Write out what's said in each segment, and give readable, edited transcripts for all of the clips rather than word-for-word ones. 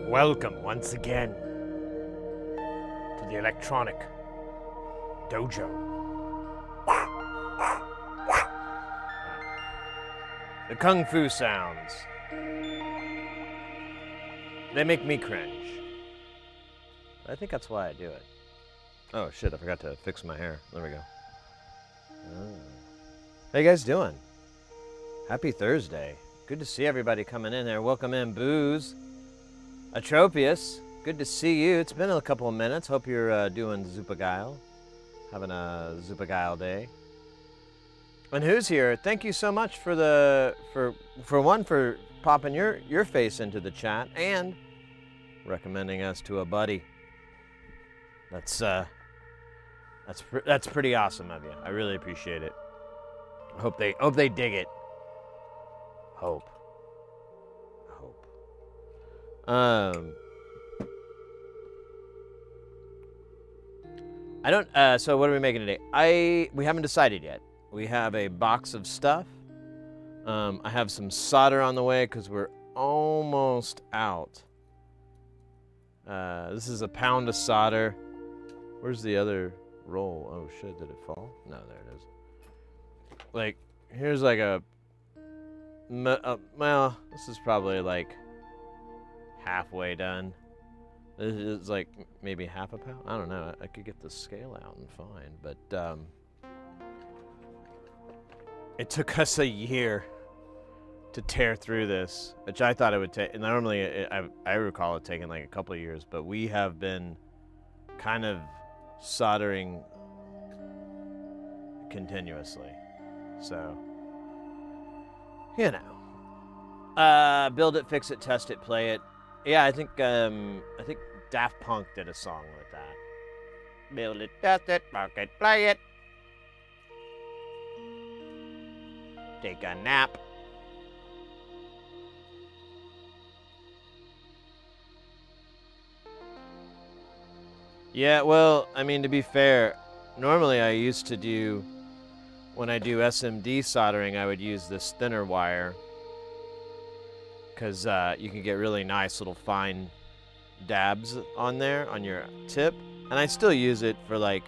Welcome once again to the electronic dojo. The kung fu sounds. They make me cringe. I think that's why I do it. Oh shit, I forgot to fix my hair. There we go. How you guys doing? Happy Thursday. Good to see everybody coming in there. Welcome in, Booze. Atropius, good to see you. It's been a couple of minutes. Hope you're doing Zupagile. Having a Zupagile day. And who's here? Thank you so much for for popping your face into the chat and recommending us to a buddy. That's pretty awesome of you. I really appreciate it. I hope they dig it. Hope. I don't, so what are we making today? We haven't decided yet. We have a box of stuff. I have some solder on the way because we're almost out This is a pound of solder. Where's the other roll? Oh shit, did it fall? No, there it is. Like, here's like well, this is probably like halfway done. This is like maybe half a pound. I don't know. I could get the scale out and fine, but it took us a year to tear through this, which I thought it would take. Normally, I recall it taking like a couple of years, but we have been kind of soldering continuously. So, you know, build it, fix it, test it, play it. Yeah, I think Daft Punk did a song with that. Build it, test it, mark it, play it. Take a nap. Yeah, well, I mean, to be fair, normally I used to do, when I do SMD soldering, I would use this thinner wire because you can get really nice little fine dabs on there on your tip, and I still use it for like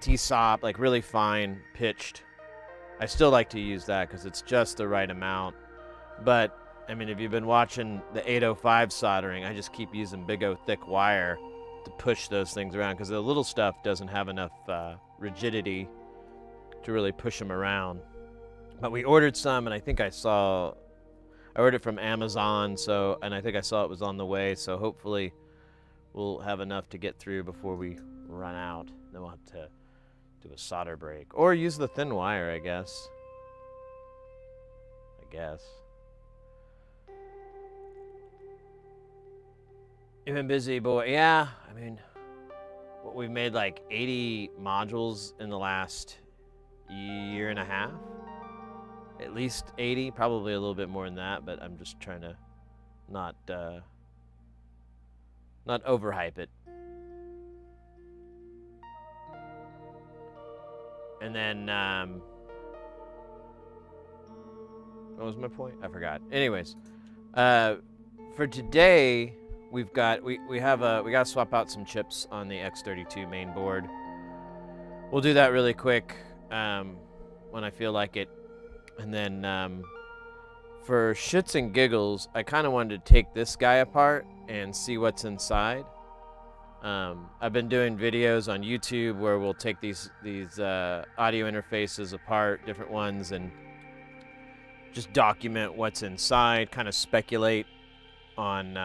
T-sop, like really fine pitched. I still like to use that because it's just the right amount. But I mean, if you've been watching the 805 soldering, I just keep using big O thick wire to push those things around because the little stuff doesn't have enough rigidity to really push them around. But we ordered some, and I think I ordered it from Amazon, and I think I saw it was on the way, so hopefully we'll have enough to get through before we run out. Then we'll have to do a solder break or use the thin wire, I guess. You've been busy, boy. Yeah, I mean, we've made like 80 modules in the last year and a half. At least 80, probably a little bit more than that, but I'm just trying to not overhype it. And then, what was my point? I forgot. Anyways, for today, we gotta swap out some chips on the X32 main board. We'll do that really quick when I feel like it. And then for shits and giggles, I kind of wanted to take this guy apart and see what's inside. I've been doing videos on YouTube where we'll take these audio interfaces apart, different ones, and just document what's inside, kind of speculate on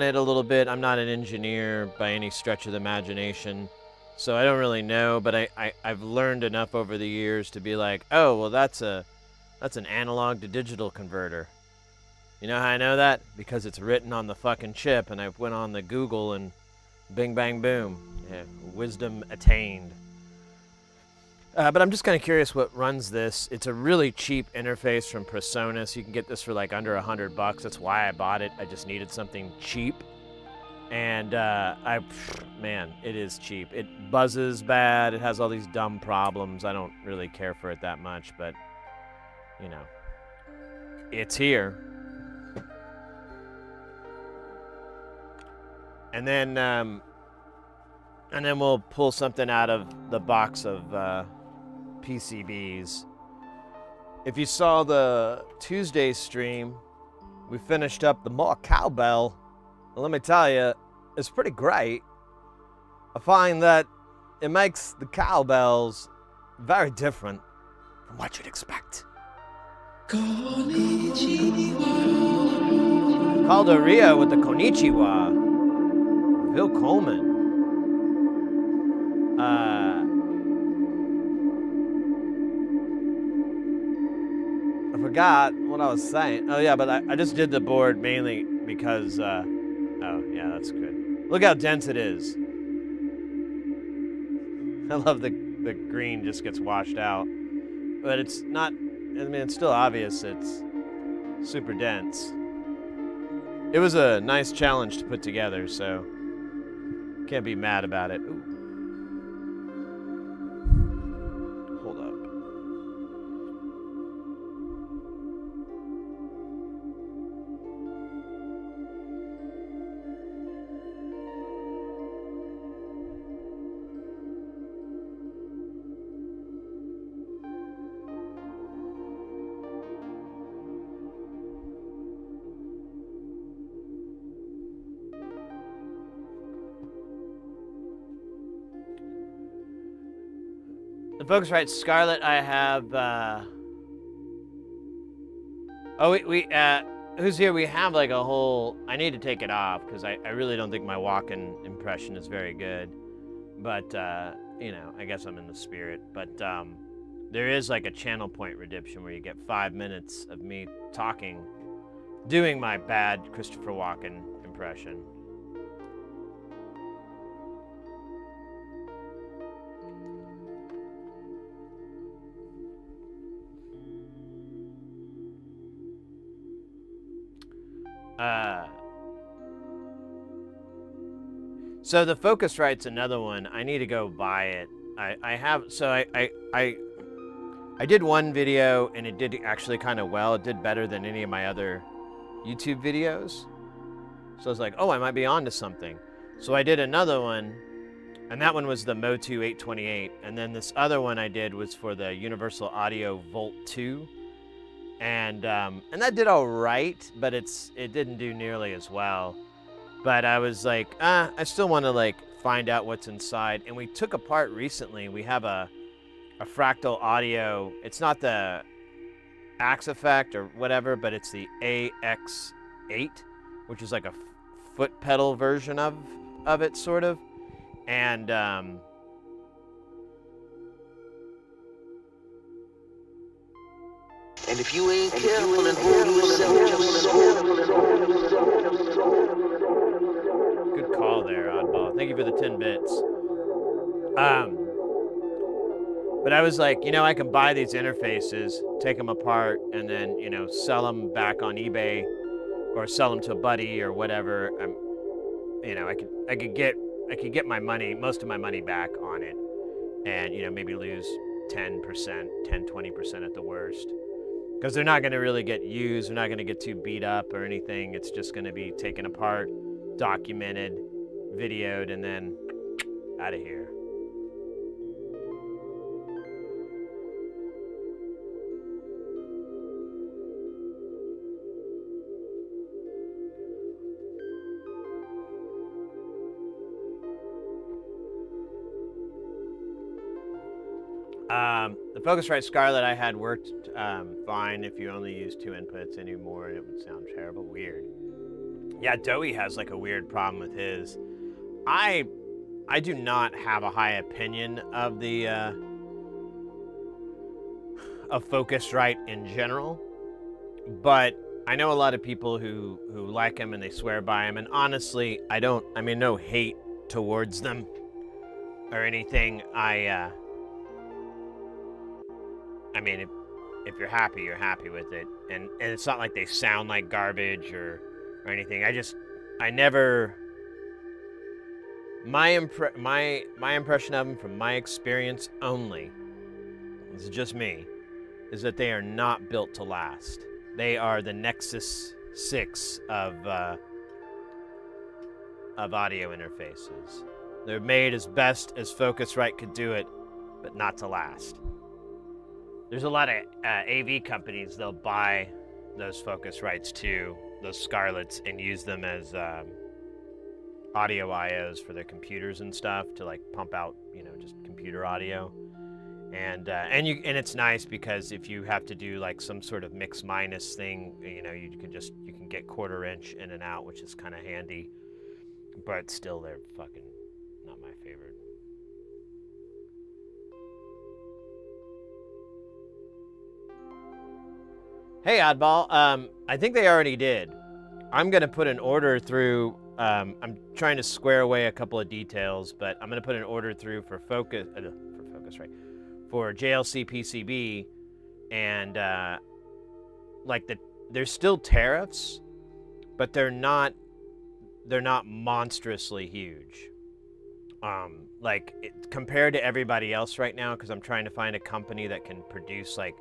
it a little bit. I'm not an engineer by any stretch of the imagination, so I don't really know, but I've learned enough over the years to be like, oh, well, that's an analog to digital converter. You know how I know that? Because it's written on the fucking chip, and I went on the Google and bing, bang, boom. Yeah, wisdom attained. But I'm just kind of curious what runs this. It's a really cheap interface from Presonus. You can get this for like under $100. That's why I bought it. I just needed something cheap. And man, it is cheap. It buzzes bad. It has all these dumb problems. I don't really care for it that much, but you know, it's here. And then we'll pull something out of the box of PCBs. If you saw the Tuesday stream, we finished up the more cowbell. Well, let me tell you, it's pretty great. I find that it makes the cowbells very different from what you'd expect. Calderia with the Konnichiwa. Bill Coleman. I forgot what I was saying. Oh yeah, but I just did the board mainly because, oh yeah, that's good. Look how dense it is. I love the green just gets washed out. But it's not, I mean, it's still obvious it's super dense. It was a nice challenge to put together, so can't be mad about it. Ooh. Hold up. The Focusrite Scarlett, I have, who's here? We have like a whole, I need to take it off because I really don't think my walk-in impression is very good. But, you know, I guess I'm in the spirit. But there is like a channel point redemption where you get 5 minutes of me talking, doing my bad Christopher Walken impression. So the Focusrite's another one. I need to go buy it. I did one video and it did actually kind of well. It did better than any of my other YouTube videos. So I was like, oh, I might be onto something. So I did another one, and that one was the Motu 828. And then this other one I did was for the Universal Audio Volt 2. And that did all right, but it didn't do nearly as well. But I was like, I still want to like find out what's inside. And we took apart recently. We have a fractal audio. It's not the Axe Effect or whatever, but it's the AX8, which is like a foot pedal version of it, sort of. And and if you ain't careful and hold yourself. Good call there, Oddball. Thank you for the 10 bits. But I was like, you know, I can buy these interfaces, take them apart, and then, you know, sell them back on eBay or sell them to a buddy or whatever. You know, I could get my money, most of my money back on it, and, you know, maybe lose 10%, 20% at the worst. Because they're not going to really get used. They're not going to get too beat up or anything. It's just going to be taken apart, documented, videoed, and then out of here. The Focusrite Scarlett I had worked fine if you only use 2 inputs anymore, and it would sound terrible. Weird. Yeah, Doey has like a weird problem with his. I do not have a high opinion of the of Focusrite in general, but I know a lot of people who like him and they swear by him, and honestly, I mean, no hate towards them or anything. I mean, if you're happy with it, and it's not like they sound like garbage or anything. My impression of them from my experience only, this is just me, is that they are not built to last. They are the Nexus 6 of audio interfaces. They're made as best as Focusrite could do it, but not to last. There's a lot of AV companies, they'll buy those Focusrites too, those Scarletts, and use them as audio IOs for their computers and stuff to like pump out, you know, just computer audio. And it's nice because if you have to do like some sort of mix minus thing, you know, you can get 1/4 inch in and out, which is kind of handy. But still, they're fucking not my favorite. Hey, Oddball. I think they already did. I'm gonna put an order through. I'm trying to square away a couple of details, but I'm gonna put an order through for Focusrite, for JLC PCB, and there's still tariffs, but they're not monstrously huge. Compared to everybody else right now, because I'm trying to find a company that can produce like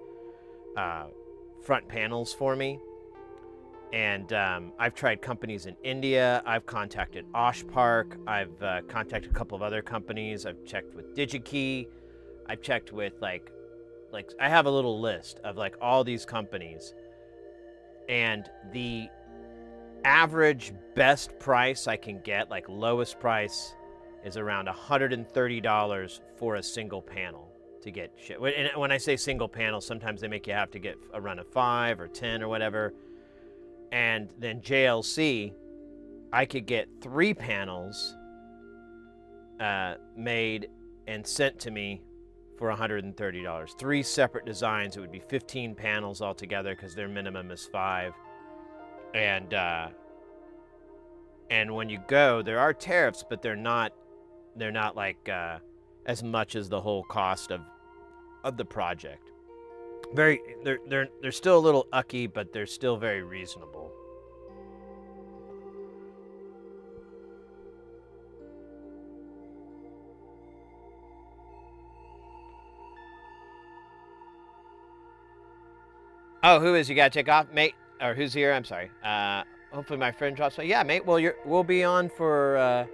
front panels for me. And I've tried companies in India. I've contacted Oshpark. I've contacted a couple of other companies. I've checked with DigiKey. I've checked with like I have a little list of like all these companies. And the average best price I can get, like lowest price, is around $130 for a single panel. to get shit. And when I say single panel, sometimes they make you have to get a run of 5 or 10 or whatever. And then JLC, I could get 3 panels made and sent to me for $130. 3 separate designs. It would be 15 panels altogether because their minimum is 5. And when you go, there are tariffs, but they're not like as much as the whole cost of the project. They're still a little ucky, but they're still very reasonable. Oh, who is? You gotta take off, mate? Or who's here? I'm sorry. Hopefully my friend drops by. Yeah, mate. Well, we'll be on for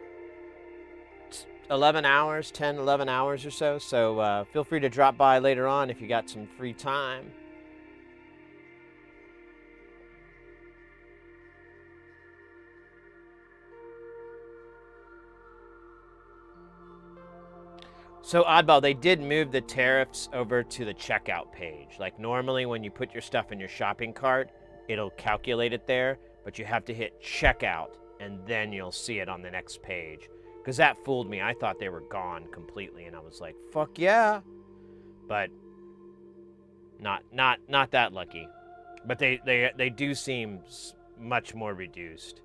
11 hours, 10, 11 hours or so. So feel free to drop by later on if you got some free time. So, Oddball, they did move the tariffs over to the checkout page. Like, normally when you put your stuff in your shopping cart, it'll calculate it there, but you have to hit checkout, and then you'll see it on the next page. Because that fooled me. I thought they were gone completely, and I was like, fuck yeah. But not that lucky. But they do seem much more reduced.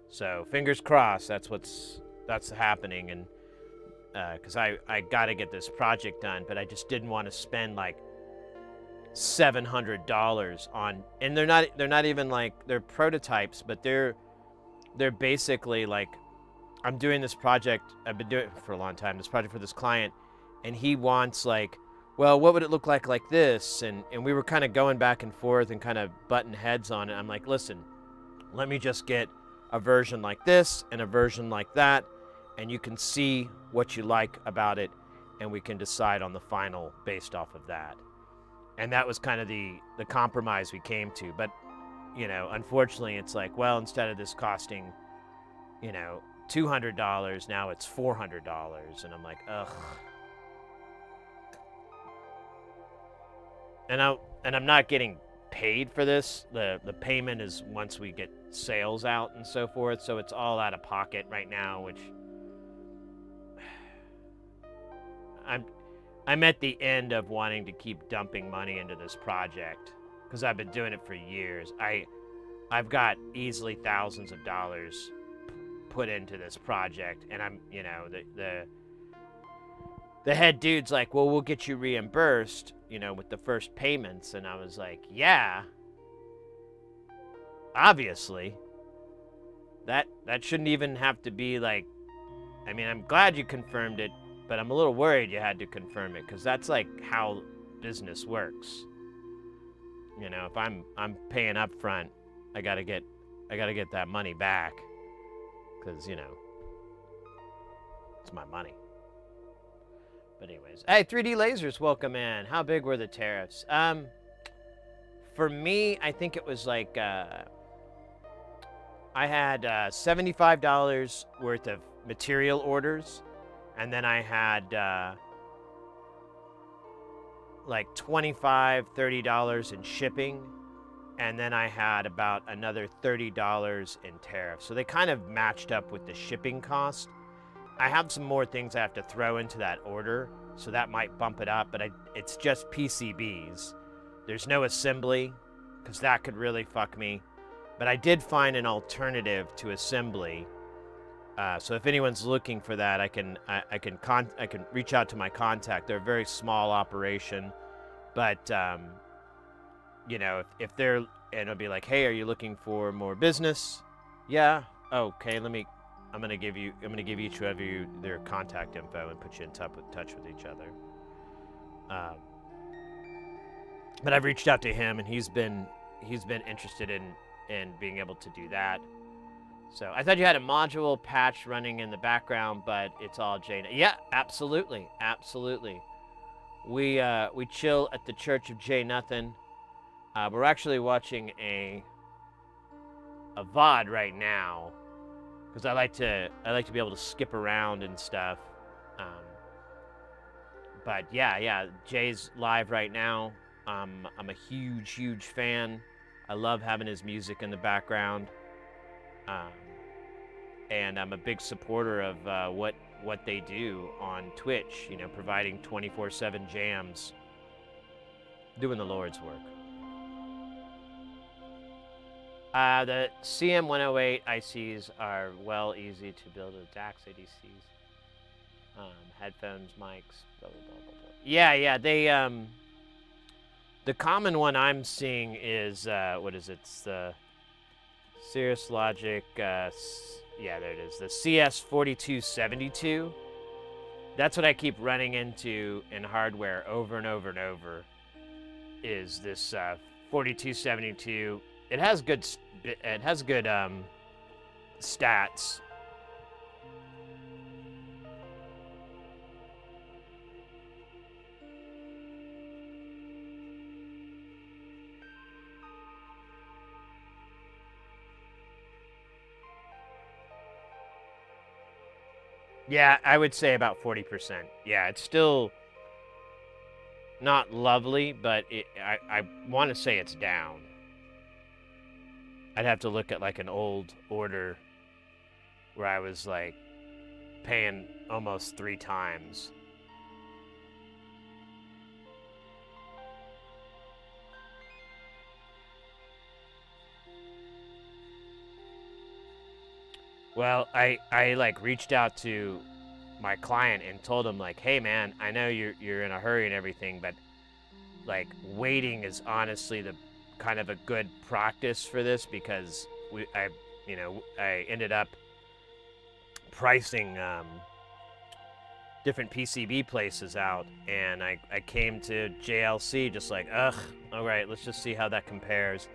So, fingers crossed, that's happening, and because I got to get this project done, but I just didn't want to spend like $700 on, and they're not even like, they're prototypes, but they're basically like, I'm doing this project, I've been doing it for a long time, this project for this client, and he wants like, well, what would it look like this? And we were kind of going back and forth and kind of butting heads on it. I'm like, listen, let me just get a version like this and a version like that, and you can see what you like about it, and we can decide on the final based off of that. And that was kind of the compromise we came to. But, you know, unfortunately, it's like, well, instead of this costing, you know, $200, now it's $400. And I'm like, ugh. And I'm not getting paid for this. The payment is once we get sales out and so forth. So it's all out of pocket right now, which I'm at the end of wanting to keep dumping money into this project because I've been doing it for years. I've got easily thousands of dollars put into this project, and I'm, you know, the head dude's like, well, we'll get you reimbursed, you know, with the first payments. And I was like, yeah, obviously. That shouldn't even have to be like, I mean, I'm glad you confirmed it, but I'm a little worried you had to confirm it, because that's like how business works. You know, if I'm paying up front, I gotta get that money back, because, you know, it's my money. But anyways, hey, 3D Lasers, welcome in. How big were the tariffs? For me, I think it was like I had $75 worth of material orders, and then I had like $25, $30 in shipping, and then I had about another $30 in tariffs. So they kind of matched up with the shipping cost. I have some more things I have to throw into that order, so that might bump it up, but it's just PCBs. There's no assembly, because that could really fuck me. But I did find an alternative to assembly. So if anyone's looking for that, I can reach out to my contact. They're a very small operation, but you know, if they're, and it'll be like, hey, are you looking for more business? Yeah. Okay. I'm gonna give each of you their contact info and put you in touch with each other. But I've reached out to him, and he's been interested in being able to do that. So I thought you had a module patch running in the background, but it's all J. Yeah, absolutely. We chill at the Church of J Nothing. We're actually watching a VOD right now, because I like to be able to skip around and stuff. But yeah, Jay's live right now. I'm a huge fan. I love having his music in the background, um, and I'm a big supporter of what they do on Twitch. You know, providing 24/7 jams, doing the Lord's work. The CM108 ICs are easy to build with DAX ADCs. Headphones, mics, blah, blah, blah, blah, blah. Yeah, they, the common one I'm seeing is, what is it? It's the Cirrus Logic, yeah, there it is, the CS4272. That's what I keep running into in hardware over and over and over, is this 4272. It has good stats. Yeah, I would say about 40%. Yeah, it's still not lovely, but I want to say it's down. I'd have to look at like an old order where I was like paying almost 3 times. Well, I like reached out to my client and told him like, hey man, I know you're in a hurry and everything, but like waiting is honestly the kind of a good practice for this, because I ended up pricing different PCB places out, and I came to JLC just like, ugh, all right, let's just see how that compares,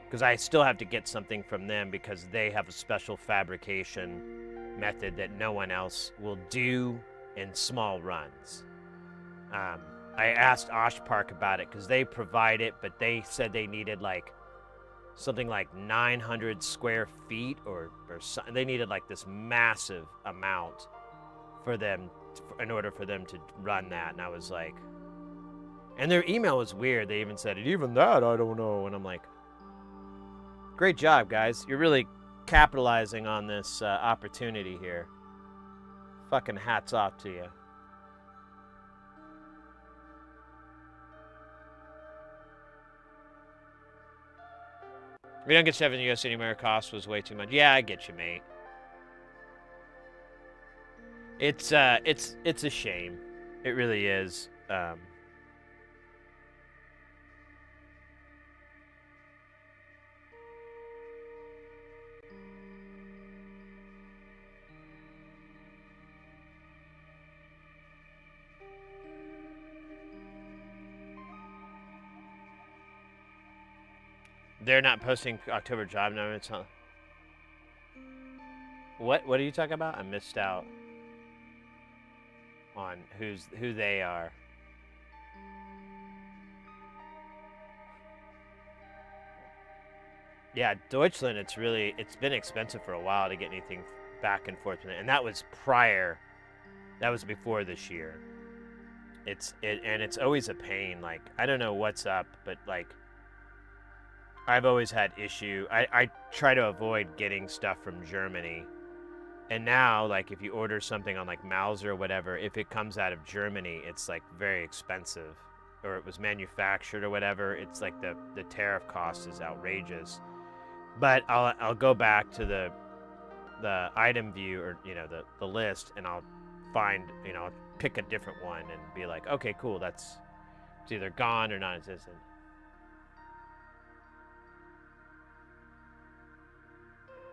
because I still have to get something from them because they have a special fabrication method that no one else will do in small runs. I asked Osh Park about it because they provide it, but they said they needed like something like 900 square feet or something. They needed like this massive amount for them in order for them to run that. And I was like, and their email was weird. They even said, even that, I don't know. And I'm like, great job, guys. You're really capitalizing on this opportunity here. Fucking hats off to you. We don't get 7 US anymore. Cost was way too much. Yeah, I get you, mate. It's a shame. It really is. They're not posting October job numbers. Huh? What are you talking about? I missed out on who they are. Yeah, Deutschland. It's been expensive for a while to get anything back and forth, and that was prior. That was before this year. And it's always a pain. Like, I don't know what's up, but like, I've always had issue. I try to avoid getting stuff from Germany. And now, like, if you order something on like Mauser or whatever, if it comes out of Germany, it's like very expensive, or it was manufactured or whatever. It's like the tariff cost is outrageous. But I'll go back to the item view, or the list, and I'll find, pick a different one and be like, okay, cool, it's either gone or non-existent.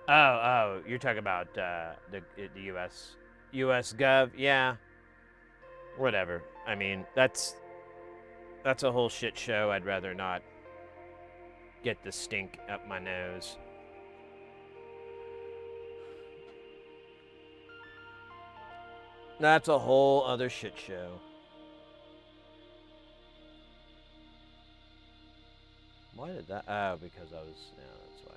Oh, you're talking about the U.S. Gov, yeah. Whatever. I mean, that's a whole shit show. I'd rather not get the stink up my nose. That's a whole other shit show. Why did that? Oh, because I was. Yeah, that's why.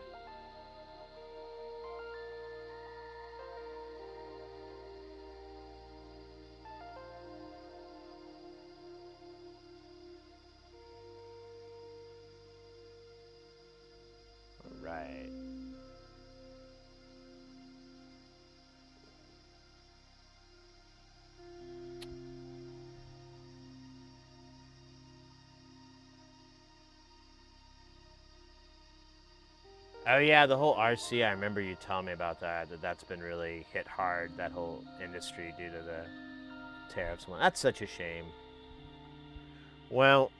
Oh yeah, the whole RC, I remember you telling me about that, that's been really hit hard, that whole industry, due to the tariffs. Well, that's such a shame. Well,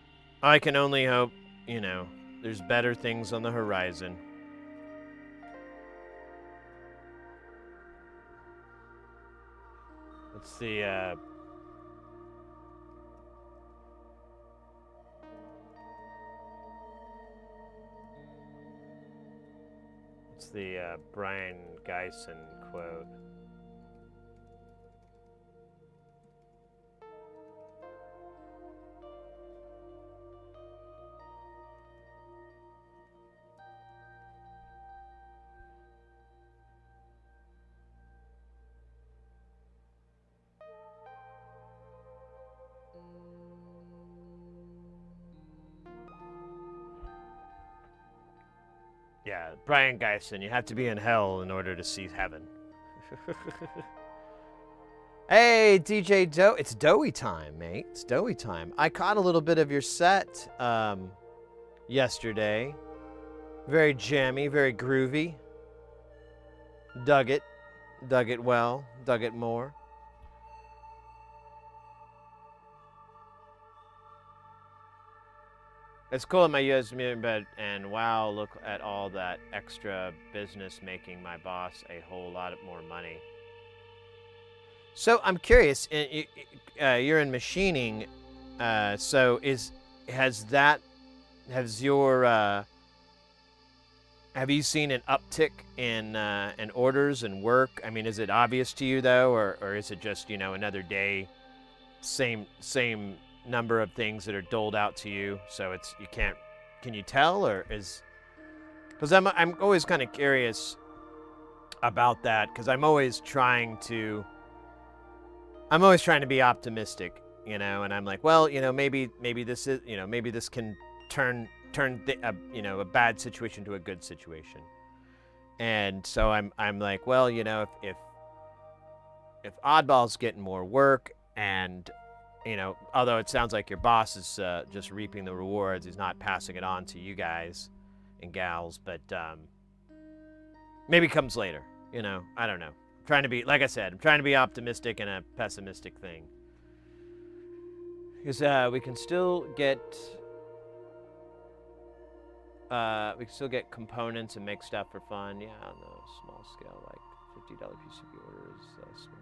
I can only hope, you know, there's better things on the horizon. Let's see, what's the Brian Geisen quote? Yeah, Brian Geisen, you have to be in hell in order to see heaven. Hey, DJ Doe. It's Doughy time, mate. It's Doughy time. I caught a little bit of your set yesterday. Very jammy, very groovy. Dug it. Dug it well. Dug it more. It's cool in my USB bed, and wow, look at all that extra business making my boss a whole lot more money. So I'm curious, you're in machining, so have you seen an uptick in orders and work? I mean, is it obvious to you though, or is it just, you know, another day, same number of things that are doled out to you, so it's, can you tell, or is, because I'm always kind of curious about that, because I'm always trying to be optimistic, you know, and I'm like, well, you know, maybe this is, you know, maybe this can turn you know, a bad situation to a good situation. And so I'm like, well, you know, if Oddball's getting more work, and, you know, although it sounds like your boss is just reaping the rewards, he's not passing it on to you guys and gals, but maybe it comes later, you know, I don't know. I'm trying to be, like I said, I'm trying to be optimistic in a pessimistic thing. Because we can still get components and make stuff for fun. Yeah, on the small scale, like $50 PCB orders. Small.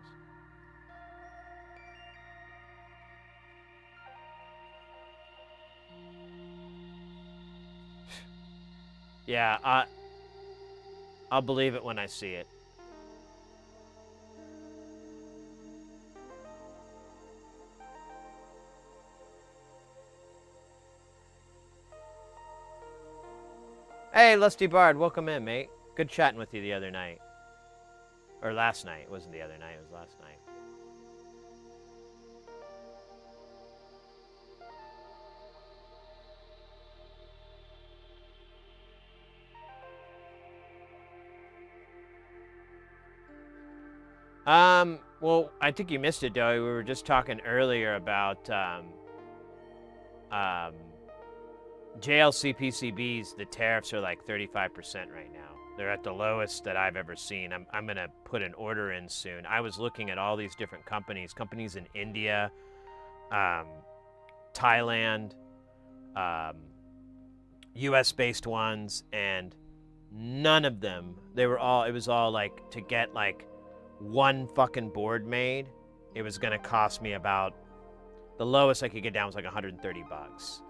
Yeah, I'll believe it when I see it. Hey, Lusty Bard, welcome in, mate. Good chatting with you the other night. Or last night. It wasn't the other night, it was last night. Well, I think you missed it, Doe. We were just talking earlier about JLC PCBs. The tariffs are like 35% right now. They're at the lowest that I've ever seen. I'm going to put an order in soon. I was looking at all these different companies in India, Thailand, US-based ones, and none of them, it was all like, to get like one fucking board made, it was going to cost me about, the lowest I could get down was like 130 bucks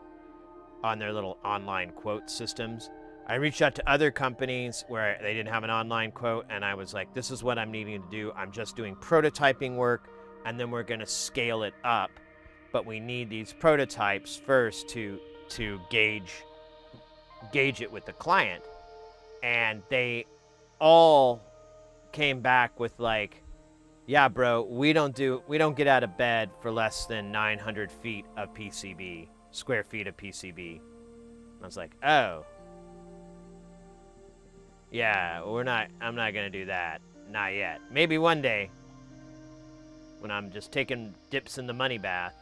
on their little online quote systems. I reached out to other companies where they didn't have an online quote, and I was like, this is what I'm needing to do. I'm just doing prototyping work, and then we're going to scale it up. But we need these prototypes first to gauge it with the client. And they all came back with like, yeah, bro, we don't get out of bed for less than 900 feet of PCB, square feet of PCB. And I was like, oh, yeah, I'm not gonna do that. Not yet. Maybe one day, when I'm just taking dips in the money bath.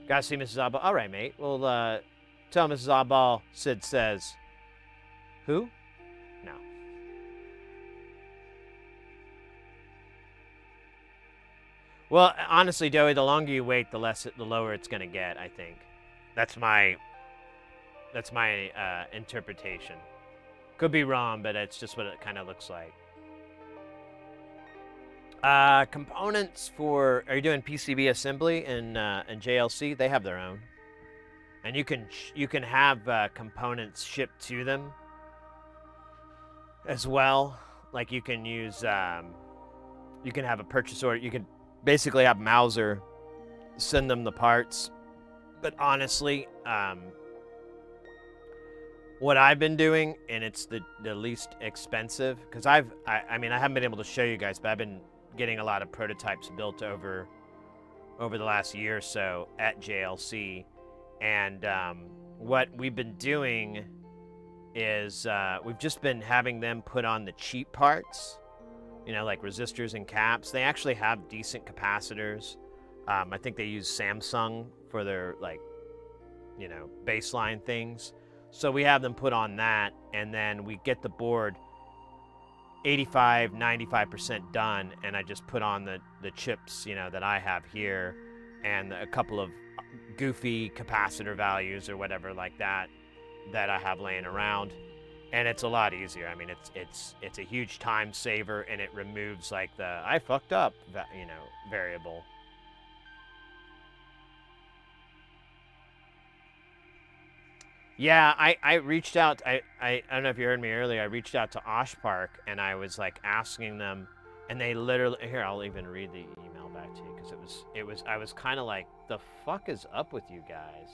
Gotta see Mrs. Oddball. All right, mate. Well, tell Mrs. Oddball Sid says. Who? No. Well, honestly, Joey, the longer you wait, the lower it's gonna get. I think. That's my interpretation. Could be wrong, but it's just what it kind of looks like. Components for, are you doing PCB assembly and JLC? They have their own, and you can have components shipped to them as well. Like you can use, you can have a purchase order. You can basically have Mauser send them the parts. But honestly, what I've been doing, and it's the least expensive, because I mean, I haven't been able to show you guys, but I've been getting a lot of prototypes built over the last year or so at JLC, and what we've been doing is we've just been having them put on the cheap parts, you know, like resistors and caps. They actually have decent capacitors. I think they use Samsung for their, like, you know, baseline things. So we have them put on that, and then we get the board 85, 95% done, and I just put on the chips, you know, that I have here, and a couple of goofy capacitor values or whatever like that I have laying around, and it's a lot easier. I mean, it's a huge time saver, and it removes like the I fucked up, you know, variable. Yeah, I reached out. I don't know if you heard me earlier. I reached out to Osh Park, and I was like asking them, and they literally, here, I'll even read the email back to you, because I was kind of like, the fuck is up with you guys?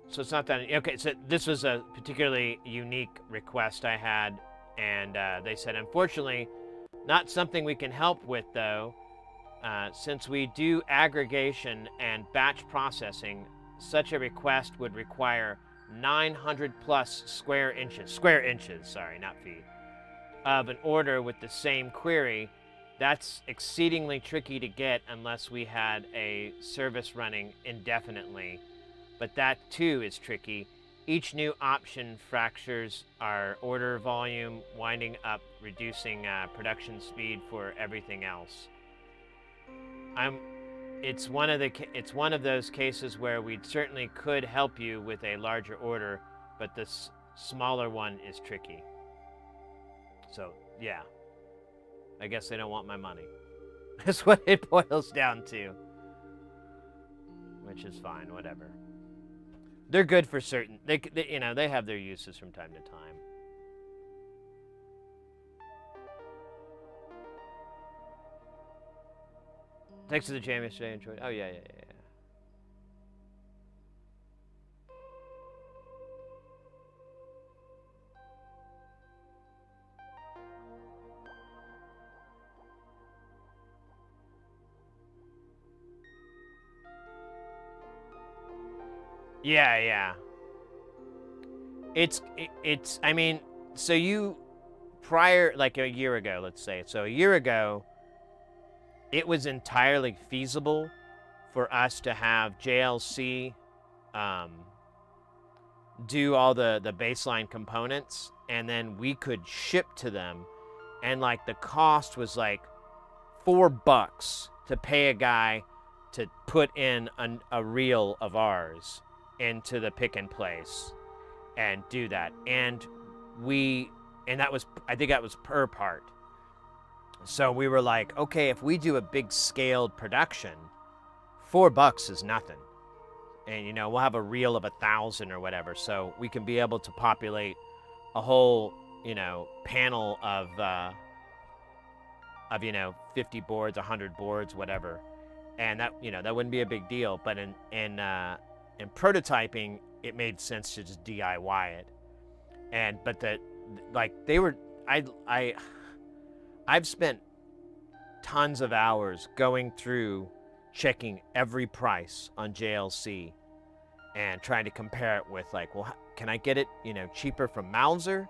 So it's not that, okay, so this was a particularly unique request I had, and they said, unfortunately, not something we can help with, though. Since we do aggregation and batch processing, such a request would require 900 plus square inches, sorry, not feet, of an order with the same query. That's exceedingly tricky to get unless we had a service running indefinitely, but that too is tricky. Each new option fractures our order volume, winding up reducing production speed for everything else. It's one of those cases where we certainly could help you with a larger order, but this smaller one is tricky. So yeah, I guess they don't want my money. That's what it boils down to, which is fine, whatever. They're good for certain. They you know, they have their uses from time to time. Thanks to the jam yesterday. Enjoyed. Oh yeah. Yeah. It's. I mean, so you prior, like a year ago, let's say. So a year ago, it was entirely feasible for us to have JLC do all the baseline components, and then we could ship to them, and like the cost was like $4 to pay a guy to put in a reel of ours into the pick and place and do that. And that was, I think that was per part. So we were like, okay, if we do a big scaled production, $4 is nothing. And, you know, we'll have a reel of 1,000 or whatever. So we can be able to populate a whole, you know, panel of 50 boards, 100 boards, whatever. And that, you know, that wouldn't be a big deal. But in prototyping, it made sense to just DIY it. I've spent tons of hours going through checking every price on JLC and trying to compare it with, like, well, can I get it, you know, cheaper from Mauser?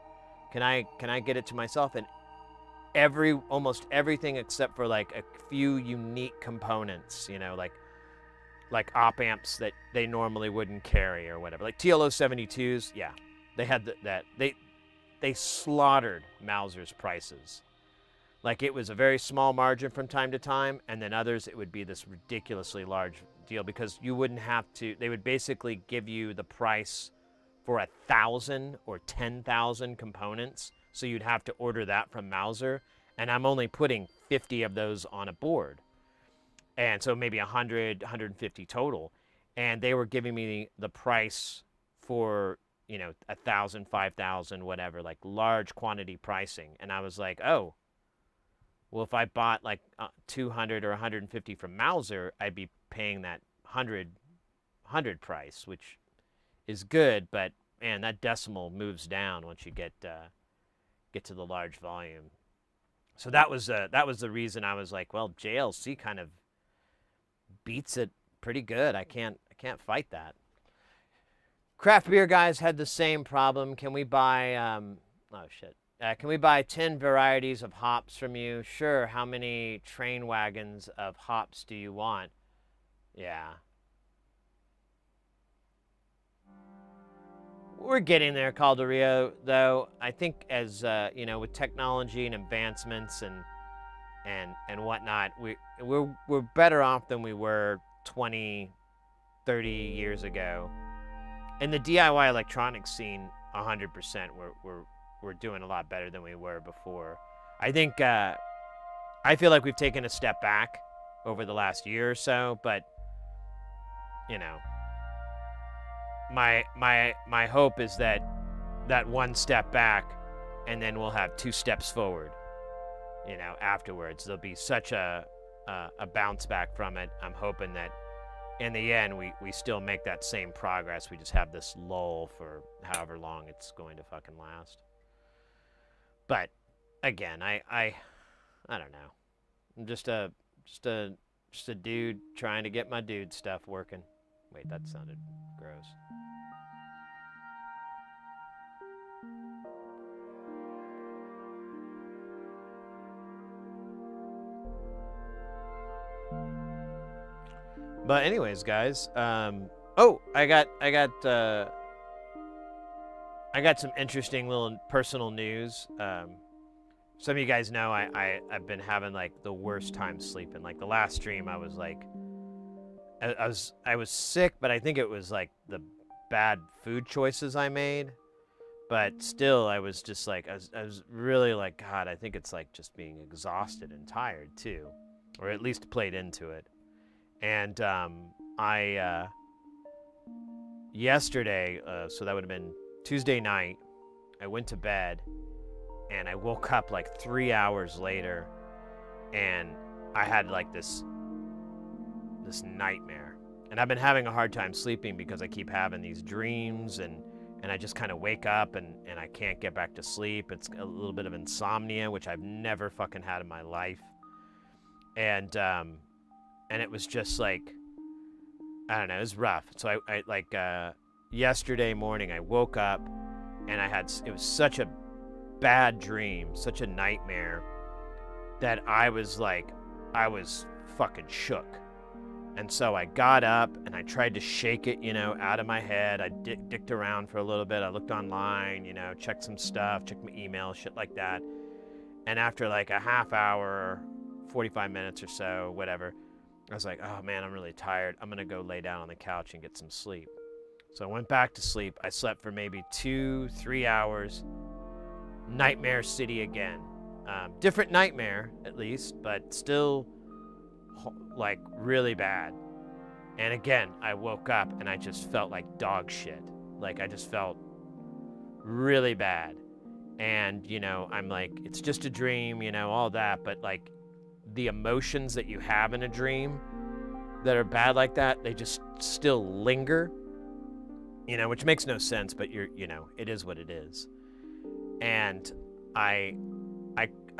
Can I get it to myself? And almost everything except for like a few unique components, you know, like op amps that they normally wouldn't carry or whatever. Like TLO 72s, yeah, they had that. They slaughtered Mauser's prices. Like, it was a very small margin from time to time, and then others it would be this ridiculously large deal because you wouldn't have to. They would basically give you the price for 1,000 or 10,000 components, so you'd have to order that from Mauser, and I'm only putting 50 of those on a board, and so maybe 100, 150 total, and they were giving me the price for, you know, 1,000, 5,000, whatever, like large quantity pricing, and I was like, oh. Well, if I bought like 200 or 150 from Mauser, I'd be paying that 100 price, which is good, but man, that decimal moves down once you get to the large volume. So that was the reason I was like, well, JLC kind of beats it pretty good. I can't fight that. Craft beer guys had the same problem. Can we buy oh shit. Can we buy 10 varieties of hops from you? Sure. How many train wagons of hops do you want? Yeah. We're getting there, Calderio, though. I think as, you know, with technology and advancements and whatnot, we're better off than we were 20, 30 years ago. In the DIY electronics scene, 100%, we're doing a lot better than we were before. I think, I feel like we've taken a step back over the last year or so, but, you know, my hope is that one step back and then we'll have 2 steps forward, you know, afterwards. There'll be such a bounce back from it. I'm hoping that in the end we still make that same progress. We just have this lull for however long it's going to fucking last. But again, I don't know. I'm just a dude trying to get my dude stuff working. Wait, that sounded gross. But anyways, guys, oh, I got some interesting little personal news. Some of you guys know I've been having like the worst time sleeping. Like the last stream, I was like, I was sick, but I think it was like the bad food choices I made. But still, I was just like, I was really like, God, I think it's like just being exhausted and tired too, or at least played into it. And yesterday, so that would have been Tuesday night, I went to bed and I woke up like 3 hours later and I had like this nightmare. And I've been having a hard time sleeping because I keep having these dreams and I just kind of wake up and I can't get back to sleep. It's a little bit of insomnia, which I've never fucking had in my life. And it was just like, I don't know, it was rough. So I like, yesterday morning I woke up and it was such a bad dream, such a nightmare that I was fucking shook. And so I got up and I tried to shake it, you know, out of my head. I dicked around for a little bit. I looked online, you know, checked some stuff, checked my email, shit like that. And after like a half hour, 45 minutes or so, whatever, I was like, oh man, I'm really tired. I'm going to go lay down on the couch and get some sleep. So I went back to sleep. I slept for maybe 2-3 hours. Nightmare city again. Different nightmare, at least, but still like really bad. And again, I woke up and I just felt like dog shit. Like I just felt really bad. And, you know, I'm like, it's just a dream, you know, all that. But like the emotions that you have in a dream that are bad like that, they just still linger, you know, which makes no sense, but you know, it is what it is. And I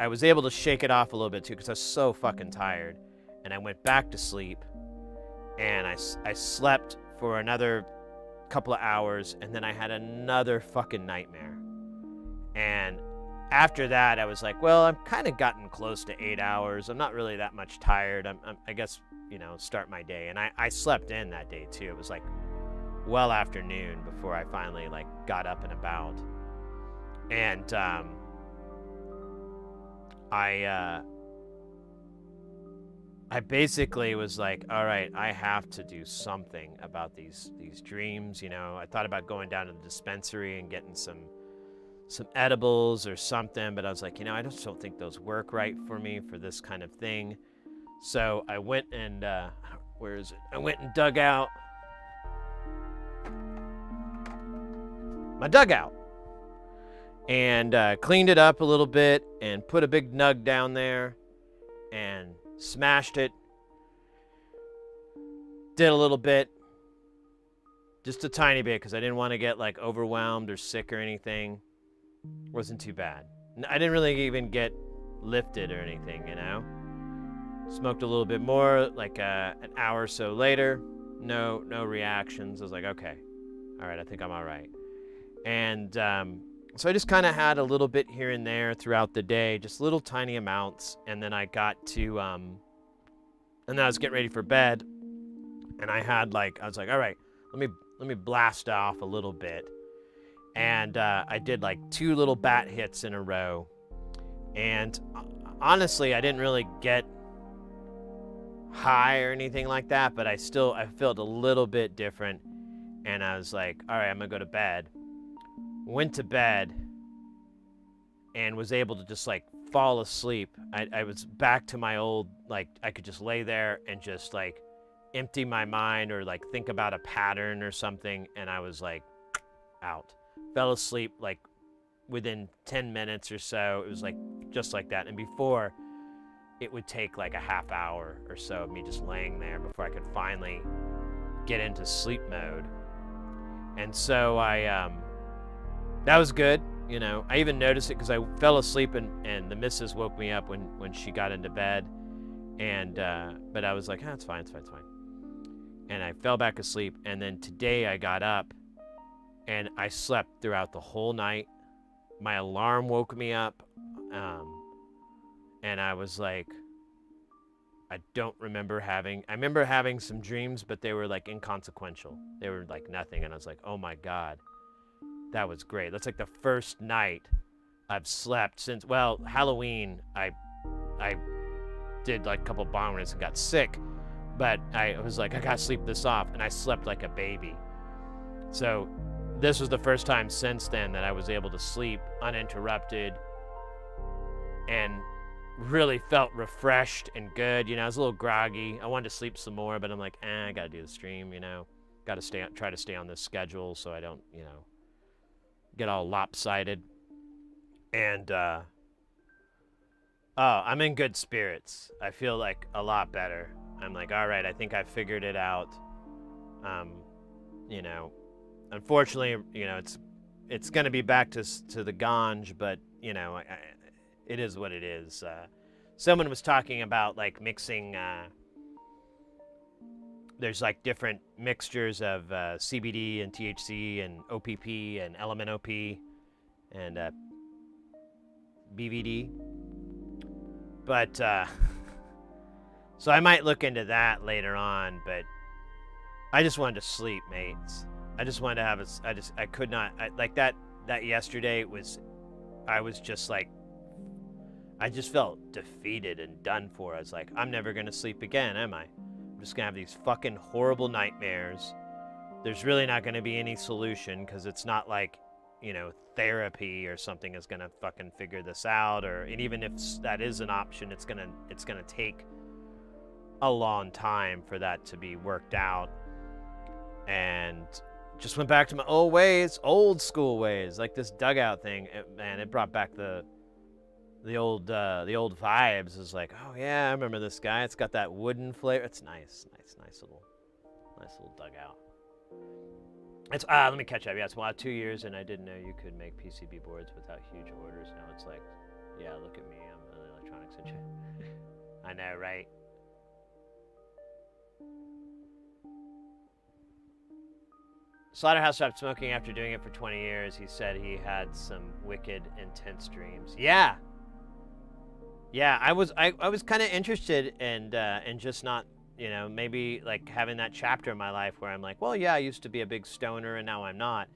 was able to shake it off a little bit too because I was so fucking tired. And I went back to sleep and I slept for another couple of hours and then I had another fucking nightmare. And after that, I was like, well, I've kind of gotten close to 8 hours. I'm not really that much tired. I guess, you know, start my day. And I slept in that day too. It was like well afternoon before I finally like got up and about. And I basically was like, all right, I have to do something about these dreams. You know, I thought about going down to the dispensary and getting some edibles or something, but I was like, you know, I just don't think those work right for me for this kind of thing. So I went and where is it? I went and dug out my dugout and cleaned it up a little bit and put a big nug down there and smashed it. Did a little bit, just a tiny bit, because I didn't want to get like overwhelmed or sick or anything. Wasn't too bad. I didn't really even get lifted or anything, you know. Smoked a little bit more, like an hour or so later. No reactions. I was like, okay, all right, I think I'm all right. And so I just kind of had a little bit here and there throughout the day, just little tiny amounts. And then I got to, and then I was getting ready for bed, and I was like, all right, let me blast off a little bit. And I did like 2 little bat hits in a row. And honestly, I didn't really get high or anything like that, but I felt a little bit different. And I was like, all right, I'm gonna go to bed. Went to bed and was able to just like fall asleep. I was back to my old, like, I could just lay there and just like empty my mind or like think about a pattern or something. And I was like out. Fell asleep like within 10 minutes or so. It was like just like that. And before, it would take like a half hour or so of me just laying there before I could finally get into sleep mode. And so that was good. You know, I even noticed it because I fell asleep and the missus woke me up when she got into bed. And but I was like, it's fine. And I fell back asleep. And then today I got up and I slept throughout the whole night. My alarm woke me up. And I was like, I remember having some dreams, but they were like inconsequential. They were like nothing. And I was like, oh my God, that was great. That's like the first night I've slept since, well, Halloween. I did like a couple bong rips and got sick, but I was like, I gotta sleep this off. And I slept like a baby. So this was the first time since then that I was able to sleep uninterrupted and really felt refreshed and good. You know, I was a little groggy. I wanted to sleep some more, but I'm like, I gotta do the stream, you know. Gotta try to stay on this schedule so I don't, you know, get all lopsided. And I'm in good spirits. I feel like a lot better. I'm like, all right, I think I figured it out. You know, unfortunately, you know, it's going to be back to the ganj, but you know, it is what it is. Someone was talking about like mixing. There's like different mixtures of CBD and THC and OPP and LMNOP and BVD. But so I might look into that later on. But I just wanted to sleep, mates. I just wanted to have I could not, like that yesterday I was just like, I just felt defeated and done for. I was like, I'm never going to sleep again, am I? I'm just going to have these fucking horrible nightmares. There's really not going to be any solution because it's not like, you know, therapy or something is going to fucking figure this out. And even if that is an option, it's going to take a long time for that to be worked out. And just went back to my old ways, old school ways, like this dugout thing. It brought back the old vibes. It's like, oh yeah, I remember this guy. It's got that wooden flavor. It's nice little dugout. It's let me catch up. Yeah, it's 2 years, and I didn't know you could make PCB boards without huge orders. Now it's like, yeah, look at me, I'm an electronics engineer. I know, right? Slaughterhouse stopped smoking after doing it for 20 years. He said he had some wicked, intense dreams. Yeah. Yeah, I was kind of interested in just not, maybe like having that chapter in my life where I'm like, well, yeah, I used to be a big stoner and now I'm not.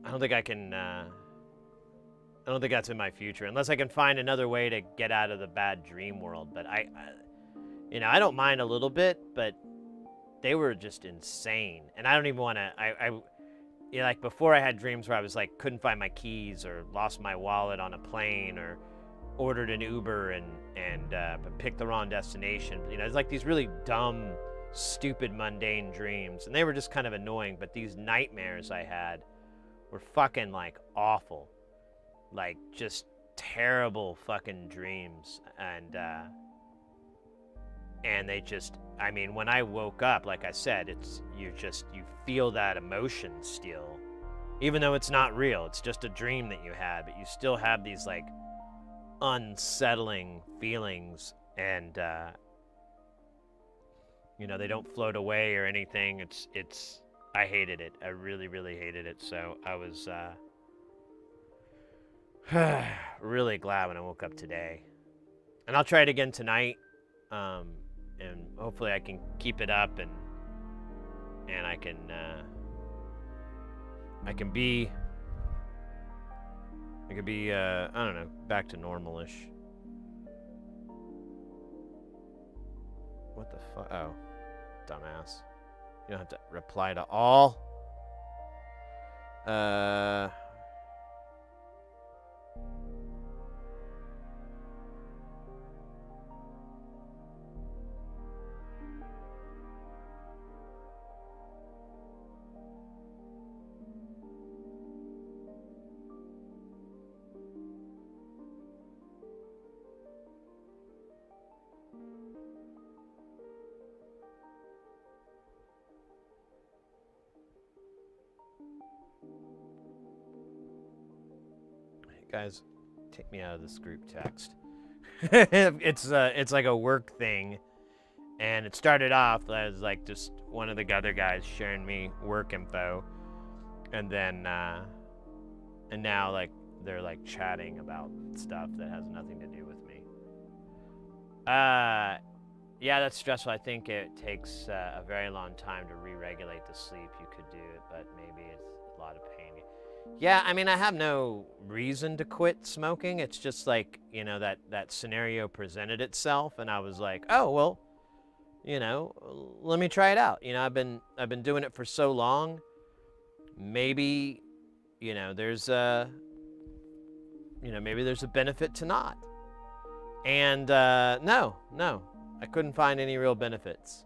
I don't think I can, I don't think that's in my future unless I can find another way to get out of the bad dream world. But I don't mind a little bit, but they were just insane. And I don't even want to, like before I had dreams where I was like, couldn't find my keys or lost my wallet on a plane or ordered an Uber and picked the wrong destination. It's like these really dumb, stupid, mundane dreams. And they were just kind of annoying. But these nightmares I had were fucking like awful. Like just terrible fucking dreams. And they just, I mean, when I woke up, like I said, you feel that emotion still. Even though it's not real, it's just a dream that you had, but you still have these like unsettling feelings and, they don't float away or anything. I hated it. I really, really hated it. So I was, really glad when I woke up today. And I'll try it again tonight. And hopefully I can keep it up and I can be I don't know, back to normal-ish. What the fuck? Oh, dumbass. You don't have to reply to all. Guys, take me out of this group text. It's like a work thing, and it started off as like just one of the other guys sharing me work info, and then and now like they're like chatting about stuff that has nothing to do with me. Yeah, that's stressful. I think it takes a very long time to re-regulate the sleep. You could do it, but maybe it's a lot of pain. Yeah, I mean, I have no reason to quit smoking. It's just like, that scenario presented itself, and I was like, oh, well, let me try it out. I've been doing it for so long. Maybe, there's maybe there's a benefit to not. And no, I couldn't find any real benefits.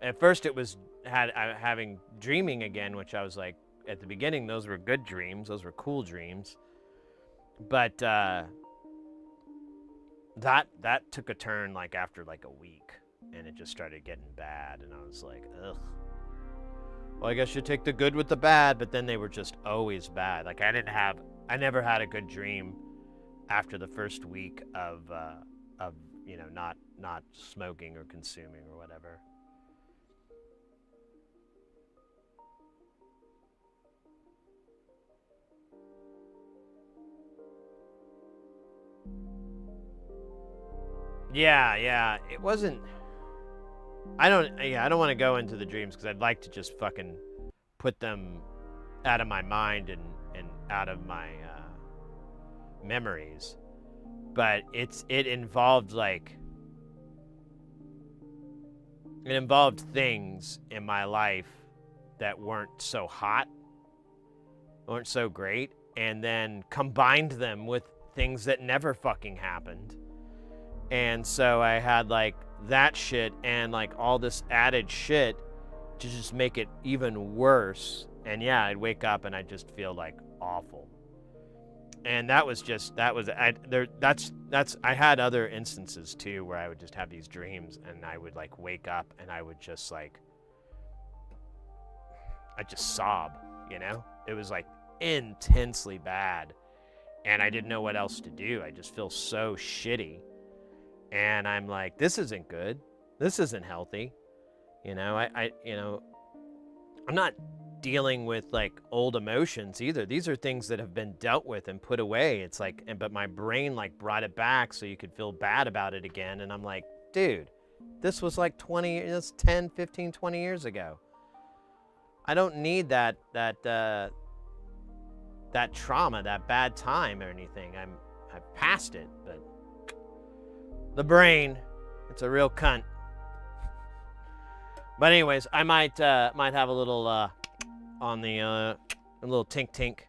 At first, it was having dreaming again, which I was like, at the beginning, those were good dreams. Those were cool dreams. But that took a turn like after like a week, and it just started getting bad, and I was like, ugh. Well, I guess you take the good with the bad, but then they were just always bad. Like I never had a good dream after the first week of not smoking or consuming or whatever. Yeah, it wasn't. I don't want to go into the dreams because I'd like to just fucking put them out of my mind and out of my memories. But it involved things in my life that weren't so hot, weren't so great, and then combined them with things that never fucking happened. And so I had like that shit and like all this added shit to just make it even worse. And yeah, I'd wake up and I'd just feel like awful. And I had other instances too where I would just have these dreams and I would like wake up and I would just like, I'd just sob, It was like intensely bad. And I didn't know what else to do. I just feel so shitty. And I'm like, this isn't good. This isn't healthy. I'm not dealing with like old emotions either. These are things that have been dealt with and put away. It's like, but my brain like brought it back so you could feel bad about it again. And I'm like, dude, this was like 10, 15, 20 years ago. I don't need that trauma, that bad time or anything. I've passed it, but the brain, it's a real cunt. But anyways, I might have a little on the a little tink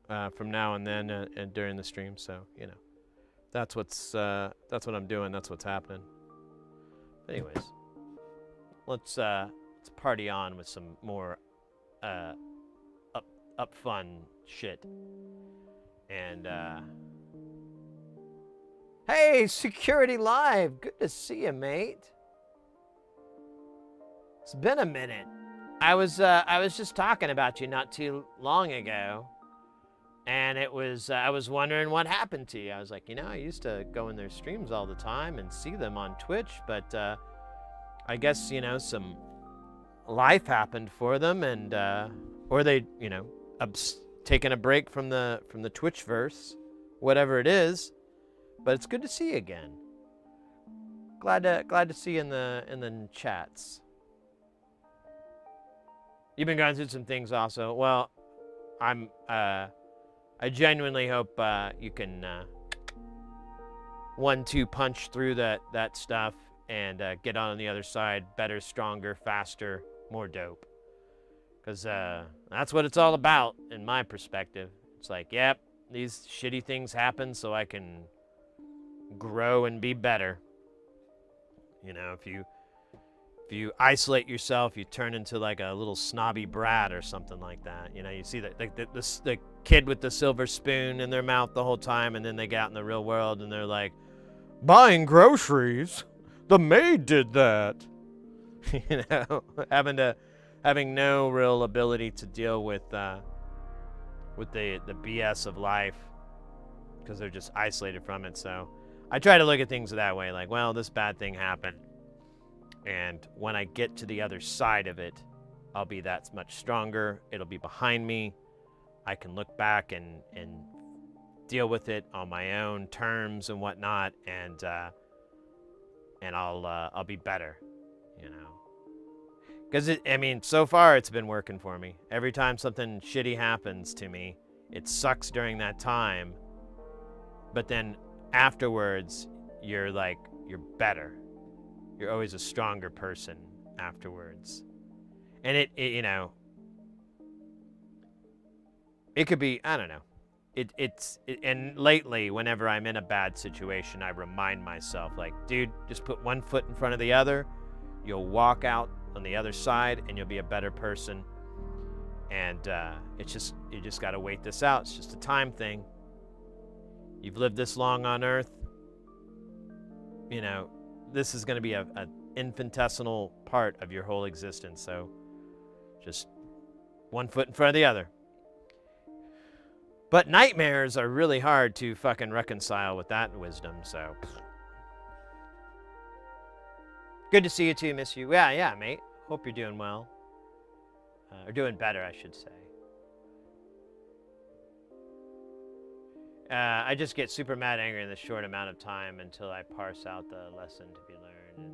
from now and then and during the stream. So you know, that's what I'm doing. That's what's happening. Anyways, let's party on with some more up fun shit. And hey, Security Live, good to see you, mate. It's been a minute. I was just talking about you not too long ago, and it was I was wondering what happened to you. I was like, you know, I used to go in their streams all the time and see them on Twitch, but I guess, you know, some life happened for them, and or they, you know, taking a break from the Twitchverse, whatever it is. But it's good to see you again. Glad to see you in the chats. You've been going through some things also. Well, I genuinely hope you can 1-2 punch through that stuff and get on the other side better, stronger, faster, more dope. Because that's what it's all about in my perspective. It's like, yep, these shitty things happen so I can grow and be better. You know, if you isolate yourself, you turn into like a little snobby brat or something like that. You know, you see that like the kid with the silver spoon in their mouth the whole time, and then they get out in the real world and they're like, buying groceries. The maid did that. You know, having no real ability to deal with the BS of life because they're just isolated from it. So I try to look at things that way, like, well, this bad thing happened, and when I get to the other side of it, I'll be that much stronger. It'll be behind me. I can look back and deal with it on my own terms and whatnot, and I'll be better, you know. Because I mean, so far it's been working for me. Every time something shitty happens to me, it sucks during that time, but then afterwards, you're better. You're always a stronger person afterwards. And it you know, it could be, I don't know. And lately, whenever I'm in a bad situation, I remind myself, like, dude, just put one foot in front of the other. You'll walk out on the other side, and you'll be a better person. And you just got to wait this out. It's just a time thing. You've lived this long on Earth. You know, this is going to be an infinitesimal part of your whole existence. So just one foot in front of the other. But nightmares are really hard to fucking reconcile with that wisdom, so. Good to see you too, miss you. Yeah, mate. Hope you're doing well. Or doing better, I should say. I just get super mad angry in this short amount of time until I parse out the lesson to be learned.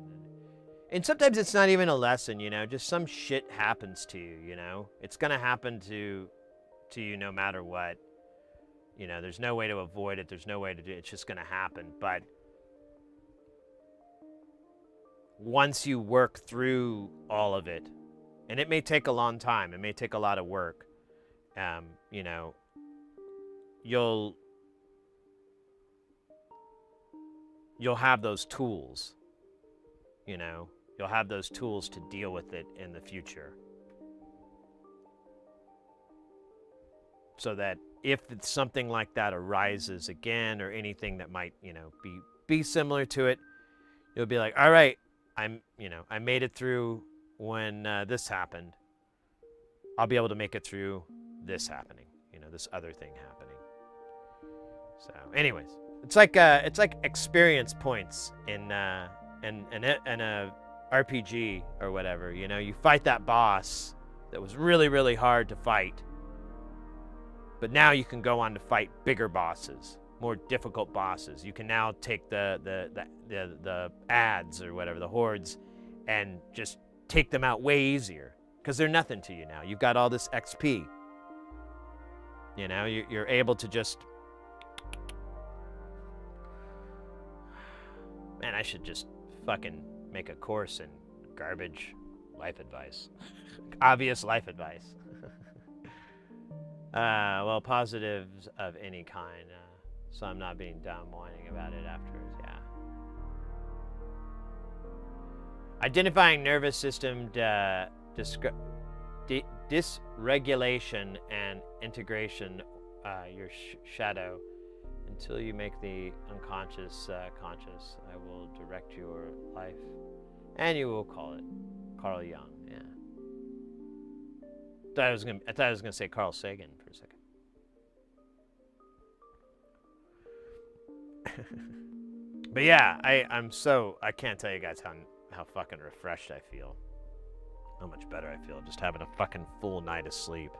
And sometimes it's not even a lesson, you know, just some shit happens to you, you know. It's gonna happen to you no matter what. You know, there's no way to avoid it. There's no way to do it. It's just gonna happen. But once you work through all of it, and it may take a long time, it may take a lot of work, you know, you'll have those tools, you know, you'll have those tools to deal with it in the future. So that if it's something like that arises again, or anything that might, you know, be similar to it, you'll be like, all right, I made it through when this happened. I'll be able to make it through this happening, you know, this other thing happening. So, anyways, it's like experience points in a RPG or whatever. You know, you fight that boss that was really, really hard to fight. But now you can go on to fight bigger bosses, more difficult bosses. You can now take the ads or whatever, the hordes, and just take them out way easier because they're nothing to you now. You've got all this XP. You know, you're able to just... Man, I should just fucking make a course in garbage life advice. Obvious life advice. Well, positives of any kind. So I'm not being dumb whining about it afterwards, yeah. Identifying nervous system dysregulation and integration, your shadow, until you make the unconscious conscious. I will direct your life, and you will call it Carl Jung. Yeah. I thought I was gonna say Carl Sagan for a second. But yeah, I can't tell you guys how fucking refreshed I feel. How much better I feel just having a fucking full night of sleep.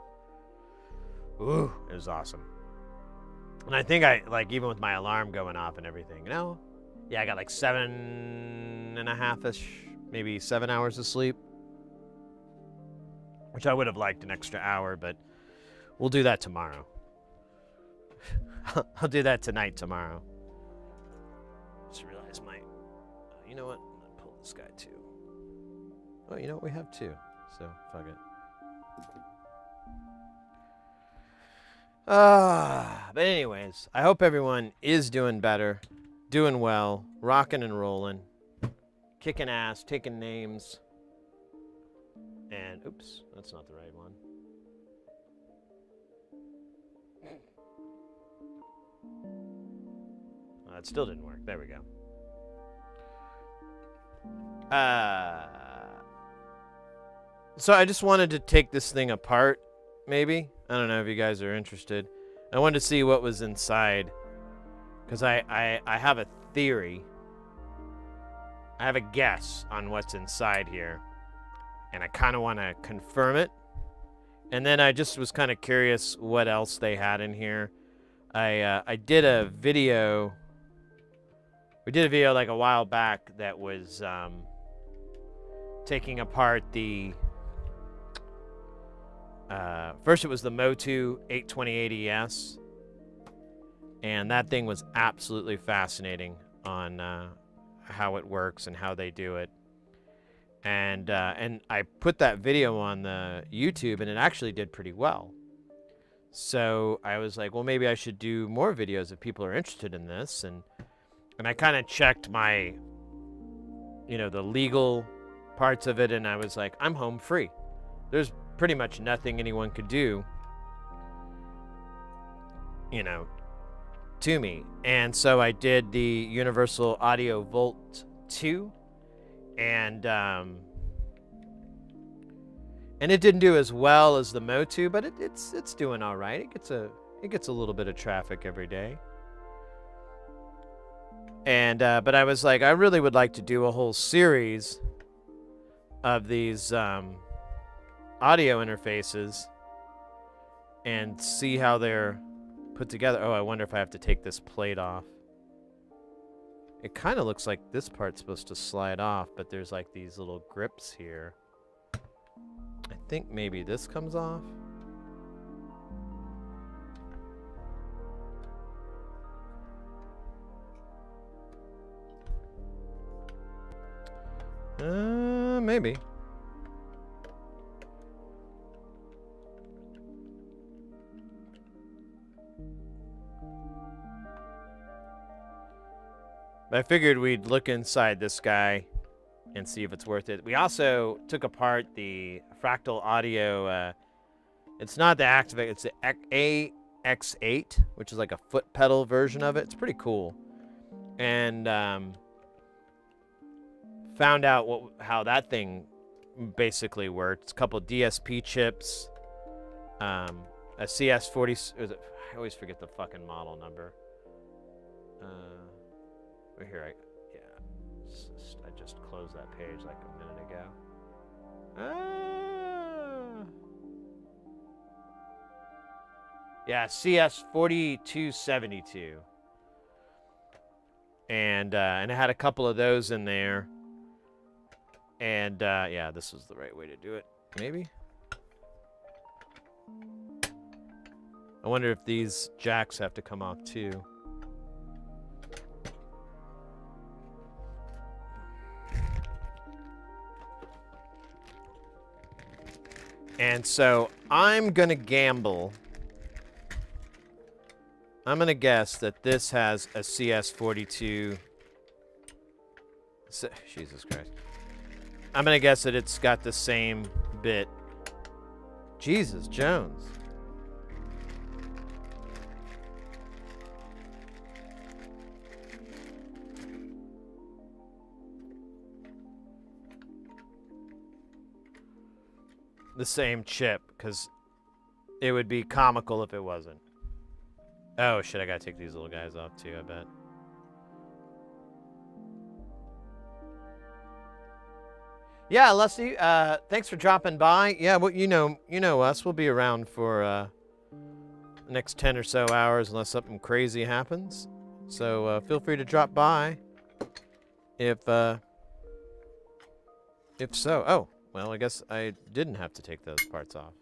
Ooh, it was awesome. And I think even with my alarm going off and everything, yeah, I got like 7.5-ish, maybe 7 hours of sleep. Which I would have liked an extra hour, but we'll do that tomorrow. I'll do that tomorrow. Just realized you know what? I'm gonna pull this guy too. Oh, you know what? We have two, so fuck it. But anyways, I hope everyone is doing better, doing well, rocking and rolling, kicking ass, taking names. And, oops, that's not the right one. It still didn't work. There we go. So I just wanted to take this thing apart, maybe. I don't know if you guys are interested. I wanted to see what was inside. Because I have a theory. I have a guess on what's inside here. And I kind of want to confirm it. And then I just was kind of curious what else they had in here. I did a video. We did a video like a while back that was taking apart the... first it was the Motu 82080S. And that thing was absolutely fascinating on how it works and how they do it. And I put that video on the YouTube, and it actually did pretty well. So I was like, well, maybe I should do more videos if people are interested in this. And I kind of checked my, the legal parts of it, and I was like, I'm home free. There's pretty much nothing anyone could do, to me. And so I did the Universal Audio Volt 2. And it didn't do as well as the Motu, but it's doing all right. It gets a little bit of traffic every day. And but I was like, I really would like to do a whole series of these audio interfaces and see how they're put together. Oh, I wonder if I have to take this plate off. It kind of looks like this part's supposed to slide off, but there's like these little grips here. I think maybe this comes off. Maybe. But I figured we'd look inside this guy and see if it's worth it. We also took apart the Fractal Audio. It's not the Activate, it's the AX8, which is like a foot pedal version of it. It's pretty cool. And found out how that thing basically works. A couple DSP chips, a CS40. I always forget the fucking model number. Here, I just closed that page like a minute ago. Yeah, CS4272. And it had a couple of those in there. And yeah, this was the right way to do it. Maybe. I wonder if these jacks have to come off too. And so I'm going to gamble. I'm going to guess that this has a CS42. Jesus Christ. I'm going to guess that it's got the same bit. Jesus, Jones. The same chip, because it would be comical if it wasn't. Oh, shit, I gotta take these little guys off, too, I bet. Yeah, Leslie, thanks for dropping by. Yeah, well, you know us. We'll be around for the next 10 or so hours unless something crazy happens. So feel free to drop by if so. Oh, well, I guess I didn't have to take those parts off.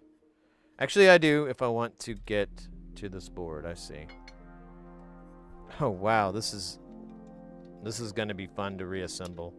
Actually, I do if I want to get to this board. I see. Oh, wow, this is going to be fun to reassemble.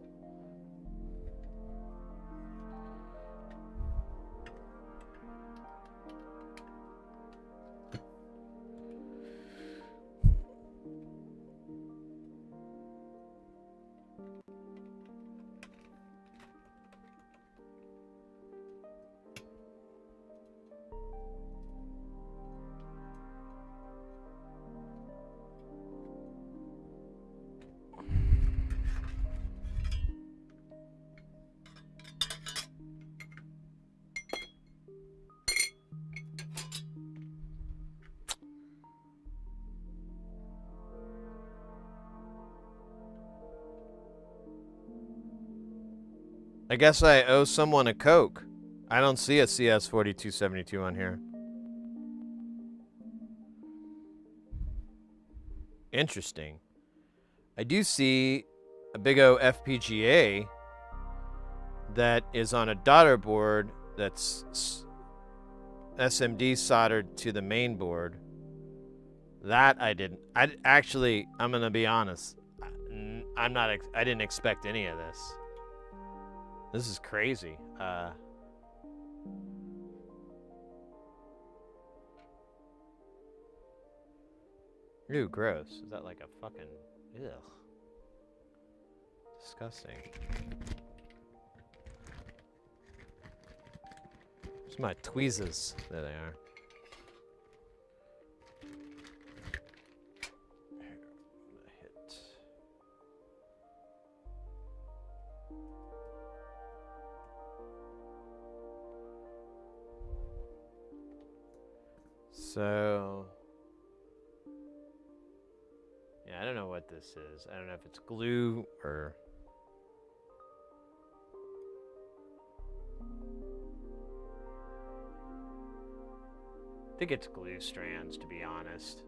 I guess I owe someone a Coke. I don't see a CS4272 on here. Interesting. I do see a big O FPGA that is on a daughter board that's SMD soldered to the main board. That I didn't. Actually, I'm going to be honest. I didn't expect any of this. This is crazy. Ew, gross. Is that like a fucking... Ugh. Disgusting. Where's my tweezers? There they are. So, yeah, I don't know what this is. I don't know if it's glue or... I think it's glue strands, to be honest.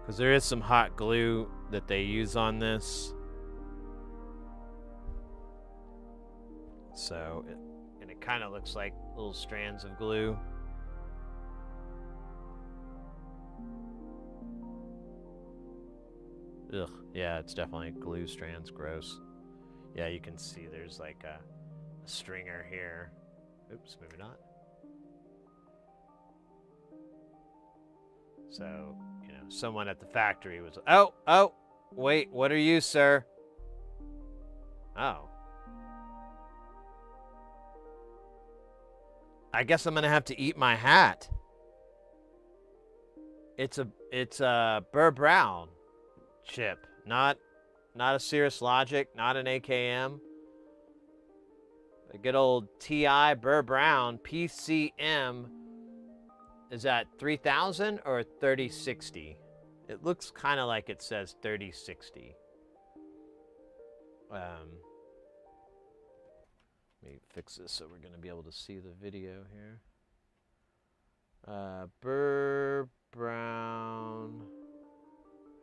Because there is some hot glue that they use on this. So, and it kind of looks like little strands of glue. Ugh, yeah, it's definitely glue strands, gross. Yeah, you can see there's like a stringer here. Oops, maybe not. So, you know, someone at the factory was, oh, wait, what are you, sir? Oh. I guess I'm gonna have to eat my hat. It's a Burr Brown chip, not a Cirrus Logic, not an AKM. A good old TI Burr Brown PCM. Is that 3000 or 3060? It looks kind of like it says 3060. Let me fix this so we're going to be able to see the video here. Burr Brown.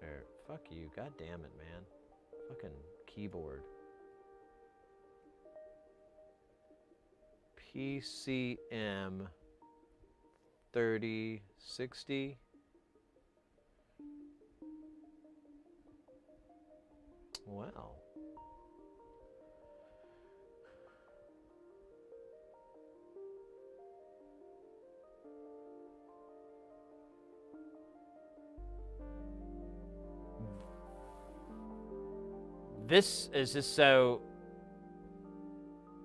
Here, fuck you. God damn it, man. Fucking keyboard. PCM 3060. Well.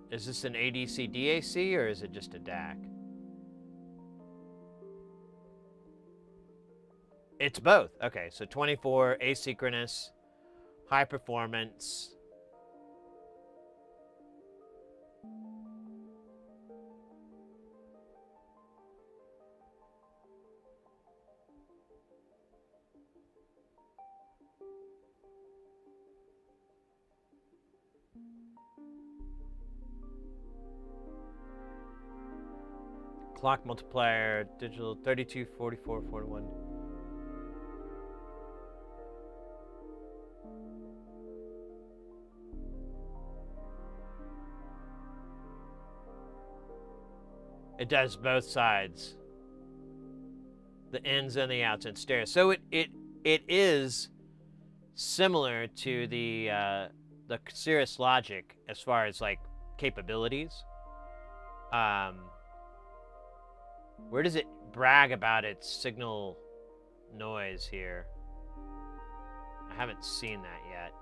Is this an ADC DAC or is it just a DAC? It's both. Okay, so 24 asynchronous, high performance. Clock multiplier, digital 32, 44, 41. It does both sides. The ins and the outs and stereo. So it is similar to the Cirrus Logic as far as like capabilities. Where does it brag about its signal noise here? I haven't seen that yet.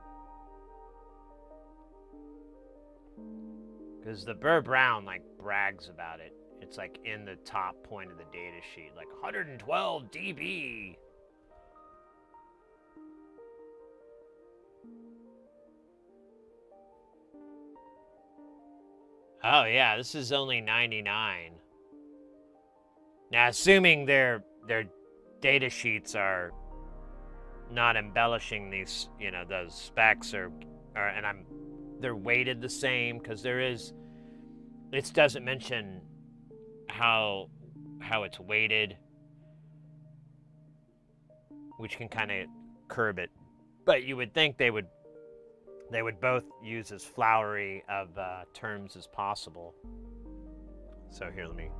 Because the Burr Brown like brags about it. It's like in the top point of the data sheet, like 112 dB. Oh yeah, this is only 99. Now, assuming their data sheets are not embellishing these, you know, those specs they're weighted the same, because it doesn't mention how it's weighted, which can kind of curb it. But you would think they would both use as flowery of terms as possible. So here, let me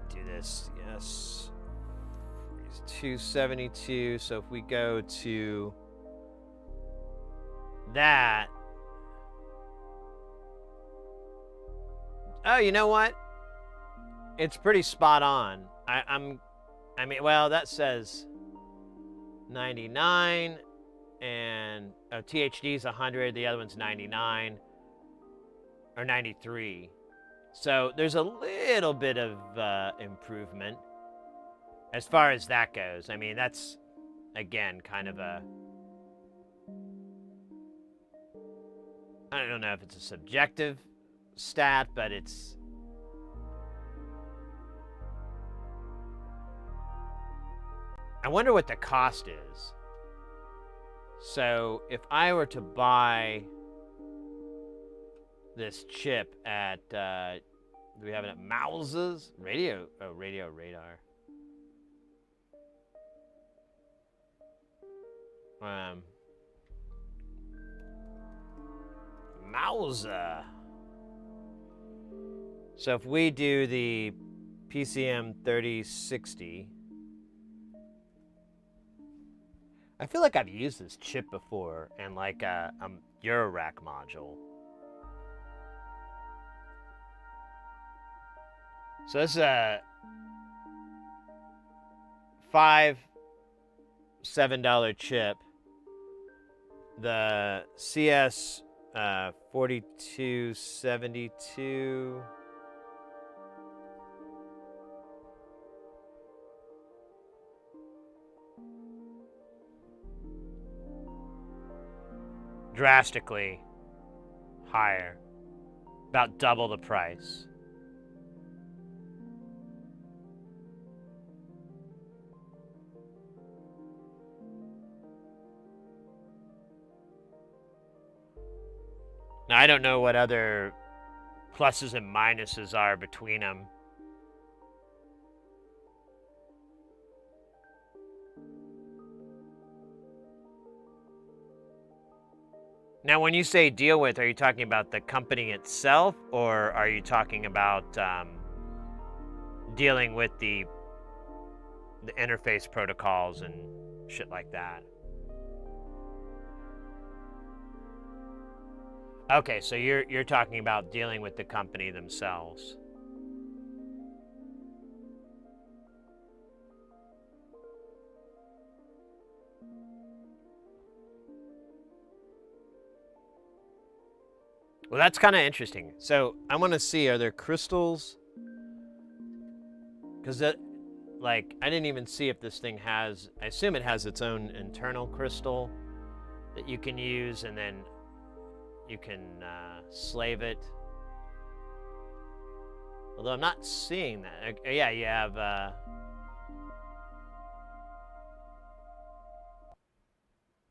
do this. Yes, 272. So if we go to that, oh, you know what? It's pretty spot on. I mean, well, that says 99, and THD's 100. The other one's 99 or 93. So there's a little bit of improvement as far as that goes. I mean, that's, again, kind of a... I don't know if it's a subjective stat, but it's... I wonder what the cost is. So if I were to buy this chip at, do we have it at Mouse's? Radio Radar. Mauser. So if we do the PCM 3060, I feel like I've used this chip before in like a eurorack module. So this is a $7 chip. The CS 4272. Drastically higher, about double the price. Now, I don't know what other pluses and minuses are between them. Now, when you say deal with, are you talking about the company itself, or are you talking about dealing with the interface protocols and shit like that? Okay, so you're talking about dealing with the company themselves. Well, that's kind of interesting. So I want to see, are there crystals? Because that, like, I didn't even see if this thing has, I assume it has its own internal crystal that you can use, and then you can slave it. Although I'm not seeing that. Yeah, you have, I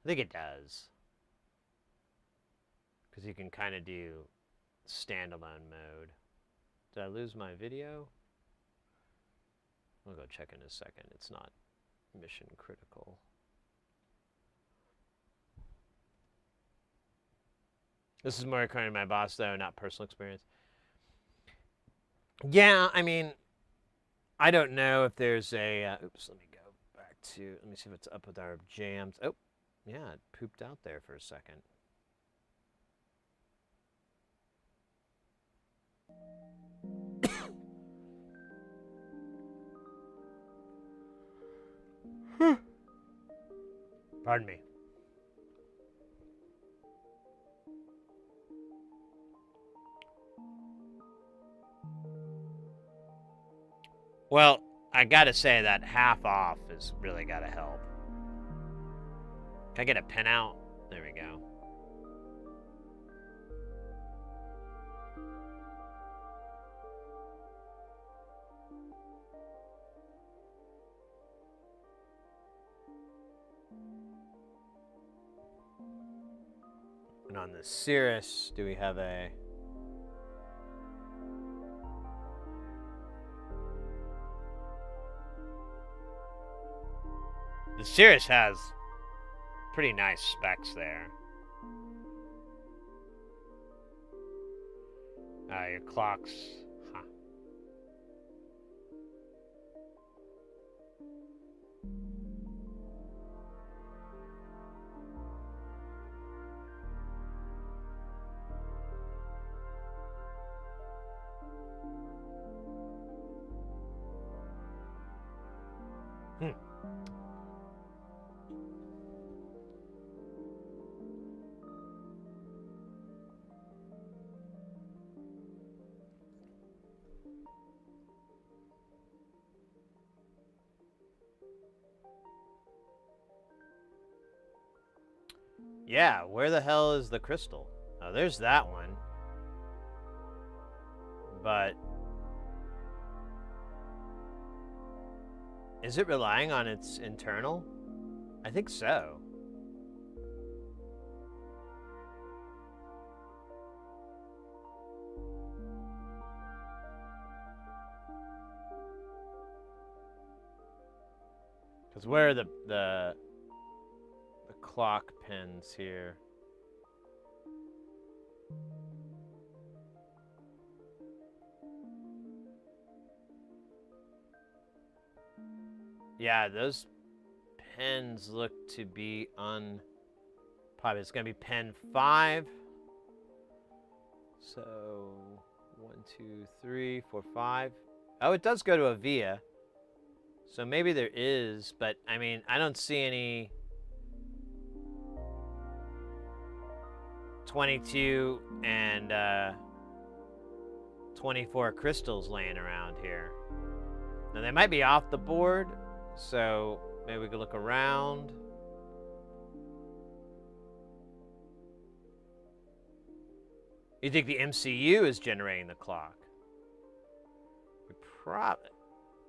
think it does. Because you can kind of do standalone mode. Did I lose my video? I'll go check in a second. It's not mission critical. This is more according to my boss, though, not personal experience. Yeah, I mean, I don't know if there's a... oops, let me go back to... Let me see what's up with our jams. Oh, yeah, it pooped out there for a second. Pardon me. Well, I gotta say that half off has really gotta help. Can I get a pin out? There we go. And on the Cirrus, do we have a... The Cirrus has pretty nice specs there. Your clocks, huh. Yeah, where the hell is the crystal? Oh, there's that one. But... is it relying on its internal? I think so. Because where are the clock pins here? Yeah, those pins look to be on... probably it's going to be pin 5. So, 1, 2, 3, 4, 5. Oh, it does go to a via. So maybe there is, but I mean, I don't see any 22 and 24 crystals laying around here. Now they might be off the board, so maybe we could look around. You think the MCU is generating the clock? We probably...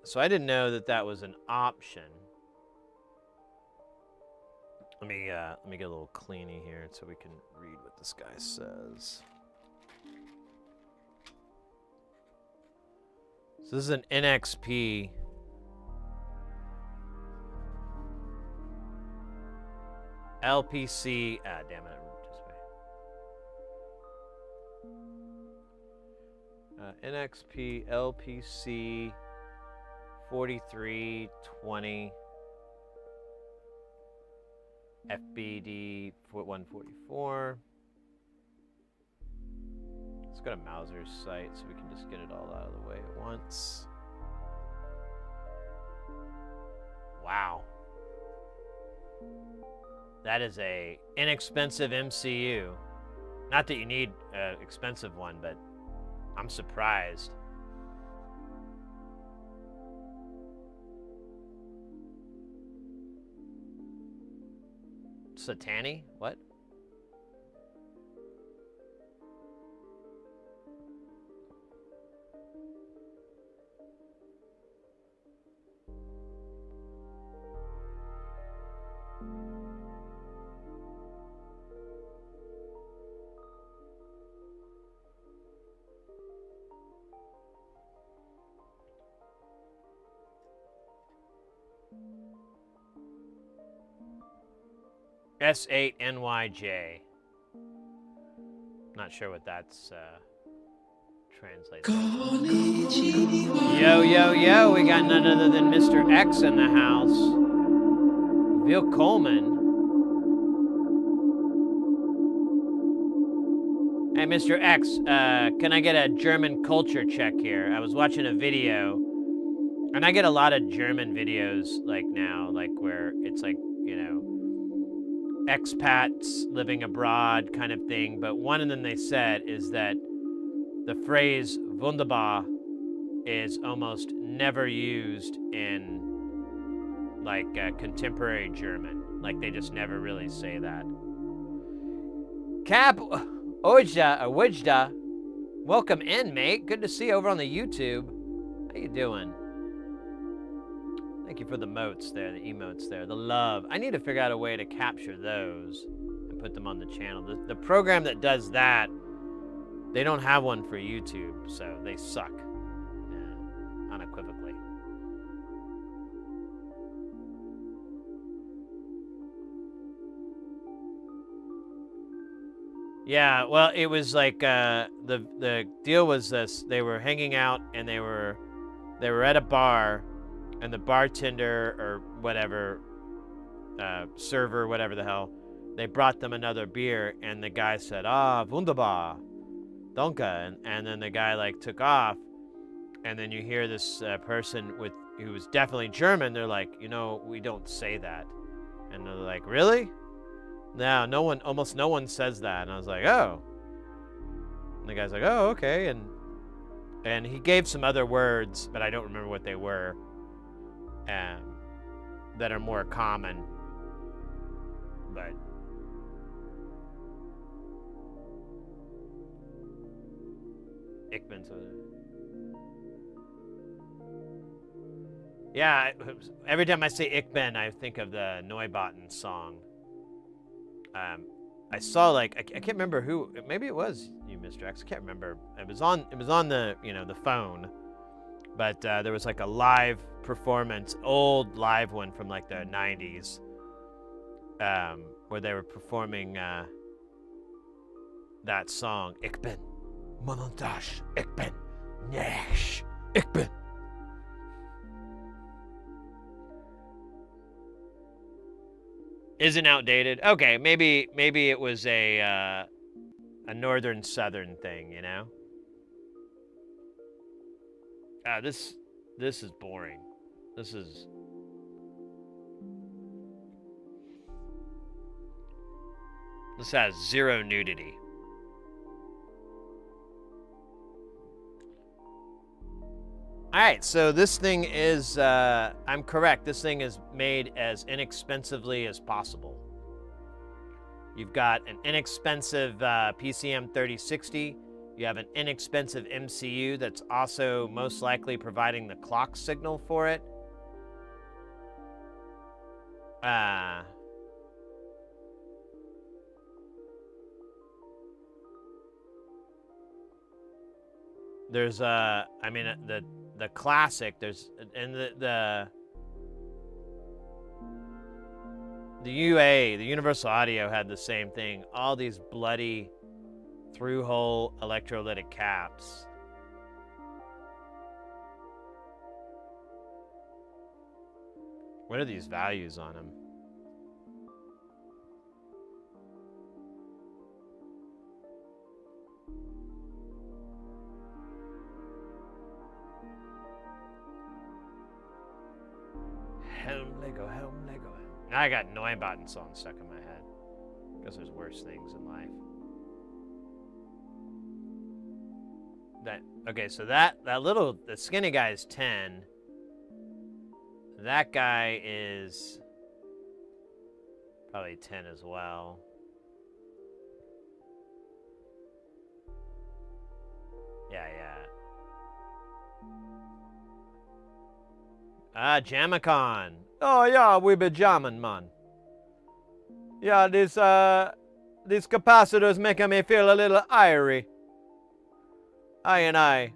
So I didn't know that that was an option. Let me get a little cleany here so we can read what this guy says. So this is an NXP. LPC. Ah, damn it. This way. NXP LPC 4320 FBD 144. Let's go to Mauser's site so we can just get it all out of the way at once. Wow. That is a inexpensive MCU. Not that you need an expensive one, but I'm surprised. Satani? What? S8NYJ. Not sure what that's translates. Yo, yo, yo, we got none other than Mr. X in the house. Bill Coleman. Hey, Mr. X, can I get a German culture check here? I was watching a video, and I get a lot of German videos like now, like where it's like, you know, expats living abroad kind of thing, but one of them they said is that the phrase wunderbar is almost never used in like contemporary German. Like they just never really say that. Cap Ojda or Wijda, welcome in, mate. Good to see you over on the YouTube. How you doing? Thank you for the emotes there, the emotes there, the love. I need to figure out a way to capture those and put them on the channel. The program that does that, they don't have one for YouTube, so they suck, unequivocally. Yeah, well, it was like the deal was this: they were hanging out and they were at a bar. And the bartender or whatever, server, whatever the hell, they brought them another beer, and the guy said, "Ah, wunderbar, danke," and then the guy like took off, and then you hear this person who was definitely German. They're like, you know, we don't say that, and they're like, really? No one, almost no one says that. And I was like, oh. And the guy's like, oh, okay, and he gave some other words, but I don't remember what they were. That are more common, but Ickman's yeah. Every time I say Ickman, I think of the Neubauten song. I saw like I can't remember who. Maybe it was you, Mr. X. I can't remember. It was on the the phone. But there was like a live performance, old live one from like the 90s, where they were performing that song, Ich bin Montage, Ich bin Nash, Ich bin. Isn't outdated? Okay, maybe it was a northern southern thing, you know? This is boring. This has zero nudity. All right, so this thing is, I'm correct. This thing is made as inexpensively as possible. You've got an inexpensive PCM 3060. You have an inexpensive MCU that's also most likely providing the clock signal for it. There's I mean the classic. There's and the UA, the Universal Audio, had the same thing. All these bloody through-hole electrolytic caps. What are these values on them? Helm Lego, helm Lego, helm. Now I got Neubauten song stuck in my head. Guess there's worse things in life. Okay, so the skinny guy is 10. That guy is probably 10 as well. Yeah. Ah, Jamicon. Oh yeah, we be jamming, man. Yeah, these capacitors making me feel a little irie. Aye and aye.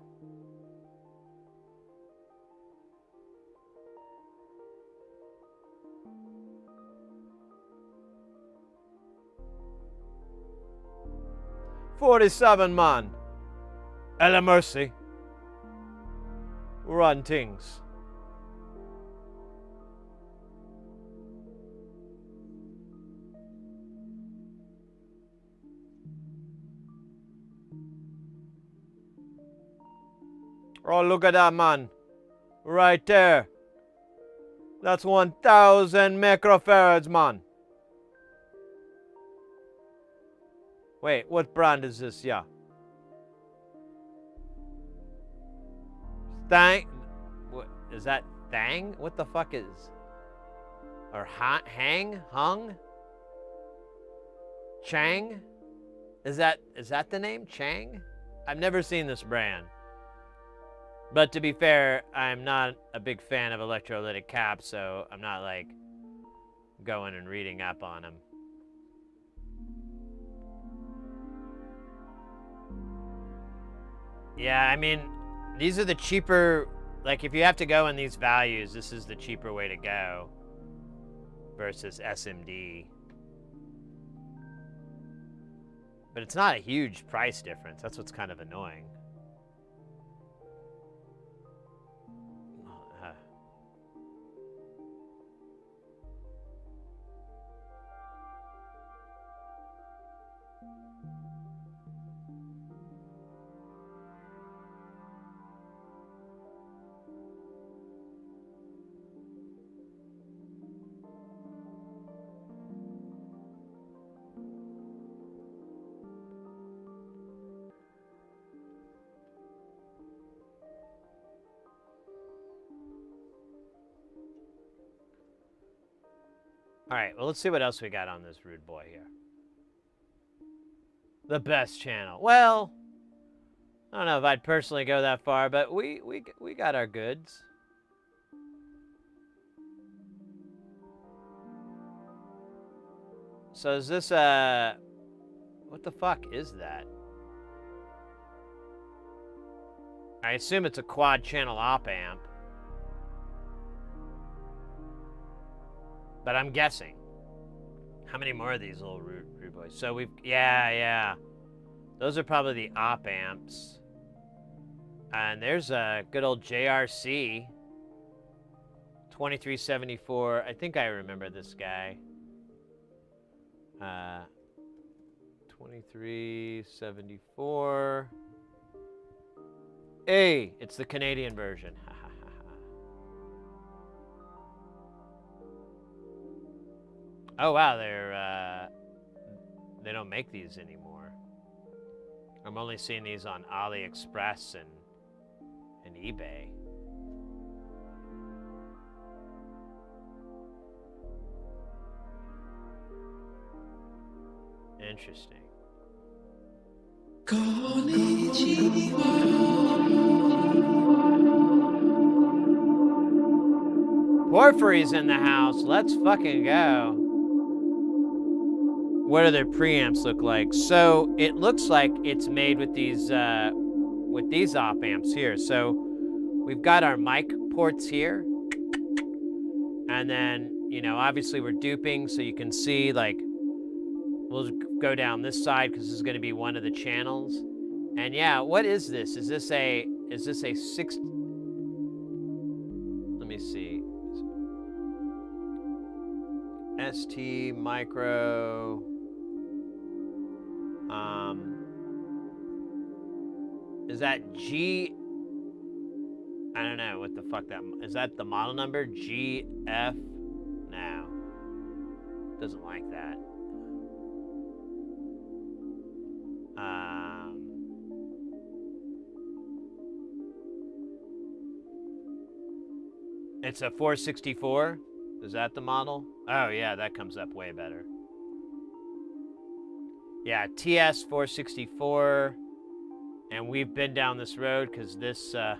$47, man. Ella mercy. Run things. Oh, look at that, man. Right there. That's 1,000 microfarads, man. Wait, what brand is this? Yeah. Thang? What is that? Thang? What the fuck is? Or hang? Hung? Chang? Is that the name? Chang? I've never seen this brand. But to be fair, I'm not a big fan of electrolytic caps, so I'm not like going and reading up on them. Yeah, I mean, these are the cheaper, like if you have to go in these values, this is the cheaper way to go versus SMD. But it's not a huge price difference. That's what's kind of annoying. All right, well, let's see what else we got on this rude boy here. The best channel. Well, I don't know if I'd personally go that far, but we got our goods. So is this what the fuck is that? I assume it's a quad channel op amp. But I'm guessing. How many more of these little rude boys? So we've, yeah. Those are probably the op amps. And there's a good old JRC. 2374. I think I remember this guy. 2374. Hey, it's the Canadian version. Oh wow, they don't make these anymore. I'm only seeing these on AliExpress and eBay. Interesting. Porphyry's in the house. Let's fucking go. What do their preamps look like? So it looks like it's made with these op amps here. So we've got our mic ports here, and then obviously we're duping, so you can see like we'll go down this side because this is going to be one of the channels. And yeah, what is this? Is this a 6? Let me see. ST micro. Is that G? I don't know what the fuck that is. That the model number? GF? No. Doesn't like that. It's a 464. Is that the model? Oh yeah, that comes up way better. Yeah, TS 464. And we've been down this road because this the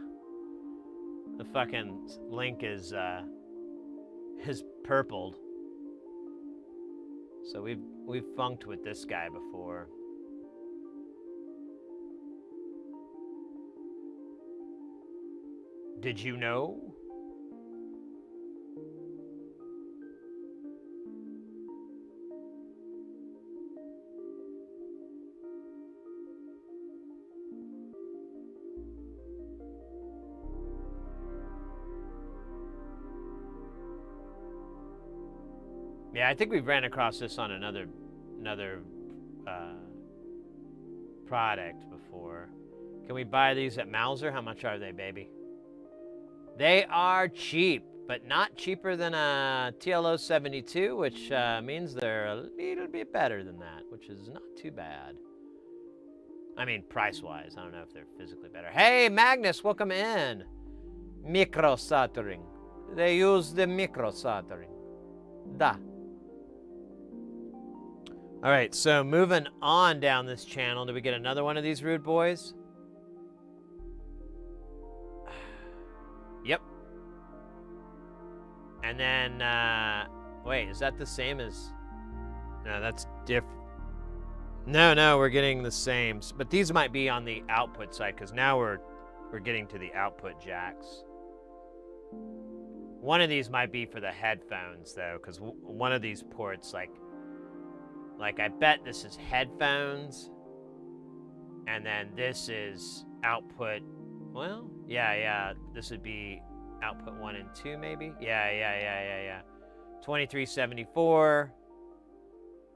fucking link is purpled. So we've funked with this guy before. Did you know? Yeah, I think we've ran across this on another product before. Can we buy these at Mauser? How much are they, baby? They are cheap, but not cheaper than a TLO 72, which means they're a little bit better than that, which is not too bad. I mean, price-wise. I don't know if they're physically better. Hey, Magnus, welcome in. Micro soldering. They use the micro soldering. Da. All right, so moving on down this channel, do we get another one of these rude boys? Yep. And then, wait, is that the same as? No, that's different. No, we're getting the same. But these might be on the output side because now we're getting to the output jacks. One of these might be for the headphones though, because one of these ports, like I bet this is headphones, and then this is output. Well, yeah. This would be output 1 and 2, maybe. Yeah. 2374,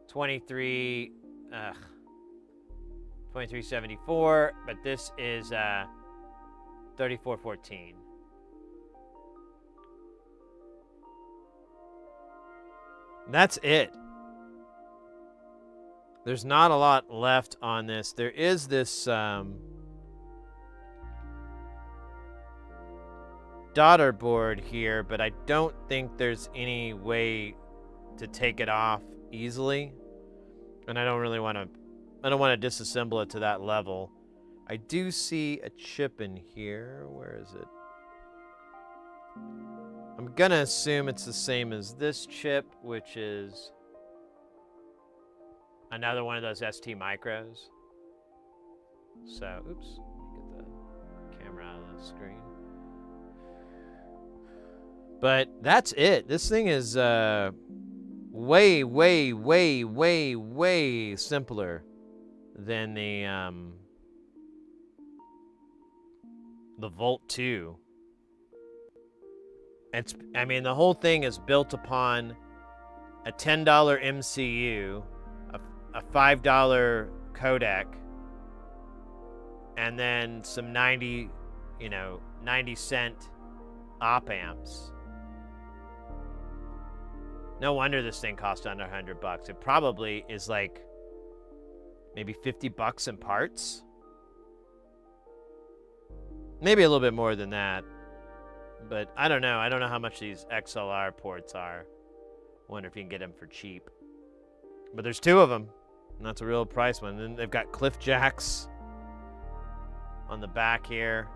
2374. But this is 3414. That's it. There's not a lot left on this. There is this daughter board here, but I don't think there's any way to take it off easily. And I don't really want to, I don't want to disassemble it to that level. I do see a chip in here. Where is it? I'm going to assume it's the same as this chip, which is another one of those ST micros. So, oops, get the camera out of the screen. But that's it. This thing is way simpler than the Volt 2. I mean, the whole thing is built upon a $10 MCU, a $5 codec, and then some 90-cent op amps. No wonder this thing cost under $100. It probably is like maybe $50 in parts. Maybe a little bit more than that. But I don't know. I don't know how much these XLR ports are. Wonder if you can get them for cheap. But there's 2 of them. And that's a real price one. And then they've got cliff jacks on the back here.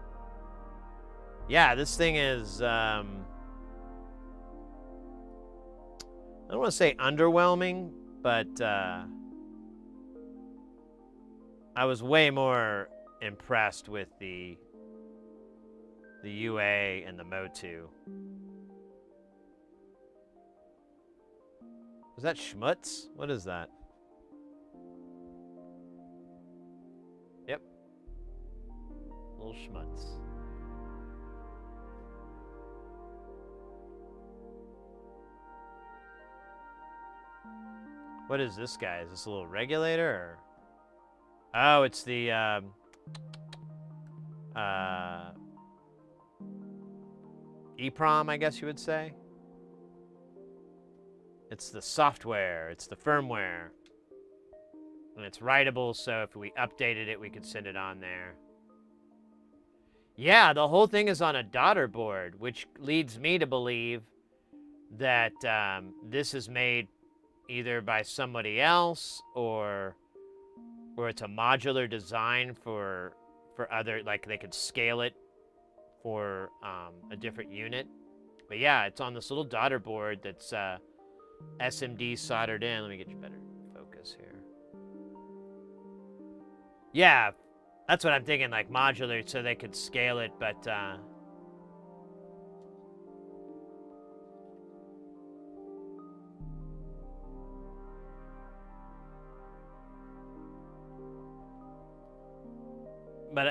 Yeah, this thing is I don't want to say underwhelming, but I was way more impressed with the UA and the Motu. Is that schmutz? What is that? Yep. Little schmutz. What is this guy? Is this a little regulator? Or... Oh, it's the EEPROM, I guess you would say. It's the software. It's the firmware. And it's writable, so if we updated it, we could send it on there. Yeah, the whole thing is on a daughter board, which leads me to believe that this is made either by somebody else or it's a modular design for other, like they could scale it for a different unit. But yeah, it's on this little daughter board that's SMD soldered in. Let me get you better focus here. Yeah, that's what I'm thinking, like modular, so they could scale it, but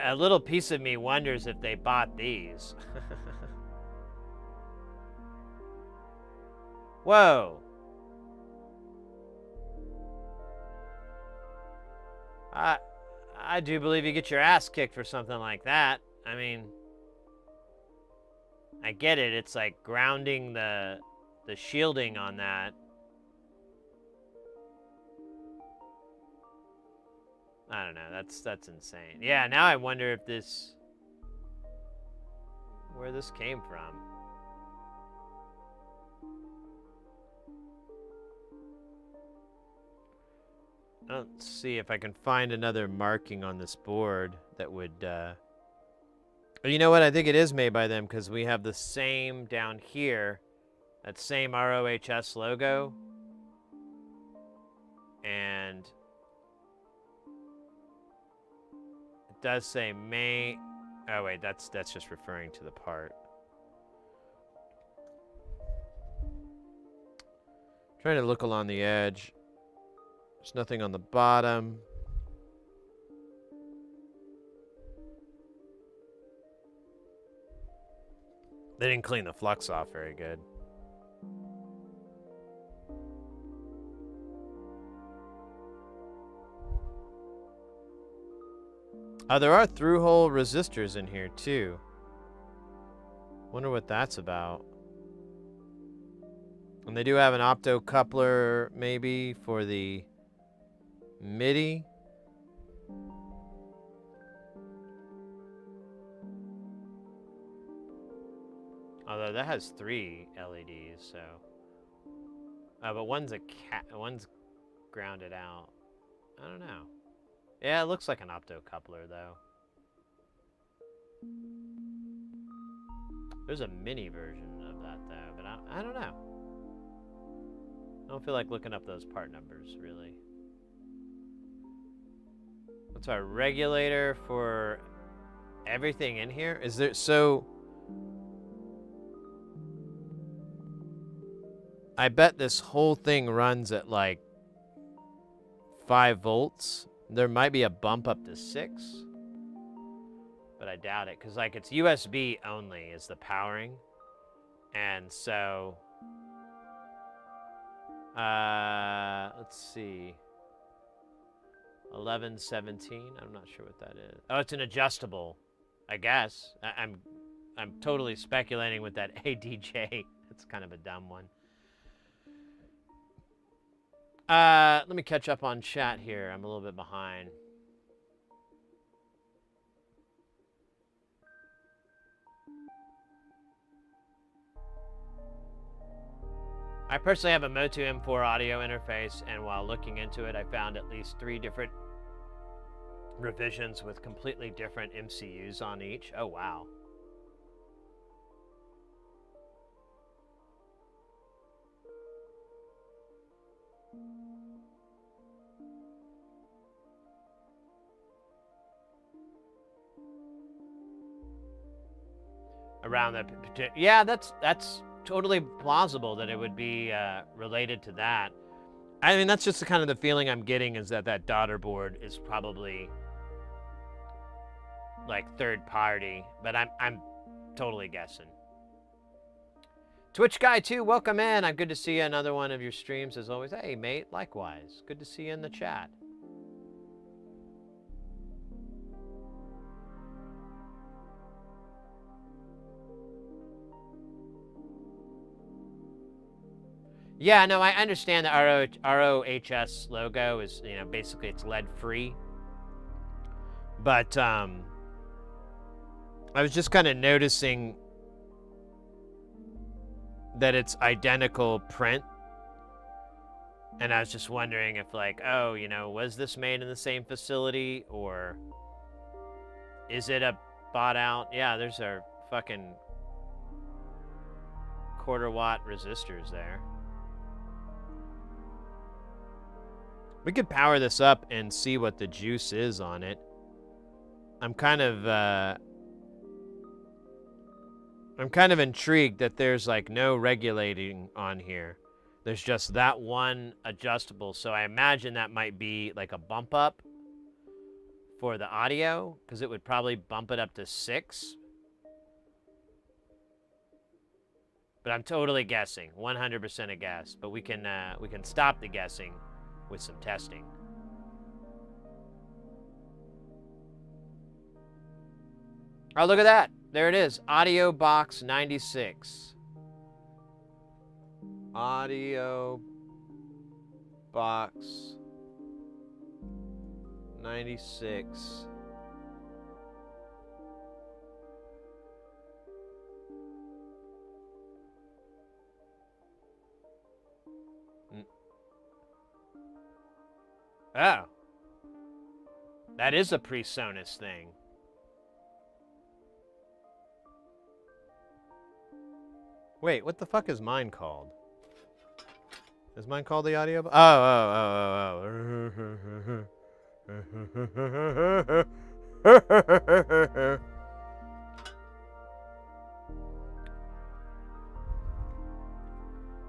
a little piece of me wonders if they bought these. Whoa. I do believe you get your ass kicked for something like that. I mean, I get it. It's like grounding the shielding on that. I don't know. That's insane. Yeah, now I wonder if where this came from. Let's see if I can find another marking on this board that would, you know what? I think it is made by them because we have the same down here, that same ROHS logo. And it does say May. Oh wait, that's just referring to the part. Trying to look along the edge. There's nothing on the bottom. They didn't clean the flux off very good. Oh, there are through-hole resistors in here, too. Wonder what that's about. And they do have an optocoupler, maybe, for the MIDI. Although that has 3 LEDs, so. But one's one's grounded out. I don't know. Yeah, it looks like an optocoupler, though. There's a mini version of that, though, but I don't know. I don't feel like looking up those part numbers, really. What's our regulator for everything in here? Is there, so... I bet this whole thing runs at like 5 volts. There might be a bump up to 6. But I doubt it, because like it's USB only is the powering. And so... let's see. 1117. I'm not sure what that is. Oh, it's an adjustable, I guess. I'm totally speculating with that ADJ. That's kind of a dumb one. Let me catch up on chat here. I'm a little bit behind. I personally have a Motu M4 audio interface, and while looking into it, I found at least 3 different revisions with completely different MCUs on each. Oh, wow. Around the... Yeah, that's totally plausible that it would be related to that. I mean, that's just the kind of the feeling I'm getting, is that daughter board is probably like third party, but I'm totally guessing. Twitch Guy 2, welcome in. I'm good to see you. Another one of your streams as always. Hey, mate, likewise. Good to see you in the chat. Yeah, no, I understand the ROHS logo is, you know, basically it's lead-free. But I was just kind of noticing that it's identical print. And I was just wondering if, like, oh, you know, was this made in the same facility? Or is it a bought out? Yeah, there's our fucking quarter-watt resistors there. We could power this up and see what the juice is on it. I'm kind of intrigued that there's like no regulating on here. There's just that one adjustable. So I imagine that might be like a bump up for the audio, because it would probably bump it up to 6. But I'm totally guessing, 100% a guess. But we can stop the guessing with some testing. Oh, look at that. There it is. Audiobox 96. Audiobox 96. Oh. That is a Presonus thing. Wait, what the fuck is mine called? Is mine called the audio? Oh.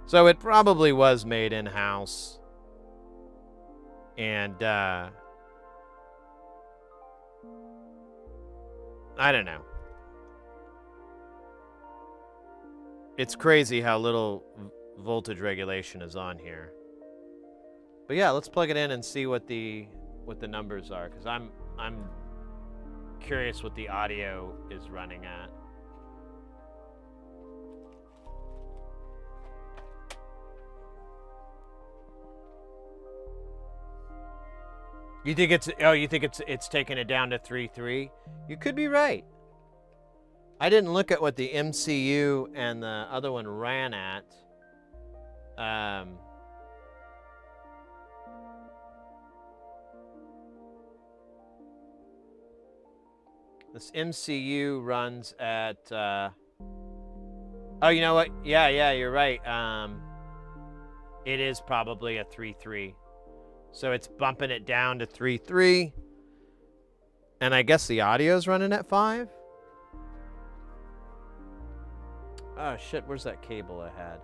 So it probably was made in-house. And, I don't know. It's crazy how little voltage regulation is on here. But yeah, let's plug it in and see what the numbers are, because I'm curious what the audio is running at. You think it's taking it down to 3.3? You could be right. I didn't look at what the MCU and the other one ran at. This MCU runs at, oh, you know what? Yeah, you're right. It is probably a 3.3. So it's bumping it down to 3.3. And I guess the audio's running at 5. Oh, shit, where's that cable I had?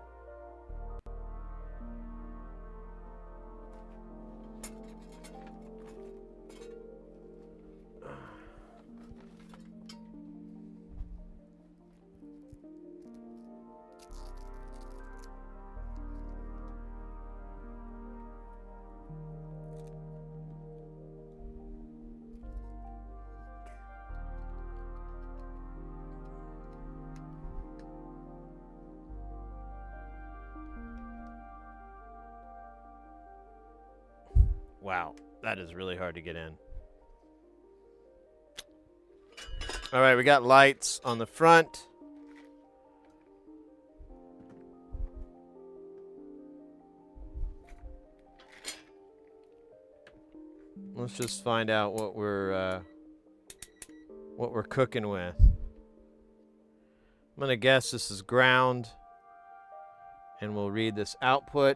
Wow, that is really hard to get in. All right, we got lights on the front. Let's just find out what we're cooking with. I'm gonna guess this is ground, and we'll read this output.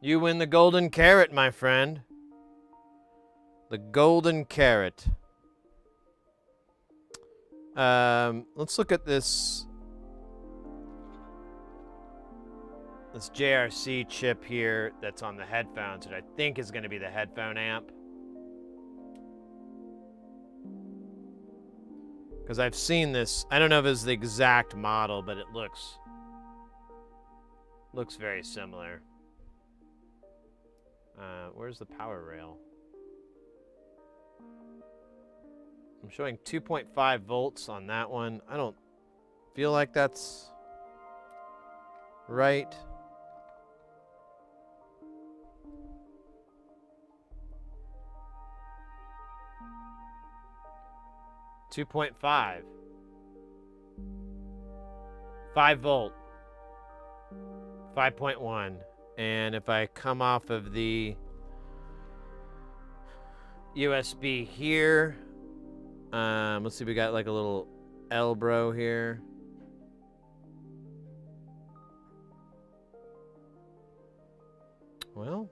You win the golden carrot, my friend. The golden carrot. Let's look at this JRC chip here that's on the headphones that I think is going to be the headphone amp. Because I've seen this. I don't know if it's the exact model, but it looks Looks very similar. Where's the power rail? I'm showing 2.5 volts on that one. I don't feel like that's right. $2.5. 5 volt. 5.1. And if I come off of the USB here, let's see, we got like a little elbow here. Well,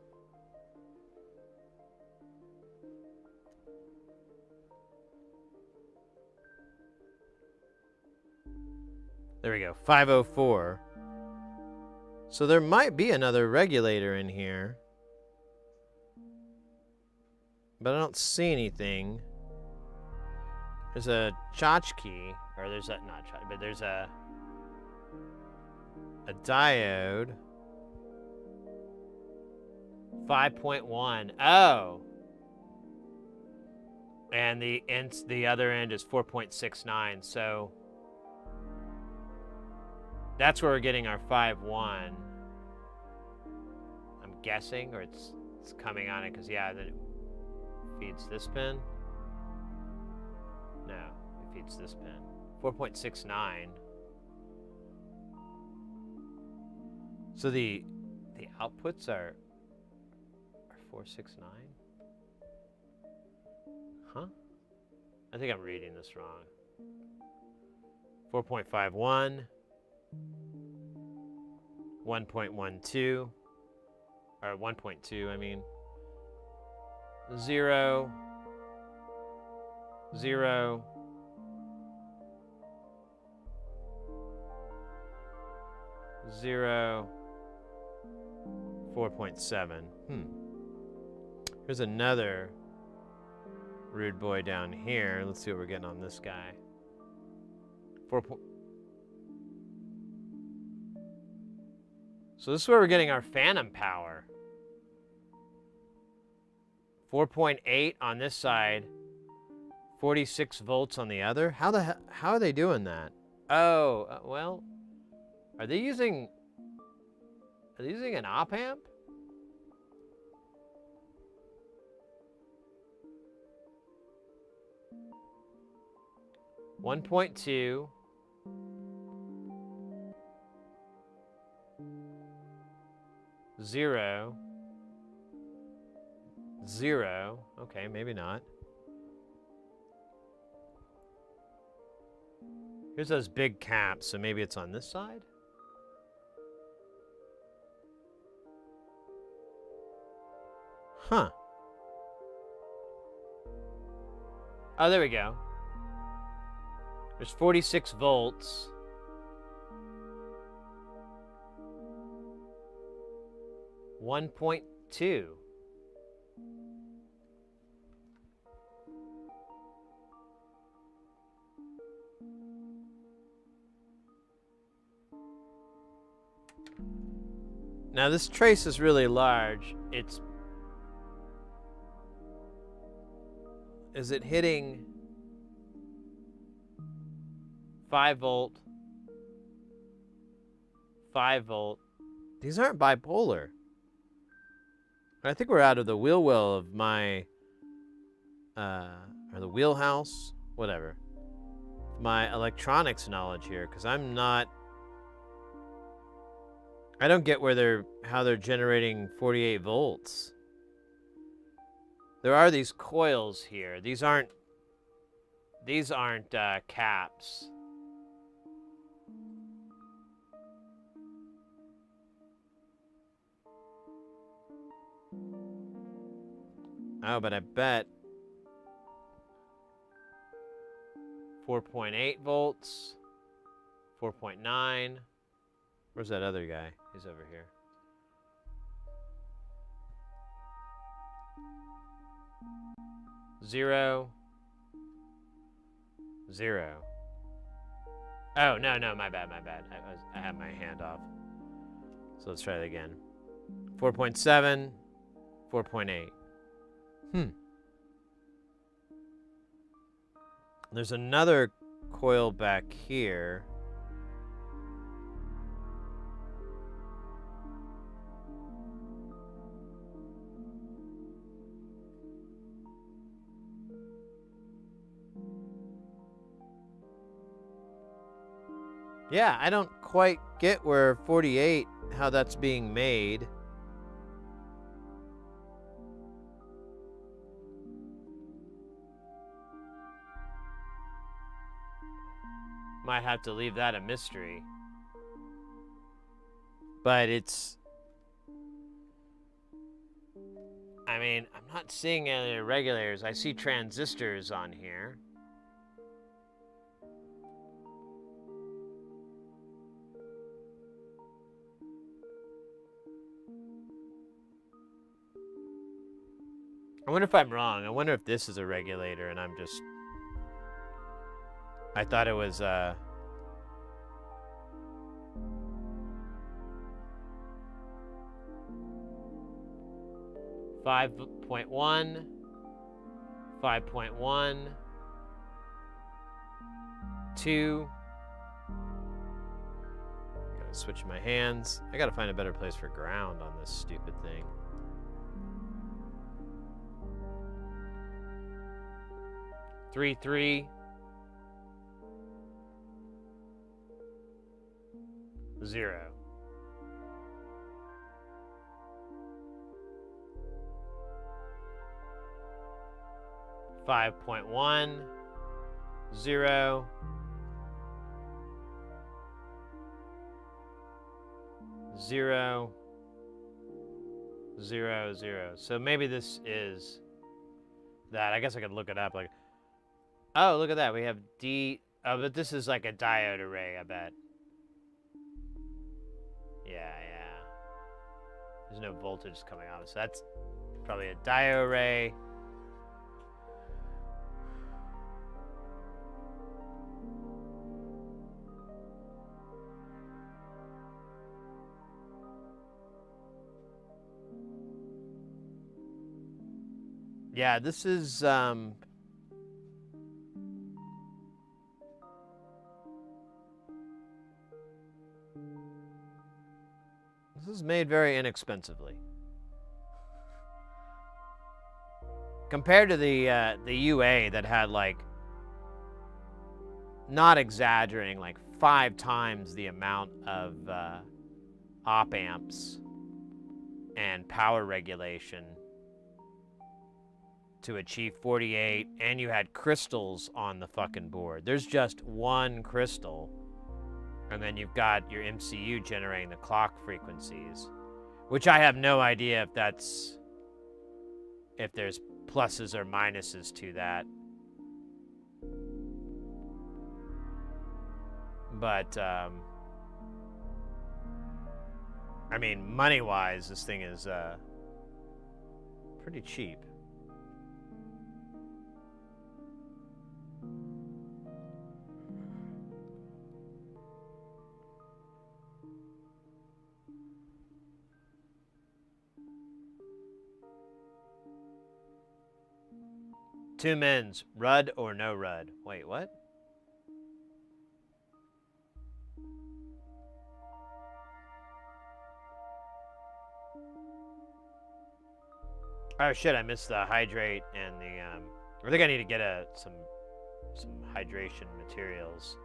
there we go, 504. So there might be another regulator in here, but I don't see anything. There's a tchotchke, or there's a, not tchotchke, but there's a diode. 5.1. Oh. And the other end is 4.69. So that's where we're getting our 5.1. I'm guessing, or it's coming on it, because yeah, then it feeds this pin. No, it feeds this pin. 4.69. So the outputs are 469? Huh? I think I'm reading this wrong. 4.51, 1.12, or 1.2, I mean. 0, 0, 0, 4.7. Here's another rude boy down here. Let's see what we're getting on this guy. 4. So this is where we're getting our phantom power. 4.8 on this side, 46 volts on the other. How are they doing that? Oh, well, are they using an op amp? $1.2. 0. 0. Okay, maybe not. Here's those big caps, so maybe it's on this side? Huh. Oh, there we go. There's 46 volts. $1.2. Now this trace is really large. Is it hitting 5 volt, 5 volt? These aren't bipolar. I think we're out of the wheel well of my, or the wheelhouse, whatever. My electronics knowledge here, because I don't get how they're generating 48 volts. There are these coils here. These aren't caps. Oh, but I bet 4.8 volts, 4.9. Where's that other guy? He's over here. Zero. 0. Oh, no, my bad. I had my hand off. So let's try that again. 4.7, 4.8. There's another coil back here. Yeah, I don't quite get where 48, how that's being made. Might have to leave that a mystery. But it's... I mean, I'm not seeing any regulators. I see transistors on here. I wonder if I'm wrong. I wonder if this is a regulator and I'm just... I thought it was, 5.1, 5.1, 2. Gotta switch my hands. I gotta find a better place for ground on this stupid thing. Three, 0. 5.1, 0. 0, 0, 0. So maybe this is that. I guess I could look it up. Like, oh, look at that. We have D. Oh, but this is like a diode array, I bet. Yeah. There's no voltage coming out. So that's probably a diode array. Yeah, this is, this is made very inexpensively. Compared to the UA that had, like, not exaggerating, like 5 times the amount of op amps and power regulation to achieve 48, and you had crystals on the fucking board. There's just one crystal, and then you've got your MCU generating the clock frequencies, which I have no idea if that's, if there's pluses or minuses to that. But, I mean, money-wise, this thing is pretty cheap. Two men's, RUD or no RUD. Wait, what? Oh shit, I missed the hydrate and the, I think I need to get some hydration materials.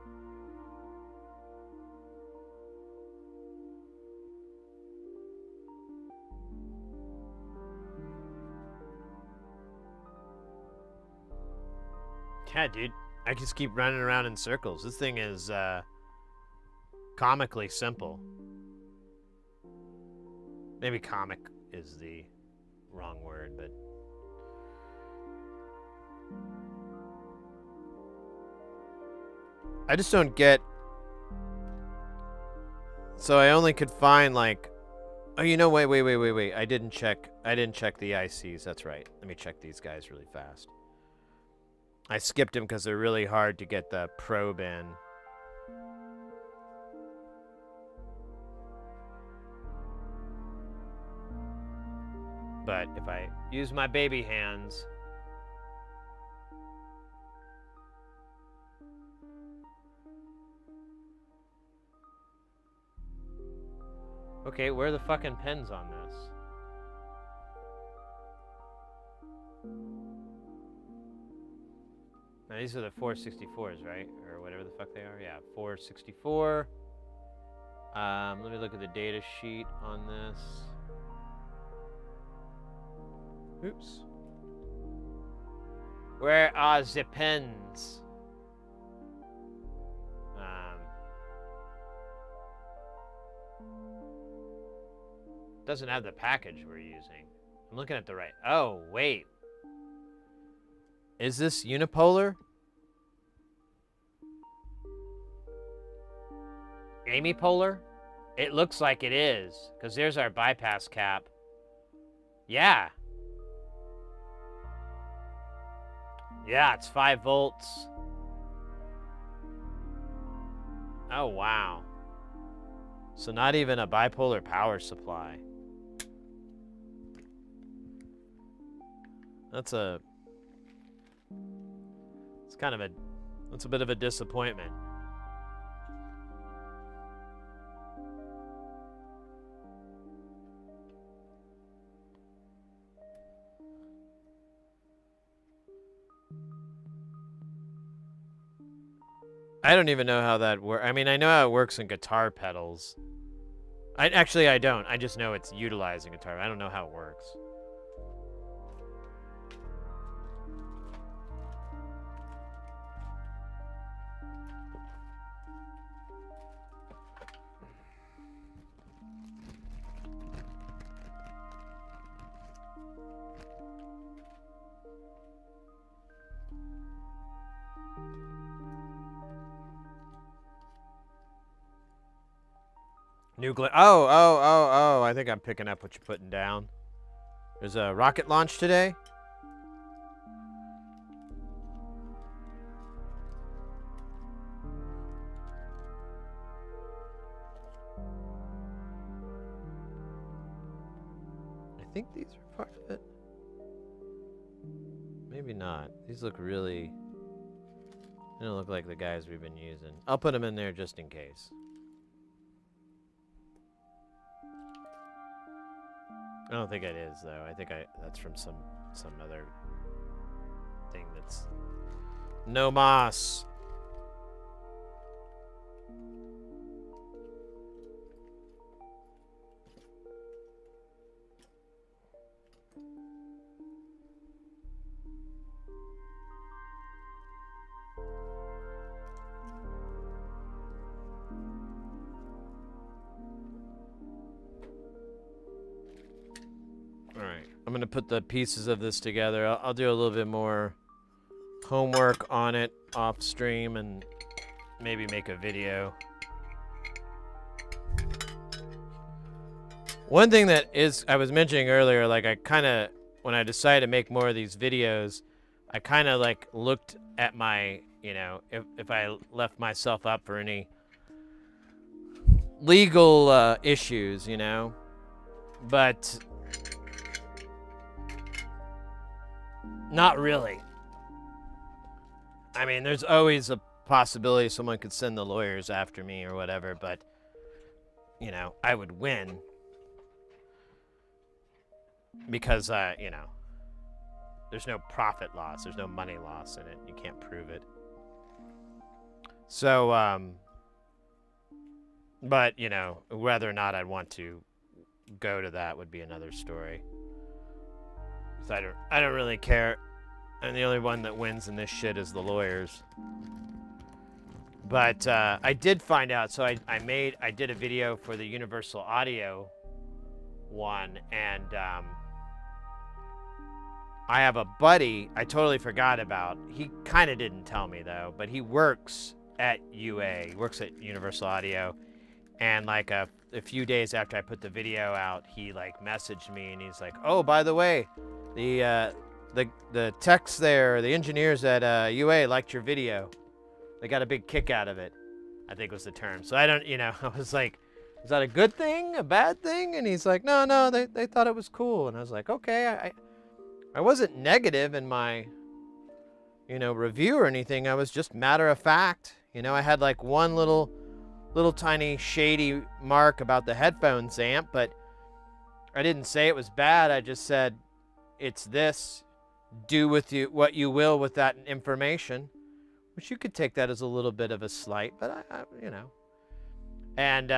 Yeah, dude, I just keep running around in circles. This thing is, comically simple. Maybe comic is the wrong word, but I just don't get. So I only could find like, oh, you know, wait. I didn't check the ICs. That's right. Let me check these guys really fast. I skipped them because they're really hard to get the probe in. But if I use my baby hands... Okay, where are the fucking pins on this? Now these are the 464s, right? Or whatever the fuck they are. Yeah, 464. Let me look at the data sheet on this. Oops. Where are the pins? Doesn't have the package we're using. I'm looking at the right. Oh, wait. Is this unipolar? Amipolar? It looks like it is, because there's our bypass cap. Yeah. Yeah, it's 5 volts. Oh, wow. So not even a bipolar power supply. That's a bit of a disappointment. I don't even know how that works. I mean, I know how it works in guitar pedals. I don't. I just know it's utilizing guitar. I don't know how it works. Nuclear. Oh. I think I'm picking up what you're putting down. There's a rocket launch today. I think these are part of it. Maybe not. These look really... They don't look like the guys we've been using. I'll put them in there just in case. I don't think it is, though. I think that's from some other thing that's... No mas. I'm going to put the pieces of this together. I'll do a little bit more homework on it off stream and maybe make a video. One thing that I was mentioning earlier, like when I decided to make more of these videos, I kind of like looked at my, if I left myself up for any legal issues, but not really. I mean, there's always a possibility someone could send the lawyers after me or whatever, but, I would win. Because, there's no profit loss. There's no money loss in it. You can't prove it. So, but, whether or not I'd want to go to that would be another story. I don't really care. And the only one that wins in this shit is the lawyers. But I did find out. So I did a video for the Universal Audio one, and I have a buddy I totally forgot about. He kind of didn't tell me though, but he works at UA. He works at Universal Audio, and like a few days after I put the video out, he like messaged me and he's like, "Oh, by the way, the techs there, the engineers at UA liked your video. They got a big kick out of it," I think was the term. So I don't, I was like, is that a good thing, a bad thing? And he's like, no, they thought it was cool. And I was like, okay, I wasn't negative in my, review or anything. I was just matter of fact. I had like one little tiny shady mark about the headphones amp, but I didn't say it was bad. I just said, it's this. Do with you what you will with that information, which you could take that as a little bit of a slight, but And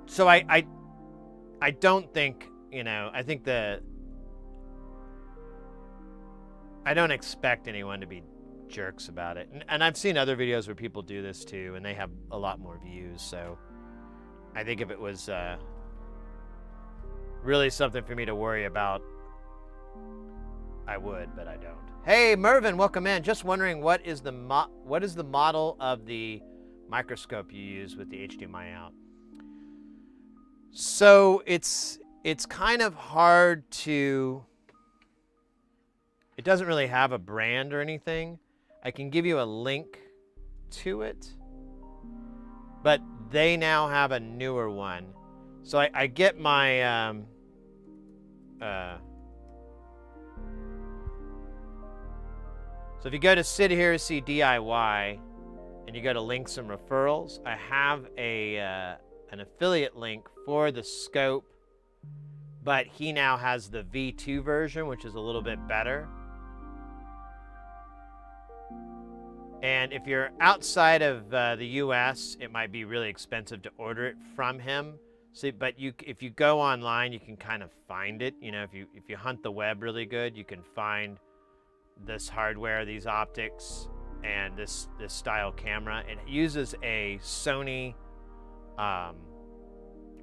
so I don't think, I think I don't expect anyone to be jerks about it. And I've seen other videos where people do this too, and they have a lot more views. So I think if it was really something for me to worry about, I would, but I don't. Hey, Mervin, welcome in. Just wondering, what is the model of the microscope you use with the HDMI out? So it's kind of hard to. It doesn't really have a brand or anything. I can give you a link to it, but they now have a newer one. So I get my so if you go to Sit Here to See DIY and you go to links and referrals, I have an affiliate link for the scope, but he now has the V2 version, which is a little bit better. And if you're outside of the US, it might be really expensive to order it from him. So, but if you go online, you can kind of find it. If you hunt the web really good, you can find this hardware, these optics, and this style camera. It uses a Sony. I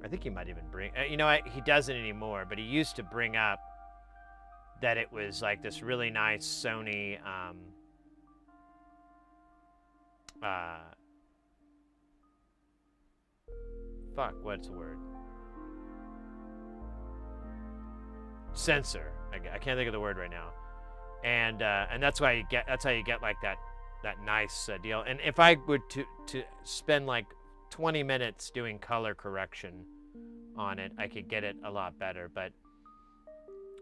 think he might even bring. He doesn't anymore, but he used to bring up that it was like this really nice Sony. What's the word? Sensor. I can't think of the word right now. And that's how you get like that nice deal. And if I were to spend like 20 minutes doing color correction on it, I could get it a lot better. But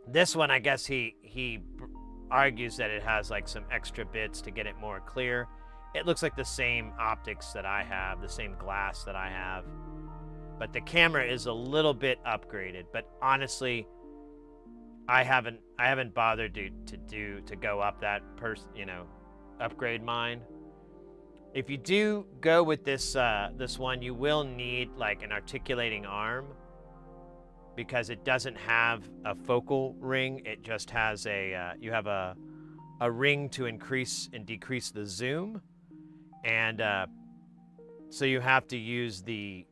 this one, I guess he argues that it has like some extra bits to get it more clear. It looks like the same optics that I have, the same glass that I have, but the camera is a little bit upgraded. But honestly, I haven't bothered to go up that upgrade mine. If you do go with this one, you will need like an articulating arm, because it doesn't have a focal ring. It just has you have a ring to increase and decrease the zoom, and so you have to use the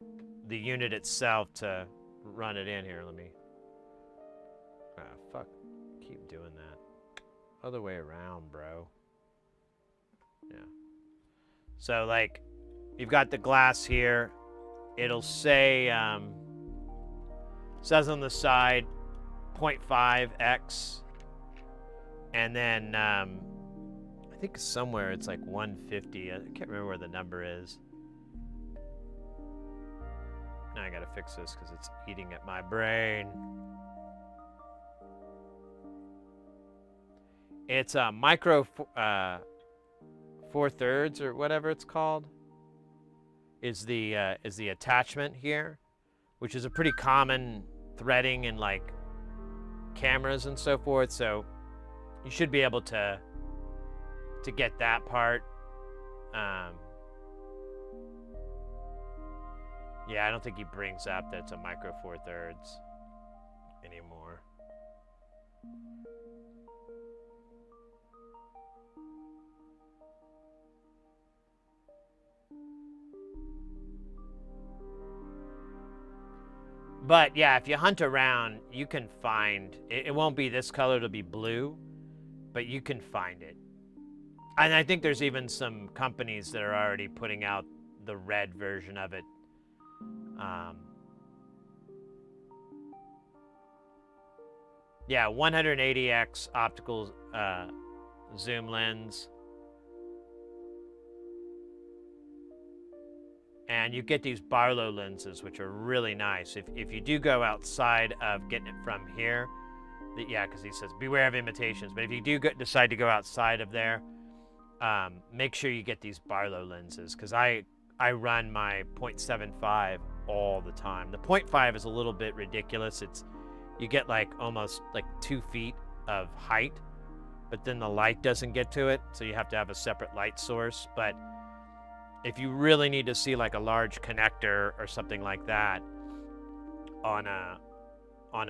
unit itself to run it in here. Let me. Fuck. Keep doing that. Other way around, bro. Yeah. So, like, you've got the glass here. It'll say, says on the side, 0.5x. And then, I think somewhere it's like 150. I can't remember where the number is. Now I gotta fix this because it's eating at my brain. It's a micro 4/3 or whatever it's called. Is the attachment here, which is a pretty common threading in like cameras and so forth. So you should be able to get that part. Yeah, I don't think he brings up that it's a micro 4/3 anymore. But yeah, if you hunt around, you can find, it won't be this color, it'll be blue, but you can find it. And I think there's even some companies that are already putting out the red version of it. Yeah, 180x optical zoom lens. And you get these Barlow lenses, which are really nice. If you do go outside of getting it from here, yeah, because he says beware of imitations. But if you do decide to go outside of there, make sure you get these Barlow lenses, because I run my 0.75 all the time. The 0.5 is a little bit ridiculous. You get like almost like 2 feet of height, but then the light doesn't get to it, so you have to have a separate light source. But if you really need to see like a large connector or something like that on a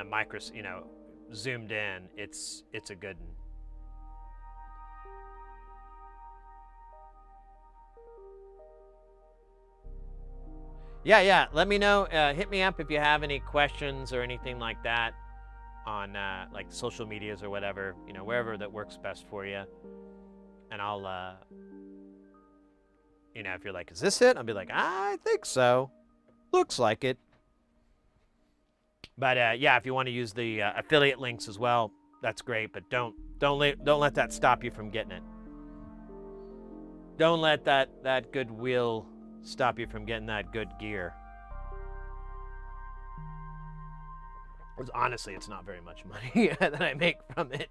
micro, zoomed in, it's a good one. Yeah. Let me know. Hit me up if you have any questions or anything like that on like social medias or whatever, wherever that works best for you. And I'll, if you're like, is this it? I'll be like, I think so. Looks like it. But yeah, if you want to use the affiliate links as well, that's great. But don't let that stop you from getting it. Don't let that goodwill stop you from getting that good gear. Because honestly, it's not very much money that I make from it.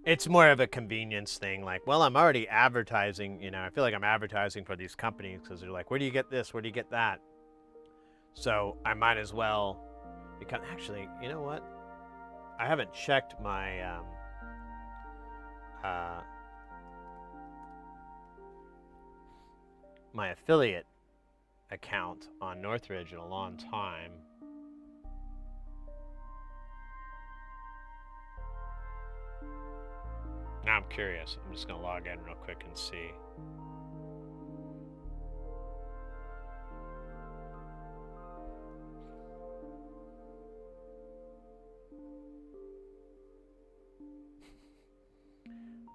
It's more of a convenience thing. Like, well, I'm already advertising. I feel like I'm advertising for these companies because they're like, where do you get this? Where do you get that? So I might as well become. Actually, you know what? I haven't checked my my affiliate account on Northridge in a long time. Now I'm curious. I'm just going to log in real quick and see.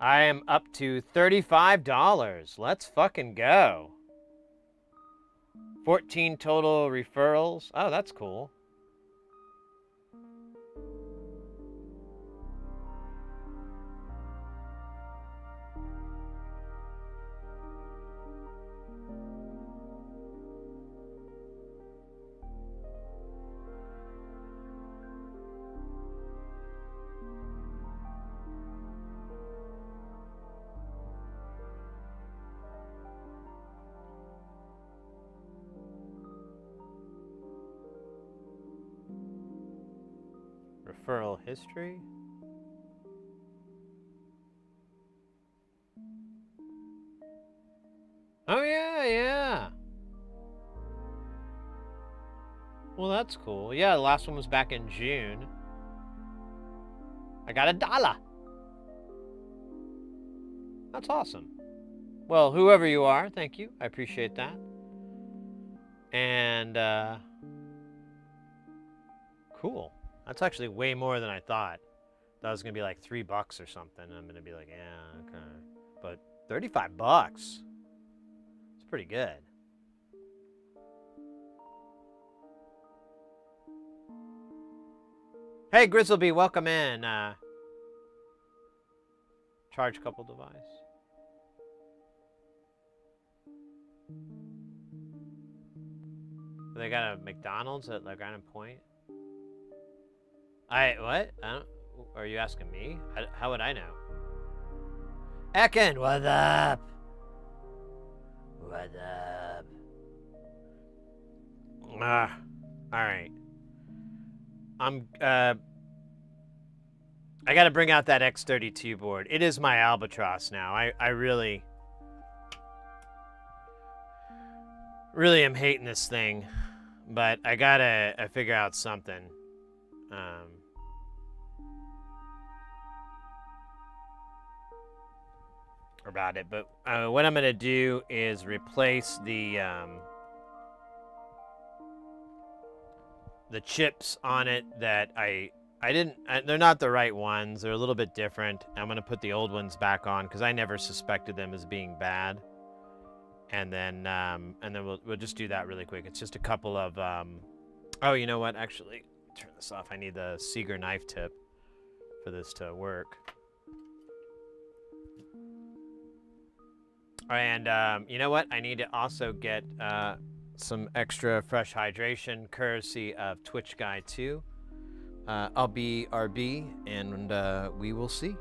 I am up to $35. Let's fucking go. 14 total referrals. Oh, that's cool. Referral history. Oh, yeah. Well, that's cool. Yeah, the last one was back in June. I got $1. That's awesome. Well, whoever you are, thank you. I appreciate that. And, cool. That's actually way more than I thought. That was going to be like $3 or something. I'm going to be like, yeah, okay. But $35. It's pretty good. Hey, Grizzleby, welcome in. Charge couple device. They got a McDonald's at Lagrange Point? What? Are you asking me? How would I know? Ekin, what's up? What's up? Alright. I gotta bring out that X32 board. It is my albatross now. I really am hating this thing. But I gotta figure out something. About it. But what I'm gonna do is replace the chips on it that they're not the right ones. They're a little bit different. I'm gonna put the old ones back on because I never suspected them as being bad. And then we'll just do that really quick. It's just a couple of oh, you know what? Actually, turn this off. I need the Seeger knife tip for this to work. And you know what? I need to also get some extra fresh hydration, courtesy of Twitch Guy 2. I'll be RB, and we will see.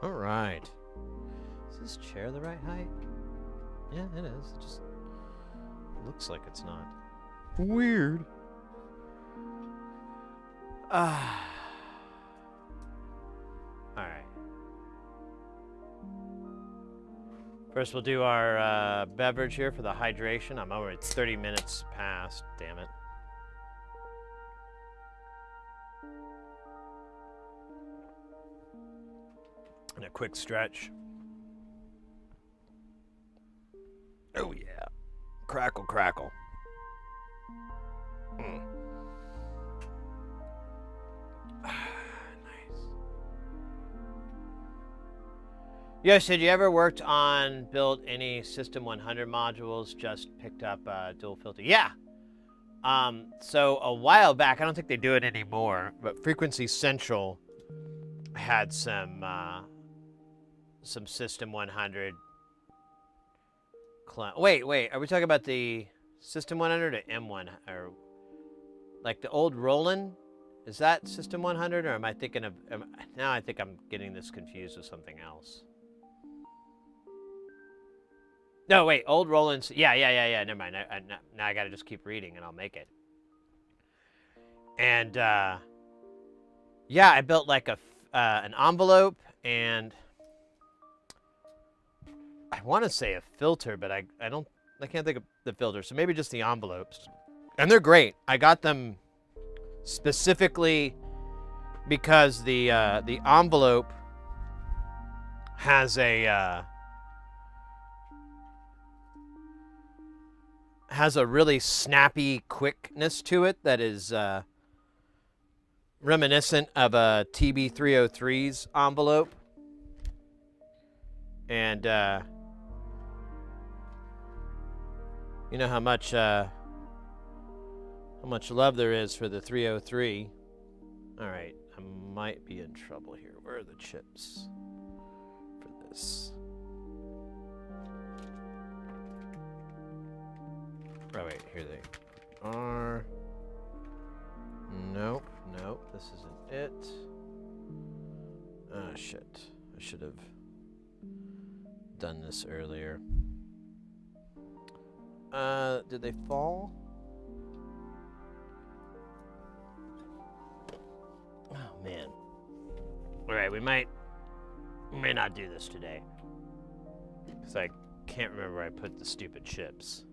All right. Is this chair the right height? Yeah, it is. It just looks like it's not. Weird. All right. First, we'll do our beverage here for the hydration. I'm already 30 minutes past. Damn it. And a quick stretch. Oh, yeah. Crackle, crackle. Nice. Yo, did you ever worked on build any System 100 modules? Just picked up dual filter. Yeah. So a while back, I don't think they do it anymore, but Frequency Central had some System 100. Wait, are we talking about the System 100 or M1 or like the old Roland? Is that System 100 or am I thinking of? Now I think I'm getting this confused with something else. No, wait, old Roland's. Yeah. Never mind. Now I got to just keep reading and I'll make it. And yeah, I built like an envelope and. I want to say a filter, but I can't think of the filter. So maybe just the envelopes. And they're great. I got them specifically because the envelope has a really snappy quickness to it that is reminiscent of a TB303's envelope. And you know how much how much love there is for the 303. All right, I might be in trouble here. Where are the chips for this? Oh wait, here they are. Nope, nope, this isn't it. Ah, shit. I should have done this earlier. Did they fall? Oh, man. All right, we may not do this today. Because I can't remember where I put the stupid chips.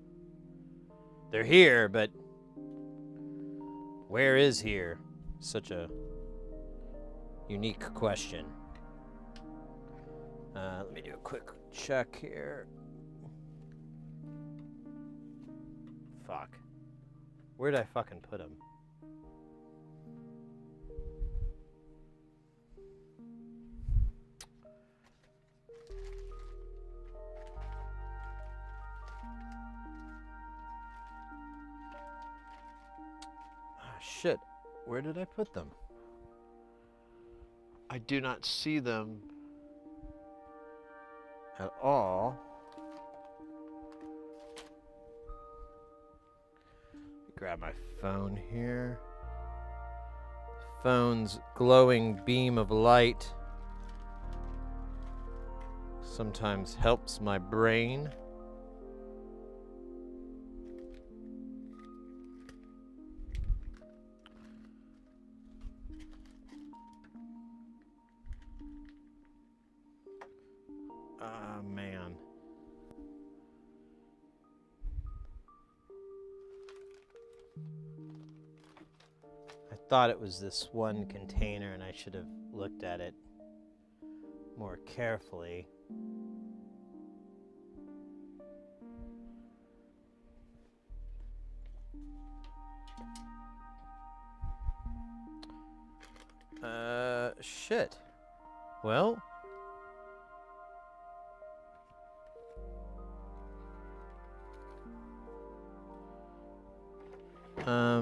They're here, but where is here? Such a unique question. Let me do a quick check here. Fuck. Where did I fucking put them? Ah, shit. Where did I put them? I do not see them at all. Grab my phone here. The phone's glowing beam of light sometimes helps my brain. Man. I thought it was this one container and I should have looked at it more carefully. Shit. Well,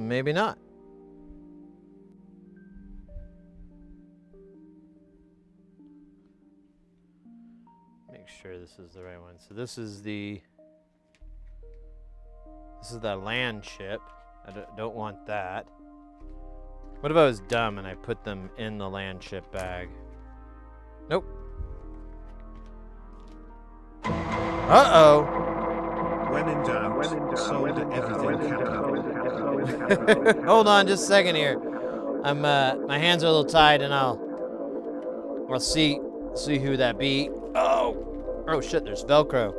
maybe not. Make sure this is the right one. So this is the LAN chip. I don't want that. What if I was dumb and I put them in the LAN chip bag? Nope. Uh-oh. When in doubt, solder everything capital. Hold on just a second here. I'm my hands are a little tied and I'll see who that be. Oh shit, there's Velcro.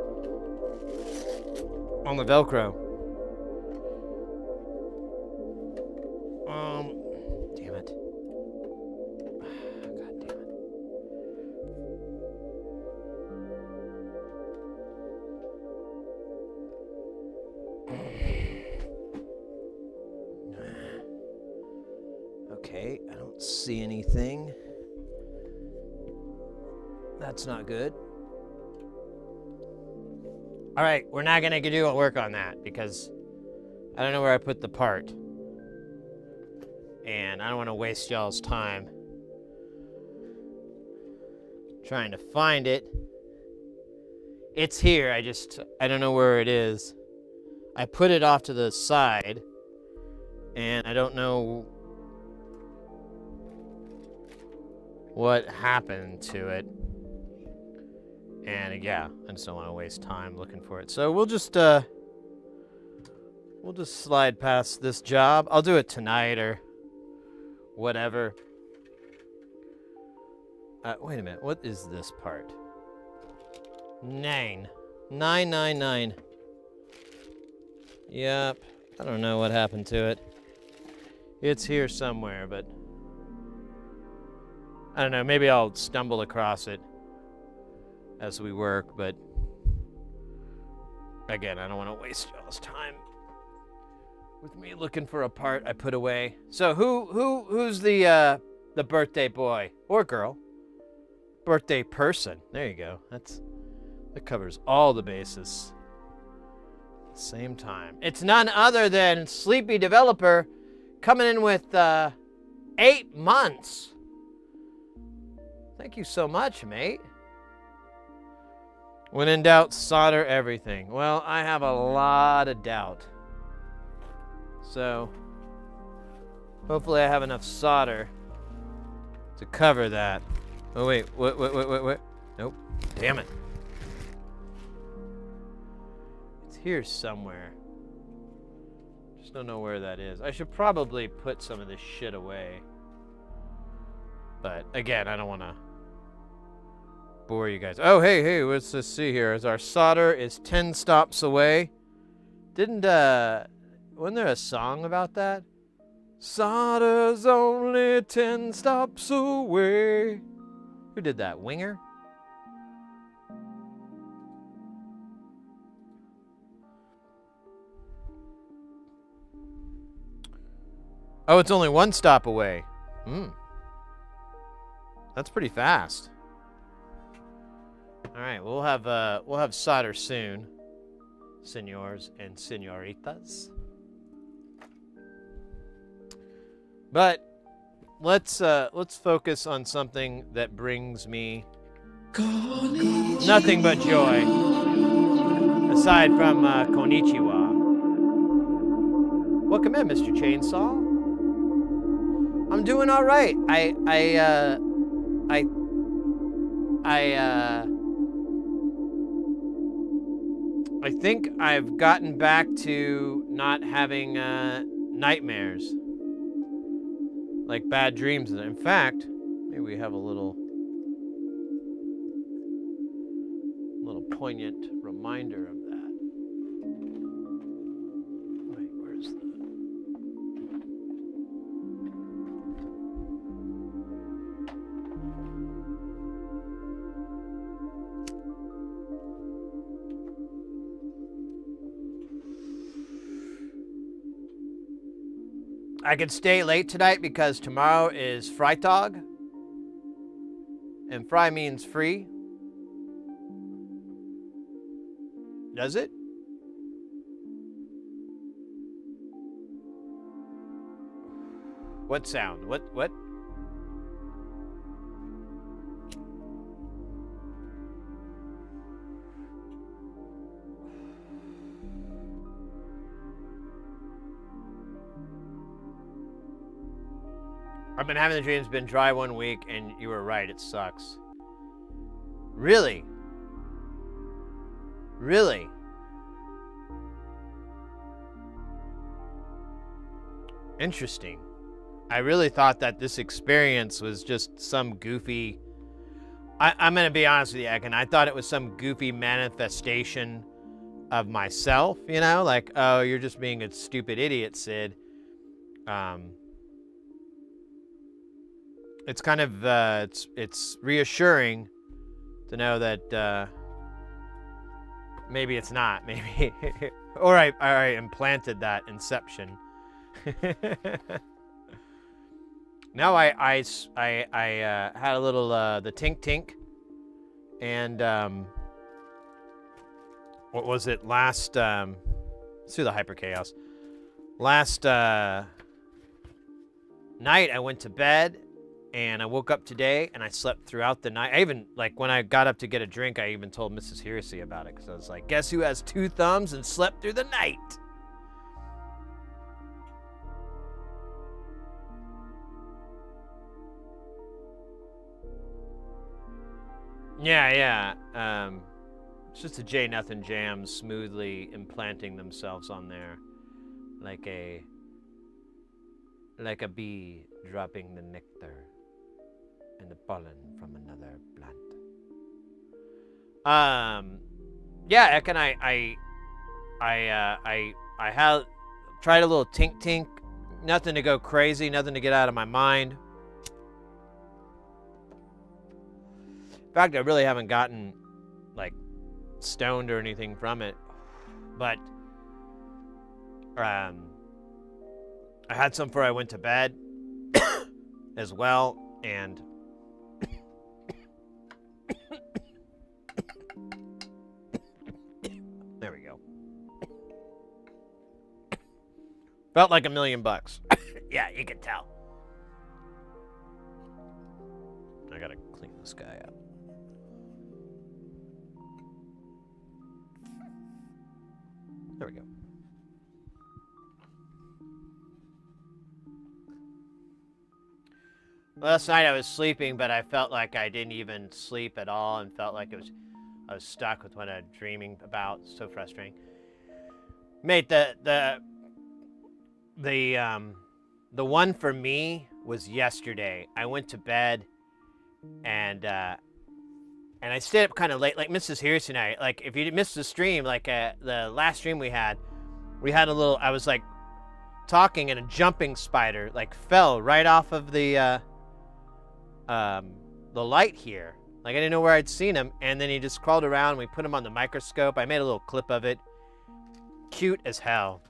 On the Velcro. Damn it. God damn it. Okay, I don't see anything. That's not good. All right, we're not gonna do a work on that because I don't know where I put the part. And I don't wanna waste y'all's time trying to find it. It's here, I don't know where it is. I put it off to the side and I don't know what happened to it. And yeah, I just don't want to waste time looking for it. So we'll just slide past this job. I'll do it tonight or whatever. Wait a minute. What is this part? 999. Yep. I don't know what happened to it. It's here somewhere, but I don't know. Maybe I'll stumble across it as we work, but again, I don't want to waste y'all's time with me looking for a part I put away. So who's the birthday boy or girl? Birthday person. There you go. That covers all the bases. Same time. It's none other than Sleepy Developer coming in with 8 months. Thank you so much, mate. When in doubt, solder everything. Well, I have a lot of doubt. So, hopefully I have enough solder to cover that. Oh, wait. Wait. Nope. Damn it. It's here somewhere. Just don't know where that is. I should probably put some of this shit away. But, again, I don't want to bore you guys. Oh, hey, let's just see here. As our solder is 10 stops away. Wasn't there a song about that? Solder's only 10 stops away. Who did that? Winger? Oh, it's only 1 stop away. That's pretty fast. All right, we'll have solder soon, senors and senoritas. But let's focus on something that brings me nothing but joy, aside from konnichiwa. Welcome in, Mr. Chainsaw. I'm doing all right. I think I've gotten back to not having nightmares, like bad dreams. In fact, maybe we have a little poignant reminder of that. Wait, where's the... I could stay late tonight because tomorrow is Freitag. And Fry means free. Does it? What sound? What? I've been having the dreams, been dry 1 week, and you were right, it sucks. Really? Really? Interesting. I really thought that this experience was just some goofy... I'm going to be honest with you, Ekin. I thought it was some goofy manifestation of myself, you know? Like, oh, you're just being a stupid idiot, Sid. It's kind of, it's reassuring to know that maybe it's not, maybe. Or I implanted that inception. Now I had a little, the tink, and, what was it, last, let's do the Hyper Chaos. Last night I went to bed, and I woke up today, and I slept throughout the night. I even, like, when I got up to get a drink, I even told Mrs. Heresy about it, because I was like, guess who has 2 thumbs and slept through the night? Yeah. It's just a J Nothing Jam smoothly implanting themselves on there, like a bee dropping the nectar and the pollen from another plant. Yeah, Ekin, I had tried a little tink, nothing to go crazy, nothing to get out of my mind. In fact, I really haven't gotten, like, stoned or anything from it, but I had some before I went to bed as well, and there we go. Felt like $1 million. Yeah, you can tell. I gotta clean this guy up. There we go. Last night I was sleeping, but I felt like I didn't even sleep at all, and felt like I was stuck with what I was dreaming about. So frustrating. Mate, the one for me was yesterday. I went to bed, and I stayed up kind of late, like Mrs. Here's tonight. Like, if you missed the stream, like the last stream we had a little. I was like talking, and a jumping spider like fell right off of the light here. Like, I didn't know where I'd seen him, and then he just crawled around. We put him on the microscope. I made a little clip of it. Cute as hell.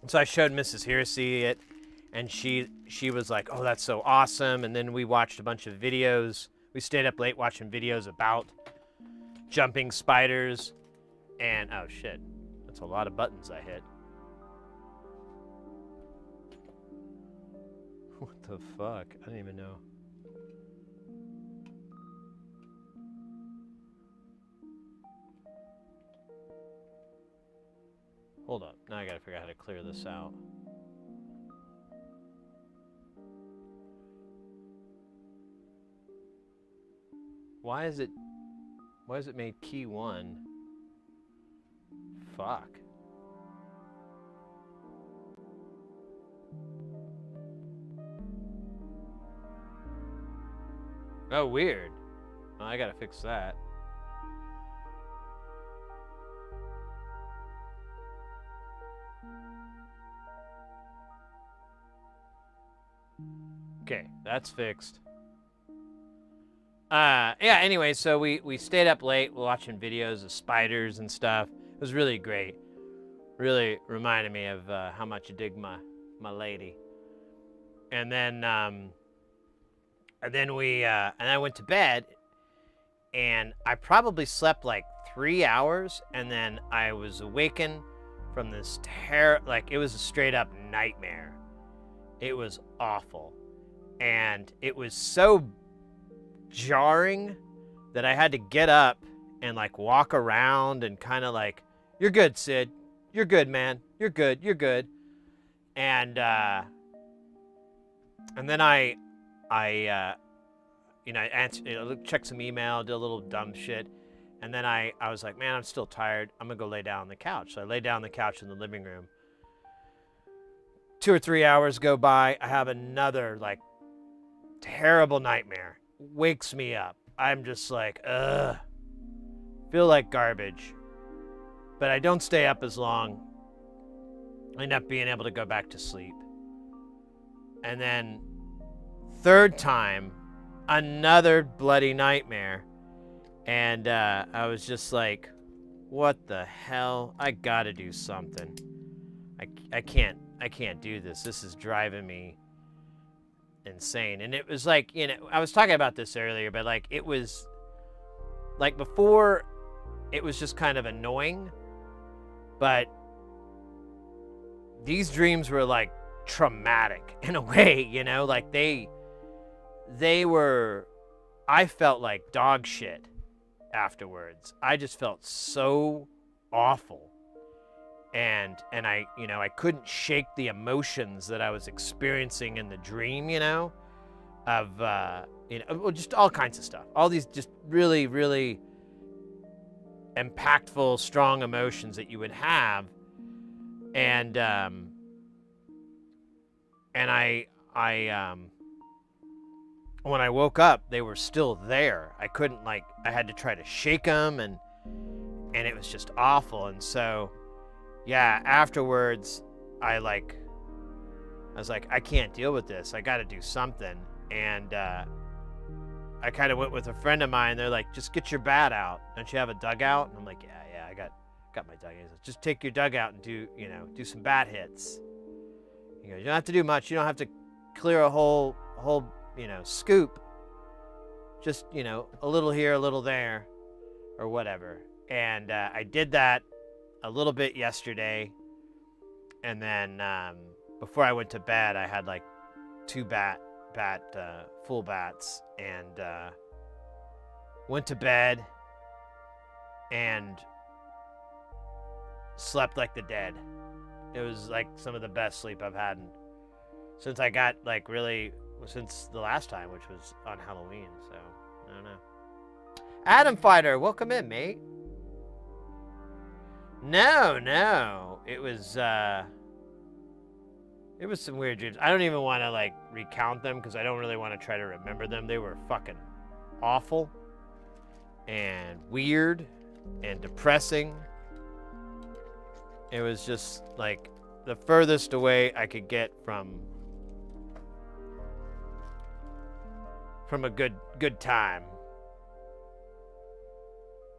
So I showed Mrs. Heresy it, and she was like, "Oh, that's so awesome!" And then we watched a bunch of videos. We stayed up late watching videos about jumping spiders, and oh shit, that's a lot of buttons I hit. What the fuck? I didn't even know. Hold up. Now I gotta figure out how to clear this out. Why is it made key 1? Fuck. Oh, weird. Oh, I gotta fix that. Okay, that's fixed. Yeah, anyway, so we stayed up late watching videos of spiders and stuff. It was really great. Really reminded me of how much I dig my lady. And then I went to bed, and I probably slept like 3 hours, and then I was awakened from this like, it was a straight up nightmare. It was awful. And it was so jarring that I had to get up and like walk around and kind of like, "You're good, Sid. You're good, man. You're good. You're good." And then I answered, checked some email, did a little dumb shit, and then I was like, "Man, I'm still tired. I'm gonna go lay down on the couch." So I lay down on the couch in the living room. 2 or 3 hours go by. I have another like terrible nightmare. Wakes me up. I'm just like, ugh. Feel like garbage. But I don't stay up as long. I end up being able to go back to sleep. And then, third time, another bloody nightmare. And I was just like, what the hell? I gotta do something. I can't do this. This is driving me insane. And it was like, I was talking about this earlier, but like, it was like, before it was just kind of annoying, but these dreams were like traumatic in a way, like they were, I felt like dog shit afterwards. I just felt so awful. And I couldn't shake the emotions that I was experiencing in the dream, of, just all kinds of stuff. All these just really, really impactful, strong emotions that you would have. And when I woke up, they were still there. I couldn't, I had to try to shake them, and it was just awful. And so, yeah, afterwards, I was like, I can't deal with this. I got to do something. And I kind of went with a friend of mine. They're like, just get your bat out. Don't you have a dugout? And I'm like, yeah, I got my dugout. Like, just take your dugout and do some bat hits. He goes, you don't have to do much. You don't have to clear a whole scoop. Just, a little here, a little there, or whatever. And I did that a little bit yesterday, and then before I went to bed, I had like 2 full bats, and went to bed and slept like the dead. It was like some of the best sleep I've had since I got like really since the last time, which was on Halloween. So I don't know. Adam Fighter, welcome in, mate. No, it was some weird dreams. I don't even want to like recount them because I don't really want to try to remember them. They were fucking awful and weird and depressing. It was just like the furthest away I could get from a good time.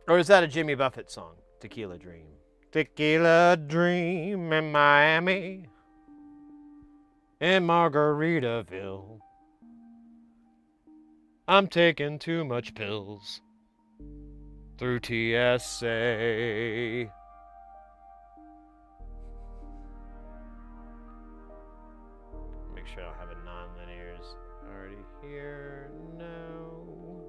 Or is that a Jimmy Buffett song? Tequila Dream. Tequila Dream in Miami. In Margaritaville. I'm taking too much pills. Through TSA. Make sure I don't have a non-linears already here. No.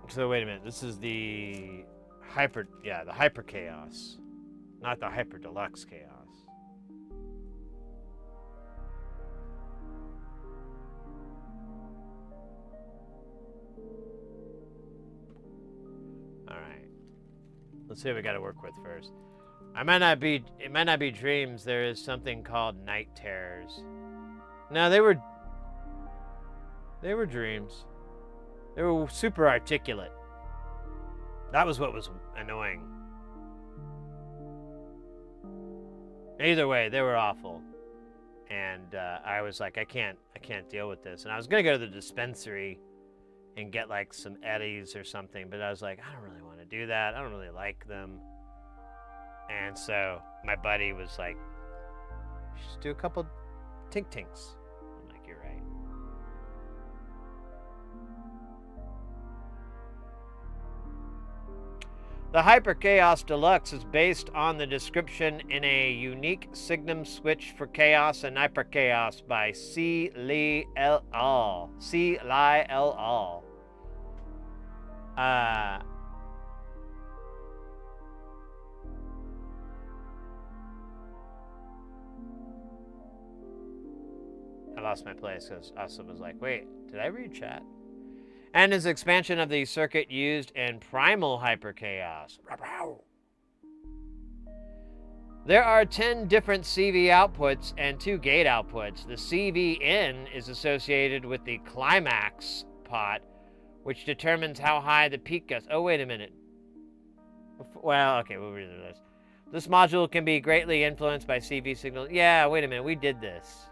So wait a minute. This is the hyper chaos, not the hyper deluxe chaos. All right. Let's see what we got to work with first. It might not be dreams. There is something called night terrors. No, they were dreams. They were super articulate. That was what was annoying. Either way, they were awful. And I was like, I can't deal with this. And I was gonna go to the dispensary and get like some Eddies or something, but I was like, I don't really want to do that. I don't really like them. And so my buddy was like, just do a couple tink-tinks. I'm like, you're right. The Hyper Chaos Deluxe is based on the description in a unique Signum switch for chaos and hyper chaos by C. Lee L. Al. C. Lie L. Al. I lost my place because Asa was like, wait, did I read chat? And is expansion of the circuit used in primal hyper chaos. There are 10 different CV outputs and 2 gate outputs. The CV in is associated with the climax pot, which determines how high the peak goes. Oh, wait a minute. Well, okay, we'll read the list. This module can be greatly influenced by CV signals. Yeah, wait a minute, we did this.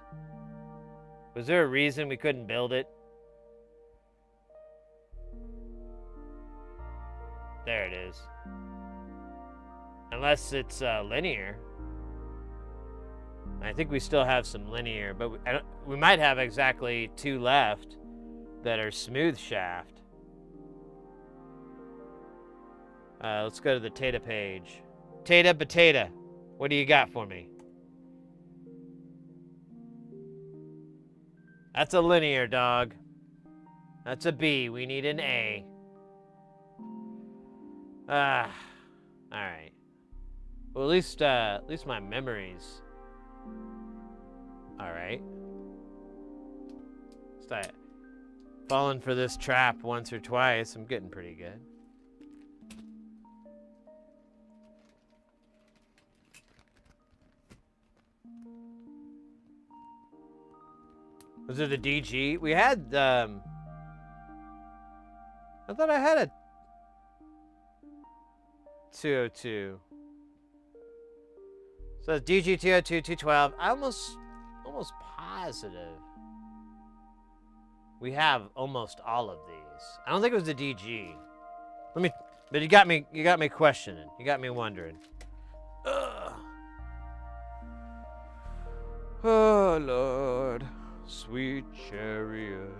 Was there a reason we couldn't build it? There it is. Unless it's linear. I think we still have some linear, but we might have exactly 2 left that are smooth shaft. Let's go to the Tata page. Tata Potato, what do you got for me? That's a linear, dog. That's a B. We need an A. Alright. Well, at least my memories. Alright. Start falling for this trap once or twice. I'm getting pretty good. Was it a DG? We had, I thought I had a 202. So it's DG 202, 212. I almost positive we have almost all of these. I don't think it was the DG. But you got me questioning. You got me wondering. Ugh. Oh Lord, sweet chariot.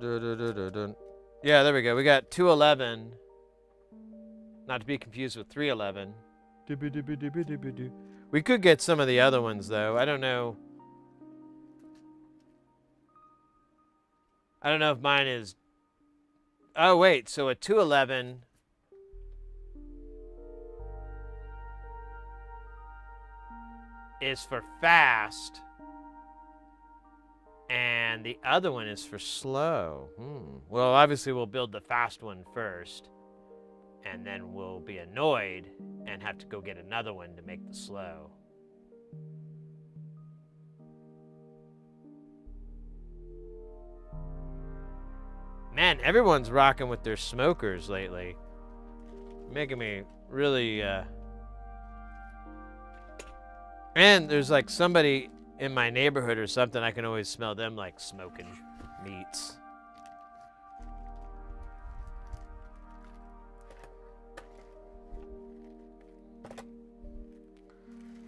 Yeah, there we go. We got 211. Not to be confused with 311. We could get some of the other ones, though. I don't know. I don't know if mine is... Oh, wait. So a 211... is for fast. And the other one is for slow. Well, obviously we'll build the fast one first. And then we'll be annoyed and have to go get another one to make the slow. Man, everyone's rocking with their smokers lately. Making me really, And there's like somebody in my neighborhood or something, I can always smell them like smoking meats.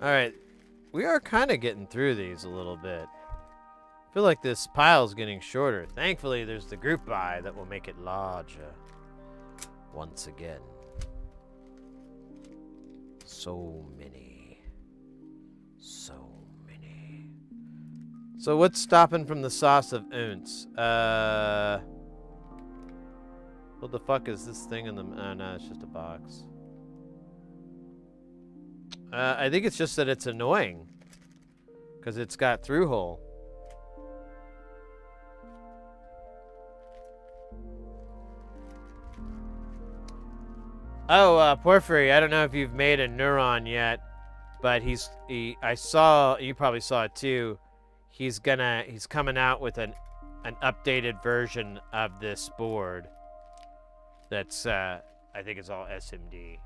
All right, we are kind of getting through these a little bit. I feel like this pile's getting shorter. Thankfully, there's the group buy that will make it larger. Once again. So many. So many. So what's stopping from the sauce of ounce? What the fuck is this thing in the... Oh, no, it's just a box. I think it's just that it's annoying. Because it's got through hole. Oh, Porphyry, I don't know if you've made a neuron yet, but I saw, you probably saw it too, he's coming out with an updated version of this board that's, I think it's all SMD.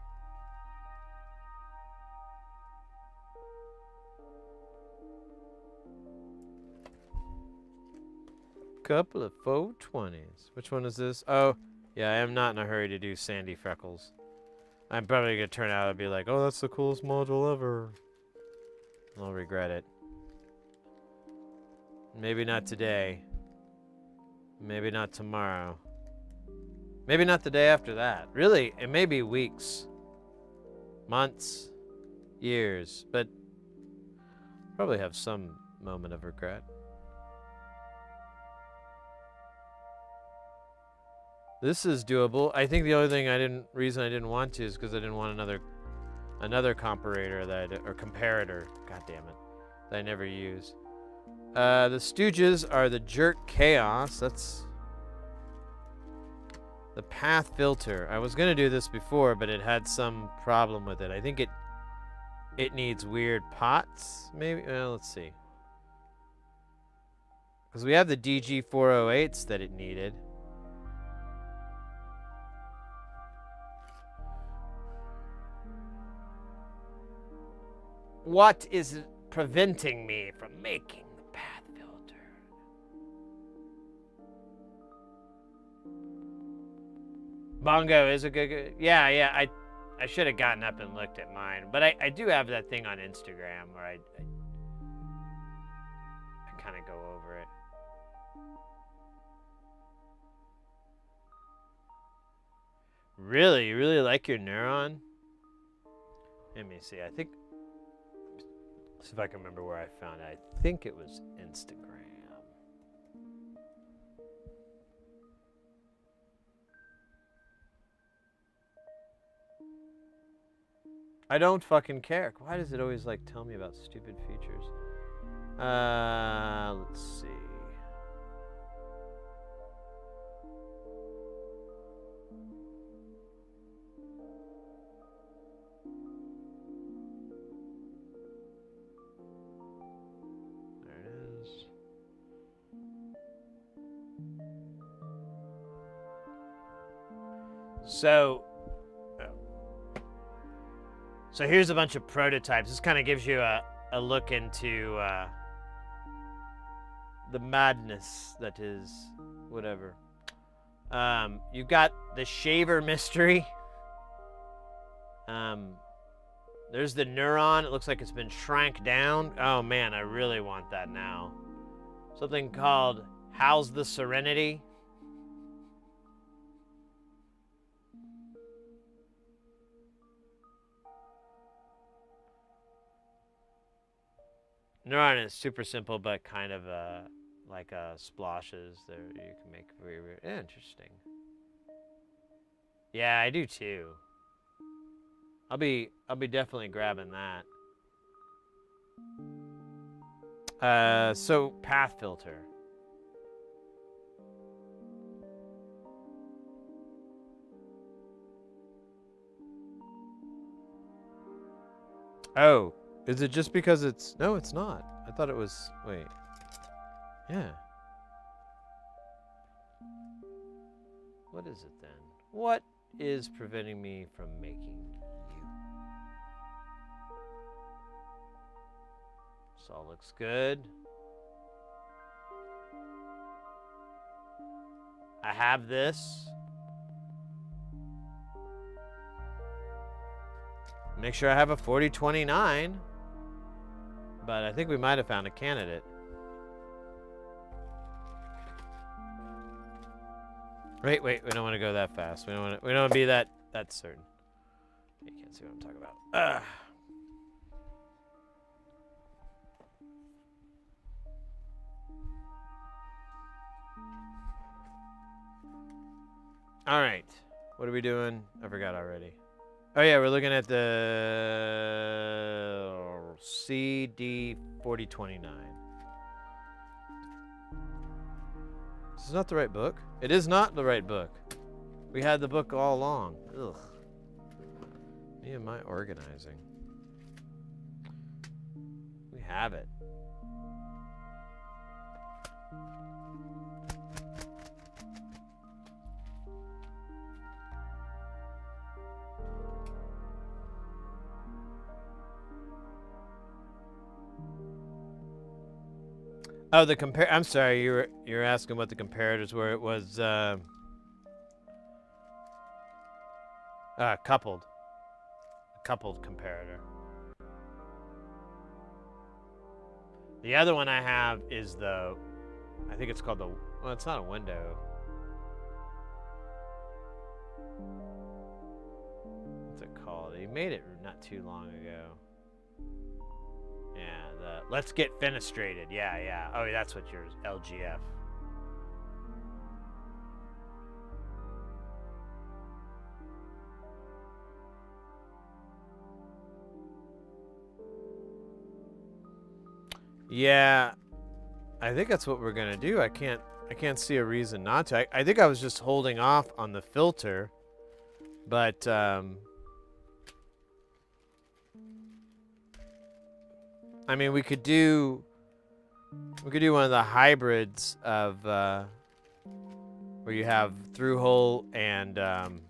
Couple of 420s. Which one is this? Oh, yeah, I am not in a hurry to do Sandy Freckles. I'm probably going to turn out and be like, oh, that's the coolest module ever. I'll regret it. Maybe not today. Maybe not tomorrow. Maybe not the day after that. Really, it may be weeks. Months. Years. But probably have some moment of regret. This is doable. I think the only thing reason I didn't want to is because I didn't want another comparator or comparator, god damn it, that I never use. The Stooges are the Jerk Chaos. That's the path filter. I was gonna do this before, but it had some problem with it. I think it needs weird pots, maybe. Well, let's see. Because we have the DG408s that it needed. What is preventing me from making the path filter? Bongo is a good... Yeah, I should have gotten up and looked at mine. But I do have that thing on Instagram where I kind of go over it. Really? You really like your neuron? Let me see. I think... See if I can remember where I found it. I think it was Instagram. I don't fucking care. Why does it always like tell me about stupid features? Let's see. So here's a bunch of prototypes. This kind of gives you a look into the madness that is whatever. You've got the shaver mystery. There's the neuron. It looks like it's been shrank down. Oh man, I really want that now. Something called How's the Serenity? Neuron is super simple, but kind of like splashes. There you can make very, very interesting. Yeah, I do too. I'll be definitely grabbing that. So path filter. Oh, is it just because it's... No, it's not. I thought it was... Wait. Yeah. What is it then? What is preventing me from making you? This all looks good. I have this. Make sure I have a 4029. But I think we might have found a candidate. Wait, we don't want to go that fast. We don't want to be that certain. You can't see what I'm talking about. All right. What are we doing? I forgot already. Oh yeah, we're looking at the CD 4029. This is not the right book. It is not the right book. We had the book all along. Ugh. Me and my organizing. We have it. Oh, I'm sorry, you were asking what the comparators were. It was coupled. A coupled comparator. The other one I have is I think it's called well, it's not a window. What's it called? He made it not too long ago. Yeah, let's get fenestrated. Yeah. Oh, that's what yours, LGF. Yeah, I think that's what we're gonna do. I can't see a reason not to. I think I was just holding off on the filter, but I mean, we could do one of the hybrids of where you have through hole and an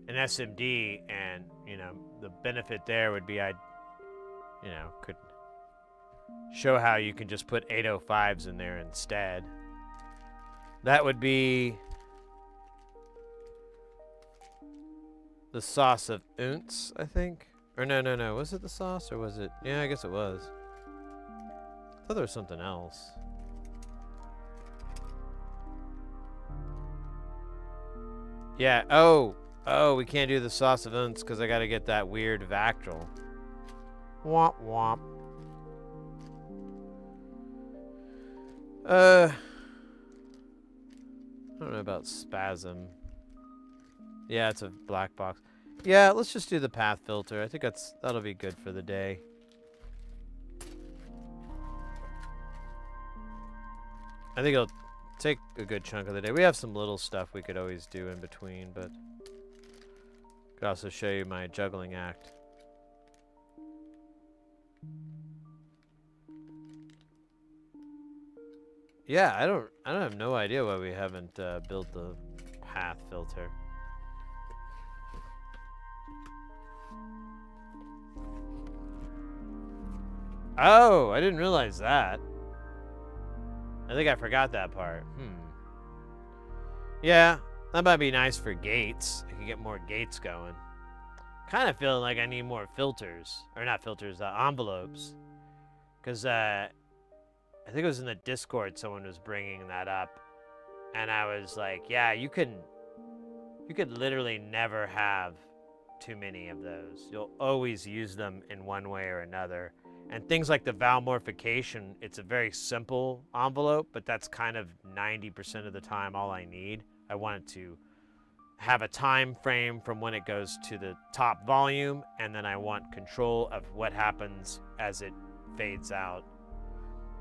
SMD, and the benefit there would be could show how you can just put 805s in there instead. That would be the sauce of ounce, I think. Or no. Was it the sauce or was it? Yeah, I guess it was. I thought there was something else. Yeah. Oh, we can't do the sauce of ounce because I got to get that weird Vactral. Womp womp. I don't know about spasm. Yeah, it's a black box. Yeah, let's just do the path filter. I think that'll be good for the day. I think it'll take a good chunk of the day. We have some little stuff we could always do in between, but could also show you my juggling act. Yeah, I don't have no idea why we haven't built the path filter. Oh, I didn't realize that. I think I forgot that part. Yeah, that might be nice for gates. I can get more gates going. Kind of feeling like I need more filters. Or not filters, envelopes. Because I think it was in the Discord someone was bringing that up. And I was like, yeah, you could literally never have too many of those. You'll always use them in one way or another. And things like the Valmorfication, it's a very simple envelope, but that's kind of 90% of the time all I need. I want it to have a time frame from when it goes to the top volume, and then I want control of what happens as it fades out,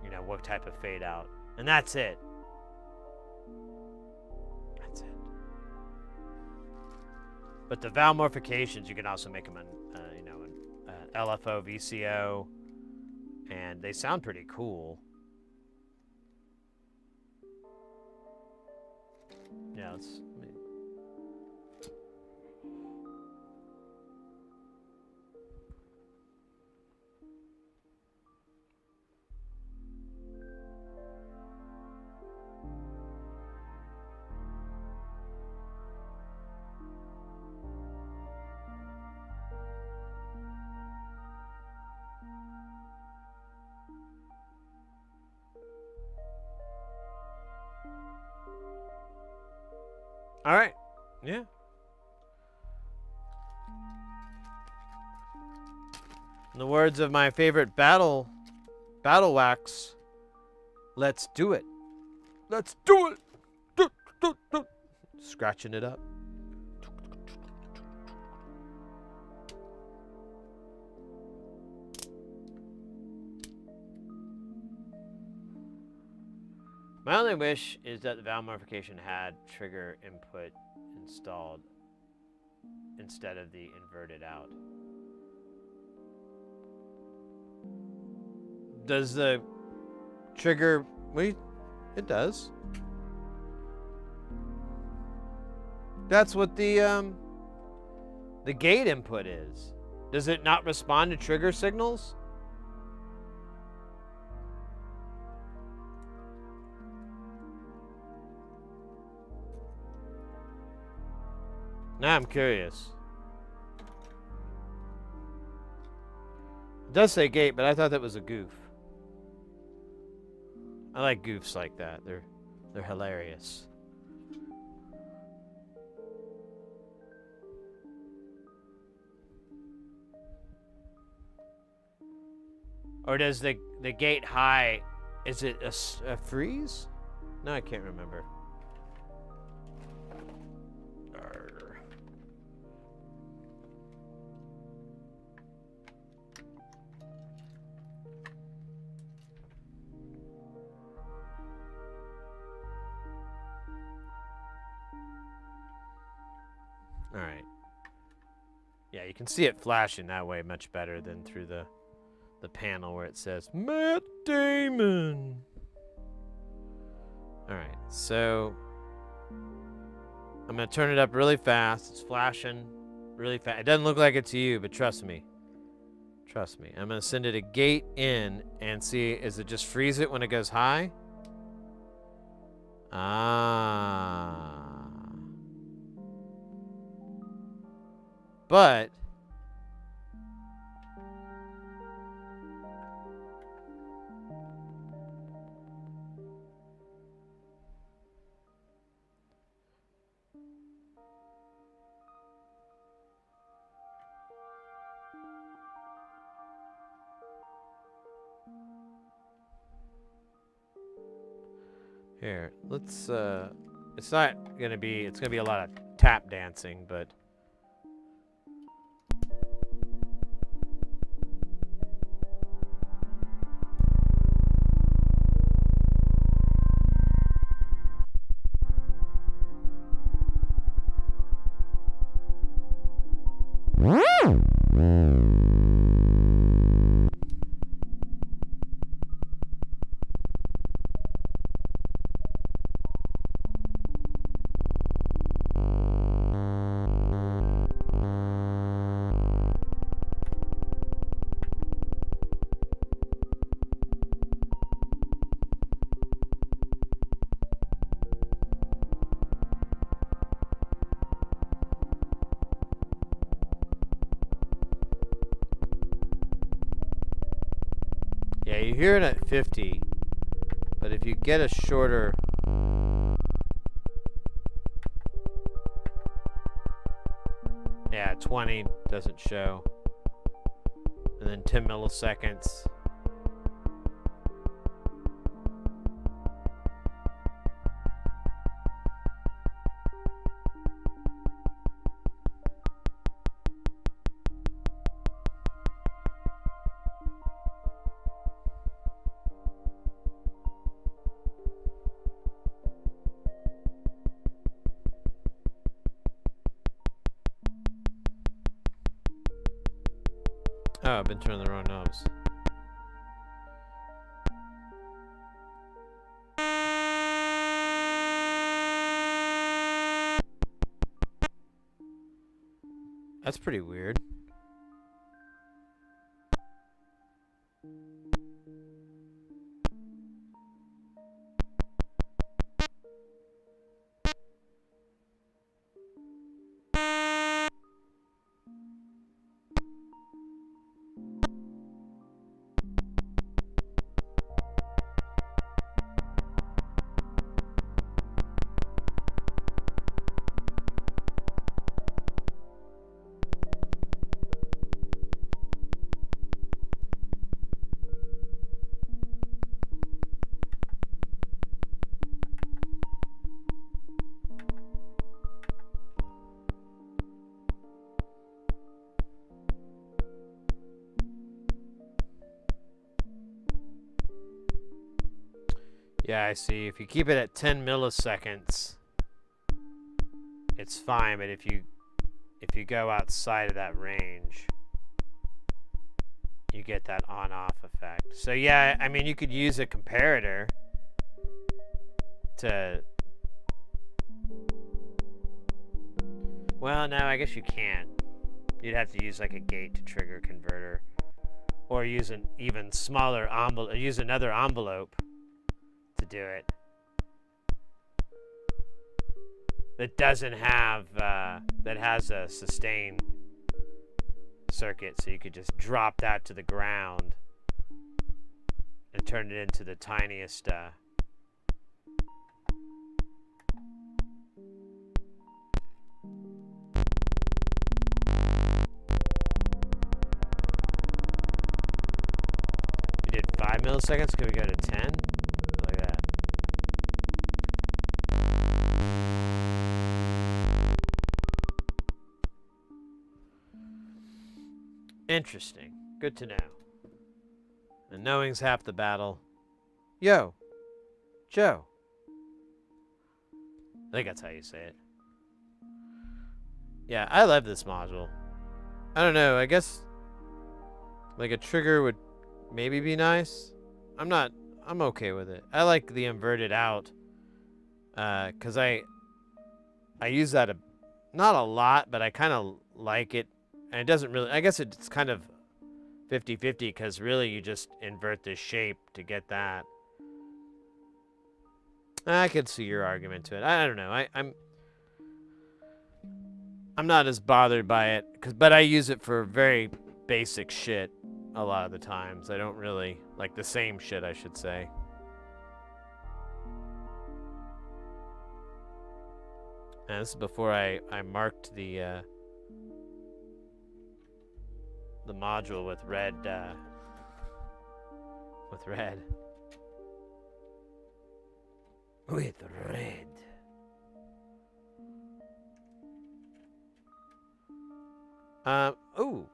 you know, what type of fade out. And that's it. That's it. But the Valmorfications, you can also make them in, you know, an LFO, VCO, and they sound pretty cool. Yeah, let me... All right. Yeah. In the words of my favorite battle wax, let's do it. Let's do it. Scratching it up. My only wish is that the Valmorfication had trigger input installed instead of the inverted out. Does the trigger... Wait, it does. That's what the gate input is. Does it not respond to trigger signals? Now I'm curious. It does say gate, but I thought that was a goof. I like goofs like that. They're hilarious. Or does the gate high, is it a freeze? No, I can't remember. Alright. Yeah, you can see it flashing that way much better than through the panel where it says Matt Damon. Alright, so I'm going to turn it up really fast. It's flashing really fast. It doesn't look like it to you, but trust me. Trust me. I'm going to send it a gate in and see, is it just freeze it when it goes high? Ah. But here, let's it's not gonna be, it's gonna be a lot of tap dancing, but yeah, you hear it at 50, but if you get a shorter 20 doesn't show. And then 10 milliseconds. Oh, I've been turning the wrong knobs. That's pretty weird. Yeah, I see. If you keep it at 10 milliseconds, it's fine, but if you go outside of that range, you get that on-off effect. So yeah, I mean, you could use a comparator to... Well, no, I guess you can't. You'd have to use like a gate to trigger converter, or use an even smaller envelope, use another envelope to do it that doesn't have that has a sustain circuit, so you could just drop that to the ground and turn it into the tiniest you did 5 milliseconds. Could we go to 10? Look at that. Interesting. Good to know. And knowing's half the battle. Yo, Joe. I think that's how you say it. Yeah, I love this module. I don't know, I guess like a trigger would maybe be nice. I'm okay with it. I like the inverted out because I use that not a lot, but I kind of like it. And it doesn't really, I guess it's kind of 50-50 because really you just invert this shape to get that. I could see your argument to it. I don't know. I'm not as bothered by it, but I use it for very basic shit a lot of the times. I don't really like the same shit, I should say. And this is before I marked the module with red with red. Oh,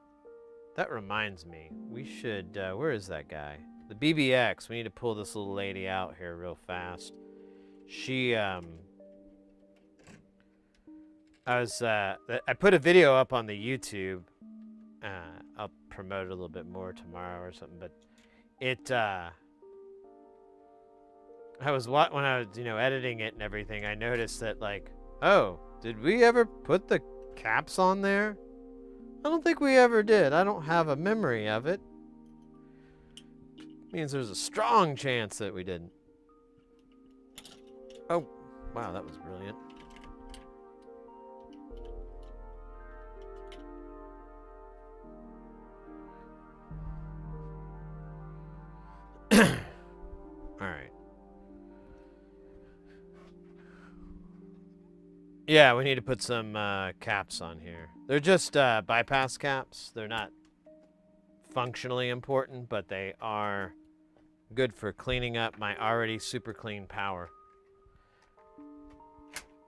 that reminds me. We should, where is that guy? The BBX. We need to pull this little lady out here real fast. She, I put a video up on the YouTube. I'll promote it a little bit more tomorrow or something, but it, when I was, editing it and everything, I noticed that, like, oh, did we ever put the caps on there? I don't think we ever did. I don't have a memory of it. Means there's a strong chance that we didn't. Oh, wow, that was brilliant. All right. Yeah, we need to put some caps on here. They're just bypass caps. They're not functionally important, but they are good for cleaning up my already super clean power.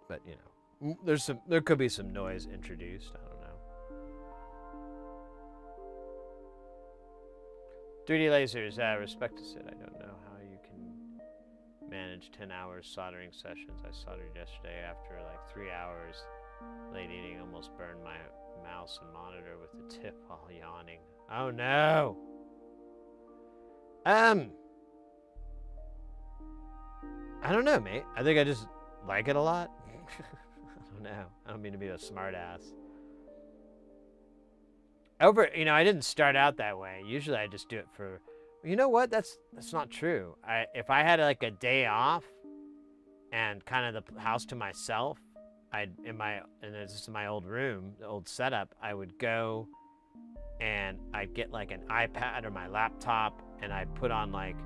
But you know, there could be some noise introduced. I don't know. 3D lasers, respect to Sid. I don't know how you can manage 10 hours soldering sessions. I soldered yesterday after like 3 hours. Late eating almost burned my mouse and monitor with the tip while yawning. Oh no! I don't know, mate. I think I just like it a lot. I don't know. I don't mean to be a smart ass. You know, I didn't start out that way. Usually I just do it for, you know what? That's not true. If I had like a day off and kind of the house to myself, this is my old room, the old setup, I would go and I'd get like an iPad or my laptop and I'd put on like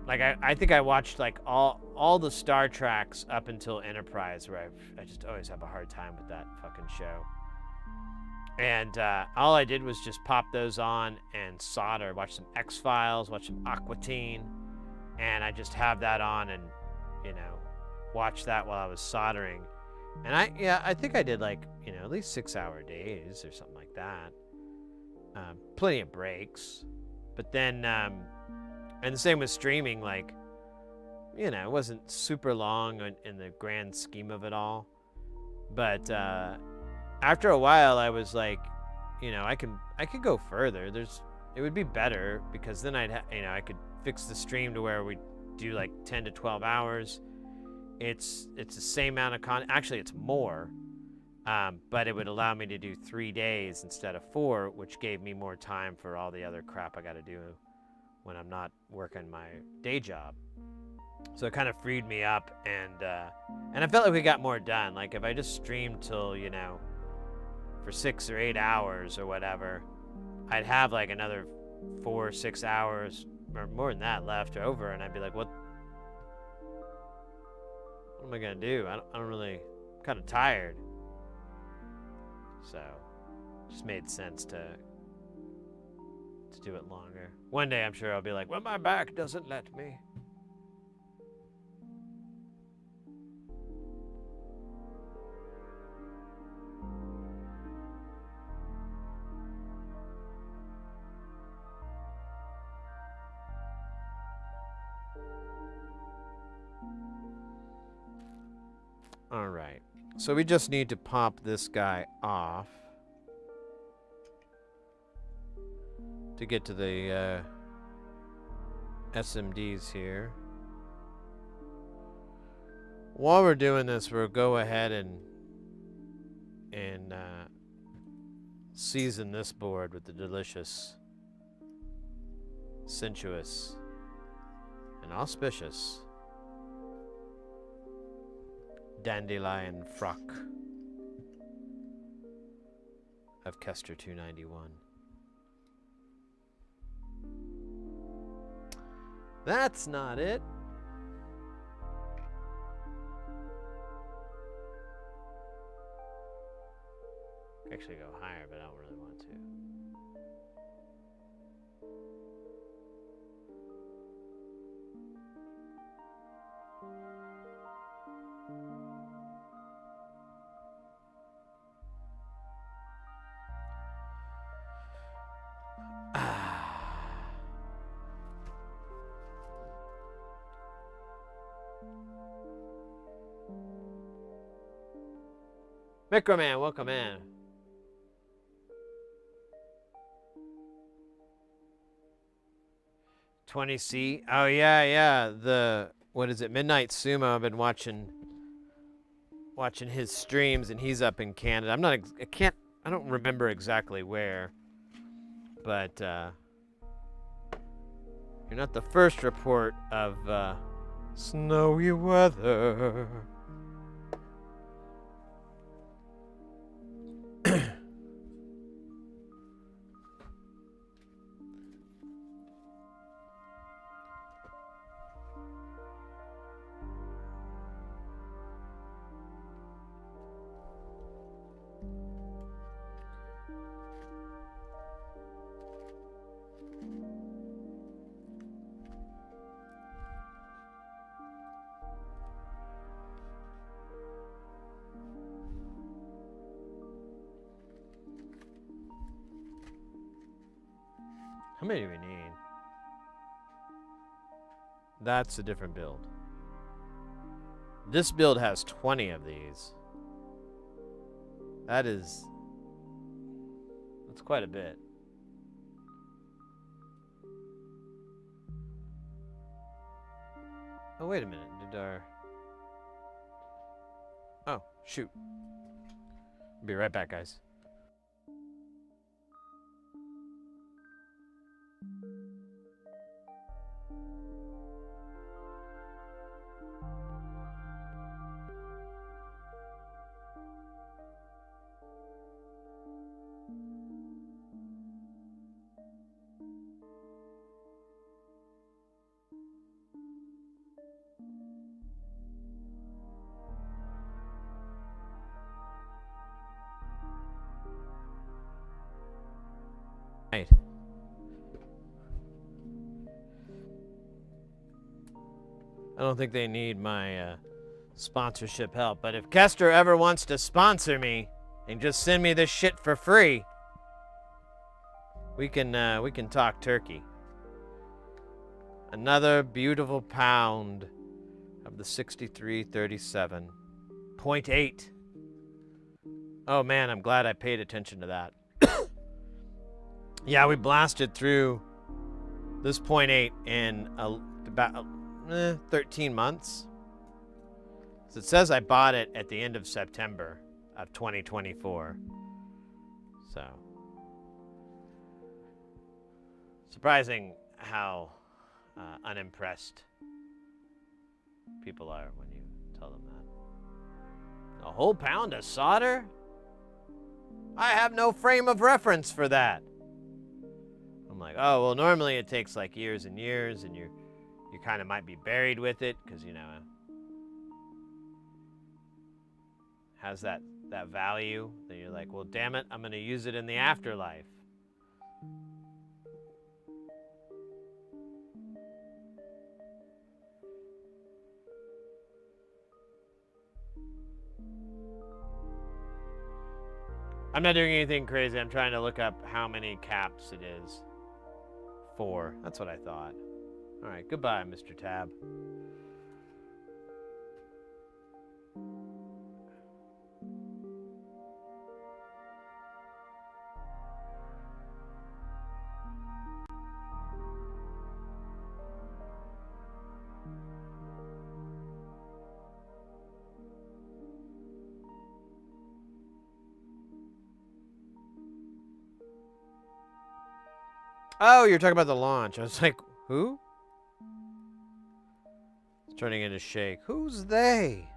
I think I watched like all the Star Treks up until Enterprise, where I just always have a hard time with that fucking show. And all I did was just pop those on and solder, watch some X-Files, watch some Aqua Teen, and I just have that on and, you know, watch that while I was soldering. And I think I did like, you know, at least 6-hour days or something like that. Plenty of breaks. But then, and the same with streaming, like, you know, it wasn't super long in the grand scheme of it all. But after a while, I was like, you know, I could go further. It would be better because then I could fix the stream to where we do like 10 to 12 hours. It's the same amount of content. Actually, it's more, but it would allow me to do 3 days instead of 4, which gave me more time for all the other crap I got to do when I'm not working my day job. So it kind of freed me up, and I felt like we got more done. Like if I just streamed till, you know, for 6 or 8 hours or whatever, I'd have like another 4 or 6 hours or more than that left over, and I'd be like, what am I gonna do? I don't really, I'm kind of tired. So it just made sense to do it longer. One day I'm sure I'll be like, well, my back doesn't let me. All right, so we just need to pop this guy off to get to the SMDs here. While we're doing this, we'll go ahead and season this board with the delicious, sensuous, and auspicious dandelion frock of Kester 291. That's not it. Could actually go higher, but I don't really want to. Microman, welcome in. $20C. Oh yeah. What is it? Midnight Sumo. I've been watching his streams, and he's up in Canada. I don't remember exactly where, but you're not the first report of snowy weather. How many do we need? That's a different build. This build has 20 of these. That's quite a bit. Oh, wait a minute. Oh, shoot. Be right back, guys. Right. I don't think they need my sponsorship help, but if Kester ever wants to sponsor me and just send me this shit for free, we can talk turkey. Another beautiful pound of the 6337.8. Oh man, I'm glad I paid attention to that. Yeah, we blasted through this 0.8 in about 13 months. So it says I bought it at the end of September of 2024. So surprising how unimpressed people are when you tell them that. A whole pound of solder? I have no frame of reference for that. I'm like, oh, well, normally it takes like years and years, and you kind of might be buried with it because, you know, has that value that you're like, well, damn it, I'm going to use it in the afterlife. I'm not doing anything crazy. I'm trying to look up how many caps it is. 4. That's what I thought. All right, goodbye, Mr. Tab. Oh, you're talking about the launch. I was like, who? It's turning into Shake. Who's they?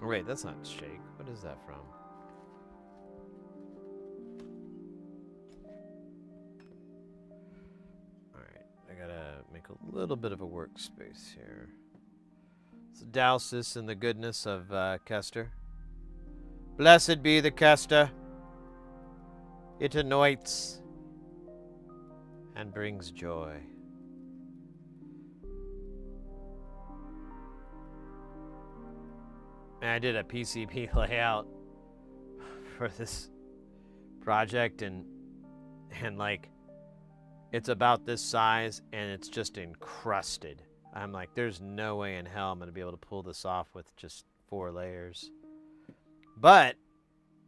Oh, wait, that's not Shake. What is that from? Alright, I gotta make a little bit of a workspace here. Let's douse this in the goodness of Kester. Blessed be the Kester. It anoints and brings joy. And I did a PCB layout for this project, and like, it's about this size and it's just encrusted. I'm like, there's no way in hell I'm gonna be able to pull this off with just 4 layers. But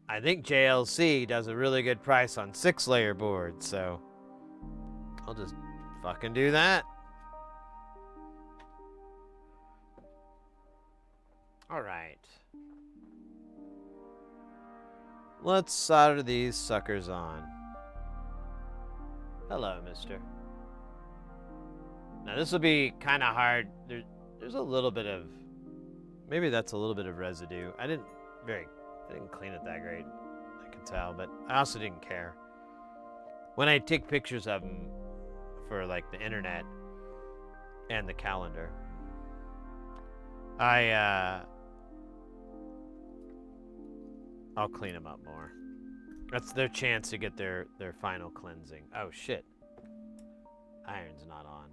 I think JLC does a really good price on 6-layer boards, so I'll just fucking do that. All right. Let's solder these suckers on. Hello, mister. Now this will be kind of hard. There's a little bit of, maybe that's a little bit of residue. I didn't clean it that great, I can tell, but I also didn't care. When I take pictures of them for like the internet and the calendar, I'll clean them up more. That's their chance to get their final cleansing. Oh shit. Iron's not on.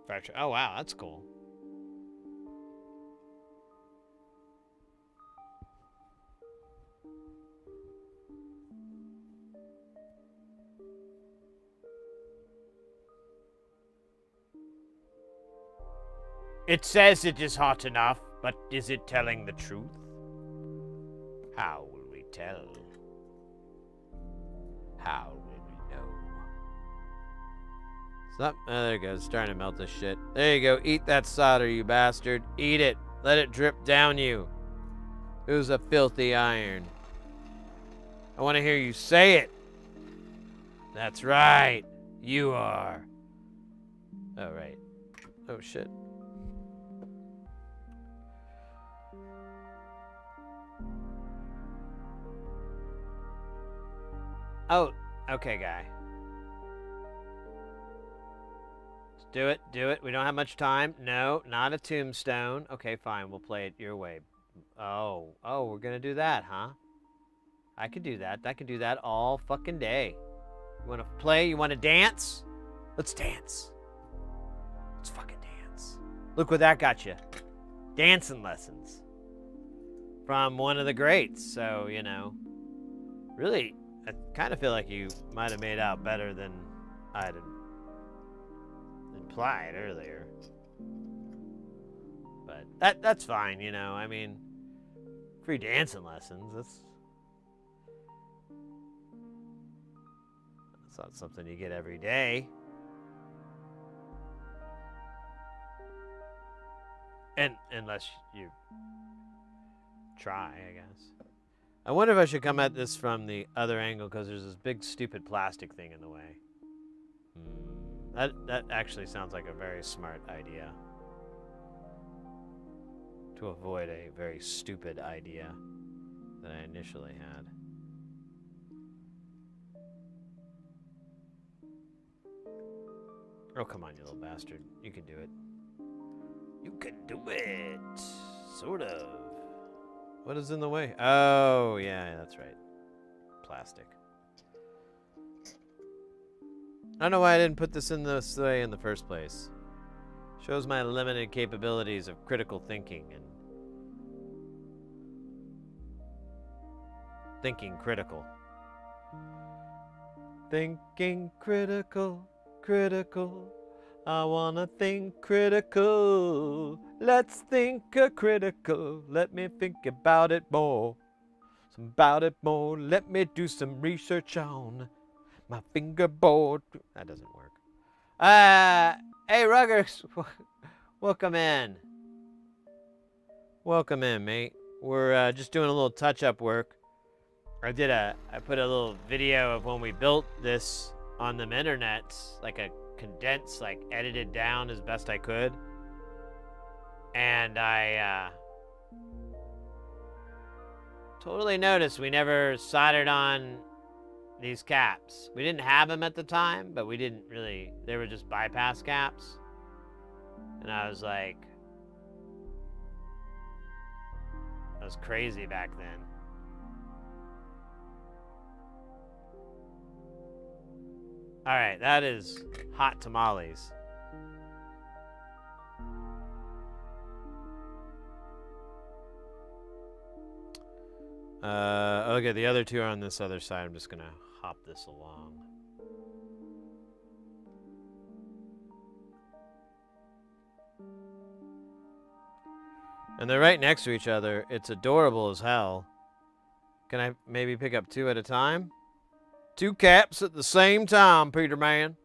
Fracture. Oh, wow, that's cool. It says it is hot enough, but is it telling the truth? How will we tell? How will we know? Stop. Oh, there it goes. It's starting to melt this shit. There you go. Eat that solder, you bastard. Eat it. Let it drip down you. Who's a filthy iron? I want to hear you say it. That's right. You are. Oh, right. Oh, shit. Oh, okay, guy. Let's do it. Do it. We don't have much time. No, not a tombstone. Okay, fine. We'll play it your way. Oh, we're going to do that, huh? I could do that. I could do that all fucking day. You want to play? You want to dance? Let's dance. Let's fucking dance. Look what that got you. Dancing lessons. From one of the greats. So, you know, really, I kind of feel like you might have made out better than I'd implied earlier. But that's fine, you know. I mean, free dancing lessons. That's not something you get every day. And unless you try, I guess. I wonder if I should come at this from the other angle because there's this big stupid plastic thing in the way. That actually sounds like a very smart idea. To avoid a very stupid idea that I initially had. Oh, come on, you little bastard. You can do it. You can do it. Sort of. What is in the way? Oh, yeah, that's right. Plastic. I don't know why I didn't put this in this way in the first place. Shows my limited capabilities of critical thinking and thinking critical. Thinking critical, critical. I wanna think critical. Let's think critical. Let me think about it more. About it more. Let me do some research on my fingerboard. That doesn't work. Hey, Ruggers. Welcome in. Welcome in, mate. We're just doing a little touch-up work. I put a little video of when we built this on the internet, like a condensed, like edited down as best I could. And I totally noticed we never soldered on these caps. We didn't have them at the time, but we didn't really, they were just bypass caps. And I was like, I was crazy back then. All right, that is hot tamales. Okay, the other two are on this other side. I'm just gonna hop this along. And they're right next to each other. It's adorable as hell. Can I maybe pick up two at a time? Two caps at the same time, Peter Man.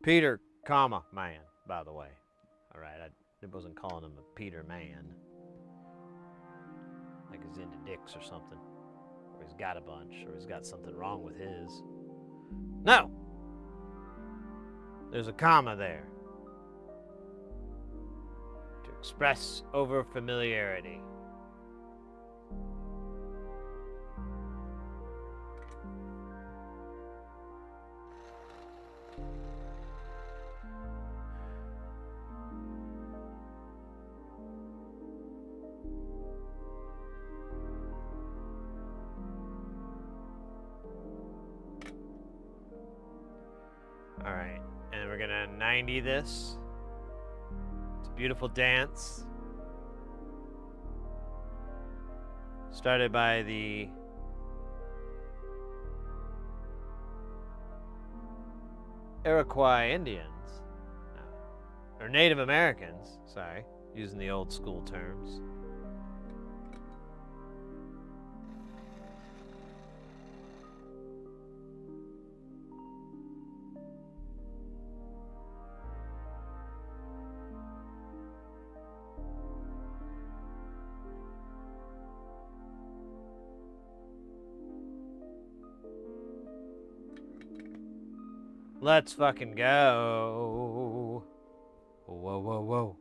Peter, comma, man, by the way. All right, I wasn't calling him a Peter Man. Like he's into dicks or something. Or he's got a bunch, or he's got something wrong with his. No! There's a comma there. To express over familiarity. Alright, and we're gonna 90 this. It's a beautiful dance. Started by the Iroquois Indians. No. Or Native Americans, sorry, using the old school terms. Let's fucking go. Whoa, whoa, whoa.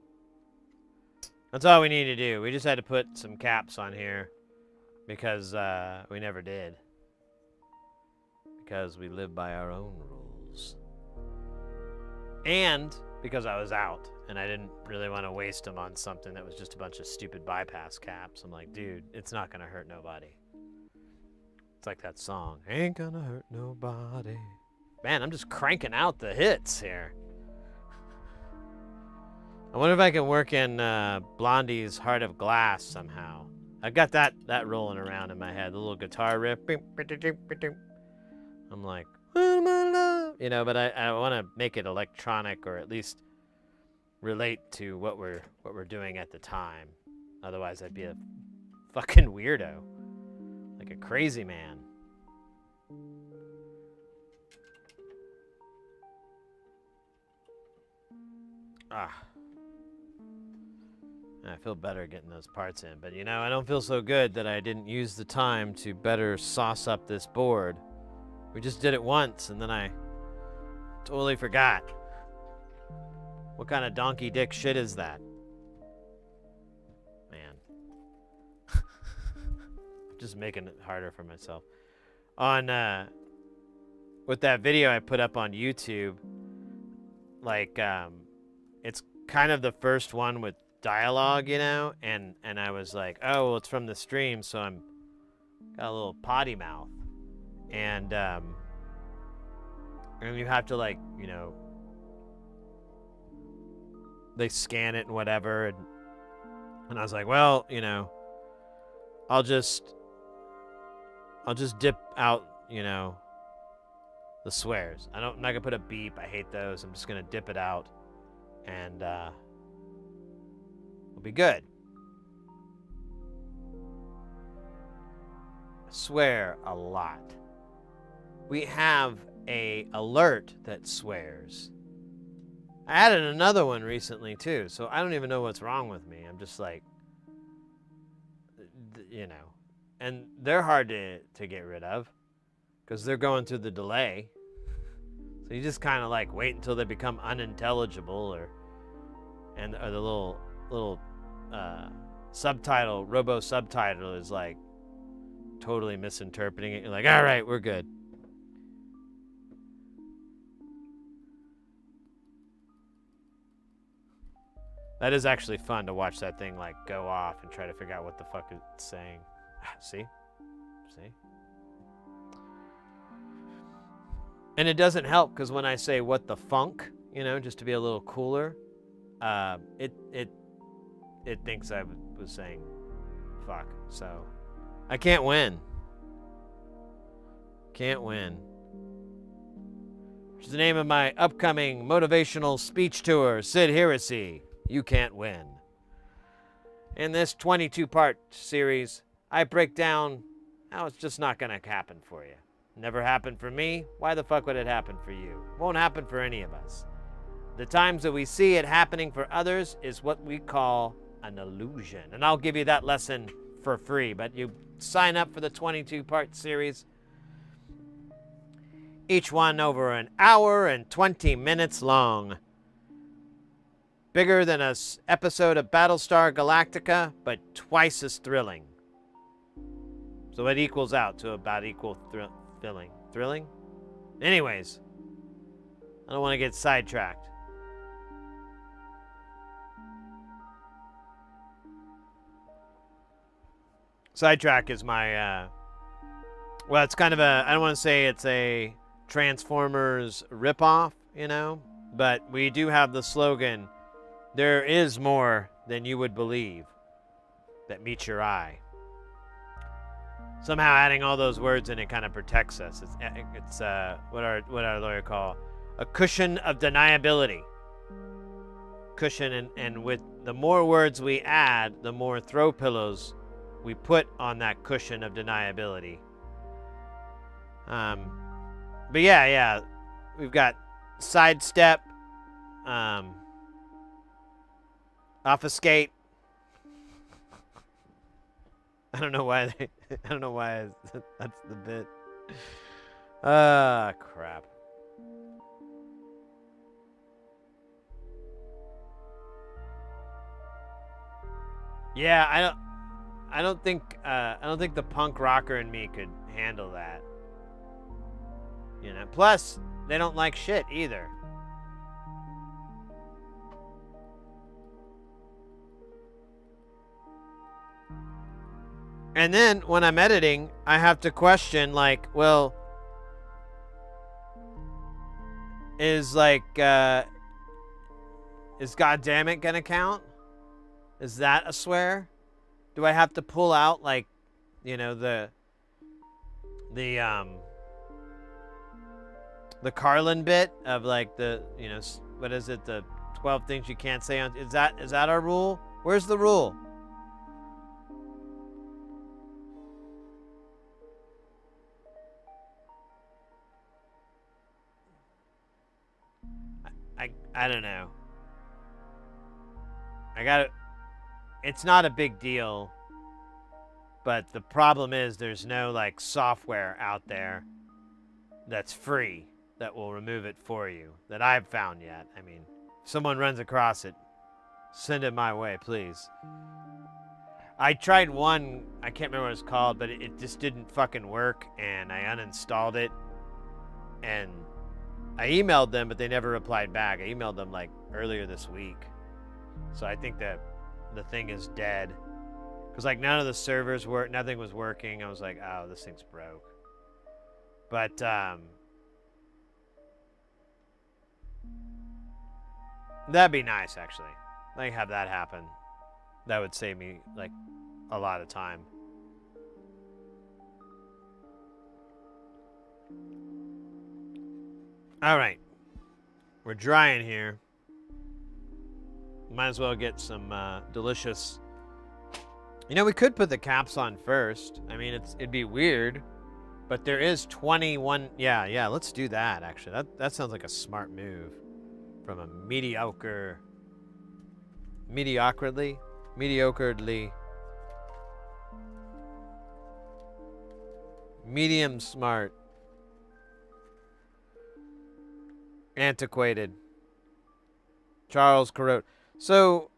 That's all we need to do. We just had to put some caps on here because we never did. Because we live by our own rules. And because I was out and I didn't really want to waste them on something that was just a bunch of stupid bypass caps. I'm like, dude, it's not going to hurt nobody. It's like that song. Ain't gonna hurt nobody. Man, I'm just cranking out the hits here. I wonder if I can work in Blondie's Heart of Glass somehow. I've got that rolling around in my head, the little guitar riff. I'm like, oh my love. You know, but I want to make it electronic or at least relate to what we're doing at the time. Otherwise, I'd be a fucking weirdo, like a crazy man. I feel better getting those parts in, but you know, I don't feel so good that I didn't use the time to better sauce up this board. We just did it once, and then I totally forgot. What kind of donkey dick shit is that? Man. Just making it harder for myself. On, with that video I put up on YouTube, like, it's kind of the first one with dialogue, you know, and I was like, oh, well, it's from the stream, so I'm got a little potty mouth, and you have to, like, you know, they scan it and whatever, and I was like, well, you know, I'll just dip out, you know, the swears. I'm not gonna put a beep. I hate those. I'm just gonna dip it out, and we'll be good. I swear a lot. We have a alert that swears. I added another one recently too, so I don't even know what's wrong with me. I'm just like, you know, and they're hard to get rid of because they're going through the delay. So you just kind of like wait until they become unintelligible, or the little subtitle, robo subtitle is like totally misinterpreting it. You're like, all right, we're good. That is actually fun to watch that thing like go off and try to figure out what the fuck it's saying. See? And it doesn't help because when I say what the funk, you know, just to be a little cooler, it thinks I was saying fuck. So I can't win. Can't win. Which is the name of my upcoming motivational speech tour, Sid Heresy. You can't win. In this 22-part series, I break down how it's just not going to happen for you. Never happened for me. Why the fuck would it happen for you? Won't happen for any of us. The times that we see it happening for others is what we call an illusion. And I'll give you that lesson for free, but you sign up for the 22-part series. Each one over an hour and 20 minutes long. Bigger than an episode of Battlestar Galactica, but twice as thrilling. So it equals out to about equal thrilling. Thrilling? Anyways, I don't want to get sidetracked. Sidetrack is my, well, it's kind of a, I don't want to say it's a Transformers ripoff, you know? But we do have the slogan, there is more than you would believe that meets your eye. Somehow adding all those words in it kind of protects us. It's what our lawyer call a cushion of deniability. Cushion, and with the more words we add, the more throw pillows we put on that cushion of deniability. But yeah, we've got sidestep, obfuscate. I don't know why that's the bit. Crap. Yeah, I don't think the punk rocker in me could handle that. You know, plus they don't like shit either. And then when I'm editing, I have to question, like, well, is goddammit gonna count? Is that a swear? Do I have to pull out, like, you know, the Carlin bit of, like, the, you know, what is it, the 12 things you can't say on, is that our rule? Where's the rule? I don't know. It's not a big deal, but the problem is there's no, like, software out there that's free that will remove it for you that I've found yet. I mean, if someone runs across it, send it my way, please. I tried one, I can't remember what it's called, but it just didn't fucking work, and I uninstalled it, and I emailed them, but they never replied back. I emailed them, like, earlier this week. So I think that the thing is dead. Because, like, none of the servers work, nothing was working. I was like, oh, this thing's broke. But, that'd be nice, actually. Like, have that happen. That would save me, like, a lot of time. All right. We're drying here. Might as well get some delicious... You know, we could put the caps on first. I mean, it'd be weird. But there is 21... Yeah, let's do that, actually. That sounds like a smart move. From a mediocrely... Medium smart. Antiquated. Charles Carrot. So,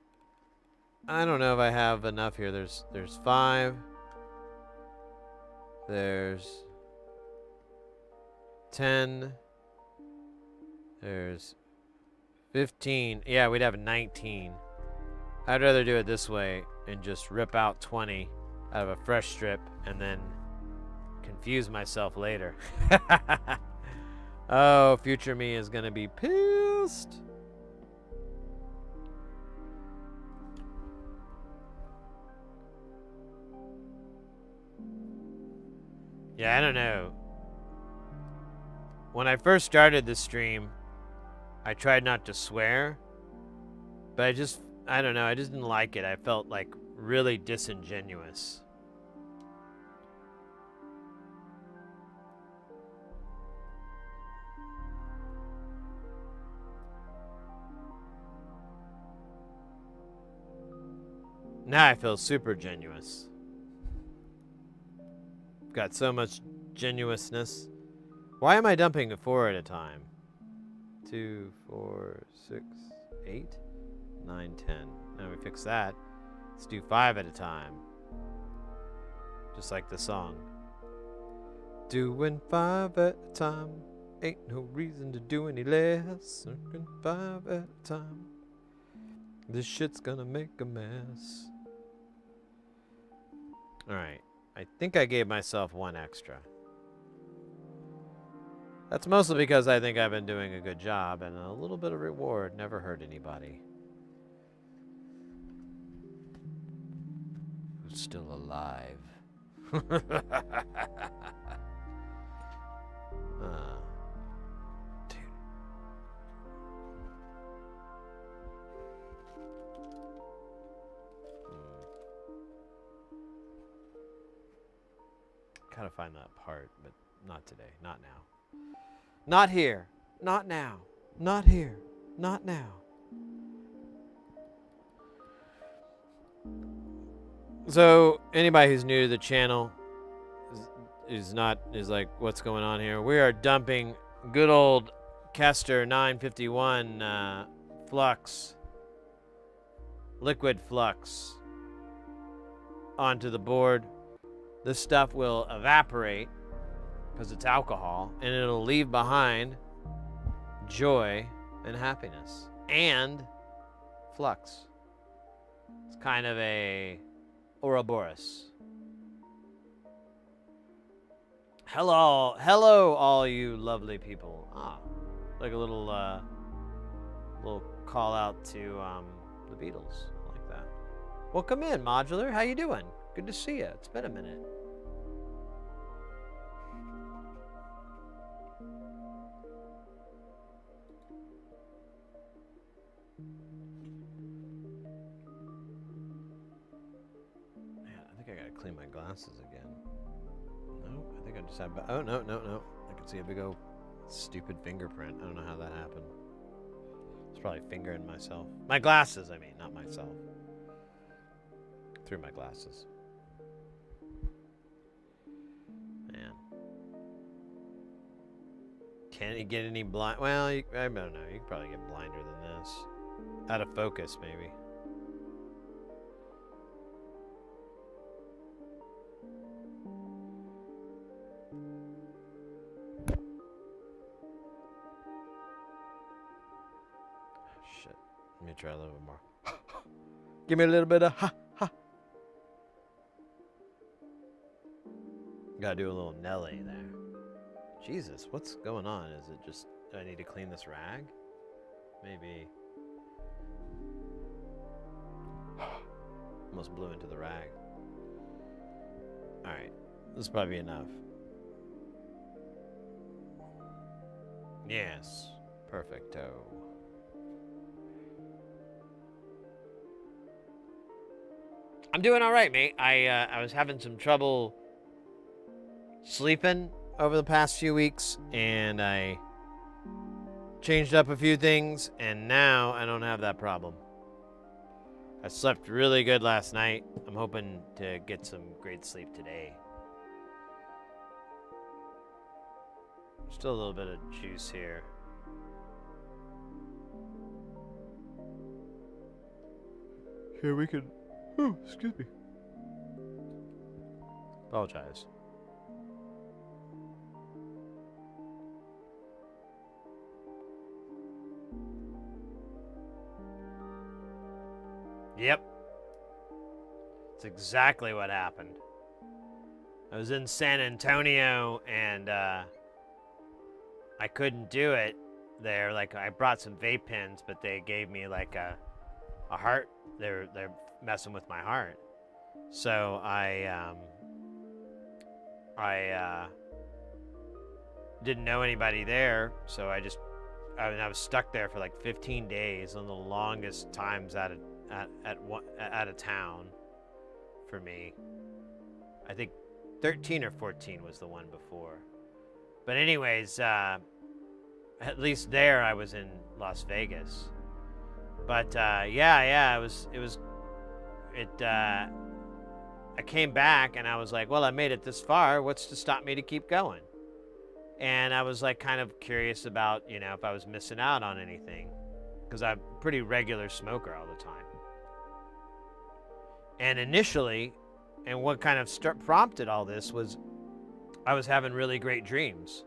I don't know if I have enough here. There's 5. There's 10. There's 15. Yeah, we'd have 19. I'd rather do it this way and just rip out 20 out of a fresh strip and then confuse myself later. Oh, future me is gonna be pissed. Yeah, I don't know. When I first started this stream, I tried not to swear, but I don't know, I just didn't like it. I felt, like, really disingenuous. Now I feel super genuous. Got so much genuineness. Why am I dumping 4 at a time? 2, 4, 6, 8, 9, 10. Now we fix that. Let's do 5 at a time. Just like the song. Doing 5 at a time. Ain't no reason to do any less. Doing 5 at a time. This shit's gonna make a mess. Alright. I think I gave myself 1 extra. That's mostly because I think I've been doing a good job, and a little bit of reward never hurt anybody. Who's still alive? Dude. Gotta find that part, but not today, not now. Not here, not now, not here, not now. So anybody who's new to the channel is like, what's going on here? We are dumping good old Kester 951 flux, liquid flux, onto the board. This stuff will evaporate because it's alcohol, and it'll leave behind joy and happiness and flux. It's kind of a Ouroboros. Hello, all you lovely people. Like a little call out to the Beatles. I like that. Welcome in, Modular. How you doing? Good to see you. It's been a minute. Clean my glasses again. No, I think I just have. Oh, no. I can see a big old stupid fingerprint. I don't know how that happened. It's probably fingering myself. My glasses, I mean, not myself. Through my glasses. Man. Can you get any blind? Well, I don't know. You can probably get blinder than this. Out of focus, maybe. Let me try a little bit more. Give me a little bit of ha. Gotta do a little Nelly there. Jesus, what's going on? Is it just, do I need to clean this rag? Maybe. Almost blew into the rag. Alright, this is probably enough. Yes, perfecto. I'm doing all right, mate. I was having some trouble sleeping over the past few weeks, and I changed up a few things, and now I don't have that problem. I slept really good last night. I'm hoping to get some great sleep today. Still a little bit of juice here. Here we could... Oh, excuse me. Apologize. Yep. It's exactly what happened. I was in San Antonio and I couldn't do it there. Like, I brought some vape pens, but they gave me like a heart. They're messing with my heart. So I didn't know anybody there, so I was stuck there for like 15 days, one of the longest times out of town for me. I think 13 or 14 was the one before. But anyways, at least there I was in Las Vegas. But yeah, I came back and I was like, well, I made it this far. What's to stop me to keep going? And I was like kind of curious about, you know, if I was missing out on anything, because I'm a pretty regular smoker all the time. And initially, and what kind of prompted all this was I was having really great dreams.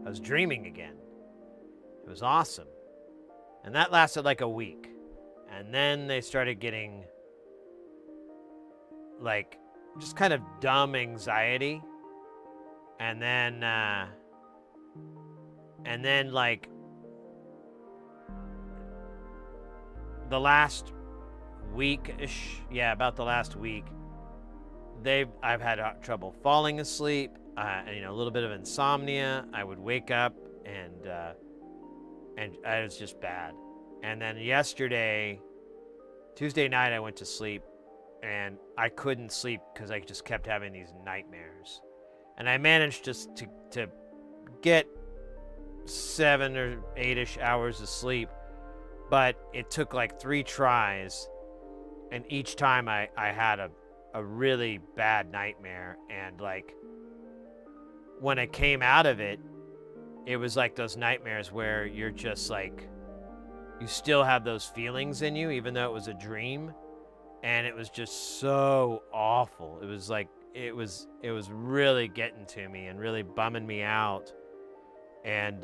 I was dreaming again. It was awesome. And that lasted like a week. And then they started getting like just kind of dumb anxiety. And then And then, like, the last week-ish, yeah, about the last week, I've had trouble falling asleep, and, you know, a little bit of insomnia. I would wake up and it was just bad. And then Tuesday night, I went to sleep, and I couldn't sleep because I just kept having these nightmares. And I managed just to get 7 or 8-ish hours of sleep, but it took like 3 tries, and each time I had a really bad nightmare. And like, when I came out of it, it was like those nightmares where you're just like, you still have those feelings in you, even though it was a dream. And it was just so awful. It was like, it was really getting to me and really bumming me out. And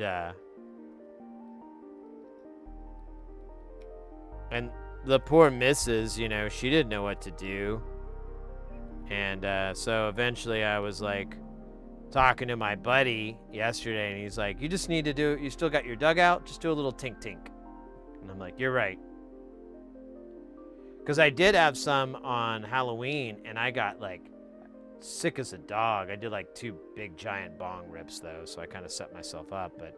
the poor missus, you know, she didn't know what to do. And so eventually I was like talking to my buddy yesterday, and he's like, you just need to do, you still got your dugout? Just do a little tink tink. And I'm like, you're right. Because I did have some on Halloween, and I got like sick as a dog. I did like 2 big giant bong rips though, so I kind of set myself up. But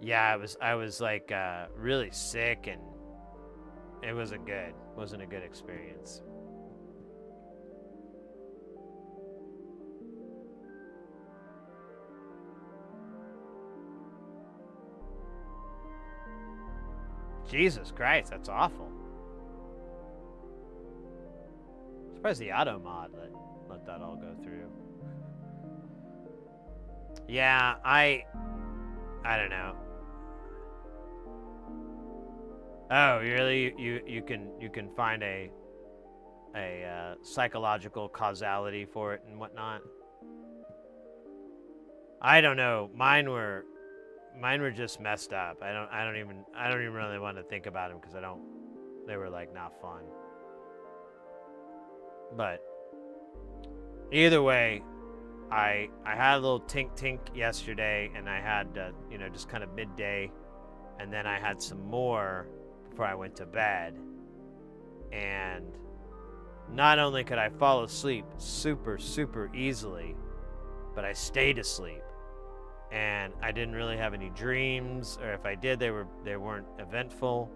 yeah, I was like really sick, and it wasn't a good experience. Jesus Christ, that's awful. I'm surprised the auto mod let that all go through. Yeah, I don't know. Oh, really? You can find a psychological causality for it and whatnot. I don't know. Mine were just messed up. I don't even really want to think about them, because they were like not fun. But either way, I had a little tink tink yesterday, and I had you know, just kind of midday, and then I had some more before I went to bed. And not only could I fall asleep super easily, but I stayed asleep. And I didn't really have any dreams, or if I did, they weren't eventful.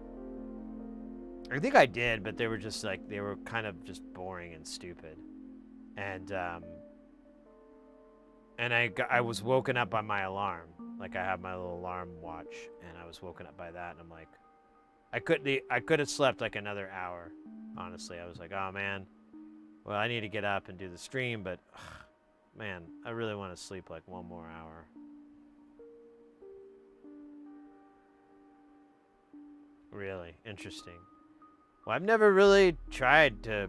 I think I did, but they were just like, they were kind of just boring and stupid. And I was woken up by my alarm. Like, I have my little alarm watch, and I was woken up by that, and I'm like, I could have slept like another hour. Honestly, I was like, oh man, well, I need to get up and do the stream, but man, I really want to sleep like 1 more hour. Really interesting. Well, I've never really tried to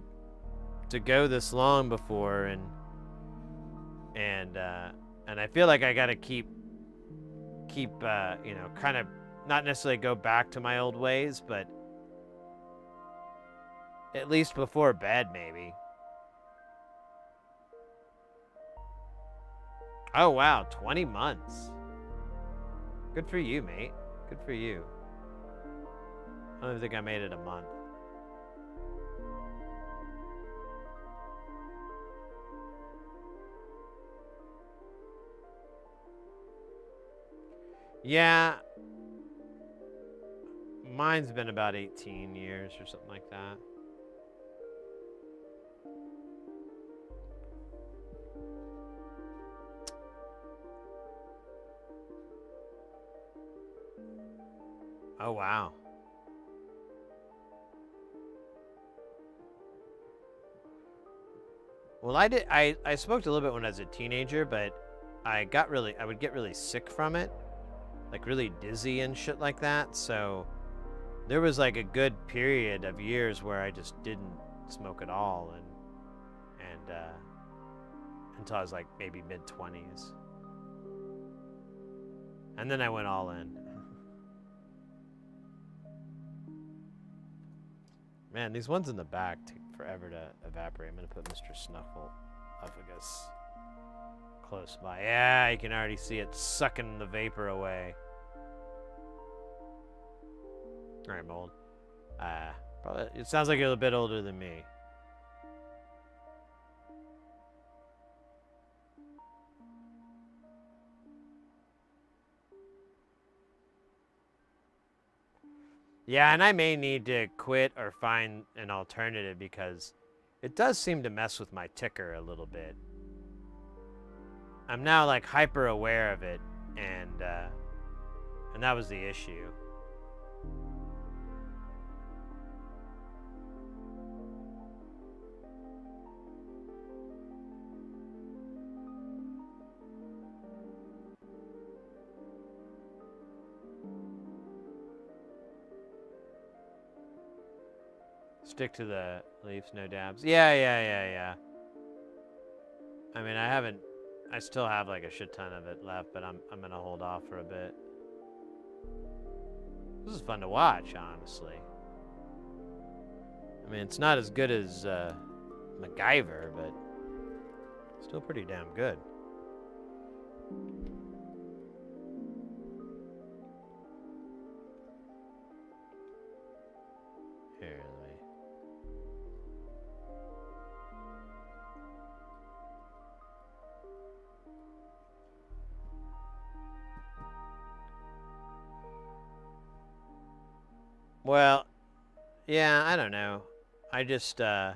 go this long before, and I feel like I gotta keep you know, kind of not necessarily go back to my old ways, but at least before bed, maybe. Oh wow, 20 months. Good for you, mate. Good for you. I don't even think I made it a month. Yeah. Mine's been about 18 years or something like that. Oh, wow. Well, I smoked a little bit when I was a teenager, but I would get really sick from it. Like really dizzy and shit like that. So there was like a good period of years where I just didn't smoke at all, and until I was like maybe mid-20s. And then I went all in. Man, these ones in the back take forever to evaporate. I'm gonna put Mr. Snuffleupagus close by. Yeah, you can already see it sucking the vapor away. All right, mold. Probably. It sounds like you're a bit older than me. Yeah, and I may need to quit or find an alternative because it does seem to mess with my ticker a little bit. I'm now like hyper aware of it, and that was the issue. Stick to the leaves, no dabs. Yeah. I mean, I still have like a shit ton of it left, but I'm gonna hold off for a bit. This is fun to watch, honestly. I mean, it's not as good as MacGyver, but still pretty damn good. Here, let me. Well, yeah, I don't know. I just, it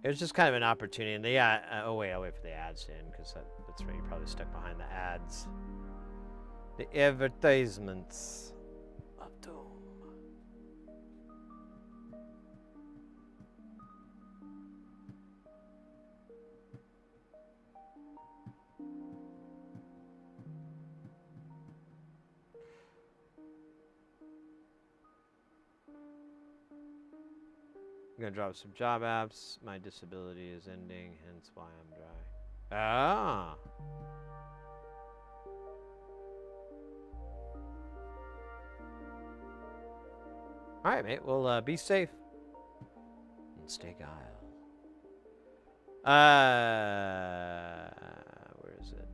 was just kind of an opportunity. And yeah, oh wait, I'll wait for the ads to end because that's where you're probably stuck behind the ads. The advertisements of doom. I'm gonna drop some job apps. My disability is ending, hence why I'm dry. Ah. All right, mate. Well, be safe and stay guile. Where is it?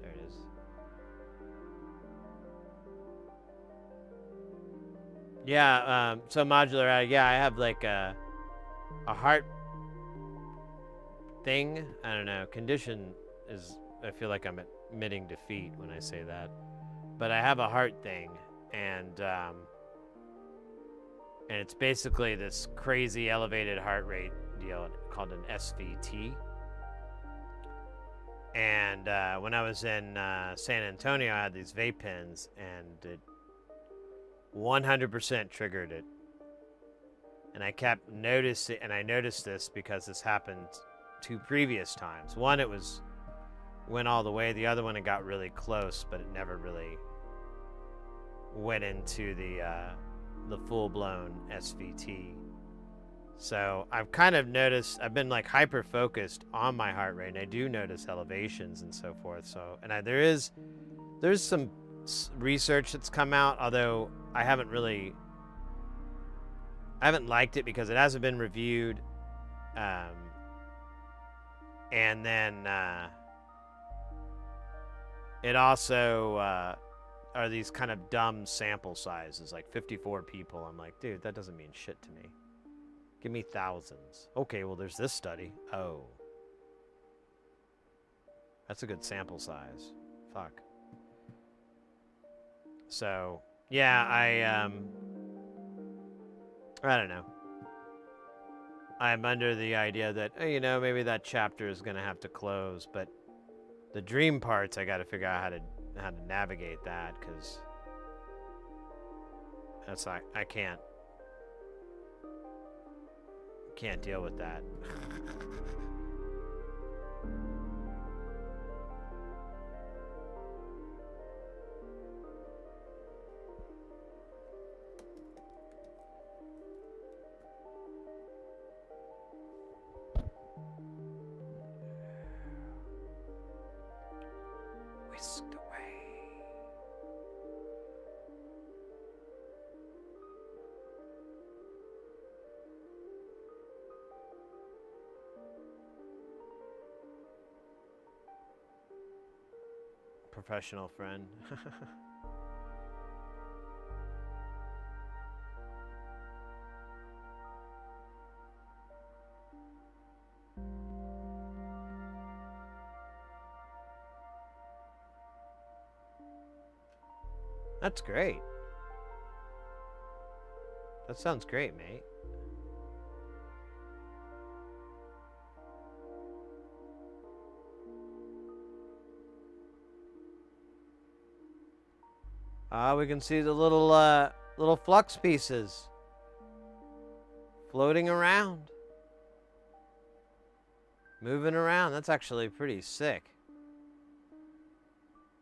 There it is. Yeah. So modular. Yeah, I have like a heart thing. I don't know. Condition is. I feel like I'm admitting defeat when I say that, but I have a heart thing, and it's basically this crazy elevated heart rate deal called an SVT. And when I was in San Antonio, I had these vape pens, and it 100% triggered it. And I kept noticing, and I noticed this because this happened 2 previous times. One, it went all the way. The other one, it got really close, but it never really went into the full-blown SVT. So I've kind of noticed, I've been like hyper-focused on my heart rate, and I do notice elevations and so forth. So, and there's some research that's come out, although I haven't liked it because it hasn't been reviewed. And then it also are these kind of dumb sample sizes, like 54 people. I'm like, dude, that doesn't mean shit to me. Give me thousands. Okay, well, there's this study. Oh. That's a good sample size. Fuck. So, yeah, I don't know. I'm under the idea that, you know, maybe that chapter is going to have to close, but the dream parts, I got to figure out how to navigate that, because that's like, I can't deal with that. Whisked away. professional friend. That's great. That sounds great, mate. We can see the little flux pieces floating around, moving around. That's actually pretty sick.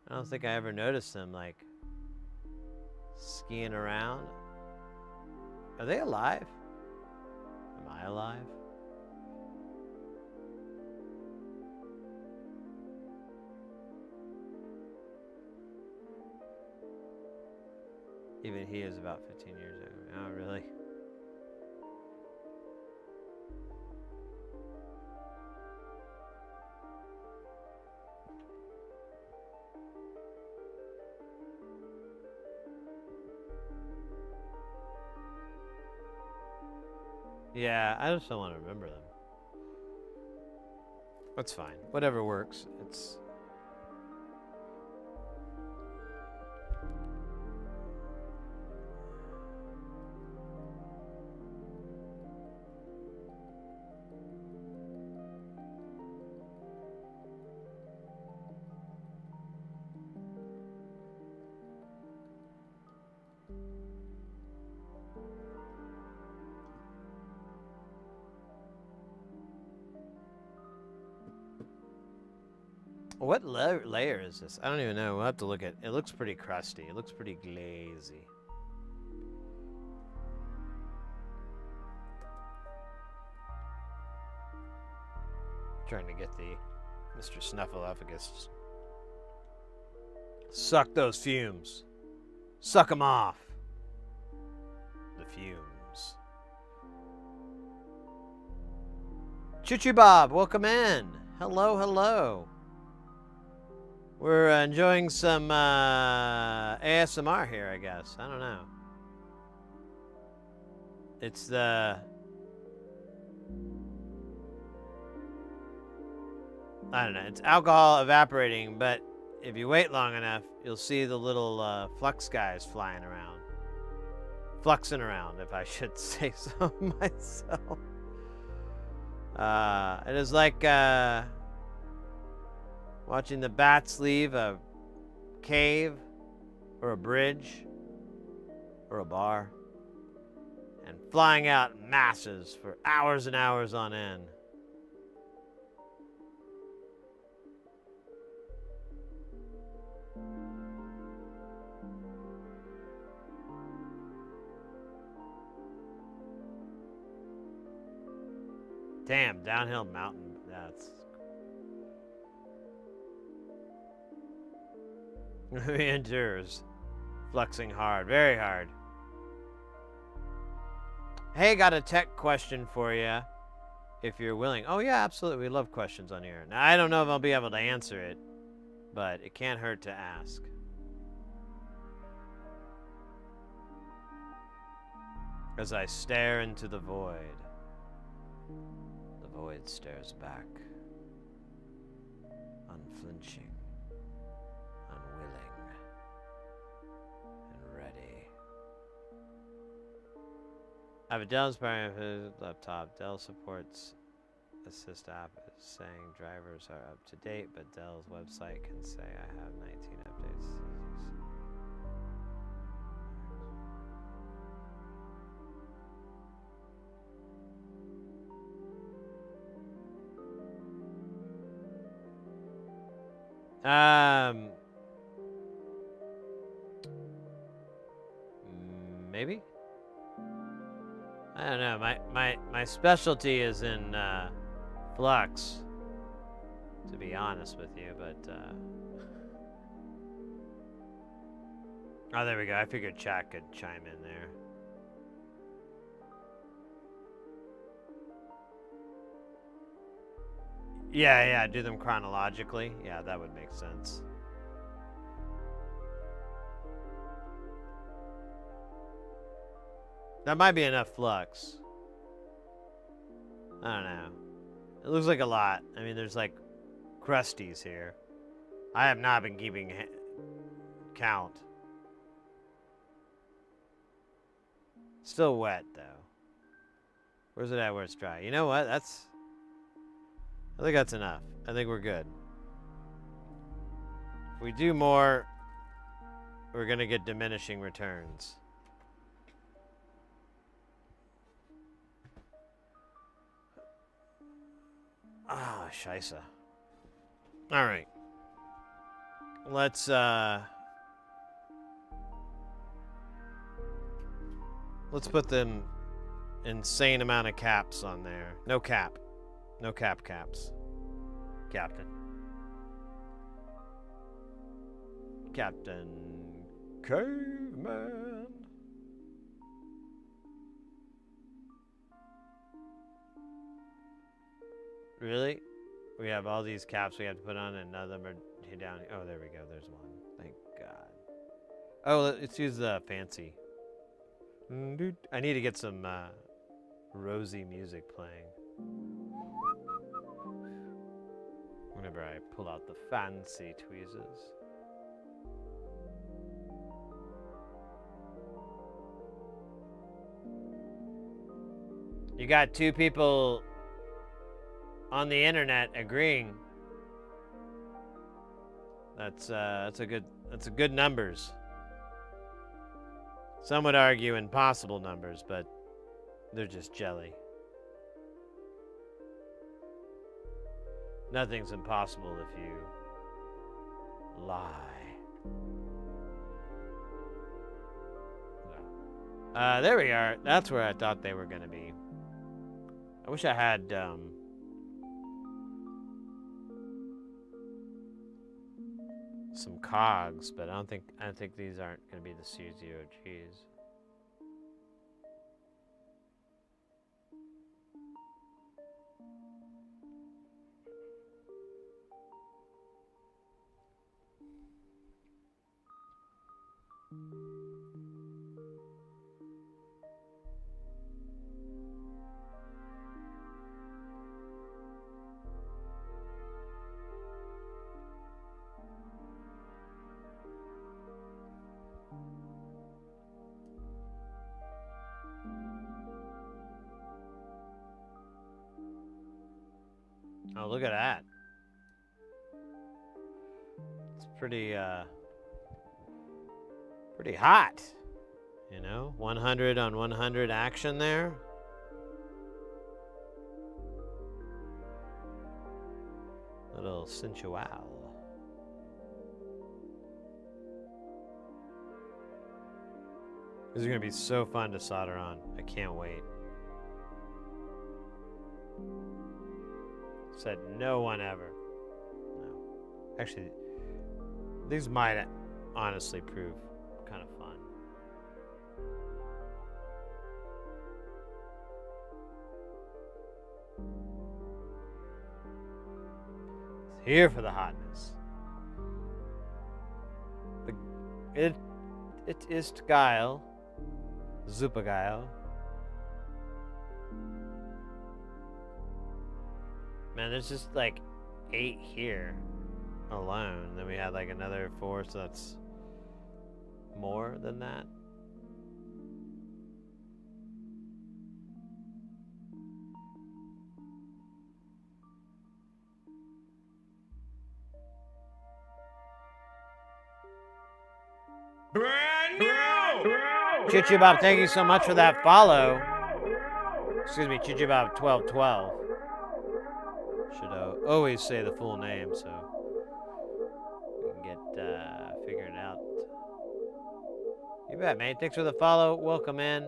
I don't think I ever noticed them like skiing around. Are they alive? Am I alive? Even he is about 15 years old. Oh, really? Yeah, I just don't want to remember them. That's fine. Whatever works. It's... What layer is this? I don't even know. We'll have to look at it. It looks pretty crusty. It looks pretty glazy. Trying to get the Mr. Snuffleupagus. Suck those fumes. Suck them off. The fumes. Choo Choo Bob, welcome in. Hello, hello. We're enjoying some ASMR here, I guess. I don't know. It's the... I don't know. It's alcohol evaporating, but if you wait long enough, you'll see the little flux guys flying around. Fluxing around, if I should say so myself. It is like... watching the bats leave a cave or a bridge or a bar and flying out in masses for hours and hours on end. Damn, downhill mountain. That's... He endures. Fluxing hard. Very hard. Hey, got a tech question for you. If you're willing. Oh, yeah, absolutely. We love questions on here. Now, I don't know if I'll be able to answer it, but it can't hurt to ask. As I stare into the void stares back, unflinching, unwilling, and ready. I have a Dell inspiring laptop. Dell supports Assist app is saying drivers are up to date, but Dell's website can say I have 19 updates. Maybe? I don't know. My specialty is in flux, to be honest with you, but oh, there we go. I figured chat could chime in there. Yeah, do them chronologically. Yeah, that would make sense. That might be enough flux. I don't know. It looks like a lot. I mean, there's like crusties here. I have not been keeping count. Still wet, though. Where's it at where it's dry? You know what? I think that's enough. I think we're good. If we do more, we're going to get diminishing returns. Ah, scheisse. All right. Let's put them insane amount of caps on there. No cap. No caps. Captain Caveman. Really? We have all these caps we have to put on, and none of them are down. Oh, there we go. There's one. Thank God. Oh, let's use the fancy. I need to get some rosy music playing. Whenever I pull out the fancy tweezers. You got two people on the internet agreeing. That's a good numbers. Some would argue impossible numbers, but they're just jelly. Nothing's impossible if you lie. There we are. That's where I thought they were going to be. I wish I had some cogs, but I don't think these aren't going to be the C0Gs. Oh, look at that. It's pretty hot, you know? 100 on 100 action there. Little sensual. This is gonna be so fun to solder on. I can't wait. Said no one ever. No. Actually, these might honestly prove kind of fun. It's here for the hotness. It ist geil. Super geil. Man, there's just like 8 here alone. Then we had like another 4, so that's more than that. Brand new! Chichi Bob, thank you so much for that follow. Excuse me, Chichi Bob 1212. Should always say the full name so we can get figured out. You bet, mate. Thanks for the follow. Welcome in.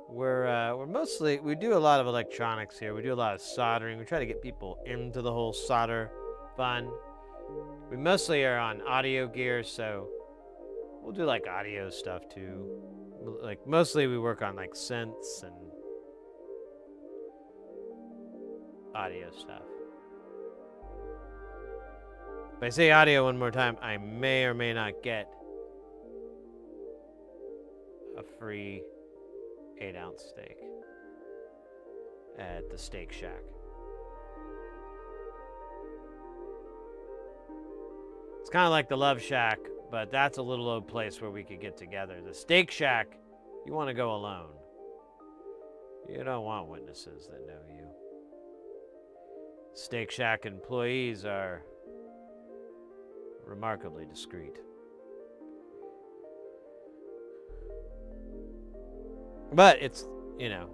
We're mostly, we do a lot of electronics here. We do a lot of soldering. We try to get people into the whole solder fun. We mostly are on audio gear, so we'll do like audio stuff too. Like mostly we work on like synths and audio stuff. If I say audio one more time, I may or may not get a free 8-ounce steak at the Steak Shack. It's kind of like the Love Shack, but that's a little old place where we could get together. The Steak Shack, you want to go alone. You don't want witnesses that know you. Steak Shack employees are remarkably discreet. But it's, you know,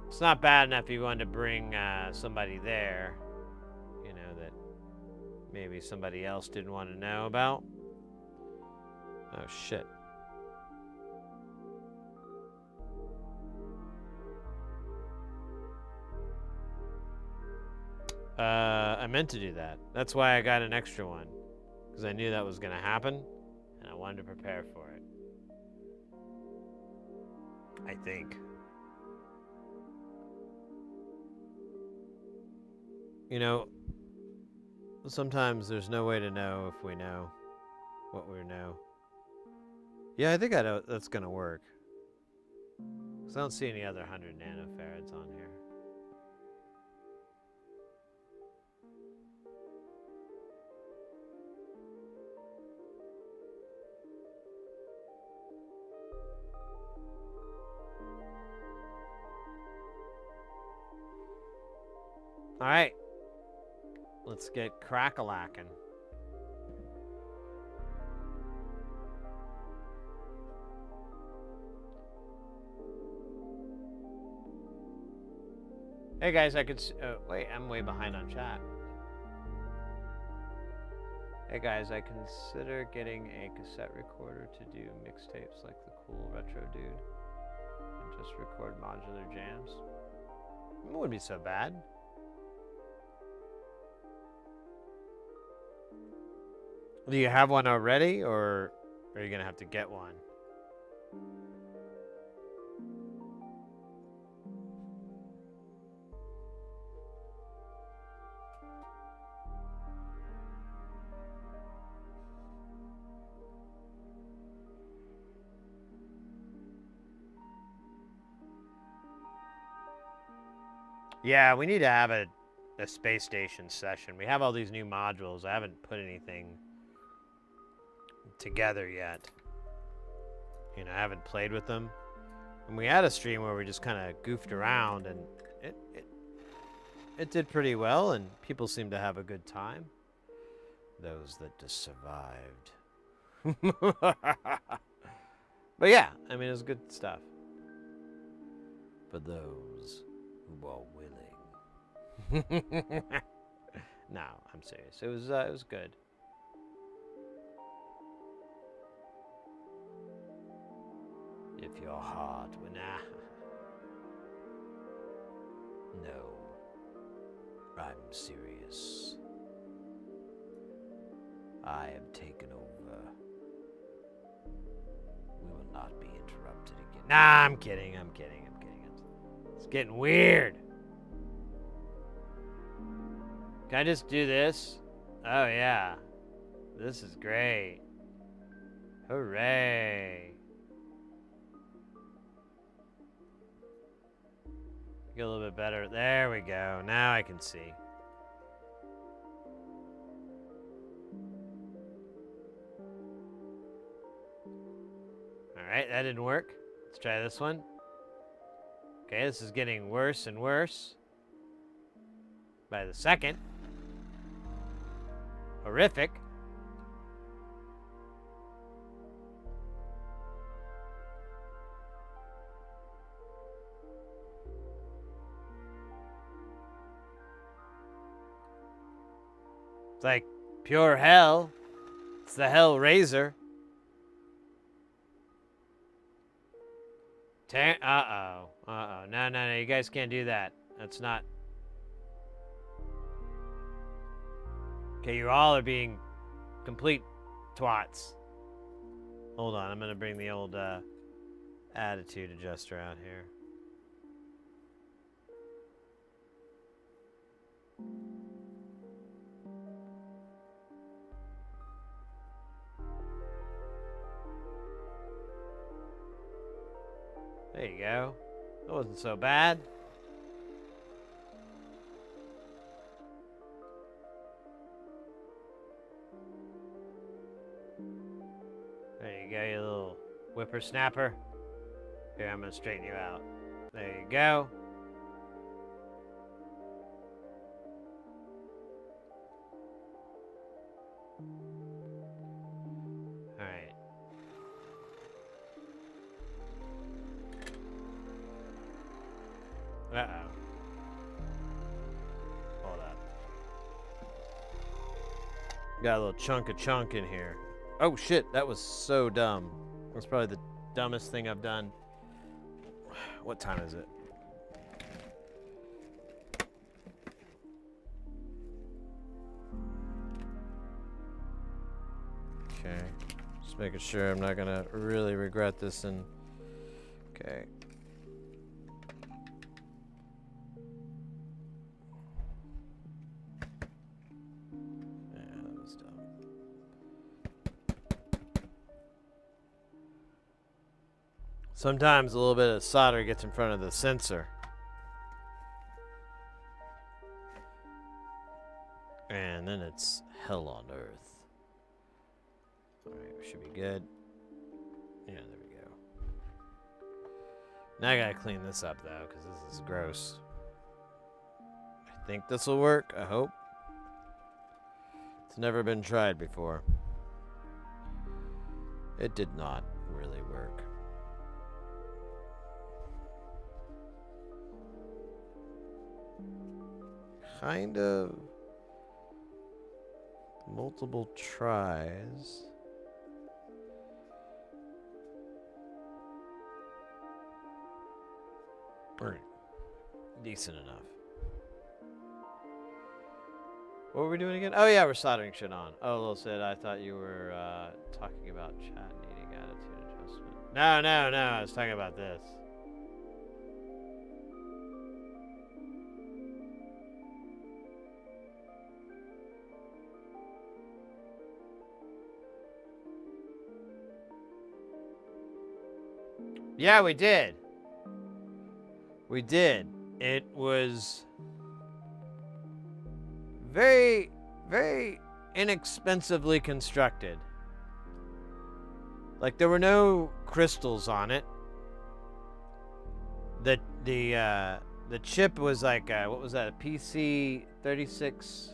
it's not bad enough if you wanted to bring somebody there, you know, that maybe somebody else didn't want to know about. Oh, shit. I meant to do that. That's why I got an extra one, because I knew that was going to happen, and I wanted to prepare for it. I think. You know, sometimes there's no way to know if we know what we know. Yeah, I think that's going to work. Because I don't see any other 100 nanofarads on here. All right, let's get crack-a-lackin'. Hey guys, I could. Wait, I'm way behind on chat. Hey guys, I consider getting a cassette recorder to do mixtapes like the cool retro dude, and just record modular jams. It wouldn't be so bad. Do you have one already, or are you gonna have to get one? Yeah, we need to have a space station session. We have all these new modules. I haven't put anything together yet. You know, I haven't played with them. And we had a stream where we just kind of goofed around, and it did pretty well, and people seemed to have a good time. Those that just survived. But yeah, I mean, it was good stuff. For those who are willing. No, I'm serious. It was good. If your heart were no, I'm serious. I have taken over. We will not be interrupted again. Nah, I'm kidding. It's getting weird. Can I just do this? Oh yeah. This is great. Hooray. Get a little bit better. There we go. Now I can see. Alright, that didn't work. Let's try this one. Okay, this is getting worse and worse by the second. Horrific. It's like pure hell. It's the hell razor. Uh-oh. No, you guys can't do that. That's not... Okay, you all are being complete twats. Hold on, I'm gonna bring the old attitude adjuster out here. There you go. That wasn't so bad. There you go, you little whippersnapper. Here, I'm gonna straighten you out. There you go. Alright. Uh-oh. Hold up. Got a little chunk of chunk in here. Oh shit, that was so dumb. That's probably the dumbest thing I've done. What time is it? Okay. Just making sure I'm not gonna really regret this and okay. Yeah, that was dumb. Sometimes a little bit of solder gets in front of the sensor. And then it's hell on earth. Alright, we should be good. Yeah, there we go. Now I gotta clean this up though, because this is gross. I think this will work, I hope. It's never been tried before. It did not really work. Kind of multiple tries. Alright. Decent enough. What were we doing again? Oh yeah, we're soldering shit on. Oh, Lil Sid, I thought you were talking about chat needing attitude adjustment. No, no, no, I was talking about this. Yeah, we did. We did. It was very, very inexpensively constructed. Like, there were no crystals on it. The chip was like what was that? A PC 36.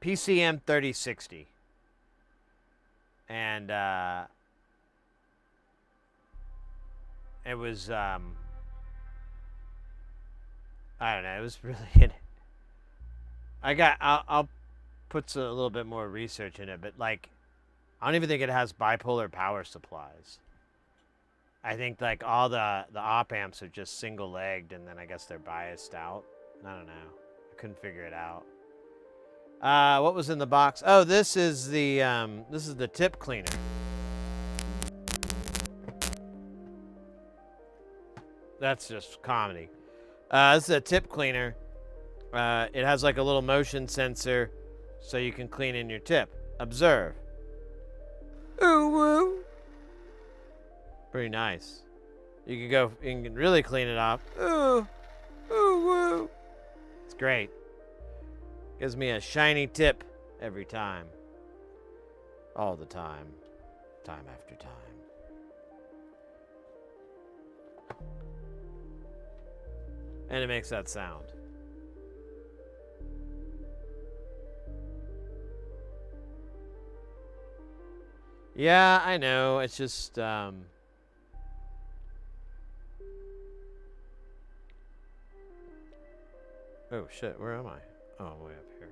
PCM 3060. And it was I don't know, it was really I'll put a little bit more research in it, but like I don't even think it has bipolar power supplies. I think like all the op amps are just single legged, and then I guess they're biased out. I don't know. I couldn't figure it out. What was in the box? Oh, this is the tip cleaner. That's just comedy. This is a tip cleaner. It has like a little motion sensor, so you can clean in your tip. Observe. Ooh woo. Pretty nice. You can really clean it off. Ooh, ooh woo. It's great. Gives me a shiny tip every time. All the time. Time after time. And it makes that sound. Yeah, I know. It's just, oh shit, where am I? Oh, I'm way up here.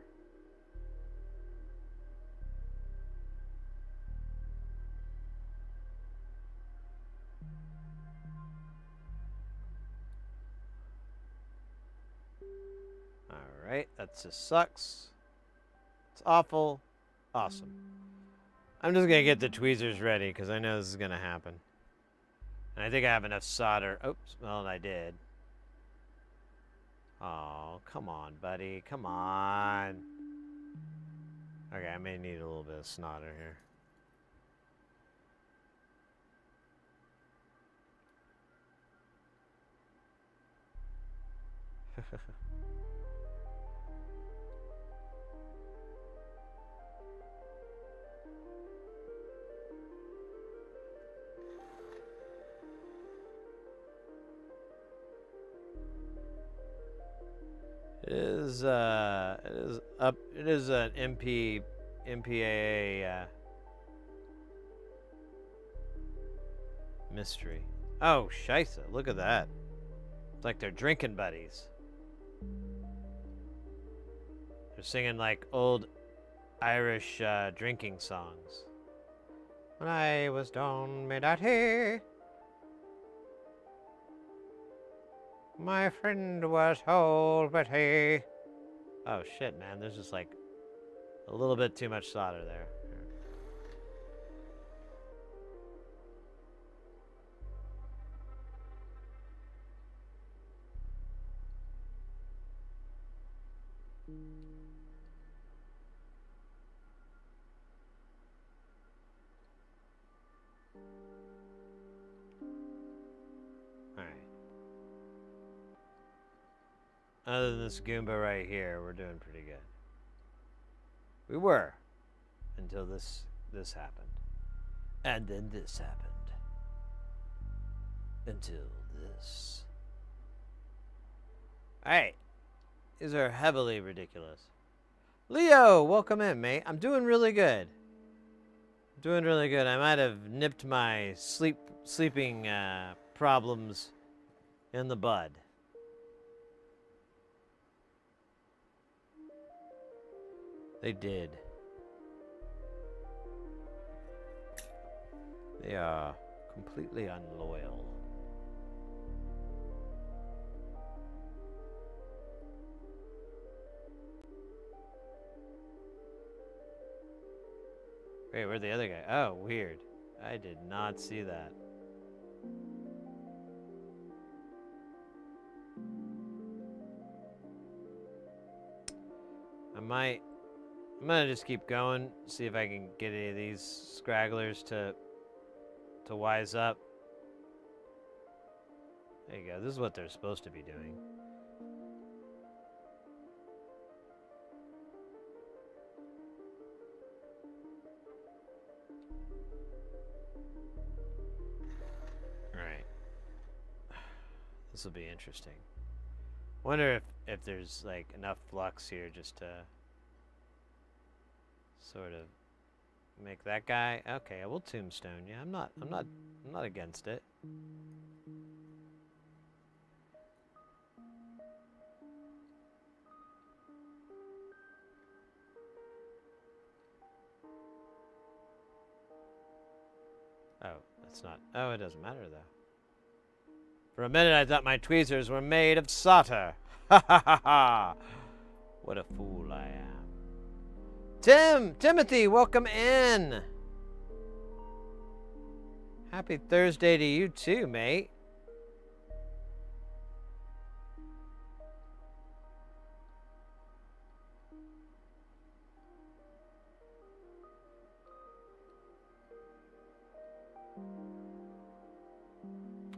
Alright, that just sucks. It's awful. Awesome. I'm just gonna get the tweezers ready because I know this is gonna happen. And I think I have enough solder. Oops, well, I did. Oh, come on, buddy. Come on. Okay, I may need a little bit of snodder here. It is an MPAA mystery. Oh, scheisse, look at that. It's like they're drinking buddies. They're singing like old Irish drinking songs. When I was down mid at hay, my friend was whole but hay. Oh shit, man, there's just like a little bit too much solder there. Alright. Other than this Goomba right here, we're doing pretty good. We were. Until this happened. And then this happened. Until this. Alright. These are heavily ridiculous. Leo, welcome in, mate. I'm doing really good. Doing really good. I might have nipped my sleeping problems in the bud. They did. They are completely unloyal. Wait, where'd the other guy? Oh, weird. I did not see that. I'm gonna just keep going, see if I can get any of these scragglers to wise up. There you go. This is what they're supposed to be doing. Alright. This will be interesting. Wonder if there's like enough flux here just to sort of make that guy. Okay, I will tombstone. Yeah, I'm not against it. Oh, that's not. Oh, it doesn't matter though. For a minute, I thought my tweezers were made of solder. Ha ha ha ha! What a fool I am. Timothy, welcome in. Happy Thursday to you too, mate.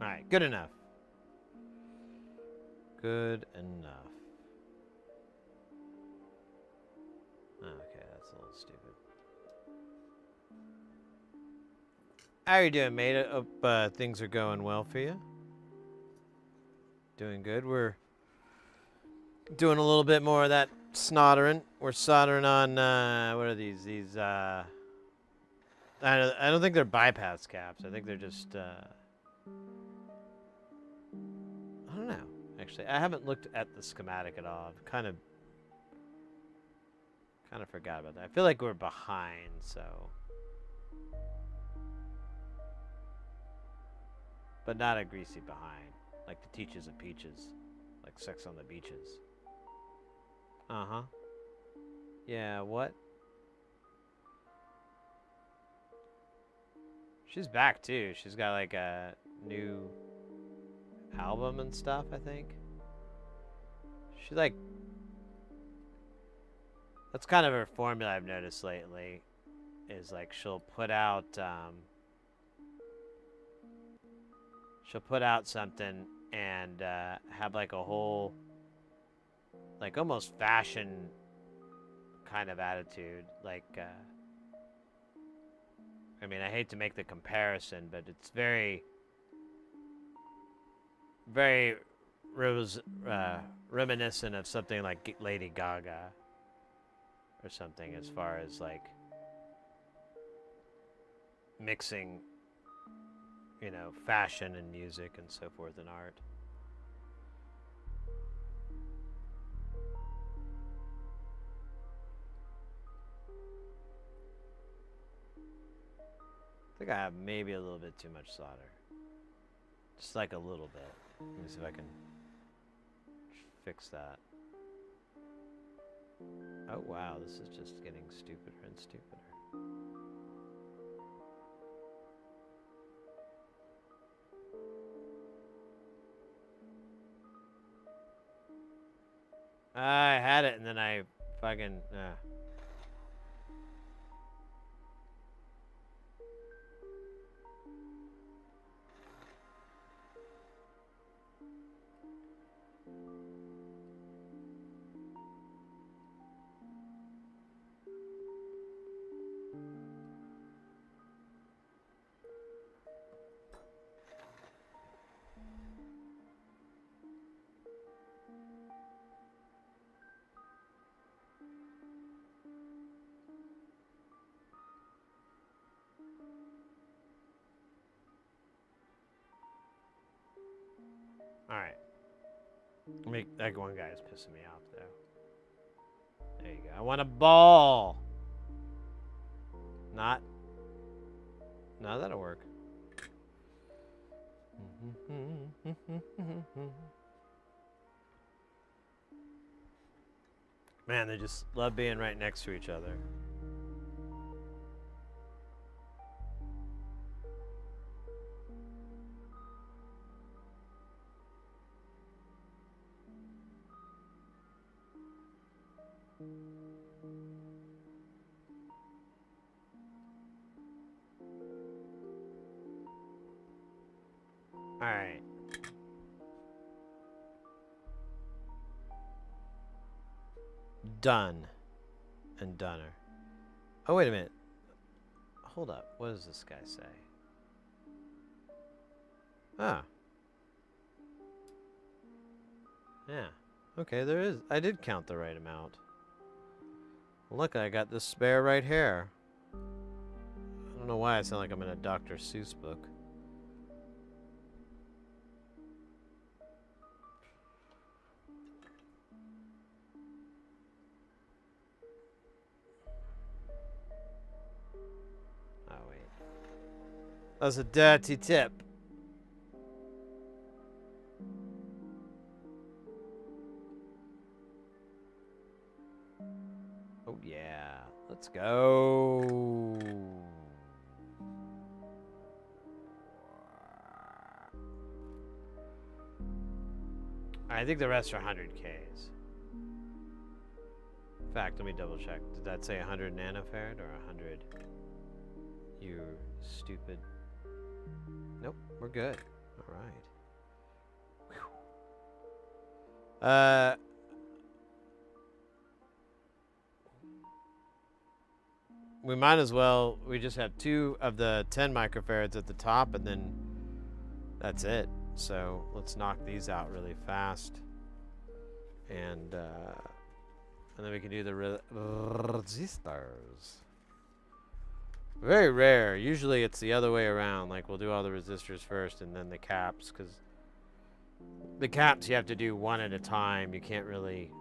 All right, good enough. Good enough. Okay, that's a little stupid. How you doing, mate? I hope things are going well for you. Doing good. We're doing a little bit more of that snoddering. We're soldering on, what are these? These, I don't think they're bypass caps. I think they're just, I don't know. Actually, I haven't looked at the schematic at all. I've kind of forgot about that. I feel like we're behind, so. But not a greasy behind. Like the Teaches of Peaches. Like Sex on the Beaches. Uh-huh. Yeah, what? She's back, too. She's got, like, a new album and stuff, I think. She like, that's kind of her formula I've noticed lately, is like she'll put out something and have like a whole, like almost fashion kind of attitude. Like, I mean, I hate to make the comparison, but it's very, very reminiscent of something like Lady Gaga or something, as far as like mixing, you know, fashion and music and so forth and art. I think I have maybe a little bit too much solder. Just like a little bit. Let me see if I can fix that. Oh wow, this is just getting stupider and stupider. I had it and then I fucking... Alright. That one guy is pissing me off, though. There you go. I want a ball! Not. No, that'll work. Man, they just love being right next to each other. Alright. Done. And doner. Oh, wait a minute. Hold up. What does this guy say? Ah. Yeah. Okay, there is. I did count the right amount. Look, I got this spare right here. I don't know why I sound like I'm in a Dr. Seuss book. Oh, wait. That's a dirty tip. Oh, yeah. Let's go. I think the rest are 100Ks. In fact, let me double check. Did that say 100 nanofarad or 100? You stupid. Nope, we're good. All right. We might as well, we just have 2 of the 10 microfarads at the top, and then that's it. So let's knock these out really fast. And then we can do the resistors. Very rare. Usually it's the other way around. Like we'll do all the resistors first and then the caps, because the caps you have to do one at a time. You can't really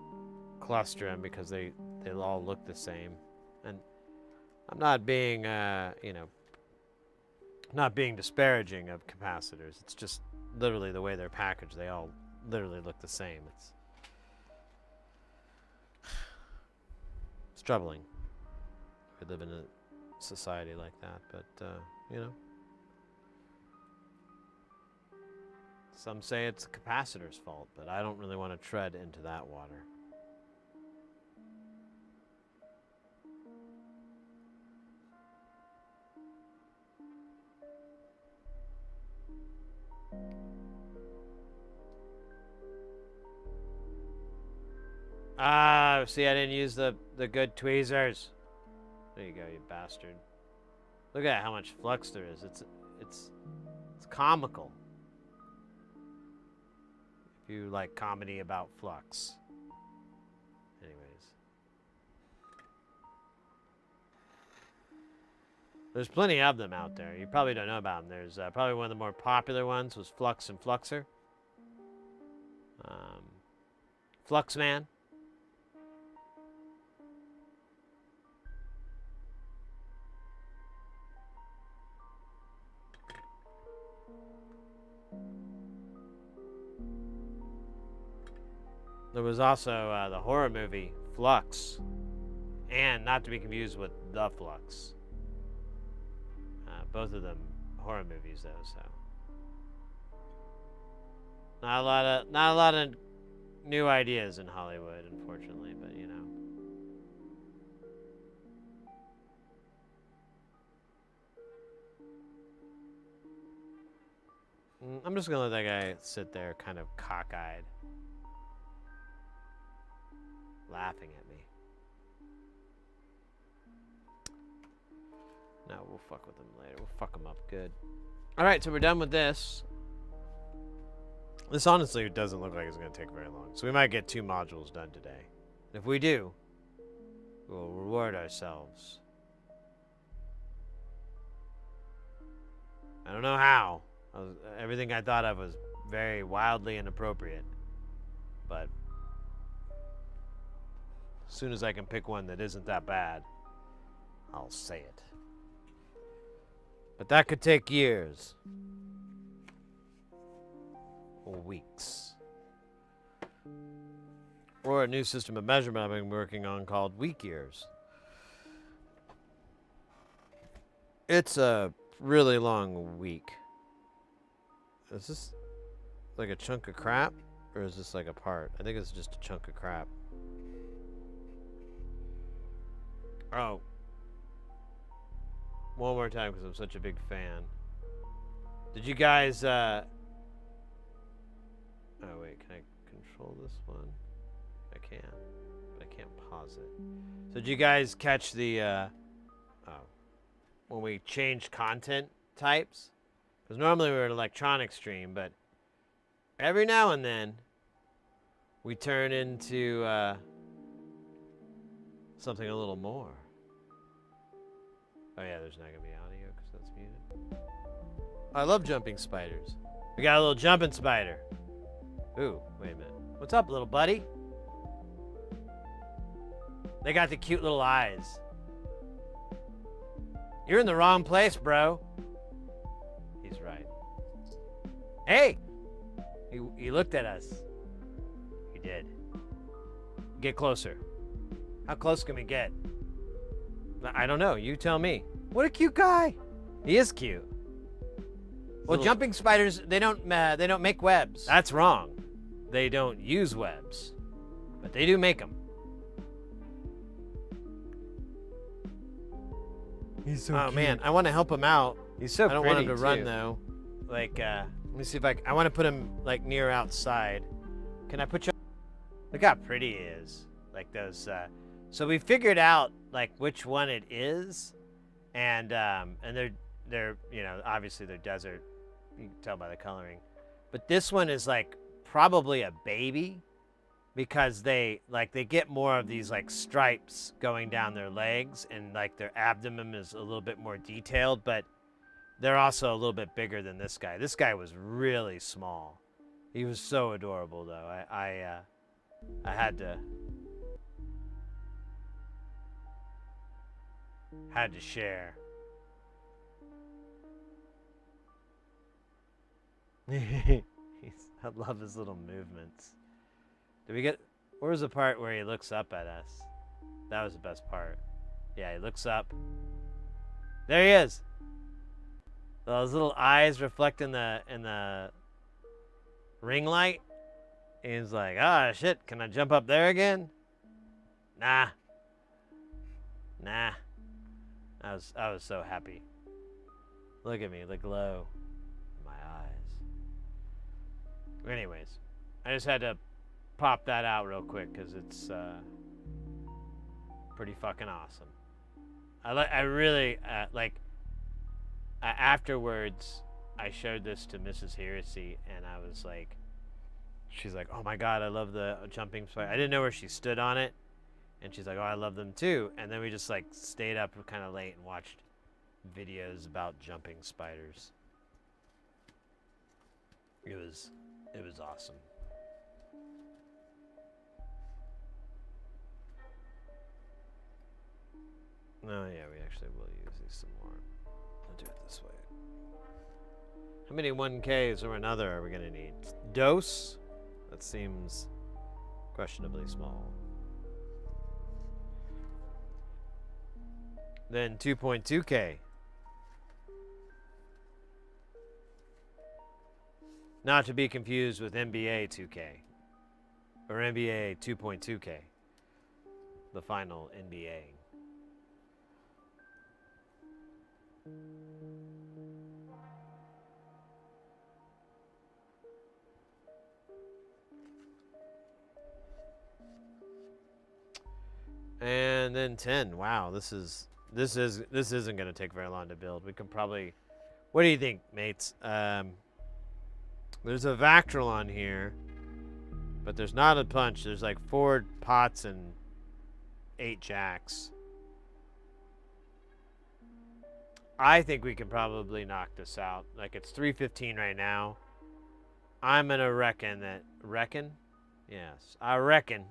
cluster them because they'll all look the same. And I'm not being, not being disparaging of capacitors. It's just literally the way they're packaged. They all literally look the same. It's troubling. We live in a society like that, but, you know. Some say it's the capacitor's fault, but I don't really want to tread into that water. Ah, see, I didn't use the good tweezers. There you go, you bastard. Look at how much flux there is. It's comical. If you like comedy about flux. Anyways. There's plenty of them out there. You probably don't know about them. There's probably one of the more popular ones was Flux and Fluxer. Fluxman. There was also the horror movie Flux, and not to be confused with The Flux. Both of them horror movies, though. So not a lot of new ideas in Hollywood, unfortunately. But you know, I'm just gonna let that guy sit there, kind of cockeyed. Laughing at me. No, we'll fuck with him later. We'll fuck him up good. Alright, so we're done with this. This honestly doesn't look like it's going to take very long. So we might get 2 modules done today. If we do, we'll reward ourselves. I don't know how. Everything I thought of was very wildly inappropriate. But as soon as I can pick one that isn't that bad, I'll say it. But that could take years. Or weeks. Or a new system of measurement I've been working on called week years. It's a really long week. Is this like a chunk of crap? Or is this like a part? I think it's just a chunk of crap. Oh. One more time because I'm such a big fan. Did you guys, oh wait, can I control this one? I can, but I can't pause it. So did you guys catch the, when we change content types? Because normally we're an electronic stream, but every now and then we turn into, something a little more. Oh yeah, there's not gonna be audio because that's muted. I love jumping spiders. We got a little jumping spider. Ooh, wait a minute. What's up, little buddy? They got the cute little eyes. You're in the wrong place, bro. He's right. Hey! He looked at us. He did. Get closer. How close can we get? I don't know. You tell me. What a cute guy. He is cute. Well, jumping spiders, they don't make webs. That's wrong. They don't use webs, but they do make them. He's so Oh cute. man, I want to help him out. He's so I don't pretty want him to run too. though. Like, let me see if I want to put him like near outside. Can I put you? Look how pretty he is. Like those. So we figured out like which one it is, and they're you know, obviously they're desert. You can tell by the coloring, but this one is like probably a baby because they get more of these like stripes going down their legs, and like their abdomen is a little bit more detailed, but they're also a little bit bigger than this guy. This guy was really small. He was so adorable though. I had to share. I love his little movements. Did we get? Where's the part where he looks up at us? That was the best part. Yeah, he looks up. There he is. Those little eyes reflect in the ring light. And he's like, ah, shit, can I jump up there again? Nah. Nah. I was so happy. Look at me, the glow in my eyes. Anyways, I just had to pop that out real quick because it's pretty fucking awesome. I really like. Afterwards, I showed this to Mrs. Heresy, and I was like, she's like, oh my god, I love the jumping spider. I didn't know where she stood on it, and she's like, oh, I love them too. And then we just like stayed up kind of late and watched videos about jumping spiders. It was awesome. Oh yeah, we actually will use these some more. I'll do it this way. How many 1Ks or another are we gonna need? Dose? That seems questionably small. Then 2.2K. Not to be confused with NBA 2K. Or NBA 2.2K. The final NBA. And then 10. Wow, this isn't going to take very long to build. We can probably. What do you think, mates? There's a Vactral on here, but there's not a punch. There's like 4 pots and 8 jacks. I think we can probably knock this out. Like, it's 3:15 right now. I'm gonna reckon that. Reckon? Yes, I reckon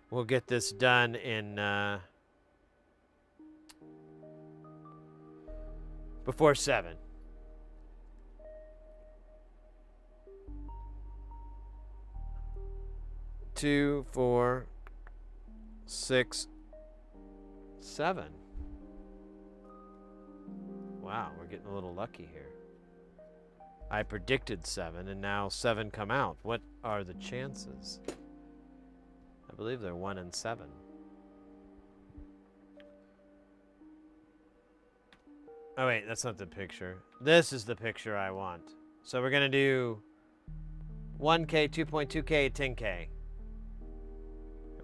we'll get this done in before 7. Two, 4, 6, 7. Wow, we're getting a little lucky here. I predicted 7, and now 7 come out. What are the chances? I believe they're 1 in 7. Oh wait, that's not the picture. This is the picture I want. So we're gonna do 1K, 2.2K, 10K.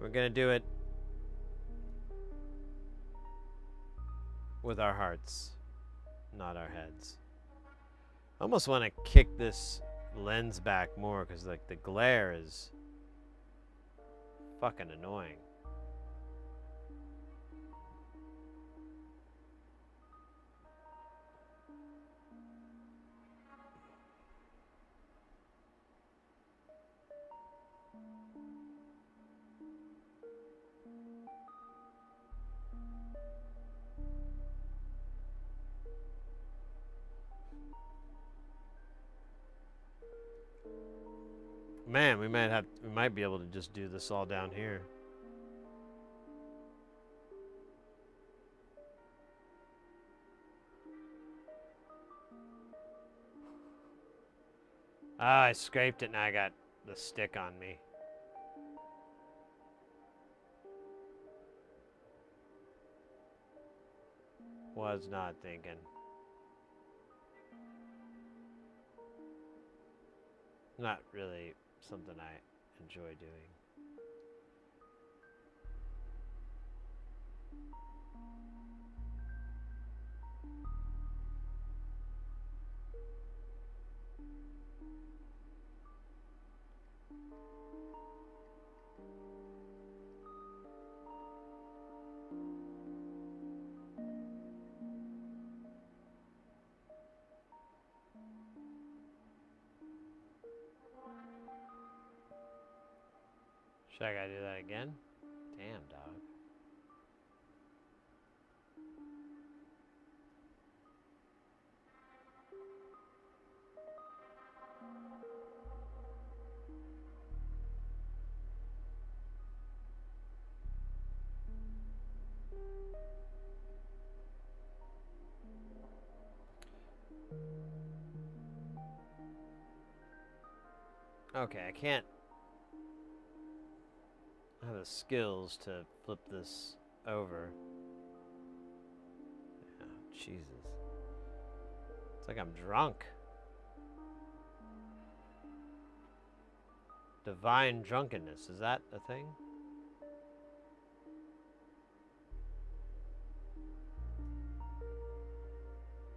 We're gonna do it with our hearts, not our heads. I almost want to kick this lens back more because like the glare is fucking annoying. Man, we might be able to just do this all down here. Ah, I scraped it and I got the stick on me. Was not thinking. Not really something I enjoy doing. Should I gotta do that again? Damn, dog. Okay, I can't have the skills to flip this over. Oh, Jesus. It's like I'm drunk. Divine drunkenness, is that a thing?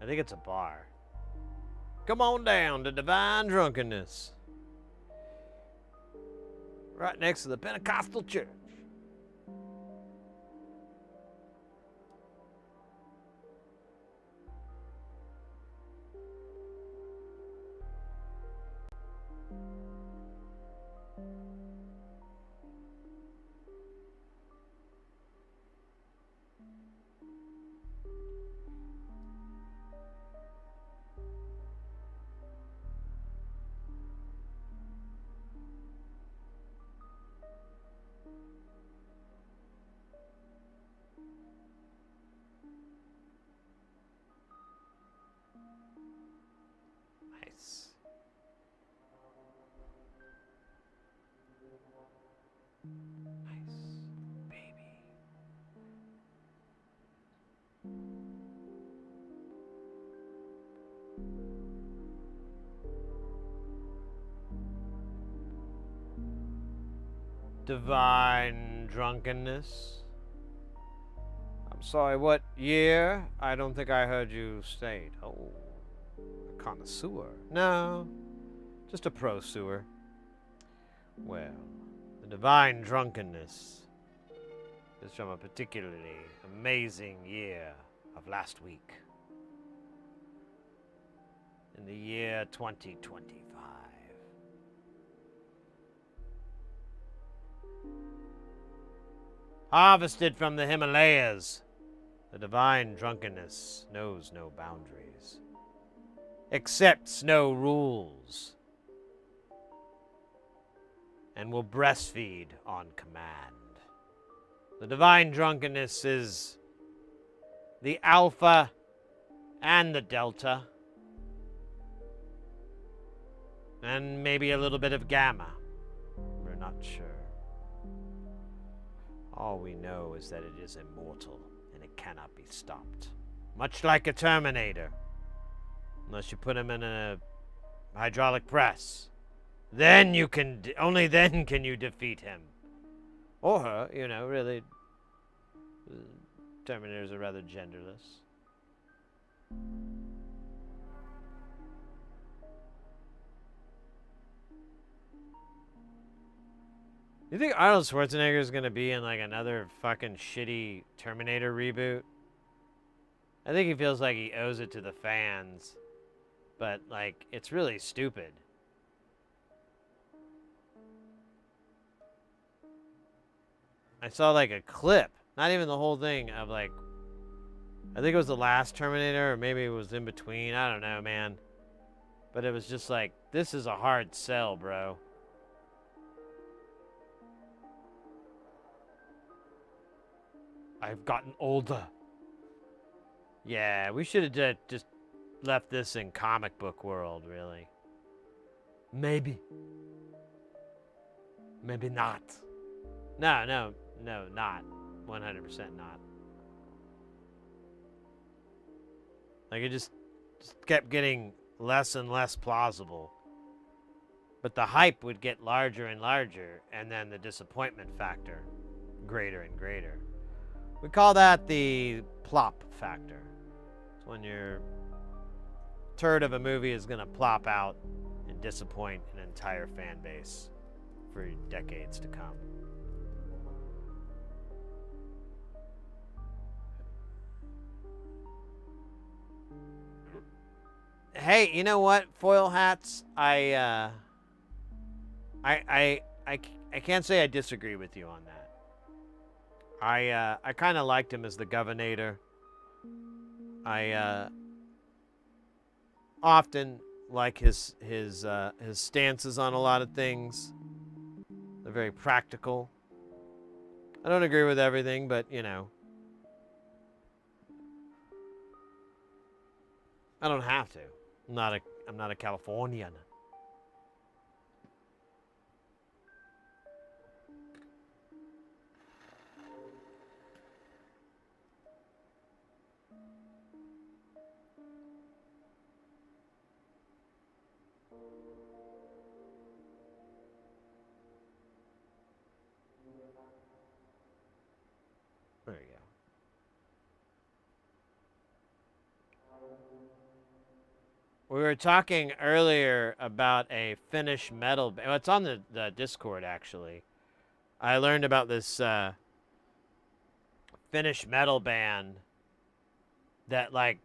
I think it's a bar. Come on down to Divine Drunkenness. Right next to the Pentecostal church. Nice. Nice, baby. Divine drunkenness. I'm sorry, what year? I don't think I heard you state. Oh, a connoisseur. No, just a prosuer. Well, the divine drunkenness is from a particularly amazing year of last week. In the year 2025. Harvested from the Himalayas, the divine drunkenness knows no boundaries, accepts no rules, and will breastfeed on command. The divine drunkenness is the alpha and the delta, and maybe a little bit of gamma. We're not sure. All we know is that it is immortal and it cannot be stopped. Much like a Terminator. Unless you put him in a hydraulic press. Then you can, only then can you defeat him. Or her, you know, really. Terminators are rather genderless. You think Arnold Schwarzenegger is going to be in like another fucking shitty Terminator reboot? I think he feels like he owes it to the fans. But like, it's really stupid. I saw like a clip, not even the whole thing, of like, I think it was the last Terminator, or maybe it was in between, I don't know, man. But it was just like, this is a hard sell, bro. I've gotten older. Yeah, we should have just left this in comic book world, really. Maybe. Maybe not. No, not. 100% not. Like, it just kept getting less and less plausible. But the hype would get larger and larger, and then the disappointment factor greater and greater. We call that the plop factor. It's when your turd of a movie is going to plop out and disappoint an entire fan base for decades to come. Hey, you know what? Foil hats, I can't say I disagree with you on that. I kind of liked him as the Governator. I often like his stances on a lot of things. They're very practical. I don't agree with everything, but you know, I don't have to. I'm not a Californian. There you go. We were talking earlier about a Finnish metal band. Well, it's on the Discord, actually. I learned about this Finnish metal band that, like,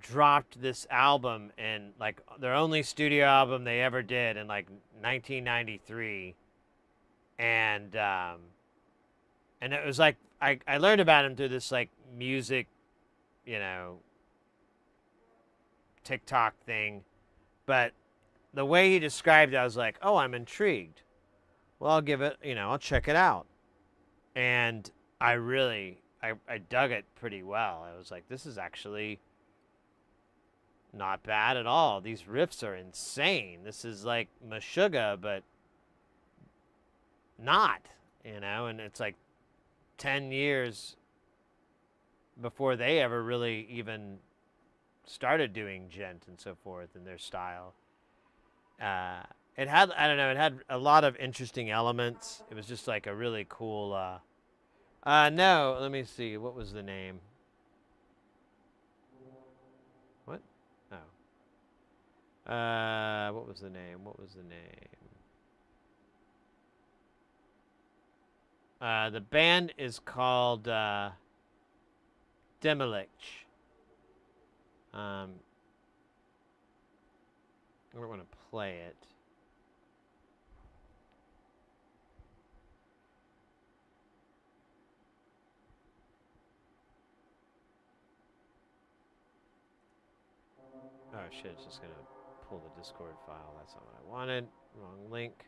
dropped this album in, like, their only studio album they ever did in, like, 1993. And it was, like, I learned about him through this, like, music, you know, TikTok thing, but the way he described it, I was like, oh, I'm intrigued. Well, I'll give it, you know, I'll check it out. And I dug it pretty well. I was like, this is actually not bad at all. These riffs are insane. This is like Meshuggah, but not, you know, and it's like 10 years before they ever really even started doing gent and so forth in their style. It had, I don't know, it had a lot of interesting elements. It was just like a really cool, no, let me see, what was the name? What? Oh. What was the name? What was the name? The band is called, Demolich. I don't want to play it. Oh shit, it's just gonna pull the Discord file. That's not what I wanted. Wrong link.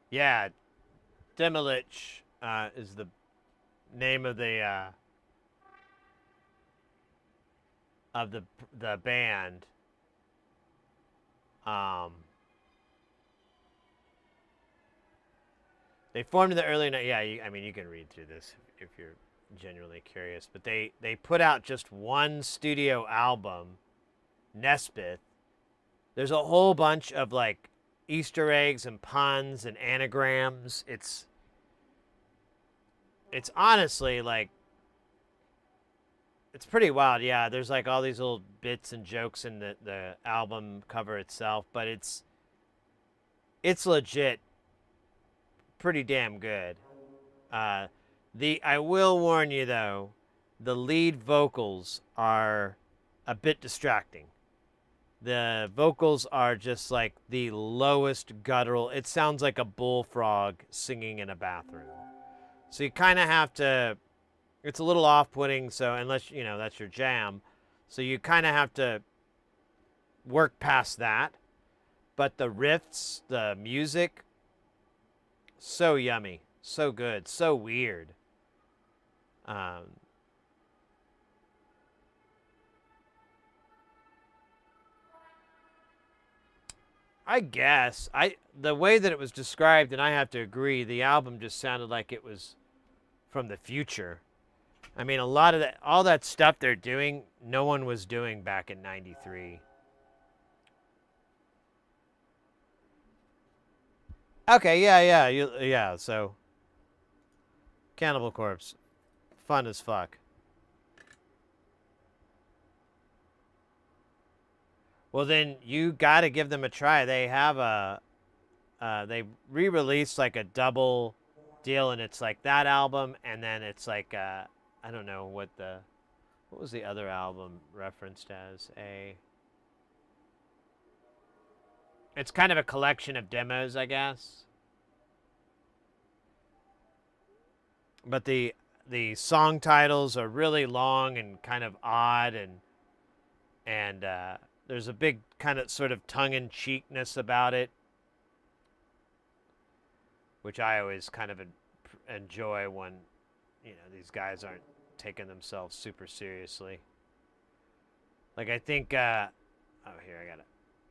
Yeah, Demolich is the name of the band. They formed in the early I mean, you can read through this if you're genuinely curious, but they put out just one studio album, Nesbith. There's a whole bunch of like Easter eggs and puns and anagrams. It's honestly like, it's pretty wild. Yeah, there's like all these little bits and jokes in the album cover itself, but it's legit pretty damn good. I will warn you though, the lead vocals are a bit distracting. The vocals are just like the lowest guttural. It sounds like a bullfrog singing in a bathroom. So you kind of have to, it's a little off-putting, so unless, you know, that's your jam. So you kind of have to work past that. But the riffs, the music, so yummy, so good, so weird. I guess the way that it was described, and I have to agree, the album just sounded like it was from the future. I mean, a lot of that, all that stuff they're doing, no one was doing back in '93. Okay, yeah. So, Cannibal Corpse, fun as fuck. Well, then you got to give them a try. They have they re-released like a double deal, and it's like that album, and then it's like, I don't know what was the other album referenced as? It's kind of a collection of demos, I guess. But the song titles are really long and kind of odd, and there's a big kind of sort of tongue-in-cheekness about it, which I always kind of enjoy when, you know, these guys aren't taking themselves super seriously. Like, I think, oh, here, I got it.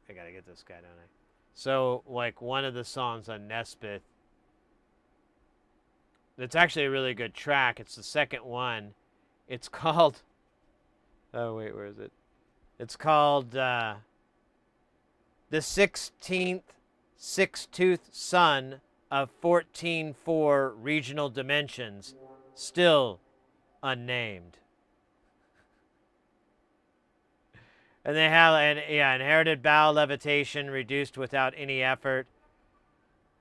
I gotta get this guy, don't I? So, like, one of the songs on Nesbeth, it's actually a really good track. It's the second one. It's called... Oh, wait, where is it? It's called The 16th Six-Tooth Son of 14-4 Regional Dimensions, still unnamed. And they have inherited bowel levitation reduced without any effort.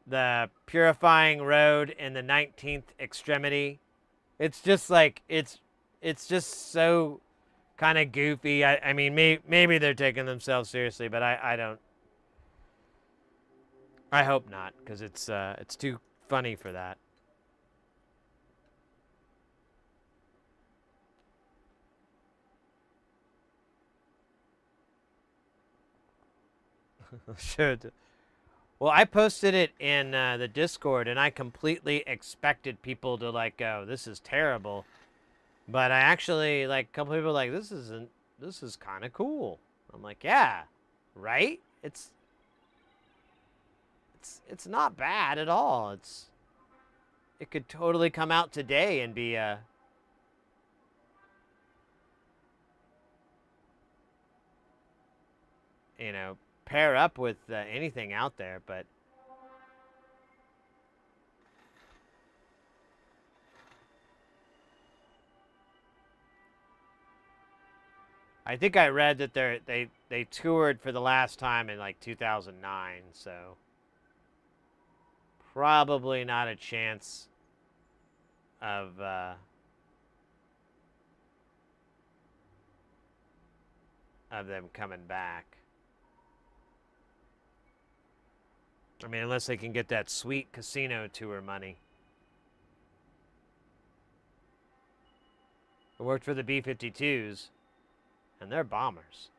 The purifying road in the 19th extremity. It's just like it's just so kind of goofy. I mean, maybe they're taking themselves seriously, but I don't. I hope not, because it's too funny for that. Should. Well, I posted it in the Discord, and I completely expected people to like go, "This is terrible," but I actually like a couple people were like, "This is kind of cool." I'm like, "Yeah, right? It's not bad at all. It could totally come out today and be a." You know, pair up with anything out there, but I think I read that they toured for the last time in like 2009, so probably not a chance of them coming back. I mean, unless they can get that sweet casino tour money. It worked for the B-52s, and they're bombers.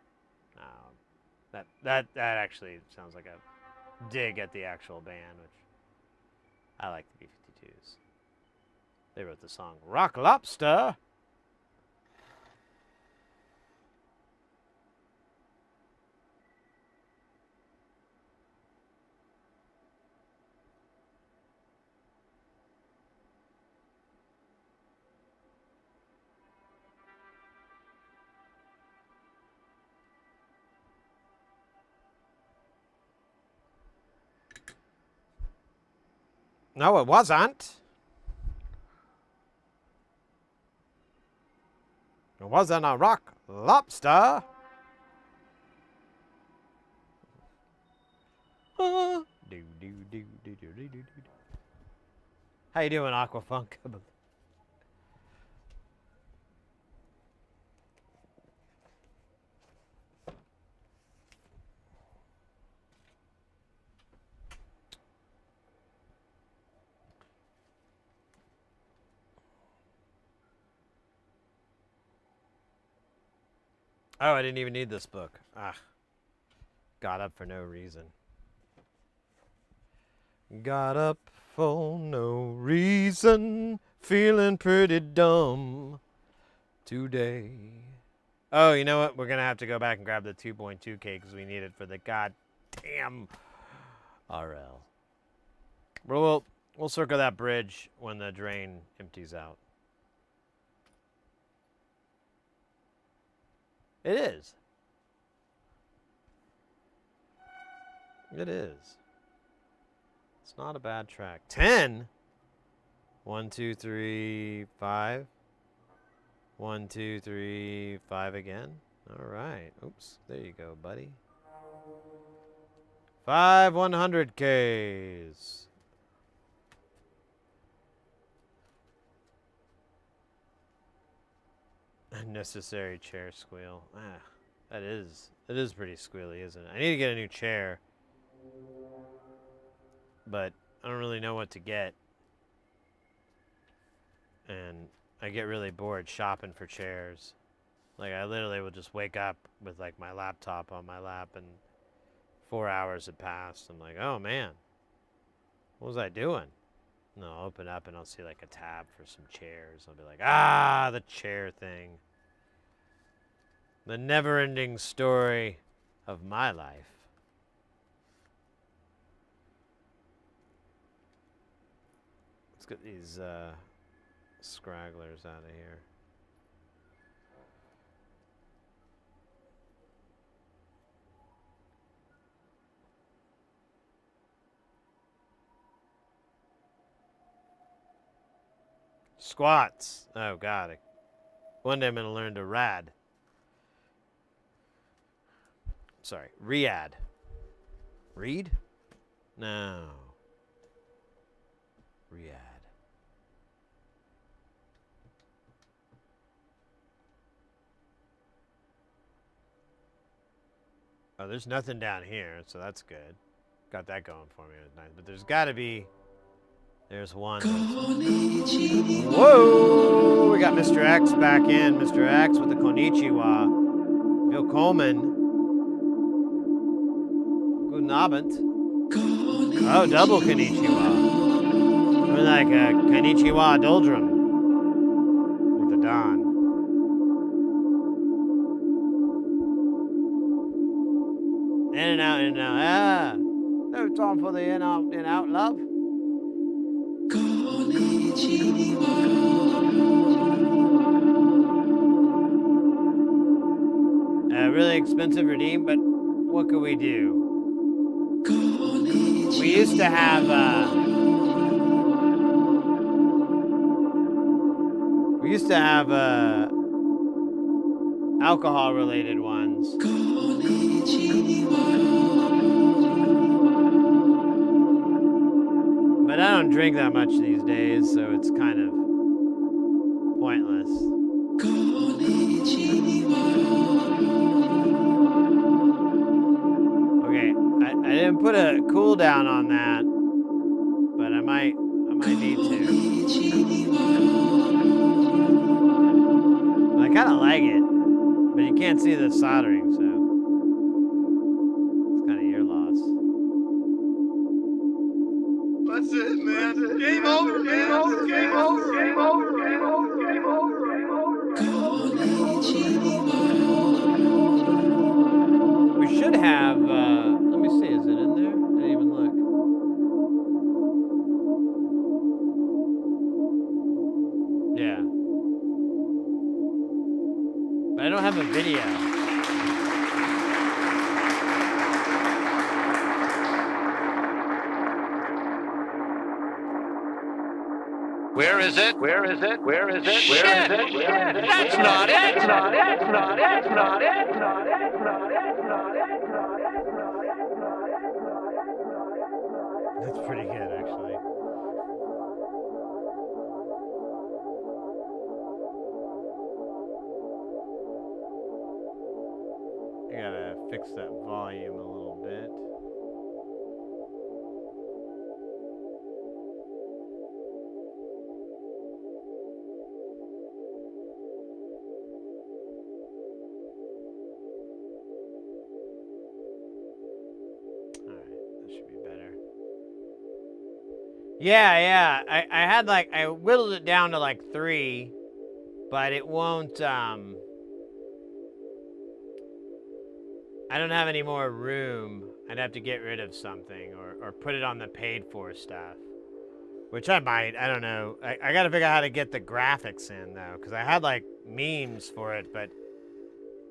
That actually sounds like a dig at the actual band, which I like the B-52s. They wrote the song Rock Lobster. No, it wasn't. It wasn't a rock lobster. How you doing, Aquafunk? Oh, I didn't even need this book. Ah, got up for no reason. Got up for no reason, feeling pretty dumb today. Oh, you know what? We're going to have to go back and grab the 2.2K because we need it for the goddamn RL. We'll circle that bridge when the drain empties out. It is. It is. It's not a bad track. 10? 1, 2, 3, 5. 1, 2, 3, 5 again. All right. Oops. There you go, buddy. 5 100Ks. Unnecessary chair squeal. Ah, it is pretty squealy, isn't it? I need to get a new chair, but I don't really know what to get. And I get really bored shopping for chairs. Like, I literally will just wake up with, like, my laptop on my lap and 4 hours have passed. I'm like, oh, man. What was I doing? And I'll open up and I'll see, like, a tab for some chairs. I'll be like, ah, the chair thing. The never-ending story of my life. Let's get these scragglers out of here. Squats. Oh, God. One day I'm going to learn to rad. Sorry, Riad. Read? No. Riad. Oh, there's nothing down here, so that's good. Got that going for me. It was nice. But there's got to be... There's one. Whoa! We got Mr. X back in. Mr. X with the Konnichiwa. Bill Coleman. Guten Abend. Oh, double Konnichiwa. We're like a Konnichiwa doldrum. With the Don. In and out, in and out. Ah! No time for the in out love. Really expensive redeem, but what could we do? We used to have alcohol related ones. But I don't drink that much these days, so it's kind of pointless. Okay, I didn't put a cooldown on that, but I might need to. I kind of like it, but you can't see the soldering, so it's kind of your loss. That's it, man. Game over, game over, game over, game over, game over, game over, game over. We should have, let me see, is it in there? I didn't even look. Yeah. But I don't have a video. Where is it? Where is it? Where is it? Where is it? Shit! That's not it! That's not it! That's not it! That's not it! That's not it! That's not it! That's pretty good, actually. I gotta fix that volume a little bit. Yeah. I had like, I whittled it down to like 3, but it won't, I don't have any more room. I'd have to get rid of something or put it on the paid for stuff, which I might, I don't know. I gotta figure out how to get the graphics in though, because I had like memes for it, but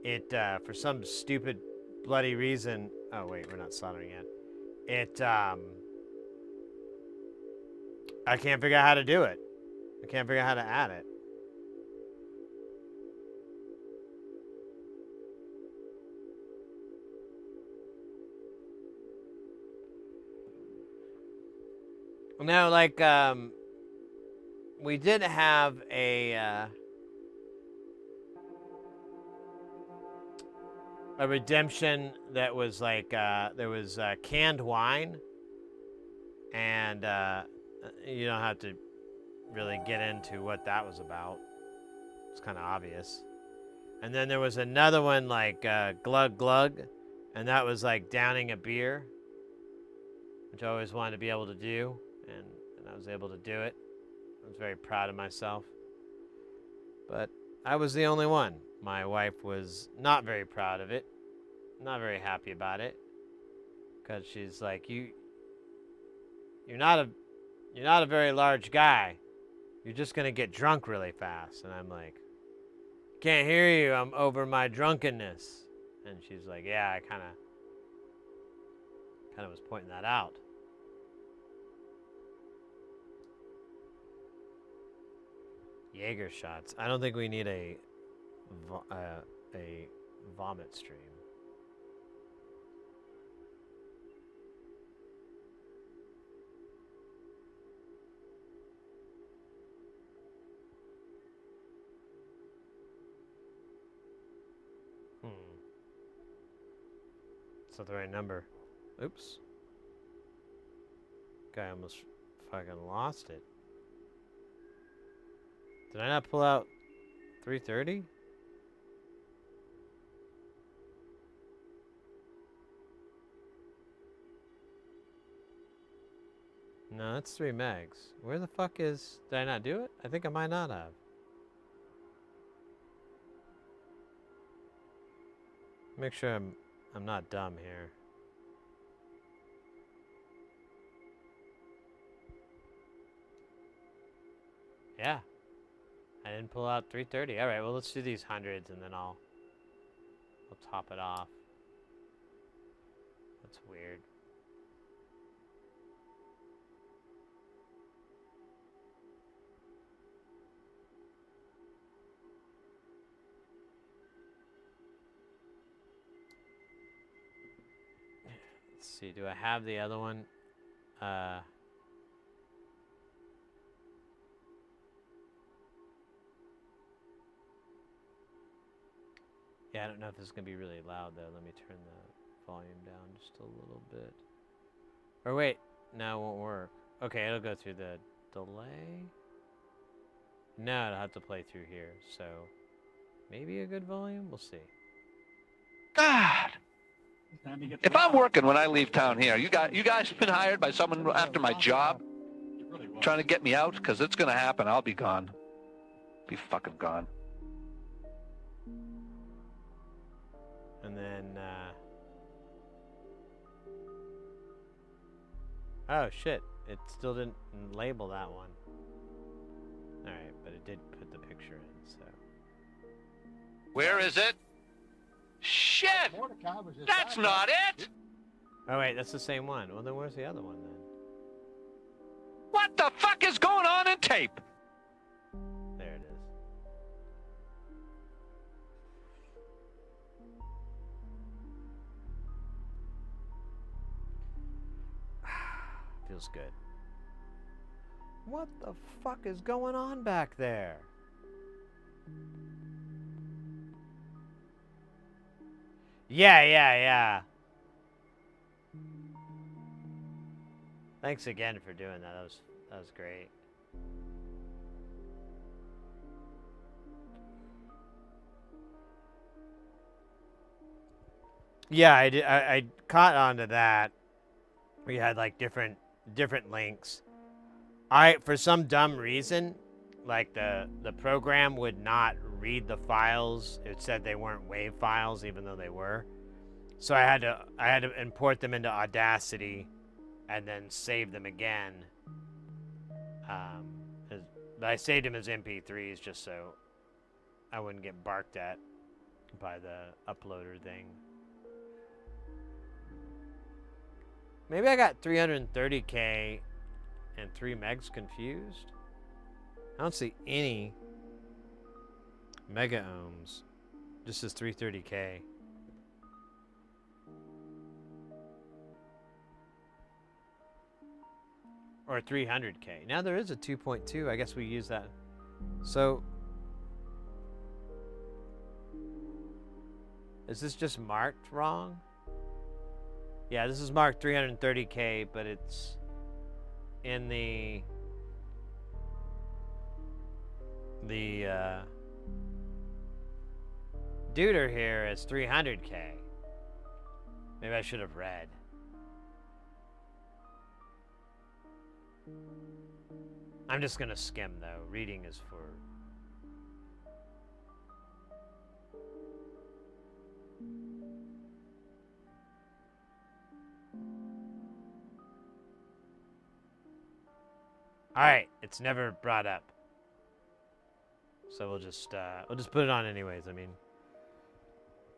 it, for some stupid bloody reason, oh wait, we're not soldering yet. It, I can't figure out how to do it. I can't figure out how to add it. No, like, we did have a redemption that was like, there was canned wine, and you don't have to really get into what that was about. It's kind of obvious. And then there was another one like Glug Glug, and that was like downing a beer, which I always wanted to be able to do, and I was able to do it. I was very proud of myself. But I was the only one. My wife was not very proud of it, not very happy about it, because she's like, you're not you're not a very large guy. You're just going to get drunk really fast. And I'm like, can't hear you. I'm over my drunkenness. And she's like, yeah, I kind of was pointing that out. Jaeger shots. I don't think we need a vomit stream. It's not the right number. Oops. Guy almost fucking lost it. Did I not pull out 330? No, that's 3 megs. Where the fuck is... Did I not do it? I think I might not have. Make sure I'm not dumb here. Yeah. I didn't pull out 330. All right, well, let's do these hundreds and then I'll top it off. That's weird. Let's see, do I have the other one? Yeah, I don't know if this is going to be really loud, though. Let me turn the volume down just a little bit. Or wait, no, it won't work. Okay, it'll go through the delay. No, it'll have to play through here, so maybe a good volume? We'll see. God! If I'm working when I leave town here, you guys been hired by someone after my job? Trying to get me out? Because it's going to happen. I'll be gone. Be fucking gone. And then, oh shit, it still didn't label that one. Alright, but it did put the picture in, so. Where is it? Shit! That's not it! Oh wait, that's the same one. Well then where's the other one then? What the fuck is going on in tape? There it is. Feels good. What the fuck is going on back there? Yeah. Thanks again for doing that. That was great. Yeah, I did. I caught on to that. We had like different links. For some dumb reason, like the program would not read the files. It said they weren't WAV files, even though they were. So I had to import them into Audacity, and then save them again. But I saved them as MP3s just so I wouldn't get barked at by the uploader thing. Maybe I got 330K and 3 megs confused. I don't see any mega ohms. Just as 330K. Or 300K. Now there is a 2.2. I guess we use that. So, is this just marked wrong? Yeah, this is marked 330K, but it's in the duder here is 300K. Maybe I should have read. I'm just gonna skim though. Reading is for... All right, it's never brought up. So we'll just put it on anyways. I mean,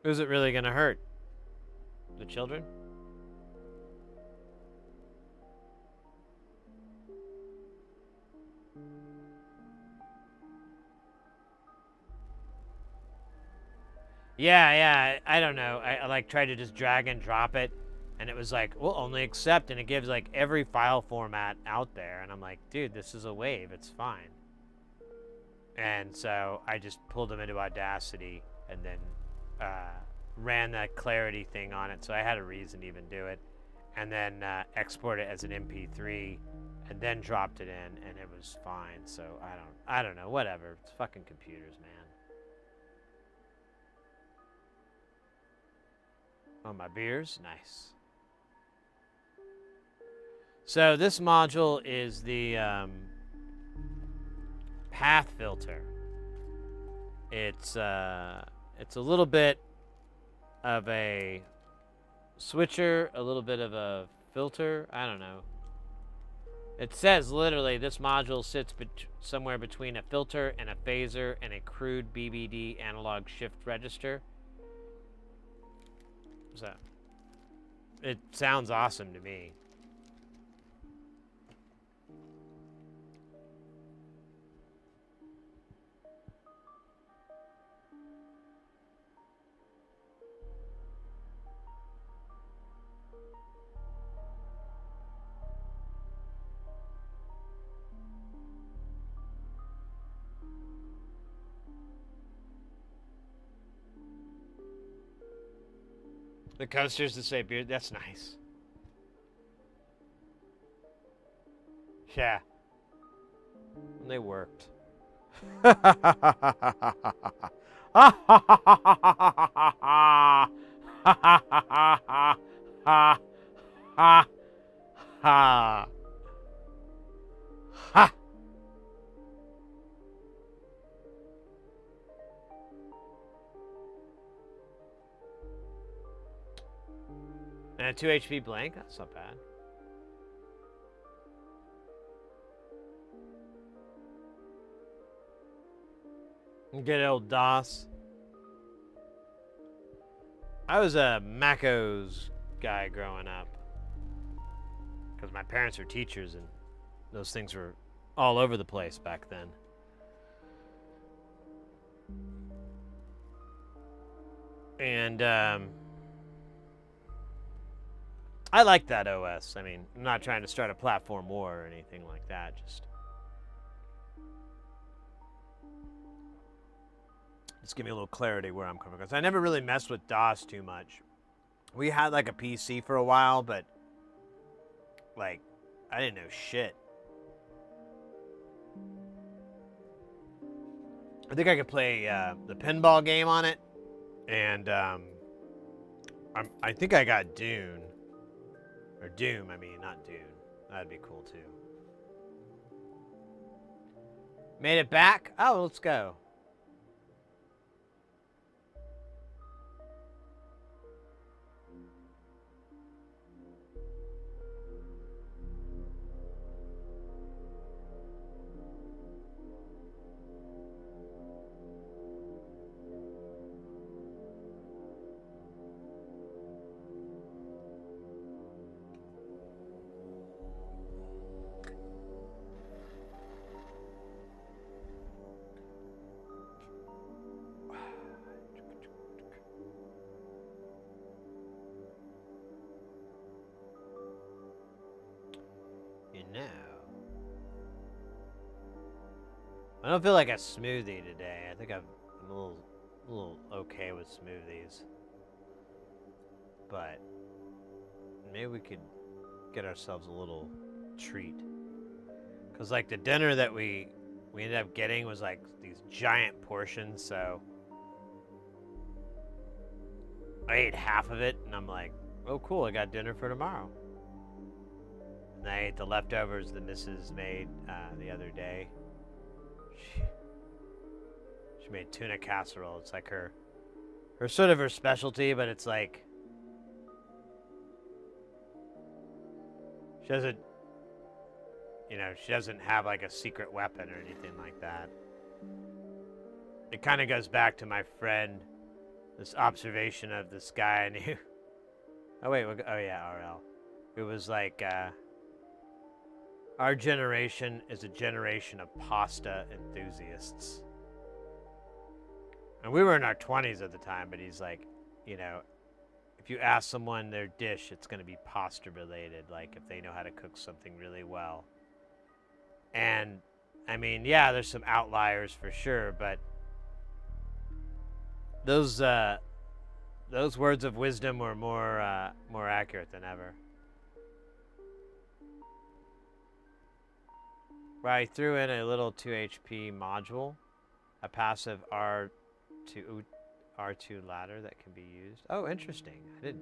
who's it really gonna hurt? The children? Yeah, I don't know. I like tried to just drag and drop it, and it was like, we'll only accept, and it gives like every file format out there, and I'm like, dude, this is a wave, it's fine. And so I just pulled them into Audacity, and then ran that clarity thing on it, so I had a reason to even do it, and then export it as an MP3, and then dropped it in, and it was fine. So I don't know, whatever. It's fucking computers, man. Oh, my beers? Nice. So this module is the path filter. It's a little bit of a switcher, a little bit of a filter. I don't know. It says literally this module sits somewhere between a filter and a phaser and a crude BBD analog shift register. So it sounds awesome to me. The coasters that say beard, that's nice. Yeah. And they worked. And a 2 HP blank? That's not bad. Good old DOS. I was a Macos guy growing up. Because my parents were teachers and those things were all over the place back then. And, I like that OS. I mean, I'm not trying to start a platform war or anything like that. Just give me a little clarity where I'm coming from. Because I never really messed with DOS too much. We had like a PC for a while, but like, I didn't know shit. I think I could play the pinball game on it. And I think I got Dune. Or Doom, I mean, not Dune. That'd be cool, too. Made it back? Oh, let's go. I don't feel like a smoothie today. I think I'm a little okay with smoothies. But maybe we could get ourselves a little treat. Because like the dinner that we ended up getting was like these giant portions, so I ate half of it and I'm like, oh cool, I got dinner for tomorrow. And I ate the leftovers the missus made the other day. She made tuna casserole. It's like her sort of her specialty, but it's like she doesn't you know, she doesn't have like a secret weapon or anything like that. It kind of goes back to my friend, this observation of this guy I knew. Oh wait, oh yeah, RL. It was like, our generation is a generation of pasta enthusiasts. And we were in our 20s at the time, but he's like, you know, if you ask someone their dish, it's going to be pasta related, like if they know how to cook something really well. And I mean, yeah, there's some outliers for sure, but those words of wisdom were more accurate than ever. Well, I threw in a little 2 HP module, a passive R2 ladder that can be used. Oh, interesting. I didn't.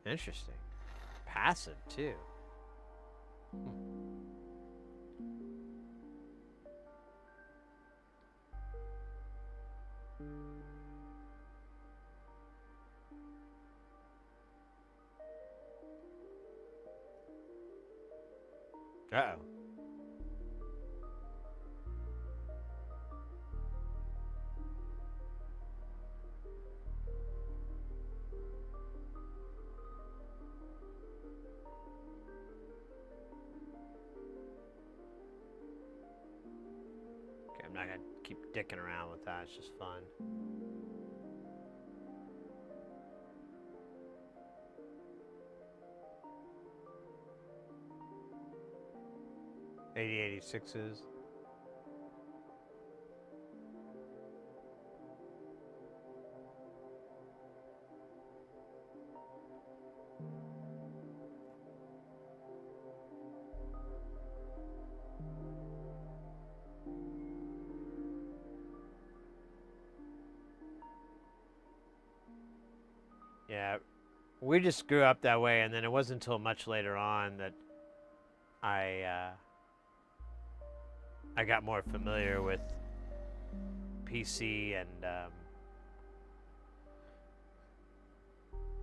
Interesting. Passive too. Uh-oh. Okay, I'm not gonna keep dicking around with that. It's just fun. $8086s. Yeah, we just grew up that way, and then it wasn't until much later on that I got more familiar with PC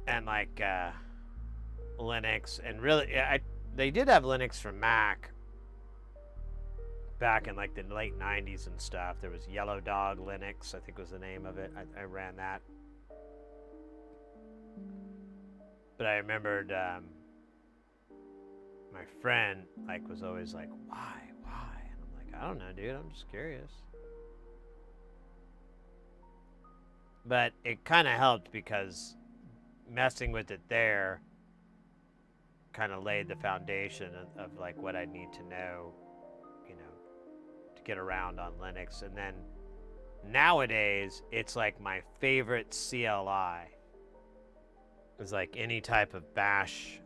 and like Linux, and really, they did have Linux for Mac back in like the late 90s and stuff. There was Yellow Dog Linux, I think was the name of it. I ran that. But I remembered my friend like was always like, why? And I'm like, I don't know, dude. I'm just curious. But it kind of helped because messing with it there kind of laid the foundation of like what I need to know, you know, to get around on Linux. And then nowadays, it's like my favorite CLI. It's like any type of bash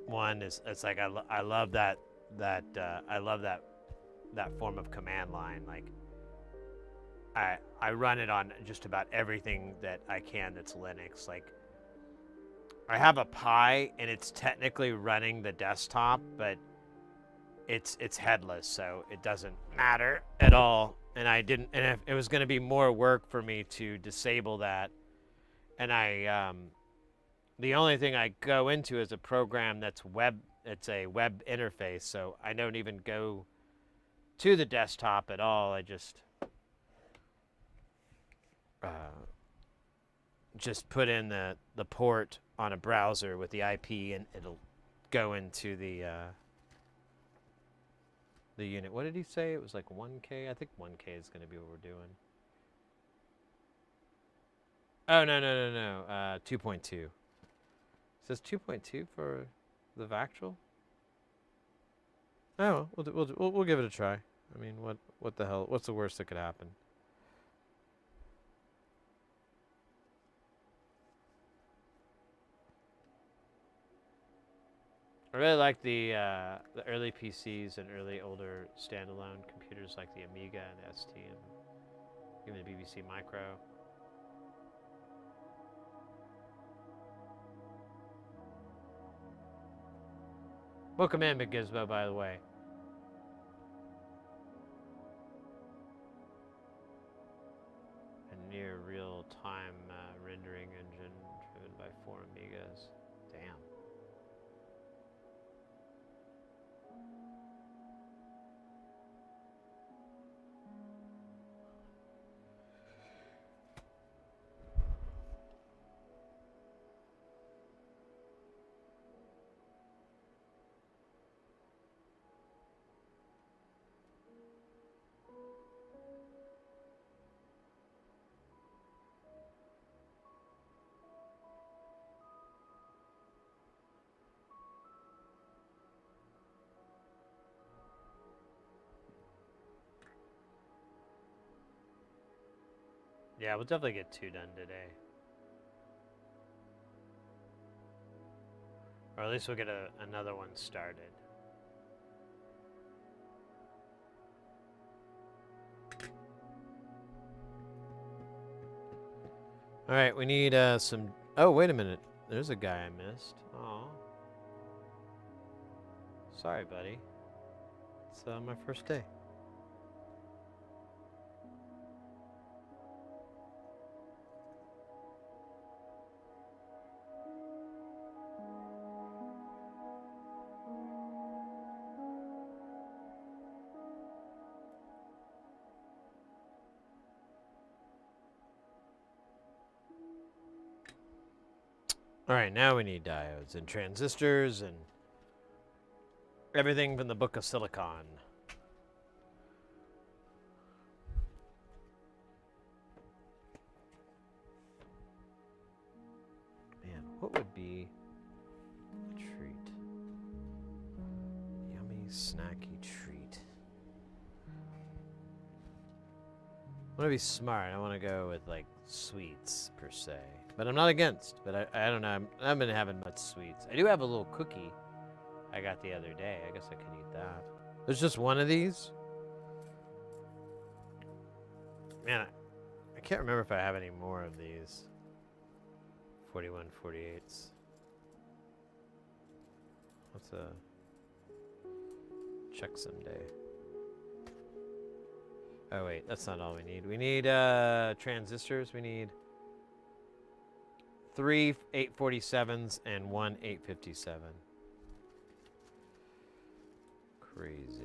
one is. It's like I love that I love that form of command line. Like I run it on just about everything that I can that's Linux. Like I have a Pi and it's technically running the desktop, but it's headless, so it doesn't matter at all. And I didn't. And if it was going to be more work for me to disable that. And the only thing I go into is a program that's it's a web interface, so I don't even go to the desktop at all. I just put in the port on a browser with the IP, and it'll go into the unit. What did he say? It was like 1K? I think 1K is going to be what we're doing. Oh, no. 2.2. It says 2.2 for the Vactual? Oh, we'll give it a try. I mean, what the hell? What's the worst that could happen? I really like the early PCs and early older standalone computers like the Amiga and the ST and even the BBC Micro. Welcome in, Big Gizmo, by the way. A near real-time rendering engine driven by 4 Amigas. Damn. Yeah, we'll definitely get 2 done today. Or at least we'll get another one started. Alright, we need some... Oh, wait a minute. There's a guy I missed. Aw. Sorry, buddy. It's my first day. Alright, now we need diodes and transistors and everything from the Book of Silicon. Man, what would be a treat? Yummy, snacky treat. I want to be smart. I want to go with, like, sweets, per se. But I'm not against. But I don't know. I haven't been having much sweets. I do have a little cookie I got the other day. I guess I could eat that. There's just one of these? Man, I can't remember if I have any more of these. 41 48s. Let's check someday. Oh wait, that's not all we need. We need transistors. We need 3 847s and 1 857. Crazy.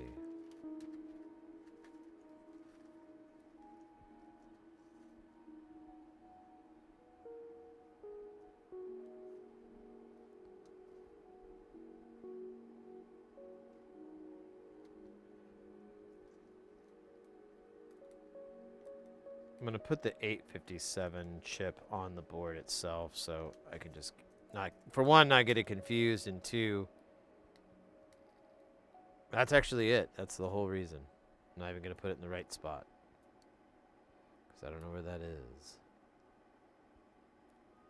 I'm going to put the 857 chip on the board itself so I can just not, for one, not get it confused, and two, that's actually it. That's the whole reason. I'm not even going to put it in the right spot because I don't know where that is.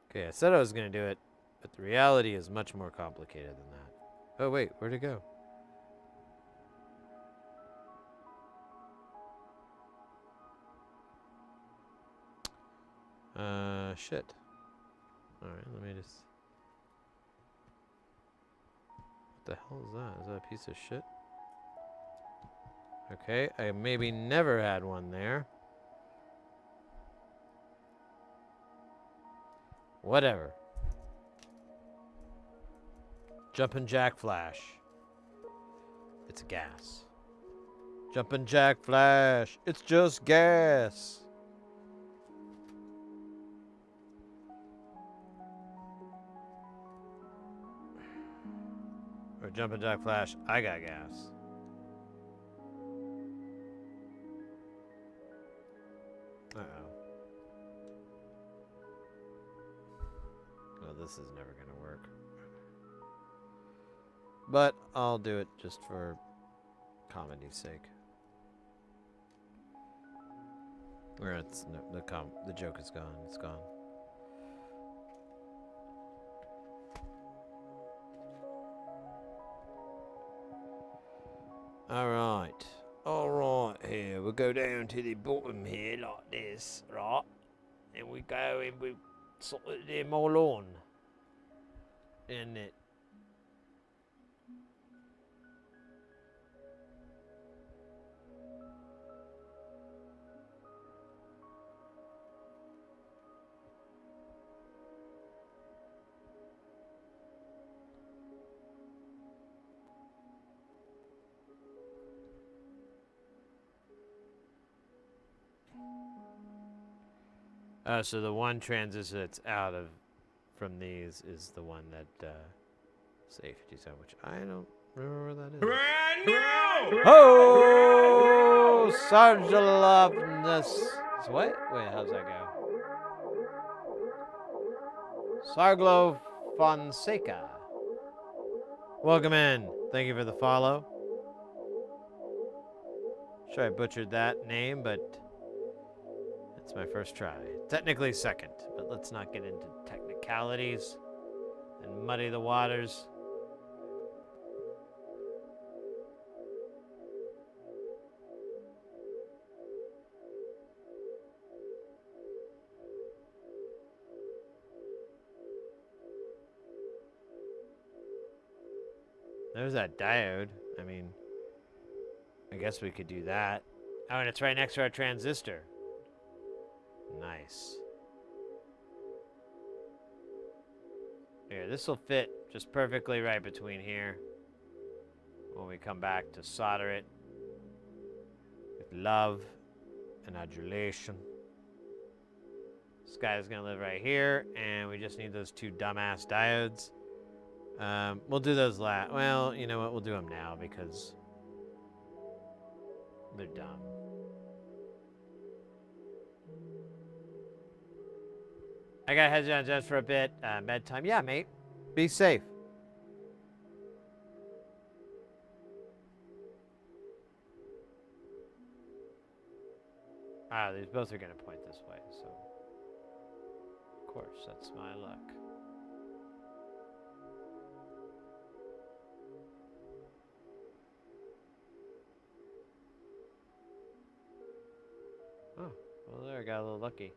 Okay, I said I was going to do it, but the reality is much more complicated than that. Oh, wait, where'd it go? Shit. Alright, let me just... What the hell is that? Is that a piece of shit? Okay, I maybe never had one there. Whatever. Jumpin' jack flash. It's a gas. Jumpin' jack flash. It's just gas. Or jumpin' jack flash. I got gas. Uh-oh. Well, this is never gonna work. But I'll do it just for comedy's sake. Or it's no, the joke is gone. It's gone. Alright. Alright, here. We'll go down to the bottom here like this, right? And we go and we sort of them all on. Isn't it? So the one transistor that's out of from these is the one that safety zone, which I don't remember where that is. Brand new! Oh, Sargelovness. What? Wait, how's that go? Sarglo Fonseca. Welcome in. Thank you for the follow. Sure, I butchered that name, but it's my first try. Technically second, but let's not get into technicalities and muddy the waters. There's that diode. I mean, I guess we could do that. Oh, and it's right next to our transistor. Nice. Here, this will fit just perfectly right between here when we come back to solder it with love and adulation. This guy's gonna live right here, and we just need those two dumbass diodes. We'll do those last. Well, you know what? We'll do them now because they're dumb. I got heads down just for a bit. Bedtime. Yeah, mate. Be safe. Ah, these both are going to point this way, so of course, that's my luck. Oh, well, there, I got a little lucky.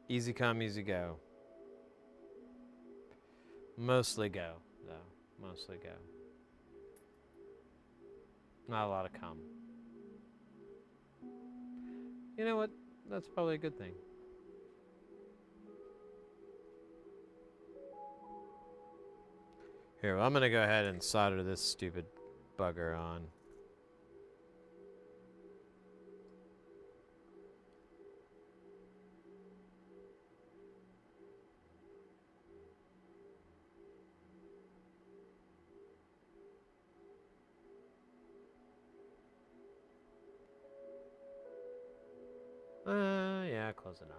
Easy come, easy go. Mostly go, though. Mostly go. Not a lot of come. You know what? That's probably a good thing. Here, well, I'm going to go ahead and solder this stupid bugger on. Yeah, close enough.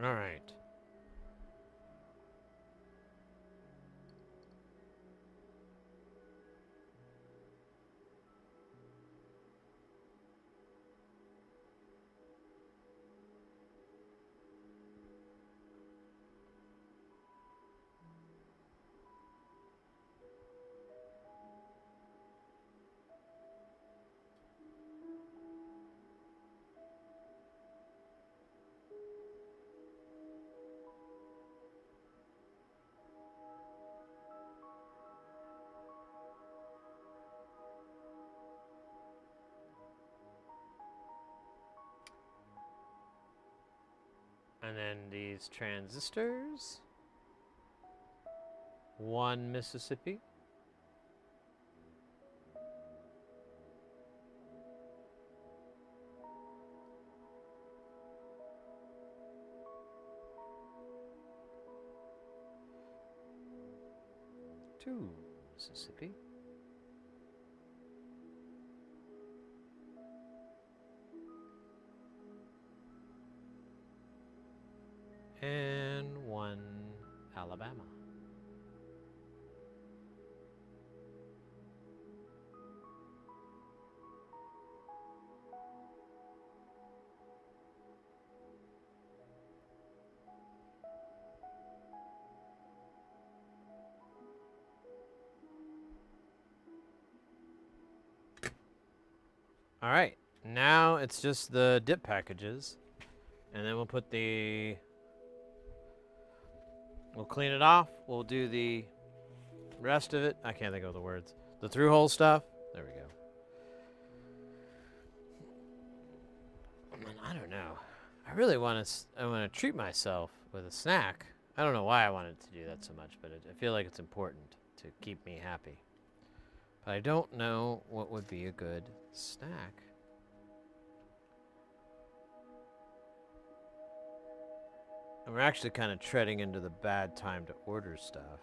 All right. And then these transistors. 1 Mississippi. Two Mississippi. And 1 Alabama. All right, now it's just the dip packages, and then we'll put we'll clean it off. We'll do the rest of it. I can't think of the words. The through-hole stuff. There we go. I don't know. I really want to treat myself with a snack. I don't know why I wanted to do that so much, but I feel like it's important to keep me happy. But I don't know what would be a good snack. And we're actually kind of treading into the bad time to order stuff.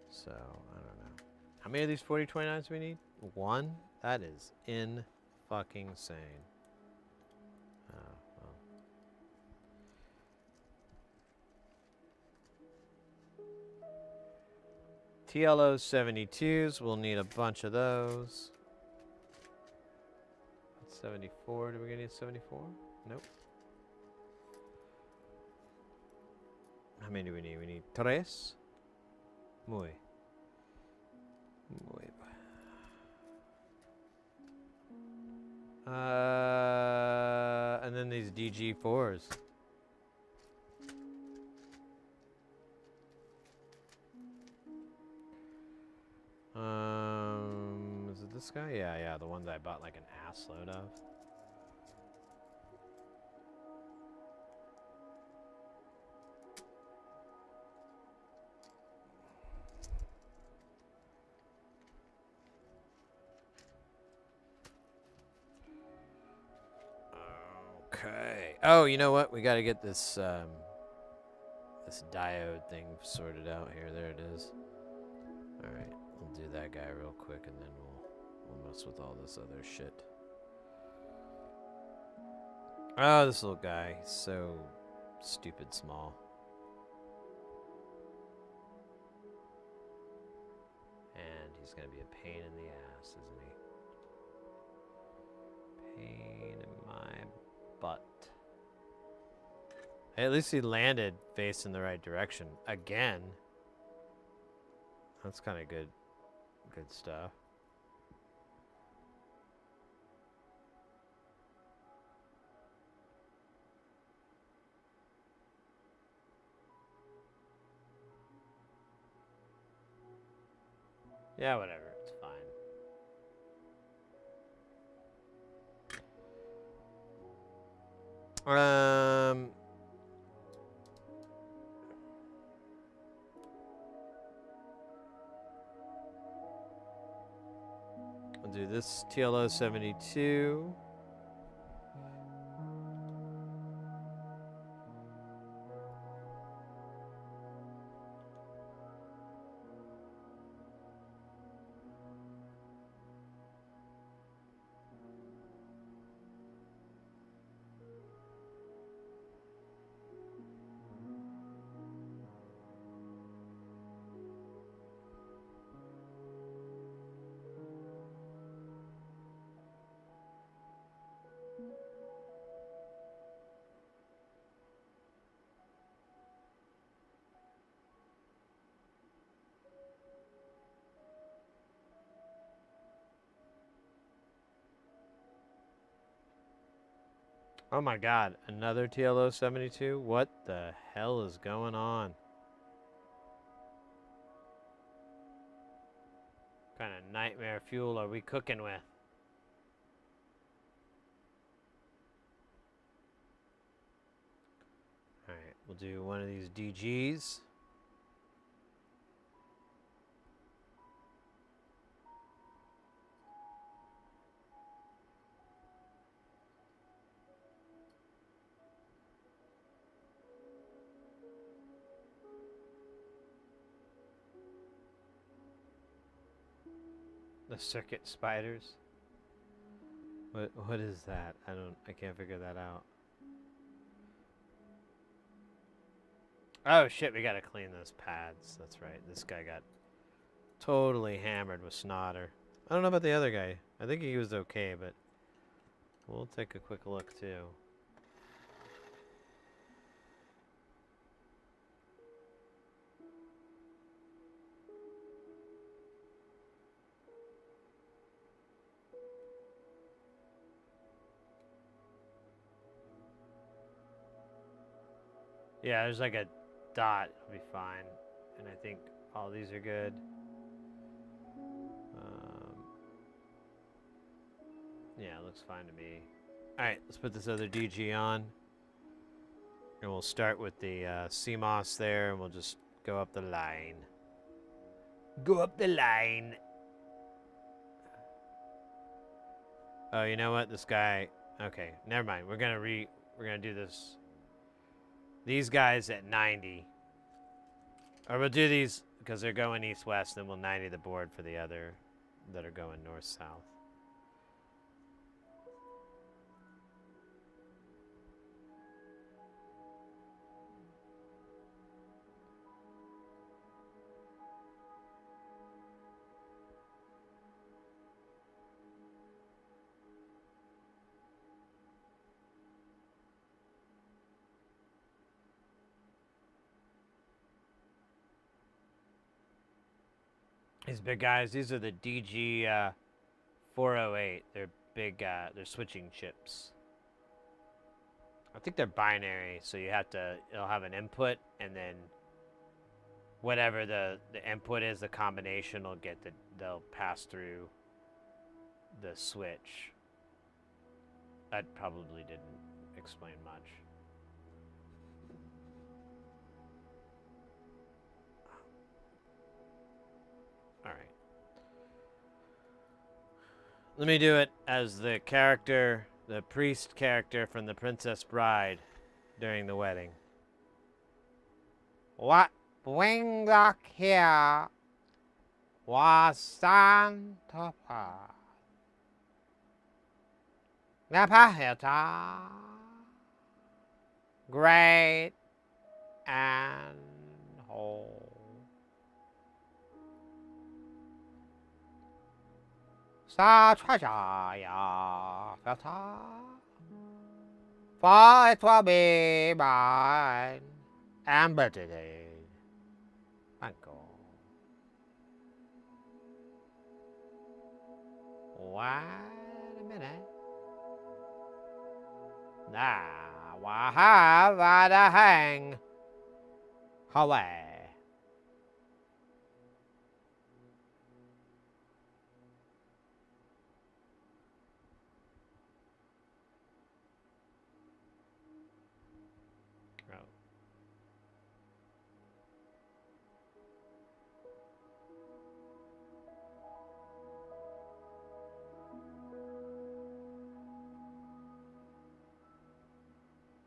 So, I don't know. How many of these 4029s do we need? 1? That is in-fucking-sane. Oh, well. TLO 72s, we'll need a bunch of those. 74, do we need 74? Nope. How many do we need? We need 3. Muy. And then these DG4s. Is it this guy? Yeah, the one that I bought like an ass load of. Okay. Oh, you know what? We got to get this this diode thing sorted out here. There it is. All right, we'll do that guy real quick, and then we'll mess with all this other shit. Oh, this little guy, he's so stupid small. And he's gonna be a pain in the ass, isn't he? Pain in my butt. Hey, at least he landed facing the right direction again. That's kind of good stuff. Yeah, whatever. It's fine. We'll do this TLO 72. Oh my god, another TLO 72? What the hell is going on? What kind of nightmare fuel are we cooking with? Alright, we'll do one of these DGs. The circuit spiders. What is that? I can't figure that out. Oh shit, we gotta clean those pads. That's right. This guy got totally hammered with snodder. I don't know about the other guy. I think he was okay, but we'll take a quick look too. Yeah, there's like a dot. It'll be fine. And I think all these are good. Yeah, it looks fine to me. Alright, let's put this other DG on. And we'll start with the CMOS there, and we'll just go up the line. Go up the line. Oh, you know what? This guy... Okay, never mind. We're gonna do this. These guys at 90. Or we'll do these because they're going east-west, then we'll 90 the board for the other that are going north-south. These big guys, these are the DG 408. They're big, they're switching chips. I think they're binary, so you have to, it'll have an input, and then whatever the input is, the combination will get they'll pass through the switch. That probably didn't explain much. All right. Let me do it as the character, the priest character from The Princess Bride during the wedding. What brings us here was Santa Claus. The Pahita, great and whole. Sa treasure, Feta, for it will be mine and birthday. Thank you. Wait a minute. Now I have a hang away.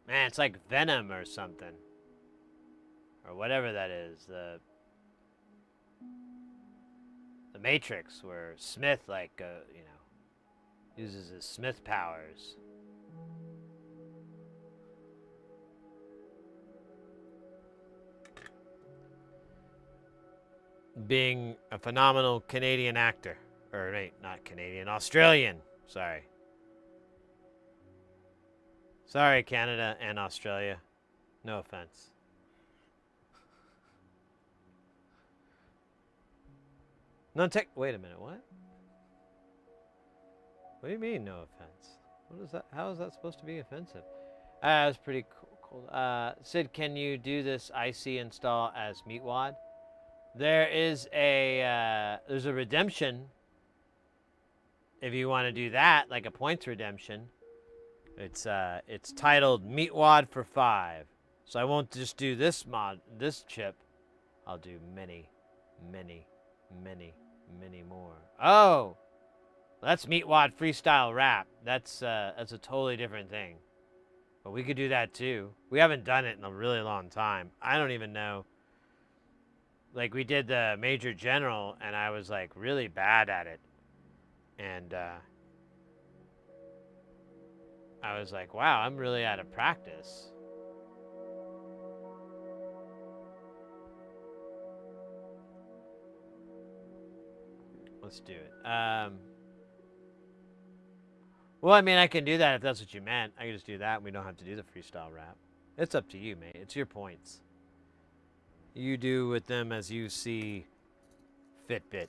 Man, it's like Venom or something. Or whatever that is. The Matrix, where Smith, like, you know, uses his Smith powers. Being a phenomenal Canadian actor. Or, wait, not Canadian, Australian. Sorry. Sorry, Canada and Australia. No offense. Wait a minute, what? What do you mean, no offense? What is that? How is that supposed to be offensive? That was pretty cool. Sid, can you do this IC install as Meatwad? There is there's a redemption. If you want to do that, like a points redemption. It's titled Meatwad for 5. So I won't just do this chip. I'll do many, many, many, many more. Oh! That's Meatwad freestyle rap. That's a totally different thing. But we could do that too. We haven't done it in a really long time. I don't even know. Like, we did the Major General, and I was, like, really bad at it. And, I was like, wow, I'm really out of practice. Let's do it. Well, I mean, I can do that if that's what you meant. I can just do that and we don't have to do the freestyle rap. It's up to you, mate. It's your points. You do with them as you see Fitbit.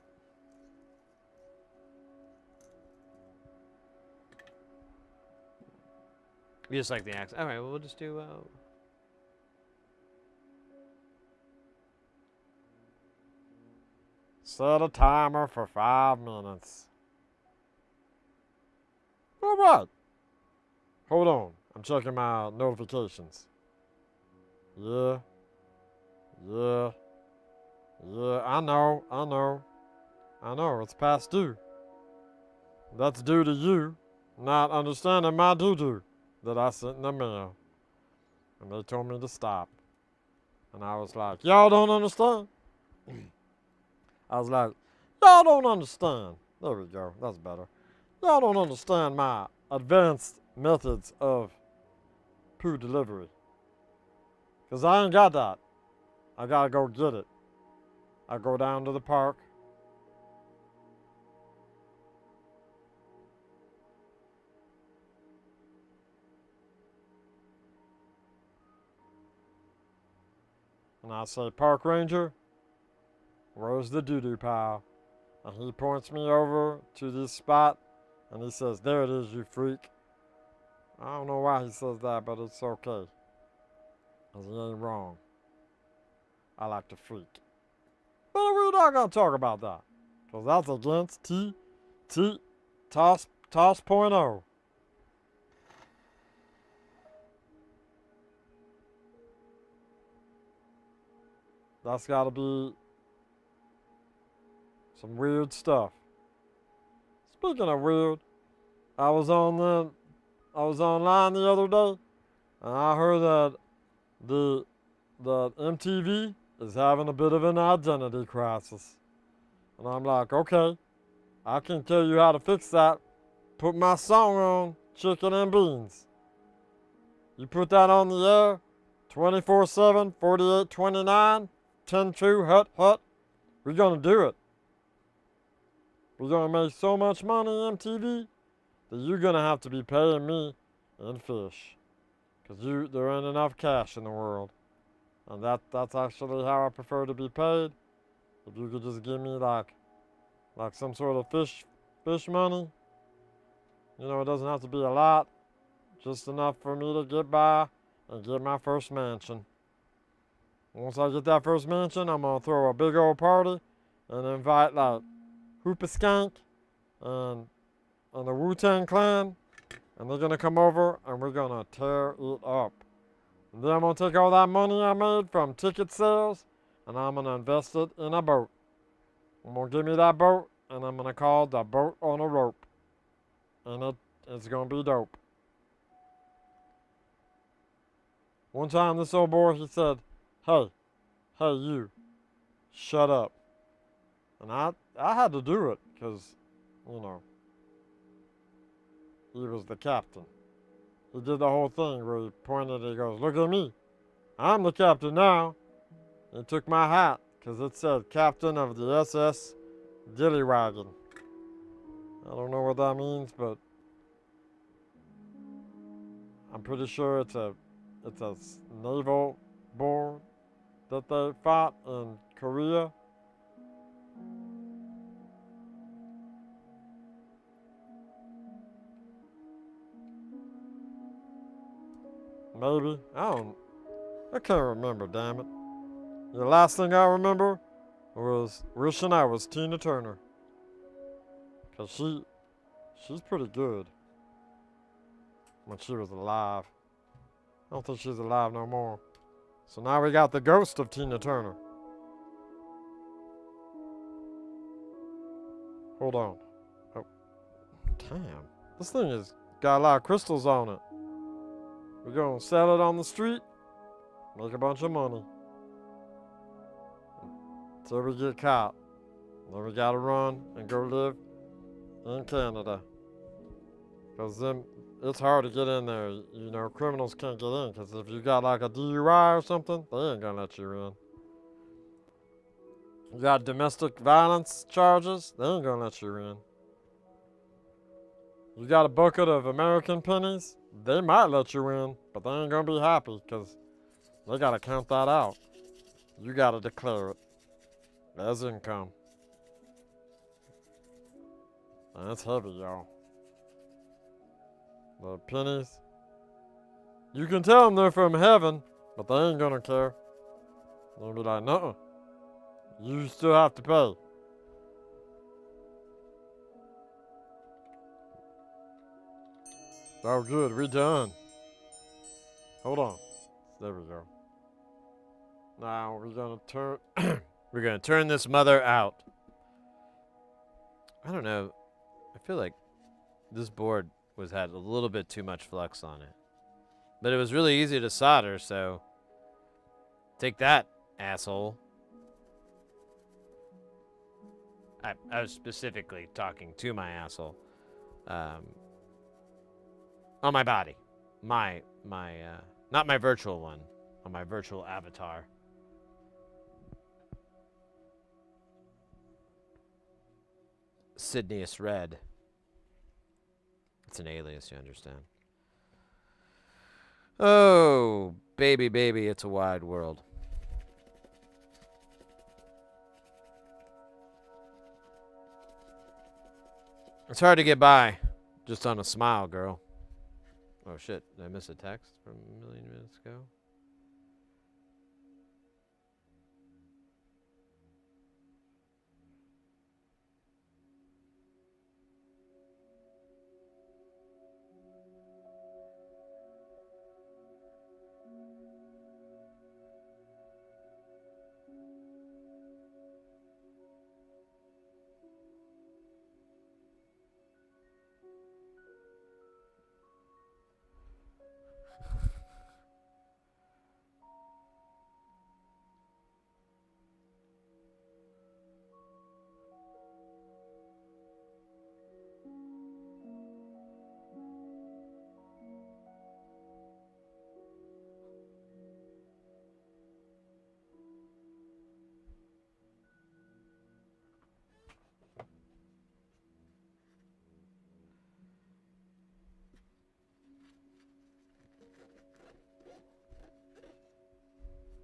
You just like the accent. All right, well, we'll just do... Set a timer for 5 minutes. All right. Hold on. I'm checking my notifications. Yeah. I know. It's past due. That's due to you not understanding my doo-doo that I sent in the mail. And they told me to stop. And I was like, y'all don't understand? I was like, y'all don't understand. There we go. That's better. Y'all don't understand my advanced methods of poo delivery. Because I ain't got that. I gotta go get it. I go down to the park. And I say, Park Ranger, where's the doo-doo pile? And he points me over to this spot, and he says, there it is, you freak. I don't know why he says that, but it's okay. Because he ain't wrong. I like to freak. But we're not going to talk about that. Because that's against TOS.0. That's got to be some weird stuff. Speaking of weird, I was online the other day, and I heard that MTV is having a bit of an identity crisis. And I'm like, okay, I can tell you how to fix that. Put my song on, Chicken and Beans. You put that on the air, 24/7, 48/29, 10-2, hut. We're gonna do it. We're gonna make so much money, MTV, that you're gonna have to be paying me in fish. Because there ain't enough cash in the world. And that's actually how I prefer to be paid. If you could just give me like some sort of fish money. You know, it doesn't have to be a lot. Just enough for me to get by and get my first mansion. Once I get that first mansion, I'm gonna throw a big old party and invite like Hoopa Skank and the Wu-Tang Clan, and they're gonna come over and we're gonna tear it up. And then I'm gonna take all that money I made from ticket sales and I'm gonna invest it in a boat. I'm gonna give me that boat and I'm gonna call the boat on a rope. And it's gonna be dope. One time this old boy, he said, hey you, shut up. And I had to do it because, you know, he was the captain. He did the whole thing where he pointed, he goes, look at me. I'm the captain now. He took my hat because it said captain of the SS Dillywagon. I don't know what that means, but I'm pretty sure it's a naval board that they fought in Korea. Maybe. I can't remember, damn it. The last thing I remember was wishing I was Tina Turner. Because she's pretty good when she was alive. I don't think she's alive no more. So now we got the ghost of Tina Turner. Hold on. Oh, damn. This thing has got a lot of crystals on it. We're gonna sell it on the street, make a bunch of money. Till we get caught. Then we gotta run and go live in Canada. Because then it's hard to get in there. You know, criminals can't get in. Because if you got like a DUI or something, they ain't gonna let you in. You got domestic violence charges, they ain't gonna let you in. You got a bucket of American pennies, they might let you in, but they ain't gonna be happy because they gotta count that out. You gotta declare it as income. And it's heavy, y'all. The pennies. You can tell them they're from heaven, but they ain't gonna care. They'll be like, no, you still have to pay. Oh, good. We're done. Hold on. There we go. Now we're gonna turn. We're gonna turn this mother out. I don't know. I feel like this board had a little bit too much flux on it, but it was really easy to solder. So take that, asshole. I was specifically talking to my asshole. On my body. Not my virtual one. On my virtual avatar. Sydneyus Red. It's an alias, you understand. Oh, baby, baby, it's a wide world. It's hard to get by just on a smile, girl. Oh, shit. Did I miss a text from a million minutes ago?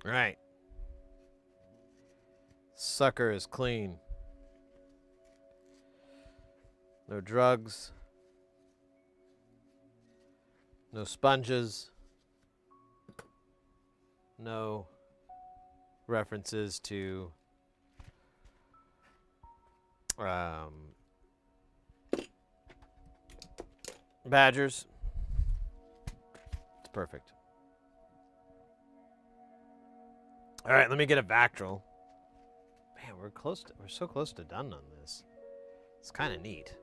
Right. Sucker is clean. No drugs. No sponges. No references to badgers. It's perfect. All right, let me get a Vactrol. Man, we're so close to done on this. It's kind of neat.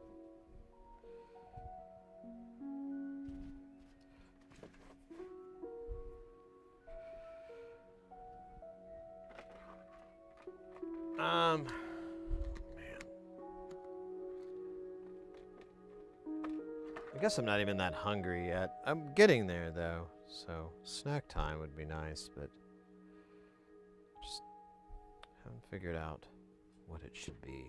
Man. I guess I'm not even that hungry yet. I'm getting there though, so snack time would be nice, but just haven't figured out what it should be.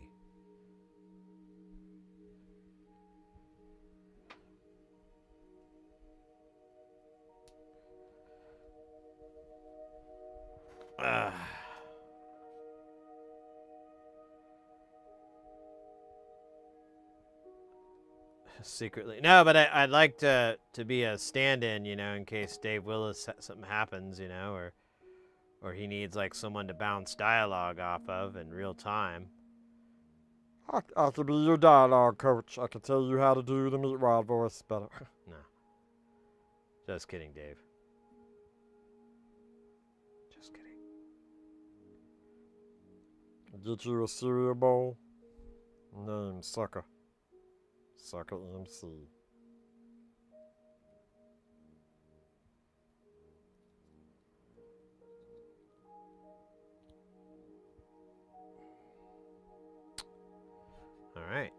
Secretly. No, but I'd like to be a stand-in, you know, in case Dave Willis something happens, you know, or he needs like someone to bounce dialogue off of in real time. I could be your dialogue coach. I can tell you how to do the Meatwad voice better. No. Just kidding, Dave. Just kidding. Get you a cereal bowl. Name Sucker. Sucker MC. All right.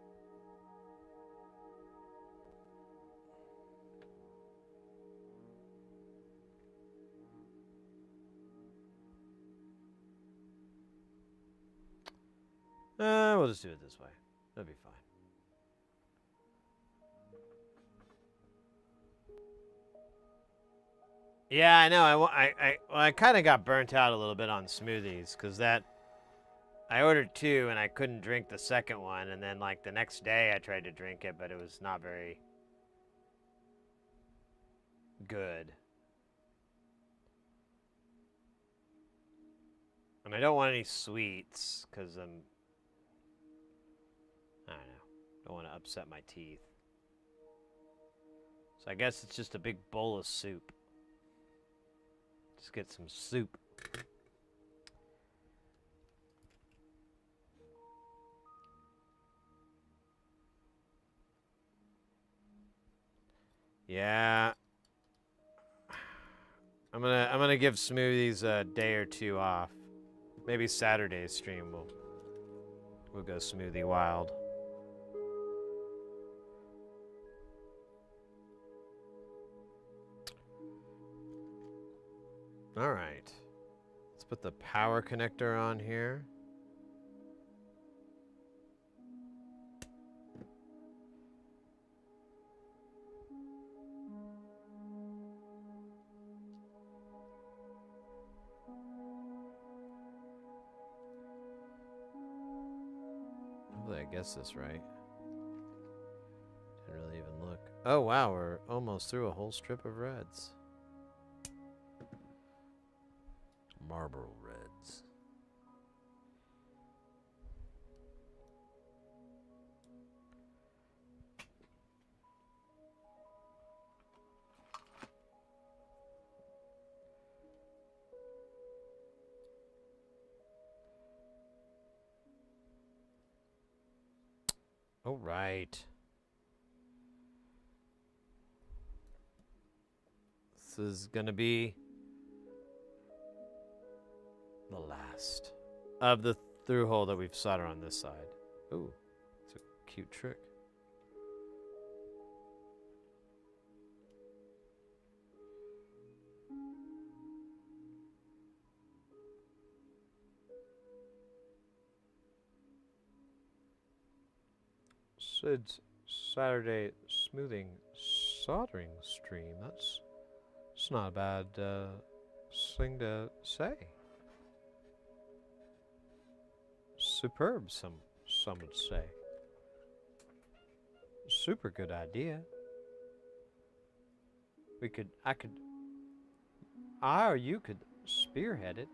We'll just do it this way. That'll be fine. Yeah, I know. I kind of got burnt out a little bit on smoothies because I ordered 2 and I couldn't drink the second one, and then like the next day I tried to drink it, but it was not very good. And I don't want any sweets because I don't know. Don't want to upset my teeth. So I guess it's just a big bowl of soup. Just get some soup. Yeah. I'm gonna give smoothies a day or two off. Maybe Saturday's stream we'll go smoothie wild. All right. Let's put the power connector on here. Hopefully I guessed this right. Didn't really even look. Oh wow, we're almost through a whole strip of reds. Marlboro Reds. All right. This is gonna be the last of the through hole that we've soldered on this side. Ooh, it's a cute trick. Sid's Saturday smoothing soldering stream. That's not a bad thing to say. Superb, some would say. Super good idea. I or you could spearhead it.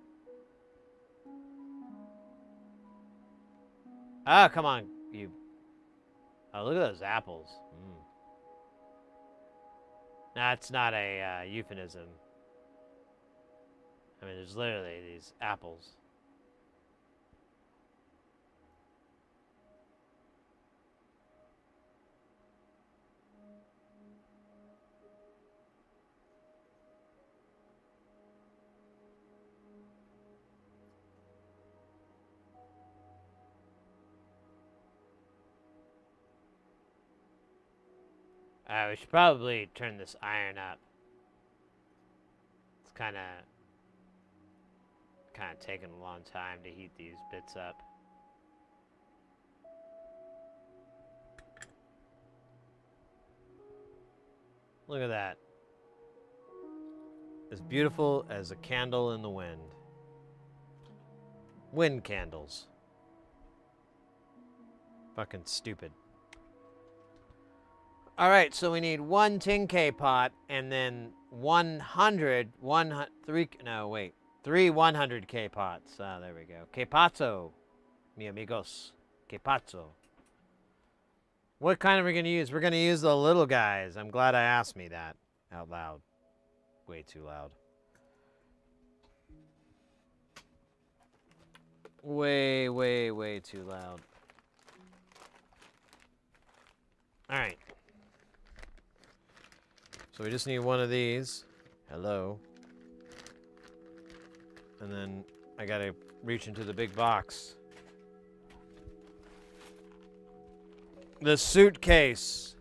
Ah, come on, you. Oh, look at those apples. That's not a euphemism. I mean, there's literally these apples. We should probably turn this iron up. It's kind of taking a long time to heat these bits up. Look at that. As beautiful as a candle in the wind. Wind candles. Fucking stupid. All right, so we need one 10K pot and then 3 100K pots. Ah, there we go. Que pazzo, mi amigos. Que pazzo. What kind are we going to use? We're going to use the little guys. I'm glad I asked me that out loud. Way too loud. Way, way, way too loud. All right. So we just need one of these. Hello. And then I gotta reach into the big box. The suitcase.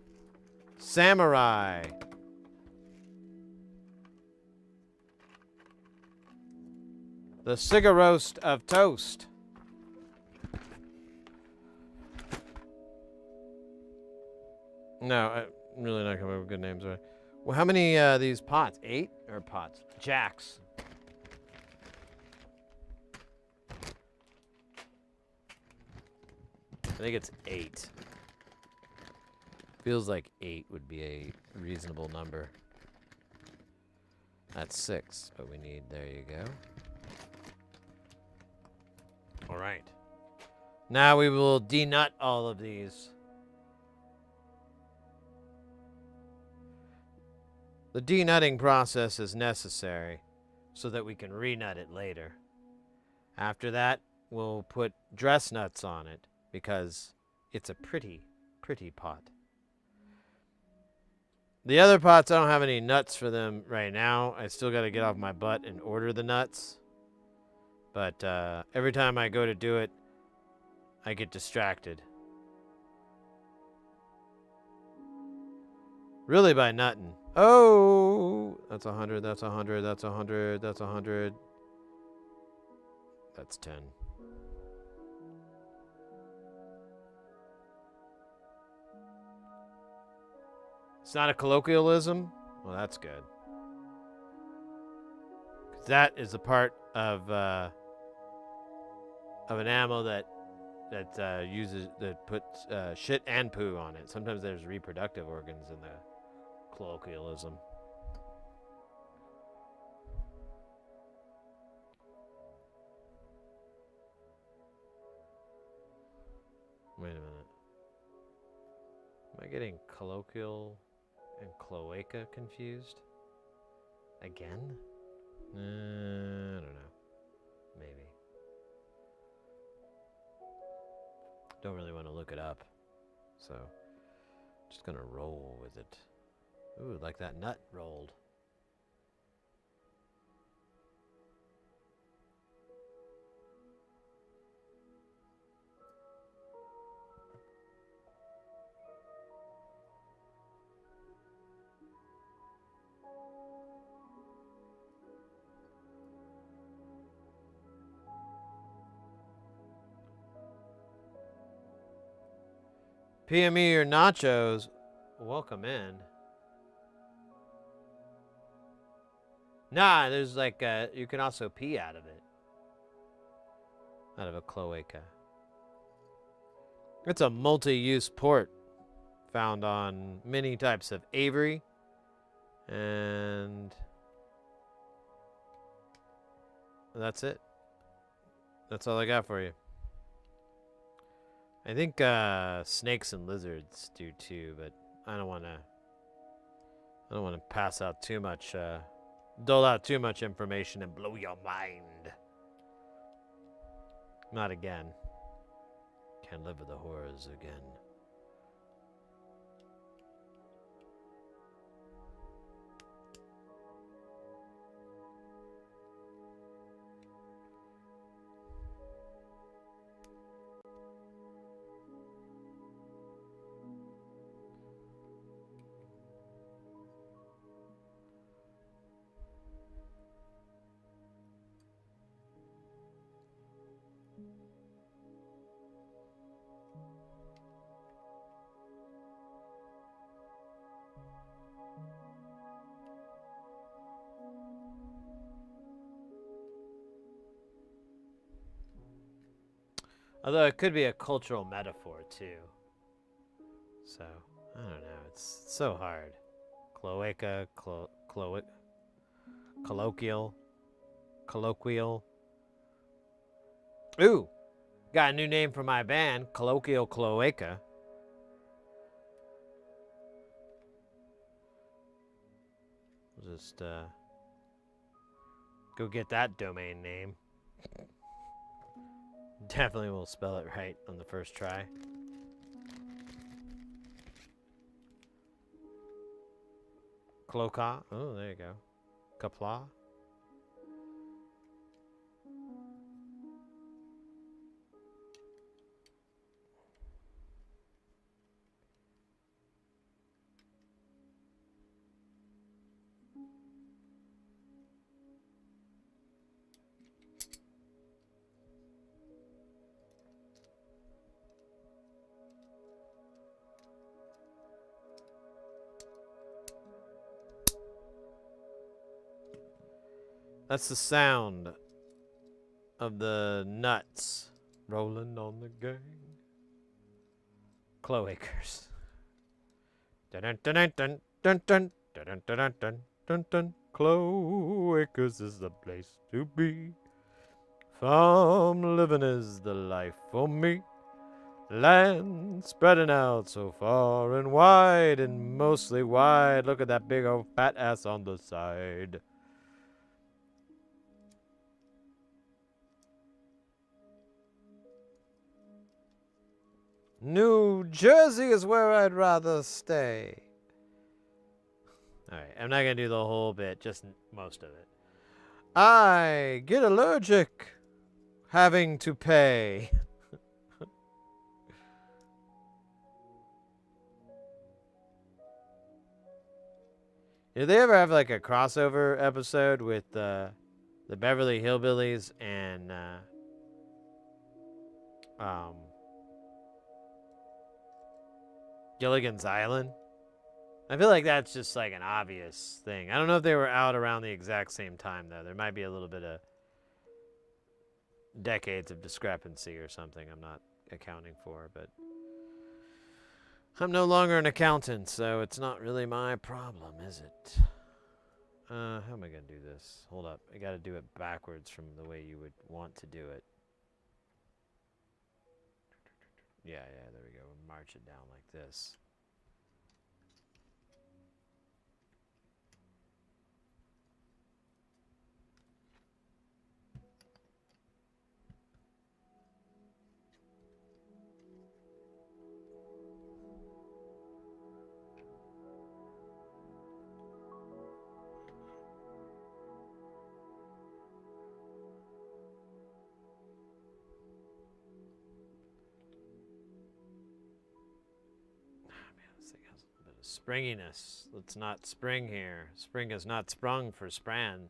Samurai. The cigar roast of toast. No, I'm really not coming up with good names, right? Well, how many these pots? 8 or pots? Jacks. I think it's 8. Feels like 8 would be a reasonable number. That's 6, but we need, there you go. All right. Now we will denut all of these. The denutting process is necessary so that we can renut it later. After that, we'll put dress nuts on it because it's a pretty pot. The other pots, I don't have any nuts for them right now. I still got to get off my butt and order the nuts. But every time I go to do it, I get distracted. Really by nutting. Oh, that's 100, that's 100, that's 100, that's 100. That's 10. It's not a colloquialism? Well, that's good. 'Cause that is a part of an ammo that puts shit and poo on it. Sometimes there's reproductive organs in the colloquialism. Wait a minute. Am I getting colloquial and cloaca confused? Again? I don't know. Maybe. Don't really want to look it up. So, just gonna roll with it. Ooh, like that nut rolled. PME or nachos, welcome in. Nah, there's like, you can also pee out of it. Out of a cloaca. It's a multi-use port found on many types of Avery. And that's it. That's all I got for you. I think snakes and lizards do too, but I don't want to pass out too much, dole out too much information and blow your mind. Not again. Can't live with the horrors again. Although it could be a cultural metaphor too. So, I don't know. It's so hard. Cloaca, colloquial. Ooh! Got a new name for my band, Colloquial Cloaca. We'll just go get that domain name. Definitely will spell it right on the first try. Cloaca. Oh, there you go. Kapla. That's the sound of the nuts rolling on the gang. Cloacres. Dun dun dun dun dun dun dun dun dun dun dun. Cloacres is the place to be. Farm living is the life for me. Land Spreading out so far and wide and mostly wide. Look at that big old fat ass on the side. New Jersey is where I'd rather stay. Alright, I'm not going to do the whole bit, just most of it. I get allergic having to pay. Did they ever have like a crossover episode with the Beverly Hillbillies and Gilligan's Island? I feel like that's just like an obvious thing. I don't know if they were out around the exact same time though. There might be a little bit of decades of discrepancy or something I'm not accounting for, but I'm no longer an accountant, so it's not really my problem, is it? How am I going to do this? Hold up. I got to do it backwards from the way you would want to do it. Yeah, there we go. We'll march it down like this. Springiness. Let's not spring here. Spring is not sprung for Spran.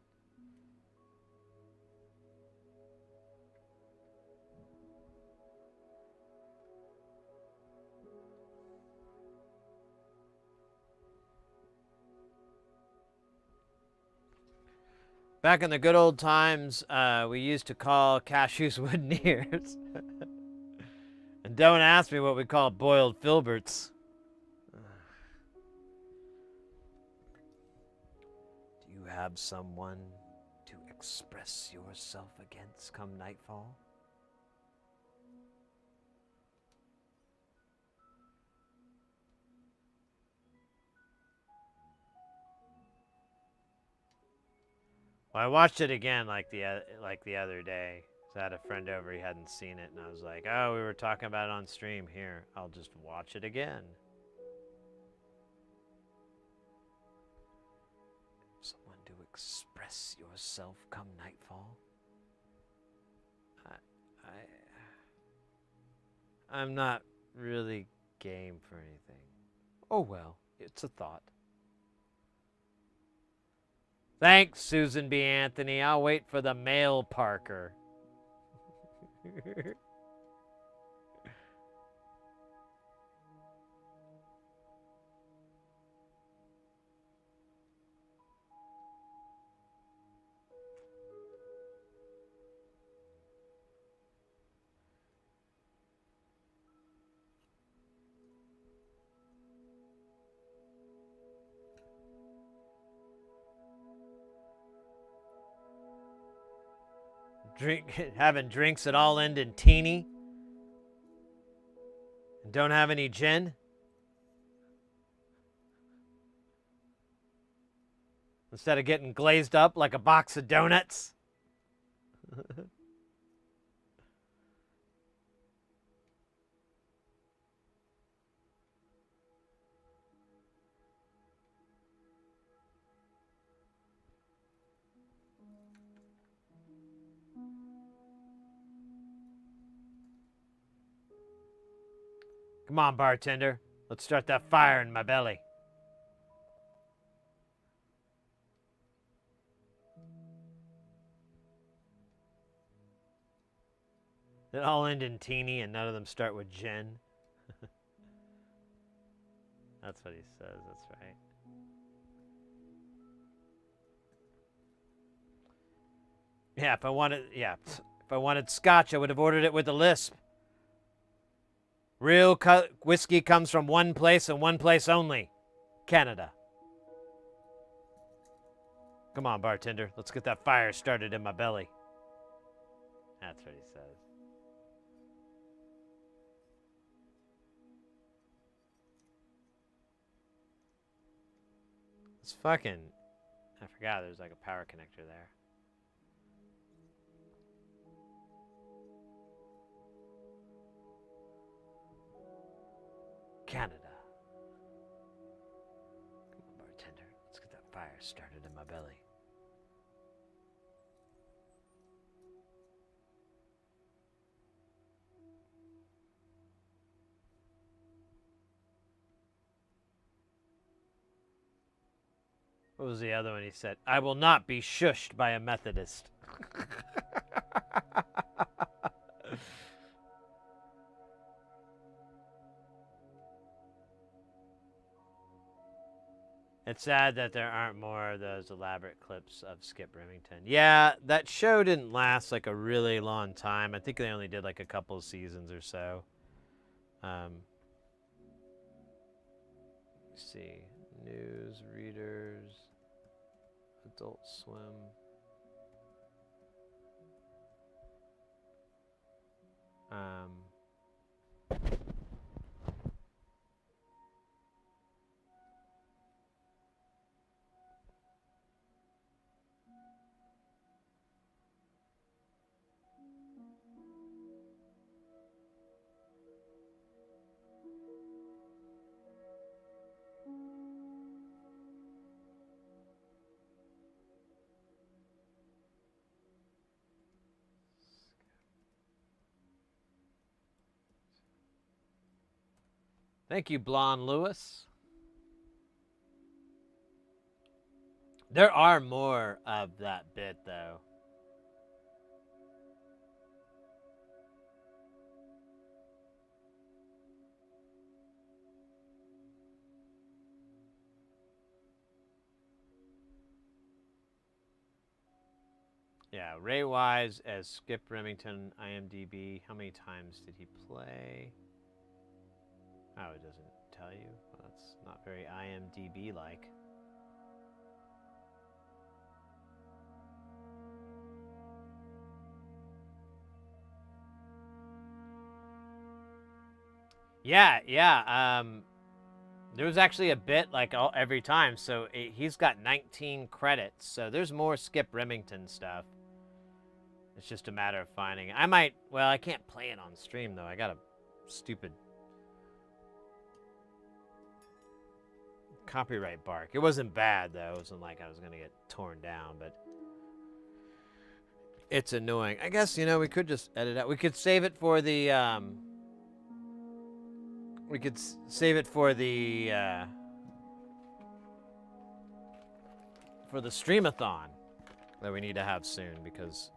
Back in the good old times, we used to call cashews wooden ears. And don't ask me what we call boiled filberts. Do you have someone to express yourself against come nightfall? Well, I watched it again like the other day. So I had a friend over, he hadn't seen it, and I was like, oh, we were talking about it on stream. Here, I'll just watch it again. Someone to express yourself come nightfall? I'm not really game for anything. Oh well, it's a thought. Thanks, Susan B. Anthony. I'll wait for the mail, Parker. Having drinks that all end in teeny and don't have any gin. Instead of getting glazed up like a box of donuts. Come on, bartender. Let's start that fire in my belly. They all end in teeny and none of them start with gin. That's what he says, that's right. Yeah, if I wanted scotch, I would have ordered it with a lisp. Real whiskey comes from one place and one place only. Canada. Come on, bartender. Let's get that fire started in my belly. That's what he says. It's fucking... I forgot there's like a power connector there. Canada. Come on, bartender. Let's get that fire started in my belly. What was the other one he said? I will not be shushed by a Methodist. It's sad that there aren't more of those elaborate clips of Skip Remington. Yeah, that show didn't last like a really long time. I think they only did like a couple of seasons or so. Let's see. News, readers, Adult Swim. Thank you, Blonde Lewis. There are more of that bit, though. Yeah, Ray Wise as Skip Remington, IMDb. How many times did he play? Oh, it doesn't tell you. Well, that's not very IMDb-like. Yeah. There was actually a bit like every time, so he's got 19 credits. So there's more Skip Remington stuff. It's just a matter of finding it. I can't play it on stream though. I got a stupid copyright bark. It wasn't bad though. It wasn't like I was gonna get torn down, but it's annoying. I guess, we could just edit out. We could save it for the streamathon that we need to have soon, because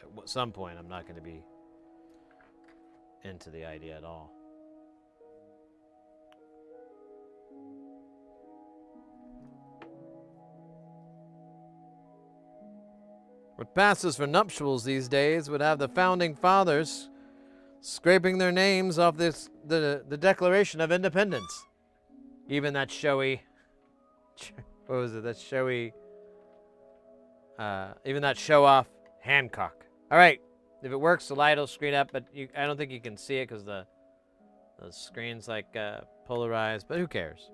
at some point I'm not going to be into the idea at all. What passes for nuptials these days would have the founding fathers scraping their names off the Declaration of Independence. Even that showy, what was it? That showy, even that show-off Hancock. All right, if it works, the light will screen up, but I don't think you can see it because the screen's like polarized, but who cares?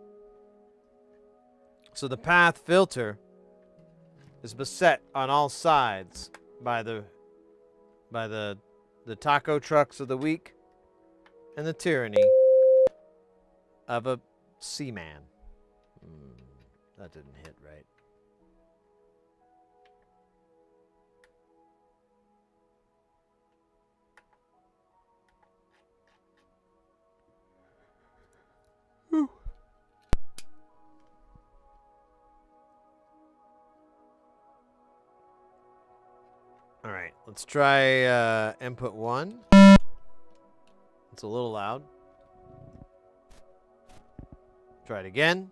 So the path filter is beset on all sides by the taco trucks of the week and the tyranny of a seaman. That didn't hit right. Whew. All right, let's try input 1. It's a little loud. Try it again.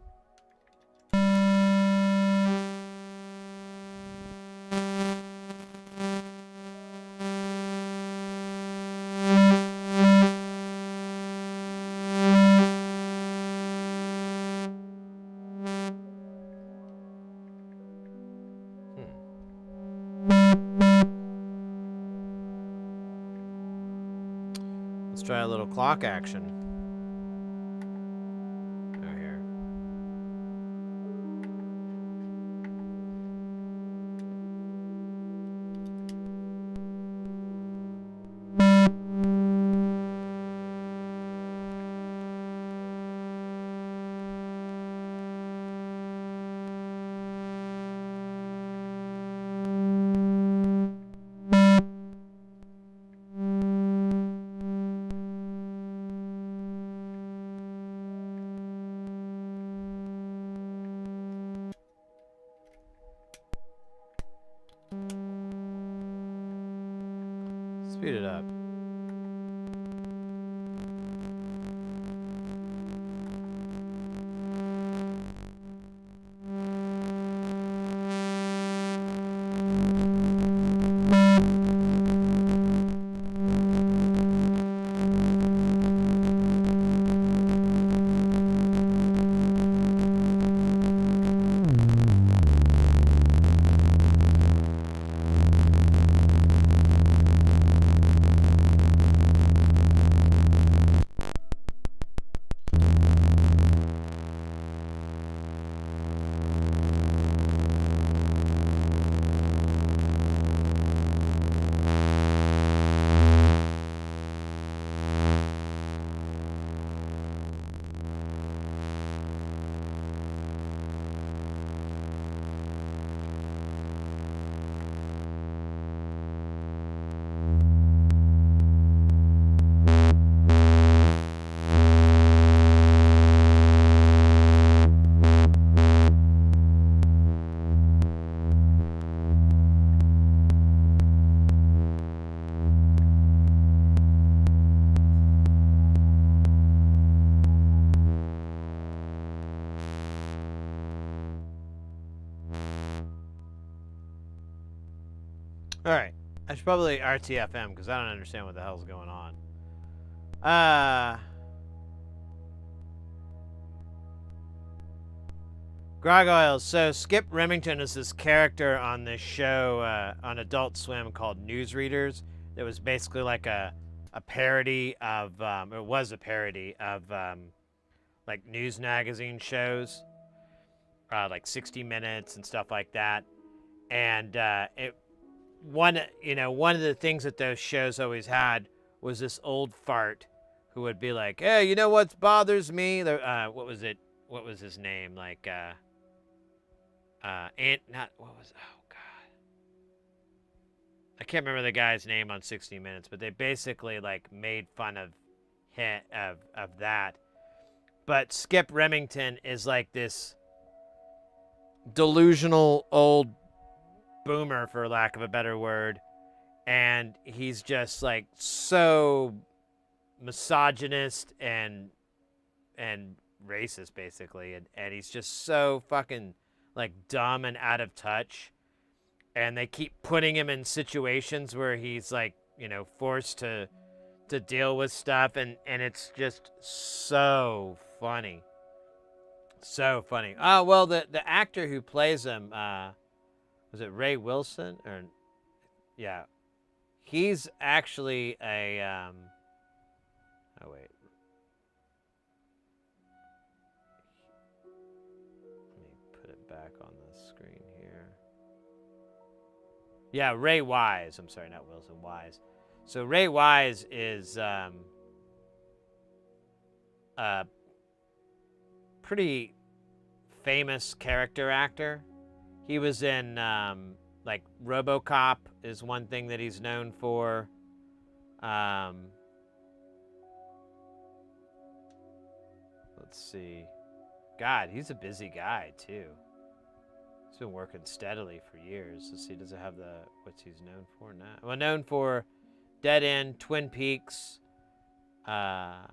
Try a little clock action. Oh, here. Speed it up. All right. I should probably RTFM because I don't understand what the hell's going on. Gargoyles. So Skip Remington is this character on this show on Adult Swim called Newsreaders. It was basically like a parody of, it was a parody of like news magazine shows, like 60 Minutes and stuff like that. And one of the things that those shows always had was this old fart who would be like, hey, you know what bothers me? What was it? What was his name? Like, oh God. I can't remember the guy's name on 60 Minutes, but they basically like made fun of that. But Skip Remington is like this delusional old boomer, for lack of a better word, and he's just like so misogynist and racist basically, and he's just so fucking like dumb and out of touch, and they keep putting him in situations where he's like, you know, forced to deal with stuff, and it's just so funny. Oh well, the actor who plays him, was it Ray Wilson? Or yeah, he's actually a oh wait, let me put it back on the screen here. Yeah, Ray Wise. I'm sorry, not Wilson, Wise. So Ray Wise is a pretty famous character actor. He was in, like, RoboCop is one thing that he's known for. Let's see. God, he's a busy guy, too. He's been working steadily for years. Let's see, does it have what's he's known for now? Well, known for Dead End, Twin Peaks, Batman,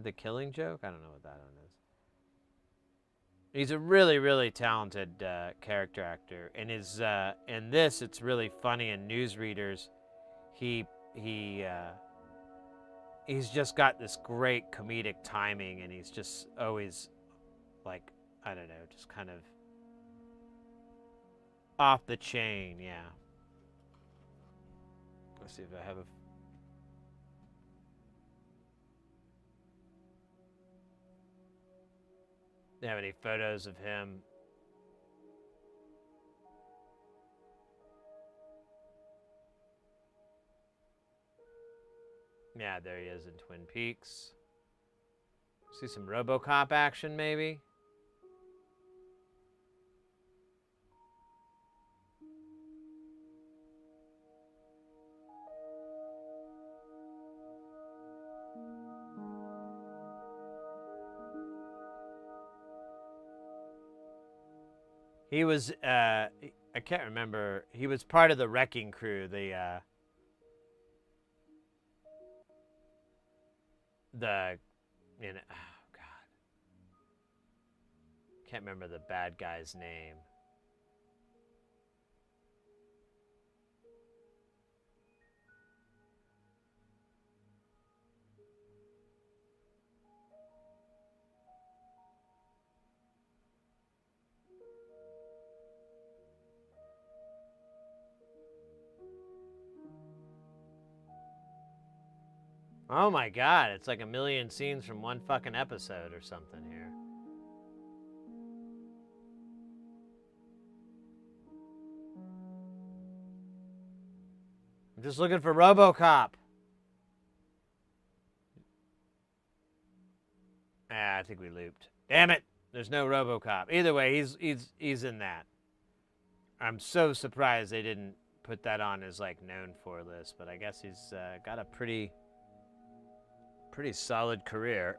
The Killing Joke? I don't know what that one is. He's a really, really talented character actor. And in this, it's really funny. In Newsreaders, he's just got this great comedic timing, and he's just always, like, I don't know, just kind of off the chain, yeah. Let's see if I have a... Do you have any photos of him? Yeah, there he is in Twin Peaks. See some RoboCop action, maybe? He was, I I can't remember. He was part of the wrecking crew. Oh God. Can't remember the bad guy's name. Oh my God, it's like a million scenes from one fucking episode or something here. I'm just looking for RoboCop. Ah, I think we looped. Damn it! There's no RoboCop. Either way, he's in that. I'm so surprised they didn't put that on his like known for list, but I guess he's got a pretty solid career.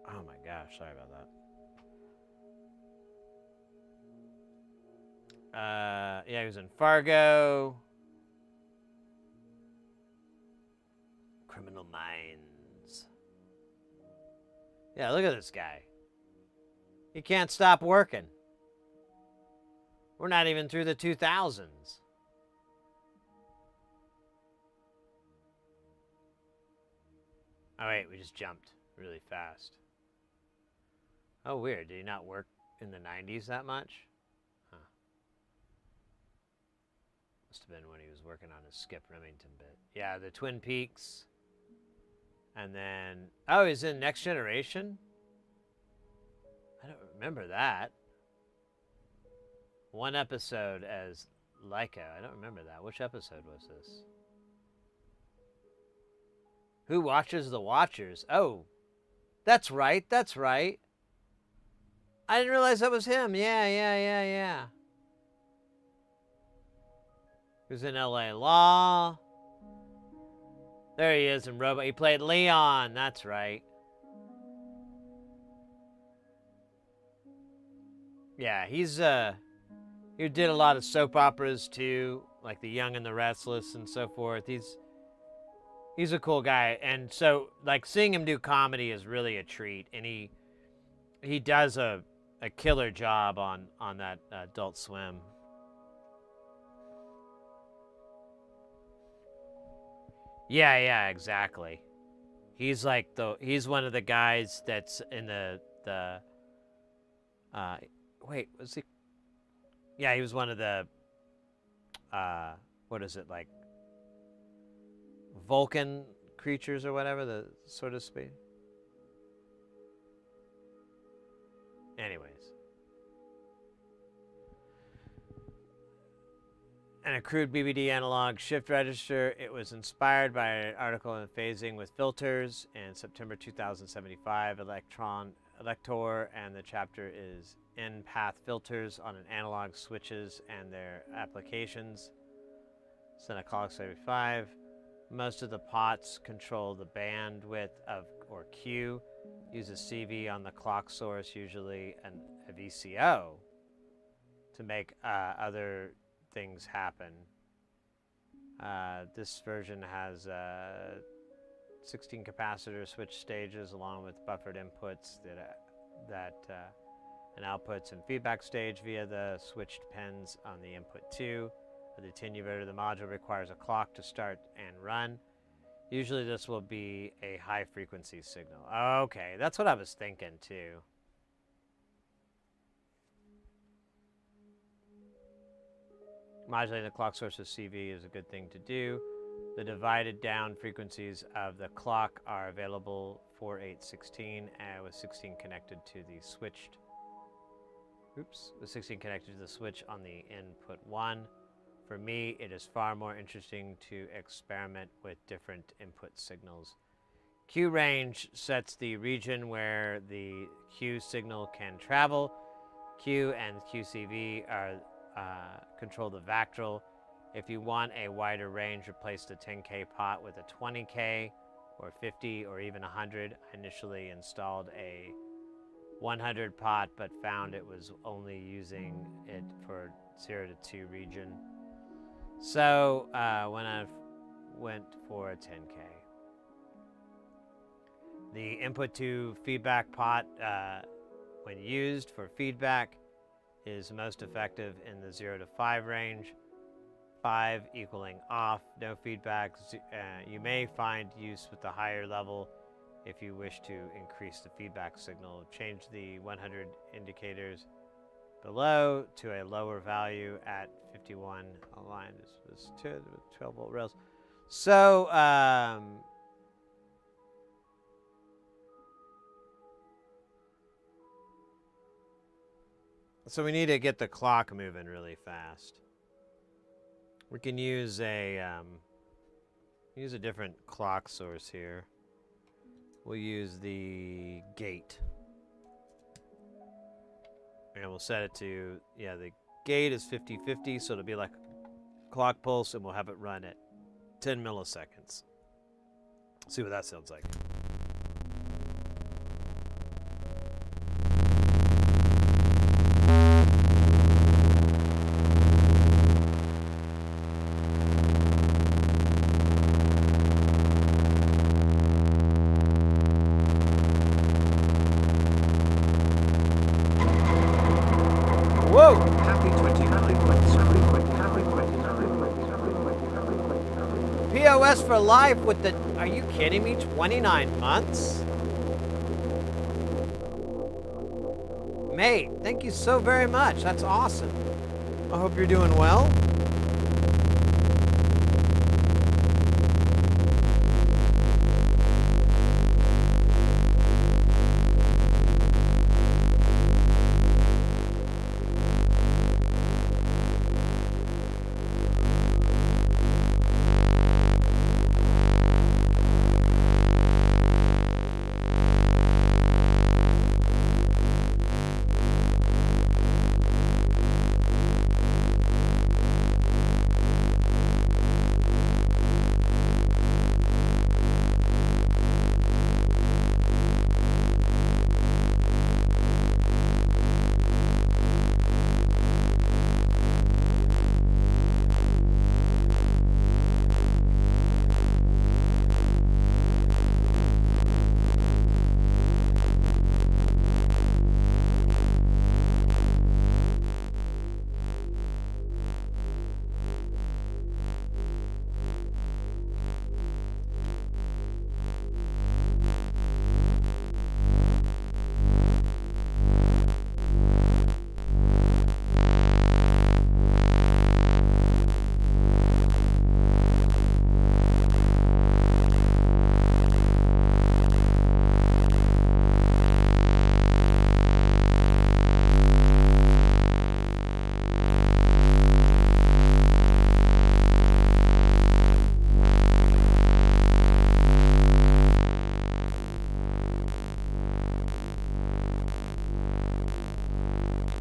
Oh my gosh, sorry about that. Yeah, he was in Fargo. Criminal Minds. Yeah, look at this guy. He can't stop working. We're not even through the 2000s. Oh wait, we just jumped really fast. Oh weird, did he not work in the 90s that much? Huh. Must have been when he was working on his Skip Remington bit. Yeah, the Twin Peaks. And then, oh, he's in Next Generation? I don't remember that. One episode as Leica. I don't remember that. Which episode was this? Who Watches the Watchers? Oh, that's right. That's right. I didn't realize that was him. Yeah. He was in LA Law. There he is in Robot. He played Leon. That's right. Yeah, he did a lot of soap operas too, like The Young and the Restless and so forth. He's a cool guy, and so like seeing him do comedy is really a treat, and he does a killer job on that Adult Swim. Yeah, exactly. He's like he's one of the guys that's in the wait, was he? Yeah, he was one of the what is it, like Vulcan creatures or whatever, the sort of space. Anyways. An accrued BBD analog shift register. It was inspired by an article in Phasing with Filters in September 2075. Elector, and the chapter is N-path filters on an analog switches and their applications. Senecolic 75. Most of the pots control the bandwidth of or Q. Uses CV on the clock source, usually a VCO, to make other things happen. This version has 16 capacitor switch stages along with buffered inputs and outputs and feedback stage via the switched pins on the input 2. For the attenuator, the module requires a clock to start and run. Usually this will be a high frequency signal. Okay, that's what I was thinking too. Modulating the clock source with CV is a good thing to do. The divided down frequencies of the clock are available for 816 with 16 connected to the switched. With 16 connected to the switch on the input 1. For me, it is far more interesting to experiment with different input signals. Q range sets the region where the Q signal can travel. Q and QCV control the Vactral. If you want a wider range, replace the 10K pot with a 20K or 50 or even 100. I initially installed a 100 pot, but found it was only using it for 0 to 2 region. So when I went for a 10K. The input to feedback pot, when used for feedback, is most effective in the 0 to 5 range. 5 equaling off, no feedback. You may find use with the higher level if you wish to increase the feedback signal. Change the 100 indicators below to a lower value at 51 aligned. This was 12 volt rails. So, so we need to get the clock moving really fast. We can use a different clock source here. We'll use the gate. And we'll set it to, the gate is 50-50, so it'll be like a clock pulse, and we'll have it run at 10 milliseconds. See what that sounds like. Whoa! Happy 29 months. Happy 29. POS for life with the... Are you kidding me? 29 months? Mate, thank you so very much. That's awesome. I hope you're doing well.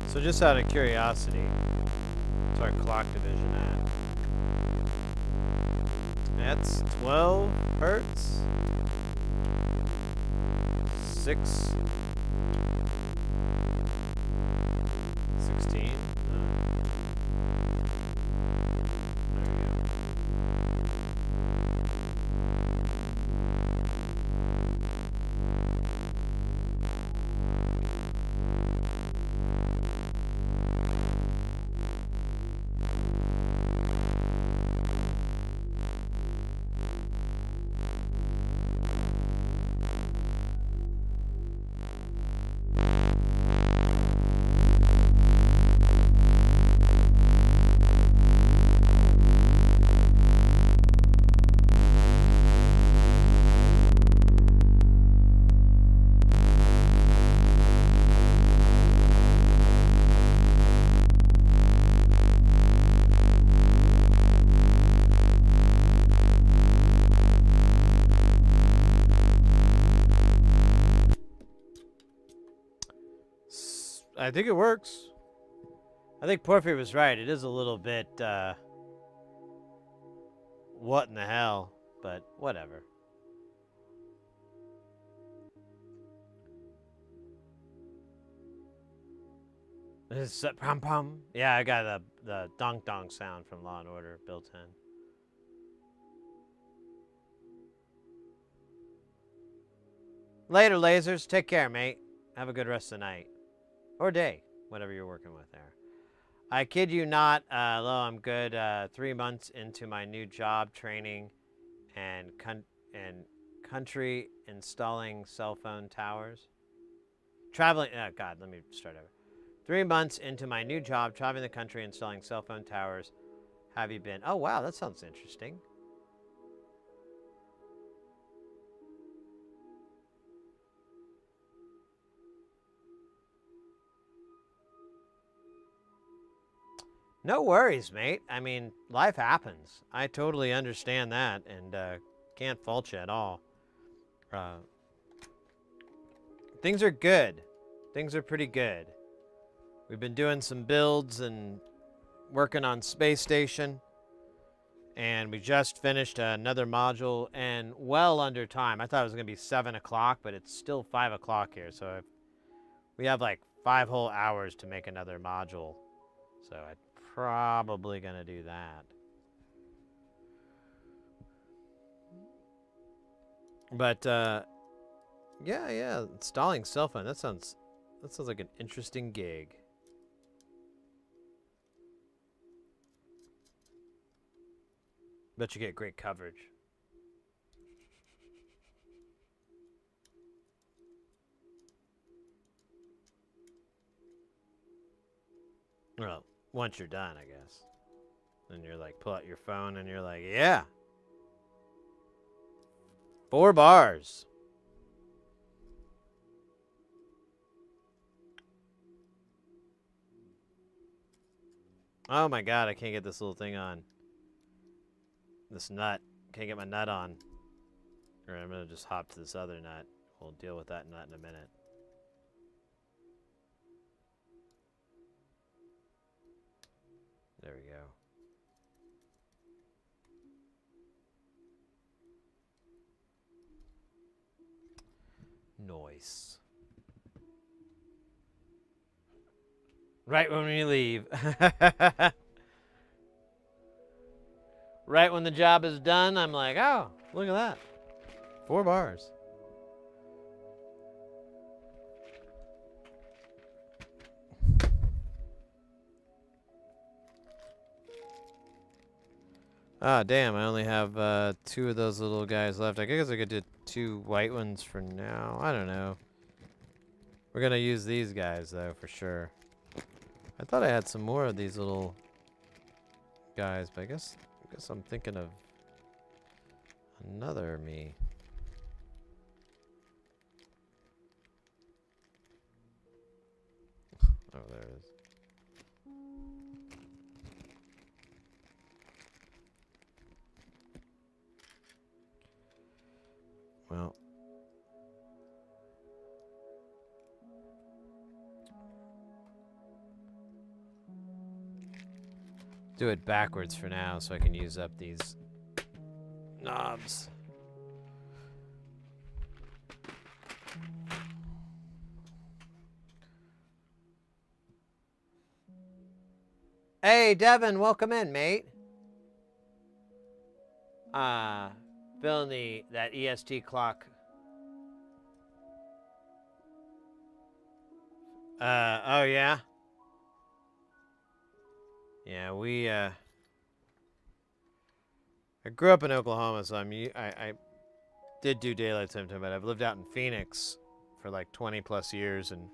So just out of curiosity, what's our clock division at? That's 12 hertz. 6. 16. There we go. I think it works. I think Porphyry was right. It is a little bit, what in the hell, but whatever. This is pum pum. Yeah, I got the donk donk sound from Law and Order built in. Later, lasers. Take care, mate. Have a good rest of the night. Or day, whatever you're working with there. I kid you not, Lo, I'm good 3 months into my new job training and country installing cell phone towers. Traveling, oh God, let me start over. 3 months into my new job, traveling the country installing cell phone towers. Have you been? Oh, wow, that sounds interesting. No worries, mate. I mean, life happens. I totally understand that and can't fault you at all. Things are good. Things are pretty good. We've been doing some builds and working on Space Station. And we just finished another module and well under time. I thought it was going to be 7 o'clock, but it's still 5 o'clock here. So we have like 5 whole hours to make another module. So I'm probably going to do that. But yeah, installing cell phone. That sounds like an interesting gig. Bet you get great coverage. Well, once you're done, I guess. Then you're like, pull out your phone and you're like, yeah. 4 bars. Oh my God, I can't get this little thing on. This nut. Can't get my nut on. Alright, I'm gonna just hop to this other nut. We'll deal with that nut in a minute. There we go. Noise. Right when we leave. Right when the job is done, I'm like, oh, look at that. 4 bars. Ah, damn, I only have 2 of those little guys left. I guess I could do 2 white ones for now. I don't know. We're going to use these guys, though, for sure. I thought I had some more of these little guys, but I guess I'm thinking of another me. Oh, there it is. Well. Do it backwards for now so I can use up these knobs. Hey, Devin, welcome in, mate. Filling that EST clock. Oh yeah? Yeah, I grew up in Oklahoma, so I did do daylight saving time, but I've lived out in Phoenix for like 20 plus years and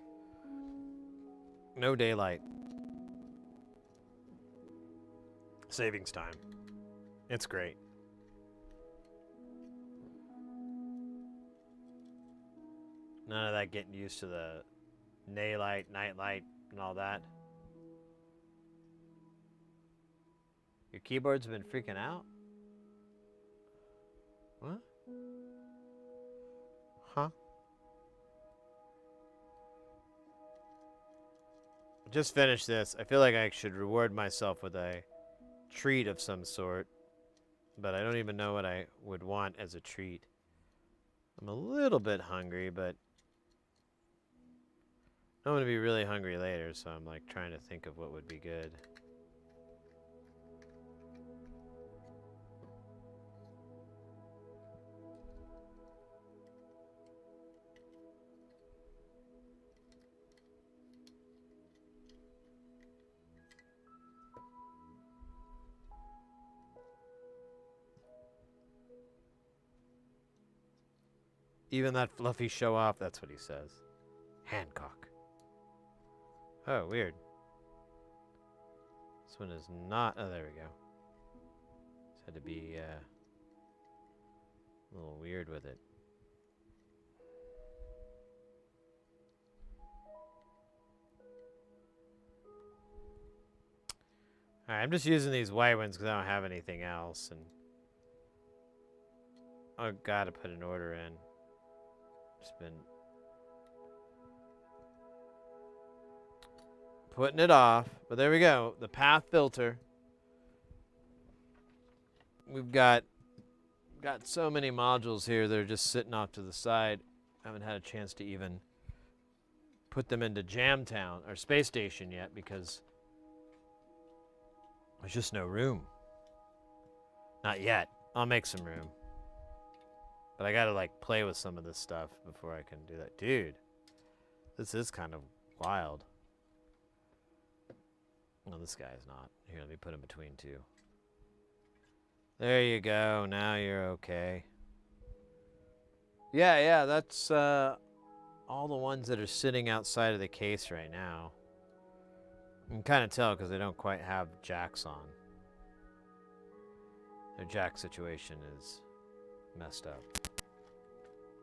no daylight savings time. It's great. None of that getting used to the daylight, nightlight, and all that. Your keyboard's been freaking out? What? Huh? Just finished this. I feel like I should reward myself with a treat of some sort, but I don't even know what I would want as a treat. I'm a little bit hungry, but I'm gonna be really hungry later, so I'm like trying to think of what would be good. Even that fluffy show off, that's what he says. Hancock. Oh, weird. This one is not. Oh, there we go. Just had to be a little weird with it. Alright, I'm just using these white ones because I don't have anything else. And I've got to put an order in. Just been putting it off, but there we go. The path filter. We've got so many modules here that are just sitting off to the side. I haven't had a chance to even put them into Jamtown or Space Station yet because there's just no room. Not yet. I'll make some room. But I gotta like play with some of this stuff before I can do that. Dude, this is kind of wild. No, this guy's not. Here, let me put him between two. There you go. Now you're okay. Yeah, that's all the ones that are sitting outside of the case right now. You can kind of tell because they don't quite have jacks on. Their jack situation is messed up.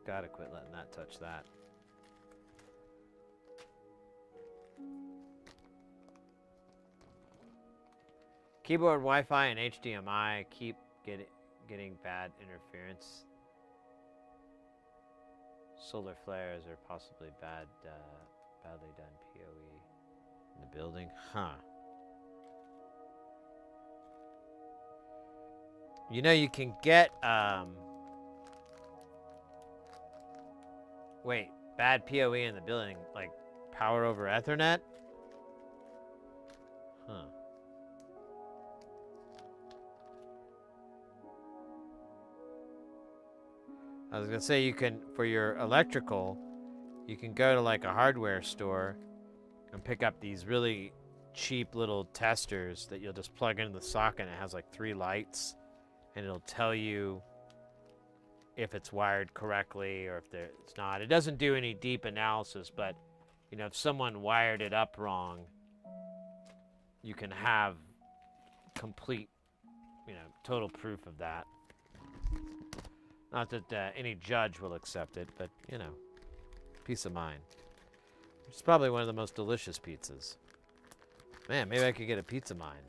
Gotta quit letting that touch that. Keyboard, Wi-Fi, and HDMI keep getting bad interference. Solar flares are possibly badly done PoE in the building. Huh. You know, you can get wait, bad PoE in the building, like power over Ethernet? Huh. I was gonna say you can, for your electrical, you can go to like a hardware store and pick up these really cheap little testers that you'll just plug into the socket and it has like 3 lights and it'll tell you if it's wired correctly or if it's not. It doesn't do any deep analysis, but you know, if someone wired it up wrong, you can have complete, you know, total proof of that. Not that any judge will accept it, but, you know, peace of mind. It's probably one of the most delicious pizzas. Man, maybe I could get a pizza mine.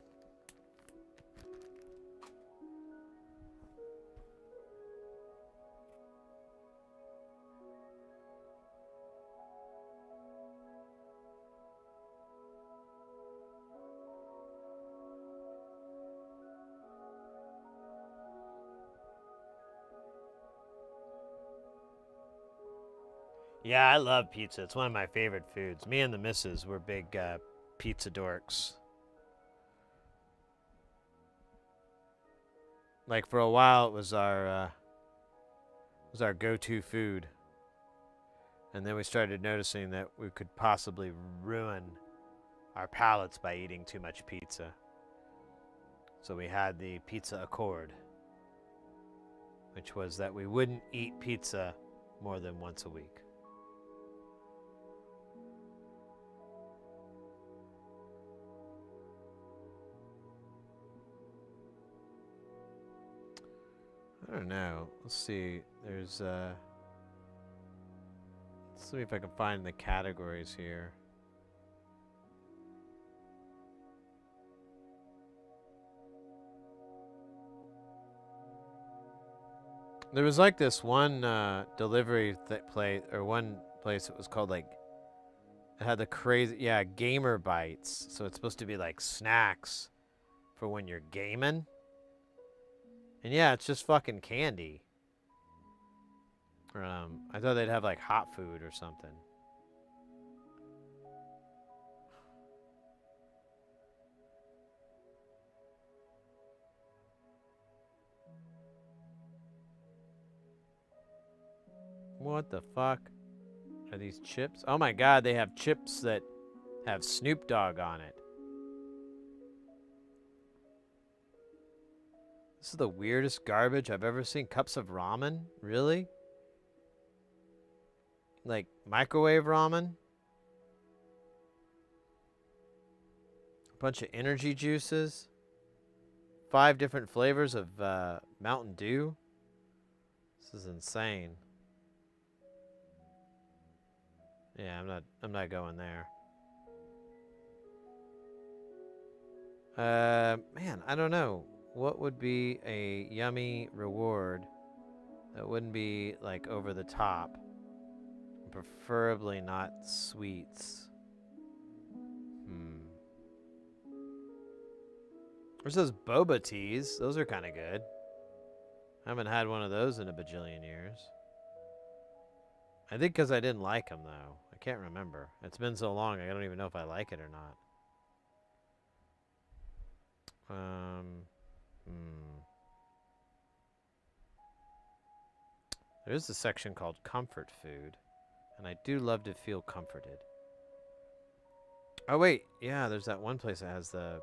Yeah, I love pizza. It's one of my favorite foods. Me and the missus, we're big pizza dorks. Like for a while, it was our go-to food, and then we started noticing that we could possibly ruin our palates by eating too much pizza. So we had the pizza accord, which was that we wouldn't eat pizza more than once a week. I don't know. Let's see. There's let's see if I can find the categories here. There was like this one delivery one place that was called like, it had the crazy, yeah, gamer bites. So it's supposed to be like snacks for when you're gaming. And yeah, it's just fucking candy. I thought they'd have like hot food or something. What the fuck? Are these chips? Oh my god, they have chips that have Snoop Dogg on it. This is the weirdest garbage I've ever seen. Cups of ramen? Really? Like microwave ramen? A bunch of energy juices? 5 different flavors of Mountain Dew? This is insane. Yeah, I'm not going there. Man, I don't know. What would be a yummy reward that wouldn't be like over the top? Preferably not sweets. There's those boba teas. Those are kind of good. I haven't had one of those in a bajillion years. I think because I didn't like them, though. I can't remember. It's been so long, I don't even know if I like it or not. There's a section called comfort food, and I do love to feel comforted. Oh wait, yeah, there's that one place that has the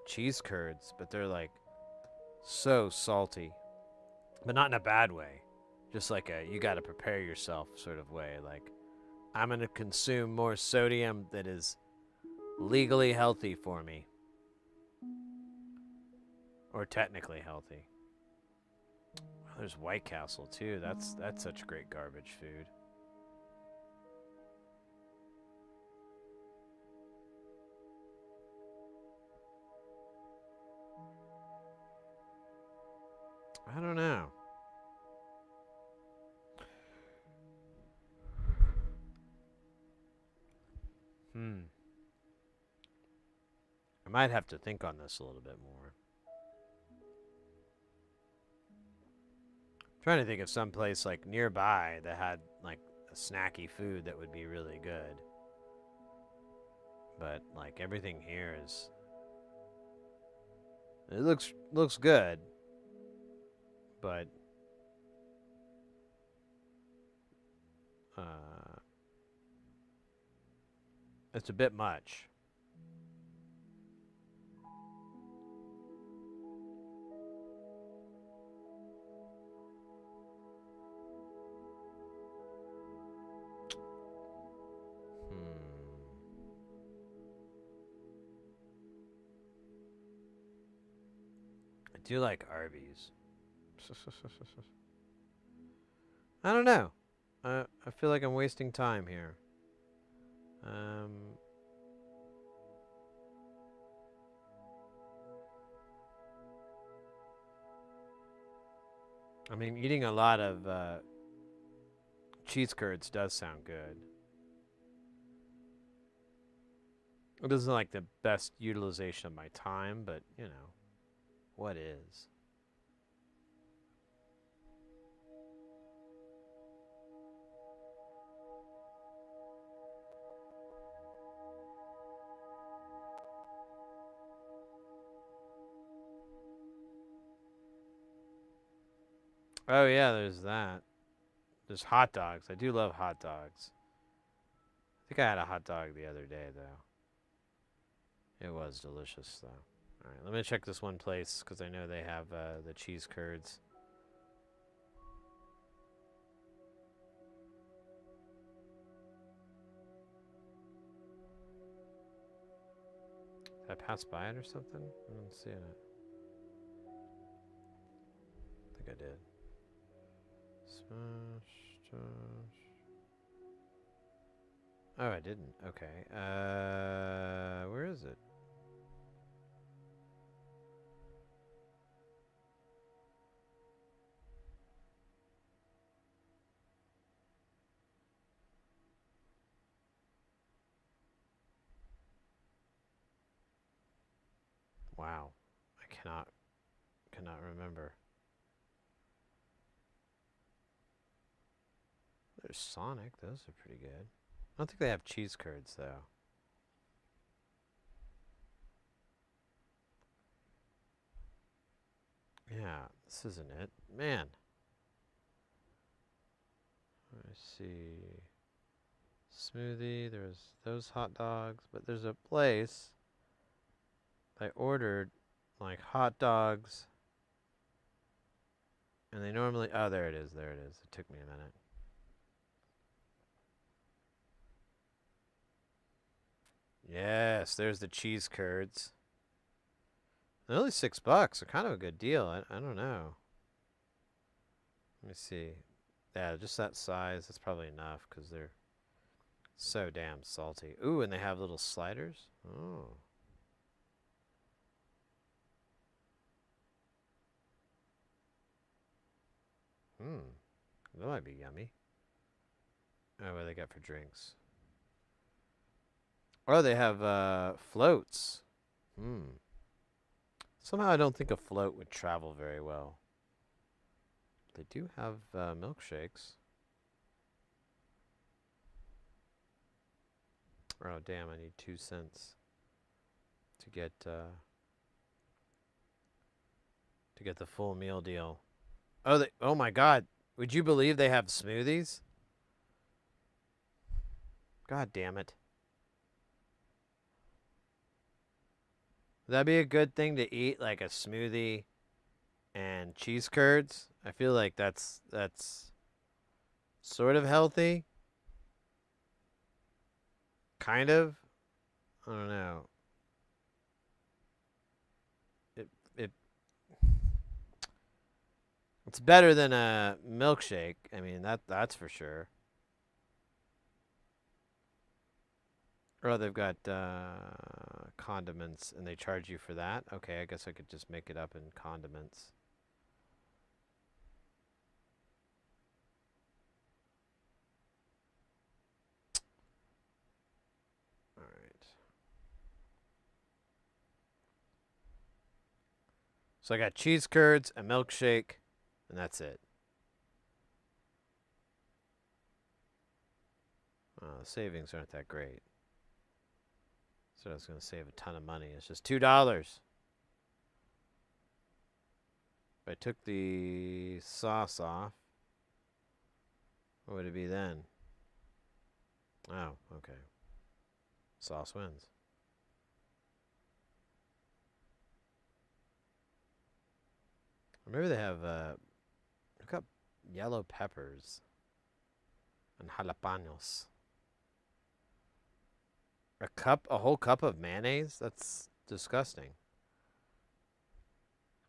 cheese curds, but they're like so salty, but not in a bad way. Just like a you got to prepare yourself sort of way. Like I'm gonna consume more sodium that is legally healthy for me. Or technically healthy. Oh, there's White Castle too. That's such great garbage food. I don't know. I might have to think on this a little bit more. I'm trying to think of some place like nearby that had like a snacky food that would be really good. But like everything here is it looks good. But it's a bit much. I do like Arby's. I don't know. I feel like I'm wasting time here. I mean, eating a lot of cheese curds does sound good. It isn't like the best utilization of my time, but, you know, what is? Oh, yeah, there's that. There's hot dogs. I do love hot dogs. I think I had a hot dog the other day, though. It was delicious, though. All right, let me check this one place, because I know they have the cheese curds. Did I pass by it or something? I don't see it. I think I did. Smash. Oh, I didn't. Okay. Where is it? Wow. I cannot remember. There's Sonic. Those are pretty good. I don't think they have cheese curds, though. Yeah, this isn't it. Man. Let's see. Smoothie. There's those hot dogs, but there's a place I ordered like hot dogs, and they normally. Oh, there it is. There it is. It took me a minute. Yes, there's the cheese curds. They're only $6. They're kind of a good deal. I don't know. Let me see. Yeah, just that size. That's probably enough because they're so damn salty. Ooh, and they have little sliders. Oh. That might be yummy. Oh, what do they got for drinks? Oh, they have floats. Somehow I don't think a float would travel very well. They do have milkshakes. Oh, damn, I need 2 cents to get the full meal deal. Oh my God. Would you believe they have smoothies? God damn it. Would that be a good thing to eat, like a smoothie and cheese curds? I feel like that's sort of healthy. Kind of. I don't know. It's better than a milkshake. I mean, that's for sure. Oh, they've got condiments, and they charge you for that? Okay, I guess I could just make it up in condiments. All right. So I got cheese curds, a milkshake, and that's it. The savings aren't that great. So I was going to save a ton of money. It's just $2. If I took the sauce off, what would it be then? Oh, okay. Sauce wins. Or maybe they have, they've got yellow peppers and jalapenos. A whole cup of mayonnaise? That's disgusting.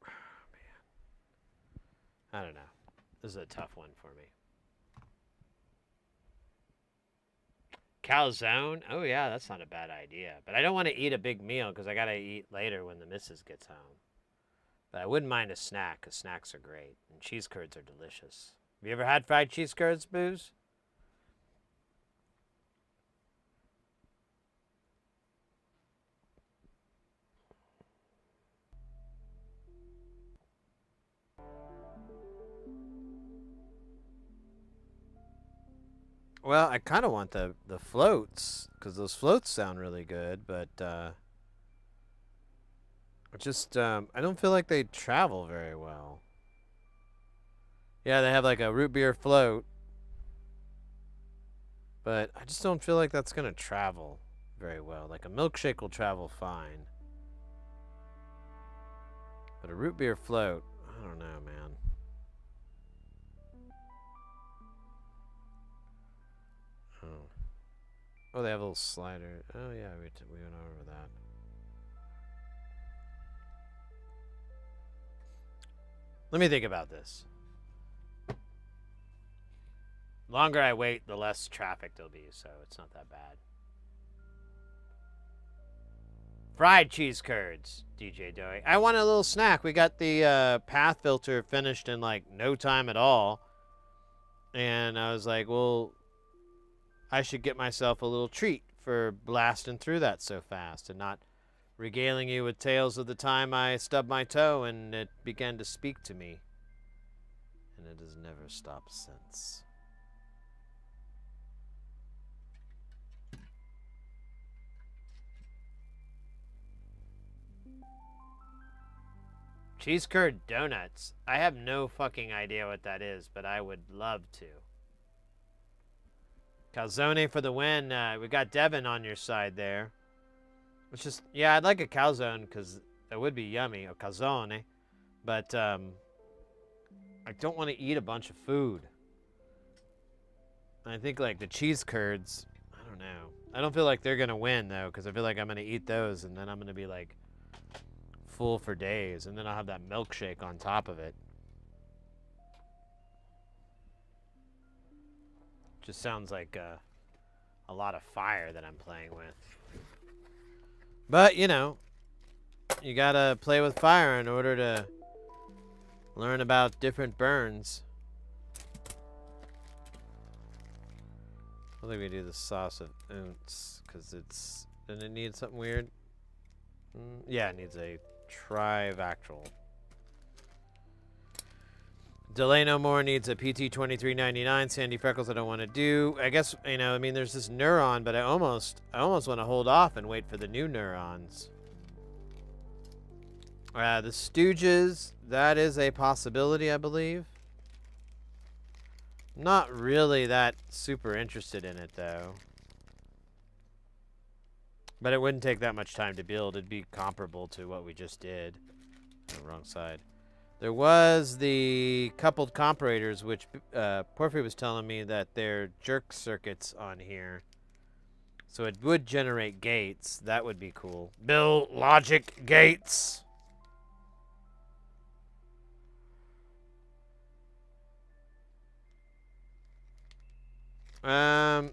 Oh, man. I don't know. This is a tough one for me. Calzone? Oh, yeah, that's not a bad idea. But I don't want to eat a big meal because I got to eat later when the missus gets home. But I wouldn't mind a snack because snacks are great. And cheese curds are delicious. Have you ever had fried cheese curds, Booze? Well, I kind of want the floats because those floats sound really good, but I don't feel like they travel very well. Yeah, they have like a root beer float, but I just don't feel like that's gonna travel very well. Like a milkshake will travel fine, but a root beer float, I don't know, man. Oh, they have a little slider. Oh, yeah, we went over that. Let me think about this. The longer I wait, the less traffic there'll be, so it's not that bad. Fried cheese curds, DJ Doey. I want a little snack. We got the path filter finished in, like, no time at all. And I was like, well, I should get myself a little treat for blasting through that so fast and not regaling you with tales of the time I stubbed my toe and it began to speak to me. And it has never stopped since. Cheese curd donuts. I have no fucking idea what that is, but I would love to. Calzone for the win. We got Devin on your side there. Which is, yeah, I'd like a calzone because that would be yummy, a calzone. But I don't want to eat a bunch of food. I think like the cheese curds, I don't know. I don't feel like they're going to win though because I feel like I'm going to eat those and then I'm going to be like full for days. And then I'll have that milkshake on top of it. Just sounds like a lot of fire that I'm playing with. But, you know, you gotta play with fire in order to learn about different burns. I think we do the sauce of ounce, because it's... Doesn't it need something weird? Yeah, it needs a trivactral. Delay No More needs a PT 2399. Sandy Freckles I don't want to do. I guess, you know, I mean, there's this neuron, but I almost want to hold off and wait for the new neurons. The Stooges, that is a possibility, I believe. Not really that super interested in it, though. But it wouldn't take that much time to build. It'd be comparable to what we just did. Oh, wrong side. There was the coupled comparators, which Porphy was telling me that they're jerk circuits on here. So it would generate gates. That would be cool. Build logic gates. I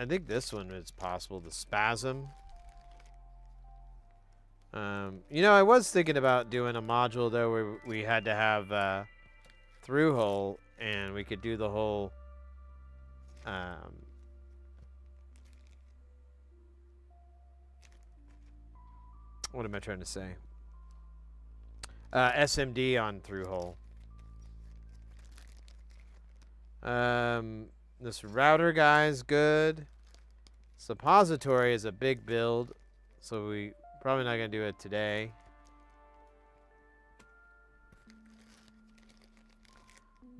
think this one is possible. The spasm. You know, I was thinking about doing a module, though, where we had to have through hole, and we could do the whole... what am I trying to say? SMD on through hole. This router guy's good. Suppository is a big build, so we... Probably not going to do it today.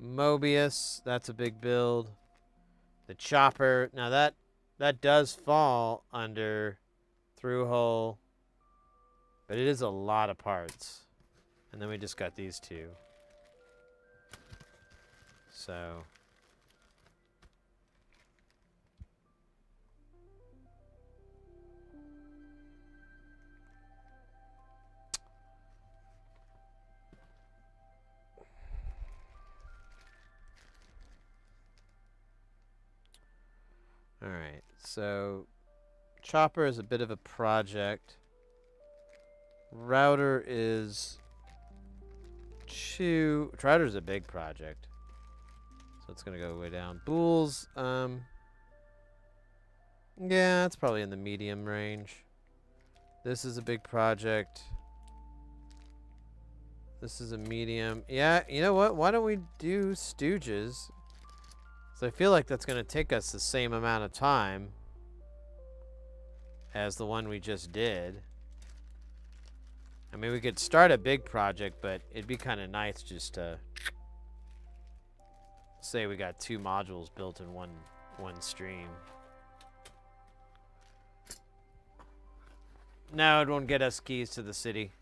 Mobius, that's a big build. The chopper, now that does fall under through hole, but it is a lot of parts. And then we just got these two. So... Alright, so chopper is a bit of a project. Router is router's a big project. So it's gonna go way down. Bools, yeah, it's probably in the medium range. This is a big project. This is a medium. Yeah, you know what? Why don't we do Stooges? So I feel like that's going to take us the same amount of time as the one we just did. I mean, we could start a big project, but it'd be kind of nice just to say we got 2 modules built in one stream. No, it won't get us keys to the city.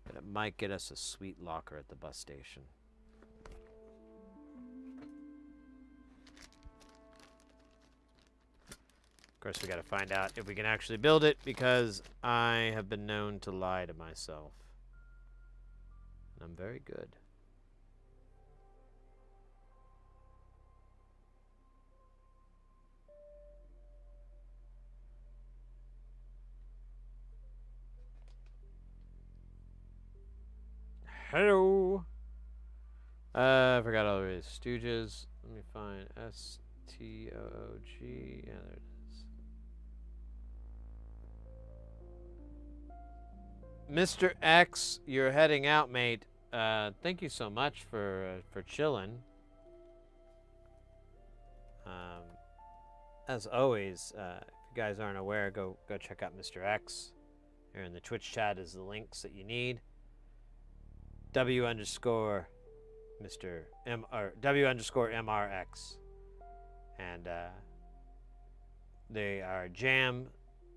But it might get us a sweet locker at the bus station. Of course, we got to find out if we can actually build it, because I have been known to lie to myself. And I'm very good. Hello. I forgot all the Stooges. Let me find STOOG. Yeah, there it is. Mr. X, you're heading out, mate. Thank you so much for chilling. As always, if you guys aren't aware, go check out Mr. X. Here in the Twitch chat is the links that you need. W_Mr. M or W_MRX. And they are jam,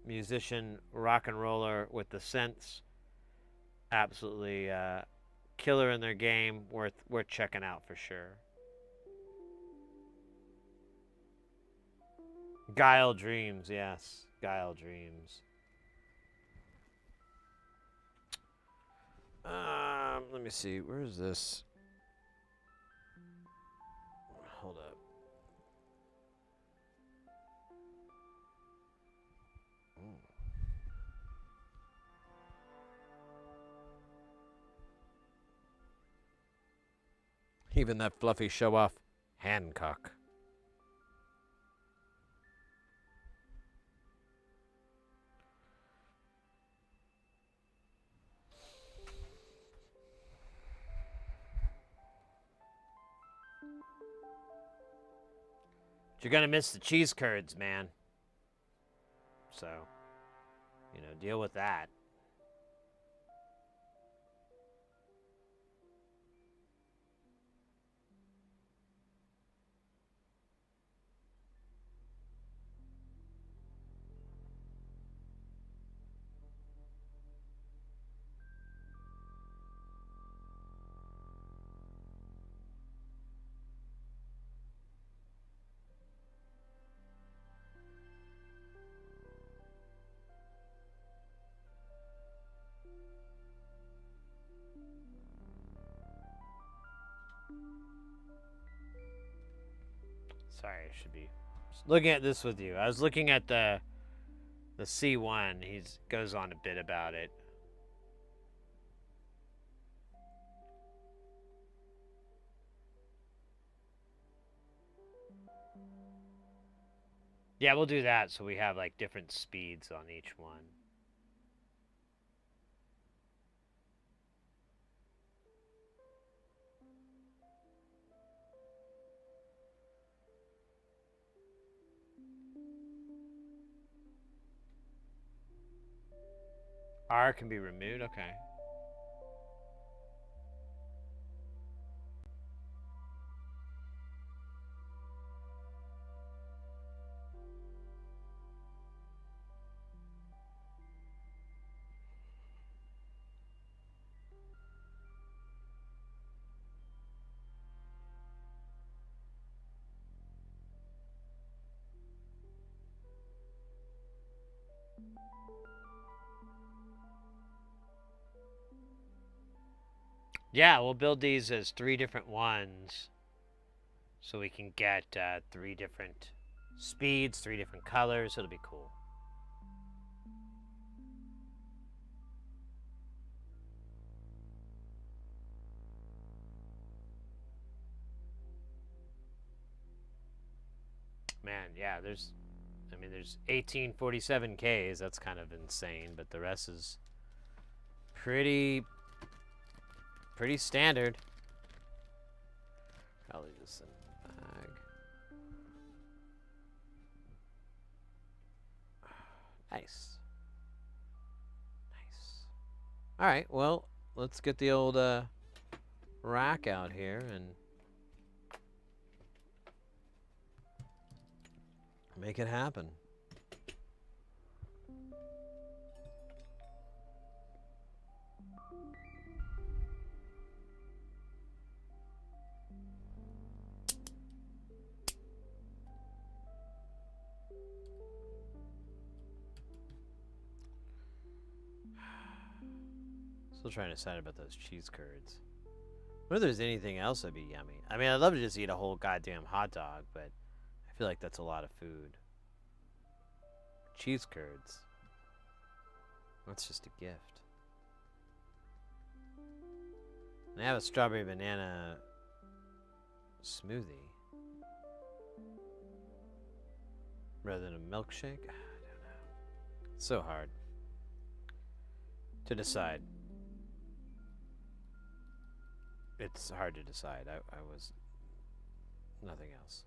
musician, rock and roller with the synths. Absolutely killer in their game. Worth checking out for sure. Guile Dreams, yes. Guile Dreams. Let me see. Where is this? Hold up. Even that fluffy show-off Hancock. You're gonna miss the cheese curds, man. So, you know, deal with that. Sorry, I should be looking at this with you. I was looking at the C1. He goes on a bit about it. Yeah, we'll do that so we have like different speeds on each one. R can be removed, okay. Yeah, we'll build these as 3 different ones so we can get 3 different speeds, 3 different colors. It'll be cool. Man, yeah, there's 1847Ks. That's kind of insane, but the rest is pretty standard. Probably just a bag. Nice. Nice. All right, well, let's get the old rack out here and make it happen. Still trying to decide about those cheese curds. I wonder if there's anything else that'd be yummy. I mean, I'd love to just eat a whole goddamn hot dog, but I feel like that's a lot of food. Cheese curds. That's just a gift. And I have a strawberry banana smoothie. Rather than a milkshake? I don't know. It's so hard to decide. It's hard to decide. I was nothing else.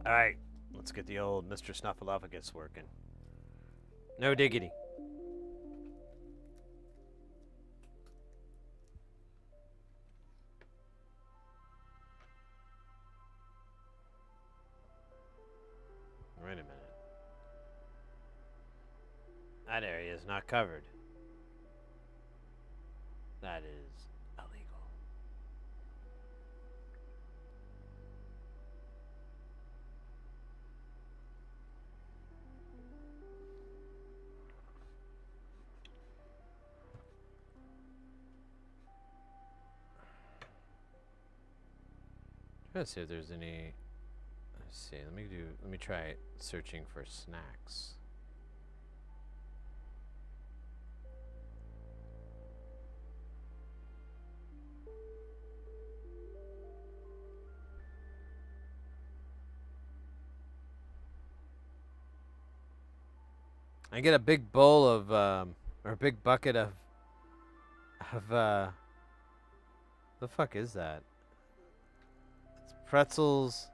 All right, let's get the old Mr. Snuffleupagus working. No diggity. Wait a minute. That area is not covered. That is illegal. Let's see if there's any. Let's see. Let me try searching for snacks. I get a big bowl of, or a big bucket of, the fuck is that? It's pretzels.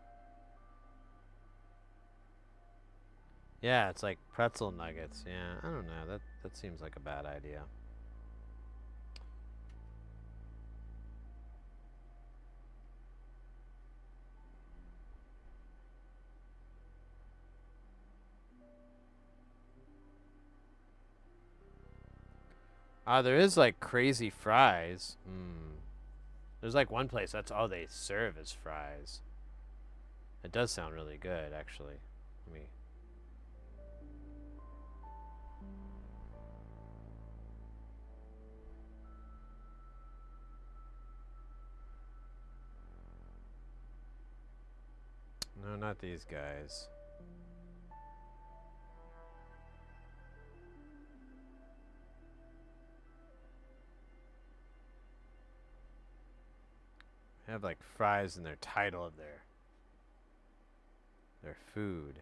Yeah, it's like pretzel nuggets. Yeah, I don't know. That seems like a bad idea. There is like crazy fries. There's like one place that's all they serve is fries. It does sound really good, actually. Let me. No, not these guys. They have like fries in their title of their food.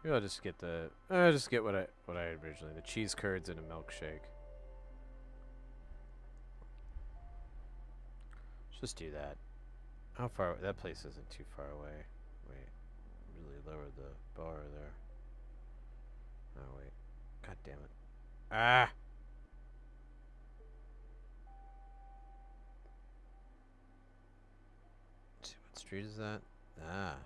Maybe I'll just get what I originally, the cheese curds and a milkshake. Let's just do that. How far? That place isn't too far away. Wait, really lowered the bar there. Oh wait, god damn it! Ah. Let's see, what street is that? Ah.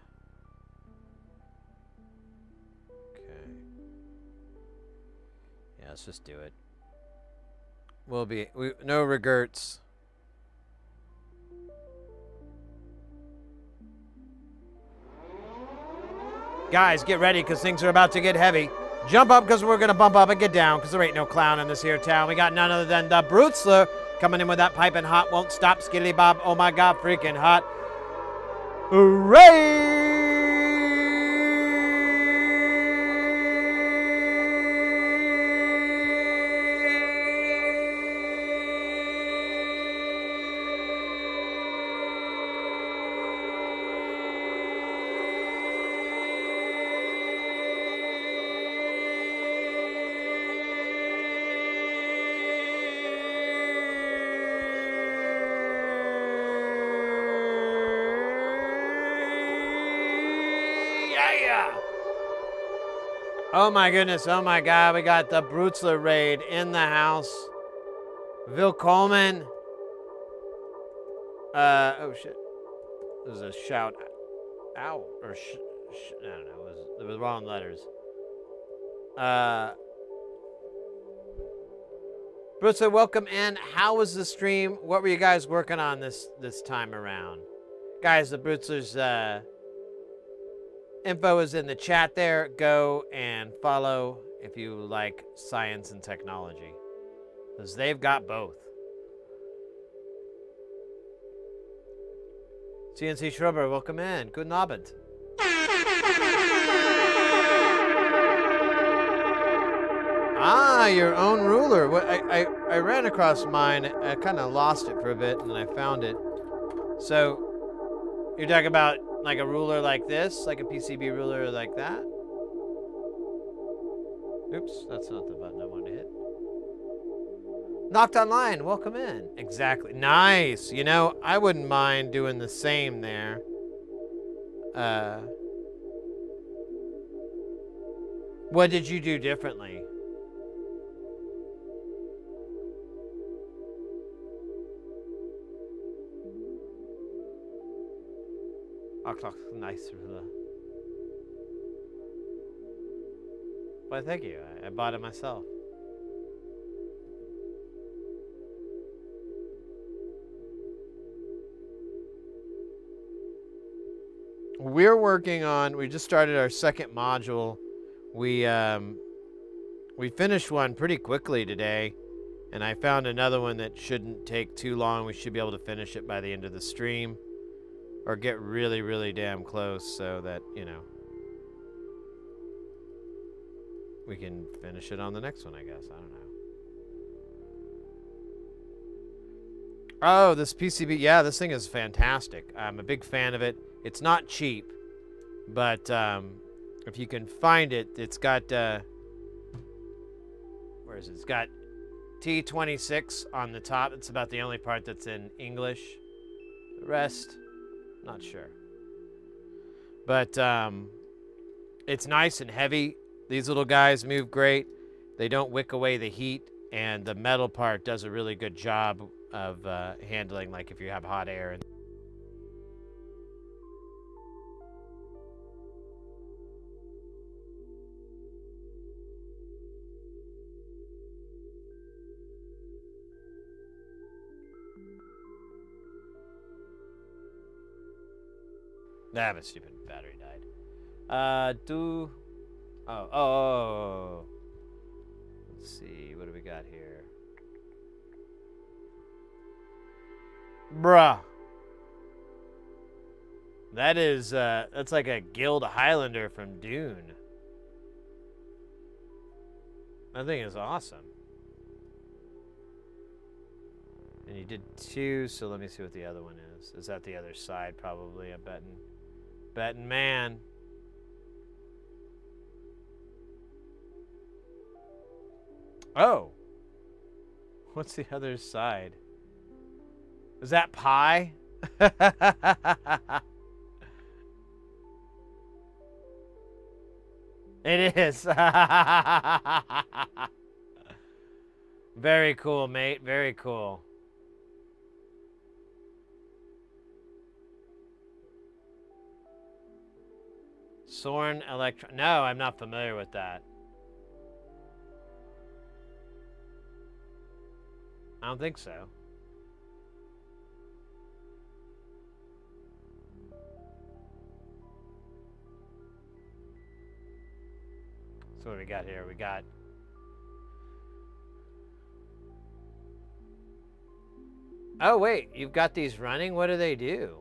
Yeah, let's just do it. No regrets. Guys, get ready because things are about to get heavy. Jump up because we're going to bump up and get down because there ain't no clown in this here town. We got none other than the Brutzler coming in with that piping hot. Won't stop, skilly bob. Oh my god, freaking hot. Hooray! Oh my goodness, oh my god, we got the Brutzler raid in the house. Willkommen. Oh shit. There's a shout. Ow. Or I don't know, there was wrong letters. Brutzler, welcome in. How was the stream? What were you guys working on this time around? Guys, the Brutzler's, Info is in the chat there. Go and follow if you like science and technology, because they've got both. CNC Schrober, welcome in. Guten Abend. Ah, your own ruler. What I ran across mine. I kind of lost it for a bit, and then I found it. So you're talking about like a ruler like this, like a PCB ruler like that? Oops, that's not the button I wanted to hit. Knocked Online, welcome in. Exactly. Nice. You know, I wouldn't mind doing the same there. What did you do differently? Nice ruler. Well, thank you. I bought it myself. We're working on. We just started our second module. We finished one pretty quickly today, and I found another one that shouldn't take too long. We should be able to finish it by the end of the stream, or get really, really damn close so that, you know, we can finish it on the next one, I guess. I don't know. Oh, this PCB. Yeah, this thing is fantastic. I'm a big fan of it. It's not cheap, but if you can find it, it's got, where is it? It's got T26 on the top. It's about the only part that's in English. The rest, not sure. But it's nice and heavy. These little guys move great. They don't wick away the heat, and the metal part does a really good job of handling, like if you have hot air. Nah, my stupid battery died. Oh. Let's see, what do we got here? Bruh. That is, that's like a Guild Highlander from Dune. That thing is awesome. And you did 2, so let me see what the other one is. Is that the other side, probably, a betting man. Oh. What's the other side? Is that pie? It is. Very cool, mate. Very cool. Sorn Electron. No, I'm not familiar with that. I don't think so. So what do we got here? We got... Oh, wait. You've got these running? What do they do?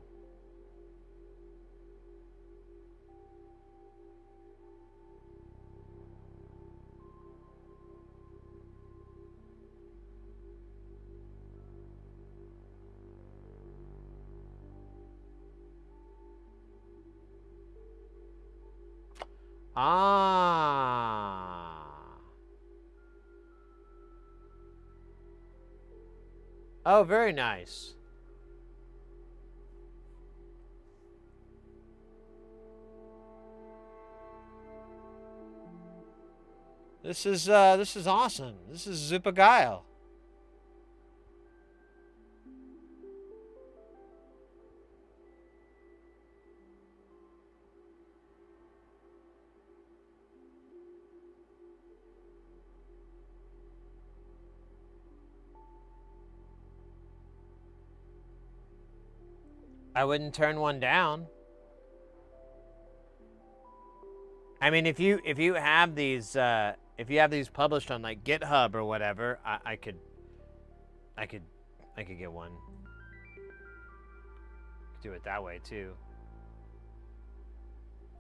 Ah. Oh, very nice. This is awesome. This is super geil. I wouldn't turn one down. I mean, if you have these published on like GitHub or whatever, I could get one. Do it that way too.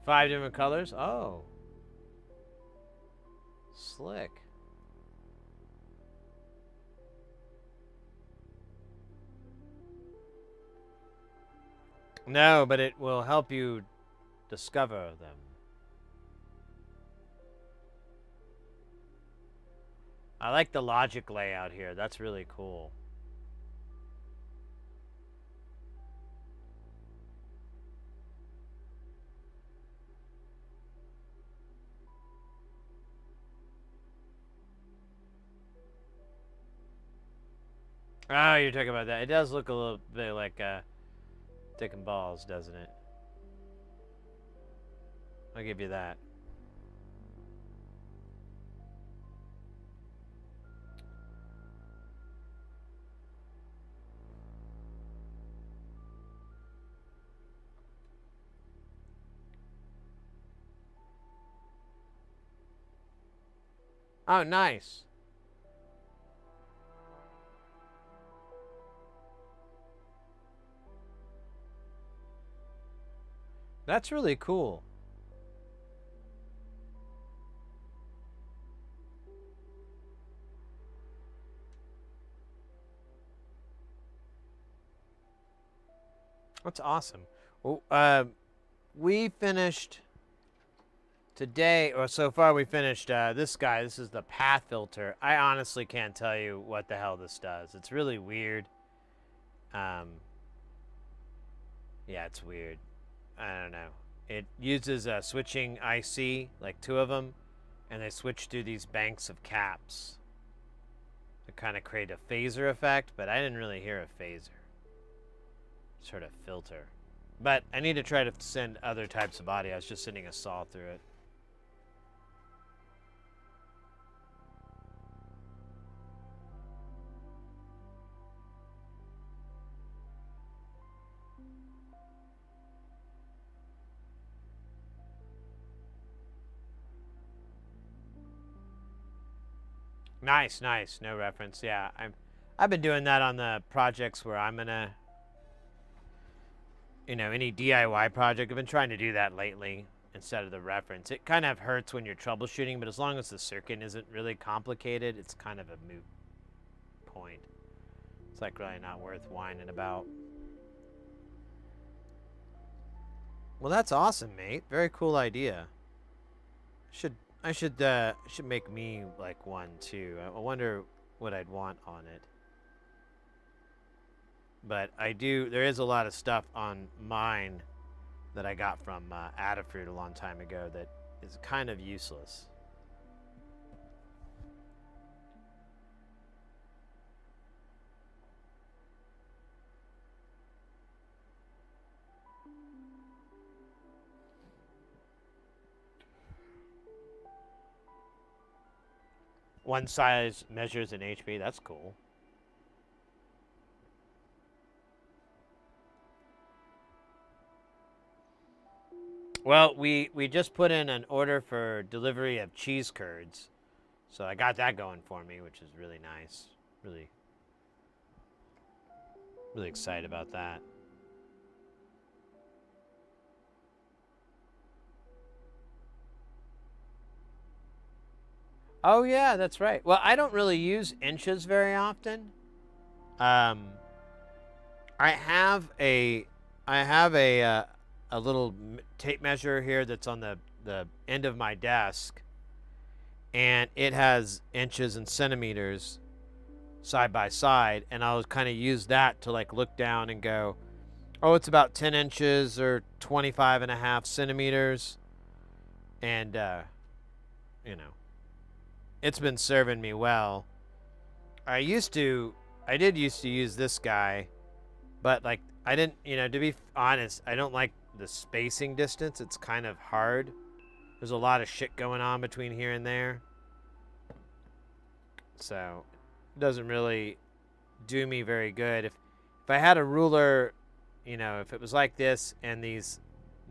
5 different colors. Oh, slick. No, but it will help you discover them. I like the logic layout here. That's really cool. Oh, you're talking about that. It does look a little bit like dick and balls, doesn't it? I'll give you that. Oh, nice. That's really cool. That's awesome. Well, we finished today, or so far we finished this guy. This is the path filter. I honestly can't tell you what the hell this does. It's really weird. Yeah, it's weird. I don't know. It uses a switching IC, like 2 of them, and they switch through these banks of caps to kind of create a phaser effect, but I didn't really hear a phaser. Sort of filter. But I need to try to send other types of audio. I was just sending a saw through it. Nice, nice. No reference. Yeah, I've been doing that on the projects where I'm gonna, any DIY project. I've been trying to do that lately instead of the reference. It kind of hurts when you're troubleshooting, but as long as the circuit isn't really complicated, it's kind of a moot point. It's like really not worth whining about. Well, that's awesome, mate. Very cool idea. I should make me like one too. I wonder what I'd want on it. But there is a lot of stuff on mine that I got from Adafruit a long time ago that is kind of useless. One size measures in HP. That's cool. Well, we just put in an order for delivery of cheese curds. So I got that going for me, which is really nice. Really excited about that. Oh yeah, that's right. Well, I don't really use inches very often. I have a little tape measure here that's on the end of my desk, and it has inches and centimeters side by side, and I'll kind of use that to like look down and go, oh, it's about 10 inches or 25.5 centimeters, and it's been serving me well. I did used to use this guy, but like I didn't, to be honest, I don't like the spacing distance. It's kind of hard. There's a lot of shit going on between here and there. So it doesn't really do me very good. If I had a ruler, if it was like this and these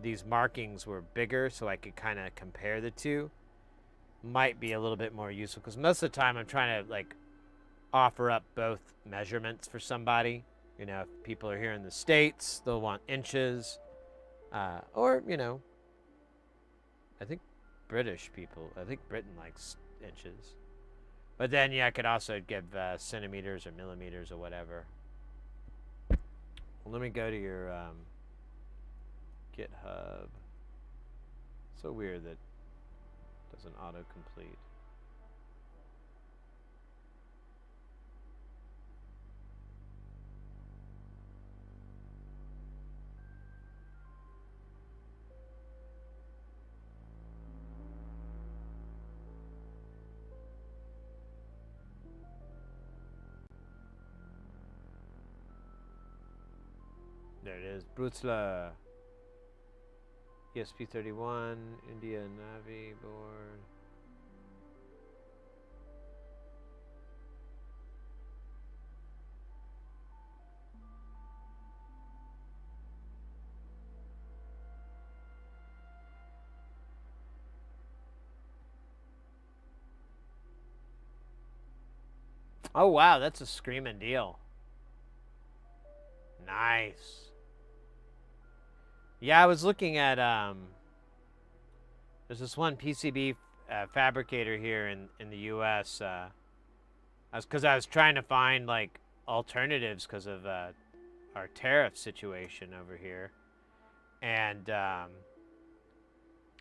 these markings were bigger so I could kind of compare the two, might be a little bit more useful, because most of the time I'm trying to like offer up both measurements for somebody. You know, if people are here in the States, they'll want inches, or, you know, I think British people, I think Britain likes inches. But then, yeah, I could also give centimeters or millimeters or whatever. Well, let me go to your GitHub. So weird that it doesn't autocomplete. There it is. Brutzler. ESP31, India Navi board. Oh wow, that's a screaming deal. Nice. Yeah, I was looking at there's this one PCB fabricator here in the U.S. Because I was trying to find like alternatives because of our tariff situation over here, and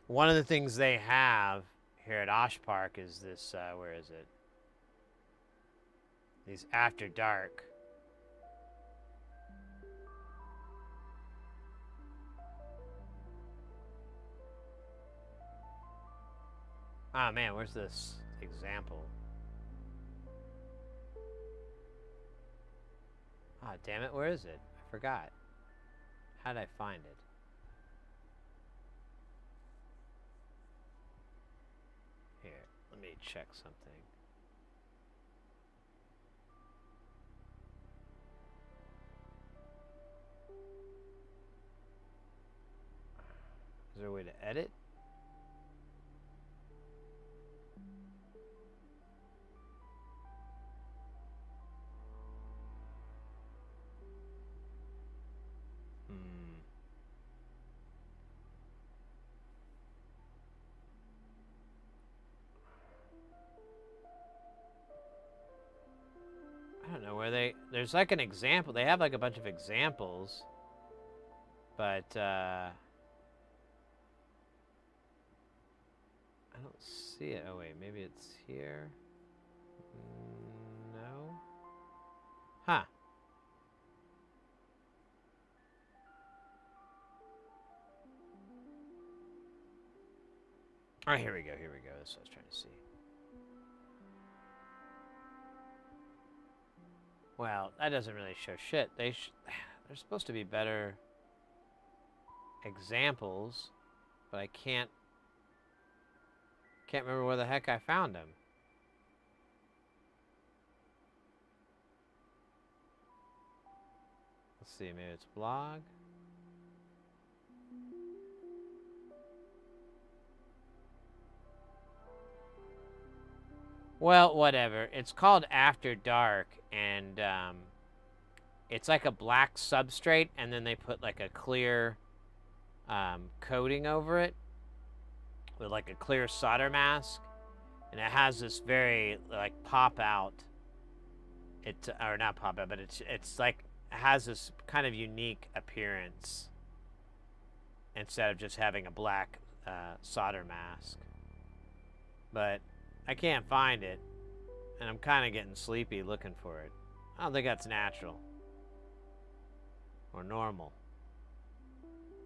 one of the things they have here at Osh Park is this. Where is it? These After Dark. Oh man, where's this example? Ah, damn it, where is it? I forgot. How did I find it? Here, let me check something. Is there a way to edit? I don't know where there's like an example. They have like a bunch of examples, but I don't see it. Oh wait, maybe it's here. No. Huh. All right, here we go. Here we go. That's what I was trying to see. Well, that doesn't really show shit. They're supposed to be better examples, but I can't remember where the heck I found them. Let's see, maybe it's blog. Well, whatever. It's called After Dark, and it's like a black substrate, and then they put like a clear coating over it with like a clear solder mask, and it has this very like pop out. Or not pop out, but it's like it has this kind of unique appearance instead of just having a black solder mask. But I can't find it, and I'm kind of getting sleepy looking for it. I don't think that's natural or normal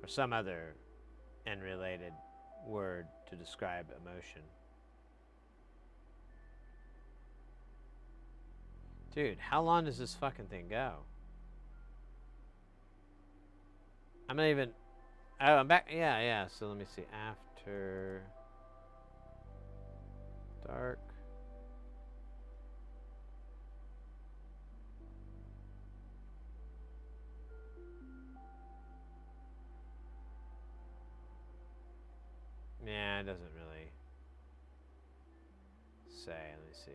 or some other unrelated word to describe emotion. Dude, how long does this fucking thing go? I'm not even... Oh, I'm back. Yeah. So let me see. After Dark. it doesn't really say. Let me see.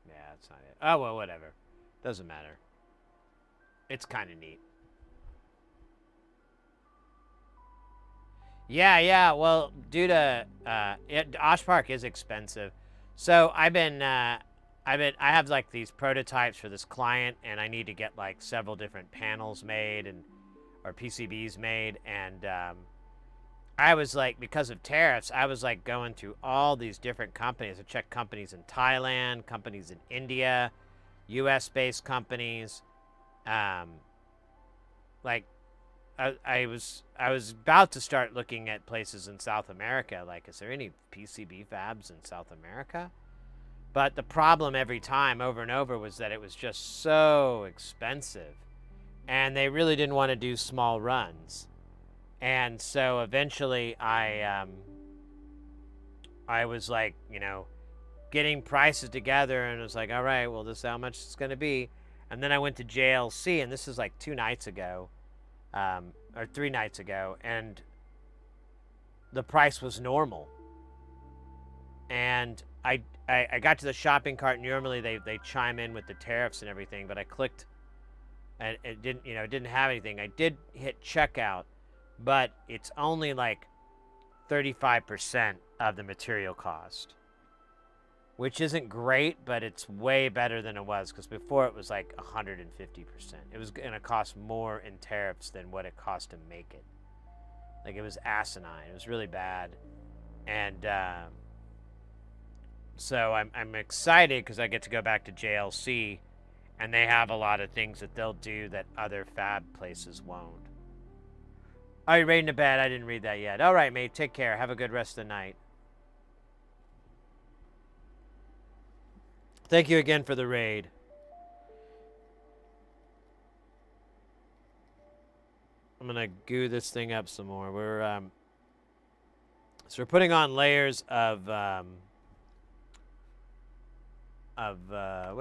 Yeah, that's not it. Oh, well, whatever. Doesn't matter. It's kind of neat. Yeah. Well, due to Osh Park is expensive, so I have like these prototypes for this client, and I need to get like several different panels made or PCBs made, and I was like, because of tariffs, I was like going through all these different companies. I checked companies in Thailand, companies in India, U.S.-based companies, like. I was about to start looking at places in South America. Like, is there any PCB fabs in South America? But the problem every time, over and over, was that it was just so expensive, and they really didn't want to do small runs. And so eventually, I was like, getting prices together, and it was like, all right, well, this is how much it's going to be. And then I went to JLC, and this is like 2 nights ago. Or 3 nights ago, and the price was normal. And I got to the shopping cart, and normally they chime in with the tariffs and everything, but I clicked, and it didn't have anything. I did hit checkout, but it's only like 35% of the material cost, which isn't great, but it's way better than it was, because before it was like 150%. It was going to cost more in tariffs than what it cost to make it. Like, it was asinine. It was really bad. And so I'm excited because I get to go back to JLC, and they have a lot of things that they'll do that other fab places won't. Are you ready to bed? I didn't read that yet. All right, mate. Take care. Have a good rest of the night. Thank you again for the raid. I'm gonna goo this thing up some more. We're putting on layers of what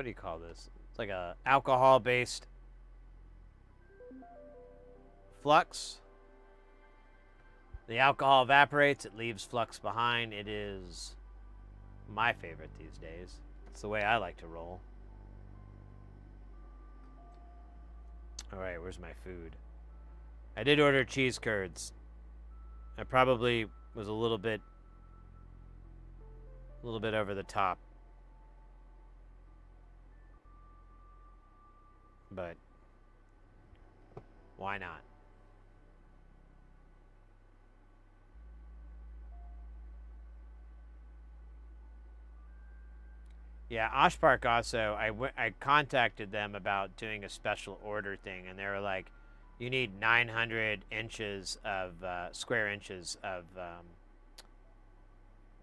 do you call this? It's like a alcohol-based flux. The alcohol evaporates, it leaves flux behind. It is my favorite these days. It's the way I like to roll. All right, where's my food? I did order cheese curds. I probably was a little bit over the top. But why not? Yeah, Osh Park also, I contacted them about doing a special order thing, and they were like, you need 900 inches of, square inches of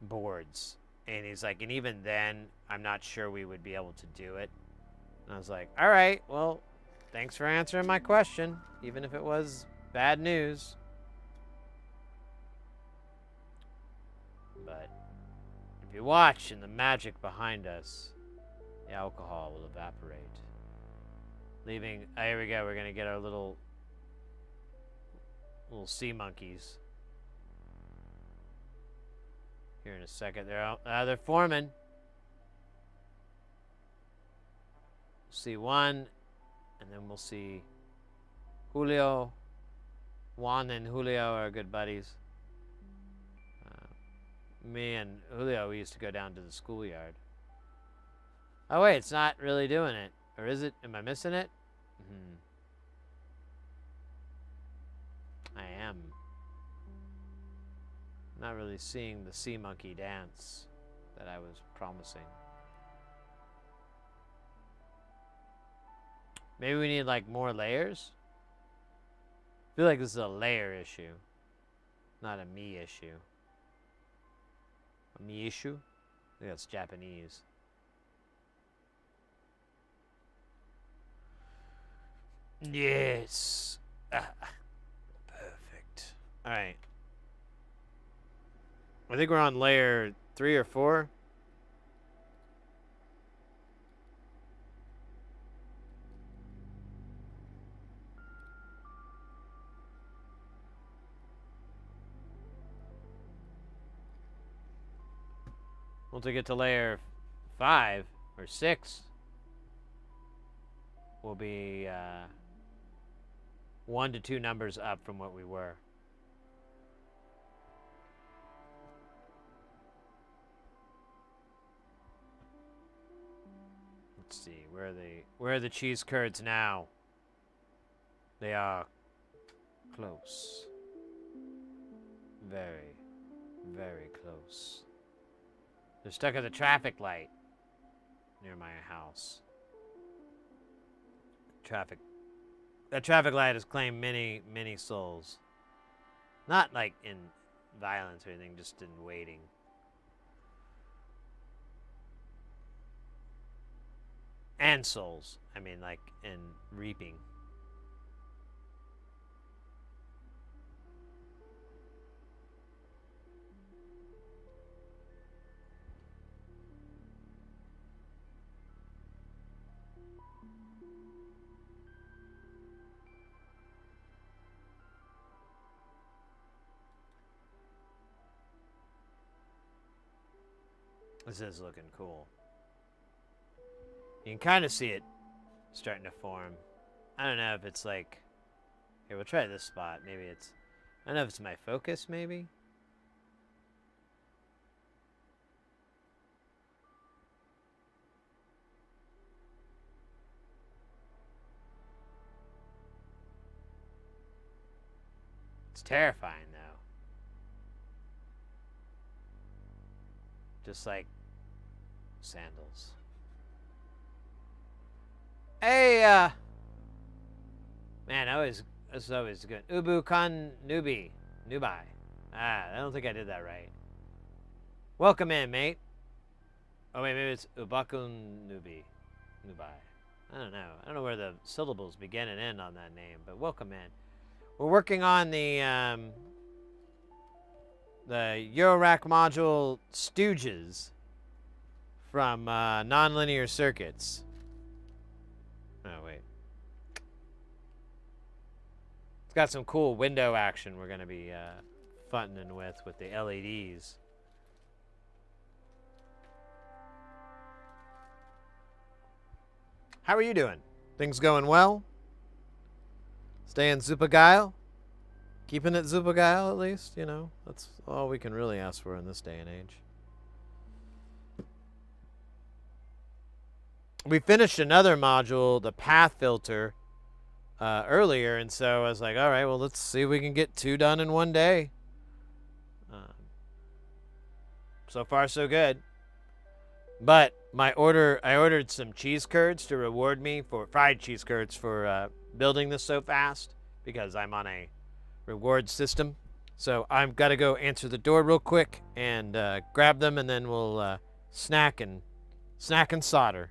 boards. And he's like, and even then, I'm not sure we would be able to do it. And I was like, all right, well, thanks for answering my question, even if it was bad news. But if you watch in the magic behind us, the alcohol will evaporate. Leaving, here we go, we're going to get our little sea monkeys. Here in a second. They're forming. See one, and then we'll see Julio. Juan and Julio are good buddies. Me and Julio, we used to go down to the schoolyard. Oh wait, it's not really doing it. Or is it? Am I missing it? I am. Not really seeing the sea monkey dance that I was promising. Maybe we need like more layers? I feel like this is a layer issue, not a me issue. A me issue? I think that's Japanese. Yes. Perfect. All right. I think we're on layer 3 or 4. Once we get to layer 5 or 6, we'll be 1 to 2 numbers up from what we were. Let's see, where are the cheese curds now? They are close. Very, very close. They're stuck at the traffic light near my house. That traffic light has claimed many, many souls. Not like in violence or anything, just in waiting. And souls. I mean, like in reaping. This is looking cool. You can kind of see it starting to form. I don't know if it's like... Here, we'll try this spot. Maybe it's... I don't know if it's my focus, maybe? It's terrifying, though. Just like sandals. Hey, man, that's always good. Ubu Kan Nubi. Nubai. I don't think I did that right. Welcome in, mate. Oh, wait, maybe it's Ubakun Nubi. Nubai. I don't know. I don't know where the syllables begin and end on that name, but welcome in. We're working on the eurorack module Stooges from nonlinear circuits. Oh, wait. It's got some cool window action we're going to be funning with the LEDs. How are you doing? Things going well? Staying super guile? Keeping it super guile at least, you know? That's all we can really ask for in this day and age. We finished another module, the path filter, earlier, and so I was like, all right, well, let's see if we can get 2 done in one day. So far, so good. But I ordered some cheese curds to reward me for fried cheese curds for building this so fast because I'm on a reward system. So I've got to go answer the door real quick and grab them, and then we'll snack and solder.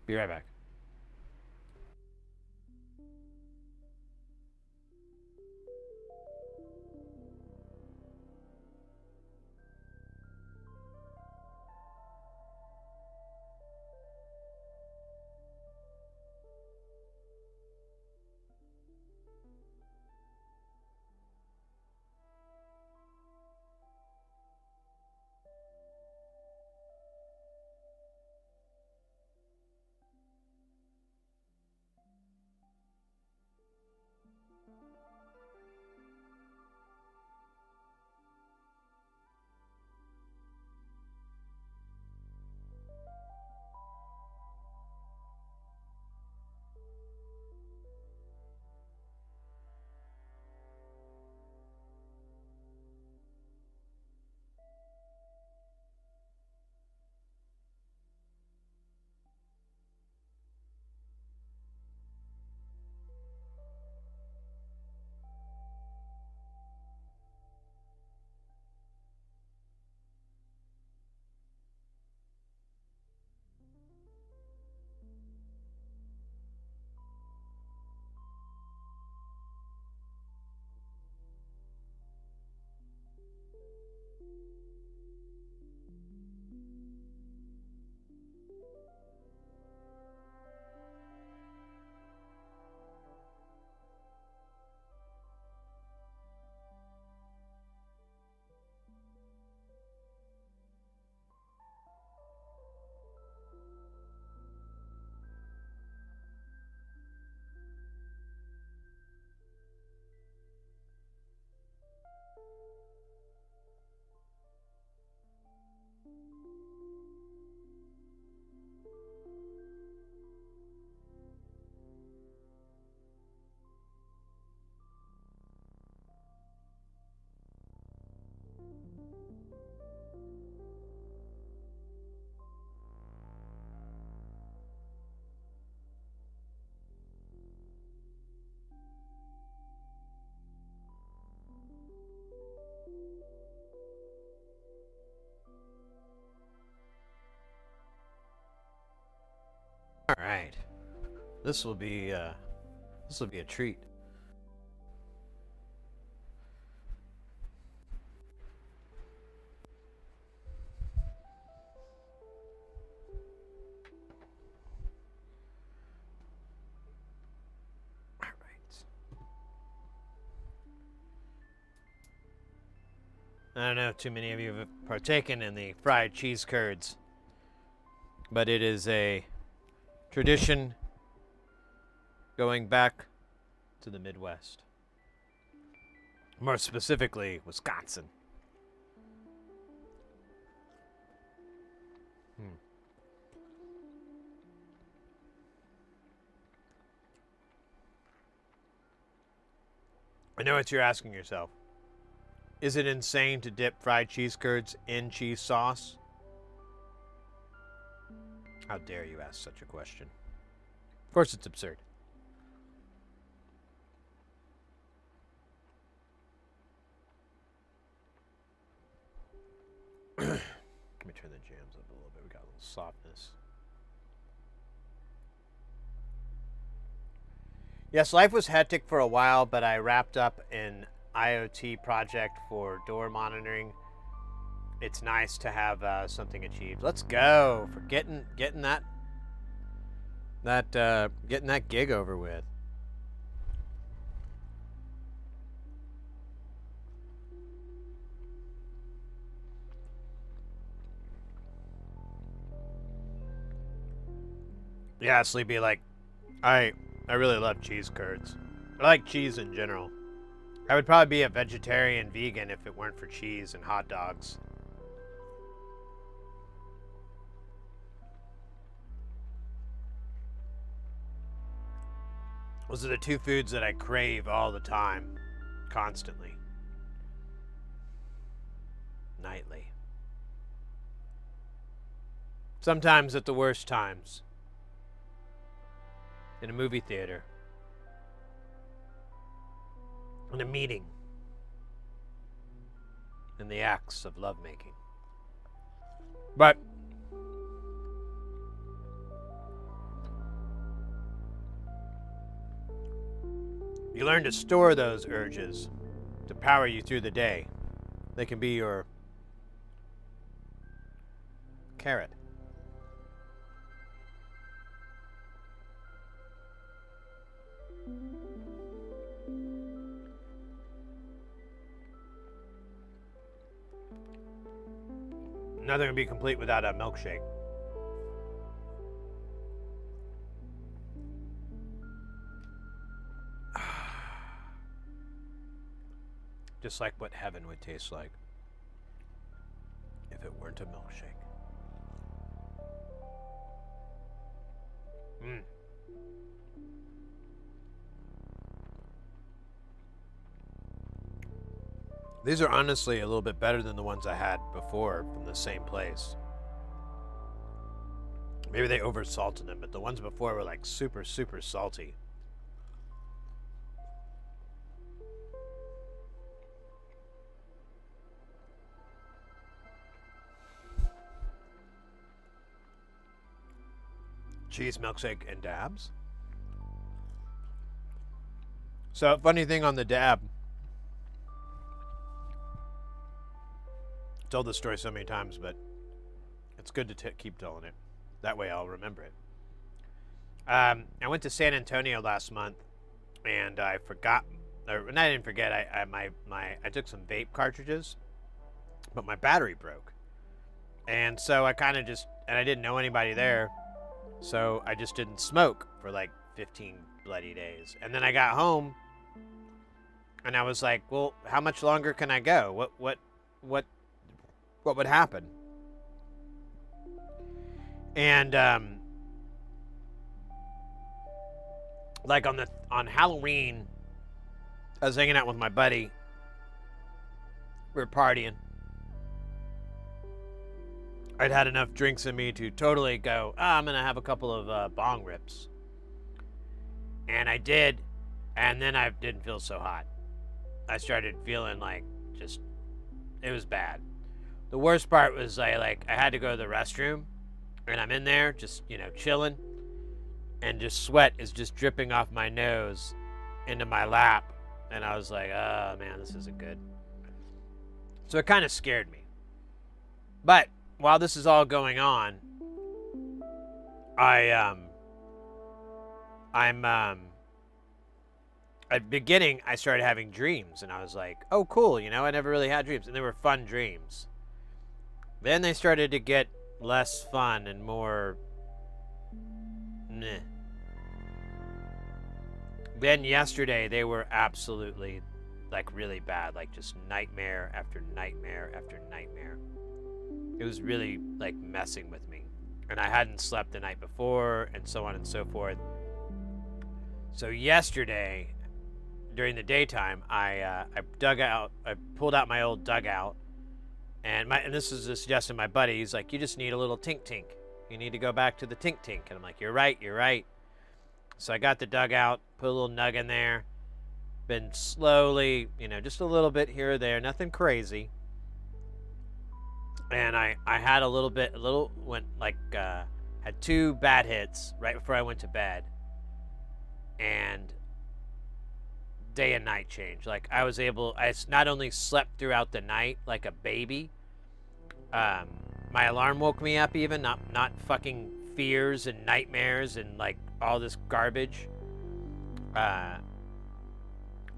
Be right back. All right. This will be a treat. All right. I don't know if too many of you have partaken in the fried cheese curds, but it is a tradition going back to the Midwest. More specifically, Wisconsin. I know what you're asking yourself. Is it insane to dip fried cheese curds in cheese sauce? How dare you ask such a question? Of course it's absurd. Let me turn the jams up a little bit. We got a little softness. Yes, life was hectic for a while, but I wrapped up an IoT project for door monitoring. It's nice to have something achieved. Let's go for getting that gig over with. Yeah, Sleepy, like, I really love cheese curds. I like cheese in general. I would probably be a vegetarian vegan if it weren't for cheese and hot dogs. Those are the two foods that I crave all the time, constantly. Nightly. Sometimes at the worst times. In a movie theater. In a meeting. In the acts of lovemaking. But you learn to store those urges to power you through the day. They can be your carrot. Nothing would be complete without a milkshake. Just like what heaven would taste like if it weren't a milkshake. These are honestly a little bit better than the ones I had before from the same place. Maybe they oversalted them, but the ones before were like super, super salty. Cheese, milkshake, and dabs. So, funny thing on the dab. Told this story so many times, but it's good to keep telling it. That way I'll remember it. I went to San Antonio last month, and I forgot, and I didn't forget. I took some vape cartridges, but my battery broke, and so I kind of just, and I didn't know anybody there, so I just didn't smoke for like 15 bloody days. And then I got home, and I was like, well, how much longer can I go? What would happen? And like on Halloween, I was hanging out with my buddy. We were partying. I'd had enough drinks in me to totally go, I'm gonna have a couple of bong rips. And I did, and then I didn't feel so hot. I started feeling like just, it was bad. The worst part was I had to go to the restroom, and I'm in there just, chilling, and just sweat is just dripping off my nose into my lap. And I was like, oh man, this isn't good. So it kind of scared me. But while this is all going on, at the beginning, I started having dreams, and I was like, oh, cool, you know, I never really had dreams, and they were fun dreams. Then they started to get less fun and more meh. Then yesterday, they were absolutely, like, really bad, like, just nightmare after nightmare after nightmare. It was really, like, messing with me. And I hadn't slept the night before, and so on and so forth. So yesterday, during the daytime, I pulled out my old dugout, and this is a suggestion my buddy. He's like, you just need a little tink. You need to go back to the tink. And I'm like, you're right. So I got the dugout, put a little nug in there, been slowly, you know, just a little bit here or there, nothing crazy. And I had had 2 bad hits right before I went to bed. And day and night change. Like, I not only slept throughout the night like a baby, my alarm woke me up even, not fucking fears and nightmares and like all this garbage. I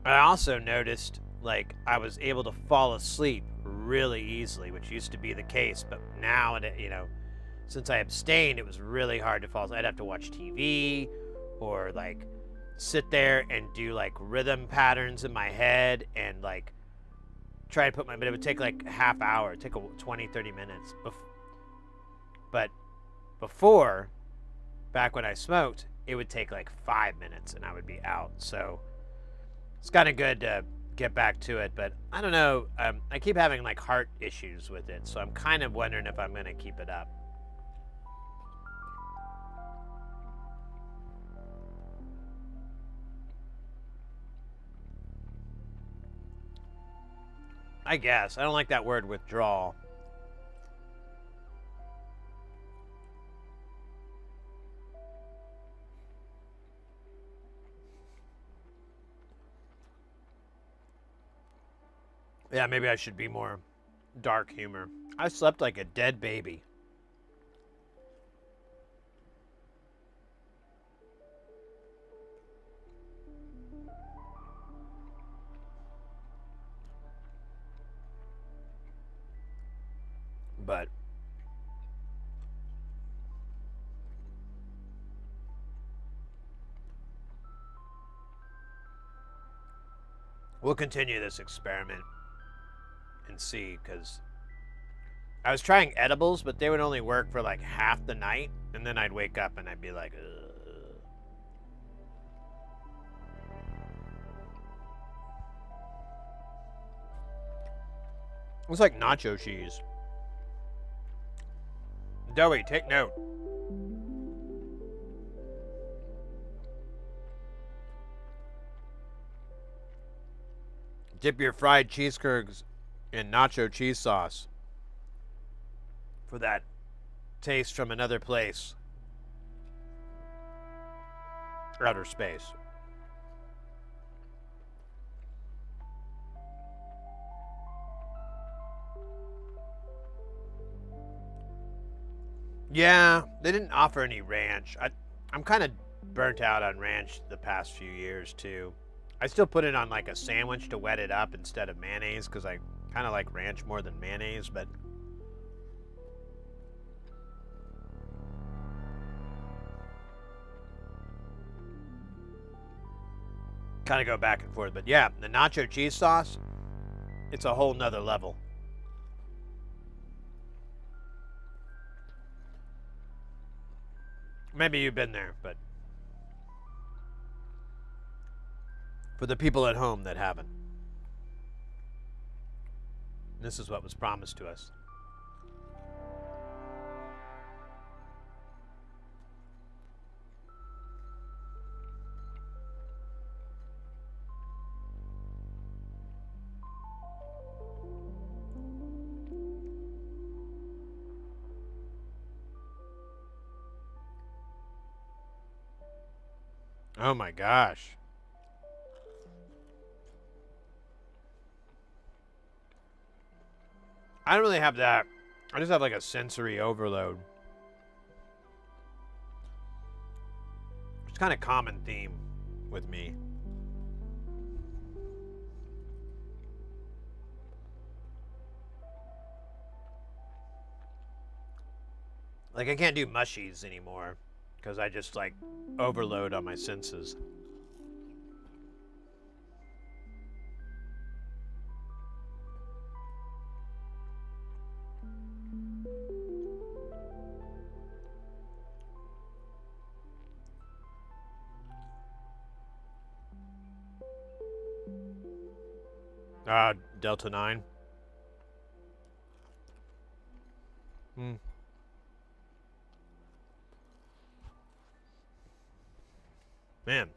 also noticed like I was able to fall asleep really easily, which used to be the case, but now, you know, since I abstained, it was really hard to fall asleep. I'd have to watch TV or like sit there and do like rhythm patterns in my head and like try to but it would take like a half hour, take 20-30 minutes. But before, back when I smoked, it would take like 5 minutes and I would be out. So it's kind of good to get back to it, but I don't know. I keep having like heart issues with it, so I'm kind of wondering if I'm going to keep it up. I guess. I don't like that word withdrawal. Yeah, maybe I should be more dark humor. I slept like a dead baby. But we'll continue this experiment and see, because I was trying edibles, but they would only work for like half the night, and then I'd wake up and I'd be like, ugh. It's like nacho cheese. Doey, take note. Dip your fried cheese curds in nacho cheese sauce for that taste from another place. Outer space. Yeah, they didn't offer any ranch. I'm kind of burnt out on ranch the past few years too. I still put it on like a sandwich to wet it up instead of mayonnaise because I kind of like ranch more than mayonnaise, but kind of go back and forth. But yeah, the nacho cheese sauce, it's a whole nother level. Maybe you've been there, but for the people at home that haven't, this is what was promised to us. Oh my gosh. I don't really have that. I just have like a sensory overload. It's kind of common theme with me. Like I can't do mushies anymore because I just like overload on my senses. Delta 9. Man.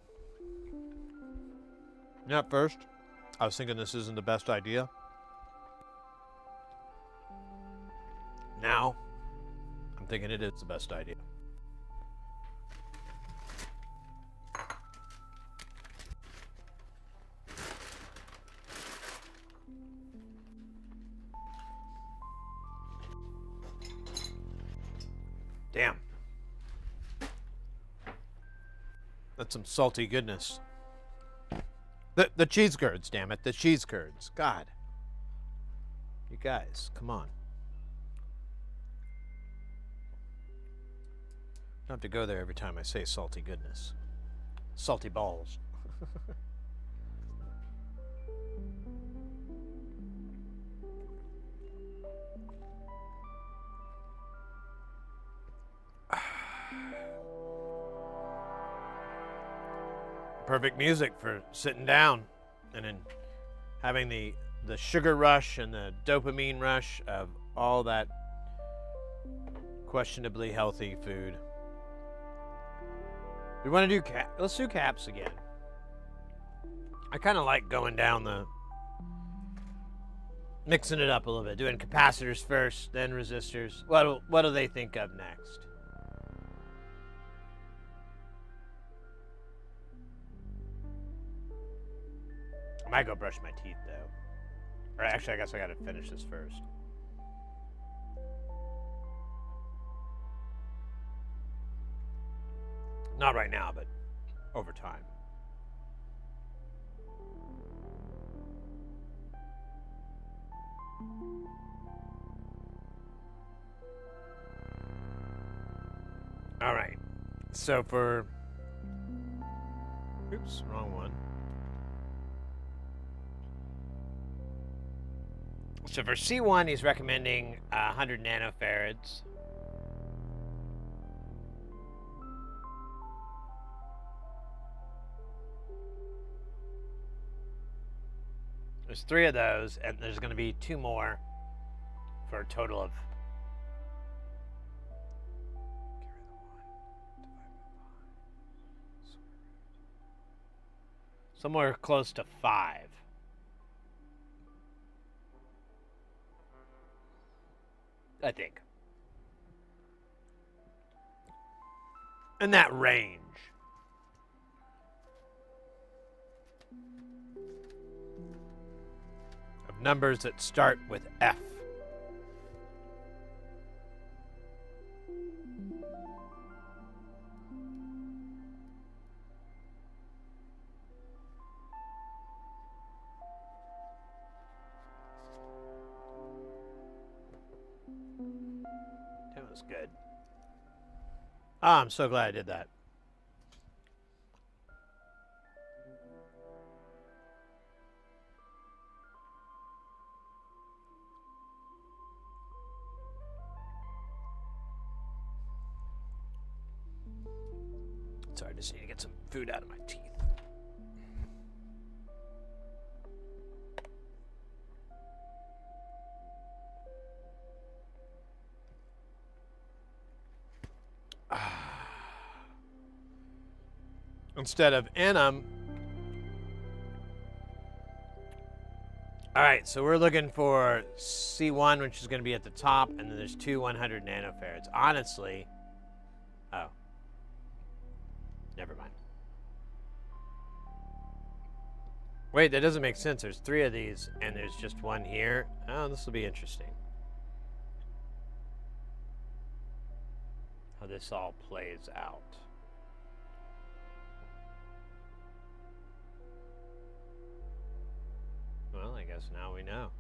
At first, I was thinking this isn't the best idea. Now, I'm thinking it is the best idea. Damn. That's some salty goodness. The cheese curds, damn it. The cheese curds. God. You guys, come on. Don't have to go there every time I say salty goodness. Salty balls. Perfect music for sitting down and then having the sugar rush and the dopamine rush of all that questionably healthy food. We want to do let's do caps again. I kind of like going down mixing it up a little bit, doing capacitors first, then resistors. What do they think of next? I might go brush my teeth though. Or actually, I guess I gotta finish this first. Not right now, but over time. All right. So for... Oops, wrong one. So for C1, he's recommending 100 nanofarads. There's 3 of those, and there's going to be 2 more for a total of... somewhere close to 5. I think. In that range. Of numbers that start with F. That was good. Oh, I'm so glad I did that. Sorry, I just need to get some food out of my teeth. Instead of enum. All right, so we're looking for C1, which is going to be at the top, and then there's 2 100 nanofarads. Honestly, oh, never mind. Wait, that doesn't make sense. There's 3 of these, and there's just 1 here. Oh, this will be interesting. How this all plays out. Well, I guess now we know.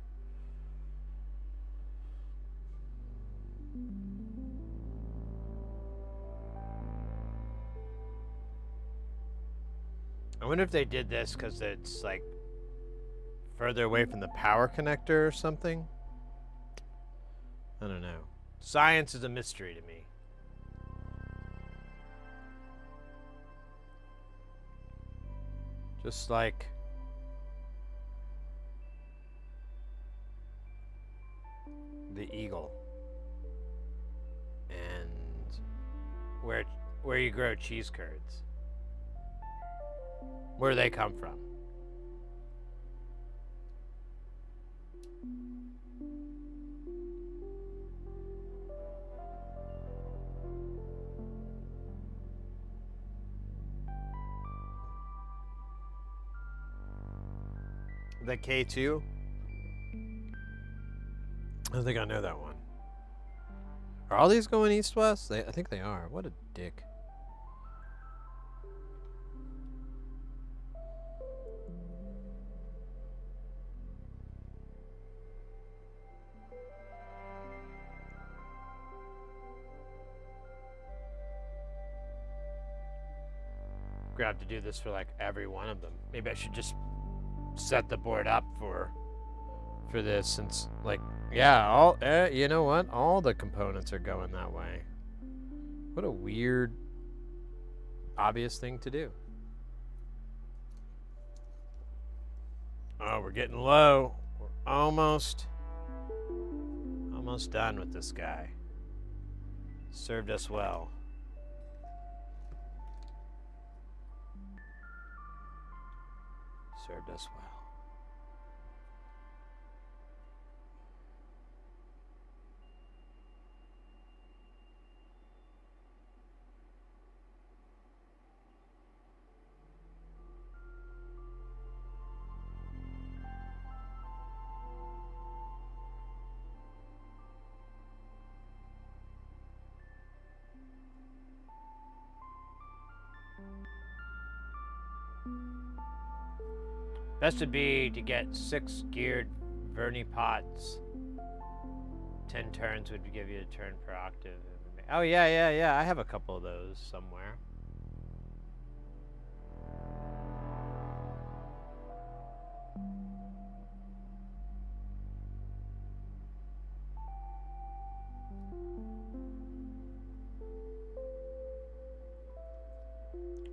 I wonder if they did this because it's like further away from the power connector or something. I don't know. Science is a mystery to me. Just like the eagle and where you grow cheese curds. Where do they come from? The K2? I don't think I know that one. Are all these going east-west? I think they are. What a dick. We're gonna have to do this for like every one of them. Maybe I should just set the board up for this, since like, yeah, all you know what, all the components are going that way. What a weird, obvious thing to do. Oh, we're getting low. We're almost done with this guy. Served us well. Served us well. Best would be to get 6 geared Verni pots. 10 turns would give you a turn per octave. Oh yeah. I have a couple of those somewhere.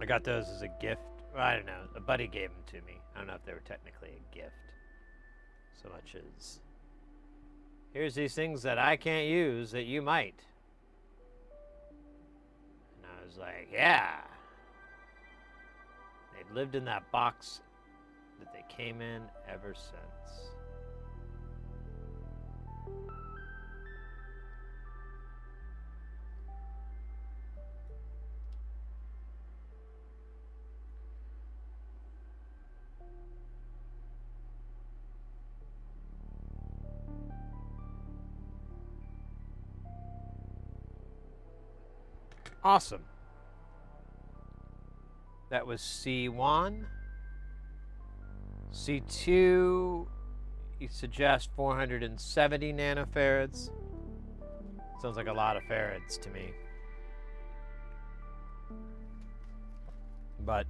I got those as a gift. Well, I don't know. A buddy gave them to me. I don't know if they were technically a gift. So much as, here's these things that I can't use that you might. And I was like, yeah. They've lived in that box that they came in ever since. Awesome. That was C1. C2, you suggest 470 nanofarads. Sounds like a lot of farads to me. But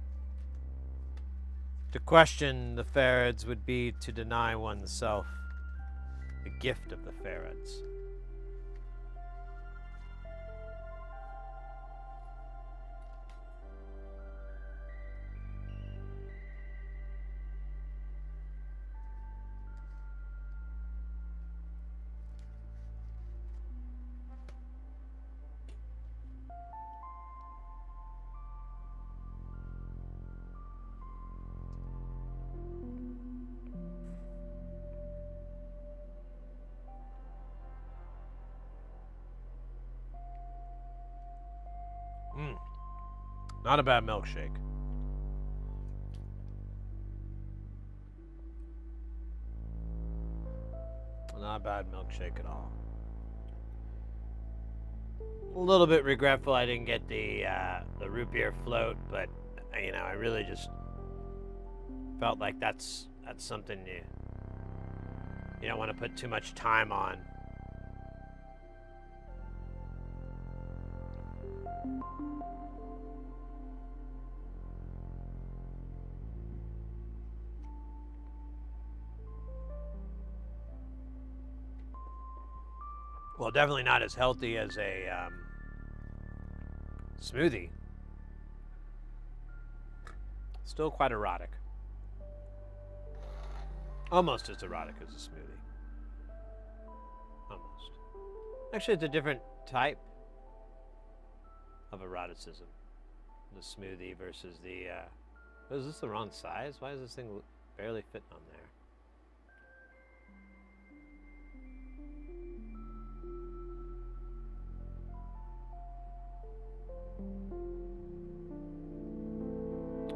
to question the farads would be to deny oneself the gift of the farads. Not a bad milkshake. Not a bad milkshake at all. A little bit regretful I didn't get the root beer float, but you know, I really just felt like that's something you don't want to put too much time on. Well, definitely not as healthy as a smoothie. Still quite erotic. Almost as erotic as a smoothie. Almost. Actually, it's a different type of eroticism. The smoothie versus the... is this the wrong size? Why is this thing barely fitting on there?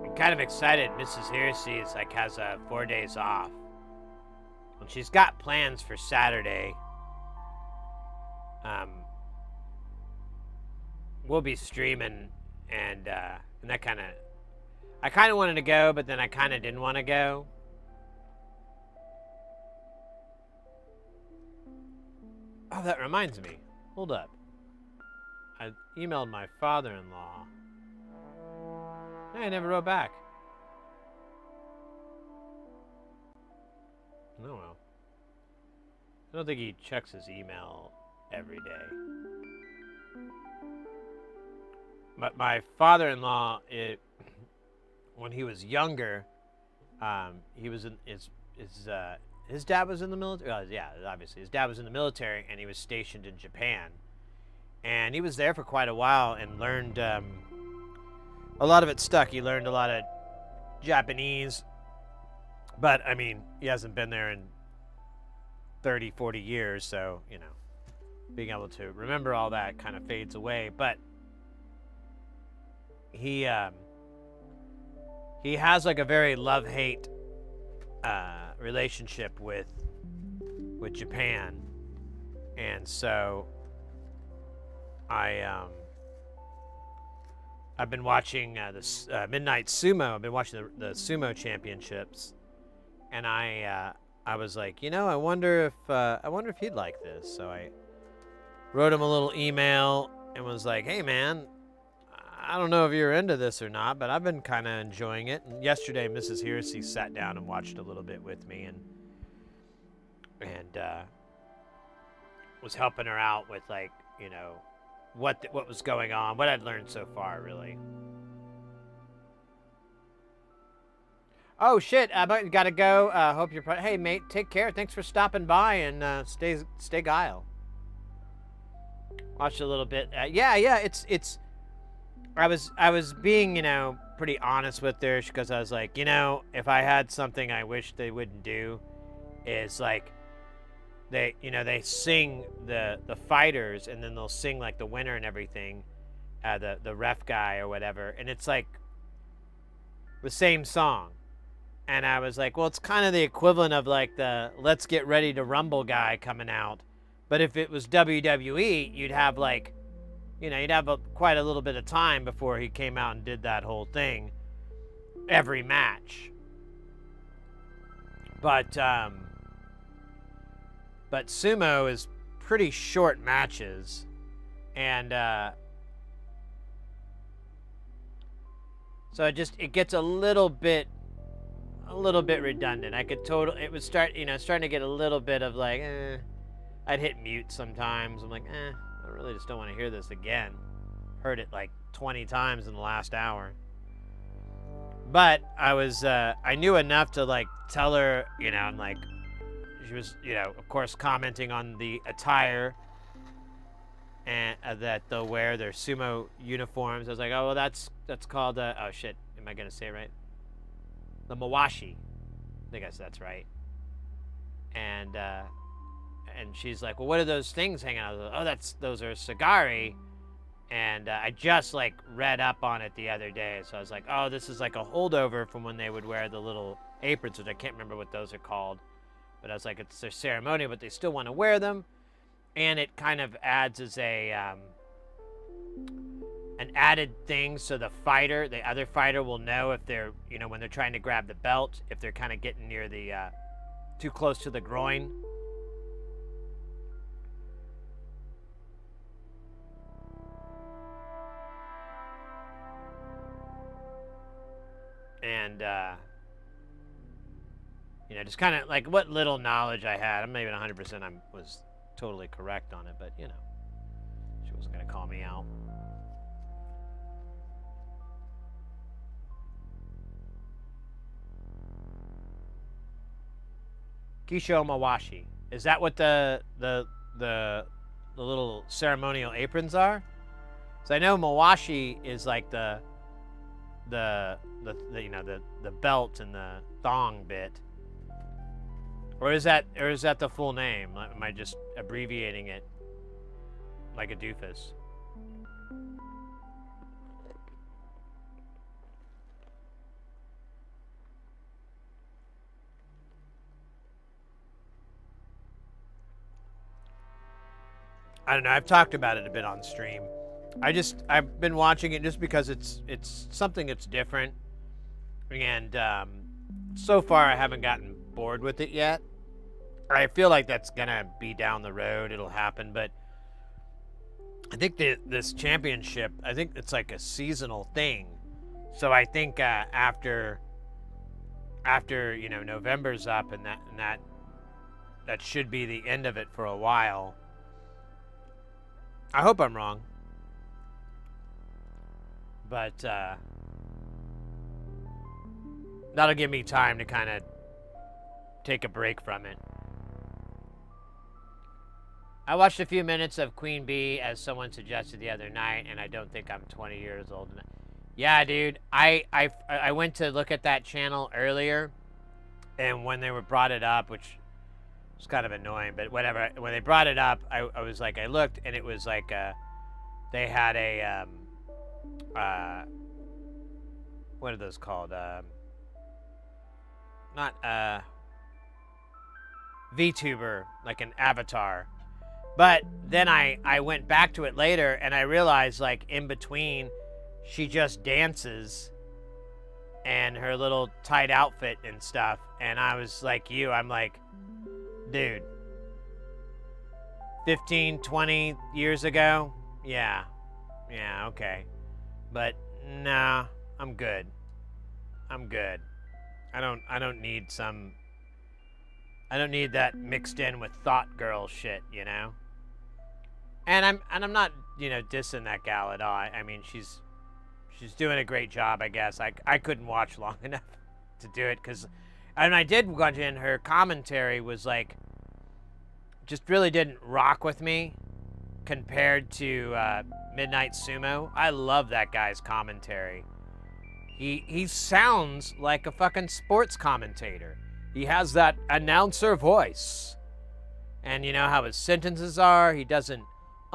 I'm kind of excited. Mrs. Hersey is like has 4 days off. And she's got plans for Saturday. We'll be streaming, and that kind of... I kind of wanted to go, but then I kind of didn't want to go. Oh, that reminds me. Hold up. I emailed my father-in-law. I never wrote back. Oh well. I don't think he checks his email every day. But my father-in-law, when he was younger, he was in his dad was in the military. Yeah, obviously his dad was in the military, and he was stationed in Japan, and he was there for quite a while and learned a lot of it stuck. He learned a lot of Japanese, but I mean, he hasn't been there in 30, 40 years, so you know, being able to remember all that kind of fades away. But he has like a very love-hate relationship with Japan, and so I've been watching this Midnight Sumo. I've been watching the Sumo Championships, and I was like, you know, I wonder if he'd like this. So I wrote him a little email and was like, hey man, I don't know if you're into this or not, but I've been kind of enjoying it. And yesterday, Mrs. Hersey sat down and watched a little bit with me, and was helping her out with, like, you know, what was going on, what I'd learned so far, really. Oh shit! I gotta go. Hope you're. Hey mate, take care. Thanks for stopping by, and stay guile. Watched a little bit. Yeah. It's. I was being, you know, pretty honest with her, because I was like, you know, if I had something I wish they wouldn't do, is like, they sing the fighters, and then they'll sing like the winner and everything, the ref guy or whatever, and it's like the same song. And I was like, well, it's kind of the equivalent of like the Let's Get Ready to Rumble guy coming out, but if it was WWE, you'd have like, you know, you'd have quite a little bit of time before he came out and did that whole thing every match. But sumo is pretty short matches, and so it gets a little bit redundant. Starting to get a little bit of like, I'd hit mute sometimes. I'm like, I really just don't want to hear this again. Heard it like 20 times in the last hour. But I knew enough to like tell her, you know, and like, she was, you know, of course, commenting on the attire and that they'll wear, their sumo uniforms. I was like, oh, well, that's called, oh shit, am I going to say it right? The mawashi. I think that's right. And she's like, well, what are those things hanging out? Oh, those are sagari. And I just like read up on it the other day. So I was like, oh, this is like a holdover from when they would wear the little aprons, which I can't remember what those are called. But I was like, it's their ceremony, but they still want to wear them. And it kind of adds as a an added thing, so the other fighter will know if they're, when they're trying to grab the belt, if they're kind of getting near the, too close to the groin. And, just kind of like what little knowledge I had. I'm not even 100% I was totally correct on it, but, she wasn't going to call me out. Kisho Mawashi. Is that what the little ceremonial aprons are? So I know Mawashi is like the belt and the thong bit. Or is that the full name? Am I just abbreviating it like a doofus? I don't know. I've talked about it a bit on stream. I've been watching it just because it's something that's different, and so far I haven't gotten bored with it yet. I feel like that's gonna be down the road. It'll happen, but I think this championship, I think it's like a seasonal thing. So I think after November's up and that should be the end of it for a while. I hope I'm wrong. But that'll give me time to kind of take a break from it. I watched a few minutes of Queen Bee, as someone suggested the other night, and I don't think I'm 20 years old enough. Yeah, dude. I went to look at that channel earlier, and when they brought it up, which was kind of annoying, but whatever. When they brought it up, I was like, I looked, and it was like they had a what are those called? Not VTuber, like an avatar. But then I went back to it later, and I realized, like, in between, she just dances and her little tight outfit and stuff. And I was like I'm like, dude, 15, 20 years ago? Yeah, okay. But nah, I'm good. I don't need that mixed in with thought girl shit, And I'm not, dissing that gal at all. I mean, she's doing a great job, I guess. I couldn't watch long enough to do it, and I did watch it, and her commentary was like, just really didn't rock with me compared to Midnight Sumo. I love that guy's commentary. He sounds like a fucking sports commentator. He has that announcer voice. And you know how his sentences are? He doesn't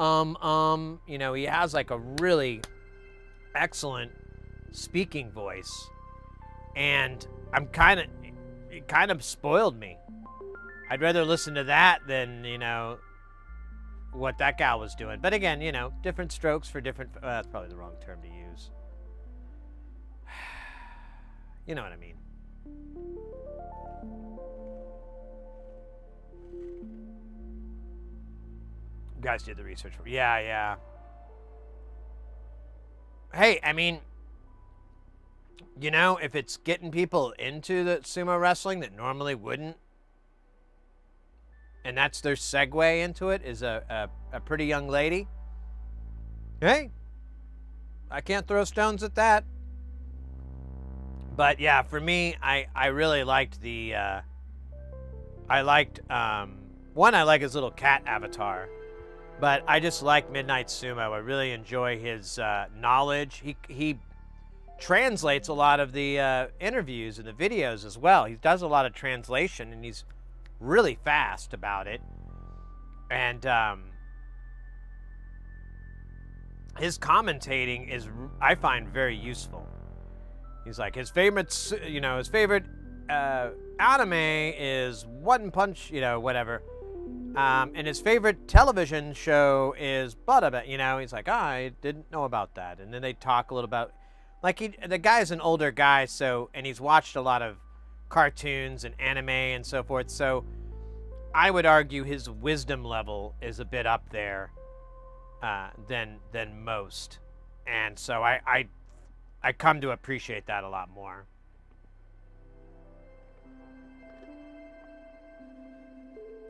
he has like a really excellent speaking voice. And it kind of spoiled me. I'd rather listen to that than, what that gal was doing. But again, different strokes for different, that's probably the wrong term to use. You know what I mean. You guys did the research for yeah. Hey, I mean, if it's getting people into the sumo wrestling that normally wouldn't, and that's their segue into it, is a pretty young lady, hey, I can't throw stones at that. But yeah, for me, I really liked I like his little cat avatar. But I just like Midnight Sumo. I really enjoy his knowledge. He translates a lot of the interviews and the videos as well. He does a lot of translation, and he's really fast about it. And his commentating is, I find, very useful. He's like, his favorite anime is One Punch, whatever. And his favorite television show is blah, blah, blah. He's like, I didn't know about that. And then they talk a little about, like, the guy's an older guy, and he's watched a lot of cartoons and anime and so forth. So I would argue his wisdom level is a bit up there than most. And so I come to appreciate that a lot more.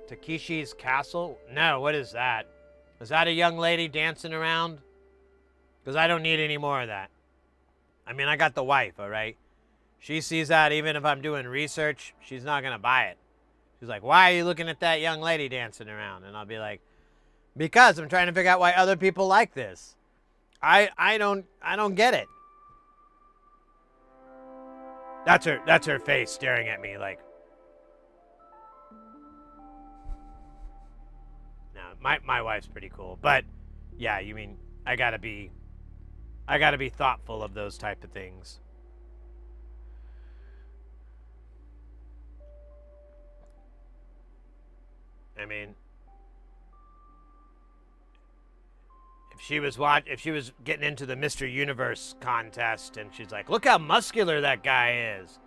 Takeshi's Castle? No, what is that? Is that a young lady dancing around? Because I don't need any more of that. I mean, I got the wife, all right? She sees that even if I'm doing research, she's not going to buy it. She's like, why are you looking at that young lady dancing around? And I'll be like, because I'm trying to figure out why other people like this. I don't get it. That's her face staring at me like. No, my wife's pretty cool, but yeah, you mean I gotta be thoughtful of those type of things. I mean, if she was getting into the Mr. Universe contest and she's like, look how muscular that guy is.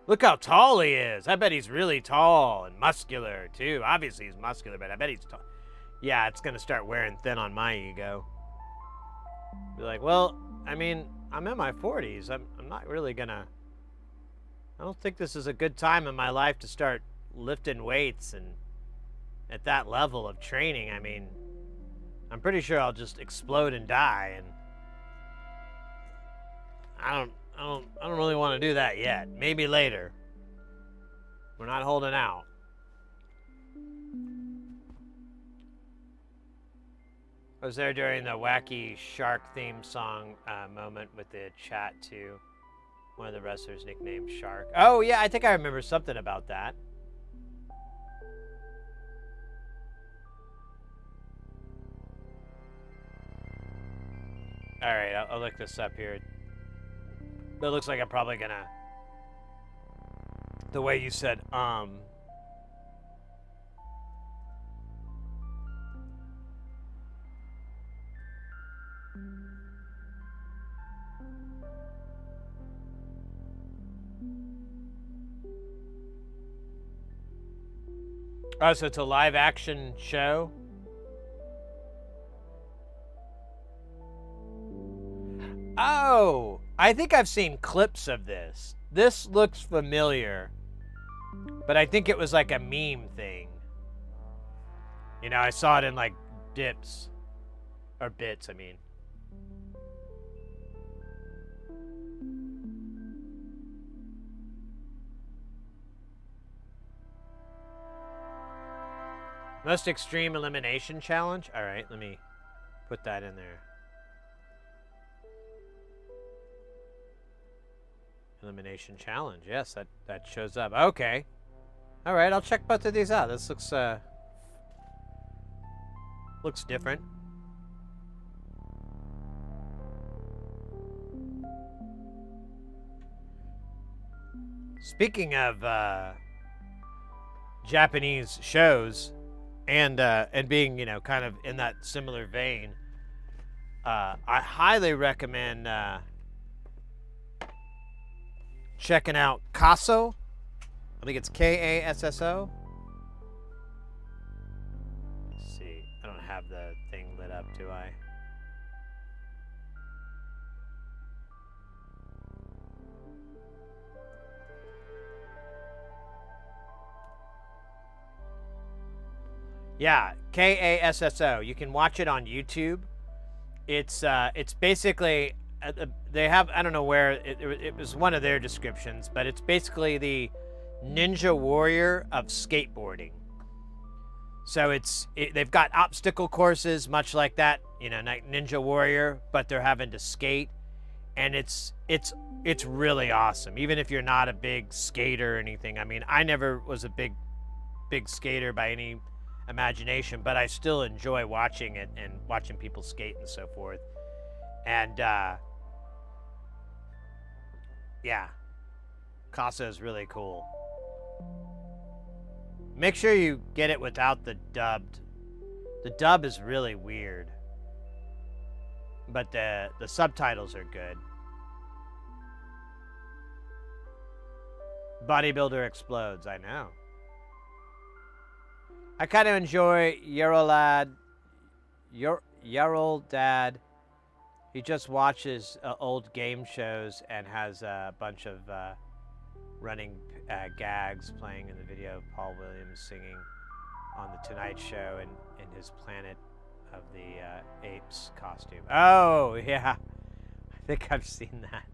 Look how tall he is. I bet he's really tall and muscular too. Obviously he's muscular, but I bet he's tall. Yeah, it's going to start wearing thin on my ego. Be like, well, I mean, I'm in my 40s. I'm not really going to... I don't think this is a good time in my life to start lifting weights and at that level of training. I mean, I'm pretty sure I'll just explode and die, and I don't really want to do that yet. Maybe later. We're not holding out. I was there during the wacky shark theme song moment with the chat too. One of the wrestlers nicknamed Shark. Oh yeah, I think I remember something about that. All right, I'll look this up here. But it looks like I'm probably gonna. The way you said Oh, so it's a live action show? Oh, I think I've seen clips of this. This looks familiar, but I think it was like a meme thing. You know, I saw it in like dips, or bits, I mean. Most extreme elimination challenge? All right, let me put that in there. Elimination challenge. Yes, that shows up. Okay. All right, I'll check both of these out. This looks different. Speaking of Japanese shows, and being, you know, kind of in that similar vein, I highly recommend checking out Kasso. I think it's Kasso. Let's see. I don't have the thing lit up, do I? Yeah, Kasso. You can watch it on YouTube. It's basically they have, I don't know where it was, one of their descriptions, but it's basically the Ninja Warrior of skateboarding. So they've got obstacle courses much like that, you know, like Ninja Warrior, but they're having to skate, and it's really awesome. Even if you're not a big skater or anything. I mean, I never was a big skater by any imagination, but I still enjoy watching it and watching people skate and so forth. And yeah, Kasso is really cool. Make sure you get it without the dubbed. The dub is really weird. But the subtitles are good. Bodybuilder explodes, I know. I kind of enjoy Yarol Dad. He just watches old game shows and has a bunch of running gags playing in the video of Paul Williams singing on The Tonight Show in his Planet of the Apes costume. Oh, yeah. I think I've seen that.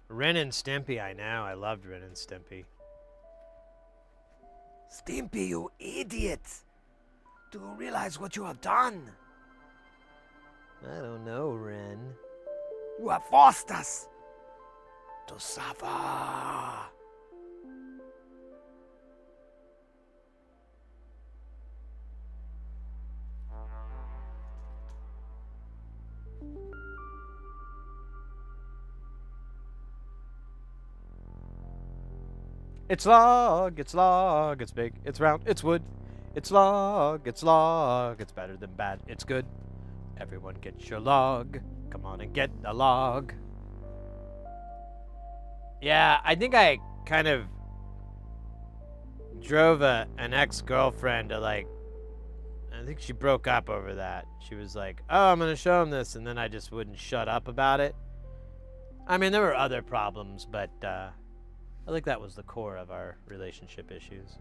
Ren and Stimpy, I know. I loved Ren and Stimpy. Stimpy, you idiot! Do you realize what you have done? I don't know, Ren. You have forced us to suffer. It's log, it's big, it's round, it's wood. It's log, it's better than bad, it's good. Everyone get your log. Come on and get the log. Yeah, I think I kind of drove an ex-girlfriend to I think she broke up over that. She was like, oh, I'm gonna show him this, and then I just wouldn't shut up about it. I mean, there were other problems, but I think that was the core of our relationship issues.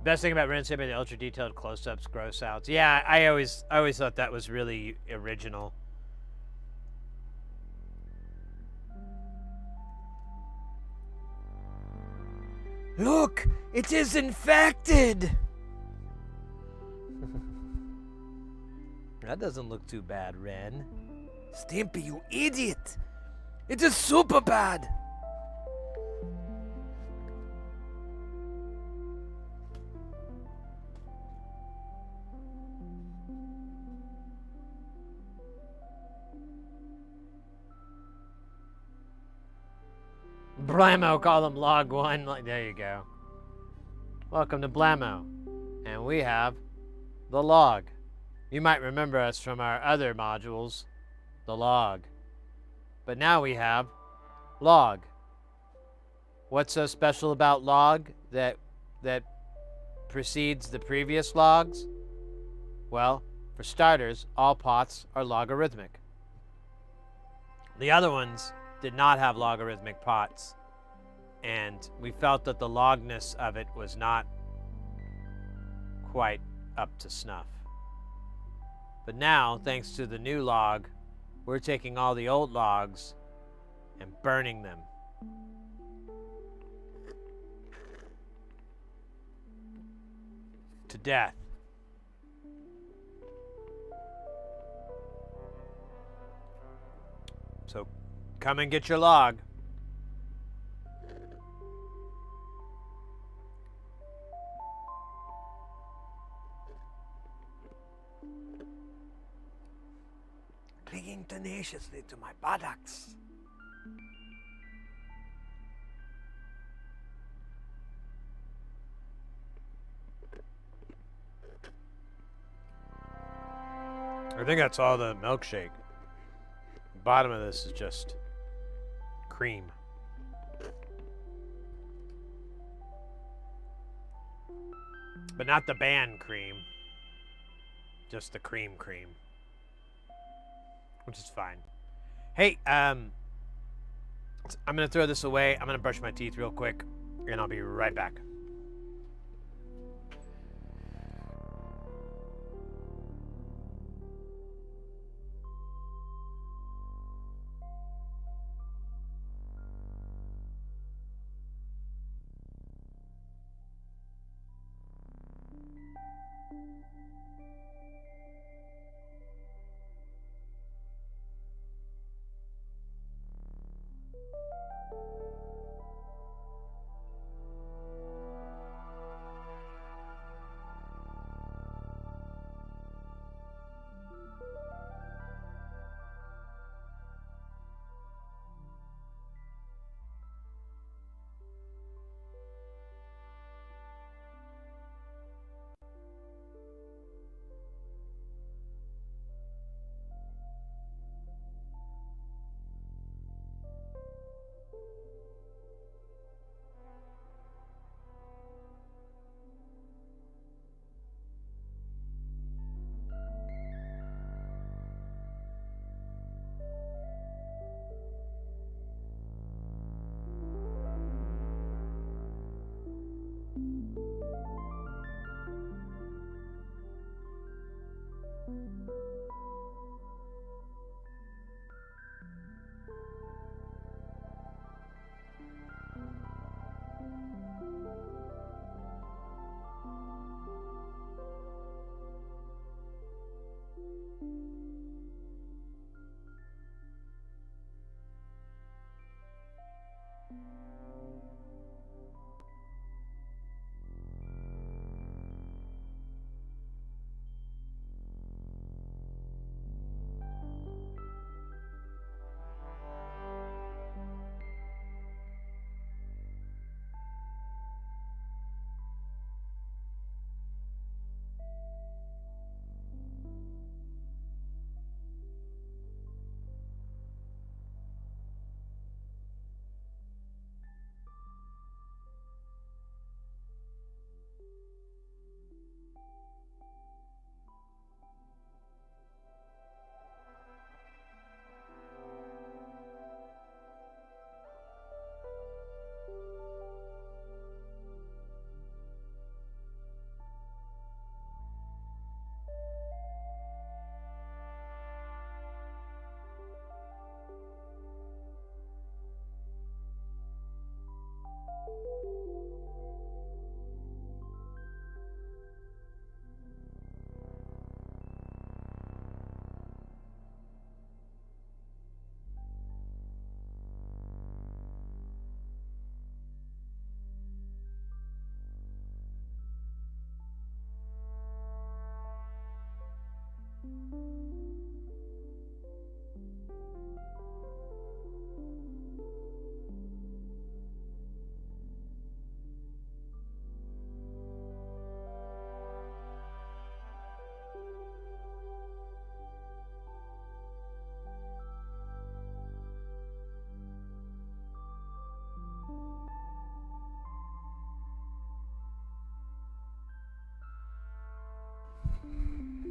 Best thing about Ren and Stimpy, the ultra detailed close-ups, gross outs. Yeah, I always thought that was really original. Look, it is infected. That doesn't look too bad, Ren. Stimpy, you idiot! It is super bad. Blammo, call them log one. There you go. Welcome to Blammo. And we have the log. You might remember us from our other modules, the log. But now we have log. What's so special about log that precedes the previous logs? Well, for starters, all pots are logarithmic. The other ones did not have logarithmic pots, and we felt that the logness of it was not quite up to snuff. But now, thanks to the new log, we're taking all the old logs and burning them. To death. So, come and get your log. Clinging tenaciously to my buttocks. I think that's all the milkshake. The bottom of this is just cream. But not the band cream. just the cream, which is fine. Hey, I'm gonna throw this away. I'm gonna brush my teeth real quick, and I'll be right back.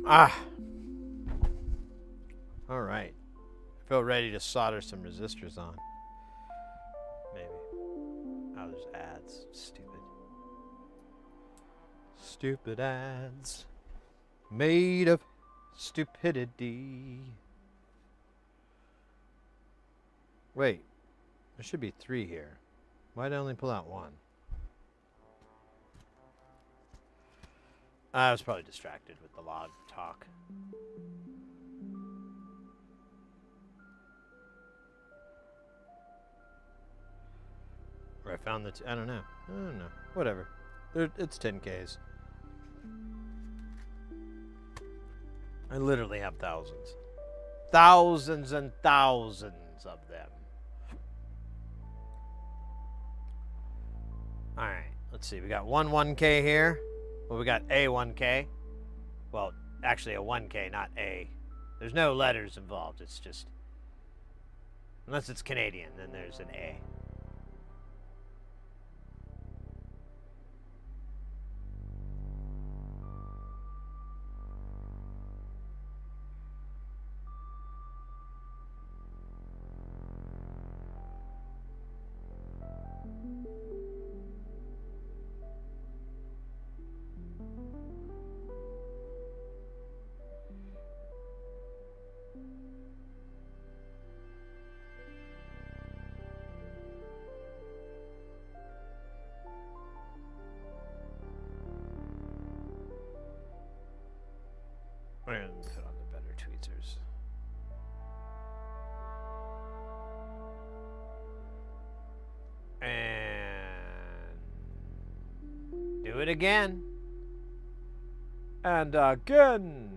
Ah. All right. I feel ready to solder some resistors on. Maybe. Oh, there's ads. Stupid. Stupid ads. Made of stupidity. Wait. There should be 3 here. Why did I only pull out 1? I was probably distracted with the loud talk. Where I found the I don't know. Whatever. It's 10Ks. I literally have thousands. Thousands and thousands of them. Alright, let's see. We got 1K here. Well, we got a 1K. Well, actually a 1K, not A. There's no letters involved. It's just... Unless it's Canadian, then there's an A. And put on the better tweezers. And do it again. And again.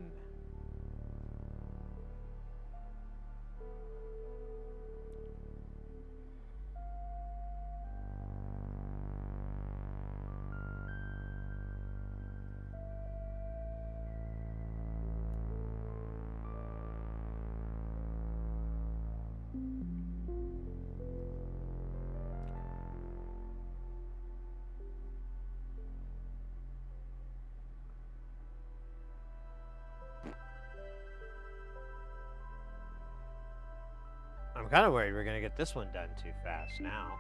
I'm kind of worried we're going to get this one done too fast now.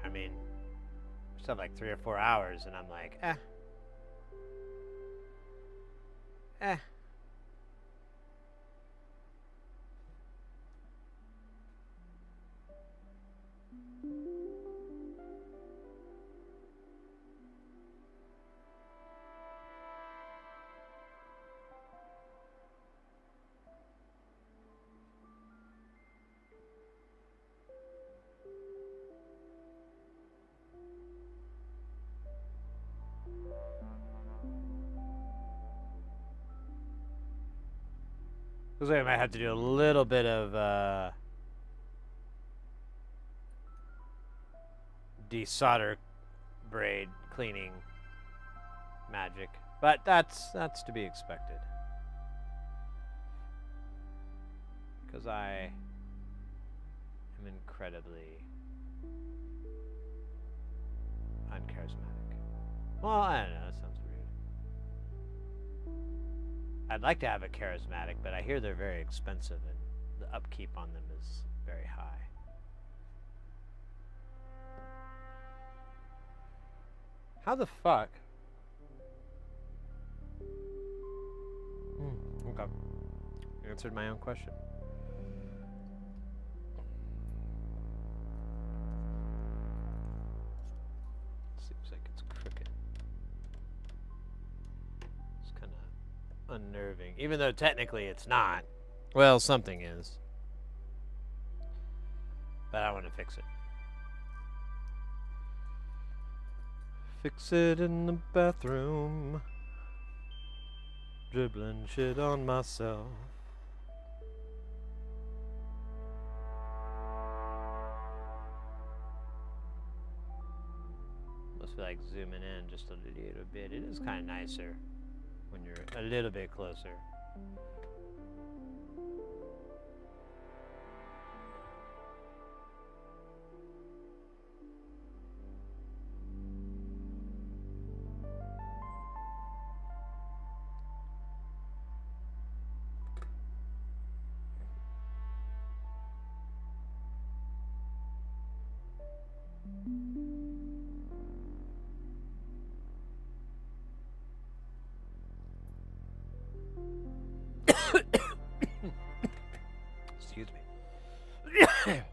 I mean, we still have like 3 or 4 hours, and I'm like, eh. Looks like I might have to do a little bit of desolder braid cleaning magic, but that's to be expected, because I am incredibly uncharismatic. Well, I don't know, that sounds weird. I'd like to have a charismatic, but I hear they're very expensive and the upkeep on them is very high. How the fuck? Okay. Answered my own question. Seems like it's crooked. It's kind of unnerving, even though technically it's not. Well, something is. But I want to fix it. Fix it in the bathroom. Dribbling shit on myself. Must feel like zooming in just a little bit. It is kind of nicer when you're a little bit closer. Excuse me. Second here.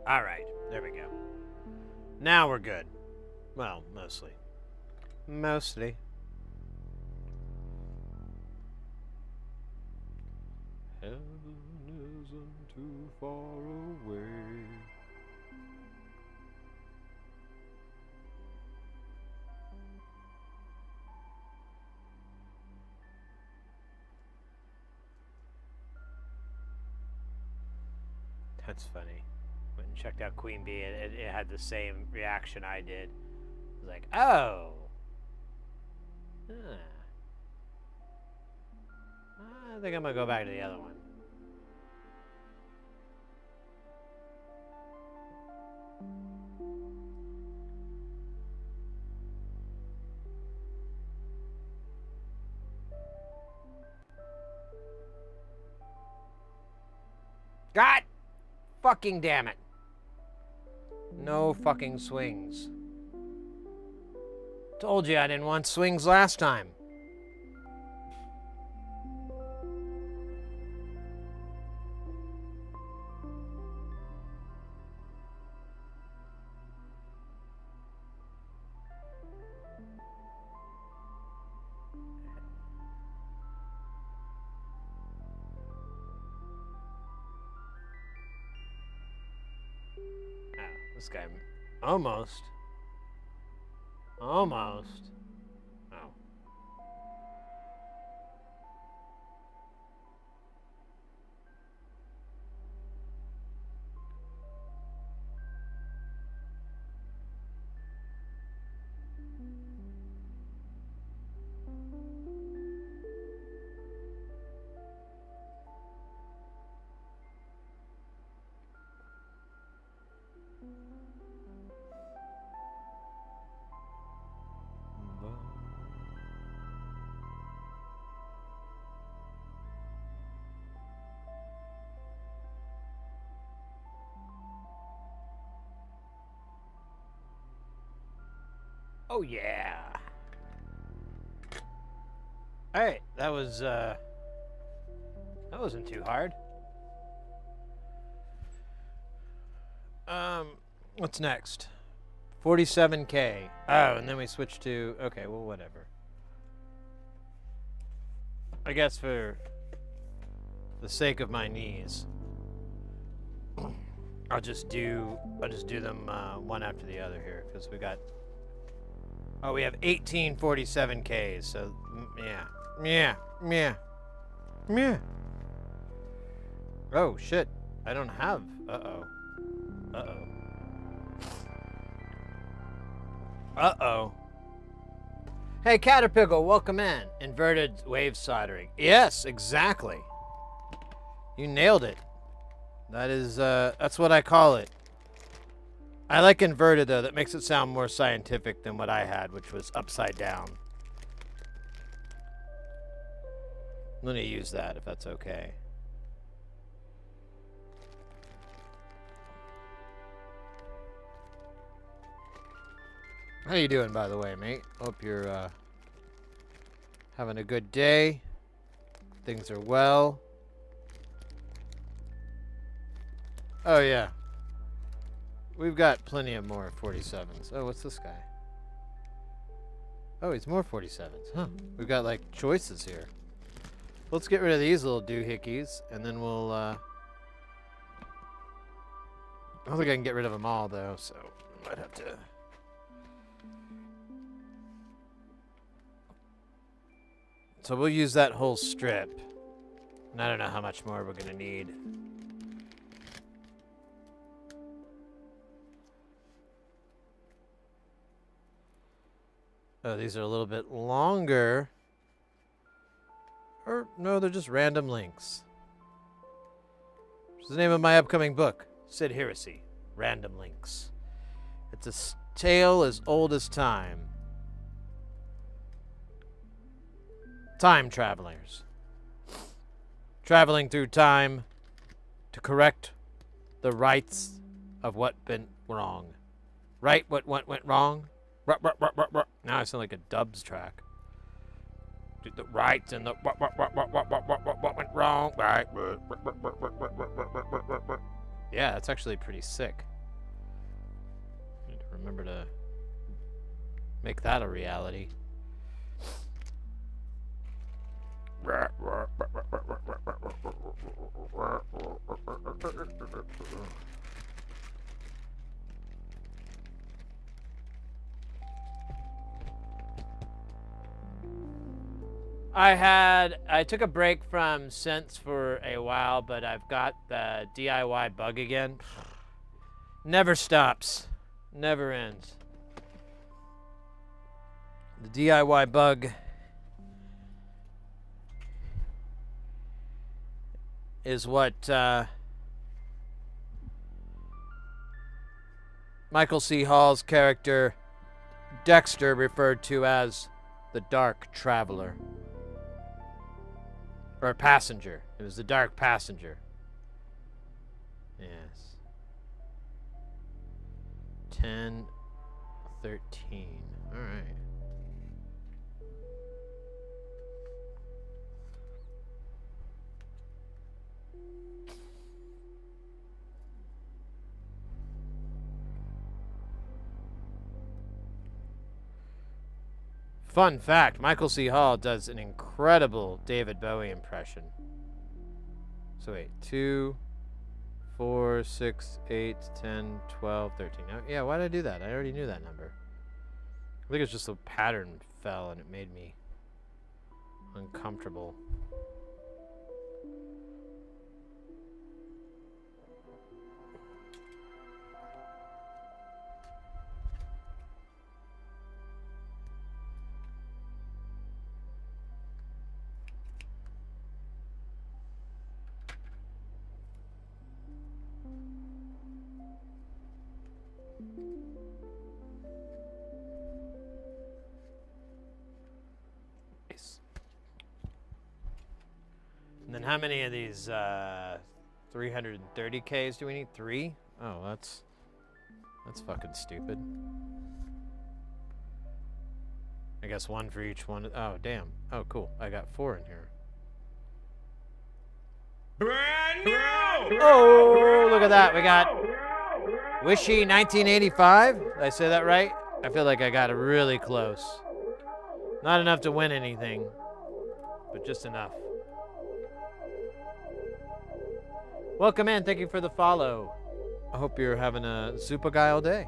All right, there we go. Now we're good. Well, mostly. Mostly. Heaven isn't too far away. That's funny. Went and checked out Queen Bee, and it had the same reaction I did. It was like, oh. Huh. I think I'm going to go back to the other one. God fucking damn it. No fucking swings. Told you I didn't want swings last time. This guy almost. Oh. Oh yeah. Alright, that wasn't too hard. What's next? 47K. Oh, and then we switch to, okay, well, whatever. I guess for the sake of my knees, I'll just do them one after the other here, because we got, we have 18 47Ks, so yeah. Oh shit, I don't have, uh-oh. Hey, Caterpillar, welcome in. Inverted wave soldering. Yes, exactly. You nailed it. That is, that's what I call it. I like inverted, though. That makes it sound more scientific than what I had, which was upside down. I'm going to use that, if that's okay. How you doing, by the way, mate? Hope you're having a good day. Things are well. Oh, yeah. We've got plenty of more 47s. Oh, what's this guy? Oh, he's more 47s. Huh. We've got, like, choices here. Let's get rid of these little doohickeys, and then we'll, I don't think I can get rid of them all, though, so I might have to... So we'll use that whole strip. And I don't know how much more we're going to need. Oh, these are a little bit longer. Or, no, they're just random links. What's the name of my upcoming book? Sid Heresy. Random Links. It's a tale as old as time. Time travelers. Traveling through time to correct the rights of what went wrong. Right what went wrong? Now I sound like a dubs track. The rights and the what went wrong. Right. Yeah, that's actually pretty sick. Need to remember to make that a reality. I took a break from synths for a while, but I've got the DIY bug again. Never stops. Never ends. The DIY bug is what Michael C. Hall's character Dexter referred to as the Dark Traveler. Or passenger. It was the Dark Passenger. Yes. 10, 13. All right. Fun fact, Michael C. Hall does an incredible David Bowie impression. So wait, 2, 4, 6, 8, 10, 12, 13. Oh, yeah, why did I do that? I already knew that number. I think it's just the pattern fell and it made me uncomfortable. And then how many of these 330Ks do we need? 3? Oh, that's fucking stupid. I guess 1 for each one. Oh, damn. Oh, cool. I got 4 in here. Brand new! Oh, look at that. We got Wishy 1985. Did I say that right? I feel like I got it really close. Not enough to win anything, but just enough. Welcome in. Thank you for the follow. I hope you're having a super guile day.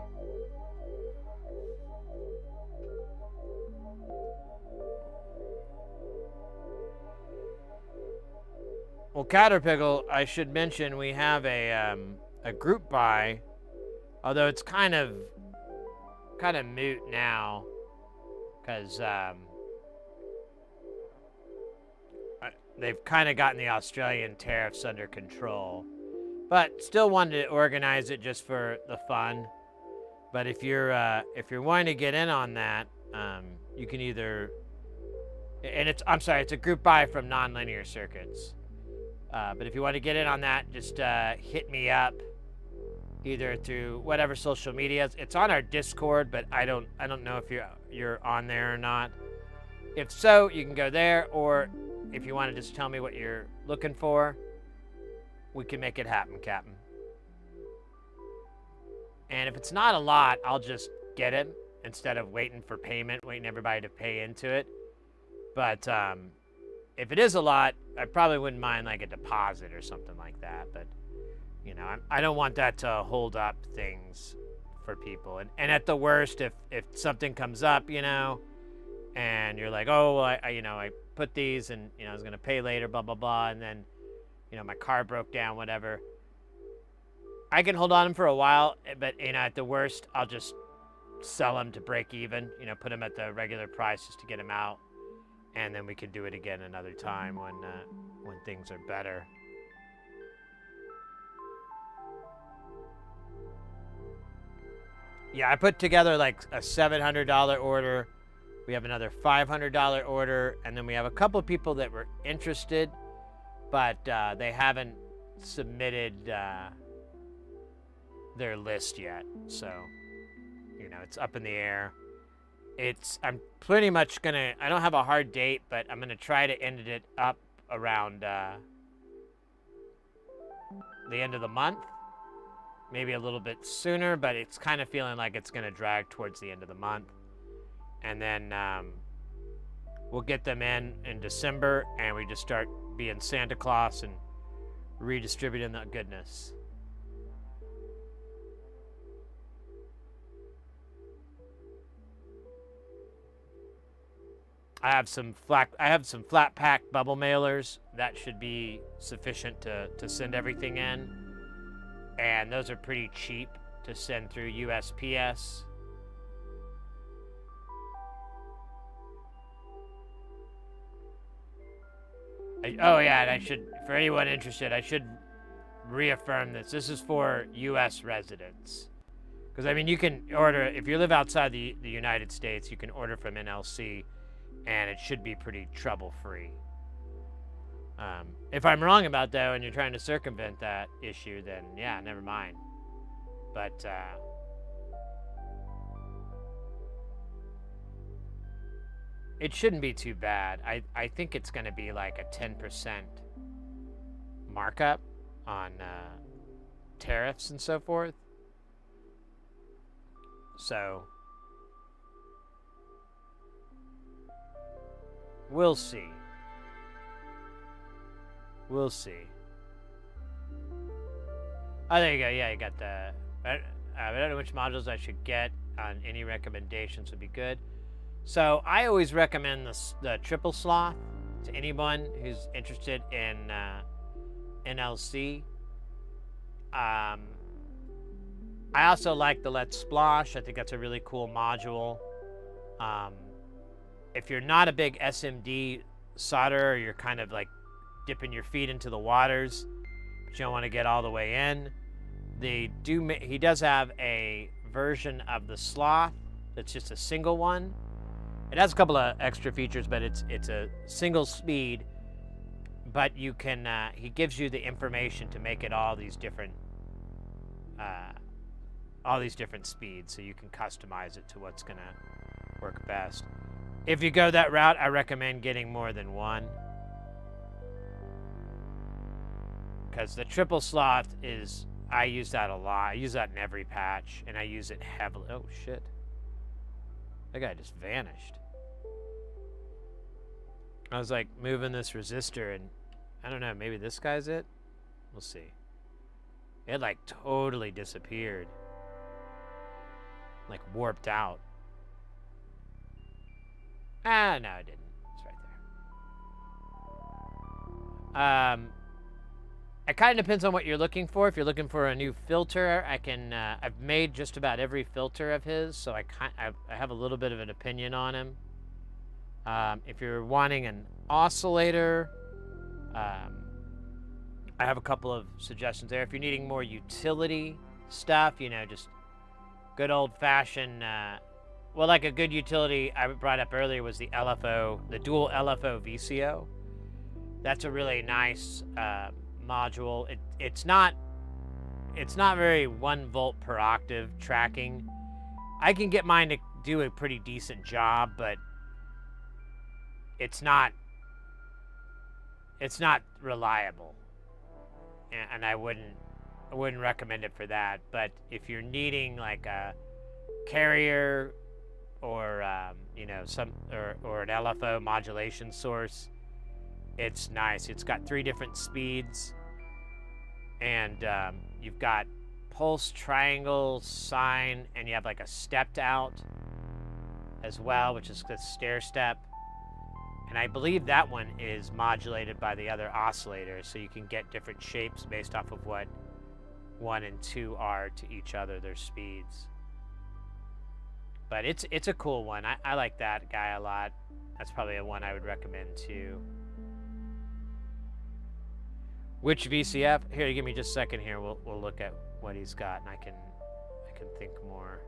Well, Caterpillar, I should mention we have a group buy, although it's kind of moot now, because they've kind of gotten the Australian tariffs under control, but still wanted to organize it just for the fun. But if you're wanting to get in on that, you can either, and it's a group buy from Nonlinear Circuits. But if you want to get in on that, just hit me up either through whatever social media. It's on our Discord, but I don't know if you're on there or not. If so, you can go there, or if you want to just tell me what you're looking for, we can make it happen, Captain. And if it's not a lot, I'll just get it instead of waiting for payment, waiting everybody to pay into it. But if it is a lot, I probably wouldn't mind like a deposit or something like that. But, you know, I don't want that to hold up things for people. And at the worst, if something comes up, you know, and you're like, oh, well, I put these and, you know, I was going to pay later, blah, blah, blah. And then, you know, my car broke down, whatever. I can hold on them for a while, but, you know, at the worst, I'll just sell them to break even, you know, put them at the regular price just to get them out. And then we could do it again another time when things are better. Yeah, I put together like a $700 order. We have another $500 order, and then we have a couple of people that were interested, but they haven't submitted their list yet. So, you know, it's up in the air. I'm pretty much gonna, I don't have a hard date, but I'm gonna try to end it up around the end of the month. Maybe a little bit sooner, but it's kind of feeling like it's gonna drag towards the end of the month. And then we'll get them in December, and we just start being Santa Claus and redistributing the goodness. I have some flat pack bubble mailers that should be sufficient to send everything in, and those are pretty cheap to send through USPS. Oh yeah, and I should, for anyone interested, I should reaffirm this. This is for U.S. residents, because I mean, you can order if you live outside the United States, you can order from NLC. And it should be pretty trouble-free. If I'm wrong about that and you're trying to circumvent that issue, then yeah, never mind. But it shouldn't be too bad. I think it's going to be like a 10% markup on tariffs and so forth. So we'll see. We'll see. Oh, there you go. Yeah, you got the... I don't know which modules I should get. On any recommendations would be good. So I always recommend the triple sloth to anyone who's interested in NLC. I also like the Let's Splosh. I think that's a really cool module. If you're not a big SMD solderer, you're kind of like dipping your feet into the waters, but you don't want to get all the way in. He does have a version of the sloth that's just a single one. It has a couple of extra features, but it's a single speed. But you can he gives you the information to make it all these different speeds, so you can customize it to what's gonna work best. If you go that route, I recommend getting more than one, because the triple sloth is, I use that a lot. I use that in every patch, and I use it heavily. Oh shit, that guy just vanished. I was like moving this resistor, and I don't know, maybe this guy's it? We'll see. It like totally disappeared. Like warped out. Ah, no, it didn't. It's right there. It kind of depends on what you're looking for. If you're looking for a new filter, I've made just about every filter of his, so I have a little bit of an opinion on him. If you're wanting an oscillator, I have a couple of suggestions there. If you're needing more utility stuff, you know, just good old-fashioned, well, like a good utility I brought up earlier was the LFO, the dual LFO VCO. That's a really nice module. It's not very 1 volt per octave tracking. I can get mine to do a pretty decent job, but it's not reliable, and I wouldn't recommend it for that. But if you're needing like a carrier or you know, or an LFO modulation source, it's nice. It's got 3 different speeds, and you've got pulse, triangle, sine, and you have like a stepped out as well, which is the stair step. And I believe that one is modulated by the other oscillators, so you can get different shapes based off of what 1 and 2 are to each other, their speeds. But it's a cool one. I like that guy a lot. That's probably a one I would recommend too. Which VCF? Here, give me just a second here. We'll look at what he's got, and I can think more.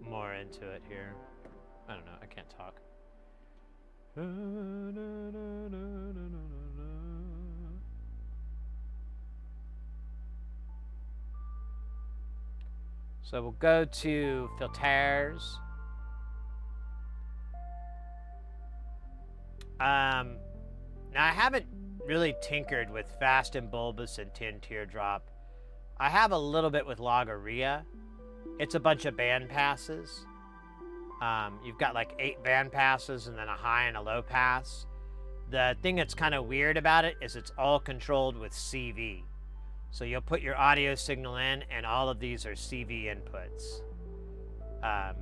More into it here. I don't know. I can't talk. So we'll go to filters. Now I haven't really tinkered with fast and bulbous and tin teardrop. I have a little bit with Logorrhea. It's a bunch of band passes. You've got like 8 band passes and then a high and a low pass. The thing that's kind of weird about it is it's all controlled with CV. So you'll put your audio signal in, and all of these are CV inputs.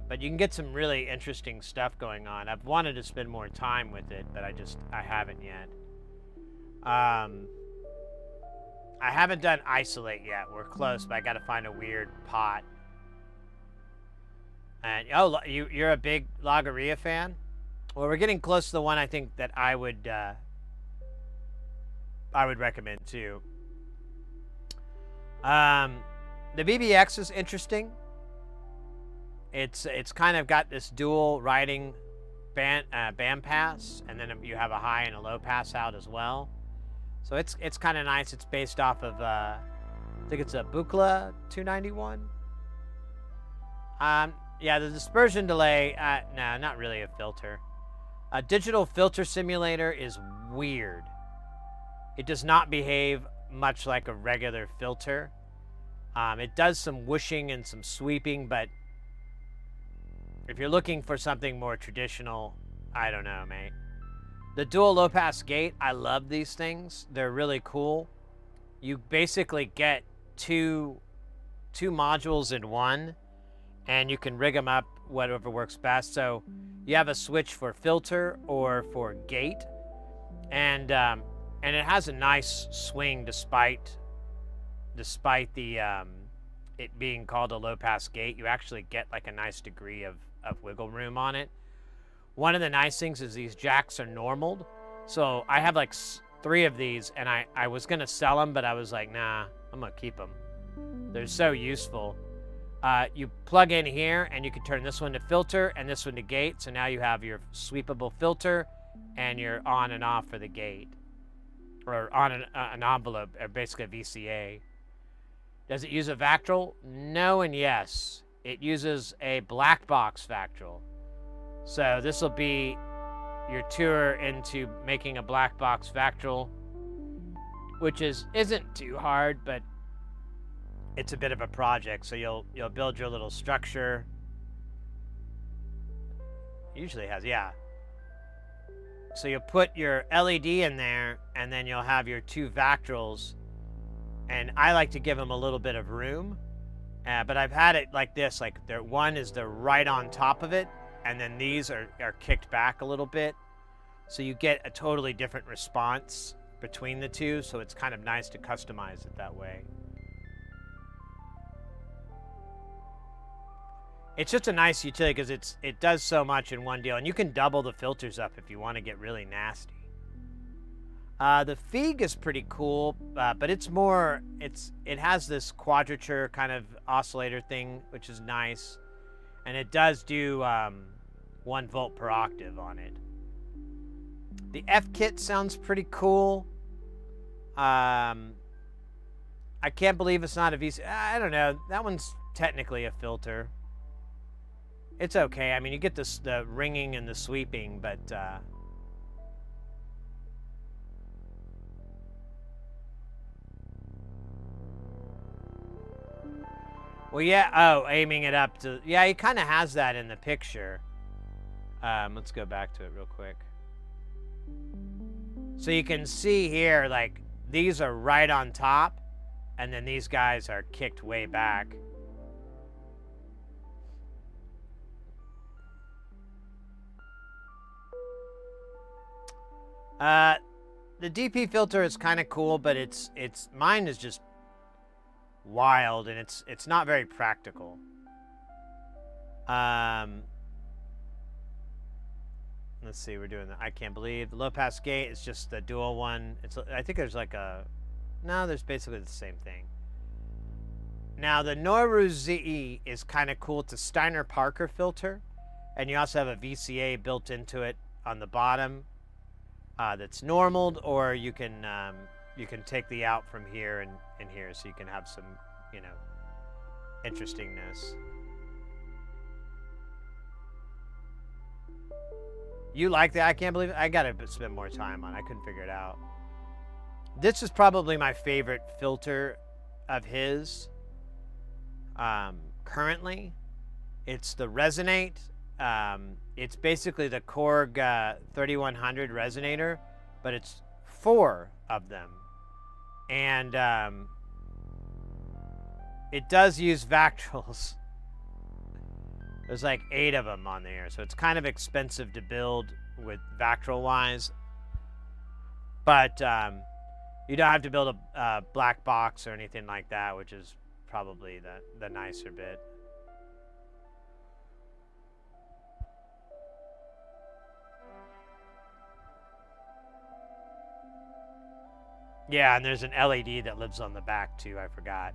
But you can get some really interesting stuff going on. I've wanted to spend more time with it, but I haven't yet. I haven't done isolate yet. We're close, but I got to find a weird pot. And oh, you're a big Logorrhea fan? Well, we're getting close to the one I think that I would recommend too. The BBX is interesting. It's kind of got this dual writing band pass, and then you have a high and a low pass out as well. So it's kind of nice. It's based off of I think it's a Buchla 291. Yeah, the dispersion delay. No, not really a filter. A digital filter simulator is weird. It does not behave much like a regular filter. It does some whooshing and some sweeping, but if you're looking for something more traditional, I don't know, mate. The dual low-pass gate, I love these things. They're really cool. You basically get two modules in one, and you can rig them up whatever works best. So you have a switch for filter or for gate, and it has a nice swing despite the it being called a low-pass gate. You actually get like a nice degree of wiggle room on it. One of the nice things is these jacks are normaled. So I have like 3 of these, and I was gonna sell them, but I was like, nah, I'm gonna keep them. They're so useful. You plug in here, and you can turn this one to filter and this one to gate. So now you have your sweepable filter, and you're on and off for the gate, or on an envelope, or basically a VCA. Does it use a Vactrol? No and yes. It uses a black box Vactrol. So this will be your tour into making a black box Vactrol, which isn't too hard, but it's a bit of a project. So you'll build your little structure. Usually has, yeah. So you'll put your LED in there, and then you'll have your 2 Vactrols. And I like to give them a little bit of room. But I've had it like this, like one is right on top of it, and then these are kicked back a little bit. So you get a totally different response between the two, so it's kind of nice to customize it that way. It's just a nice utility because it does so much in one deal, and you can double the filters up if you want to get really nasty. The Feig is pretty cool, but it's more, it has this quadrature kind of oscillator thing, which is nice. And it does do 1 volt per octave on it. The F-Kit sounds pretty cool. I can't believe it's not a VC. I don't know. That one's technically a filter. It's okay. I mean, you get the ringing and the sweeping, but... Well, yeah, oh, aiming it up to... Yeah, he kind of has that in the picture. Let's go back to it real quick. So you can see here, like, these are right on top, and then these guys are kicked way back. The DP filter is kind of cool, but mine is just wild, and it's not very practical. Let's see, we're doing the I can't believe the low pass gate is just the dual one. I think there's like there's basically the same thing. Now the Noru ZE is kind of cool. It's a Steiner Parker filter, and you also have a VCA built into it on the bottom that's normaled, or you can take the out from here and here, so you can have some, interestingness. You like that? I can't believe it. I gotta spend more time on it. I couldn't figure it out. This is probably my favorite filter of his currently. It's the Resonate. It's basically the Korg 3100 resonator, but it's 4 of them. And it does use Vactrols. There's like 8 of them on there, so it's kind of expensive to build with Vactrol-wise. But you don't have to build a black box or anything like that, which is probably the nicer bit. Yeah, and there's an LED that lives on the back too, I forgot.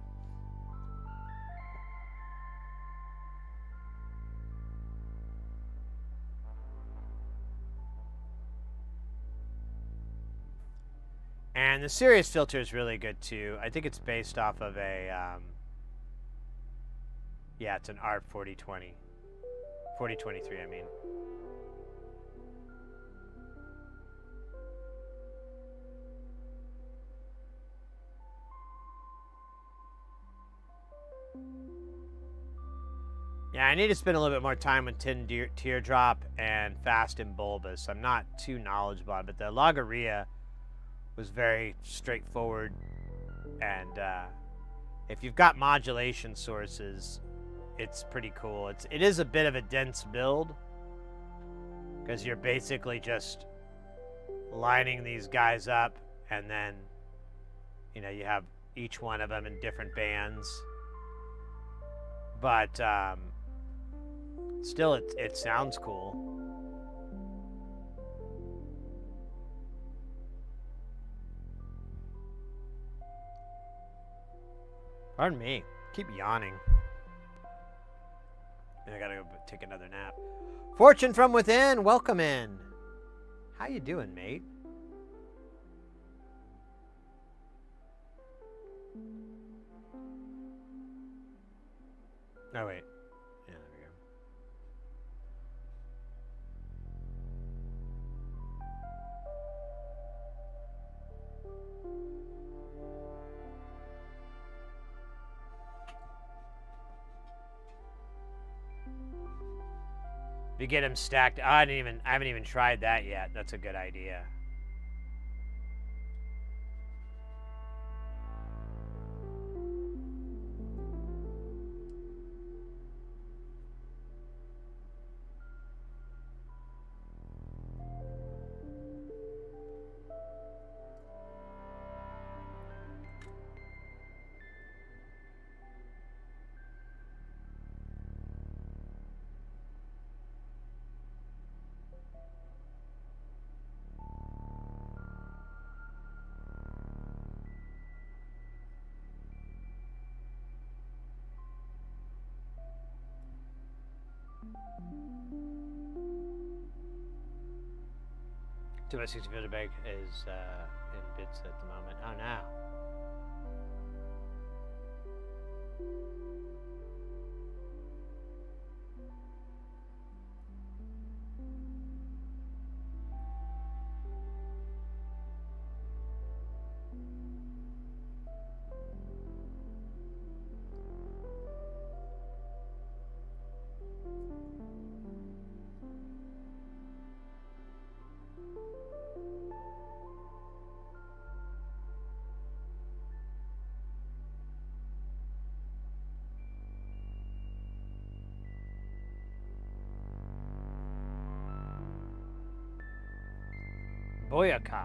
And the Sirius filter is really good too. I think it's based off of a, yeah, it's an ARP 4020. 4023, I mean. Yeah, I need to spend a little bit more time with Teardrop and Fast and Bulbous. I'm not too knowledgeable on it, but the Logorrhea was very straightforward. And if you've got modulation sources, it's pretty cool. It is a bit of a dense build because you're basically just lining these guys up, and then, you know, you have each one of them in different bands. But still, it sounds cool. Pardon me. Keep yawning. And I gotta go take another nap. Fortune from within, welcome in. How you doing, mate? Oh, wait. Yeah, there we go. If you get them stacked, I haven't even tried that yet. That's a good idea. Two by 60 filter bag is in bits at the moment. Oh no. Boyaka.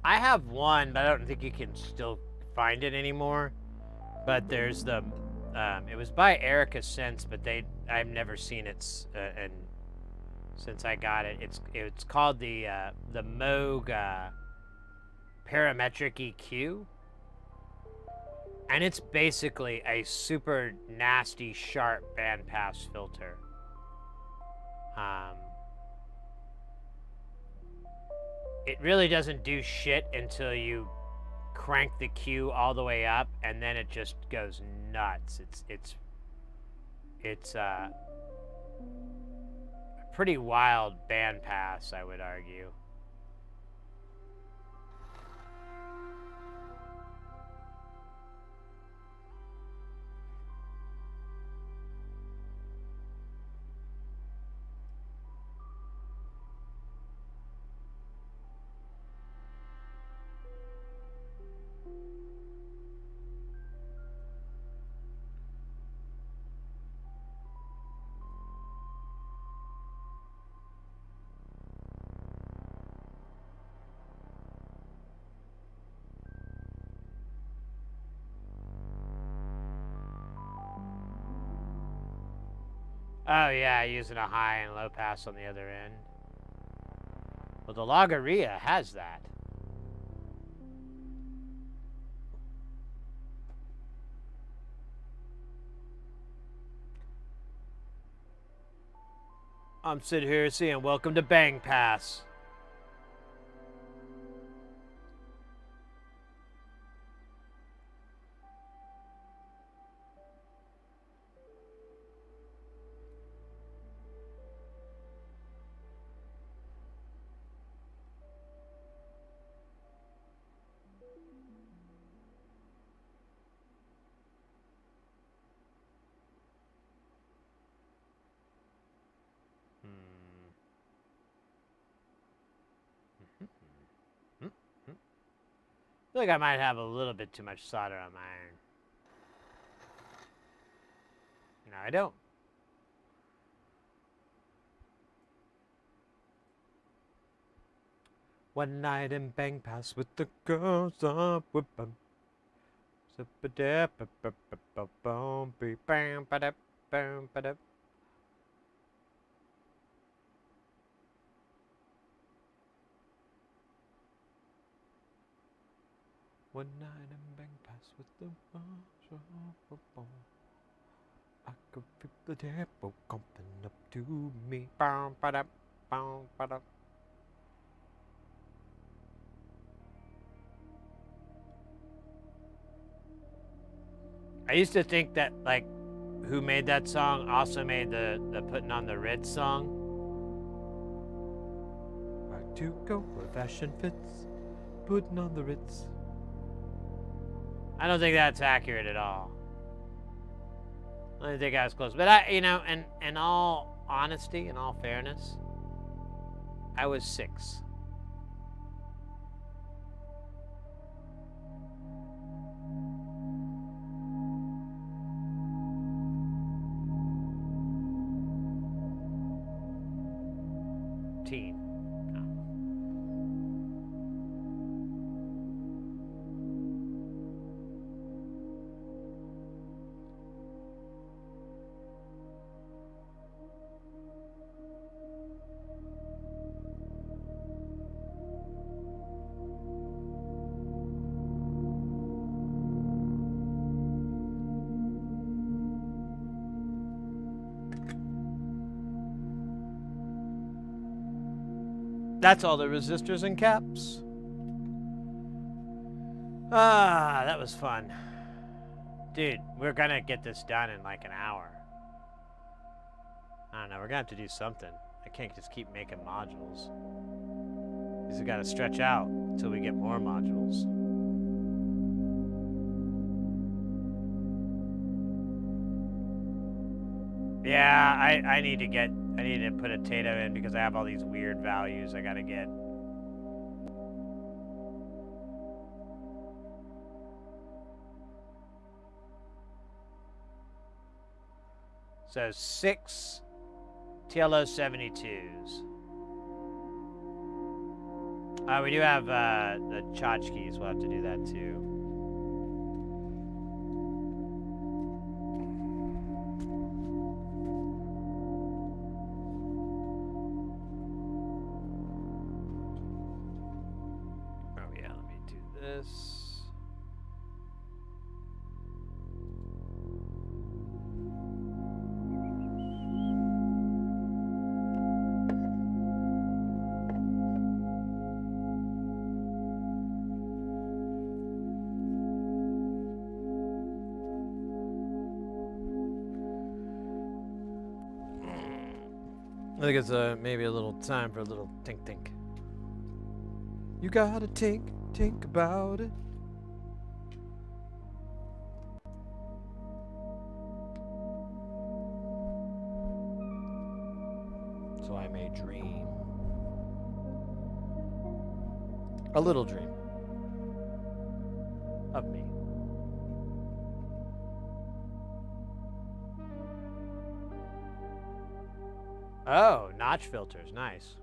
I have one, but I don't think you can still find it anymore. But there's the, it was by Erica Sense, but I've never seen it, and since I got it, it's called the Moog Parametric EQ, and it's basically a super nasty, sharp bandpass filter. It really doesn't do shit until you crank the Q all the way up, and then it just goes nuts. It's a pretty wild bandpass, I would argue. Oh yeah, using a high and low pass on the other end. Well, the Logorrhea has that. I'm sitting here saying, welcome to Bang Pass. I feel like I might have a little bit too much solder on my iron. No, I don't. One night in Bang Pass with the girls up with them. One night in Bang Pass with the girls up with them. I could feel the tempo coming up to me. I used to think that, like, who made that song also made the Putting on the Ritz song. Where to go where fashion fits, putting on the Ritz. I don't think that's accurate at all. I don't think I was close. But I, you know, and in all honesty, in all fairness, I was 6. That's all the resistors and caps. Ah, that was fun. Dude, we're gonna get this done in like an hour. I don't know, we're gonna have to do something. I can't just keep making modules. These have gotta stretch out until we get more modules. Yeah, I need to put a Tato in because I have all these weird values I gotta get. So 6 TLO 72s. We do have the tchotchkes. We'll have to do that too. I think it's maybe a little time for a little think. You gotta think about it. So I may dream. A little dream. Of me. Oh, notch filters, nice.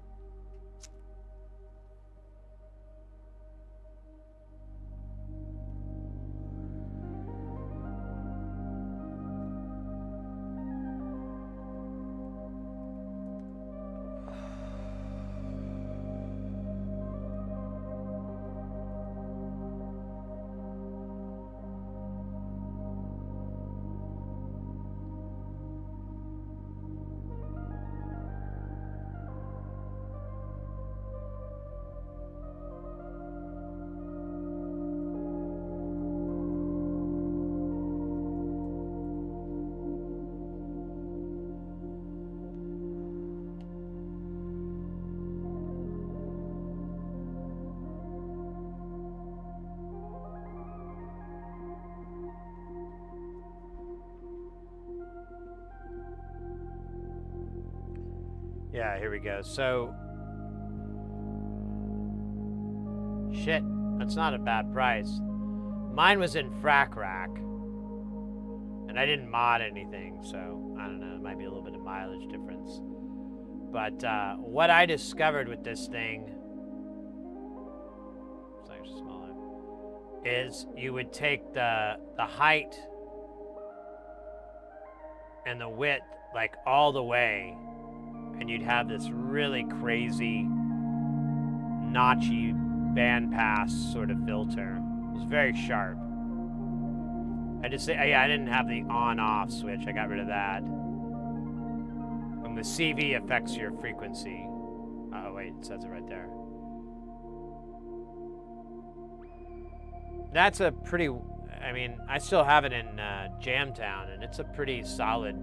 Yeah, here we go. So, shit, that's not a bad price. Mine was in Frack Rack, and I didn't mod anything, so I don't know. It might be a little bit of mileage difference. But what I discovered with this thing, it's actually smaller, is you would take the height and the width like all the way, and you'd have this really crazy notchy bandpass sort of filter. It was very sharp. I didn't have the on-off switch. I got rid of that. And the CV affects your frequency. Oh wait, it says it right there. That's a pretty, I mean, I still have it in Jamtown, and it's a pretty solid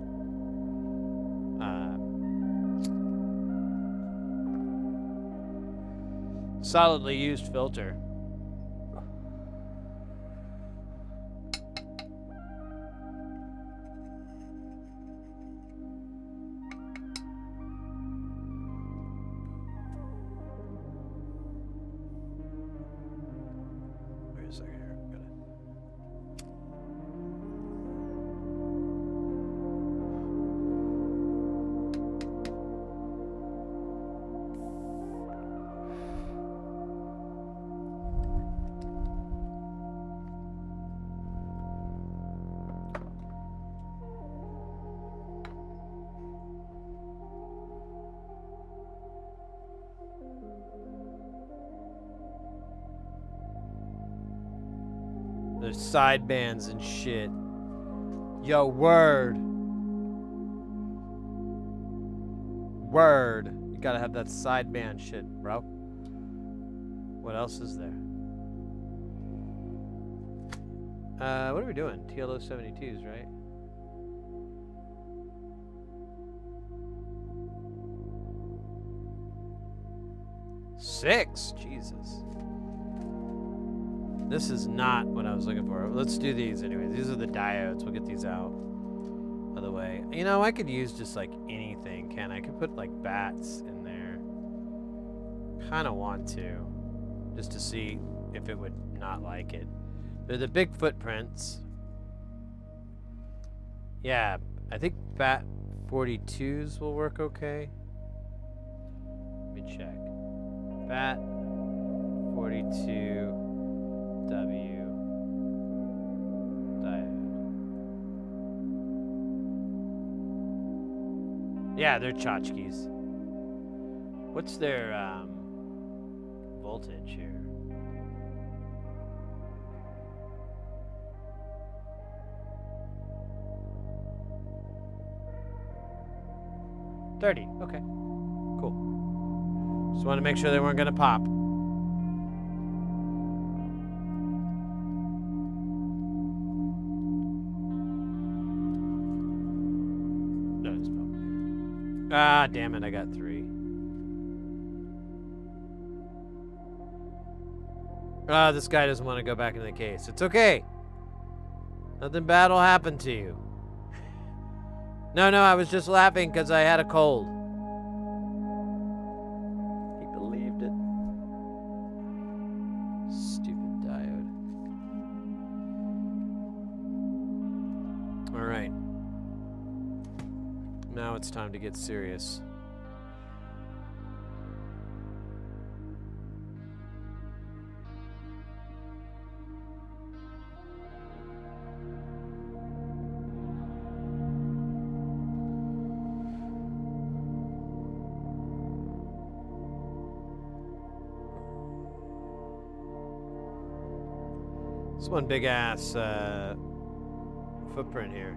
solidly used filter. Wait a second here. There's sidebands and shit. Yo, word. Word. You gotta have that sideband shit, bro. What else is there? What are we doing? TLO 72s, right? Six? Jesus. This is not what I was looking for. Let's do these anyway. These are the diodes. We'll get these out of the way. You know, I could use just like anything, can I? I could put like bats in there. Kind of want to. Just to see if it would not like it. They're the big footprints. Yeah, I think bat 42s will work okay. Let me check. Bat 42 W diode. Yeah, they're tchotchkes. What's their voltage here? $30. Okay. Cool. Just wanted to make sure they weren't gonna pop. Ah, damn it, I got 3. Ah, this guy doesn't want to go back into the case. It's okay. Nothing bad will happen to you. No, I was just laughing because I had a cold. He believed it. Stupid diode. All right. Now it's time to get serious. It's one big ass footprint here.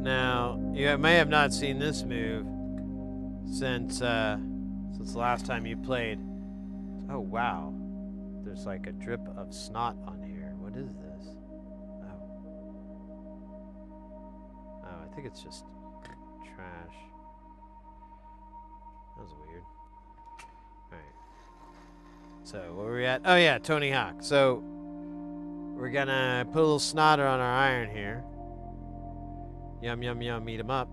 Now, you may have not seen this move since the last time you played. Oh, wow. There's like a drip of snot on here. What is this? Oh, I think it's just trash. So where were we at? Oh yeah, Tony Hawk. So we're gonna put a little snodder on our iron here. Yum yum yum, eat 'em up.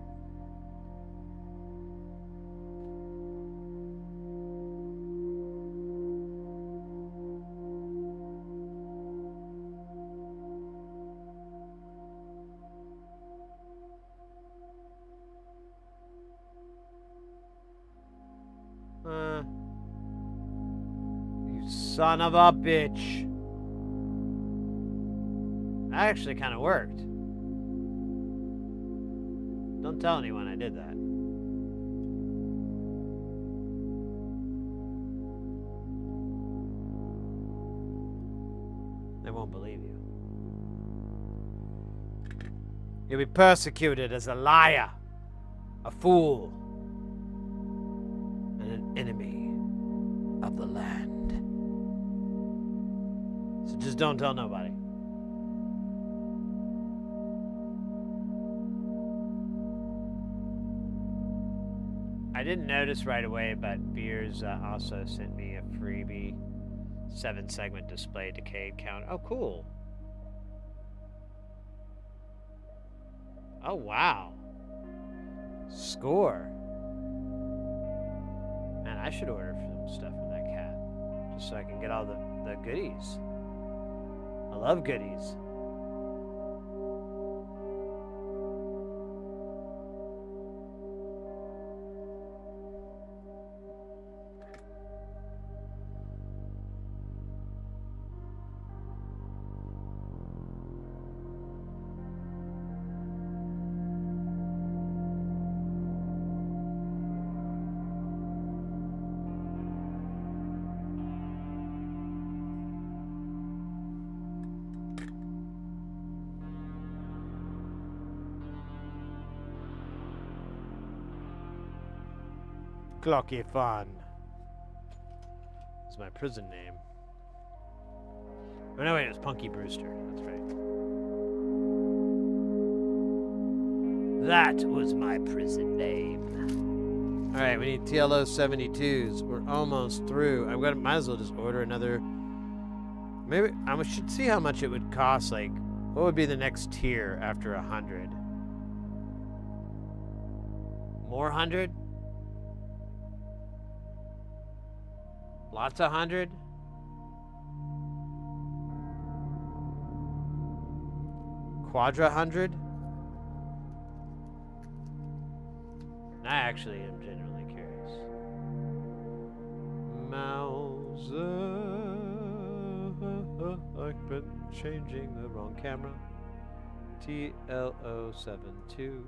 You son of a bitch. That actually kind of worked. Don't tell anyone I did that. They won't believe you. You'll be persecuted as a liar, a fool, and an enemy of the land. So just don't tell nobody. I didn't notice right away, but Beers also sent me a freebie 7-segment display decayed count. Oh, cool. Oh, wow. Score. Man, I should order some stuff from that cat. Just so I can get all the goodies. I love goodies. Clocky Fun. It's my prison name. Oh, no, wait, it was Punky Brewster. That's right. That was my prison name. All right, we need TLO 72s. We're almost through. Might as well just order another. Maybe I should see how much it would cost. Like, what would be the next tier after 100? More 100? Lots of 100? Quadra 100? I actually am genuinely curious. Mauser, I've been changing the wrong camera. TLO72.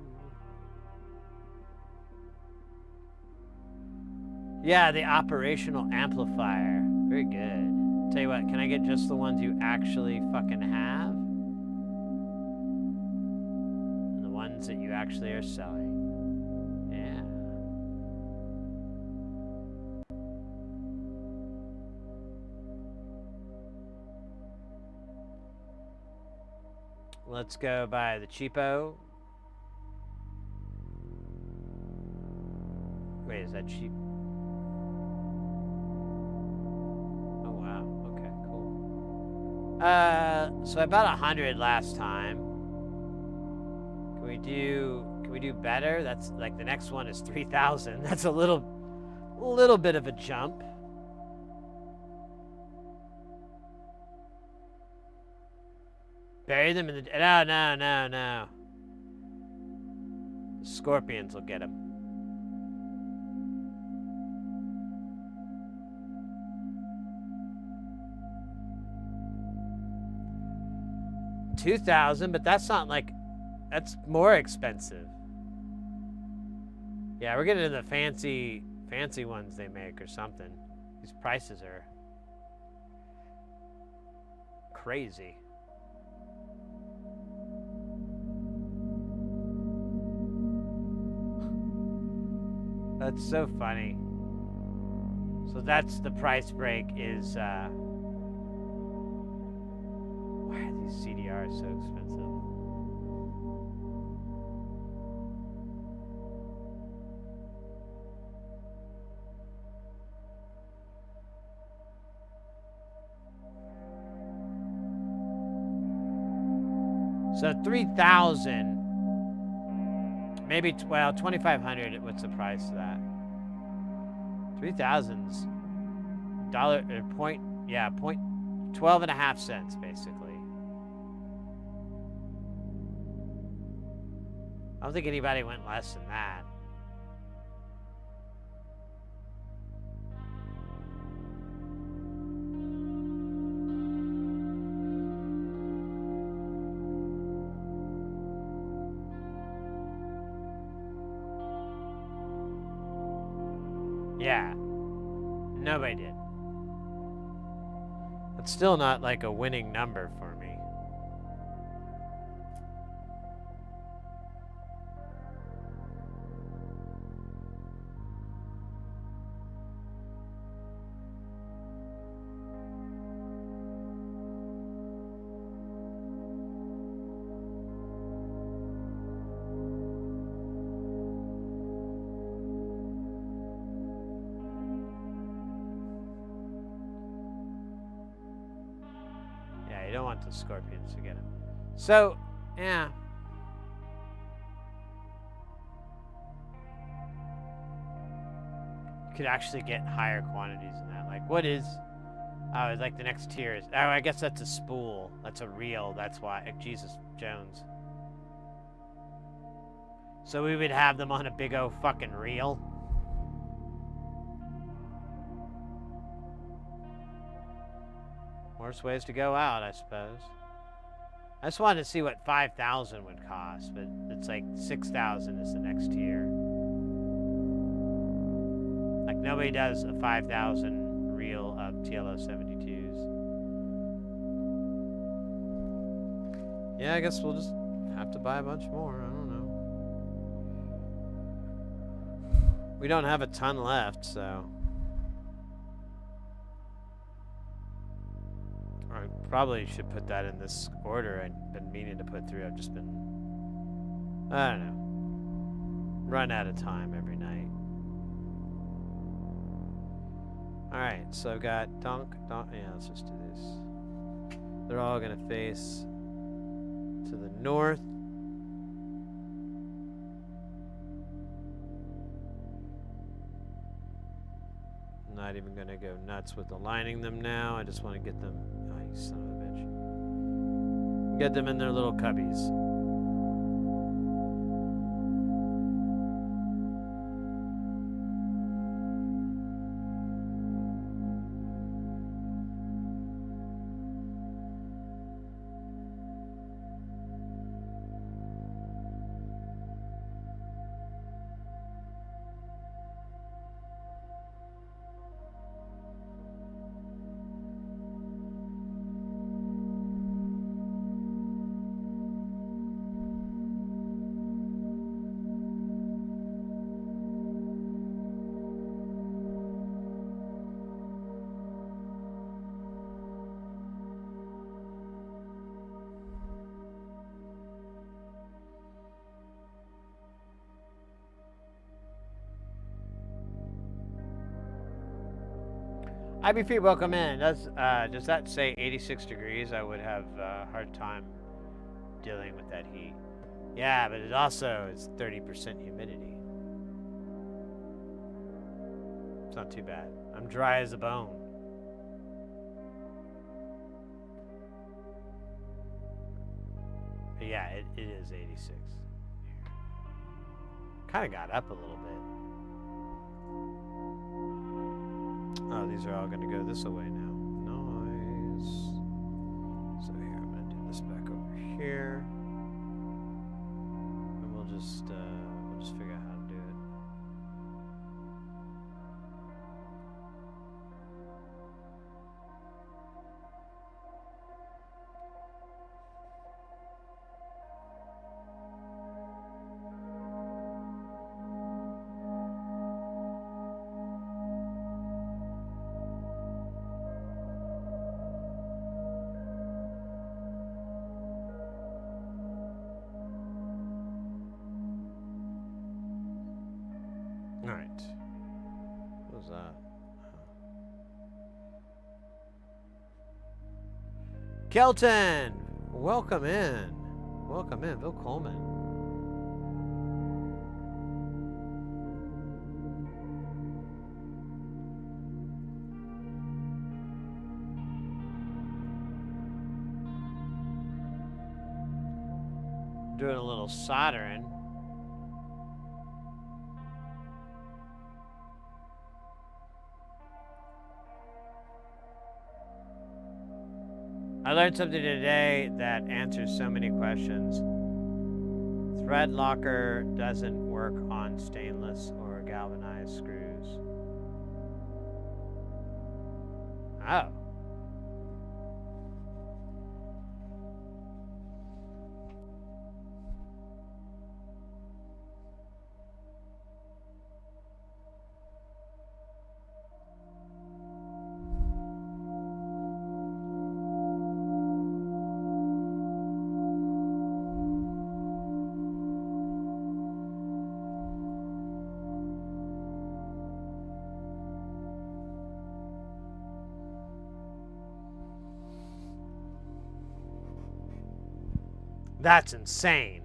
Yeah, the operational amplifier. Very good. Tell you what, can I get just the ones you actually fucking have? And the ones that you actually are selling. Yeah. Let's go by the cheapo. Wait, is that cheap? So I bought 100 last time. Can we do better? That's like the next one is 3,000. That's a little bit of a jump. Bury them in the no. The scorpions will get them. $2,000, but that's not like, that's more expensive. Yeah, we're getting into the fancy ones they make or something. These prices are crazy. That's so funny. So that's the price break is why are these CDRs so expensive? So 3,000. Maybe, well, 2,500. What's the price of that? 3,000's dollar, point, yeah, 12.5 cents, basically. I don't think anybody went less than that. Yeah, nobody did. That's still not like a winning number for me. You don't want the scorpions to get him. So, yeah. You could actually get higher quantities than that. Like, what is... Oh, it's like the next tier is... Oh, I guess that's a spool. That's a reel. That's why... Jesus Jones. So we would have them on a big O fucking reel? Worse ways to go out, I suppose. I just wanted to see what 5,000 would cost, but it's like 6,000 is the next tier. Like, nobody does a 5,000 reel of TLO 72s. Yeah, I guess we'll just have to buy a bunch more. I don't know. We don't have a ton left, so... I probably should put that in this order I've been meaning to put through. I've just been, I don't know, run out of time every night. Alright, so I've got donk, yeah, let's just do this. They're all going to face to the north. Not even going to go nuts with aligning them now. I just want to get them... Oh, you son of a bitch. Get them in their little cubbies. IBP, welcome in. Does that say 86 degrees? I would have a hard time dealing with that heat. Yeah, but it also is 30% humidity. It's not too bad. I'm dry as a bone. But yeah, it is 86. Kind of got up a little bit. Oh, these are all going to go this way now. Nice. So here, I'm going to do this back over here. And we'll just figure out how to do it. Alright. What was that? Kelton! Welcome in. Welcome in, Bill Coleman. Doing a little soldering. I learned something today that answers so many questions. Thread locker doesn't work on stainless or galvanized screws. Oh. That's insane.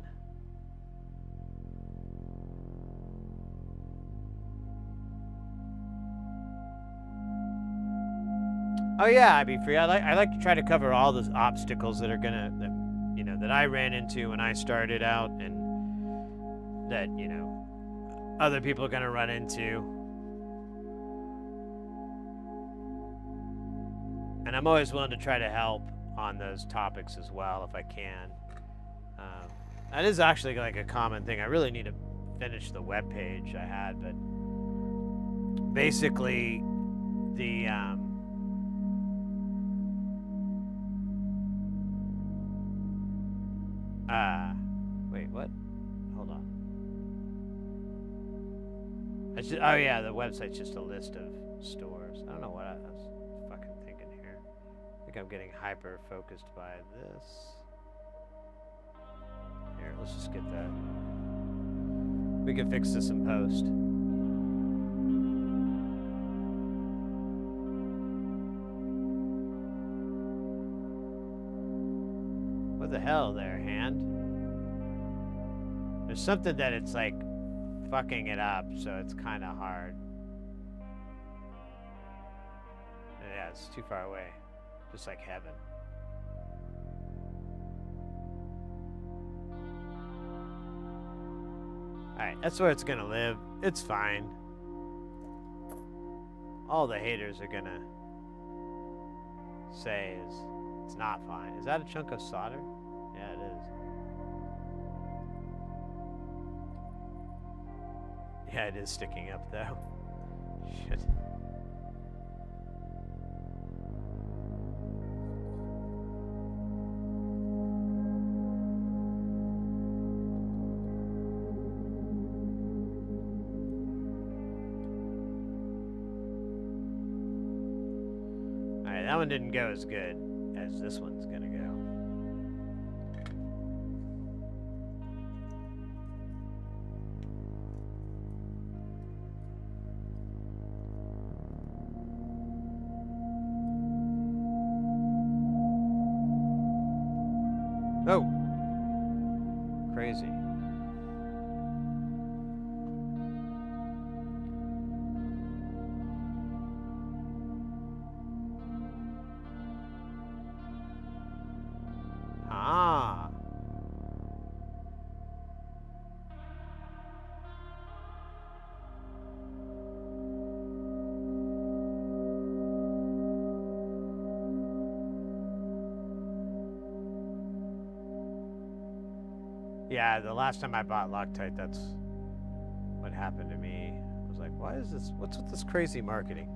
Oh yeah, I'd be free. I like to try to cover all those obstacles that are that I ran into when I started out, and that other people are gonna run into. And I'm always willing to try to help on those topics as well if I can. That is actually like a common thing. I really need to finish the web page I had, but basically the wait, what? Hold on. Oh yeah, the website's just a list of stores. I don't know what I was fucking thinking here. I think I'm getting hyper focused by this. Here, let's just get that. We can fix this in post. What the hell there, hand? There's something that it's like fucking it up, so it's kind of hard. Yeah, it's too far away. Just like heaven. Alright, that's where it's gonna live. It's fine. All the haters are gonna say is it's not fine. Is that a chunk of solder? Yeah, it is. Yeah, it is sticking up though. Shit. That one didn't go as good as this one's gonna go. Oh! Crazy. Ah. Yeah, the last time I bought Loctite, that's what happened to me. I was like, why is this? What's with this crazy marketing?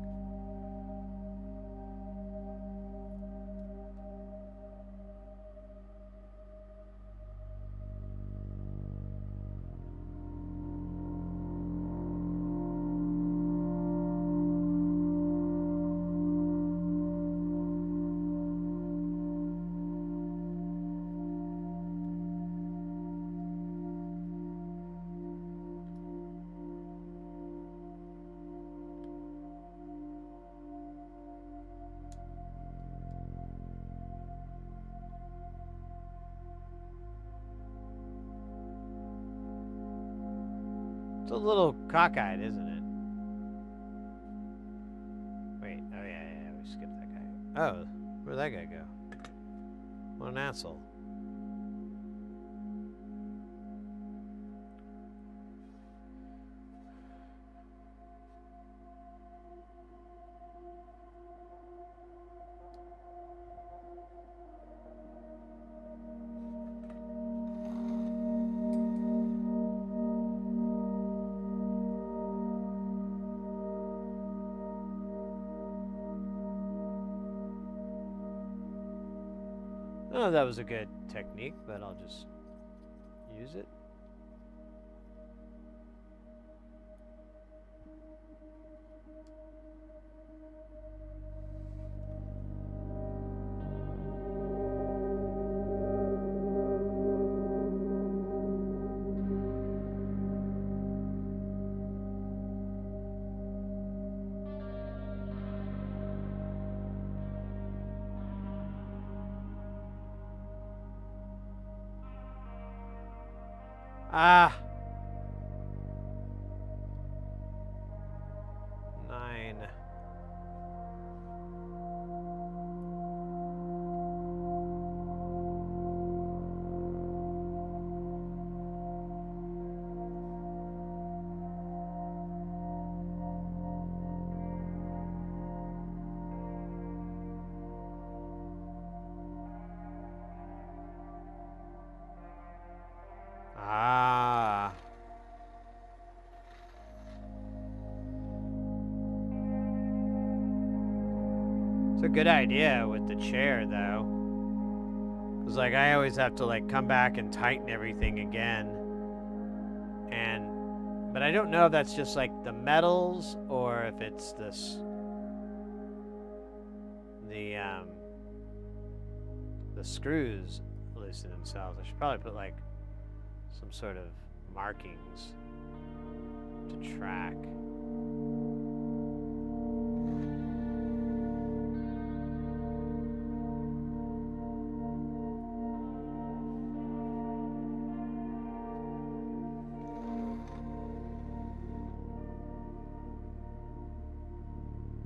It's a little cockeyed, isn't it? Wait, oh yeah, we skipped that guy. Oh, where'd that guy go? What an asshole. Oh, that was a good technique, but I'll just use it. Ah. 9. Ah. It's a good idea with the chair, though. Because, like, I always have to, like, come back and tighten everything again. But I don't know if that's just, like, the metals or if it's this... The screws loosen themselves. I should probably put, like, some sort of markings to track.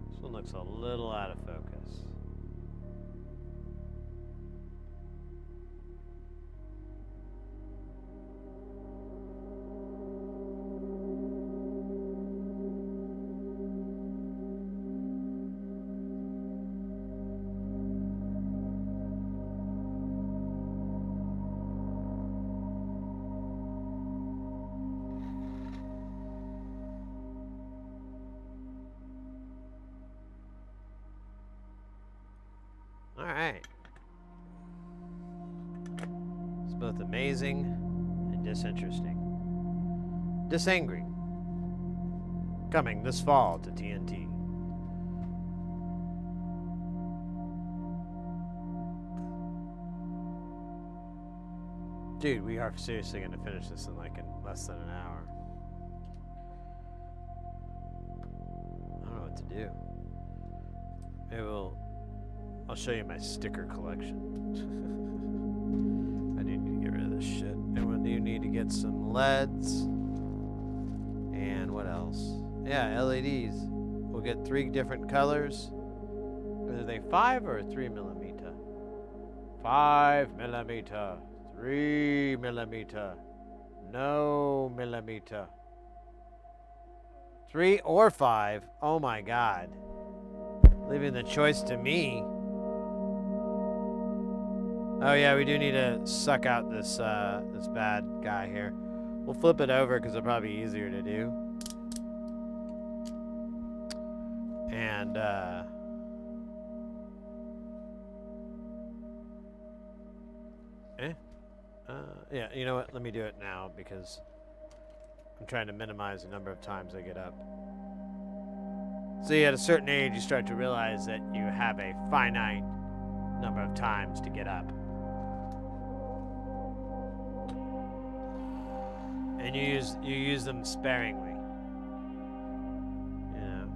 This one looks a little out of focus. Alright. It's both amazing and disinteresting. Disangry. Coming this fall to TNT. Dude, we are seriously going to finish this in like in less than an hour. I don't know what to do. Maybe I'll show you my sticker collection. I do need to get rid of this shit. And we do need to get some LEDs. And what else? Yeah, LEDs. We'll get 3 different colors. Are they 5 or 3 millimeter? 5 millimeter. 3 millimeter. No millimeter. 3 or 5. Oh my god. Leaving the choice to me. Oh yeah, we do need to suck out this this bad guy here. We'll flip it over because it'll probably be easier to do. And yeah, you know what? Let me do it now because I'm trying to minimize the number of times I get up. See, at a certain age, you start to realize that you have a finite number of times to get up. And you use them sparingly. You know.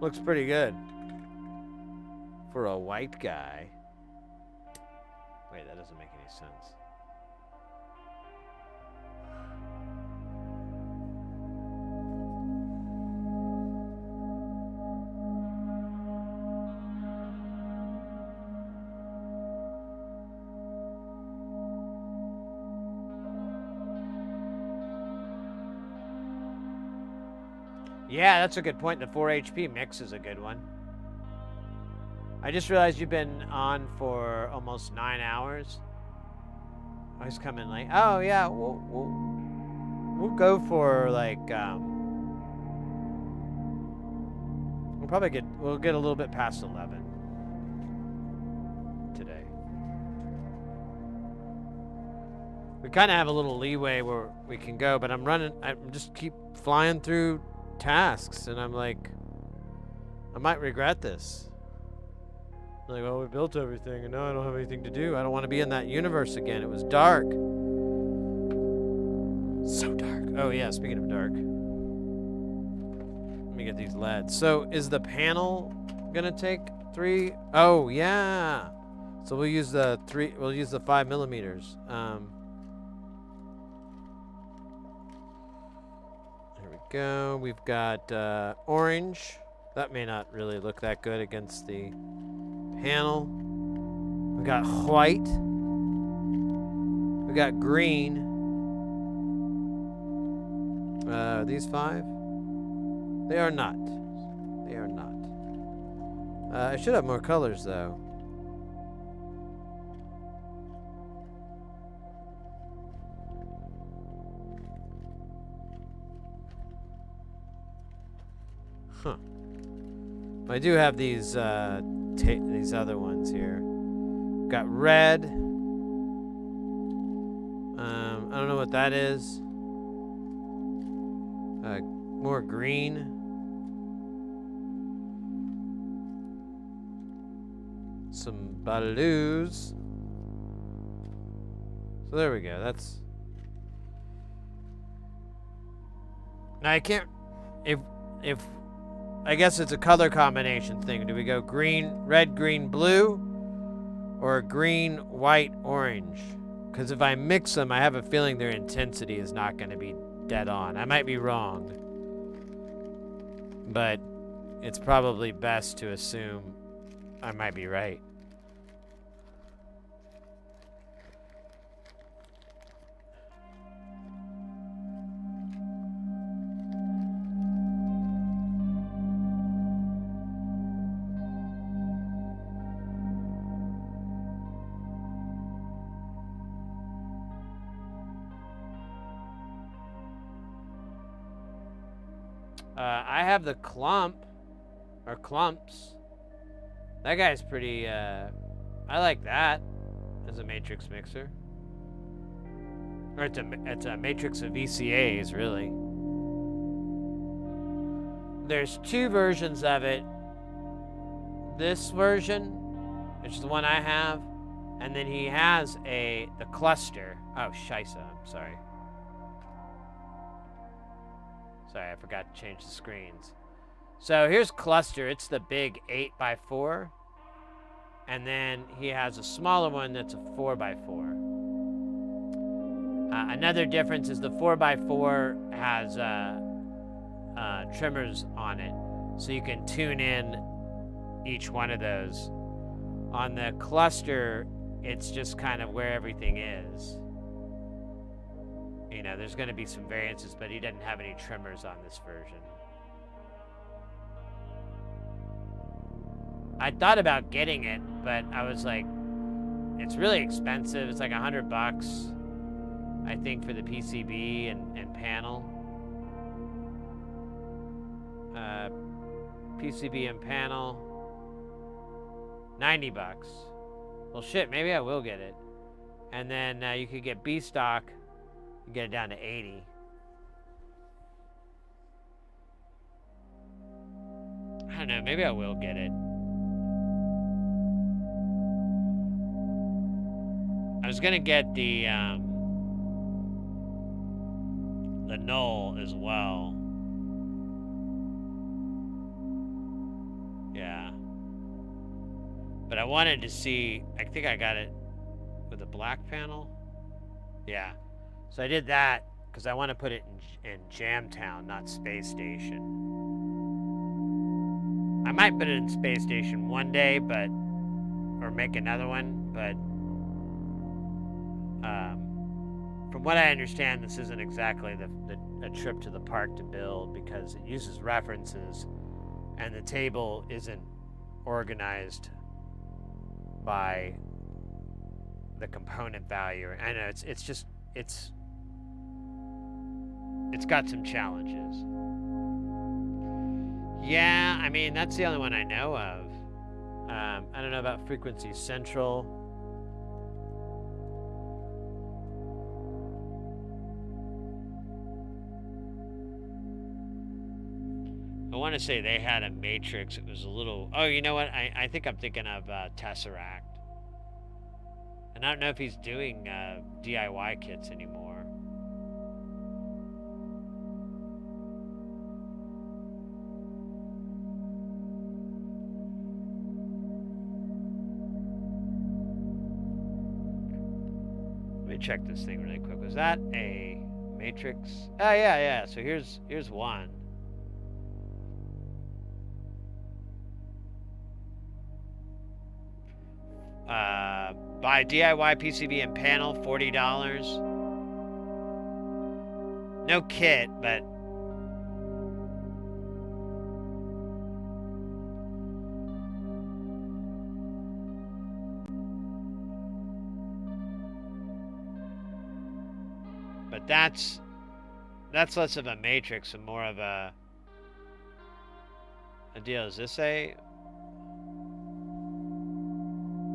Looks pretty good. For a white guy. Wait, that doesn't make any sense. Yeah, that's a good point. The 4 HP mix is a good one. I just realized you've been on for almost 9 hours. I was coming late. Oh yeah, we'll go for like we'll get a little bit past 11 today. We kind of have a little leeway where we can go, but I'm just keep flying through tasks, and I'm like, I might regret this. Like, well, we built everything, and now I don't have anything to do. I don't want to be in that universe again. It was dark. So dark. Oh, yeah, speaking of dark. Let me get these LEDs. So, is the panel gonna take 3? Oh, yeah. So we'll use the 5 millimeters. There we go. We've got orange. That may not really look that good against the panel. We got white. We got green. These 5? They are not. They are not. I should have more colors though. Huh. I do have these other ones here. Got red. I don't know what that is. More green. Some blues. So there we go. That's. Now I can't. If I guess it's a color combination thing. Do we go green, red, green, blue, or green, white, orange? Because if I mix them, I have a feeling their intensity is not going to be dead on. I might be wrong, but it's probably best to assume I might be right. I have the clump, or clumps. That guy's pretty, I like that as a matrix mixer. Or it's a matrix of VCAs, really. There's 2 versions of it. This version, which is the one I have, and then he has the cluster. Oh, scheisse, I'm sorry. Sorry, I forgot to change the screens. So here's cluster. It's the big 8x4. And then he has a smaller one that's a 4x4. Another difference is the 4x4 has trimmers on it. So you can tune in each one of those. On the cluster, it's just kind of where everything is. You know, there's going to be some variances, but he doesn't have any trimmers on this version. I thought about getting it, but I was like, it's really expensive. It's like $100, I think, for the PCB and panel. PCB and panel, $90. Well, shit, maybe I will get it. And then you could get B stock. You get it down to 80. I don't know, maybe I will get it. I was gonna get the null as well. But I wanted to see, I think I got it with a black panel. Yeah. So I did that because I want to put it in Jamtown, not Space Station. I might put it in Space Station one day, but, or make another one, but from what I understand, this isn't exactly a trip to the park to build because it uses references and the table isn't organized by the component value. I know it's got some challenges. Yeah, I mean, that's the only one I know of. I don't know about Frequency Central. I want to say they had a Matrix. It was a little... Oh, you know what? I think I'm thinking of Tesseract. And I don't know if he's doing DIY kits anymore. Let me check this thing really quick. Was that a Matrix? Oh, yeah. So here's one. Buy DIY PCB and panel, $40. No kit, but that's less of a Matrix and more of a deal. Is this a...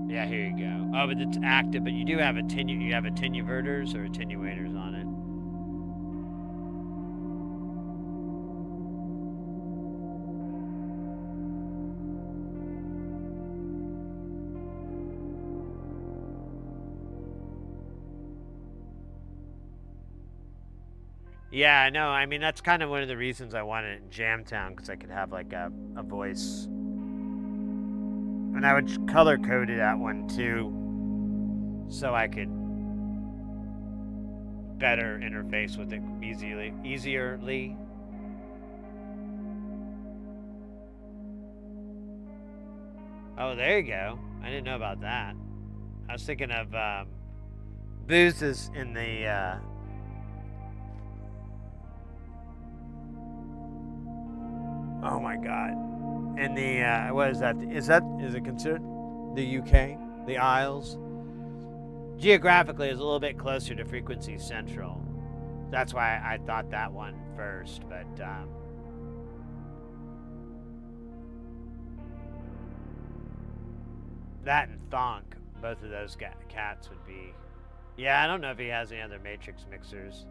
Yeah, here you go. Oh, but it's active, but you do have you have attenuverters or attenuators on it. Yeah, no, I mean, that's kind of one of the reasons I wanted it in Jamtown, because I could have like a voice. And I would color coded that one too, so I could better interface with it easierly. Oh, there you go. I didn't know about that. I was thinking of Booze is in the oh my god. And the, what is that? Is it considered the UK? The Isles? Geographically, is a little bit closer to Frequency Central. That's why I thought that one first, but, that and Thonk, both of those cats would be... Yeah, I don't know if he has any other Matrix mixers.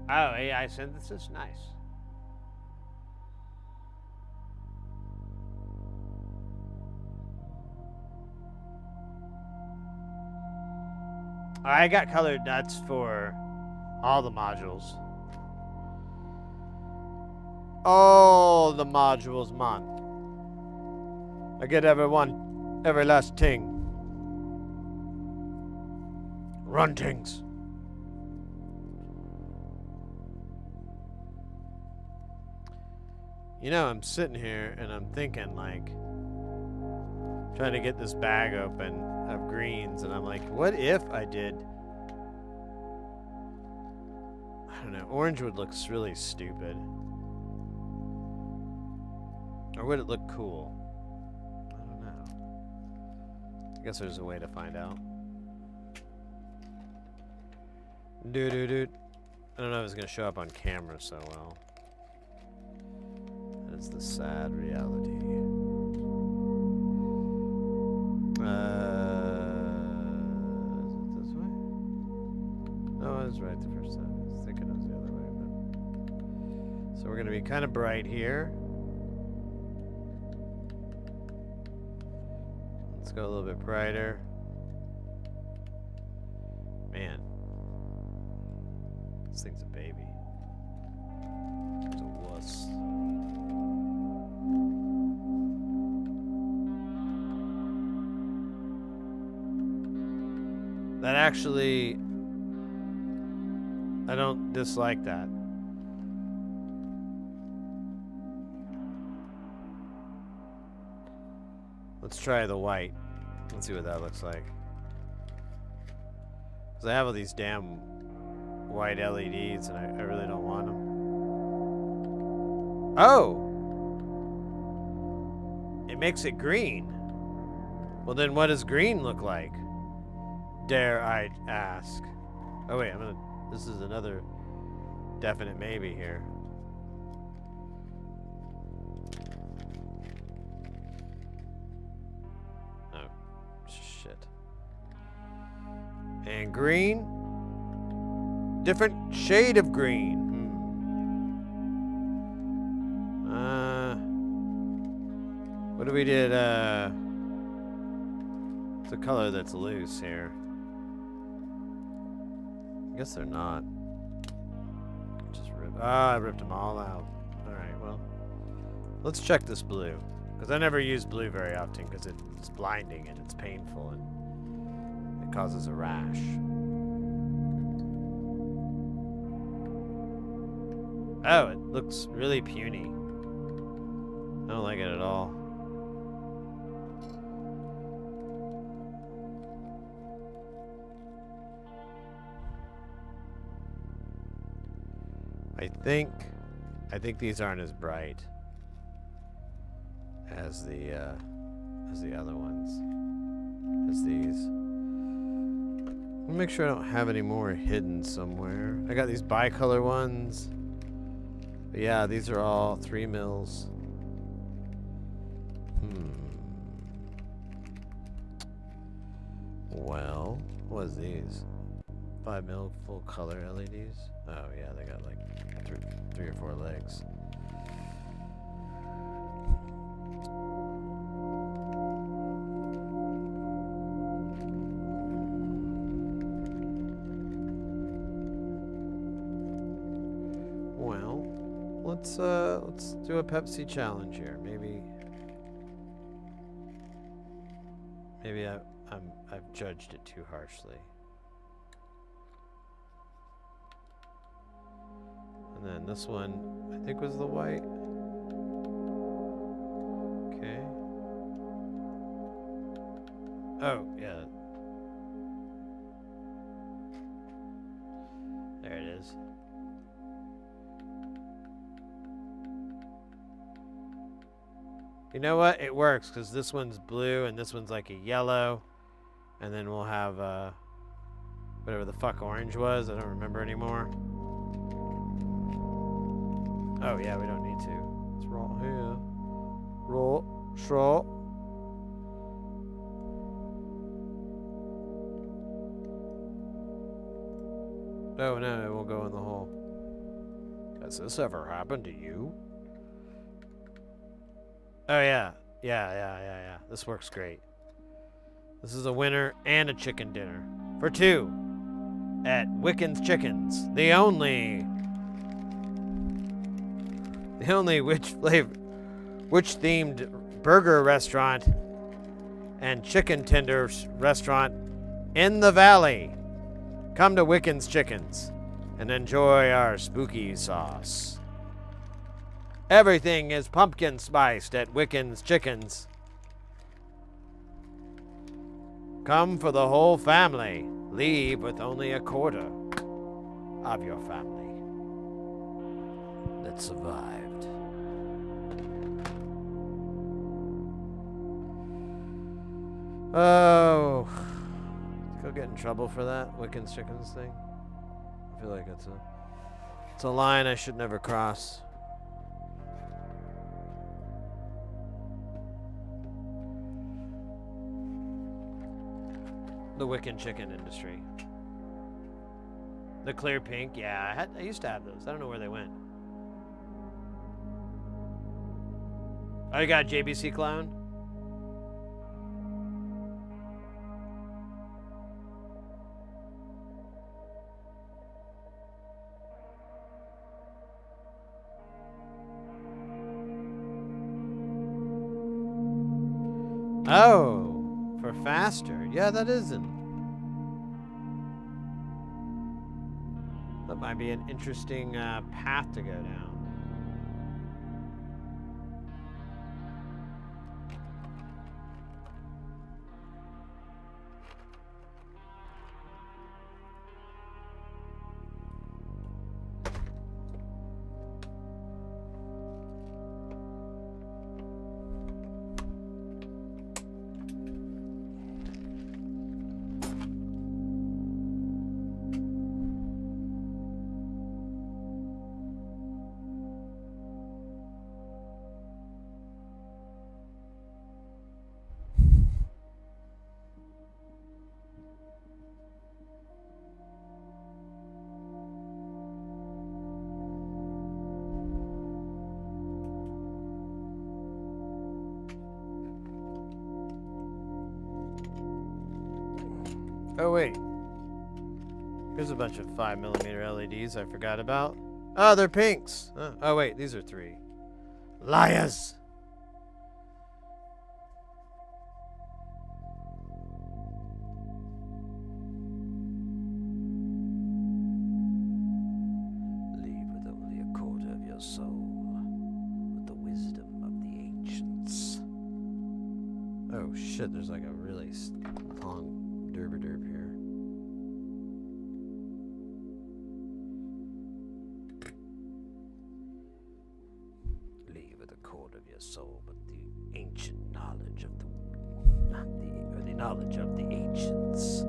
Oh, AI synthesis? Nice. I got colored nuts for all the modules. All the modules, man. I get every last thing. Runtings. You know, I'm sitting here and I'm thinking, like, trying to get this bag open of greens, and I'm like, what if I did, I don't know, orange would look really stupid. Or would it look cool? I don't know. I guess there's a way to find out. I don't know if it's going to show up on camera so well. That's the sad reality. Is it this way? No, I was right the first time. I was thinking it was the other way. But... So we're going to be kind of bright here. go a little bit brighter. Man. This thing's a baby. It's a wuss. That actually, I don't dislike that. Let's try the white. Let's see what that looks like. Because I have all these damn white LEDs and I really don't want them. Oh! It makes it green. Well then what does green look like? Dare I ask. Oh wait, this is another definite maybe here. Oh, shit. And green? Different shade of green. What do we did? It's a color that's loose here. I guess they're not. Just I ripped them all out. Alright, well. Let's check this blue. Because I never use blue very often because it's blinding and it's painful and it causes a rash. Oh, it looks really puny. I don't like it at all. I think these aren't as bright as the other ones. As these. Let me make sure I don't have any more hidden somewhere. I got these bicolor ones. But yeah, these are all 3 mils. Well, what is these? 5 mil full color LEDs. Oh yeah, they got like three or 4 legs. Well, let's do a Pepsi challenge here. Maybe I've judged it too harshly. And then this one, I think, was the white. Okay. Oh, yeah. There it is. You know what? It works, because this one's blue and this one's like a yellow. And then we'll have whatever the fuck orange was. I don't remember anymore. Oh yeah, we don't need to. It's right here. Roll, short. Oh no, it won't go in the hole. Has this ever happened to you? Oh yeah. Yeah. This works great. This is a winner and a chicken dinner. For 2. At Wiccan's Chickens. The only witch-themed burger restaurant and chicken tenders restaurant in the valley. Come to Wiccan's Chickens and enjoy our spooky sauce. Everything is pumpkin spiced at Wiccan's Chickens. Come for the whole family. Leave with only a quarter of your family that survived. Oh, go get in trouble for that Wiccan's Chickens thing. I feel like it's a line I should never cross. The Wiccan chicken industry. The clear pink, yeah, I used to have those. I don't know where they went. Oh, you got JBC Clown? Oh, for faster. Yeah, that isn't. That might be an interesting path to go down. Oh, wait. Here's a bunch of 5mm LEDs I forgot about. Oh, they're pinks. Oh, wait, these are 3. Liars! Leave with only a quarter of your soul, with the wisdom of the ancients. Oh, shit, there's like a really long derp here. Leave with a quarter of your soul, but the ancient knowledge of the knowledge of the ancients.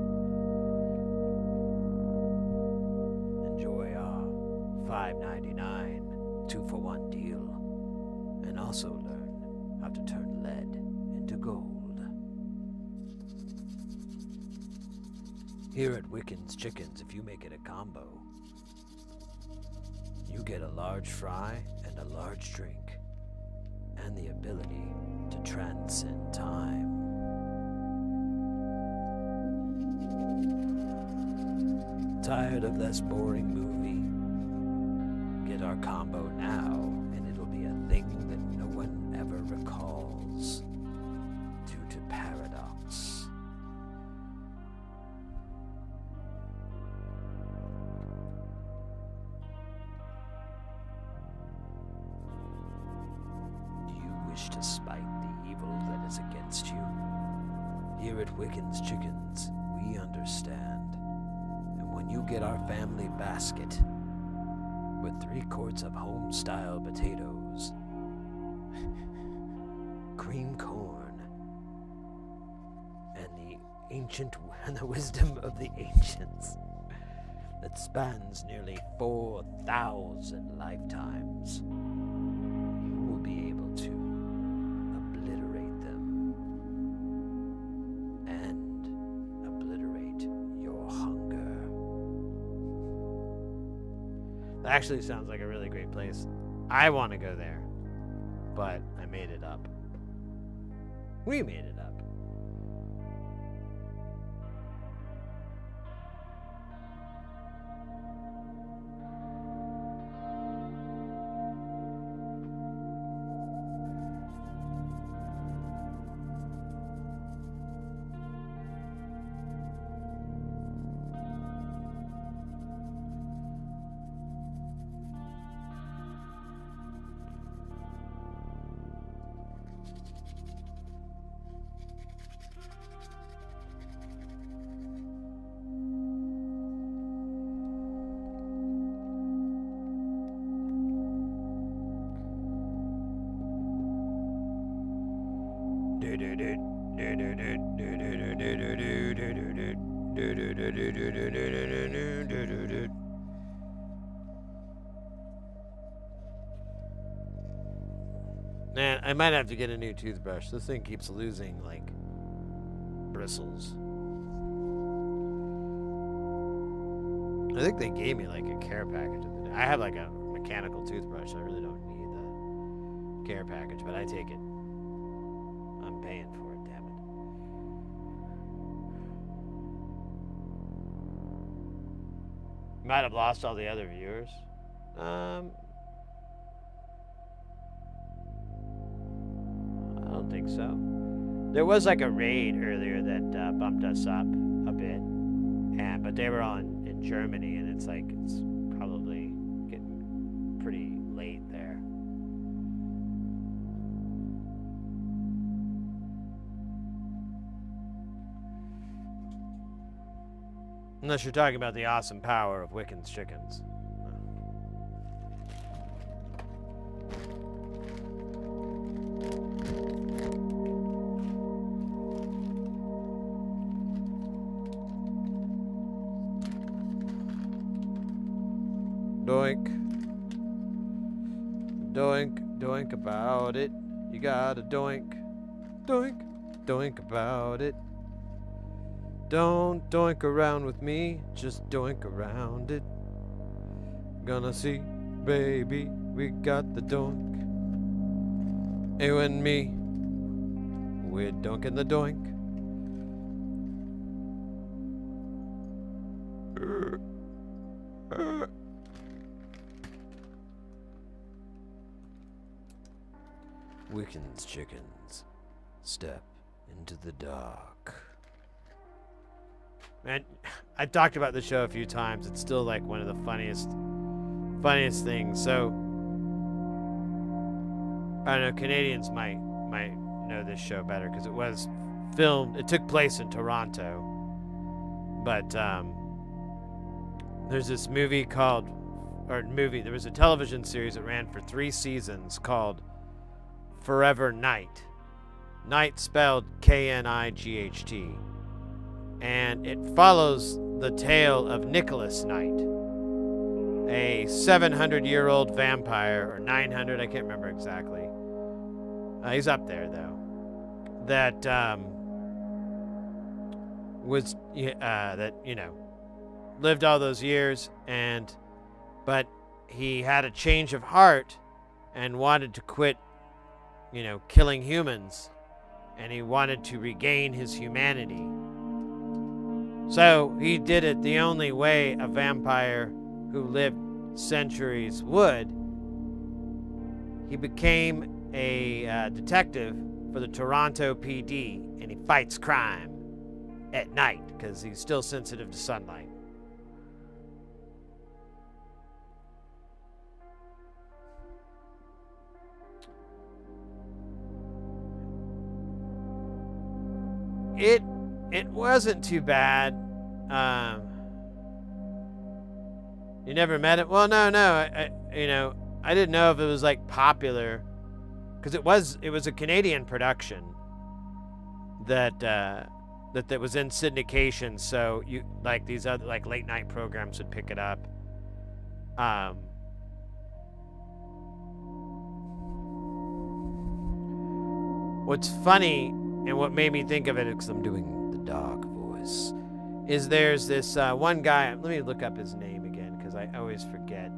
Enjoy our $5.99 2-for-1 deal, and also learn how to turn lead into gold. Here at Wiccan's Chickens, if you make it a combo, you get a large fry and a large drink, and the ability to transcend time. Tired of this boring movie? Get our combo now, and it'll be a thing that no one ever recalls, due to paradox. Do you wish to spite the evil that is against you? Here at Wiccan's Chickens, we understand. And when you get our family basket with 3 quarts of home-style potatoes, cream corn, and the wisdom of the ancients that spans nearly 4,000 lifetimes, you will be able to obliterate them and obliterate your hunger. That actually sounds like a really great place. I want to go there, but I made it up. We made it up. Man, I might have to get a new toothbrush. This thing keeps losing, like, bristles. I think they gave me, like, a care package. I have, like, a mechanical toothbrush, so I really don't need the care package, but I take it. I'm paying for it, damn it. Might have lost all the other viewers. I don't think so. There was like a raid earlier that bumped us up a bit, but they were in Germany, and it's probably getting pretty late there. Unless you're talking about the awesome power of Wiccan's chickens. Doink. Doink, doink about it. You gotta doink. Doink, doink about it. Don't doink around with me, just doink around it. Gonna see, baby, we got the doink. You and me, we're doinking the doink. Wiccan's chickens, step into the dark. Man, I talked about the show a few times. It's still like one of the funniest things. So I don't know, Canadians might know this show better because it was filmed. It took place in Toronto, but there's this movie there was a television series that ran for 3 seasons called Forever Knight. Knight spelled Knight. And it follows the tale of Nicholas Knight, a 700-year-old vampire, or 900, I can't remember exactly. He's up there, though. That lived all those years, but he had a change of heart and wanted to quit, killing humans, and he wanted to regain his humanity. So he did it the only way a vampire who lived centuries would. He became a detective for the Toronto PD, and he fights crime at night because he's still sensitive to sunlight. It wasn't too bad. You never met it? Well, no. I didn't know if it was popular, because it was a Canadian production that was in syndication. So you these other late night programs would pick it up. What's funny and what made me think of it, because I'm doing the dark voice, is there's this one guy. Let me look up his name again because I always forget.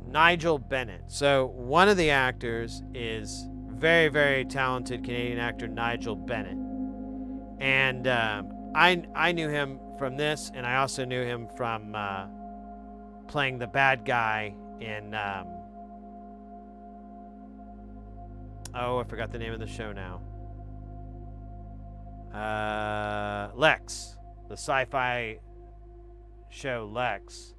Nigel Bennett. So one of the actors is very, very talented Canadian actor Nigel Bennett, and I knew him from this, and I also knew him from playing the bad guy in I forgot the name of the show now. Lex, the sci-fi show Lex.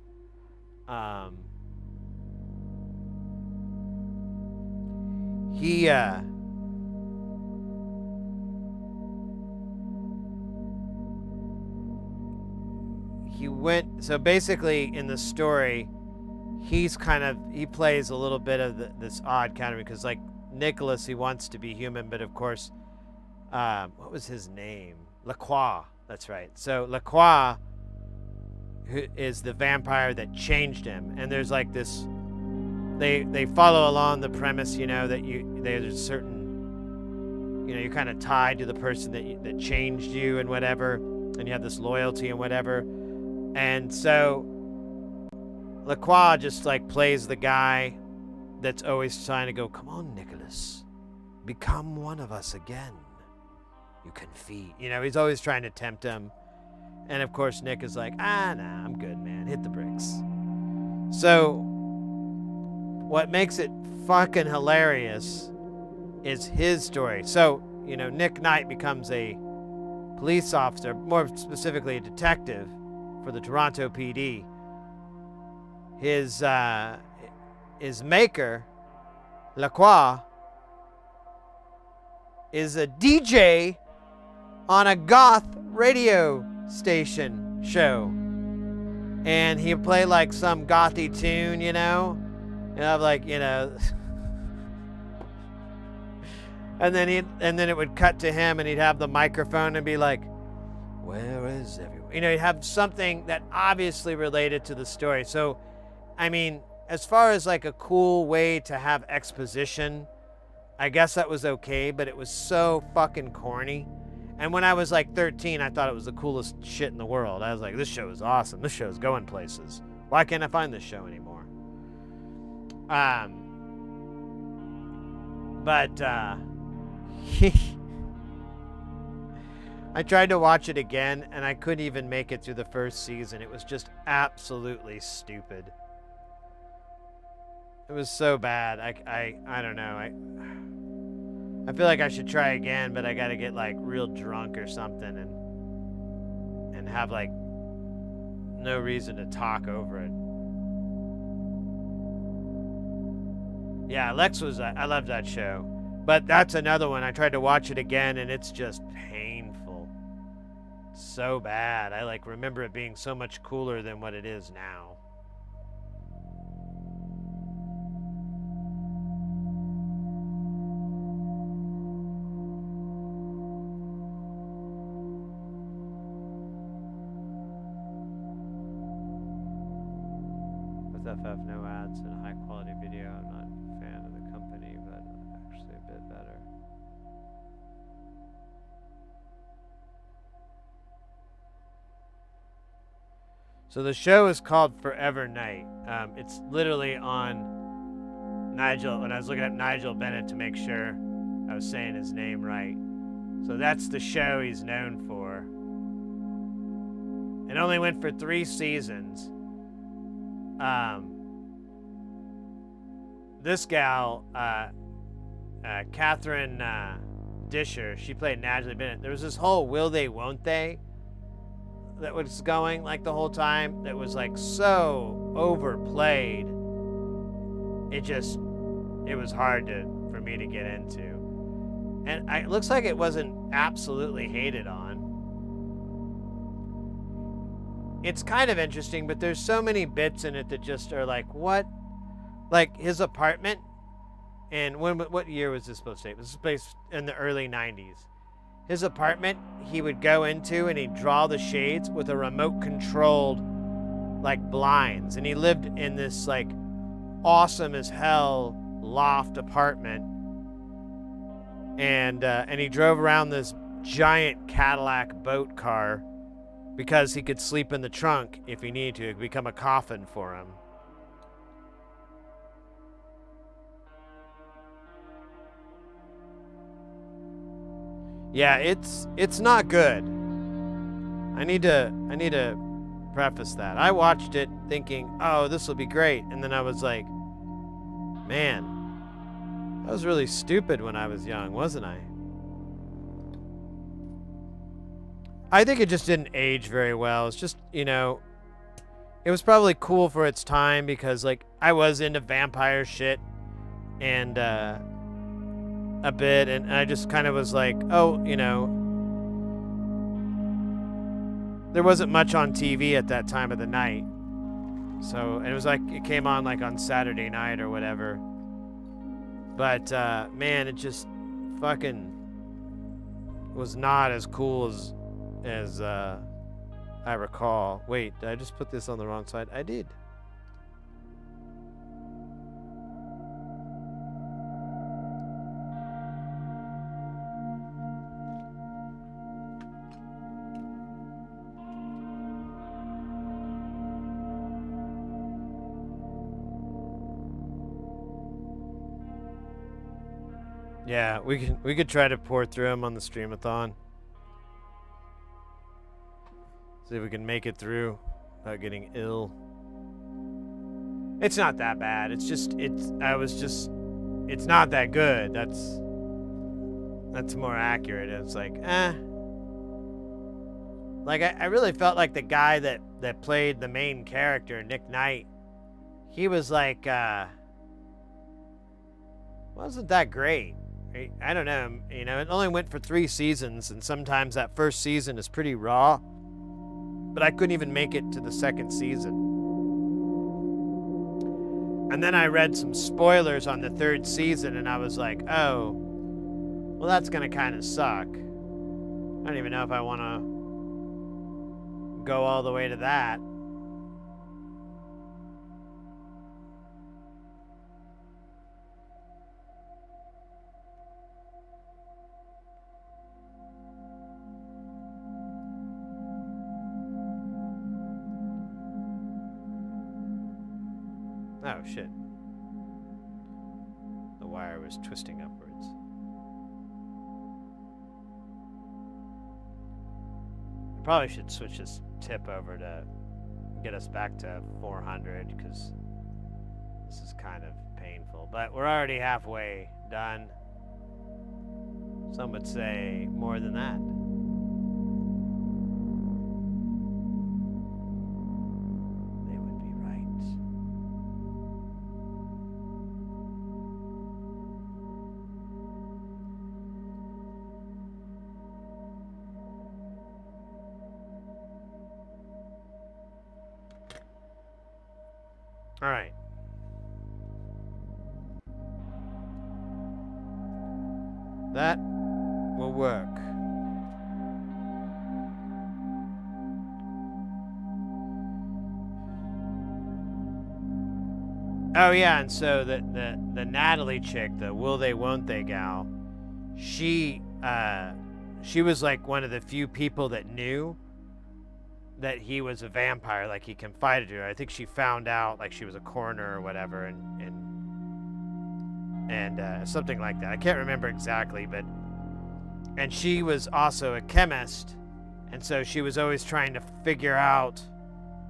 He went, so basically in the story, he plays a little bit of this odd category, because Nicholas, he wants to be human, but of course, what was his name? Lacroix, that's right. So Lacroix, who is the vampire that changed him, and there's this, they follow along the premise, that there's a certain, you're kind of tied to the person that changed you and whatever, and you have this loyalty and whatever. And so Lacroix just plays the guy that's always trying to go, come on, Nicholas, become one of us again. You can feed. He's always trying to tempt him. And of course, Nick is like, nah, I'm good, man. Hit the bricks. So, what makes it fucking hilarious is his story. So, Nick Knight becomes a police officer, more specifically a detective for the Toronto PD. His maker, Lacroix, is a DJ on a goth radio station show. And he'll play like some gothy tune, and then it would cut to him and he'd have the microphone and be like, where is everyone? He'd have something that obviously related to the story. So, I mean, as far as like a cool way to have exposition, I guess that was okay, but it was so fucking corny. And when I was like 13, I thought it was the coolest shit in the world. I was like, this show is awesome. This show is going places. Why can't I find this show anymore? I tried to watch it again, and I couldn't even make it through the first season. It was just absolutely stupid. It was so bad. I don't know. I feel like I should try again, but I gotta get like real drunk or something and have like no reason to talk over it. Yeah, Lex was, I love that show. But that's another one. I tried to watch it again and it's just painful. So bad. I like remember it being so much cooler than what it is now. FF, no ads and a high quality video. I'm not a fan of the company, but actually a bit better. So the show is called Forever Night. It's literally on Nigel, when I was looking up Nigel Bennett to make sure I was saying his name right. So that's the show he's known for. It only went for 3 seasons. This gal, Catherine Disher, she played Natalie Bennett. There was this whole will they, won't they that was going like the whole time that was like so overplayed. It was hard for me to get into. And it looks like it wasn't absolutely hated on. It's kind of interesting, but there's so many bits in it that just are like, what? Like his apartment, and what year was this supposed to take? This was based in the early 90s. His apartment, he would go into and he'd draw the shades with a remote controlled like blinds. And he lived in this like awesome as hell loft apartment. And he drove around this giant Cadillac boat car because he could sleep in the trunk if he needed to. It could become a coffin for him. Yeah, it's not good. I need to preface that. I watched it thinking, oh, this will be great. And then I was like, man, I was really stupid when I was young, wasn't I? I think it just didn't age very well. It's just, it was probably cool for its time because, like, I was into vampire shit and a bit, and I just kind of was like, oh, there wasn't much on TV at that time of the night. So, and it was like, it came on like on Saturday night or whatever. But, man, it just fucking was not as cool as I recall. Wait, did I just put this on the wrong side? I did. Yeah, we could try to pour through them on the streamathon. See if we can make it through without getting ill. It's not that bad. It's not that good. That's more accurate. It's like, Like, I really felt like the guy that played the main character, Nick Knight, he was like, wasn't that great. I don't know. You know, it only went for 3 seasons, and sometimes that first season is pretty raw. But I couldn't even make it to the second season. And then I read some spoilers on the 3rd season, and I was like, oh, well, that's going to kind of suck. I don't even know if I want to go all the way to that. Oh, shit. The wire was twisting upwards. I probably should switch this tip over to get us back to 400, because this is kind of painful. But we're already halfway done. Some would say more than that. They would be right. All right. That will work. Oh yeah, and so the Natalie chick, the will they won't they gal, she was like one of the few people that knew that he was a vampire. Like, he confided to her. I think she found out, like, she was a coroner or whatever, and something like that. I can't remember exactly, but, and she was also a chemist, and so she was always trying to figure out,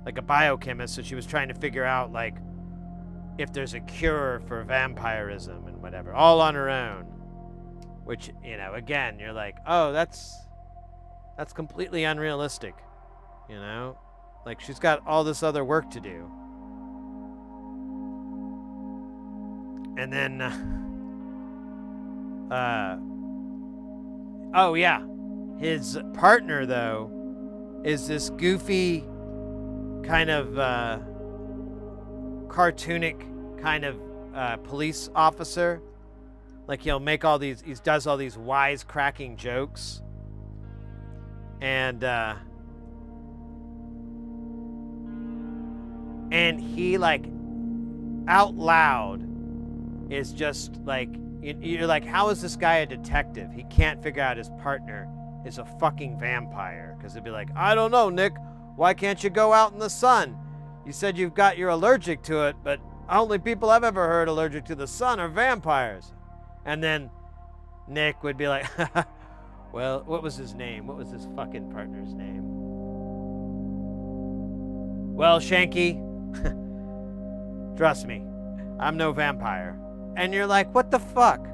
like a biochemist, so she was trying to figure out, like, if there's a cure for vampirism and whatever, all on her own. Which, you know, again, you're like, oh, that's completely unrealistic. You know, like, she's got all this other work to do. And then, oh yeah, his partner though is this goofy kind of cartoonic kind of police officer. Like, he does all these wisecracking jokes, and he, like, out loud is just like, you're like, how is this guy a detective? He can't figure out his partner is a fucking vampire. Because he'd be like, I don't know, Nick. Why can't you go out in the sun? You said you're allergic to it, but only people I've ever heard allergic to the sun are vampires. And then Nick would be like, well, what was his name? What was his fucking partner's name? Well, Shanky, trust me, I'm no vampire. And you're like, what the fuck?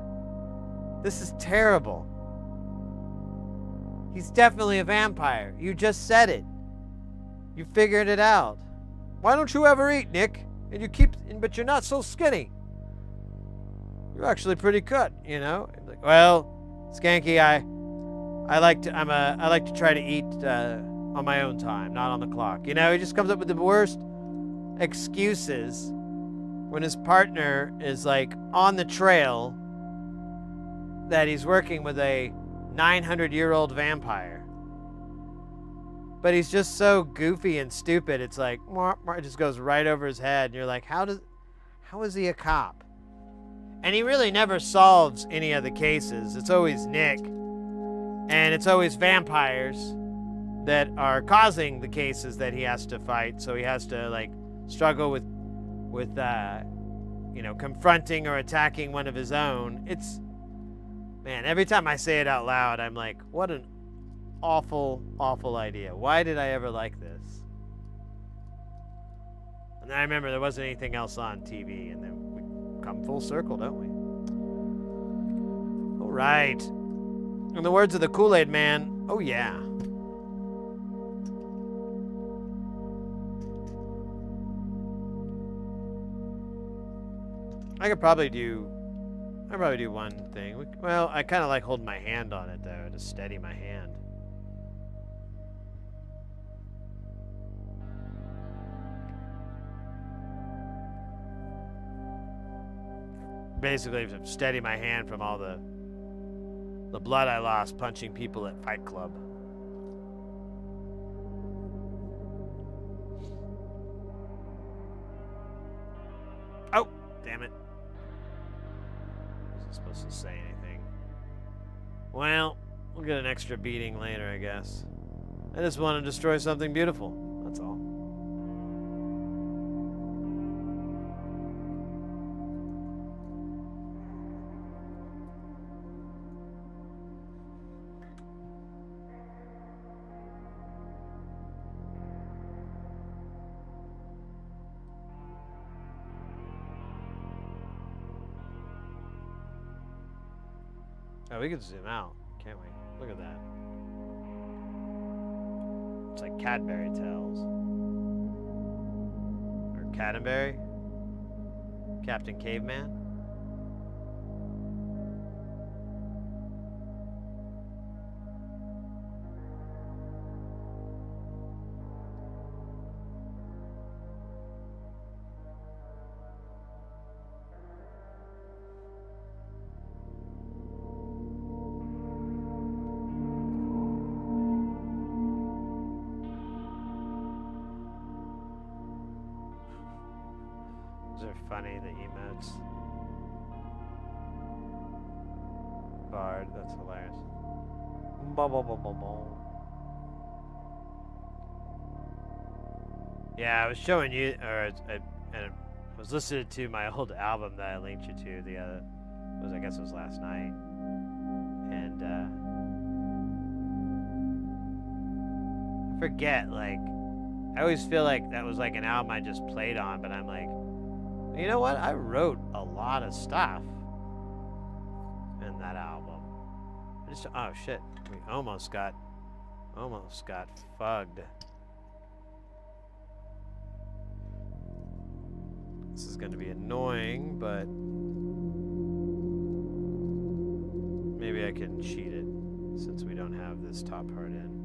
This is terrible. He's definitely a vampire. You just said it. You figured it out. Why don't you ever eat, Nick? But you're not so skinny. You're actually pretty cut, you know? Like, well, Skanky, I like to try to eat on my own time, not on the clock. You know, he just comes up with the worst excuses when his partner is, like, on the trail that he's working with a 900-year-old vampire. But he's just so goofy and stupid. It's like, it just goes right over his head. And you're like, how is he a cop? And he really never solves any of the cases. It's always Nick. And it's always vampires that are causing the cases that he has to fight. So he has to, like, struggle with you know, confronting or attacking one of his own. It's, man, every time I say it out loud, I'm like, what an awful, awful idea. Why did I ever like this? And then I remember there wasn't anything else on TV, and then we come full circle, don't we? All right. In the words of the Kool-Aid Man, oh yeah. I could probably do one thing. Well, I kind of like holding my hand on it, though, to steady my hand. Basically, to steady my hand from all the blood I lost punching people at Fight Club. Oh, damn it. Wasn't supposed to say anything. Well, we'll get an extra beating later, I guess. I just want to destroy something beautiful. That's all. Oh, we can zoom out, can't we? Look at that. It's like Cadbury Tales. Or Cadbury? Captain Caveman? Those are funny, the emotes. Bard, that's hilarious. Yeah, I was showing you, or I was listening to my old album that I linked you to the other, I guess it was last night. And I forget, like, I always feel like that was like an album I just played on, but I'm like, you know what? I wrote a lot of stuff in that album. Oh shit, we almost got fugged. This is gonna be annoying, but maybe I can cheat it since we don't have this top part in.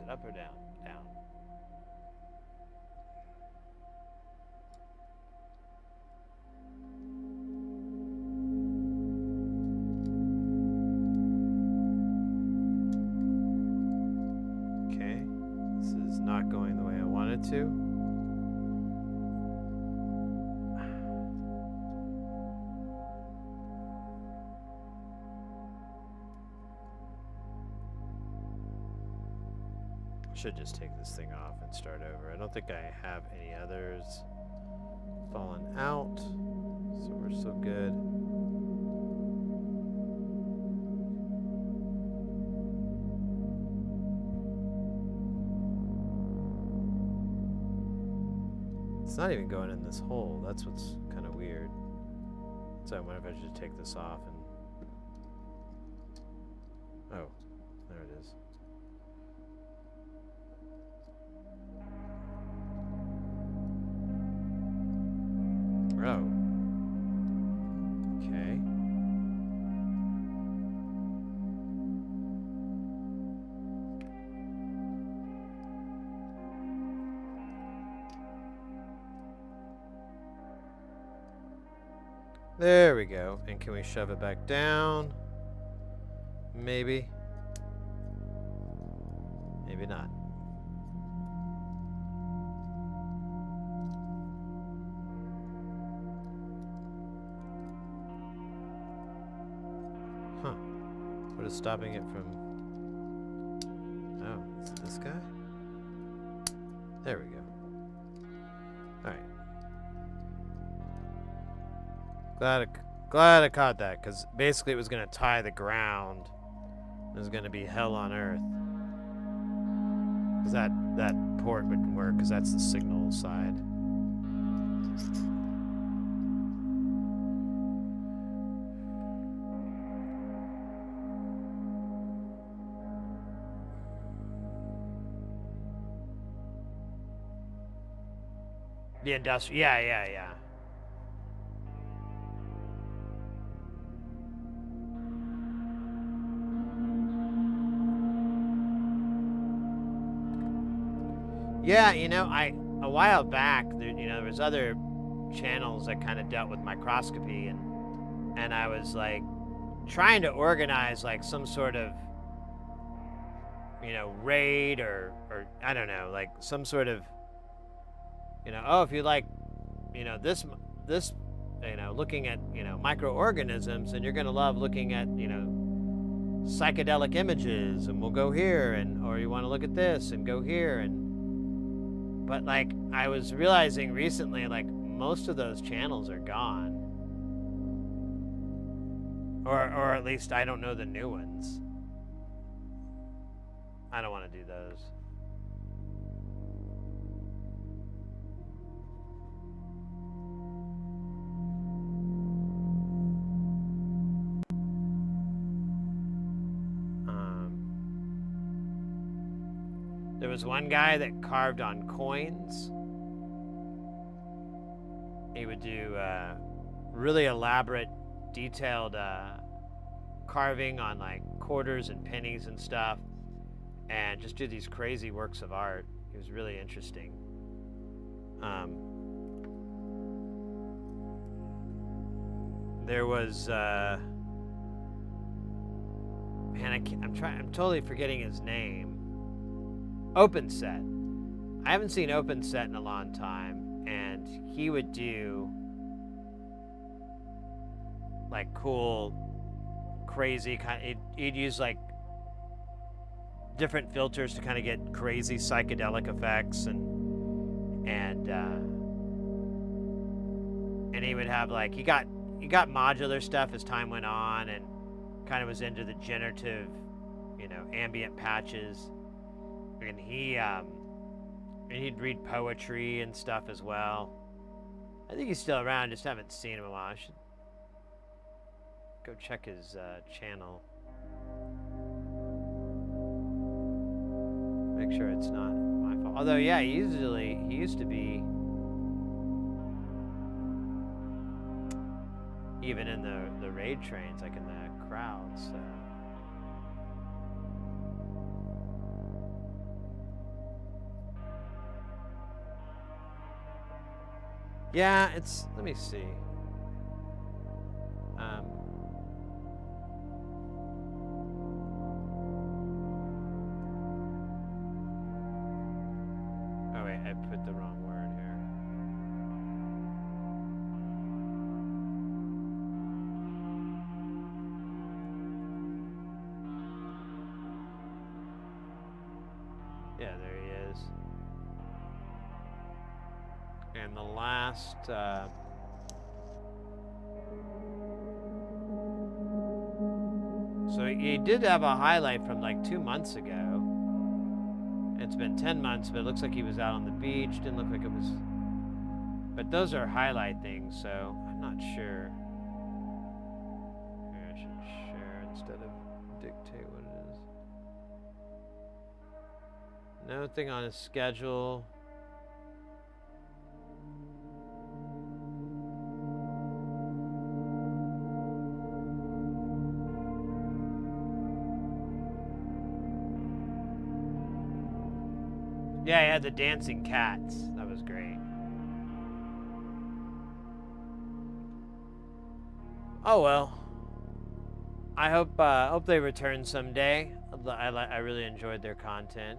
Up or down? Down. Okay. This is not going the way I wanted to. Should just take this thing off and start over. I don't think I have any others fallen out, so we're still good. It's not even going in this hole. That's what's kind of weird. So I wonder if I should take this off and... Oh, there it is. Oh. Okay. There we go. And can we shove it back down? Maybe. Maybe not. Huh. What is stopping it from... Oh, is it this guy? There we go. Glad I caught that, because basically it was going to tie the ground. It was going to be hell on earth. Because that port wouldn't work, because that's the signal side. The industrial, yeah. Yeah, you know, a while back, there was other channels that kind of dealt with microscopy, and I was like trying to organize like some sort of, raid or I don't know, like some sort of, oh, if you like, this, looking at, microorganisms, and you're gonna love looking at, psychedelic images, and we'll go here, or you want to look at this and go here, but like I was realizing recently, like most of those channels are gone, or at least I don't know the new ones. I don't want to do those. There was one guy that carved on coins. He would do really elaborate, detailed carving on like quarters and pennies and stuff, and just do these crazy works of art. It was really interesting. There was I'm totally forgetting his name. Open Set. I haven't seen Open Set in a long time, and he would do like cool, crazy kind. He'd use like different filters to kind of get crazy psychedelic effects, and he would have like he got modular stuff as time went on, and kind of was into the generative, ambient patches. And he'd read poetry and stuff as well. I think he's still around, just haven't seen him in a while. I should go check his channel. Make sure it's not my fault. Although, yeah, he used to be even in the raid trains, like in the crowds, so. Yeah, let me see. Oh wait, I put the wrong word here. Yeah, there he is. And the last so he did have a highlight from like 2 months ago. It's been 10 months, but it looks like he was out on the beach. Didn't look like it was, but those are highlight things, so I'm not sure. Here, I should share instead of dictate what it is. Nothing on his schedule. Yeah, he had the dancing cats. That was great. Oh well. I hope they return someday. I really enjoyed their content.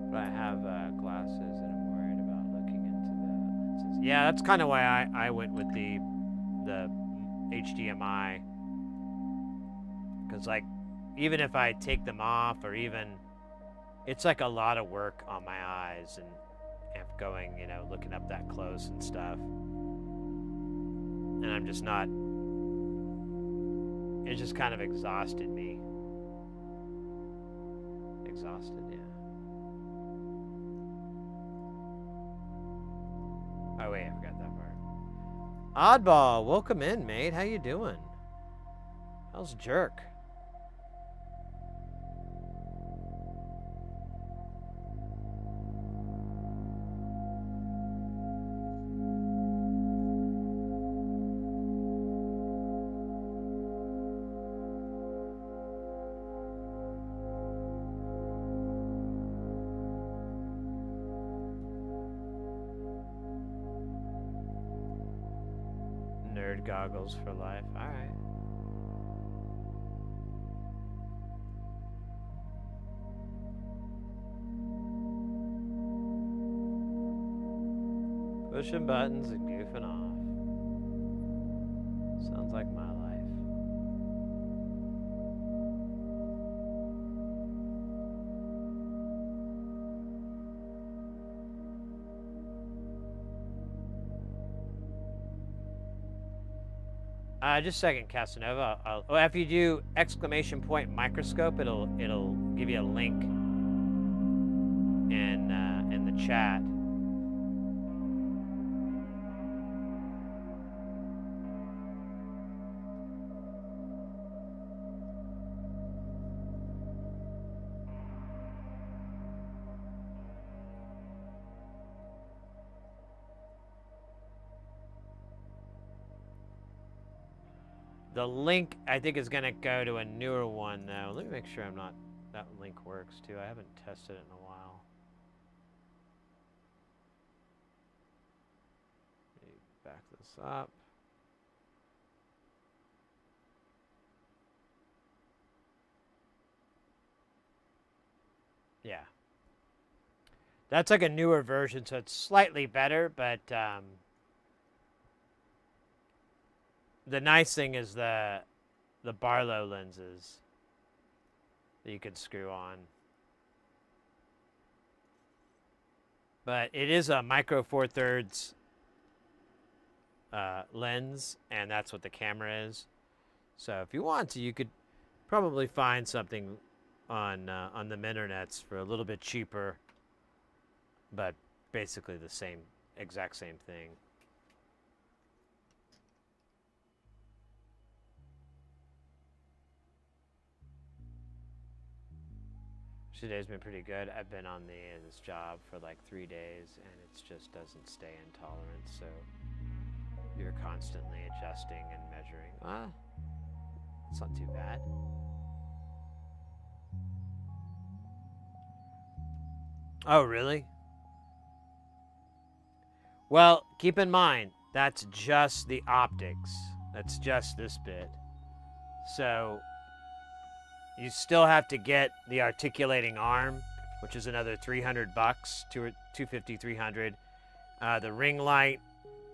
But I have glasses, and I'm worried about looking into the lenses. Yeah, that's kind of why I went with the HDMI, because like even if I take them off, or even, it's like a lot of work on my eyes, and going, you know, looking up that close and stuff. And I'm just not, it just kind of exhausted me. Exhausted, yeah. Oh wait, I forgot that part. Oddball, welcome in, mate. How you doing? How's Jerk? Nerd goggles for life. All right. Pushing buttons and goofing off. Sounds like my life. Just a second, Casanova. Oh, if you do exclamation point microscope, it'll give you a link in the chat. The link, I think, is going to go to a newer one, though. Let me make sure that link works, too. I haven't tested it in a while. Let me back this up. Yeah. That's like a newer version, so it's slightly better, but the nice thing is the Barlow lenses that you can screw on. But it is a micro 4/3 lens, and that's what the camera is. So if you want to, you could probably find something on the internets for a little bit cheaper, but basically the exact same thing. Today's been pretty good. I've been on this job for like 3 days, and it just doesn't stay in tolerance, so you're constantly adjusting and measuring. It's not too bad. Oh, really? Well, keep in mind, that's just the optics. That's just this bit. So you still have to get the articulating arm, which is another $300, $250, $300. The ring light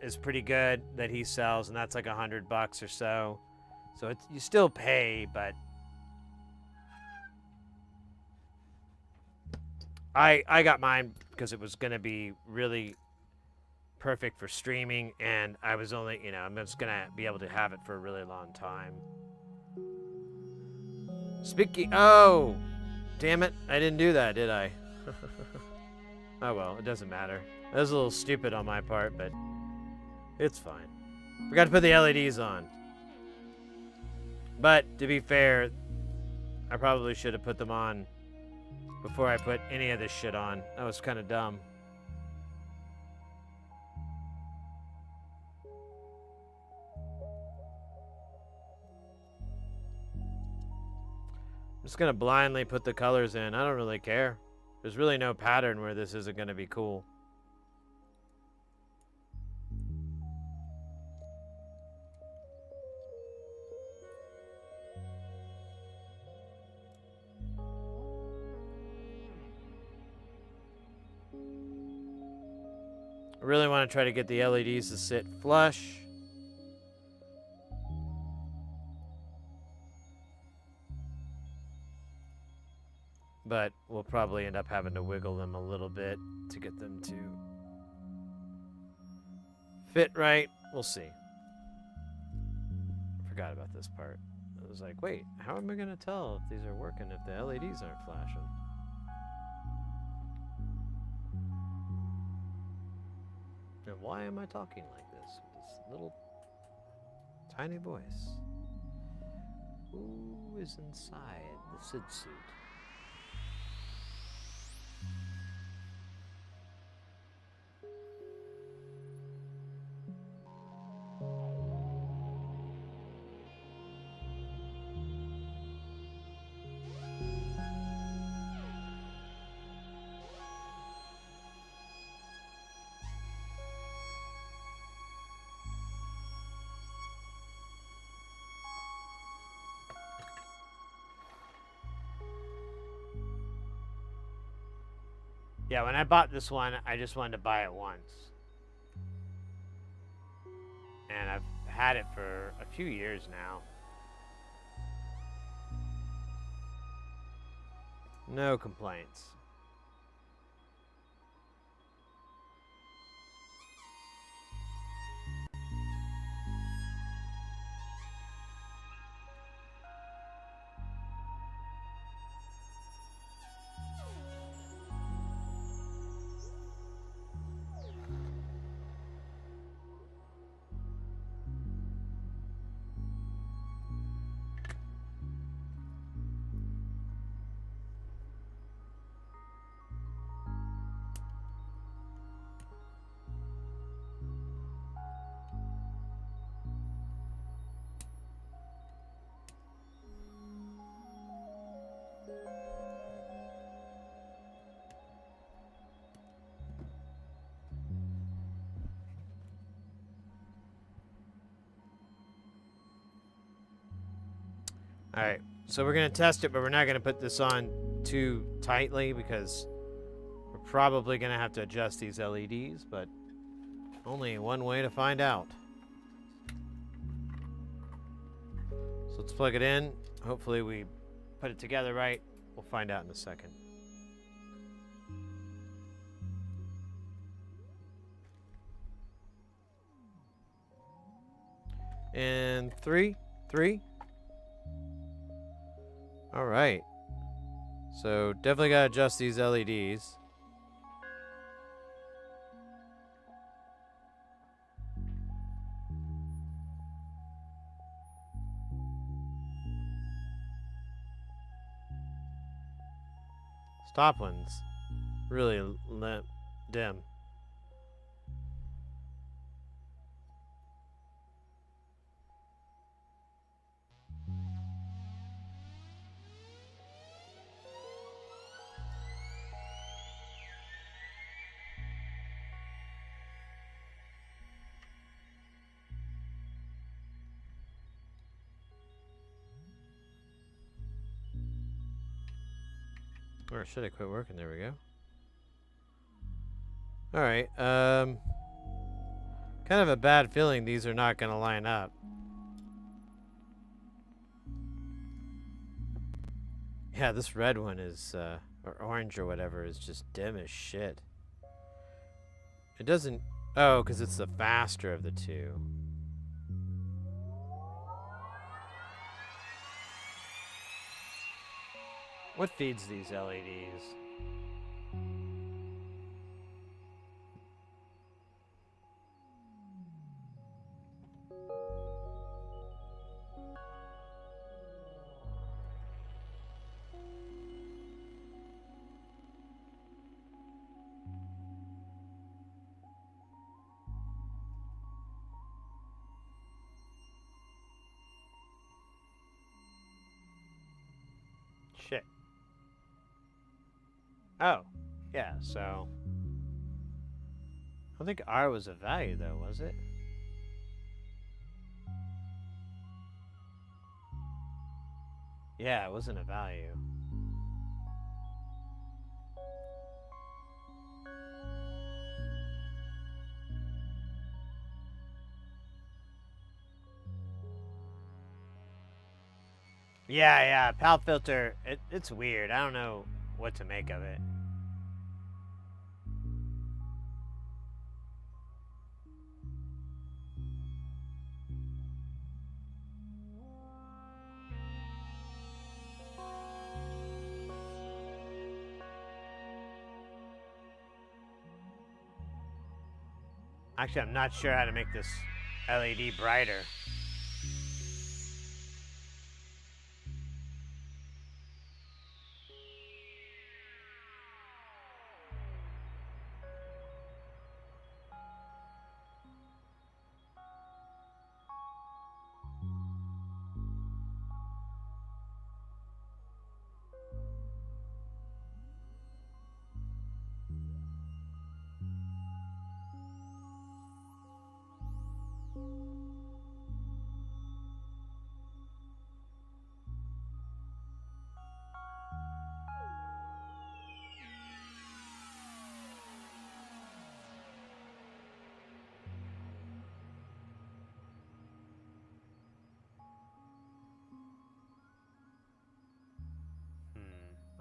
is pretty good that he sells, and that's like $100 or so. So you still pay, but I got mine because it was going to be really perfect for streaming, and I was only, I'm just going to be able to have it for a really long time. Oh, damn it. I didn't do that, did I? Oh, well, it doesn't matter. That was a little stupid on my part, but it's fine. Forgot to put the LEDs on. But, to be fair, I probably should have put them on before I put any of this shit on. That was kind of dumb. I'm just going to blindly put the colors in. I don't really care. There's really no pattern where this isn't going to be cool. I really want to try to get the LEDs to sit flush. probably end up having to wiggle them a little bit to get them to fit right. We'll see. I forgot about this part. I was like, wait, how am I going to tell if these are working if the LEDs aren't flashing? And why am I talking like this with this little tiny voice? Who is inside the Sid suit? Yeah, when I bought this one, I just wanted to buy it once. And I've had it for a few years now. No complaints. Alright, so we're going to test it, but we're not going to put this on too tightly because we're probably going to have to adjust these LEDs, but only one way to find out. So let's plug it in. Hopefully we put it together right. We'll find out in a second. And three. All right. So definitely got to adjust these LEDs. Stop ones really dim. Or should I quit working? There we go. Alright, kind of a bad feeling these are not going to line up. Yeah, this red one is, or orange or whatever, is just dim as shit. It doesn't, oh, because it's the faster of the two. What feeds these LEDs? Shit. Oh, yeah, so I don't think R was a value though, was it? Yeah, it wasn't a value. Yeah, PAL filter, it's weird. I don't know what to make of it. Actually, I'm not sure how to make this LED brighter.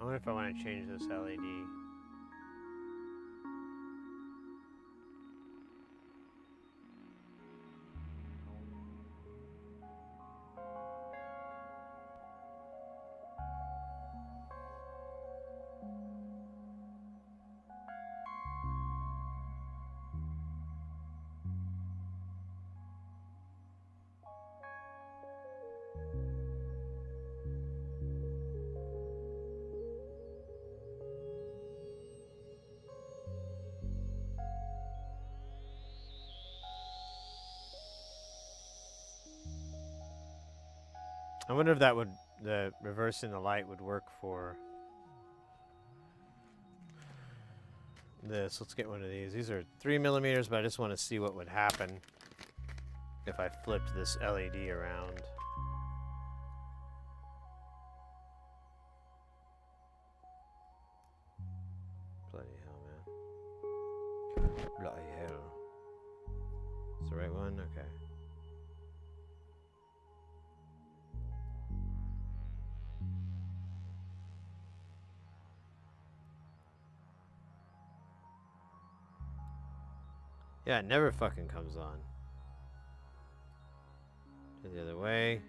I wonder if I want to change this LED. I wonder if that would, the reversing the light would work for this. Let's get one of these. These are 3mm, but I just want to see what would happen if I flipped this LED around. Bloody hell, man. Bloody hell. It's the right one? Okay. Yeah, it never fucking comes on. The other way.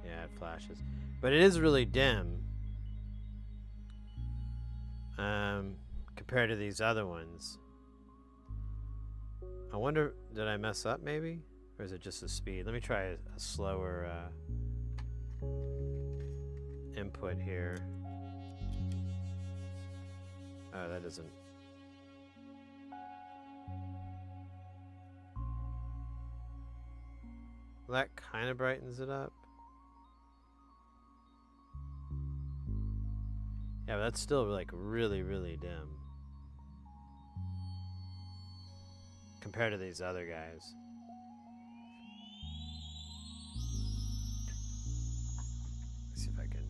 Yeah, it flashes. But it is really dim. Compared to these other ones. I wonder, did I mess up maybe? Or is it just the speed? Let me try a slower input here. Oh, that doesn't. Well, that kind of brightens it up. Yeah, but that's still like really, really dim. Compared to these other guys. Let's see if I can.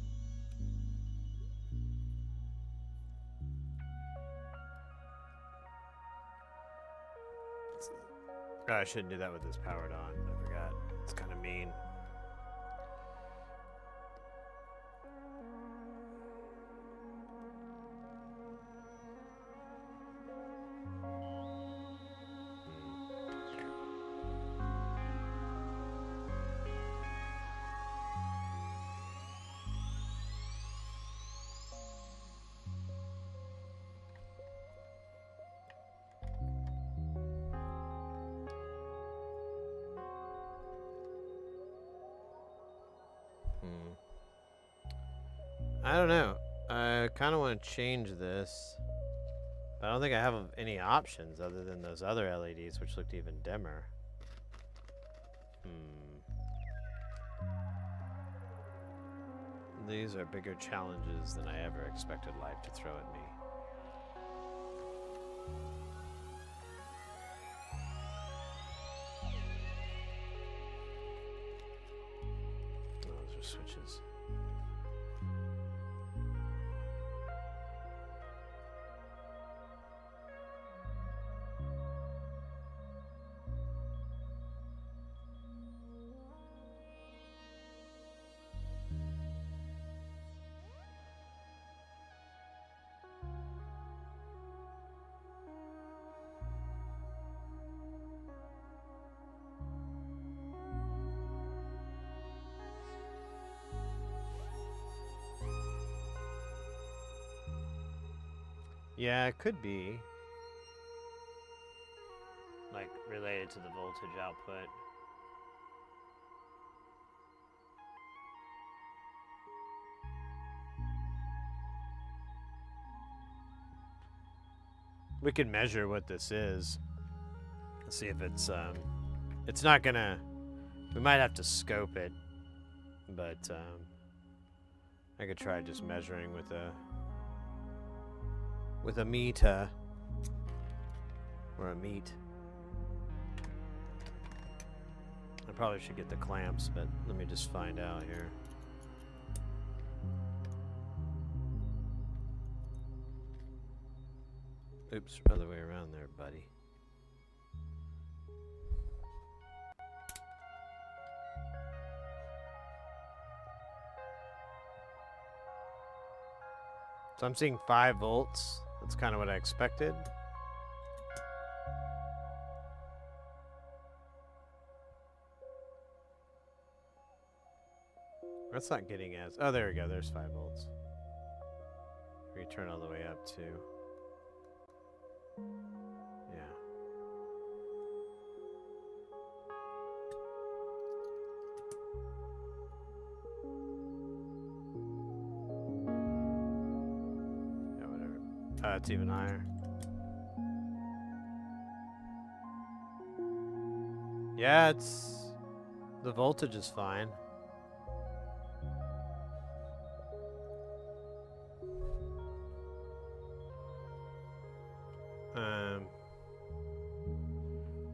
Oh, I shouldn't do that with this powered on. I forgot. It's kind of mean. I don't know. I kind of want to change this. But I don't think I have any options other than those other LEDs, which looked even dimmer. These are bigger challenges than I ever expected life to throw at me. Oh, those are switches. Yeah, it could be. Like, related to the voltage output. We can measure what this is. See if it's not gonna, we might have to scope it, but I could try just measuring with a meter or a meat. I probably should get the clamps, but let me just find out here. Oops, other way around there, buddy. So I'm seeing 5 volts. That's kind of what I expected. That's not getting as... Oh, there we go. There's 5 volts. We turn all the way up too. Yeah. Yeah, whatever. It's even higher. Yeah, it's... The voltage is fine.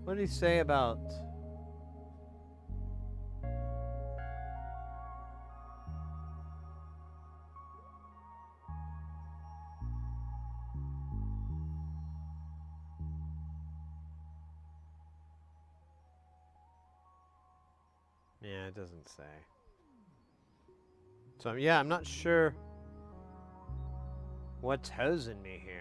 What did he say about... Yeah, it doesn't say. So, yeah, I'm not sure what's hosing me here.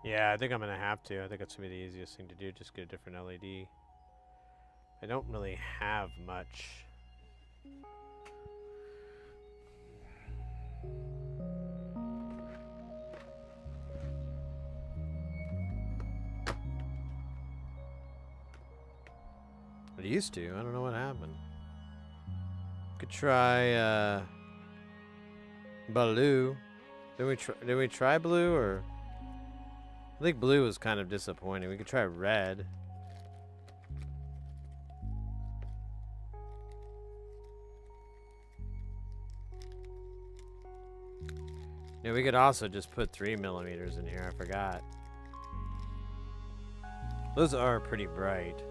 Yeah, I think I'm gonna have to. I think it's gonna be the easiest thing to do. Just get a different LED. I don't really have much. It used to. I don't know what happened. Could try blue. Did we try blue or? I think blue was kind of disappointing. We could try red. Yeah, we could also just put 3mm in here. I forgot. Those are pretty bright.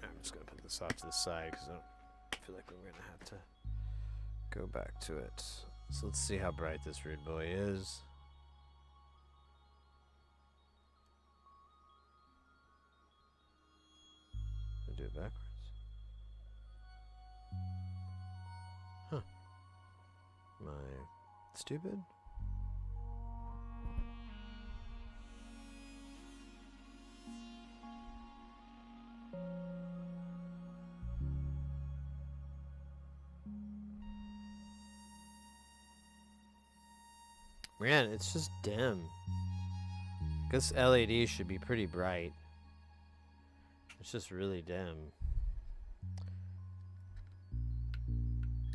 I'm just gonna put this off to the side because I don't feel like we're gonna have to go back to it. So let's see how bright this rude boy is. I'll do it backwards. Huh. Am I stupid? Man, it's just dim. This LED should be pretty bright. It's just really dim.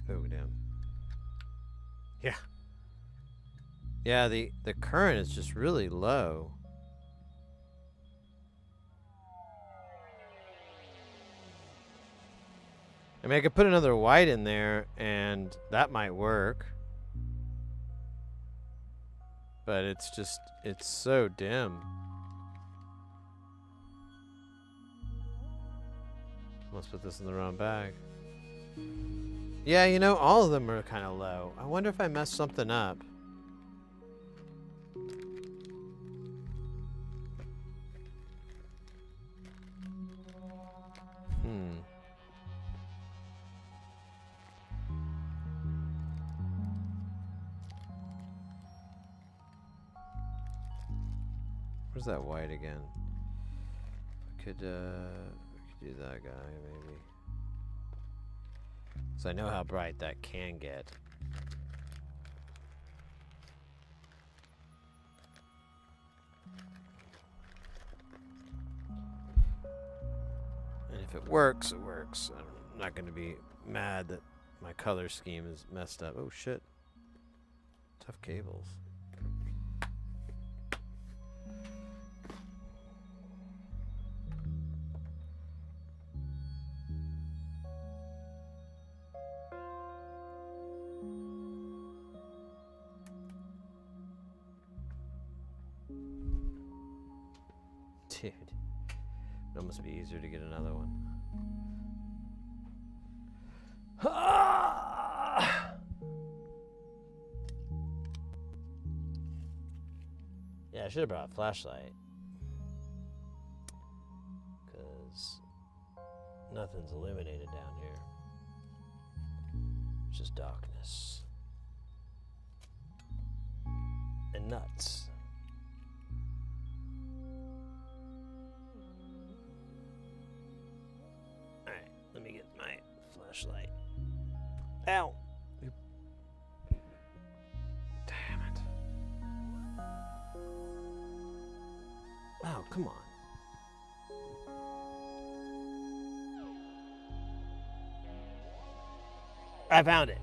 Oh, dim. Yeah. Yeah, the current is just really low. I mean, I could put another white in there and that might work. But it's just, it's so dim. Must put this in the wrong bag. Yeah, you know, all of them are kind of low. I wonder if I messed something up. Where's that white again? We could do that guy, maybe. So I know how bright that can get. And if it works, it works. I'm not going to be mad that my color scheme is messed up. Oh shit. Tough cables. Dude, it must be easier to get another one. Yeah, I should have brought a flashlight. Because nothing's illuminated down here. It's just darkness. And nuts. Alright, let me get my flashlight. Ow! Damn it. Oh, come on. I found it.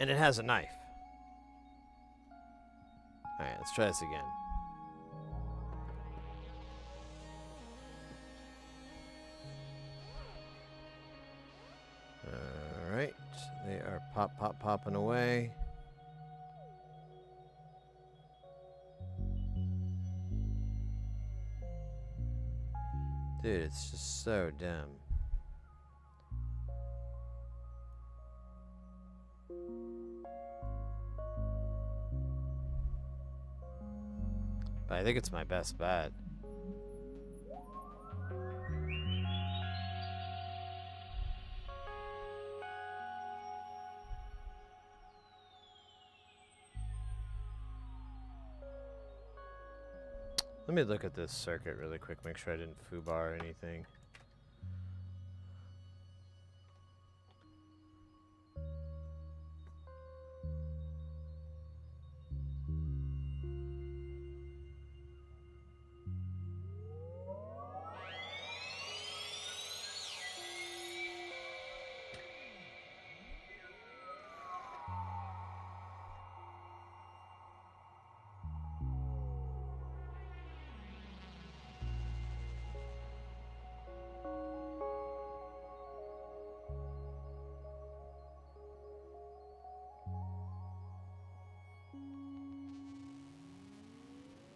And it has a knife. Alright, let's try this again. Alright, they are popping away. Dude, it's just so dim. But I think it's my best bet. Let me look at this circuit really quick, make sure I didn't foobar anything.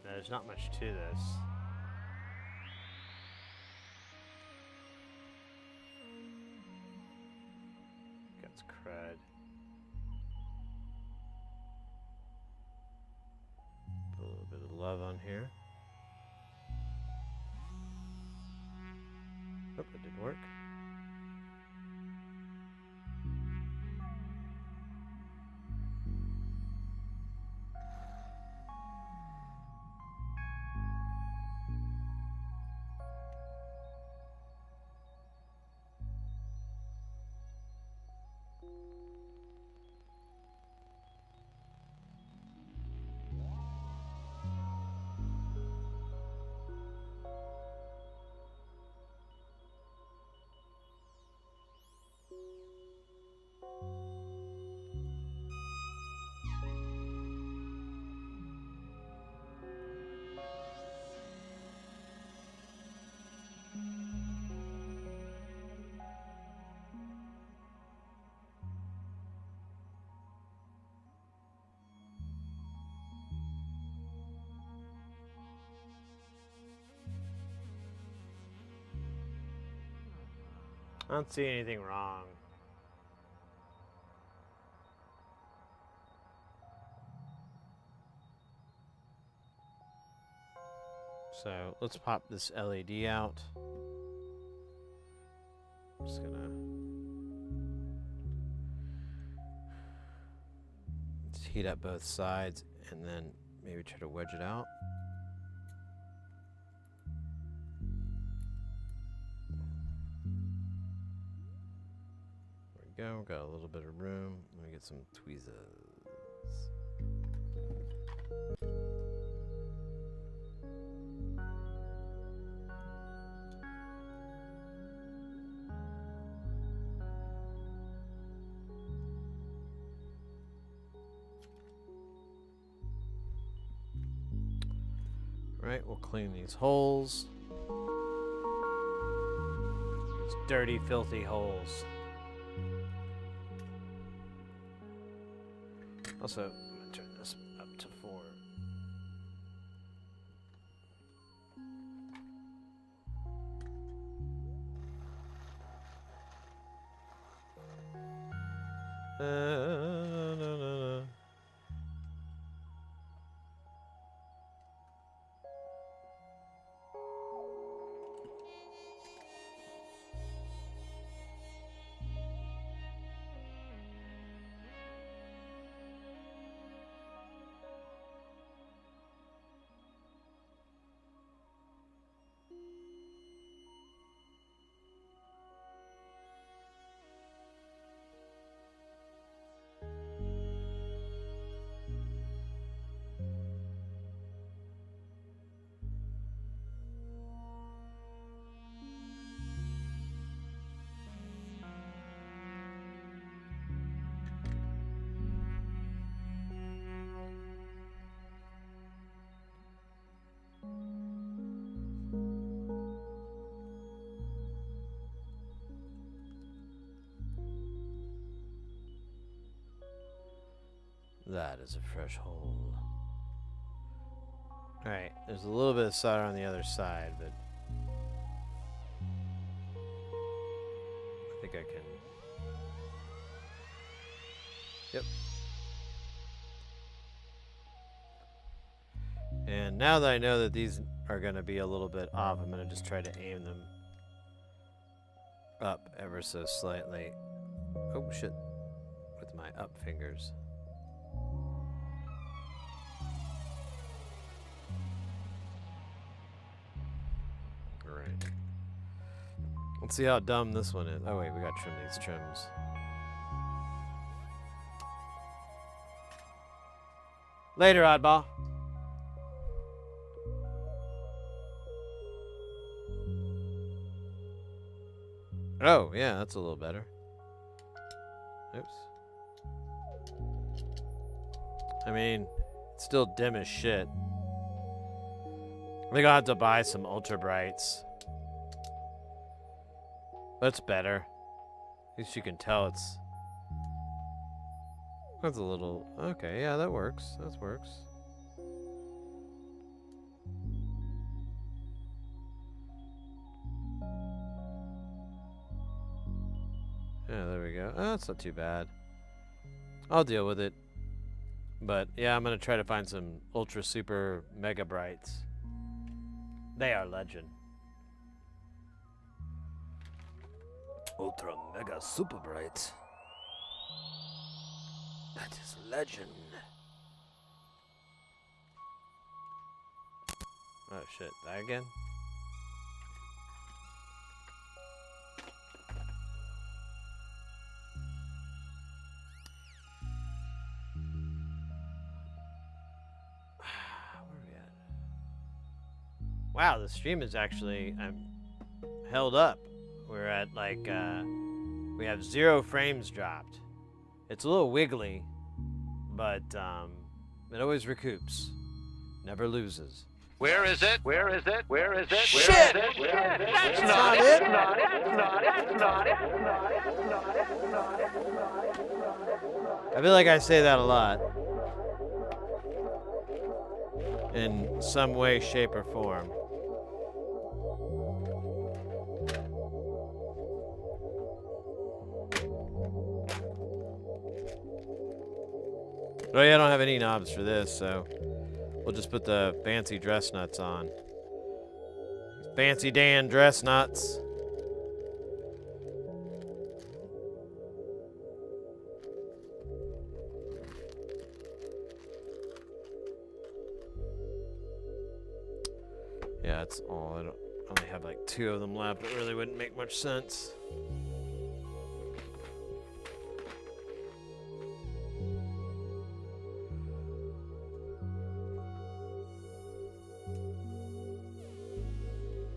There's not much to this. That's crud. Put a little bit of love on here. Oh, it didn't work. I don't see anything wrong. So let's pop this LED out. I'm just gonna let's heat up both sides and then maybe try to wedge it out. There we go, got a little bit of room. Let me get some tweezers. Right, we'll clean these holes. These dirty, filthy holes. Also, I'm gonna turn this up to 4. No. That is a fresh hole. Alright, there's a little bit of solder on the other side, but I think I can. Yep. And now that I know that these are going to be a little bit off, I'm going to just try to aim them up ever so slightly. Oh shit. With my up fingers. Let's see how dumb this one is. Oh wait, we gotta trim these trims. Later, oddball. Oh, yeah, that's a little better. Oops. I mean, it's still dim as shit. I think I'll have to buy some ultra brights. That's better. At least you can tell it's... That's a little... Okay, yeah, that works. That works. Yeah, there we go. Oh, that's not too bad. I'll deal with it. But, yeah, I'm going to try to find some ultra super mega brights. They are legend. Ultra mega super bright. That is legend. Oh shit, that again? Where are we at? Wow, the stream is actually held up. We're at like, we have 0 frames dropped. It's a little wiggly, but it always recoups. Never loses. Where is it? Where is it? Where is it? Shit! That's not it. Not it. Not it. Not it. I feel like I say that a lot. In some way, shape, or form. Oh yeah, I don't have any knobs for this, so we'll just put the fancy dress nuts on. Fancy Dan dress nuts. Yeah, it's all. I only have like 2 of them left. It really wouldn't make much sense.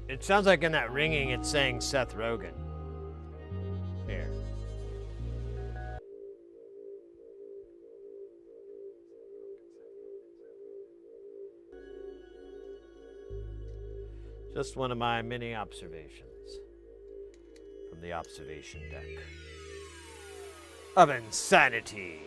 It sounds like in that ringing it's saying Seth Rogen. Here. Just one of my many observations from the observation deck of insanity.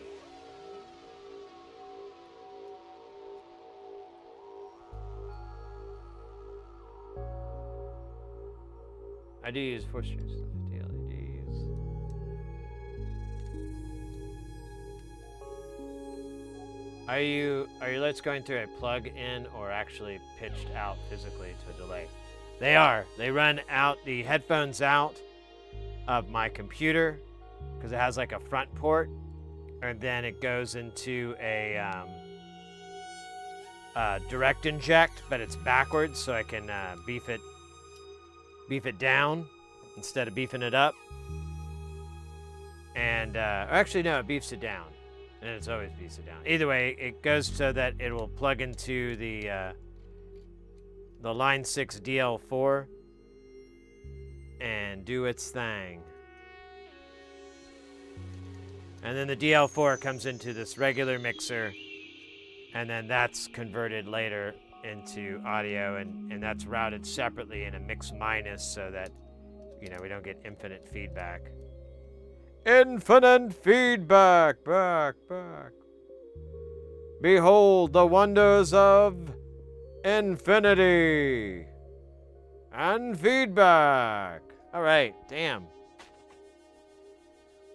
I do use force streams, 50 LEDs. Are your lights going through a plug-in or actually pitched out physically to a delay? They are. They run out the headphones out of my computer because it has like a front port, and then it goes into a direct inject, but it's backwards, so I can beef it down instead of beefing it up. And actually, no, it beefs it down. And it's always beefs it down. Either way, it goes so that it will plug into the Line 6 DL4 and do its thing. And then the DL4 comes into this regular mixer, and then that's converted later into audio, and that's routed separately in a mix minus so that, you know, we don't get infinite feedback. Infinite feedback! Back. Behold the wonders of infinity and feedback. All right, damn.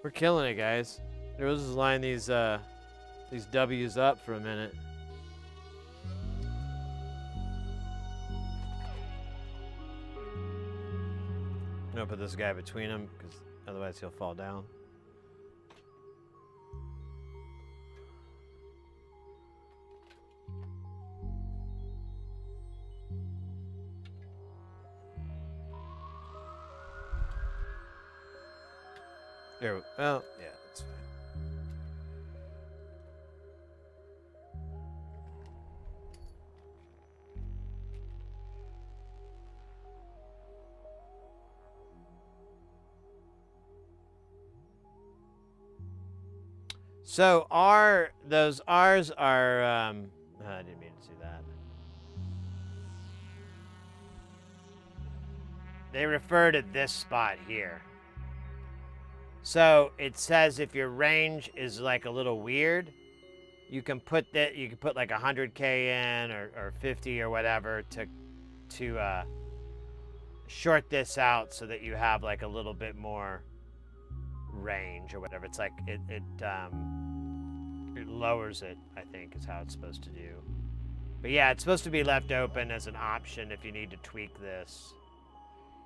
We're killing it, guys. We'll just line these W's up for a minute. I'm gonna put this guy between them because otherwise he'll fall down. There we go. Well, yeah, that's fine. So those R's are, I didn't mean to do that. They refer to this spot here. So it says if your range is like a little weird, you can put like 100K in or 50 or whatever to short this out so that you have like a little bit more range or whatever. It's like it lowers it, I think, is how it's supposed to do. But yeah, it's supposed to be left open as an option if you need to tweak this.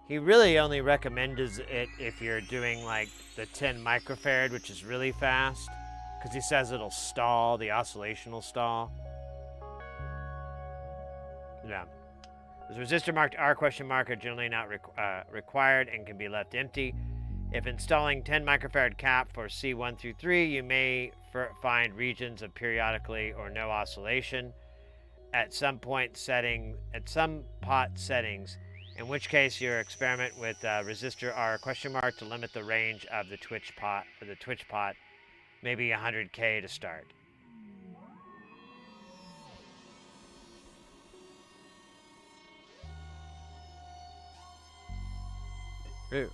He really only recommends it if you're doing like the 10 microfarad, which is really fast, because he says it'll stall, the oscillation will stall. Yeah. The resistor marked R question mark are generally not required and can be left empty. If installing 10 microfarad cap for C1 through 3, you may find regions of periodically or no oscillation at some pot settings, in which case your experiment with resistor R question mark to limit the range of the Twitch pot maybe 100K to start. Ew.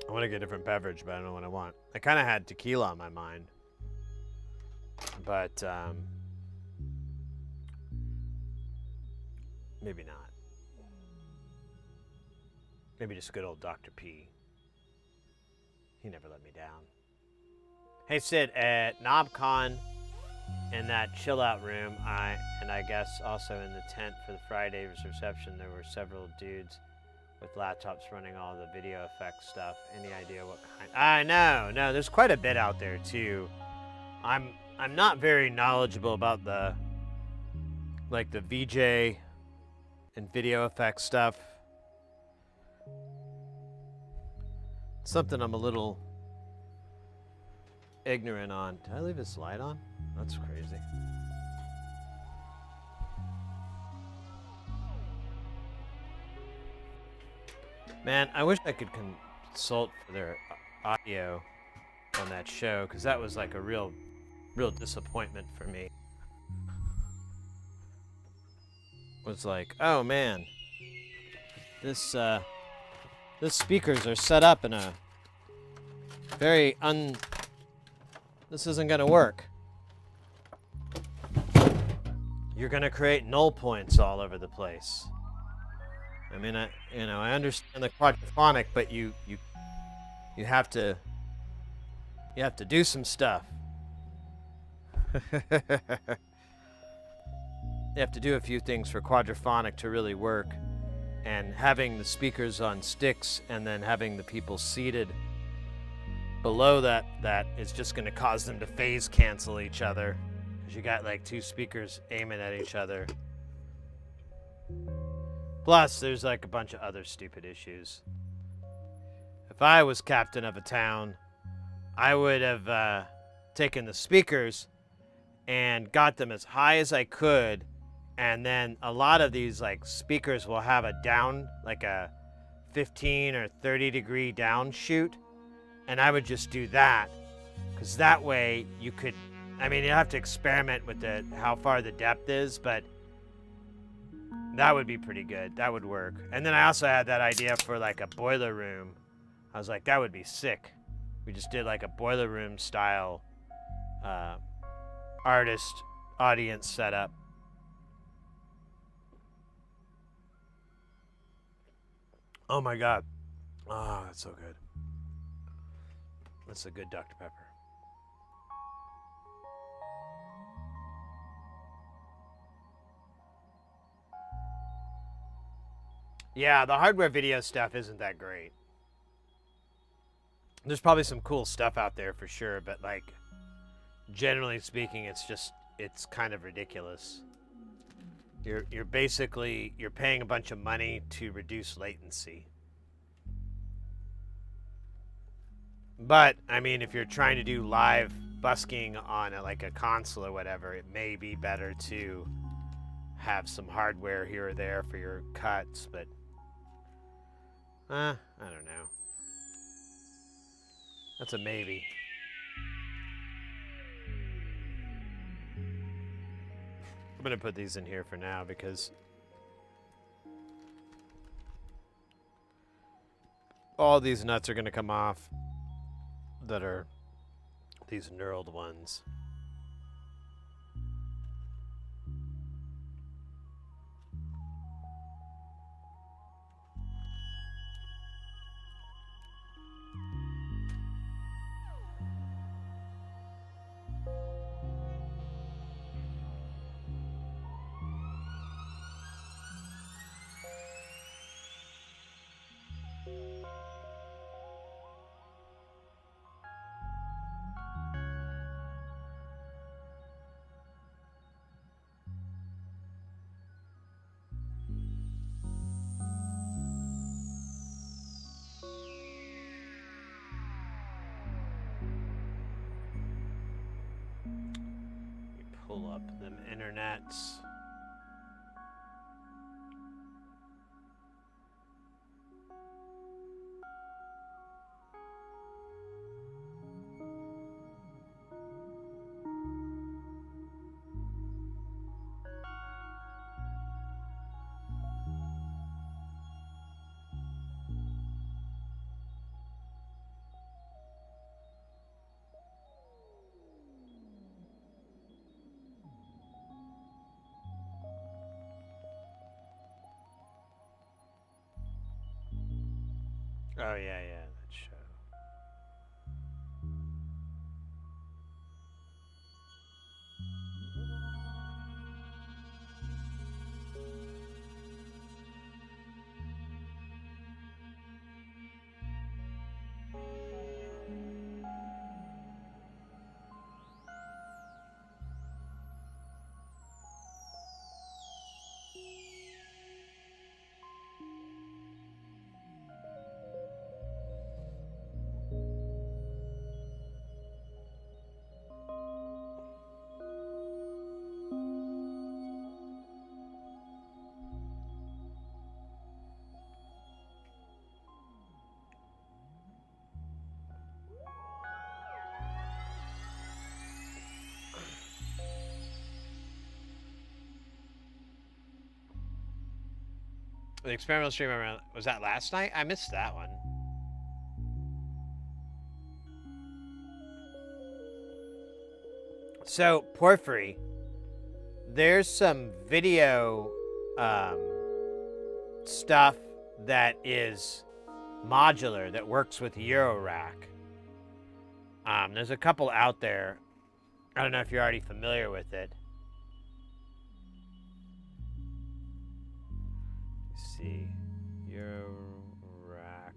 I want to get a different beverage, but I don't know what I want. I kind of had tequila on my mind, but maybe not. Maybe just good old Dr. P. He never let me down. Hey Sid, at NobCon in that chill out room, and I guess also in the tent for the Friday's reception, there were several dudes with laptops running all the video effects stuff. Any idea what kind? I know, no, there's quite a bit out there too. I'm not very knowledgeable about the VJ and video effects stuff. Something I'm a little ignorant on. Did I leave this light on? That's crazy. Man, I wish I could consult for their audio on that show, because that was like a real disappointment for me. It was like, oh man, this speakers are set up in a very this isn't gonna work. You're gonna create null points all over the place. I mean, I understand the quadraphonic, but you have to do some stuff. You have to do a few things for quadraphonic to really work, and having the speakers on sticks and then having the people seated below that is just going to cause them to phase cancel each other, because you got like two speakers aiming at each other. Plus, there's like a bunch of other stupid issues. If I was captain of a town, I would have taken the speakers and got them as high as I could, and then a lot of these like speakers will have a down, like a 15 or 30 degree down shoot, and I would just do that, because that way you could, I mean, you have to experiment with how far the depth is, but that would be pretty good. That would work. And then I also had that idea for like a boiler room. I was like, that would be sick. We just did like a boiler room style artist audience setup. Oh my god. Oh, that's so good. That's a good Dr. Pepper. Yeah, the hardware video stuff isn't that great. There's probably some cool stuff out there for sure, but like, generally speaking, it's kind of ridiculous. You're basically paying a bunch of money to reduce latency. But I mean, if you're trying to do live busking on like a console or whatever, it may be better to have some hardware here or there for your cuts, but I don't know. That's a maybe. I'm gonna put these in here for now because all these nuts are gonna come off that are these knurled ones. Pull up them internets. Oh yeah, that show. The experimental streamer, was that last night? I missed that one. So, Porphyry, there's some video stuff that is modular that works with Eurorack. There's a couple out there. I don't know if you're already familiar with it. Let's see. Eurorack.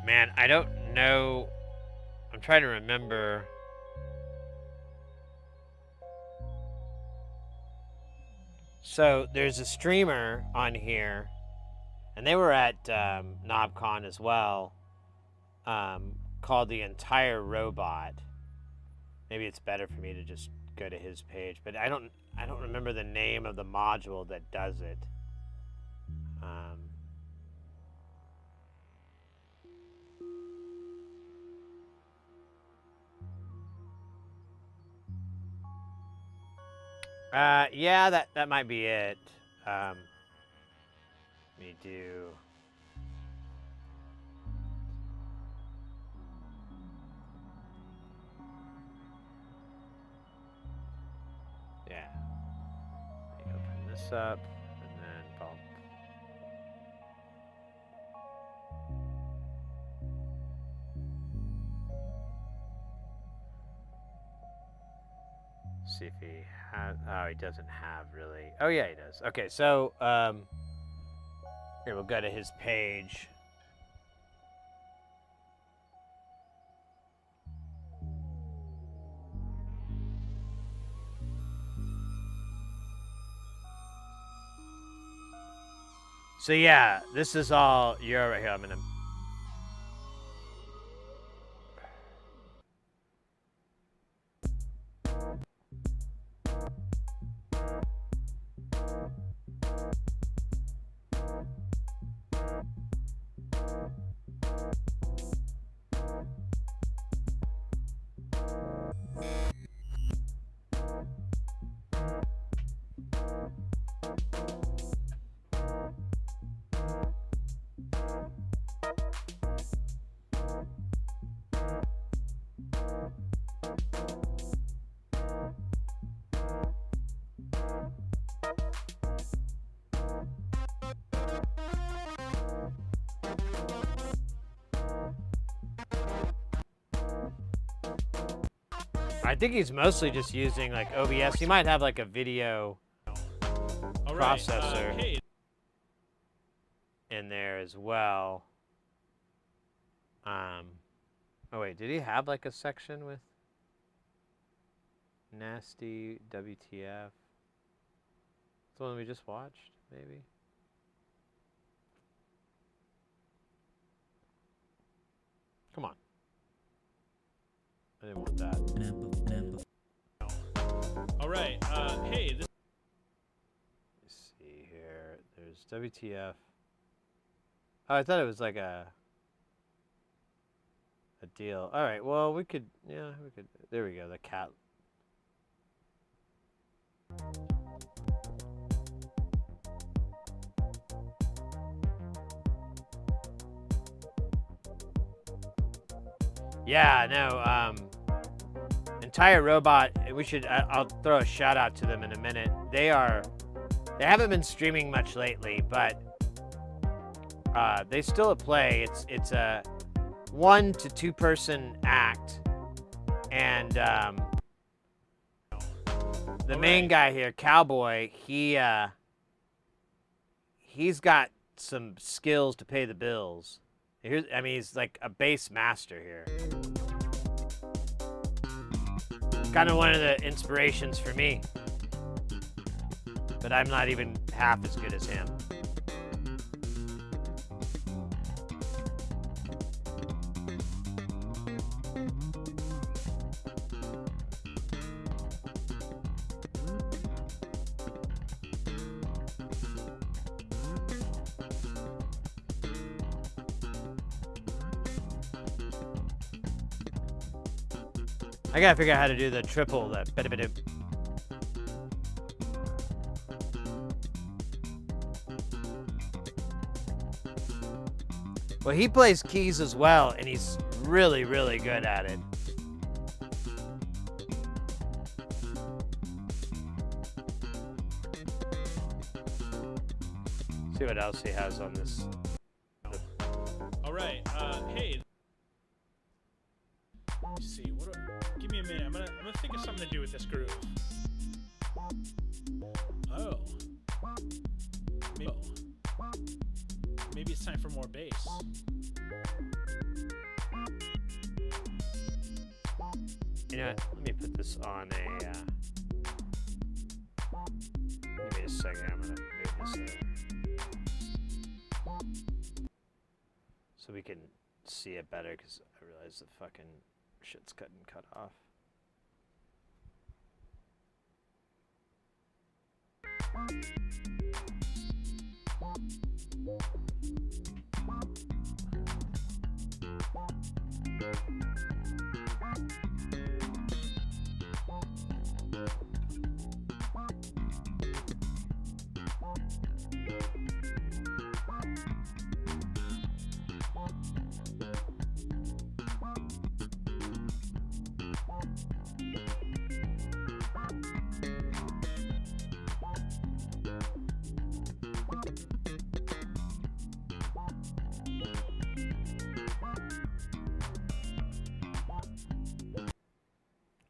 Man, I don't know. I'm trying to remember. So there's a streamer on here, and they were at KnobCon as well, called The Entire Robot. Maybe it's better for me to just go to his page, but I don't remember the name of the module that does it. Yeah, that might be it. Let me do. Yeah. Let me open this up and then bump. See if he has. Oh, he doesn't have really. Oh yeah, he does. Okay, so here we'll go to his page. So yeah, this is all Euro right here. I'm gonna. I think he's mostly just using like OBS. He might have like a video processor in there as well. Oh wait, did he have like a section with nasty WTF? It's the one we just watched, maybe. Come on. I didn't want that. All right. Hey. Let's see here. There's WTF. Oh, I thought it was like a deal. All right. Well, we could. Yeah, we could. There we go. The cat. Yeah. No. Entire Robot, we should. I'll throw a shout out to them in a minute. They haven't been streaming much lately, but they still at play. It's a 1 to 2 person act, and the main guy here, Cowboy, he's got some skills to pay the bills. I mean, he's like a bass master here. Kind of one of the inspirations for me. But I'm not even half as good as him. I gotta figure out how to do the triple, the bit. Well, he plays keys as well, and he's really, really good at it. See what else he has on this. All right. Hey. Let's see. Give me a minute. I'm gonna think of something to do with this groove. Oh. Maybe it's time for more bass. You know what? Let me put this on a. Give me a second. I'm gonna move this over. So we can see it better, because I realize the fucking shit's cut off.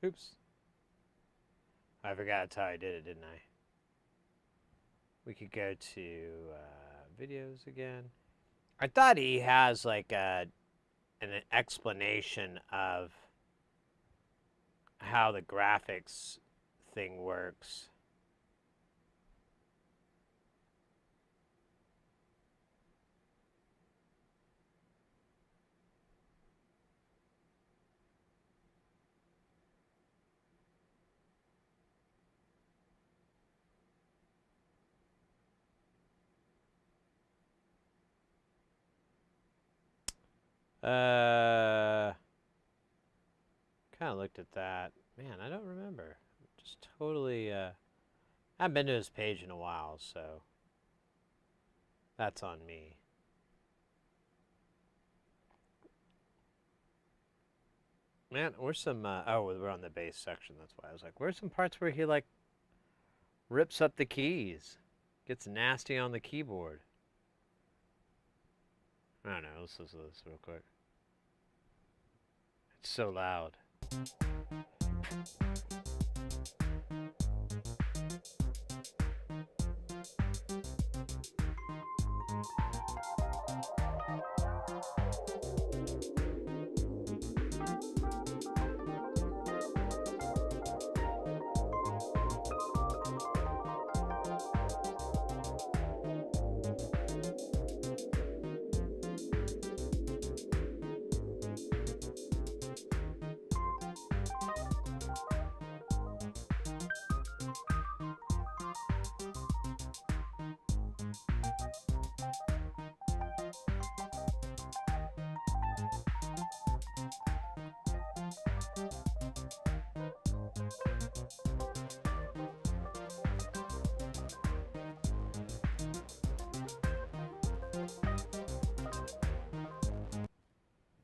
Oops. I forgot that's how I did it, didn't I? We could go to videos again. I thought he has like an explanation of how the graphics thing works. Kind of looked at that. Man, I don't remember. Just totally, I haven't been to his page in a while, so that's on me. Man, where's some, oh, we're on the bass section, that's why. I was like, where's some parts where he, like, rips up the keys? Gets nasty on the keyboard. I don't know, let's listen to this real quick. It's so loud.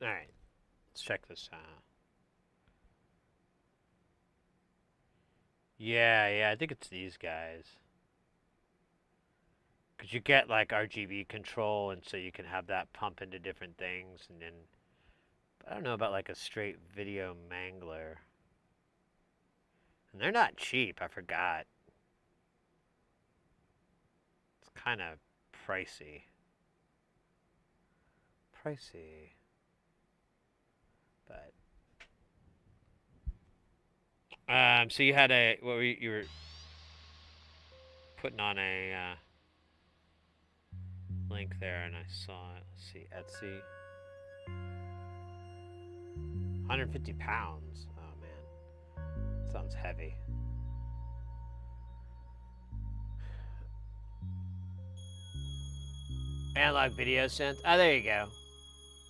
Alright, let's check this out. Yeah, I think it's these guys. Because you get like RGB control, and so you can have that pump into different things, and then I don't know about like a straight video mangler. And they're not cheap, I forgot. It's kind of pricey. But so you had a you were putting on a link there, and I saw it. Let's see, Etsy. 150 pounds. Oh man, sounds heavy. Analog video synth. Oh, there you go.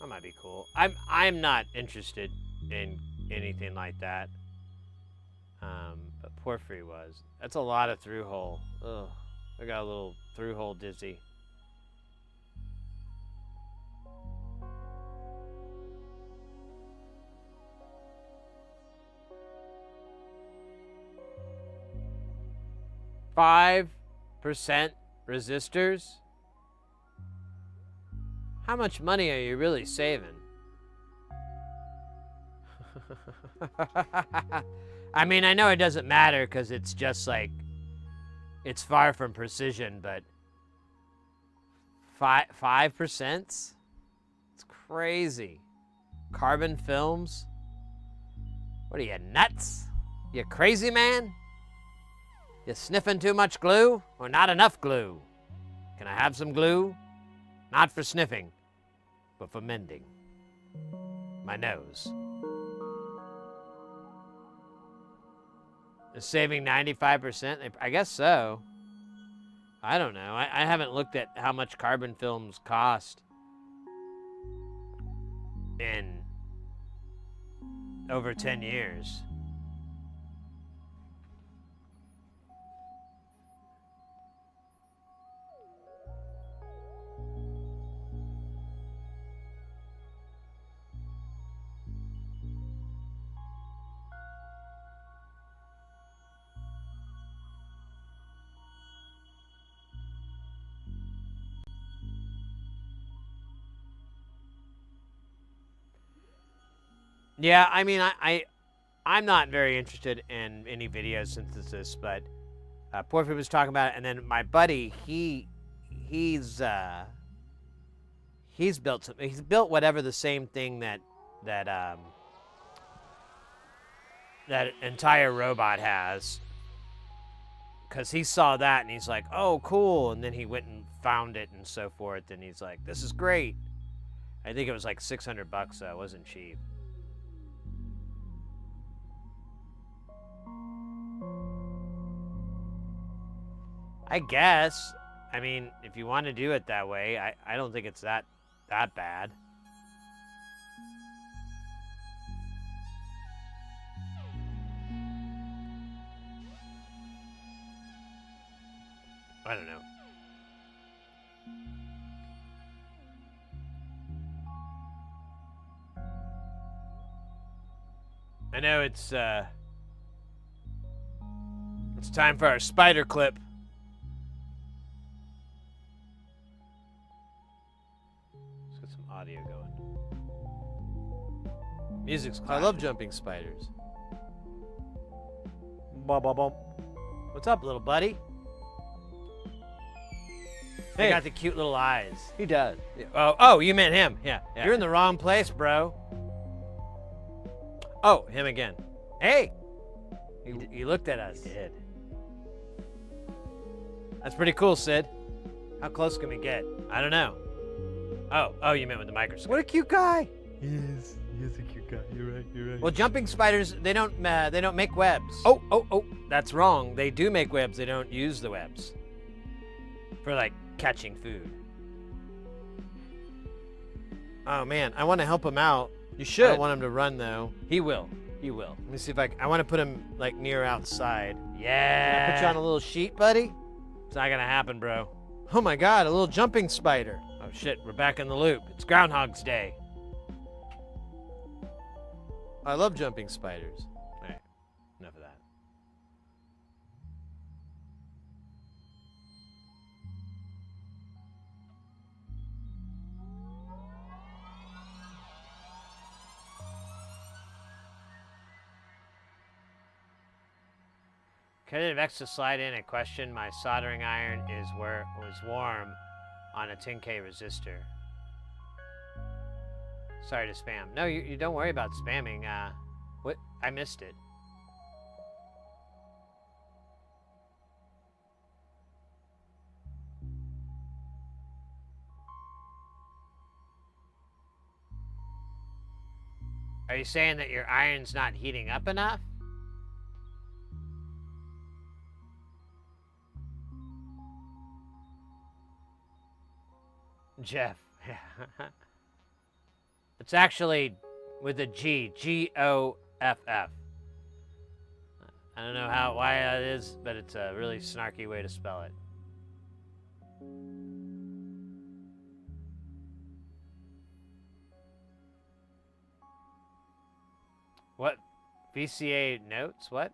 That might be cool. I'm not interested in anything like that. But Porphyry was. That's a lot of through hole. Ugh. I got a little through hole dizzy. %5 resistors? How much money are you really saving? I mean, I know it doesn't matter because it's just like, it's far from precision, but 5%? It's crazy. Carbon films? What are you, nuts? You crazy, man? You sniffing too much glue or not enough glue? Can I have some glue? Not for sniffing, but for mending my nose. Is saving 95%? I guess so. I don't know. I haven't looked at how much carbon films cost in over 10 years. Yeah, I mean, I'm not very interested in any video synthesis, but Porphyry was talking about it, and then my buddy, he's built something. He's built whatever the same thing that entire robot has, because he saw that and he's like, oh, cool, and then he went and found it and so forth, and he's like, this is great. I think it was like $600 though. It wasn't cheap. I guess. I mean, if you want to do it that way, I don't think it's that bad. I don't know. I know it's time for our spider clip. Audio going. Music's I love jumping spiders. Bum, bum, bum. What's up, little buddy? He got the cute little eyes. He does. Yeah. Oh, you meant him. Yeah. You're in the wrong place, bro. Oh, him again. Hey! He looked at us. He did. That's pretty cool, Sid. How close can we get? I don't know. Oh, you meant with the microscope. What a cute guy. He is a cute guy. You're right. Well, jumping spiders, they don't make webs. Oh, that's wrong. They do make webs. They don't use the webs for like catching food. Oh man, I want to help him out. You should. I don't want him to run though. He will. Let me see if I want to put him like near outside. Yeah. Can I put you on a little sheet, buddy? It's not gonna happen, bro. Oh my God, a little jumping spider. Oh shit, we're back in the loop. It's Groundhog's Day. I love jumping spiders. All right, enough of that. Can it Vex to slide in a question? My soldering iron was warm on a 10K resistor. Sorry to spam. No, you don't worry about spamming. What? I missed it. Are you saying that your iron's not heating up enough? Jeff. It's actually with a G. G-O-F-F. FF. I don't know why that is, but it's a really snarky way to spell it. What? VCA notes? What?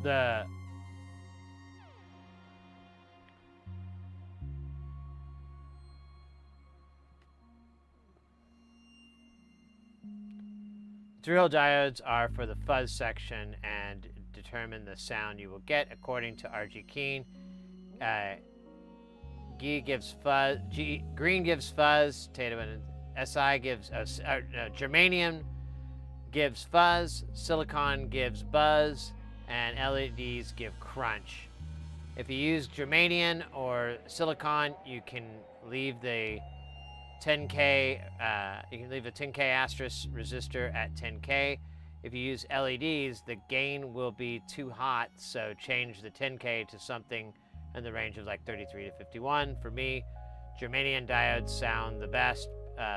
The through-hole diodes are for the fuzz section and determine the sound you will get according to RG Keen. Green gives fuzz, SI gives germanium gives fuzz, silicon gives buzz, and LEDs give crunch. If you use germanium or silicon, you can leave the 10K, you can leave the 10K asterisk resistor at 10K. If you use LEDs, the gain will be too hot, so change the 10K to something in the range of like 33 to 51. For me, germanium diodes sound the best.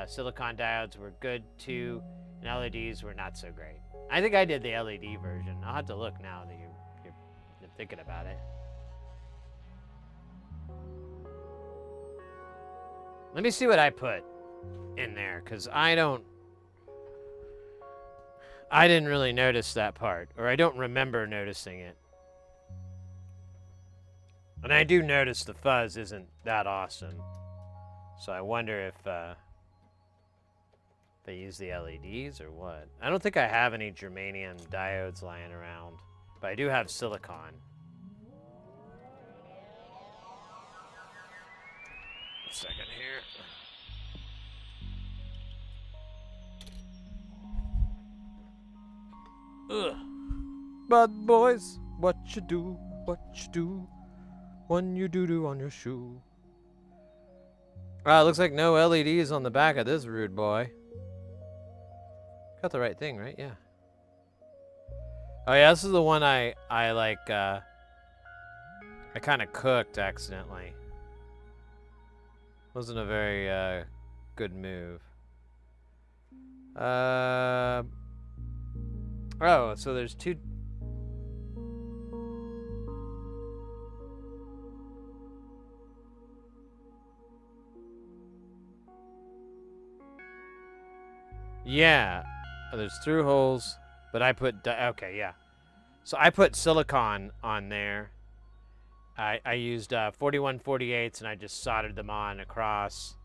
Silicon diodes were good too, and LEDs were not so great. I think I did the LED version. I'll have to look now that you're thinking about it. Let me see what I put in there, because I didn't really notice that part, or I don't remember noticing it. And I do notice the fuzz isn't that awesome. So I wonder if they use the LEDs or what. I don't think I have any germanium diodes lying around, but I do have silicon. A second here. Ugh. Bad boys, what you do when you do on your shoe. It looks like no LEDs on the back of this rude boy. Got the right thing, right? Yeah. Oh yeah, this is the one I kind of cooked accidentally. Wasn't a very good move. Oh, so there's two. Yeah, there's through holes, but I put okay, yeah. So I put silicon on there. I used 4148s and I just soldered them on across.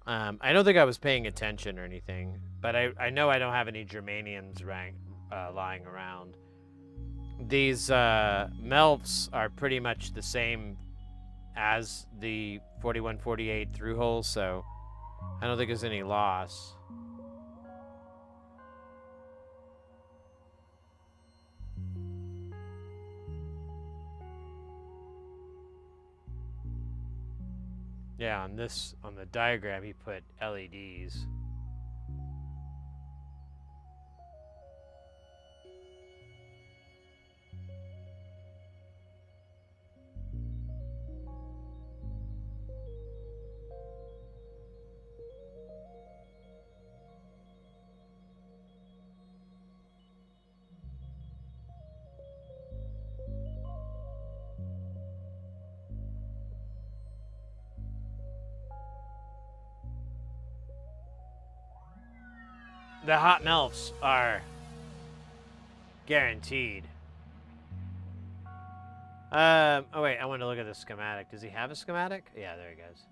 I don't think I was paying attention or anything, but I know I don't have any germaniums lying around. These melts are pretty much the same as the 4148 through holes, so I don't think there's any loss. Yeah, on the diagram, he put LEDs. The hot melts are guaranteed. Oh wait, I want to look at the schematic. Does he have a schematic? Yeah, there he goes.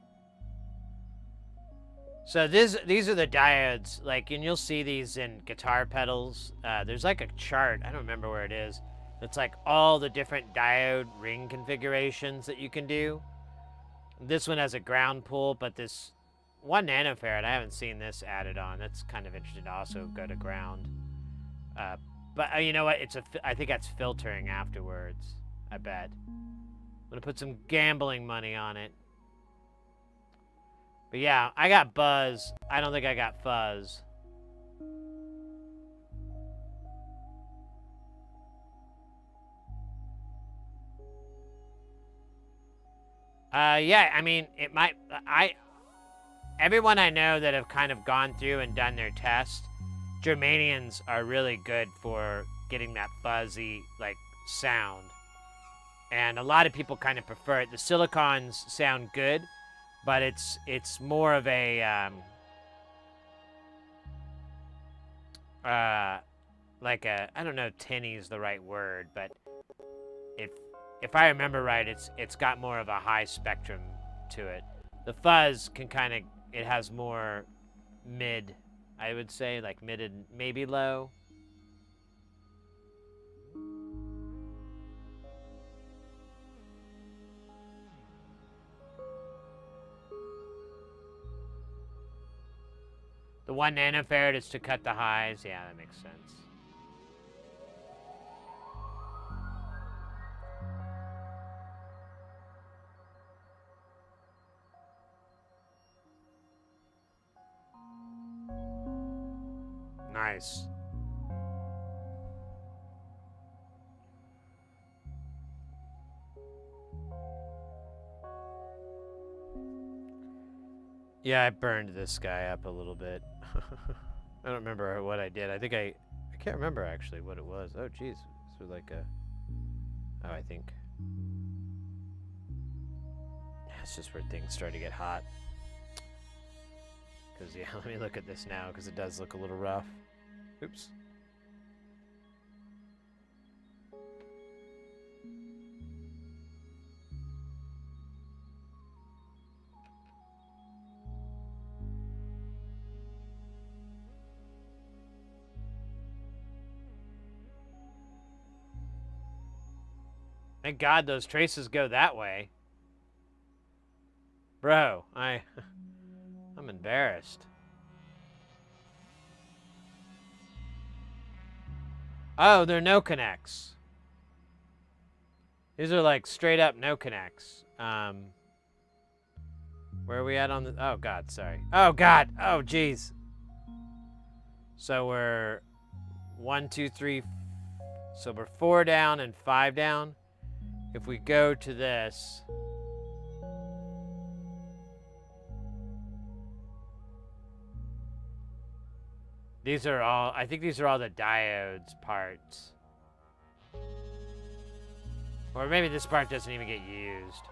So these are the diodes, like, and you'll see these in guitar pedals. There's like a chart, I don't remember where it is. It's like all the different diode ring configurations that you can do. This one has a ground pull, but this 1 nanofarad, I haven't seen this added on. That's kind of interesting to also go to ground. But you know what? I think that's filtering afterwards. I bet. I'm gonna put some gambling money on it. But yeah, I got buzz. I don't think I got fuzz. Yeah, I mean, it might. Everyone I know that have kind of gone through and done their test, Germanians are really good for getting that fuzzy, like, sound. And a lot of people kind of prefer it. The silicons sound good, but it's more of a, like a, I don't know if tinny is the right word, but if I remember right, it's got more of a high spectrum to it. The fuzz can kind of, it has more mid, I would say, like mid and maybe low. The 1 nanofarad is to cut the highs. Yeah, that makes sense. Nice. Yeah, I burned this guy up a little bit. I don't remember what I did. I can't remember actually what it was. Oh, geez. This was like a... Oh, I think... It's just where things start to get hot. Because, yeah, let me look at this now, because it does look a little rough. Oops. Thank God those traces go that way. Bro, I'm embarrassed. Oh, they're no connects. These are like straight up no connects. Where are we at on the... Oh, God, sorry. Oh, God. Oh, jeez. So we're 1, 2, 3... So we're 4 down and 5 down. If we go to this... These are all... I think these are all the diodes parts. Or maybe this part doesn't even get used.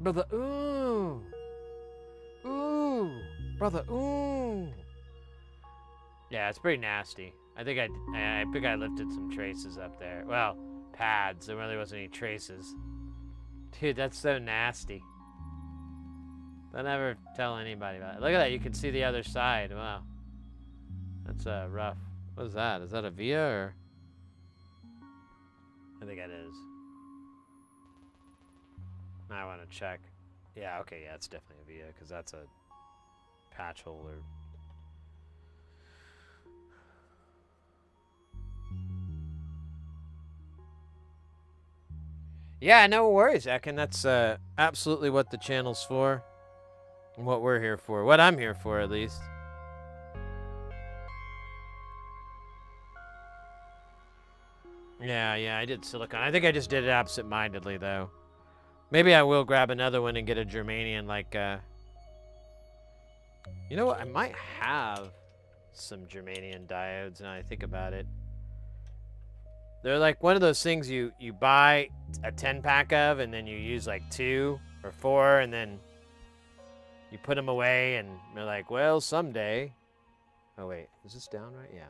Brother, ooh. Ooh. Brother, ooh. Yeah, it's pretty nasty. I think I lifted some traces up there. Well, pads. There really wasn't any traces. Dude, that's so nasty. Don't ever tell anybody about it. Look at that. You can see the other side. Wow. That's rough. What is that? Is that a VIA or? I think it is. I want to check. Yeah, okay, yeah, it's definitely a VIA because that's a patch holder. Yeah, no worries, Ekin. That's absolutely what the channel's for. And what we're here for. What I'm here for, at least. Yeah, I did silicon. I think I just did it absent-mindedly, though. Maybe I will grab another one and get a Germanian, like, You know what? I might have some Germanian diodes now I think about it. They're like one of those things you buy a 10-pack of, and then you use like 2 or 4, and then you put them away, and they're like, well, someday. Oh, wait. Is this down right? Yeah.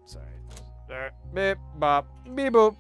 Sorry. Beep, bop, beep, boop.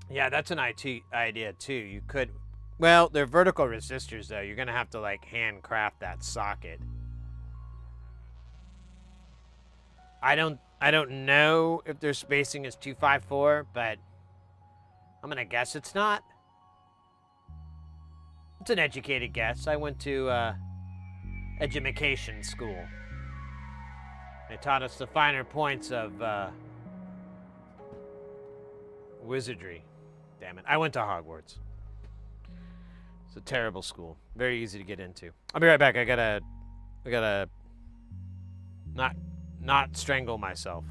Yeah, that's an idea too. You could, well, they're vertical resistors though. You're gonna have to like handcraft that socket. I don't know if their spacing is 254, but I'm gonna guess it's not. It's an educated guess. I went to education school. They taught us the finer points of wizardry. Damn it. I went to Hogwarts. It's a terrible school. Very easy to get into. I'll be right back. I gotta not strangle myself.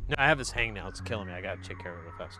No, I have this hangnail. It's killing me. I gotta take care of it real fast.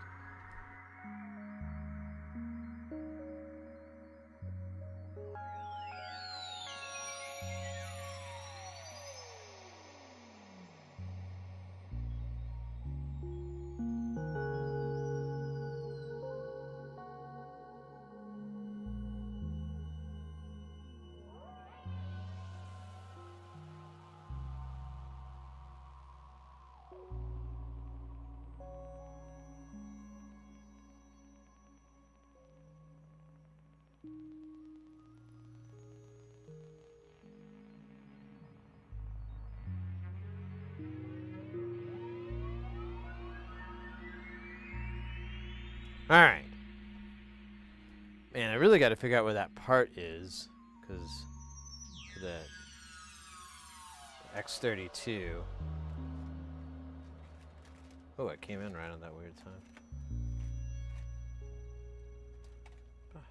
All right. Man, I really got to figure out where that part is, because the X32. Oh, it came in right on that weird time. Gosh.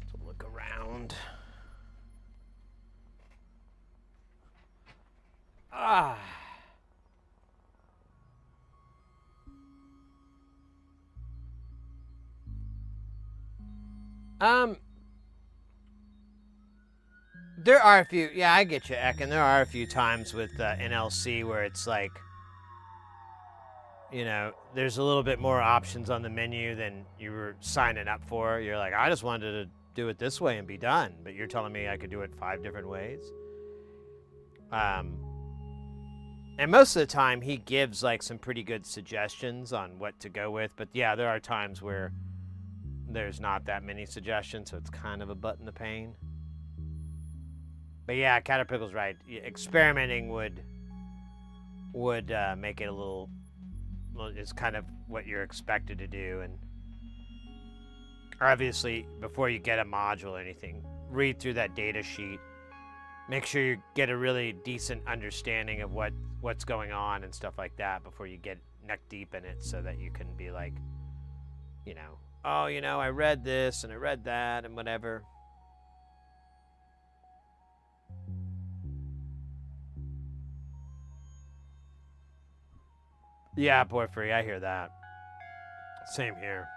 Let's look around. Ah. There are a few, yeah, I get you, Ekin. There are a few times with NLC where it's like, you know, there's a little bit more options on the menu than you were signing up for. You're like, I just wanted to do it this way and be done, but you're telling me I could do it 5 different ways. And most of the time he gives like some pretty good suggestions on what to go with, but yeah, there are times where there's not that many suggestions, so it's kind of a butt in the pain. But yeah, Caterpickle's right. Experimenting would make it a little, well, it's kind of what you're expected to do. And obviously, before you get a module or anything, read through that data sheet. Make sure you get a really decent understanding of what's going on and stuff like that before you get neck deep in it, so that you can be like, you know, oh, you know, I read this and I read that and whatever. Yeah, boy free, I hear that. Same here.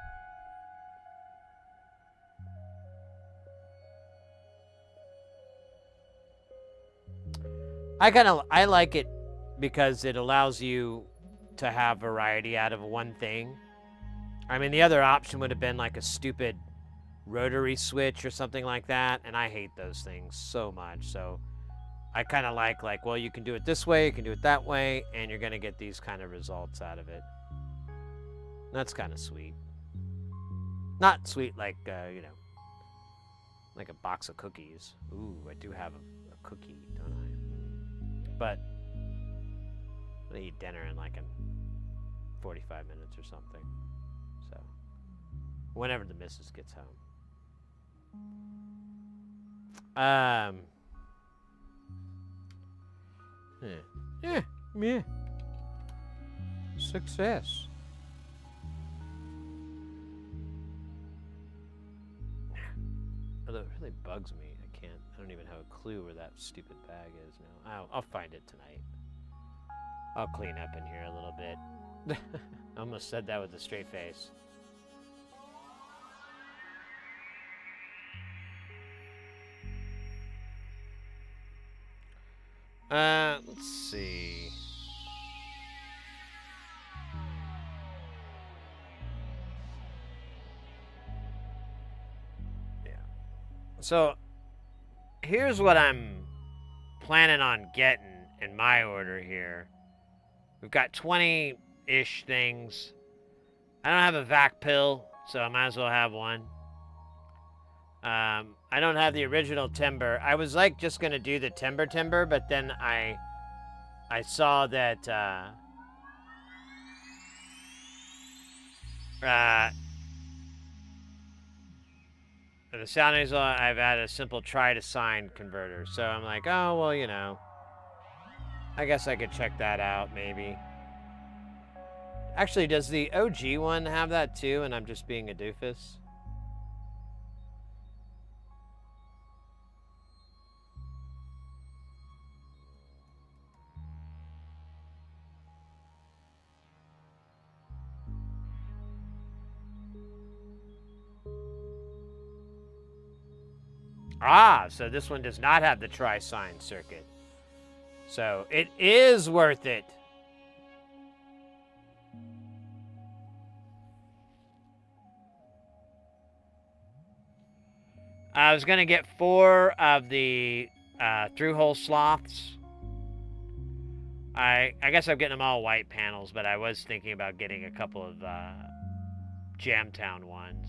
I like it because it allows you to have variety out of one thing. I mean, the other option would have been like a stupid rotary switch or something like that, and I hate those things so much. So I kind of like, well, you can do it this way, you can do it that way, and you're going to get these kind of results out of it. That's kind of sweet. Not sweet like, you know, like a box of cookies. Ooh, I do have a cookie, don't I? But I'm going to eat dinner in like 45 minutes or something. So, whenever the missus gets home. Yeah. Success. Although it really bugs me. I don't even have a clue where that stupid bag is now. I'll find it tonight. I'll clean up in here a little bit. I almost said that with a straight face. Let's see. Yeah. So, here's what I'm planning on getting, in my order here. We've got 20-ish things. I don't have a vac pill, so I might as well have one. I don't have the original timber. I was like just gonna do the timber, but then I saw that the sound noise, I've had a simple try to sign converter. So I'm like, oh, well, you know, I guess I could check that out, maybe. Actually, does the OG one have that too, and I'm just being a doofus? Ah, so this one does not have the tri-sign circuit. So it is worth it. I was going to get 4 of the through-hole sloths. I guess I'm getting them all white panels, but I was thinking about getting a couple of Jamtown ones.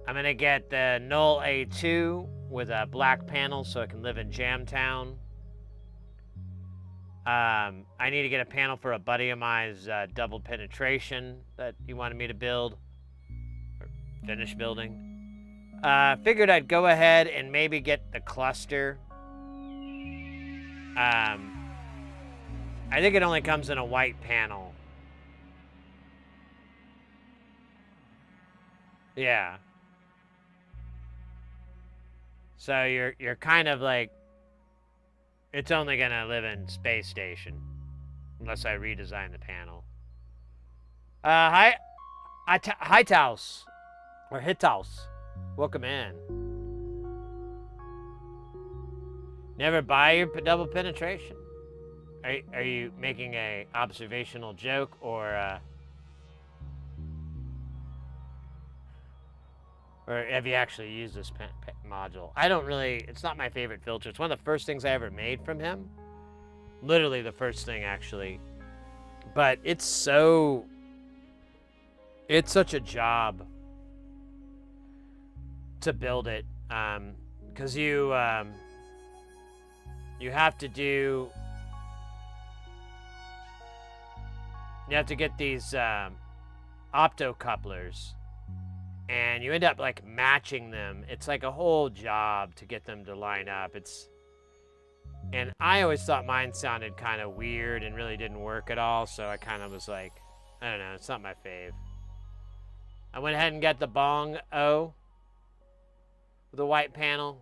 I'm going to get the Null A2 with a black panel so it can live in Jamtown. I need to get a panel for a buddy of mine's double penetration that he wanted me to build. Or finish building. Figured I'd go ahead and maybe get the cluster. I think it only comes in a white panel. Yeah. So you're kind of like, it's only gonna live in Space Station unless I redesign the panel. Hi Taus or Hitaus, welcome in. Never buy your double penetration. Are you making a observational joke or have you actually used this module? I don't really, it's not my favorite filter. It's one of the first things I ever made from him. Literally the first thing, actually. But it's such a job to build it. Because you have to do, you have to get these optocouplers. And you end up like matching them. It's like a whole job to get them to line up. And I always thought mine sounded kind of weird and really didn't work at all. So I kind of was like, I don't know, it's not my fave. I went ahead and got the Bong O with a white panel.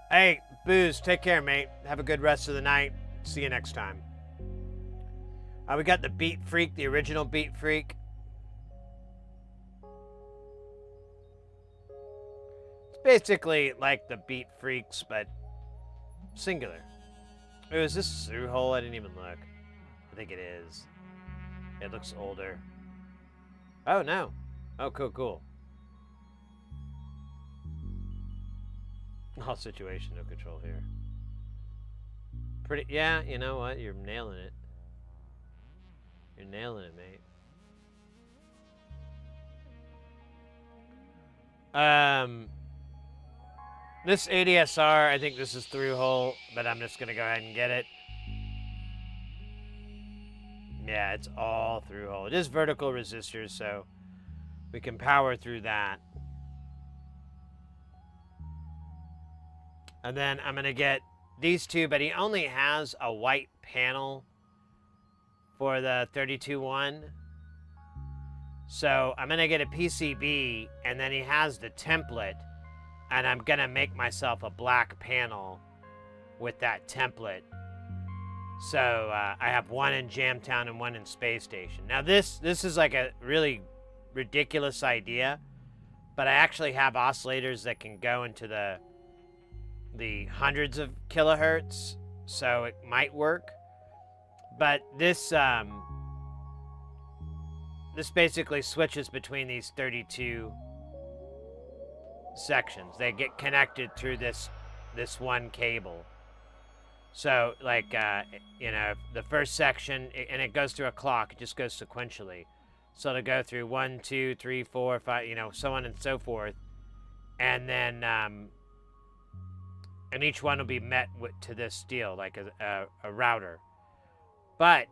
Hey, Booze, take care, mate. Have a good rest of the night. See you next time. We got the Beat Freak, the original Beat Freak. It's basically like the Beat Freaks, but singular. Oh, is this through hole? I didn't even look. I think it is. It looks older. Oh, no. Oh, cool. All situational control here. Pretty, yeah, you know what? You're nailing it. You're nailing it, mate. This ADSR, I think this is through hole, but I'm just gonna go ahead and get it. Yeah, it's all through hole. It is vertical resistors, so we can power through that. And then I'm gonna get these two, but he only has a white panel for the 32-1. So I'm gonna get a PCB, and then he has the template, and I'm gonna make myself a black panel with that template. So I have one in Jamtown and one in Space Station. Now this is like a really ridiculous idea, but I actually have oscillators that can go into the hundreds of kilohertz, so it might work. But this basically switches between these 32 sections. They get connected through this one cable. So, like, you know, the first section, and it goes through a clock. It just goes sequentially. So to go through 1, 2, 3, 4, 5, you know, so on and so forth. And then, and each one will be met to this deal, like a router. But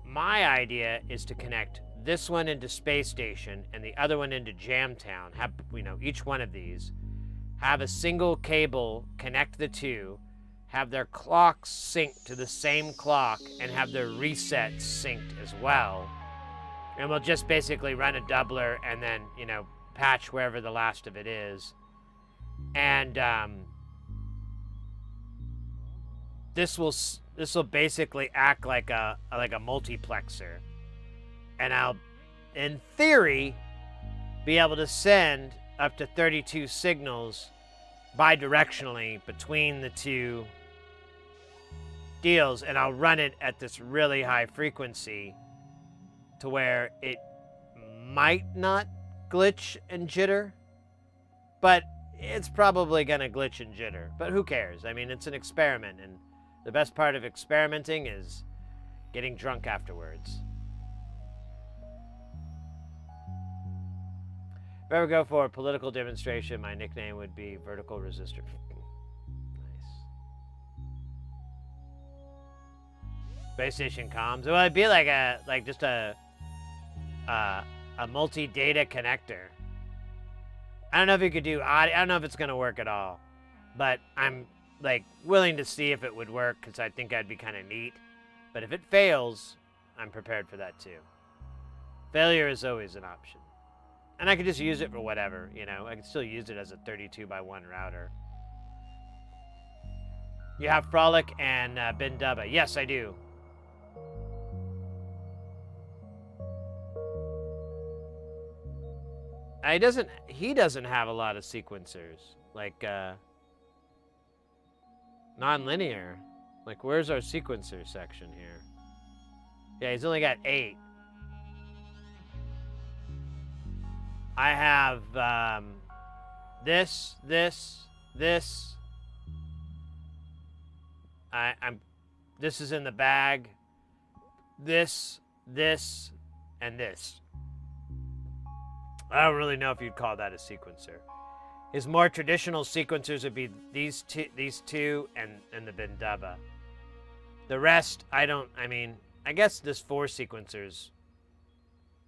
my idea is to connect this one into Space Station and the other one into Jamtown. Have, you know, each one of these have a single cable, connect the two, have their clocks sync to the same clock, and have their resets synced as well. And we'll just basically run a doubler and then, you know, patch wherever the last of it is. And this will basically act like a multiplexer. And I'll, in theory, be able to send up to 32 signals bidirectionally between the two deals, and I'll run it at this really high frequency to where it might not glitch and jitter, but it's probably gonna glitch and jitter. But who cares? I mean, it's an experiment, and the best part of experimenting is getting drunk afterwards. If I ever go for a political demonstration, my nickname would be Vertical Resistor. Nice. Space Station comms. Well, it'd be like just a multi-data connector. I don't know if you could do audio. I don't know if it's gonna work at all, but I'm like willing to see if it would work because I think that'd be kind of neat. But if it fails, I'm prepared for that too. Failure is always an option. And I could just use it for whatever, you know. I could still use it as a 32x1 router. You have Frolic and Ben Dubba. Yes, I do. He doesn't have a lot of sequencers. Like, non-linear. Like, where's our sequencer section here? Yeah, he's only got 8. I have this. This is in the bag. This, and this. I don't really know if you'd call that a sequencer. His more traditional sequencers would be these two, and the Bindaba. The rest, I guess this 4 sequencer's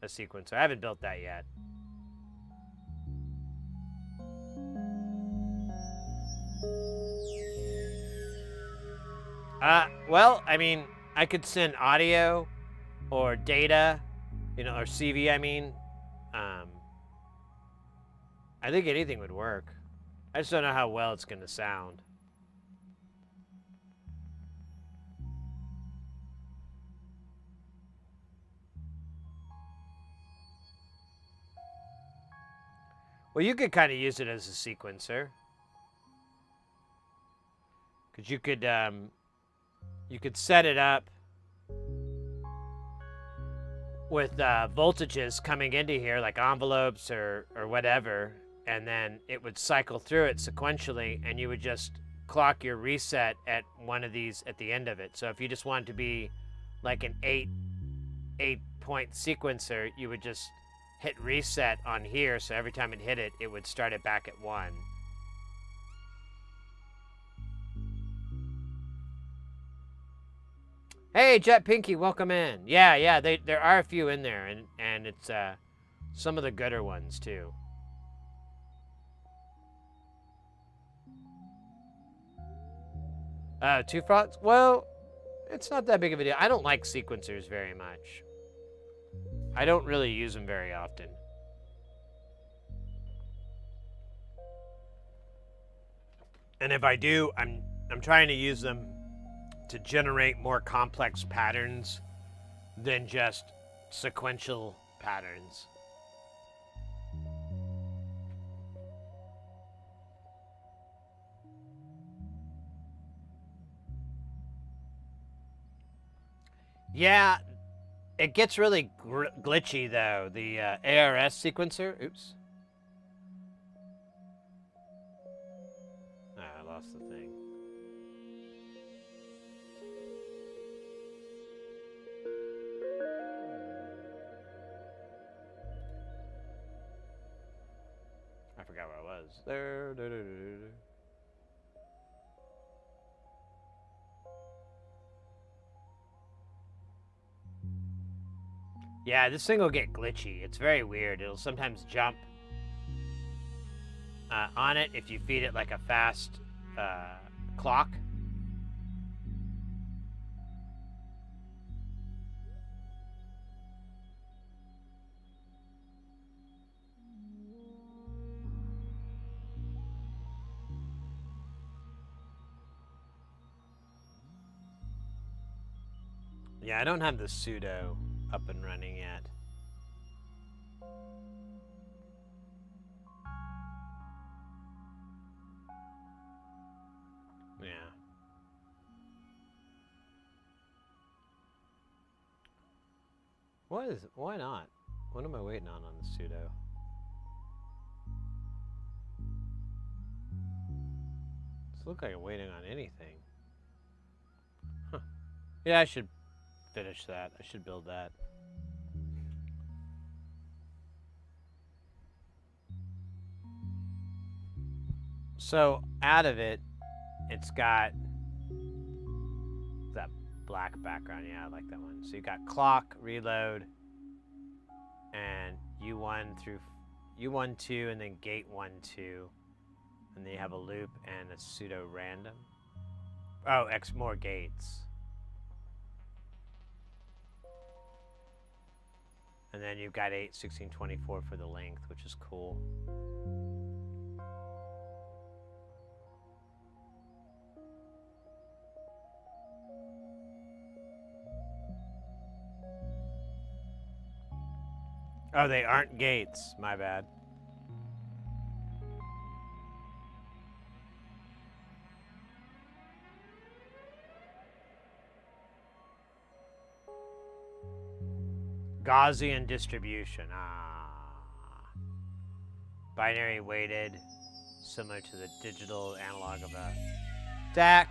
a sequencer. I haven't built that yet. Well, I mean, I could send audio or data, you know, or CV, I mean. I think anything would work. I just don't know how well it's going to sound. Well, you could kind of use it as a sequencer. Because you could set it up with voltages coming into here, like envelopes or whatever, and then it would cycle through it sequentially, and you would just clock your reset at one of these at the end of it. So if you just wanted to be like an 8-point sequencer, you would just hit reset on here, so every time it hit it, it would start it back at 1. Hey, Jet Pinky, welcome in. Yeah, there are a few in there, and it's some of the gooder ones too. Two frogs? Well, it's not that big of a deal. I don't like sequencers very much. I don't really use them very often. And if I do, I'm trying to use them to generate more complex patterns than just sequential patterns. Yeah, it gets really glitchy though, the ARS sequencer. Oops. lost the thing. I forgot where I was. There. Yeah, this thing will get glitchy. It's very weird. It'll sometimes jump on it if you feed it like a fast clock. Yeah, I don't have the sudo up and running yet. Yeah. Why not? What am I waiting on the sudo? Doesn't look like I'm waiting on anything. Huh. Yeah, I should finish that. I should build that. So out of it, it's got that black background. Yeah, I like that one. So you got clock, reload, and U1 through U1, 2, and then gate 1, 2. And then you have a loop and a pseudo random. Oh, X more gates. And then you've got 8, 16, 24 for the length, which is cool. Oh, they aren't gates. My bad. Gaussian distribution. Binary weighted, similar to the digital analog of a DAC.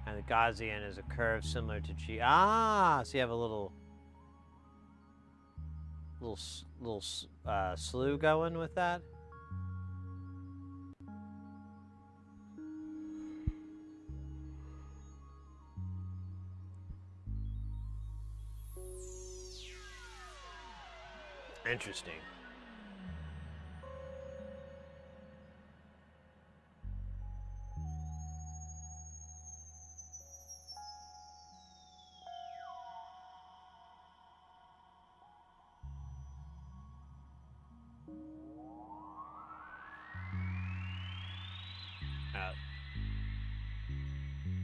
And the Gaussian is a curve similar to G. So you have a little slew going with that. Interesting.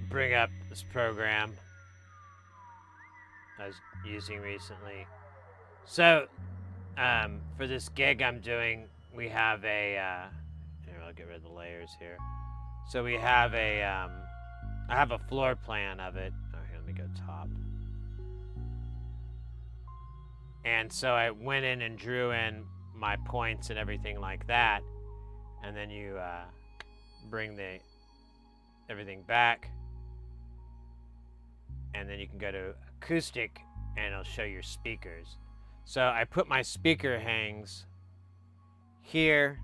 Bring up this program I was using recently. So, for this gig I'm doing, we have a, here, I'll get rid of the layers here. So we have a, I have a floor plan of it. Oh, here, let me go top. And so I went in and drew in my points and everything like that. And then you bring everything back. And then you can go to acoustic and it'll show your speakers. So I put my speaker hangs here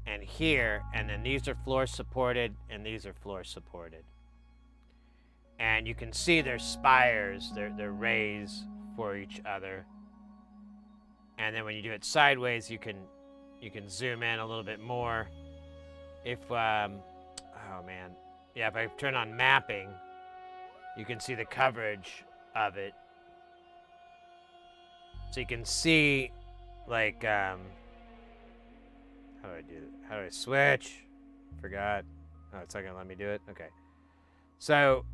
and here, and then these are floor supported and these are floor supported. And you can see their spires, their rays for each other. And then when you do it sideways, you can zoom in a little bit more. If oh man, yeah, if I turn on mapping, you can see the coverage of it. So you can see, like, how do I do it? How do I switch? Forgot. Oh, it's not gonna let me do it? Okay. So,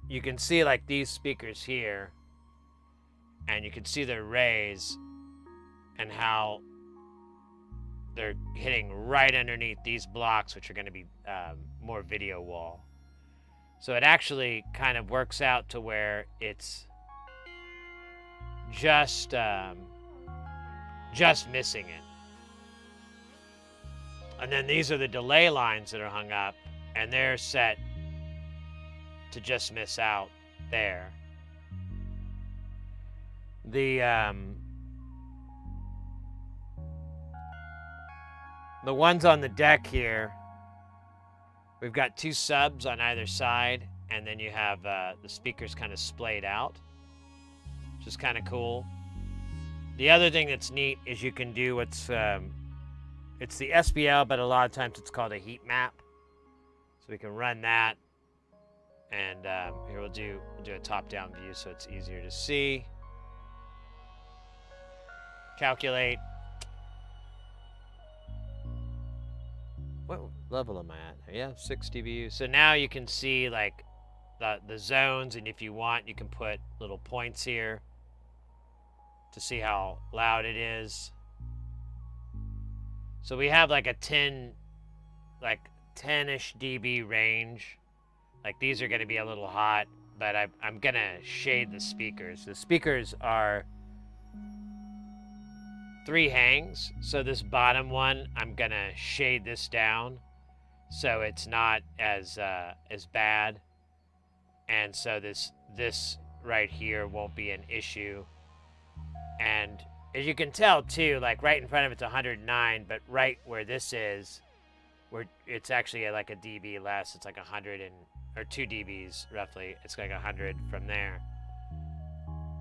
you can see, like, these speakers here, and you can see their rays, and how they're hitting right underneath these blocks, which are gonna be more video wall. So it actually kind of works out to where it's just missing it. And then these are the delay lines that are hung up, and they're set to just miss out there. The ones on the deck here, we've got 2 subs on either side, and then you have the speakers kind of splayed out, which is kind of cool. The other thing that's neat is you can do what's, it's the SPL, but a lot of times it's called a heat map. So we can run that, and here we'll do a top-down view so it's easier to see. Calculate. What level am I at? Yeah, 6 dBU. So now you can see like the zones, and if you want, you can put little points here to see how loud it is. So we have like a 10-ish dB range. Like these are going to be a little hot, but I'm going to shade the speakers. The speakers are 3 hangs. So this bottom one, I'm going to shade this down so it's not as bad. And so this right here won't be an issue. And as you can tell too, like right in front of it's 109, but right where this is, where it's actually like a dB less, it's like 100 or 2 dBs roughly. It's like 100 from there.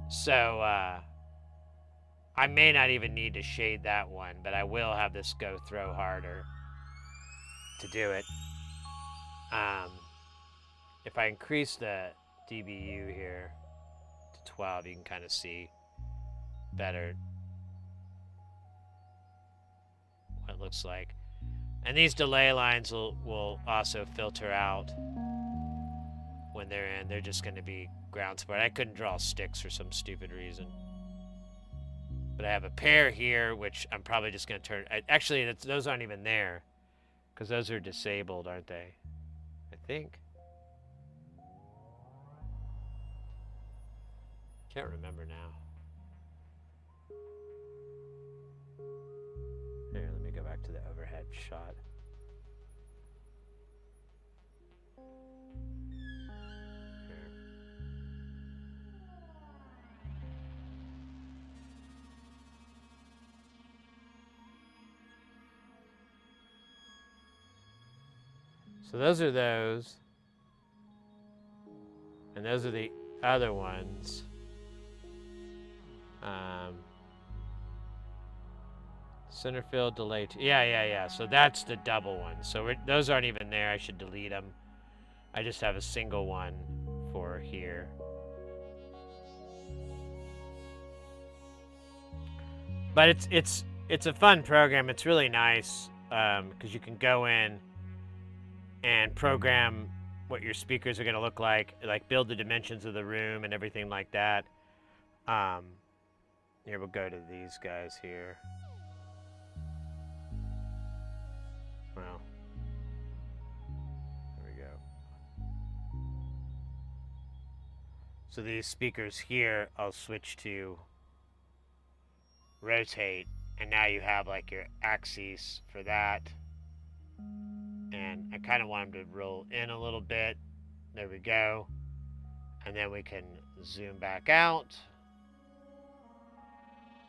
So I may not even need to shade that one, but I will have this go throw harder to do it. If I increase the dBU here to 12, you can kind of see better what it looks like. And these delay lines will also filter out when they're in. They're just going to be ground support. I couldn't draw sticks for some stupid reason. But I have a pair here, which I'm probably just going to turn... Actually, those aren't even there, because those are disabled, aren't they? I think. Can't remember now. Here, let me go back to the overhead shot. Here. So those are those. And those are the other ones. Center field delay. Yeah. So that's the double one. So those aren't even there. I should delete them. I just have a single one for here. But it's a fun program. It's really nice because you can go in and program what your speakers are going to look like build the dimensions of the room and everything like that. Here, we'll go to these guys here. Well, there we go. So these speakers here, I'll switch to rotate, and now you have like your axes for that. And I kind of want them to roll in a little bit. There we go. And then we can zoom back out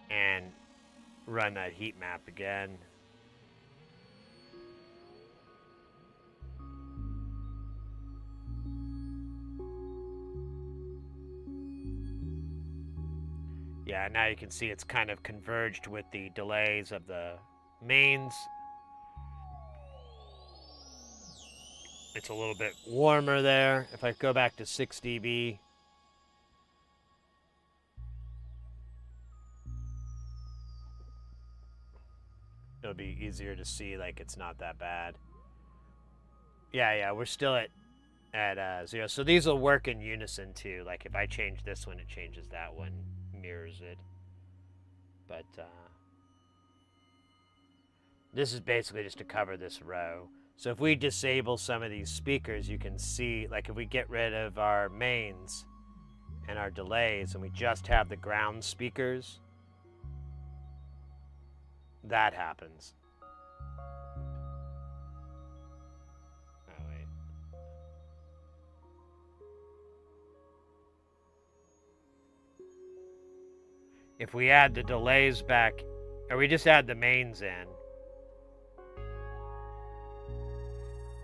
and run that heat map again. Yeah, now you can see it's kind of converged with the delays of the mains. It's a little bit warmer there. If I go back to 6 dB, it'll be easier to see, like it's not that bad. Yeah, we're still at 0. So these will work in unison too. Like if I change this one, it changes that one, mirrors it. But this is basically just to cover this row. So if we disable some of these speakers, you can see, like if we get rid of our mains and our delays and we just have the ground speakers, that happens. if we add the delays back, or we just add the mains in,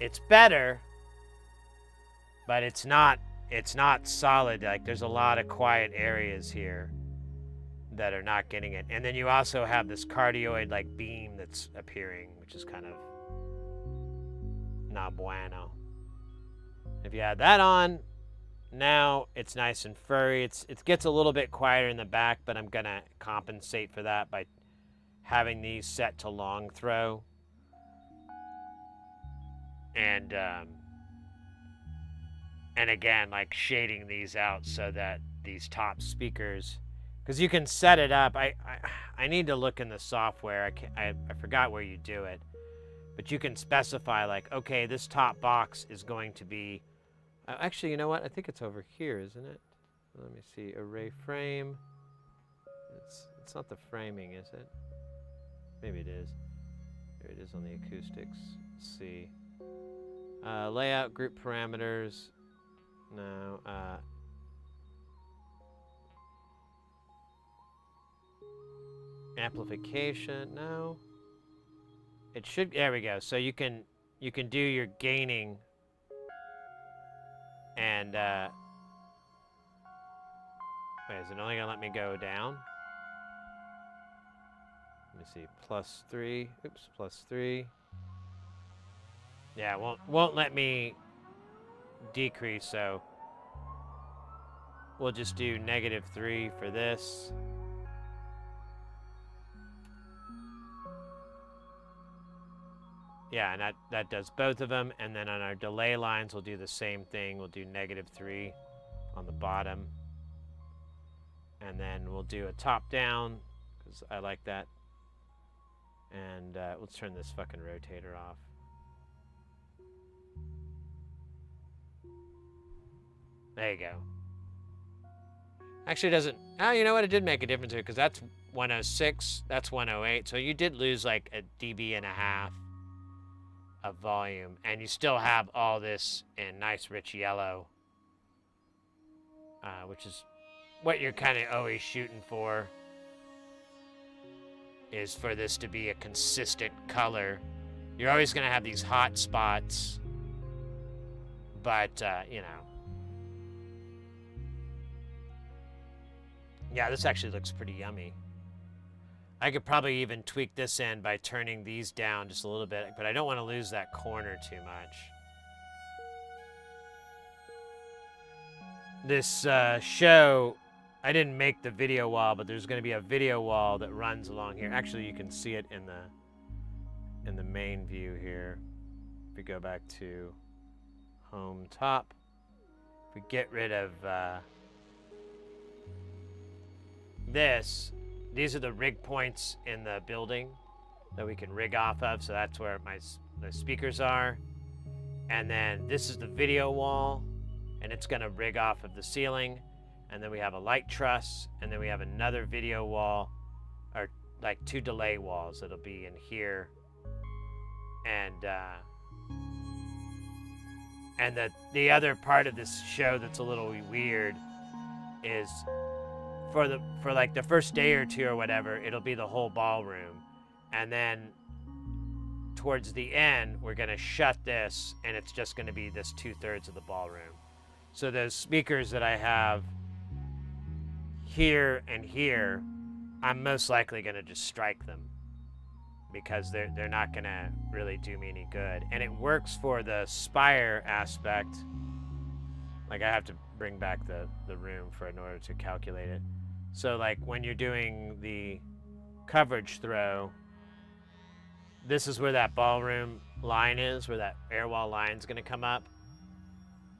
it's better, but it's not solid. Like, there's a lot of quiet areas here that are not getting it. And then you also have this cardioid like beam that's appearing, which is kind of not bueno. If you add that on, now it's nice and furry. It gets a little bit quieter in the back, but I'm gonna compensate for that by having these set to long throw. And again, like shading these out so that these top speakers, because you can set it up. I need to look in the software. I forgot where you do it, but you can specify like, okay, this top box is going to be. Actually, you know what? I think it's over here, isn't it? Let me see. Array frame. It's not the framing, is it? Maybe it is. There it is on the acoustics. Let's see. Layout, group parameters. No. Amplification. No. It should. There we go. So you can do your gaining. And wait, is it only gonna let me go down? Let me see. +3. Oops. +3. Yeah, won't let me decrease, so we'll just do -3 for this. Yeah, and that does both of them. And then on our delay lines, we'll do the same thing. We'll do -3 on the bottom. And then we'll do a top down, because I like that. And let's turn this fucking rotator off. There you go. Actually, it doesn't. Oh, you know what? It did make a difference here, because that's 106. That's 108. So you did lose like a dB and a half of volume, and you still have all this in nice rich yellow, which is what you're kind of always shooting for, is for this to be a consistent color. You're always going to have these hot spots, but you know. Yeah, this actually looks pretty yummy. I could probably even tweak this in by turning these down just a little bit, but I don't want to lose that corner too much. This show, I didn't make the video wall, but there's going to be a video wall that runs along here. Actually, you can see it in the main view here. If we go back to home top, if we get rid of this, these are the rig points in the building that we can rig off of, so that's where the speakers are. And then this is the video wall, and it's going to rig off of the ceiling. And then we have a light truss, and then we have another video wall, or like 2 delay walls that'll be in here. And the other part of this show that's a little weird is for like the first day or two or whatever, it'll be the whole ballroom. And then towards the end, we're going to shut this, and it's just going to be this 2/3 of the ballroom. So those speakers that I have here and here, I'm most likely going to just strike them, because they're not going to really do me any good. And it works for the spire aspect. Like, I have to bring back the room in order to calculate it. So like when you're doing the coverage throw, this is where that ballroom line is, where that air wall line is going to come up.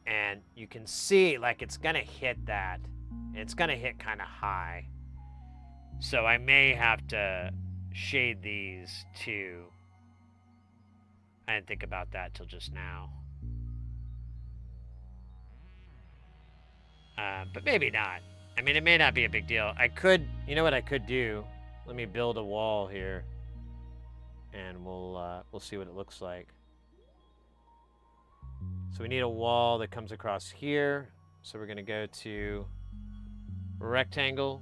And you can see like it's going to hit that. And it's going to hit kind of high. So I may have to shade these too. I didn't think about that till just now. But maybe not. I mean, it may not be a big deal. I could, you know what I could do? Let me build a wall here, and we'll see what it looks like. So we need a wall that comes across here. So we're going to go to rectangle,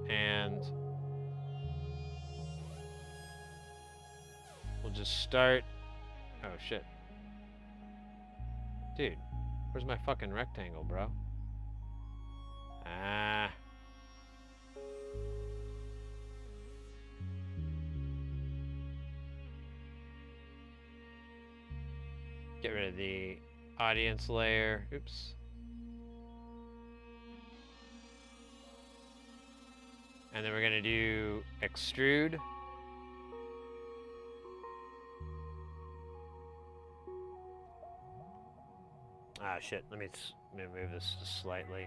And we'll just start. Oh shit. Dude, where's my fucking rectangle, bro? Ah. Get rid of the audience layer. Oops. And then we're gonna do extrude. Ah, shit. Let me move this just slightly.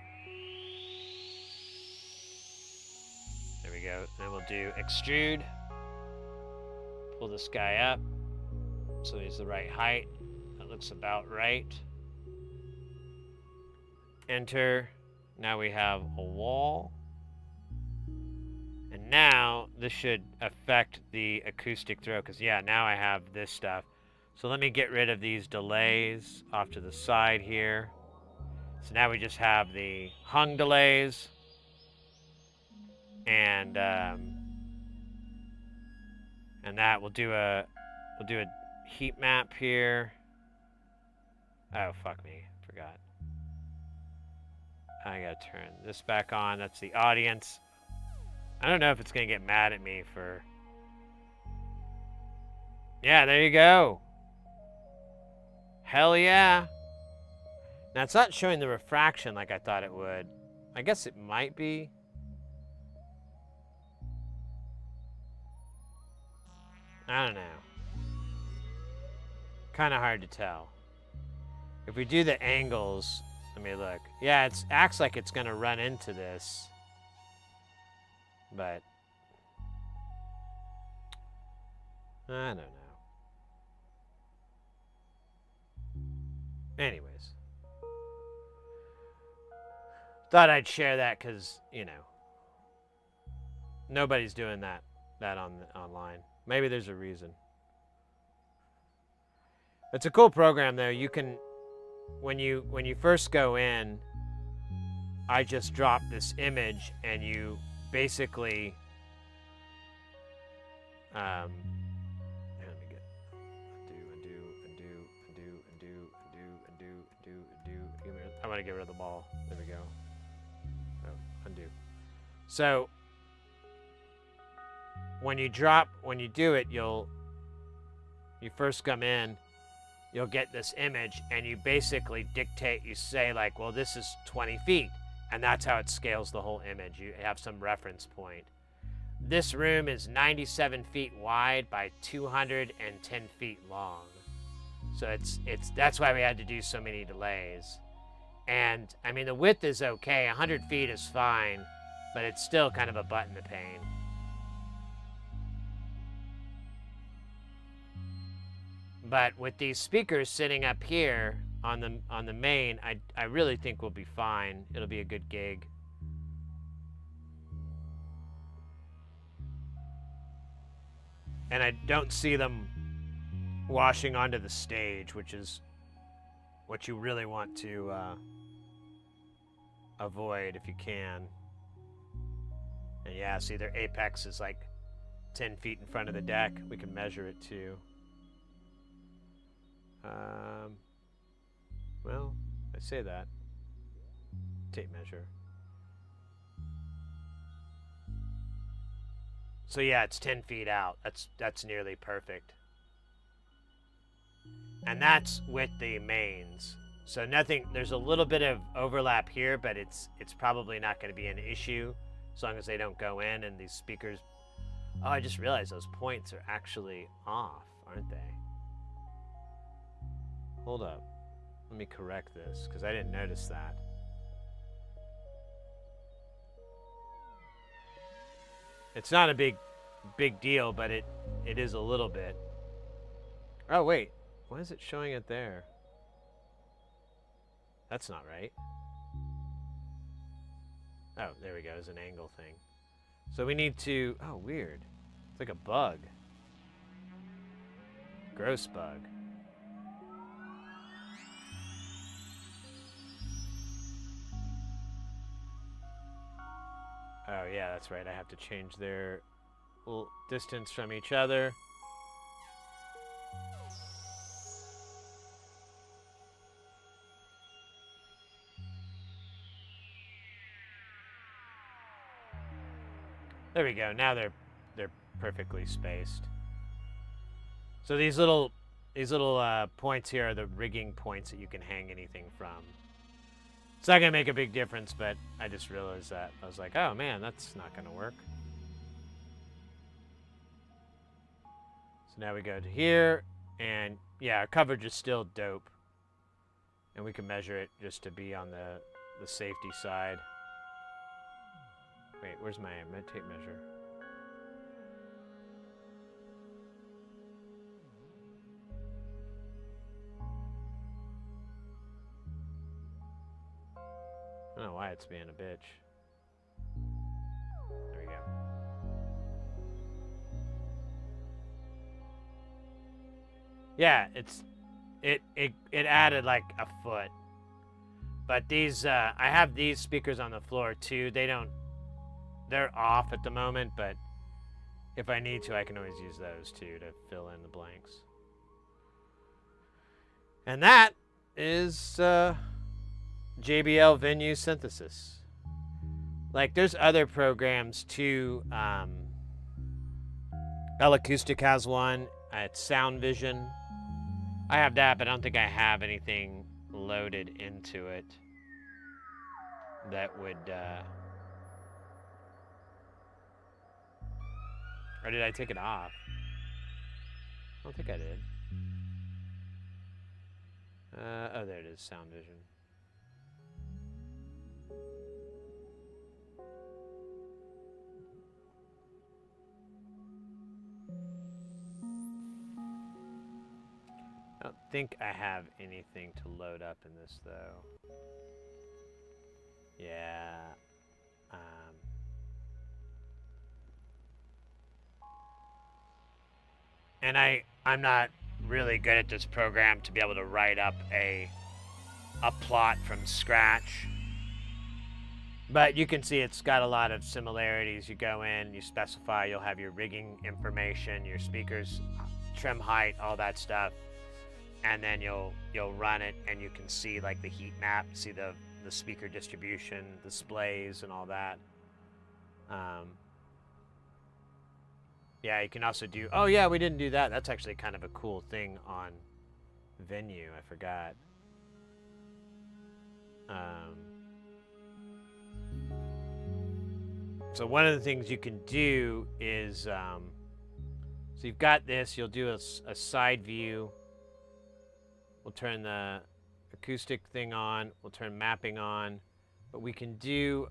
There we go. Then we'll do extrude. Pull this guy up so he's the right height. That looks about right. Enter. Now we have a wall. And now this should affect the acoustic throw, because yeah, now I have this stuff. So let me get rid of these delays off to the side here. So now we just have the hung delays. And that we'll do a heat map here. Oh fuck me, forgot. I gotta turn this back on. That's the audience. I don't know if it's gonna get mad at me for. Yeah, there you go. Hell yeah. Now it's not showing the refraction like I thought it would. I guess it might be. I don't know. Kind of hard to tell. If we do the angles, let me look. Yeah, it acts like it's gonna run into this. But I don't know. Anyways, thought I'd share that because, you know, nobody's doing that online. Maybe there's a reason. It's a cool program though. You can, when you first go in, I just drop this image and you basically let me get undo. I want to get rid of the ball. There we go. Oh, undo. So when you do it, you first come in, you'll get this image and you basically dictate, you say like, well, this is 20 feet. And that's how it scales the whole image. You have some reference point. This room is 97 feet wide by 210 feet long. So that's why we had to do so many delays. And I mean, the width is okay. 100 feet is fine, but it's still kind of a butt in the pain. But with these speakers sitting up here on the main, I really think we'll be fine. It'll be a good gig. And I don't see them washing onto the stage, which is what you really want to avoid if you can. And yeah, see, their apex is like 10 feet in front of the deck. We can measure it too. Well, I say that. Tape measure. So yeah, it's 10 feet out. That's nearly perfect. And that's with the mains. So nothing, there's a little bit of overlap here, but it's probably not going to be an issue as long as they don't go in and these speakers. Oh, I just realized those points are actually off, aren't they? Hold up. Let me correct this, because I didn't notice that. It's not a big deal, but it is a little bit. Oh, wait. Why is it showing it there? That's not right. Oh, there we go. It's an angle thing. So we need to... Oh, weird. It's like a bug. Gross bug. Oh, yeah, that's right. I have to change their distance from each other. There we go. Now they're perfectly spaced. So these little points here are the rigging points that you can hang anything from. It's not gonna make a big difference, but I just realized that. I was like, oh man, that's not gonna work. So now we go to here, and yeah, our coverage is still dope. And we can measure it just to be on the safety side. Wait, where's my tape measure? I don't know why it's being a bitch. There we go. Yeah, it added like a foot. But these I have these speakers on the floor too. They're off at the moment, but if I need to, I can always use those too to fill in the blanks. And that is JBL Venue Synthesis. Like, there's other programs too. L Acoustic has one. It's Sound Vision. I have that, but I don't think I have anything loaded into it that would... Or did I take it off? I don't think I did. Oh, there it is, Sound Vision. I don't think I have anything to load up in this, though. Yeah. And I'm not really good at this program to be able to write up a plot from scratch. But you can see it's got a lot of similarities. You go in, you specify, you'll have your rigging information, your speakers, trim height, all that stuff. And then you'll run it, and you can see like the heat map, see the speaker distribution, displays, and all that. Yeah, you can also do... Oh, yeah, we didn't do that. That's actually kind of a cool thing on Venue. I forgot. So one of the things you can do is... so you've got this. You'll do a side view. We'll turn the acoustic thing on. We'll turn mapping on. But we can do...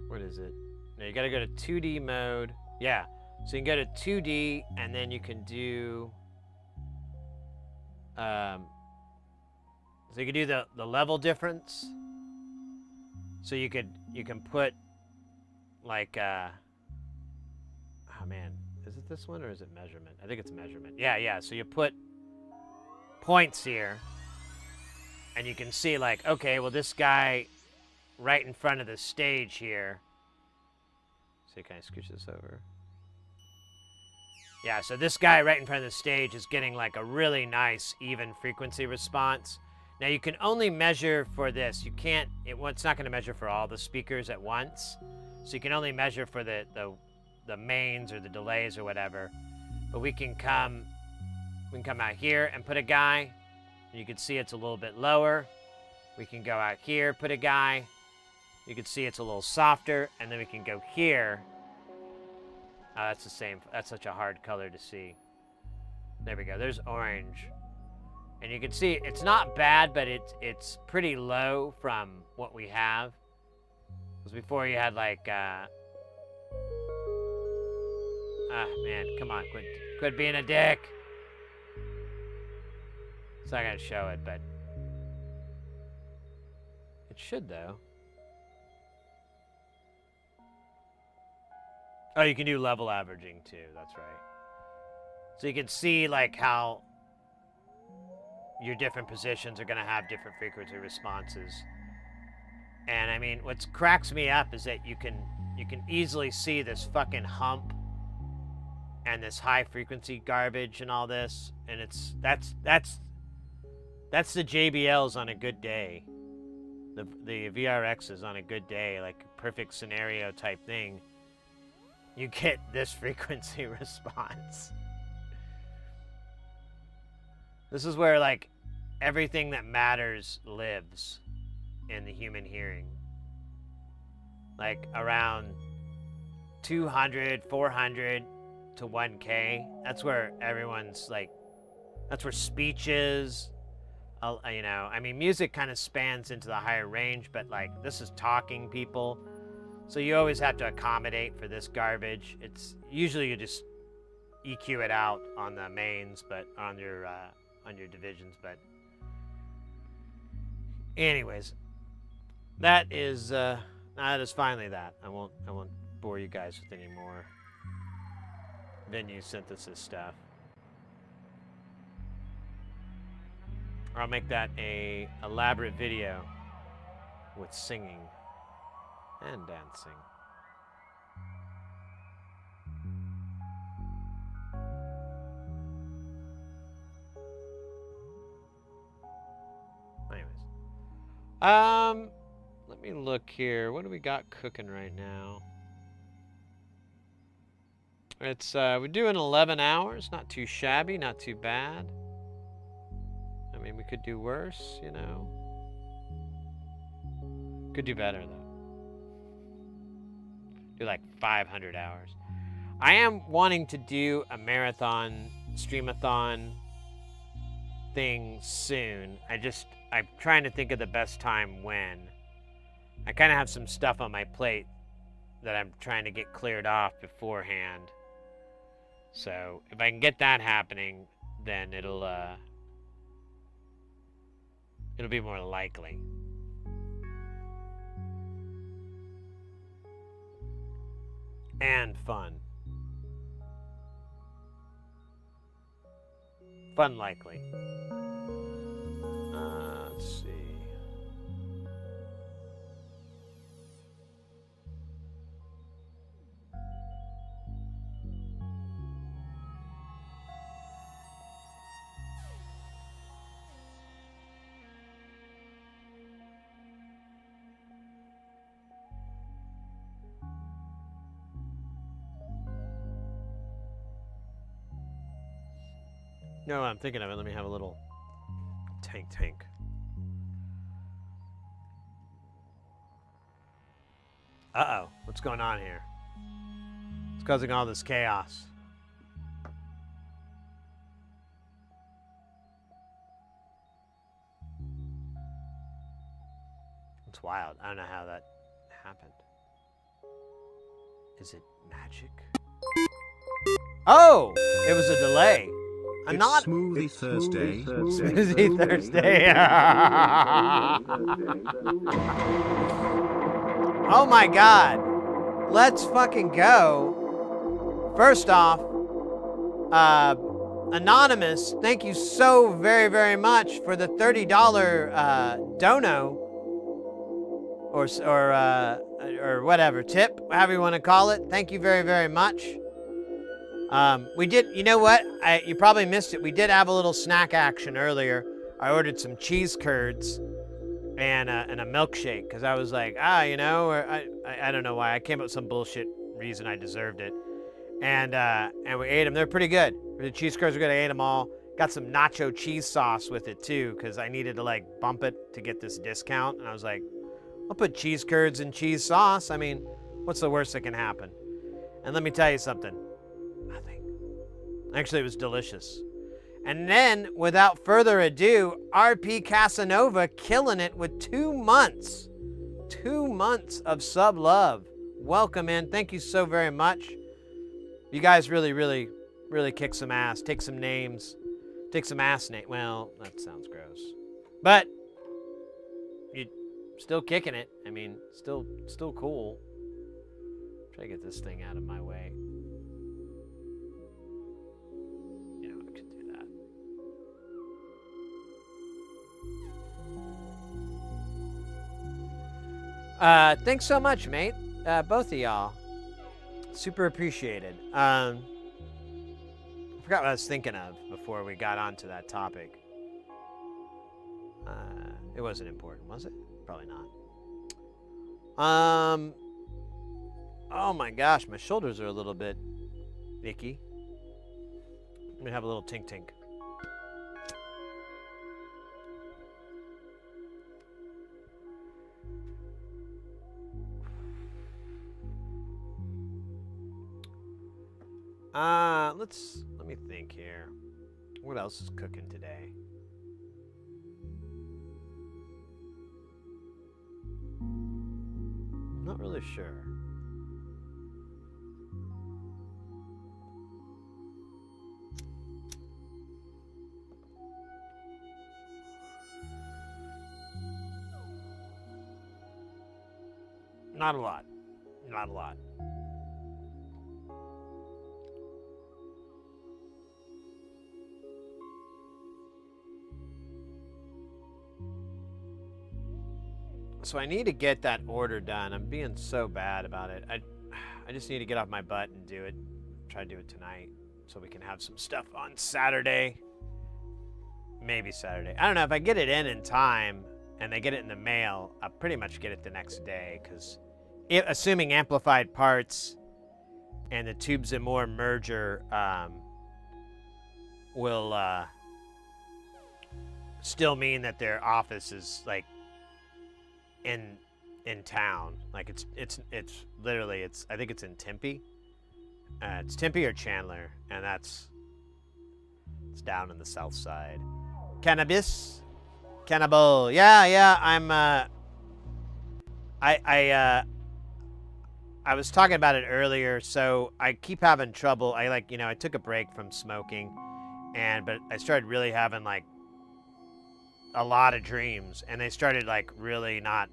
what is it? No, you gotta go to 2D mode. Yeah, so you can go to 2D, and then you can do... so you can do the level difference. So you can put, like, oh man, is it this one or is it measurement? I think it's measurement. Yeah, so you put points here, and you can see, like, okay, well, this guy right in front of the stage here. So can I scooch this over? Yeah, so this guy right in front of the stage is getting like a really nice even frequency response. Now you can only measure for this. You can't, it's not gonna measure for all the speakers at once. So you can only measure for the mains or the delays or whatever. But we can come out here and put a guy. You can see it's a little bit lower. We can go out here, put a guy. You can see it's a little softer, and then we can go here. Oh, that's the same. That's such a hard color to see. There we go. There's orange. And you can see it's not bad, but it's pretty low from what we have. Because before you had like, ah, man, come on, quit being a dick. It's not gonna show it, but it should though. Oh, you can do level averaging too, that's right. So you can see like how your different positions are gonna have different frequency responses. And I mean, what cracks me up is that you can easily see this fucking hump and this high frequency garbage and all this, and that's the JBLs on a good day. The VRXs on a good day, like a perfect scenario type thing. You get this frequency response. This is where like everything that matters lives in the human hearing. Like around 200, 400 to 1K. That's where everyone's like, that's where speech is. You know, I mean, music kind of spans into the higher range, but like this is talking people. So you always have to accommodate for this garbage. It's usually you just EQ it out on the mains, but on your divisions. But anyways, that is finally that. I won't bore you guys with any more venue synthesis stuff. Or I'll make that a elaborate video with singing and dancing. Anyways, let me look here. What do we got cooking right now? It's we're doing 11 hours. Not too shabby, not too bad. I mean, we could do worse, you know. Could do better, though. Do like 500 hours. I am wanting to do a marathon, streamathon thing soon. I'm trying to think of the best time when. I kind of have some stuff on my plate that I'm trying to get cleared off beforehand. So if I can get that happening, then it'll be more likely. And fun. Fun likely. Let's see. No, I'm thinking of it. Let me have a little tank. Uh-oh. What's going on here? It's causing all this chaos. It's wild. I don't know how that happened. Is it magic? Oh! It was a delay. It's Not Smoothie Thursday. Smoothie Thursday. Oh my God. Let's fucking go. First off, Anonymous, thank you so very, very much for the $30 dono or whatever, tip, however you want to call it. Thank you very, very much. We did, you know what? You probably missed it. We did have a little snack action earlier. I ordered some cheese curds and a milkshake because I was like, you know, or I don't know why. I came up with some bullshit reason I deserved it. And we ate them. They're pretty good. The cheese curds are good. I ate them all. Got some nacho cheese sauce with it too because I needed to like bump it to get this discount. And I was like, I'll put cheese curds and cheese sauce. I mean, what's the worst that can happen? And let me tell you something. Nothing. Actually, it was delicious. And then, without further ado, RP Casanova killing it with 2 months. 2 months of sub love. Welcome in. Thank you so very much. You guys really, really, really kick some ass. Take some names. Take some ass name. Well, that sounds gross. But you still kicking it. I mean, still cool. Try to get this thing out of my way. You know, I could do that. Thanks so much, mate. Both of y'all. Super appreciated. I forgot what I was thinking of before we got onto that topic. It wasn't important, was it? Probably not. Oh my gosh, my shoulders are a little bit icky. Let me have a little tink. Let me think here. What else is cooking today? I'm not really sure. Not a lot. Not a lot. So I need to get that order done. I'm being so bad about it. I just need to get off my butt and do it. Try to do it tonight so we can have some stuff on Saturday. Maybe Saturday. I don't know. If I get it in time and they get it in the mail, I'll pretty much get it the next day because assuming amplified parts and the Tubes and More merger will still mean that their office is like in town. Like it's literally I think it's in Tempe. It's Tempe or Chandler, and it's down in the south side. Cannabis, cannibal. Yeah. I'm I was talking about it earlier. So I keep having trouble. I took a break from smoking, but I started really having like a lot of dreams, and they started like really not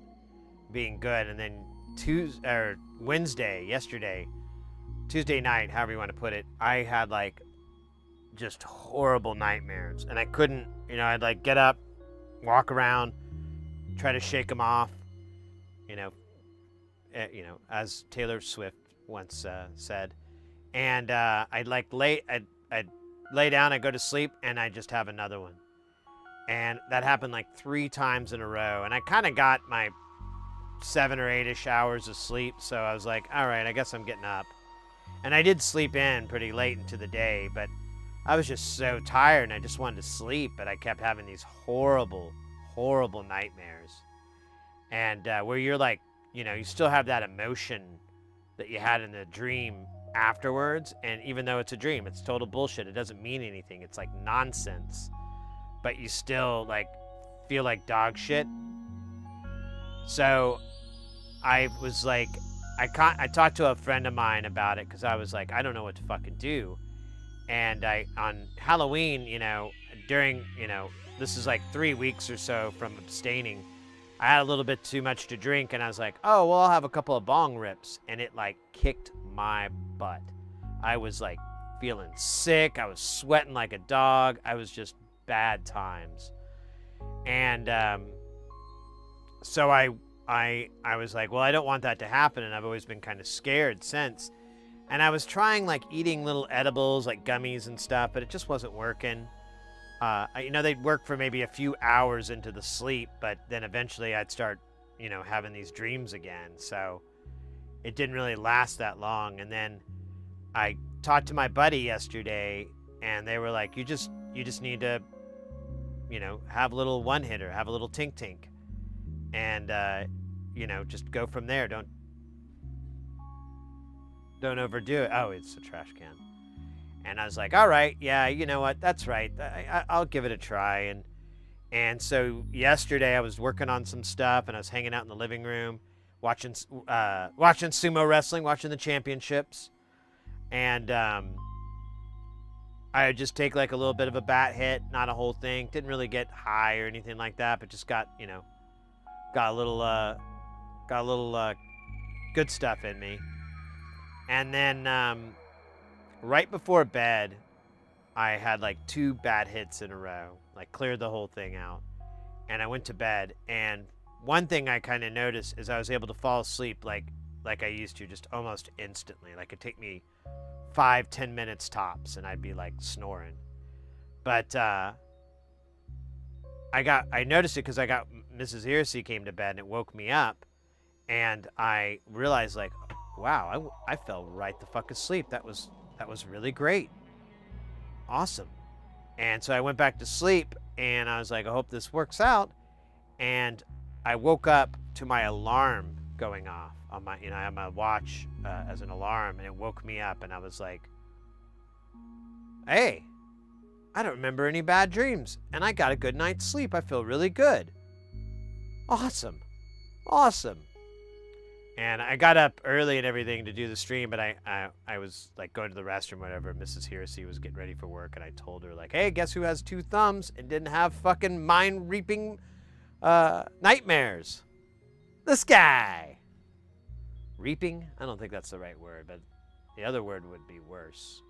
being good. And then Tuesday night, however you want to put it, I had like just horrible nightmares, and I couldn't, I'd like get up, walk around, try to shake them off, as Taylor Swift once said, and I'd lay down, I'd go to sleep, and I'd just have another one. And that happened like 3 times in a row. And I kind of got my 7 or 8-ish hours of sleep. So I was like, all right, I guess I'm getting up. And I did sleep in pretty late into the day, but I was just so tired and I just wanted to sleep. But I kept having these horrible, horrible nightmares. And where you're like, you still have that emotion that you had in the dream afterwards. And even though it's a dream, it's total bullshit. It doesn't mean anything. It's like nonsense. But you still like feel like dog shit. So I was like, I talked to a friend of mine about it because I was like, I don't know what to fucking do. And on Halloween, during, this is like 3 weeks or so from abstaining, I had a little bit too much to drink, and I was like, oh, well, I'll have a couple of bong rips. And it like kicked my butt. I was like feeling sick. I was sweating like a dog. I was just bad times. And so I was like, well, I don't want that to happen, and I've always been kind of scared since. And I was trying like eating little edibles like gummies and stuff, but it just wasn't working. They'd work for maybe a few hours into the sleep, but then eventually I'd start having these dreams again. So it didn't really last that long. And then I talked to my buddy yesterday, and they were like, you just need to have a little one hitter, have a little tink, and just go from there. Don't overdo it. Oh, it's a trash can. And I was like, all right, yeah, you know what? That's right. I'll give it a try. And so yesterday I was working on some stuff, and I was hanging out in the living room, watching sumo wrestling, watching the championships, and I would just take like a little bit of a bat hit, not a whole thing. Didn't really get high or anything like that, but just got a little good stuff in me. And then right before bed, I had like 2 bad hits in a row, like cleared the whole thing out. And I went to bed, and one thing I kind of noticed is I was able to fall asleep like I used to, just almost instantly. Like it'd take me 5-10 minutes tops, and I'd be like snoring. But I noticed it because I got Mrs. Heresy came to bed and it woke me up, and I realized like, wow, I fell right the fuck asleep. That was really great, awesome. And so I went back to sleep, and I was like, I hope this works out. And I woke up to my alarm going off on my, I have my watch as an alarm, and it woke me up, and I was like, hey, I don't remember any bad dreams, and I got a good night's sleep. I feel really good. Awesome. And I got up early and everything to do the stream, but I was like going to the restroom or whatever. Mrs. Heresy was getting ready for work, and I told her like, hey, guess who has 2 thumbs and didn't have fucking mind-reaping nightmares? This guy. Reaping? I don't think that's the right word, but the other word would be worse.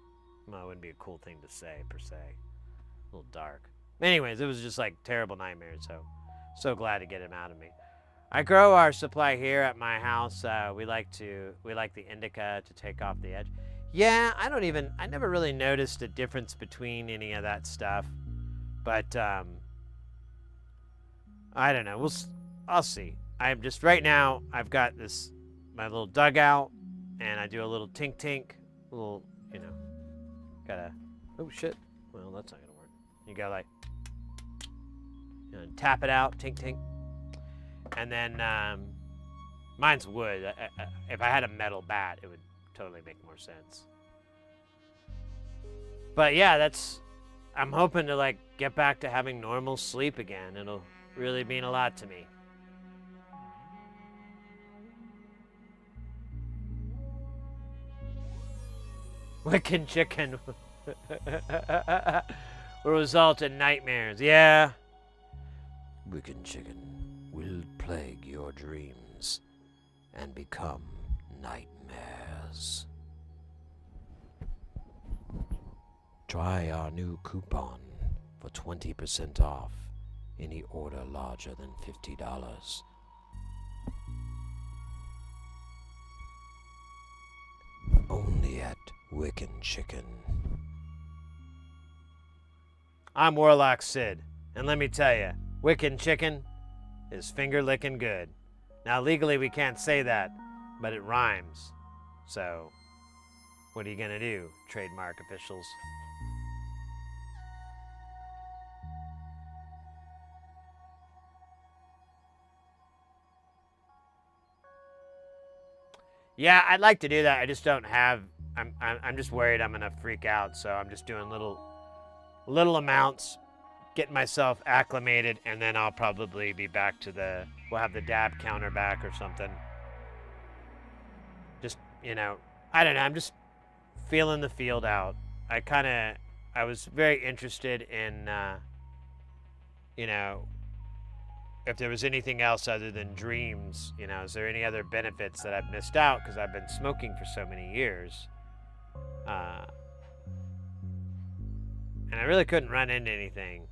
Well, it wouldn't be a cool thing to say, per se. A little dark. Anyways, it was just like terrible nightmares, so glad to get him out of me. I grow our supply here at my house. We like the indica to take off the edge. Yeah, I never really noticed a difference between any of that stuff, but I don't know. I'll see. I'm just right now. I've got my little dugout, and I do a little tink, little, gotta. Oh shit. Well, that's not gonna work. You gotta like, tap it out, tink. And then mine's wood. If I had a metal bat, it would totally make more sense. But yeah, I'm hoping to like get back to having normal sleep again. It'll really mean a lot to me. Wicked chicken will result in nightmares. Yeah. Wicked chicken will plague your dreams and become nightmares. Try our new coupon for 20% off any order larger than $50. Only at Wicked Chicken. I'm Warlock Sid, and let me tell you, Wicked Chicken is finger-licking good. Now, legally we can't say that, but it rhymes. So, what are you gonna do, trademark officials? Yeah, I'd like to do that. I just don't have. I'm just worried I'm gonna freak out. So I'm just doing little amounts, getting myself acclimated, and then I'll probably be back to we'll have the dab counter back or something. Just, I don't know. I'm just feeling the field out. I was very interested in, if there was anything else other than dreams, is there any other benefits that I've missed out? Because I've been smoking for so many years. And I really couldn't run into anything.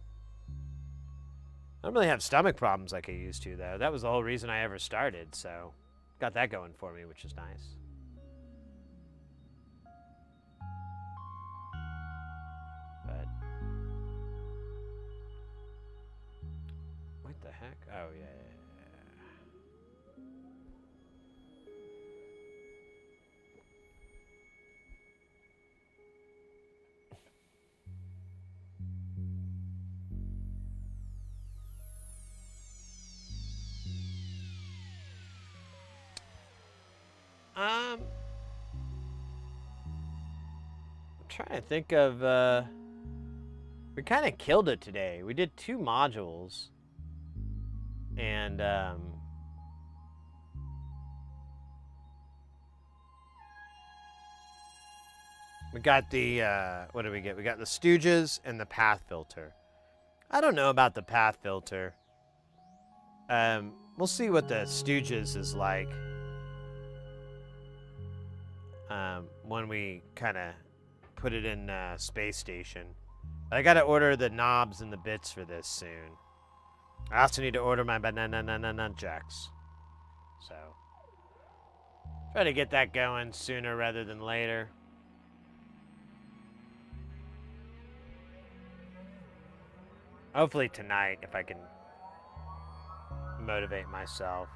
I don't really have stomach problems like I used to, though. That was the whole reason I ever started, so got that going for me, which is nice. But what the heck? Oh, yeah. I'm trying to think of, we kind of killed it today. We did 2 modules, and, we got the, what did we get? We got the Stooges and the path filter. I don't know about the path filter. We'll see what the Stooges is like. When we kind of put it in Space Station. I got to order the knobs and the bits for this soon. I also need to order my banana jacks. So, try to get that going sooner rather than later. Hopefully tonight, if I can motivate myself.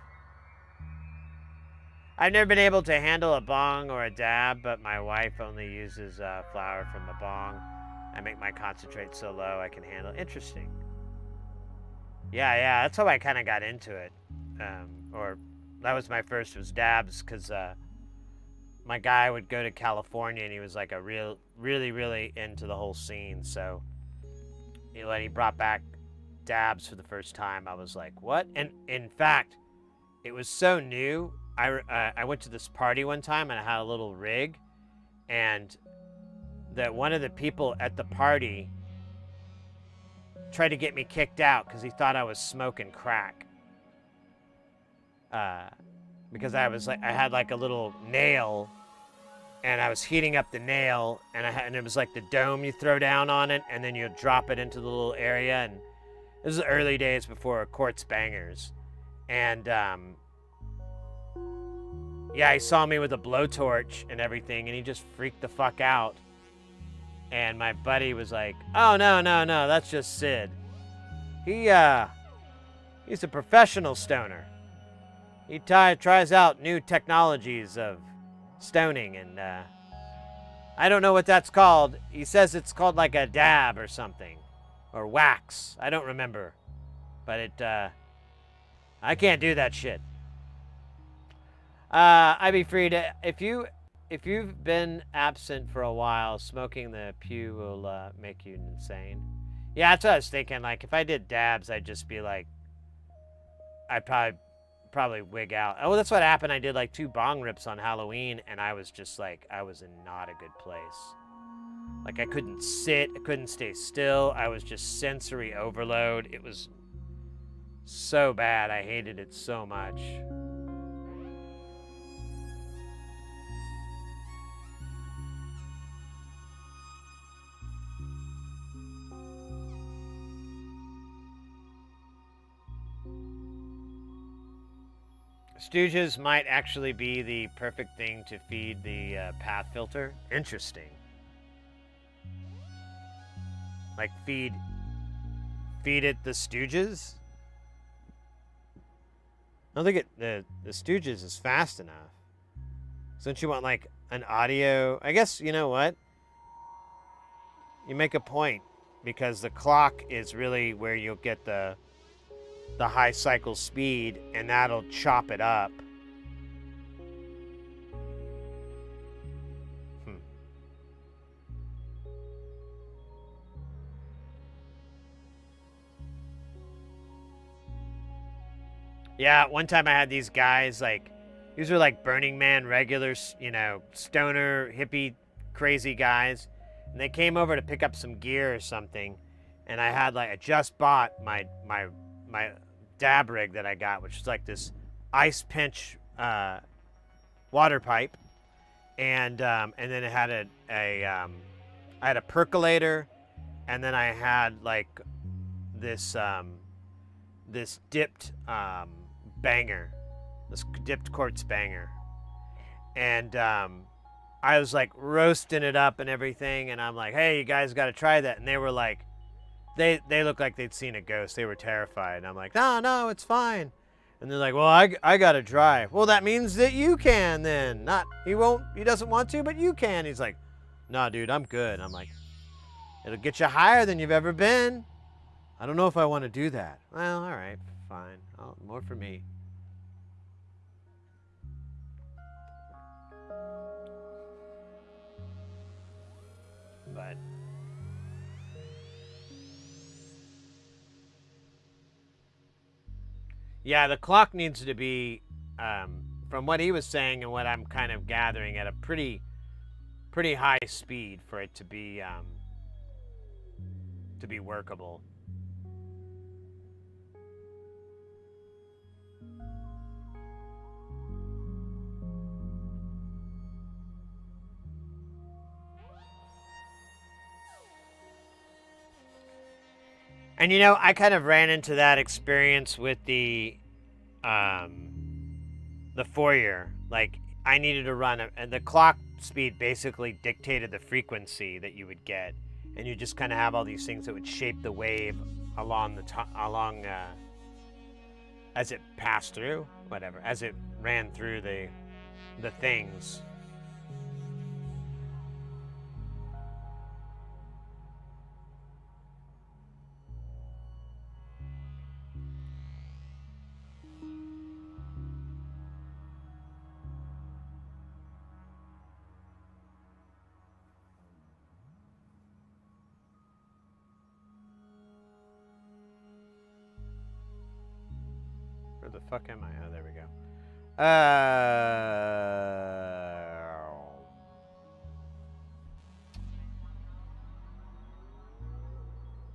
I've never been able to handle a bong or a dab, but my wife only uses flour from the bong. I make my concentrate so low I can handle it. Interesting. Yeah, that's how I kind of got into it. Or that was my first, was dabs, because my guy would go to California and he was like a really into the whole scene. So when he brought back dabs for the first time, I was like, what? And in fact, it was so new. I went to this party one time and I had a little rig, and that one of the people at the party tried to get me kicked out because he thought I was smoking crack. Because I had like a little nail, and I was heating up the nail, and it was like the dome you throw down on it, and then you drop it into the little area. And this is the early days before quartz bangers, and yeah, he saw me with a blowtorch and everything, and he just freaked the fuck out. And my buddy was like, "Oh no, that's just Sid. He's a professional stoner. He tries out new technologies of stoning, and I don't know what that's called. He says it's called like a dab or something, or wax. I don't remember, but I can't do that shit. I'd be free to, if you've been absent for a while, smoking the pew will make you insane. Yeah, that's what I was thinking. Like, if I did dabs, I'd just be like, I'd probably wig out. Oh, that's what happened. I did like 2 bong rips on Halloween, and I was just like, I was in not a good place. Like, I couldn't sit, I couldn't stay still. I was just sensory overload. It was so bad. I hated it so much. Stooges might actually be the perfect thing to feed the path filter. Interesting. Like feed it the Stooges? I don't think the Stooges is fast enough. So don't you want like an audio? I guess, you know what? You make a point, because the clock is really where you'll get the high cycle speed, and that'll chop it up. Yeah, one time I had these guys, like, these were like Burning Man regulars, you know, stoner, hippie, crazy guys. And they came over to pick up some gear or something. And I had like, I just bought my dab rig that I got, which is like this ice pinch water pipe. And then it had I had a percolator, and then I had like this this dipped banger, this dipped quartz banger, and I was like roasting it up and everything, and I'm like, hey, you guys got to try that. And they were like, they looked like they'd seen a ghost. They were terrified. And I'm like, no, it's fine. And they're like, well, I got to try. Well, that means that you can then. Not, he doesn't want to, but you can. He's like, no, dude, I'm good. I'm like, it'll get you higher than you've ever been. I don't know if I want to do that. Well, all right, fine. More for me. But yeah, the clock needs to be, from what he was saying and what I'm kind of gathering, at a pretty high speed for it to be workable. And you know, I kind of ran into that experience with the foyer. Like, I needed to run, and the clock speed basically dictated the frequency that you would get, and you just kind of have all these things that would shape the wave along as it passed through, whatever, as it ran through the things. Where the fuck am I? Oh, there we go.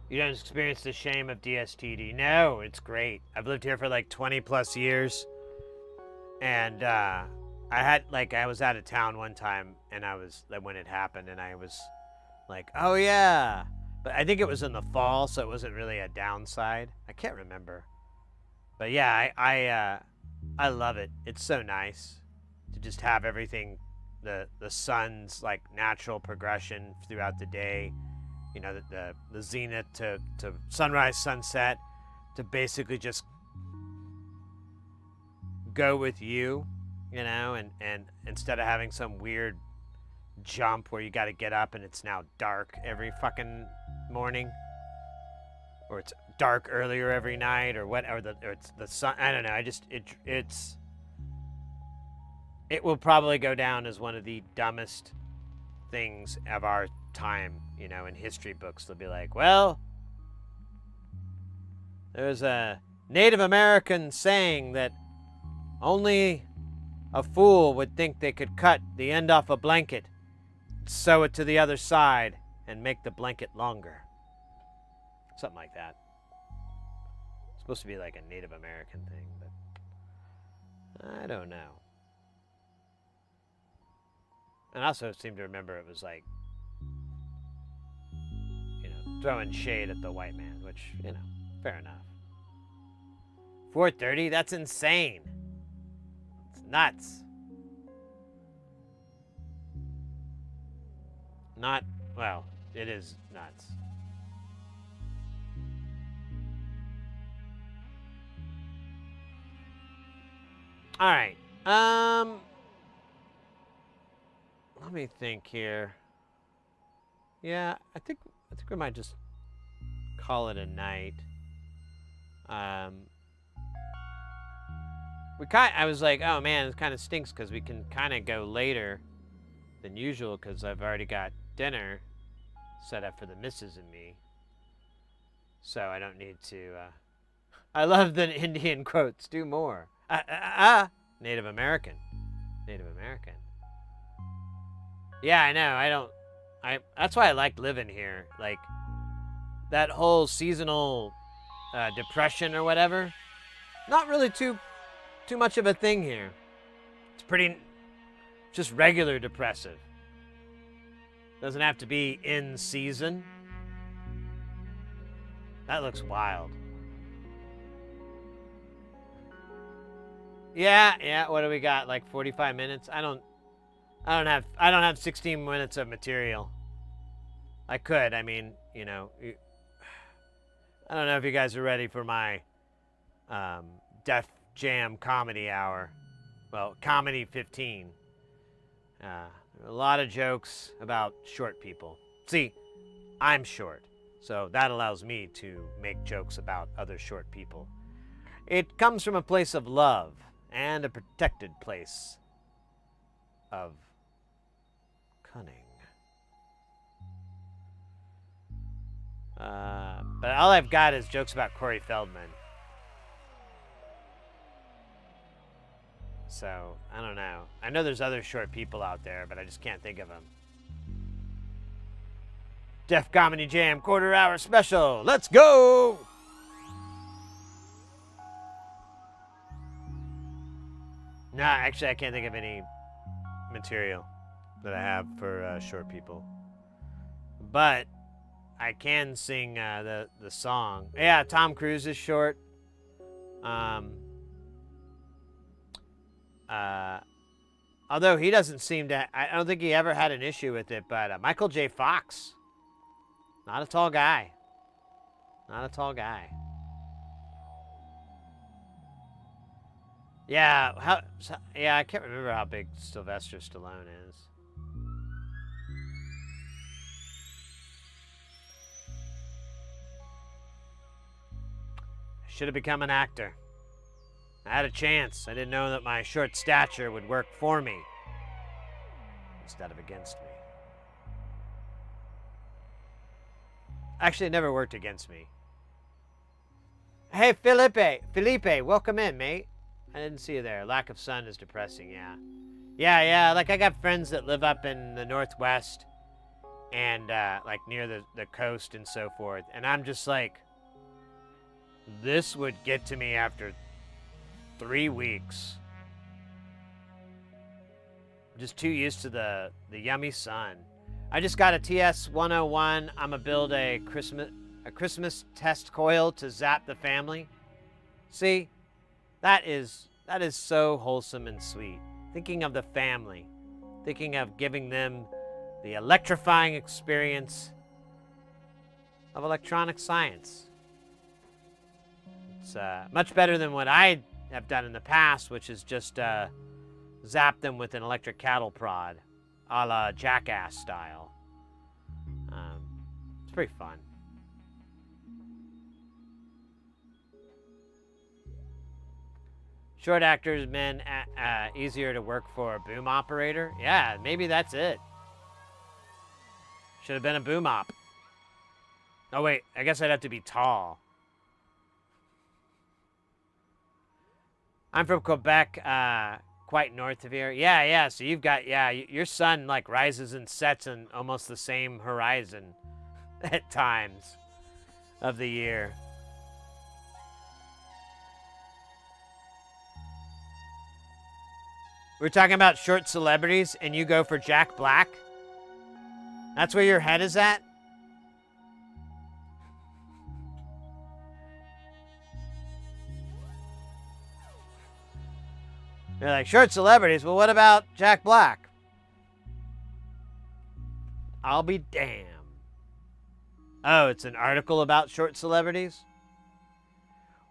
You don't experience the shame of DSTD. No, it's great. I've lived here for like 20 plus years. And I was out of town one time, and I was, when it happened, and I was like, oh yeah. But I think it was in the fall, so it wasn't really a downside. I can't remember. But yeah, I love it. It's so nice to just have everything, the sun's like natural progression throughout the day. You know, the zenith to sunrise, sunset, to basically just go with you, you know, and instead of having some weird jump where you got to get up and it's now dark every fucking morning, or it's dark earlier every night, or what, or it's the sun. I don't know. It will probably go down as one of the dumbest things of our time, you know, in history books. They'll be like, well, there's a Native American saying that only a fool would think they could cut the end off a blanket, sew it to the other side, and make the blanket longer. Something like that. It's supposed to be like a Native American thing, but I don't know. And I also seem to remember it was like, you know, throwing shade at the white man, which, you know, fair enough. 4:30? That's insane. It's nuts. Not, well, it is nuts. All right. Let me think here. Yeah, I think we might just call it a night. I was like, oh man, it kind of stinks because we can kind of go later than usual because I've already got dinner set up for the missus and me. So I don't need to. I love the Indian quotes. Do more. Native American. Native American. Yeah, I know. That's why I like living here. Like, that whole seasonal depression or whatever, not really too much of a thing here. It's pretty, just regular depressive. Doesn't have to be in season. That looks wild. Yeah, what do we got? Like 45 minutes? I don't have 16 minutes of material. I could. I mean, you know, I don't know if you guys are ready for my Def Jam comedy hour. Well, comedy 15. A lot of jokes about short people. See, I'm short, so that allows me to make jokes about other short people. It comes from a place of love and a protected place of cunning. But all I've got is jokes about Corey Feldman. So, I don't know. I know there's other short people out there, but I just can't think of them. Def Comedy Jam quarter hour special. Let's go! Nah, actually, I can't think of any material that I have for short people. But I can sing the song. Yeah, Tom Cruise is short. Although he doesn't seem to, I don't think he ever had an issue with it, but Michael J. Fox, not a tall guy. Not a tall guy. Yeah, yeah, I can't remember how big Sylvester Stallone is. I should have become an actor. I had a chance. I didn't know that my short stature would work for me instead of against me. Actually, it never worked against me. Hey, Felipe, welcome in, mate. I didn't see you there. Lack of sun is depressing, yeah. Yeah, like I got friends that live up in the Northwest and like near the coast and so forth. And I'm just like, this would get to me after 3 weeks. I'm just too used to the yummy sun. I just got a TS-101. I'm gonna build a Christmas test coil to zap the family. See, that is so wholesome and sweet. Thinking of the family, thinking of giving them the electrifying experience of electronic science. It's much better than what I have done in the past, which is just zap them with an electric cattle prod, a la Jackass style. It's pretty fun. Short actors, men, easier to work for a boom operator. Yeah, maybe that's it. Should have been a boom op. Oh wait, I guess I'd have to be tall. I'm from Quebec, quite north of here. Yeah, so you've got, your sun like rises and sets in almost the same horizon at times of the year. We're talking about short celebrities and you go for Jack Black? That's where your head is at? You're like, short celebrities? Well, what about Jack Black? I'll be damned. Oh, it's an article about short celebrities?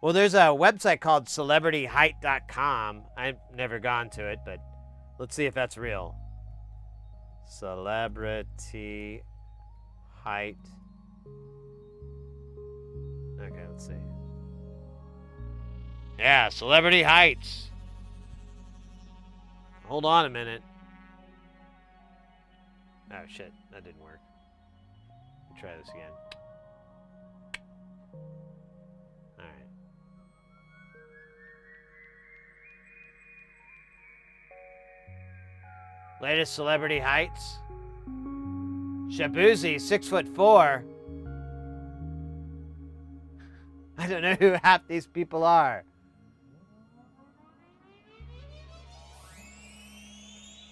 Well, there's a website called celebrityheight.com. I've never gone to it, but let's see if that's real. Celebrity height. Okay, let's see. Yeah, celebrity heights. Hold on a minute. Oh, shit. That didn't work. Let me try this again. All right. Latest celebrity heights. Shabuzi, 6'4". I don't know who half these people are.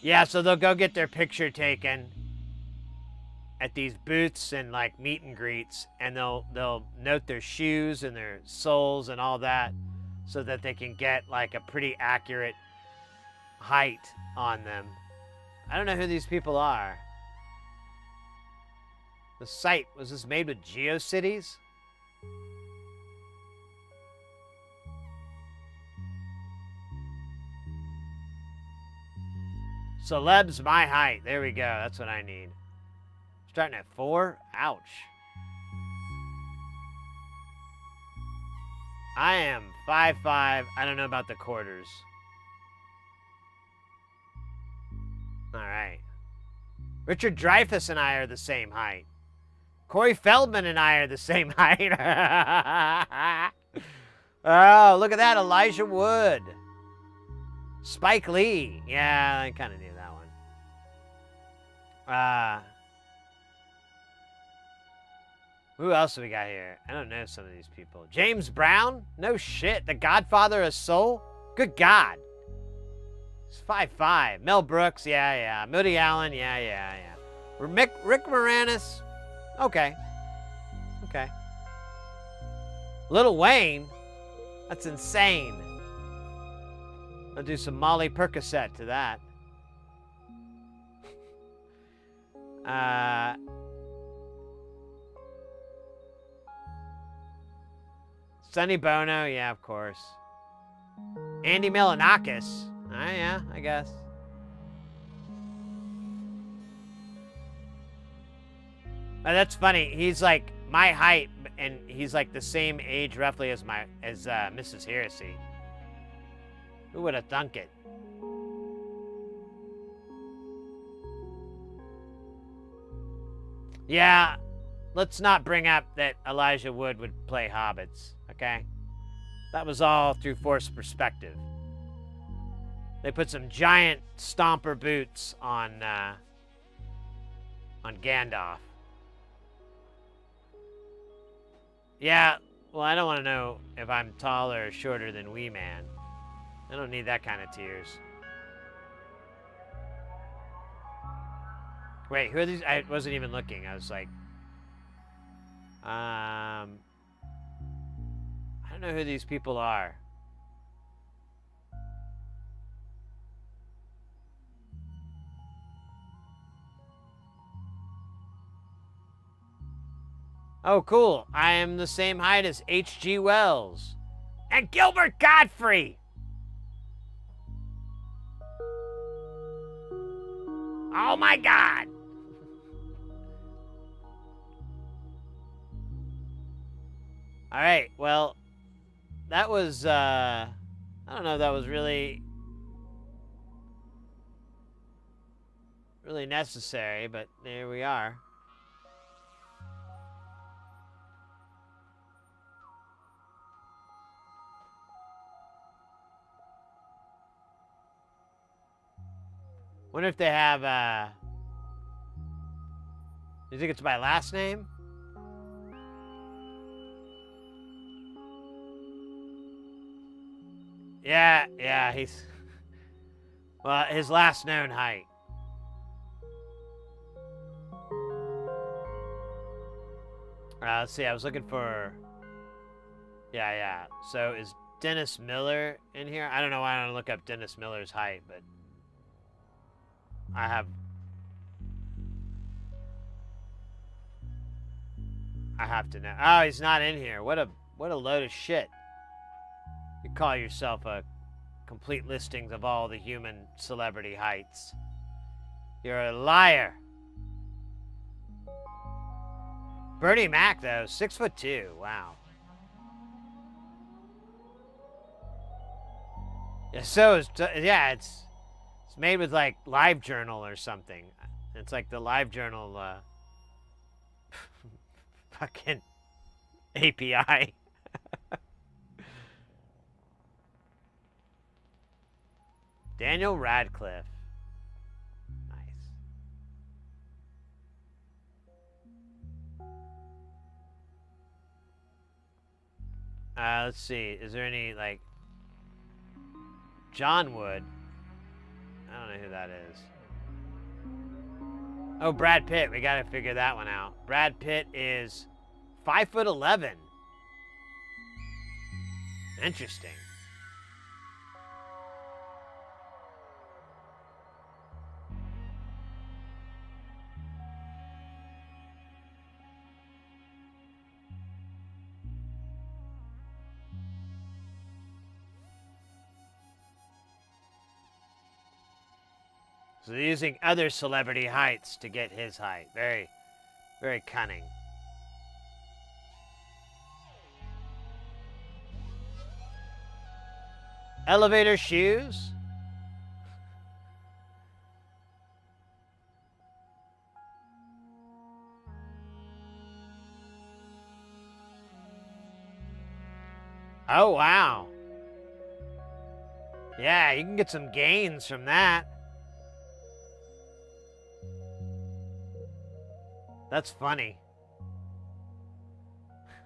Yeah, so they'll go get their picture taken at these booths and like meet and greets, and they'll note their shoes and their soles and all that so that they can get like a pretty accurate height on them. I don't know who these people are. The site, was this made with GeoCities? Celebs my height. There we go. That's what I need. Starting at 4? Ouch. I am 5'5". I don't know about the quarters. All right. Richard Dreyfuss and I are the same height. Corey Feldman and I are the same height. Oh, look at that. Elijah Wood. Spike Lee. Yeah, I kind of knew that one. Who else do we got here? I don't know some of these people. James Brown? No shit. The Godfather of Soul? Good God. He's 5'5". Mel Brooks? Yeah. Moody Allen? Yeah. Rick Moranis? Okay. Okay. Lil Wayne? That's insane. I'll do some Molly Percocet to that. Sonny Bono, yeah, of course. Andy Milonakis. Yeah, I guess. That's funny. He's like my height, and he's like the same age roughly as Mrs. Heresy. Who would have thunk it? Yeah, let's not bring up that Elijah Wood would play hobbits, okay? That was all through forced perspective. They put some giant stomper boots on Gandalf. Yeah, well, I don't want to know if I'm taller or shorter than Wee Man. I don't need that kind of tears. Wait, who are these? I wasn't even looking. I was like, I don't know who these people are. Oh, cool. I am the same height as H.G. Wells. And Gilbert Godfrey! Oh my God! Alright, well, that was, I don't know if that was really necessary, but there we are. Wonder if they have, you think it's my last name? Yeah, he's, well, his last known height. Let's see, I was looking for, yeah. So is Dennis Miller in here? I don't know why I don't look up Dennis Miller's height, but I have to know. Oh, he's not in here. What a load of shit. You call yourself a complete listings of all the human celebrity heights. You're a liar. Bernie Mac, though, 6'2". Wow. Yeah, so it's made with like LiveJournal or something. It's like the LiveJournal fucking API. Daniel Radcliffe. Nice. Let's see. Is there any like John Wood? I don't know who that is. Oh, Brad Pitt. We gotta figure that one out. Brad Pitt is 5'11". Interesting. So they're using other celebrity heights to get his height. Very, very cunning. Elevator shoes? Oh, wow. Yeah, you can get some gains from that. That's funny.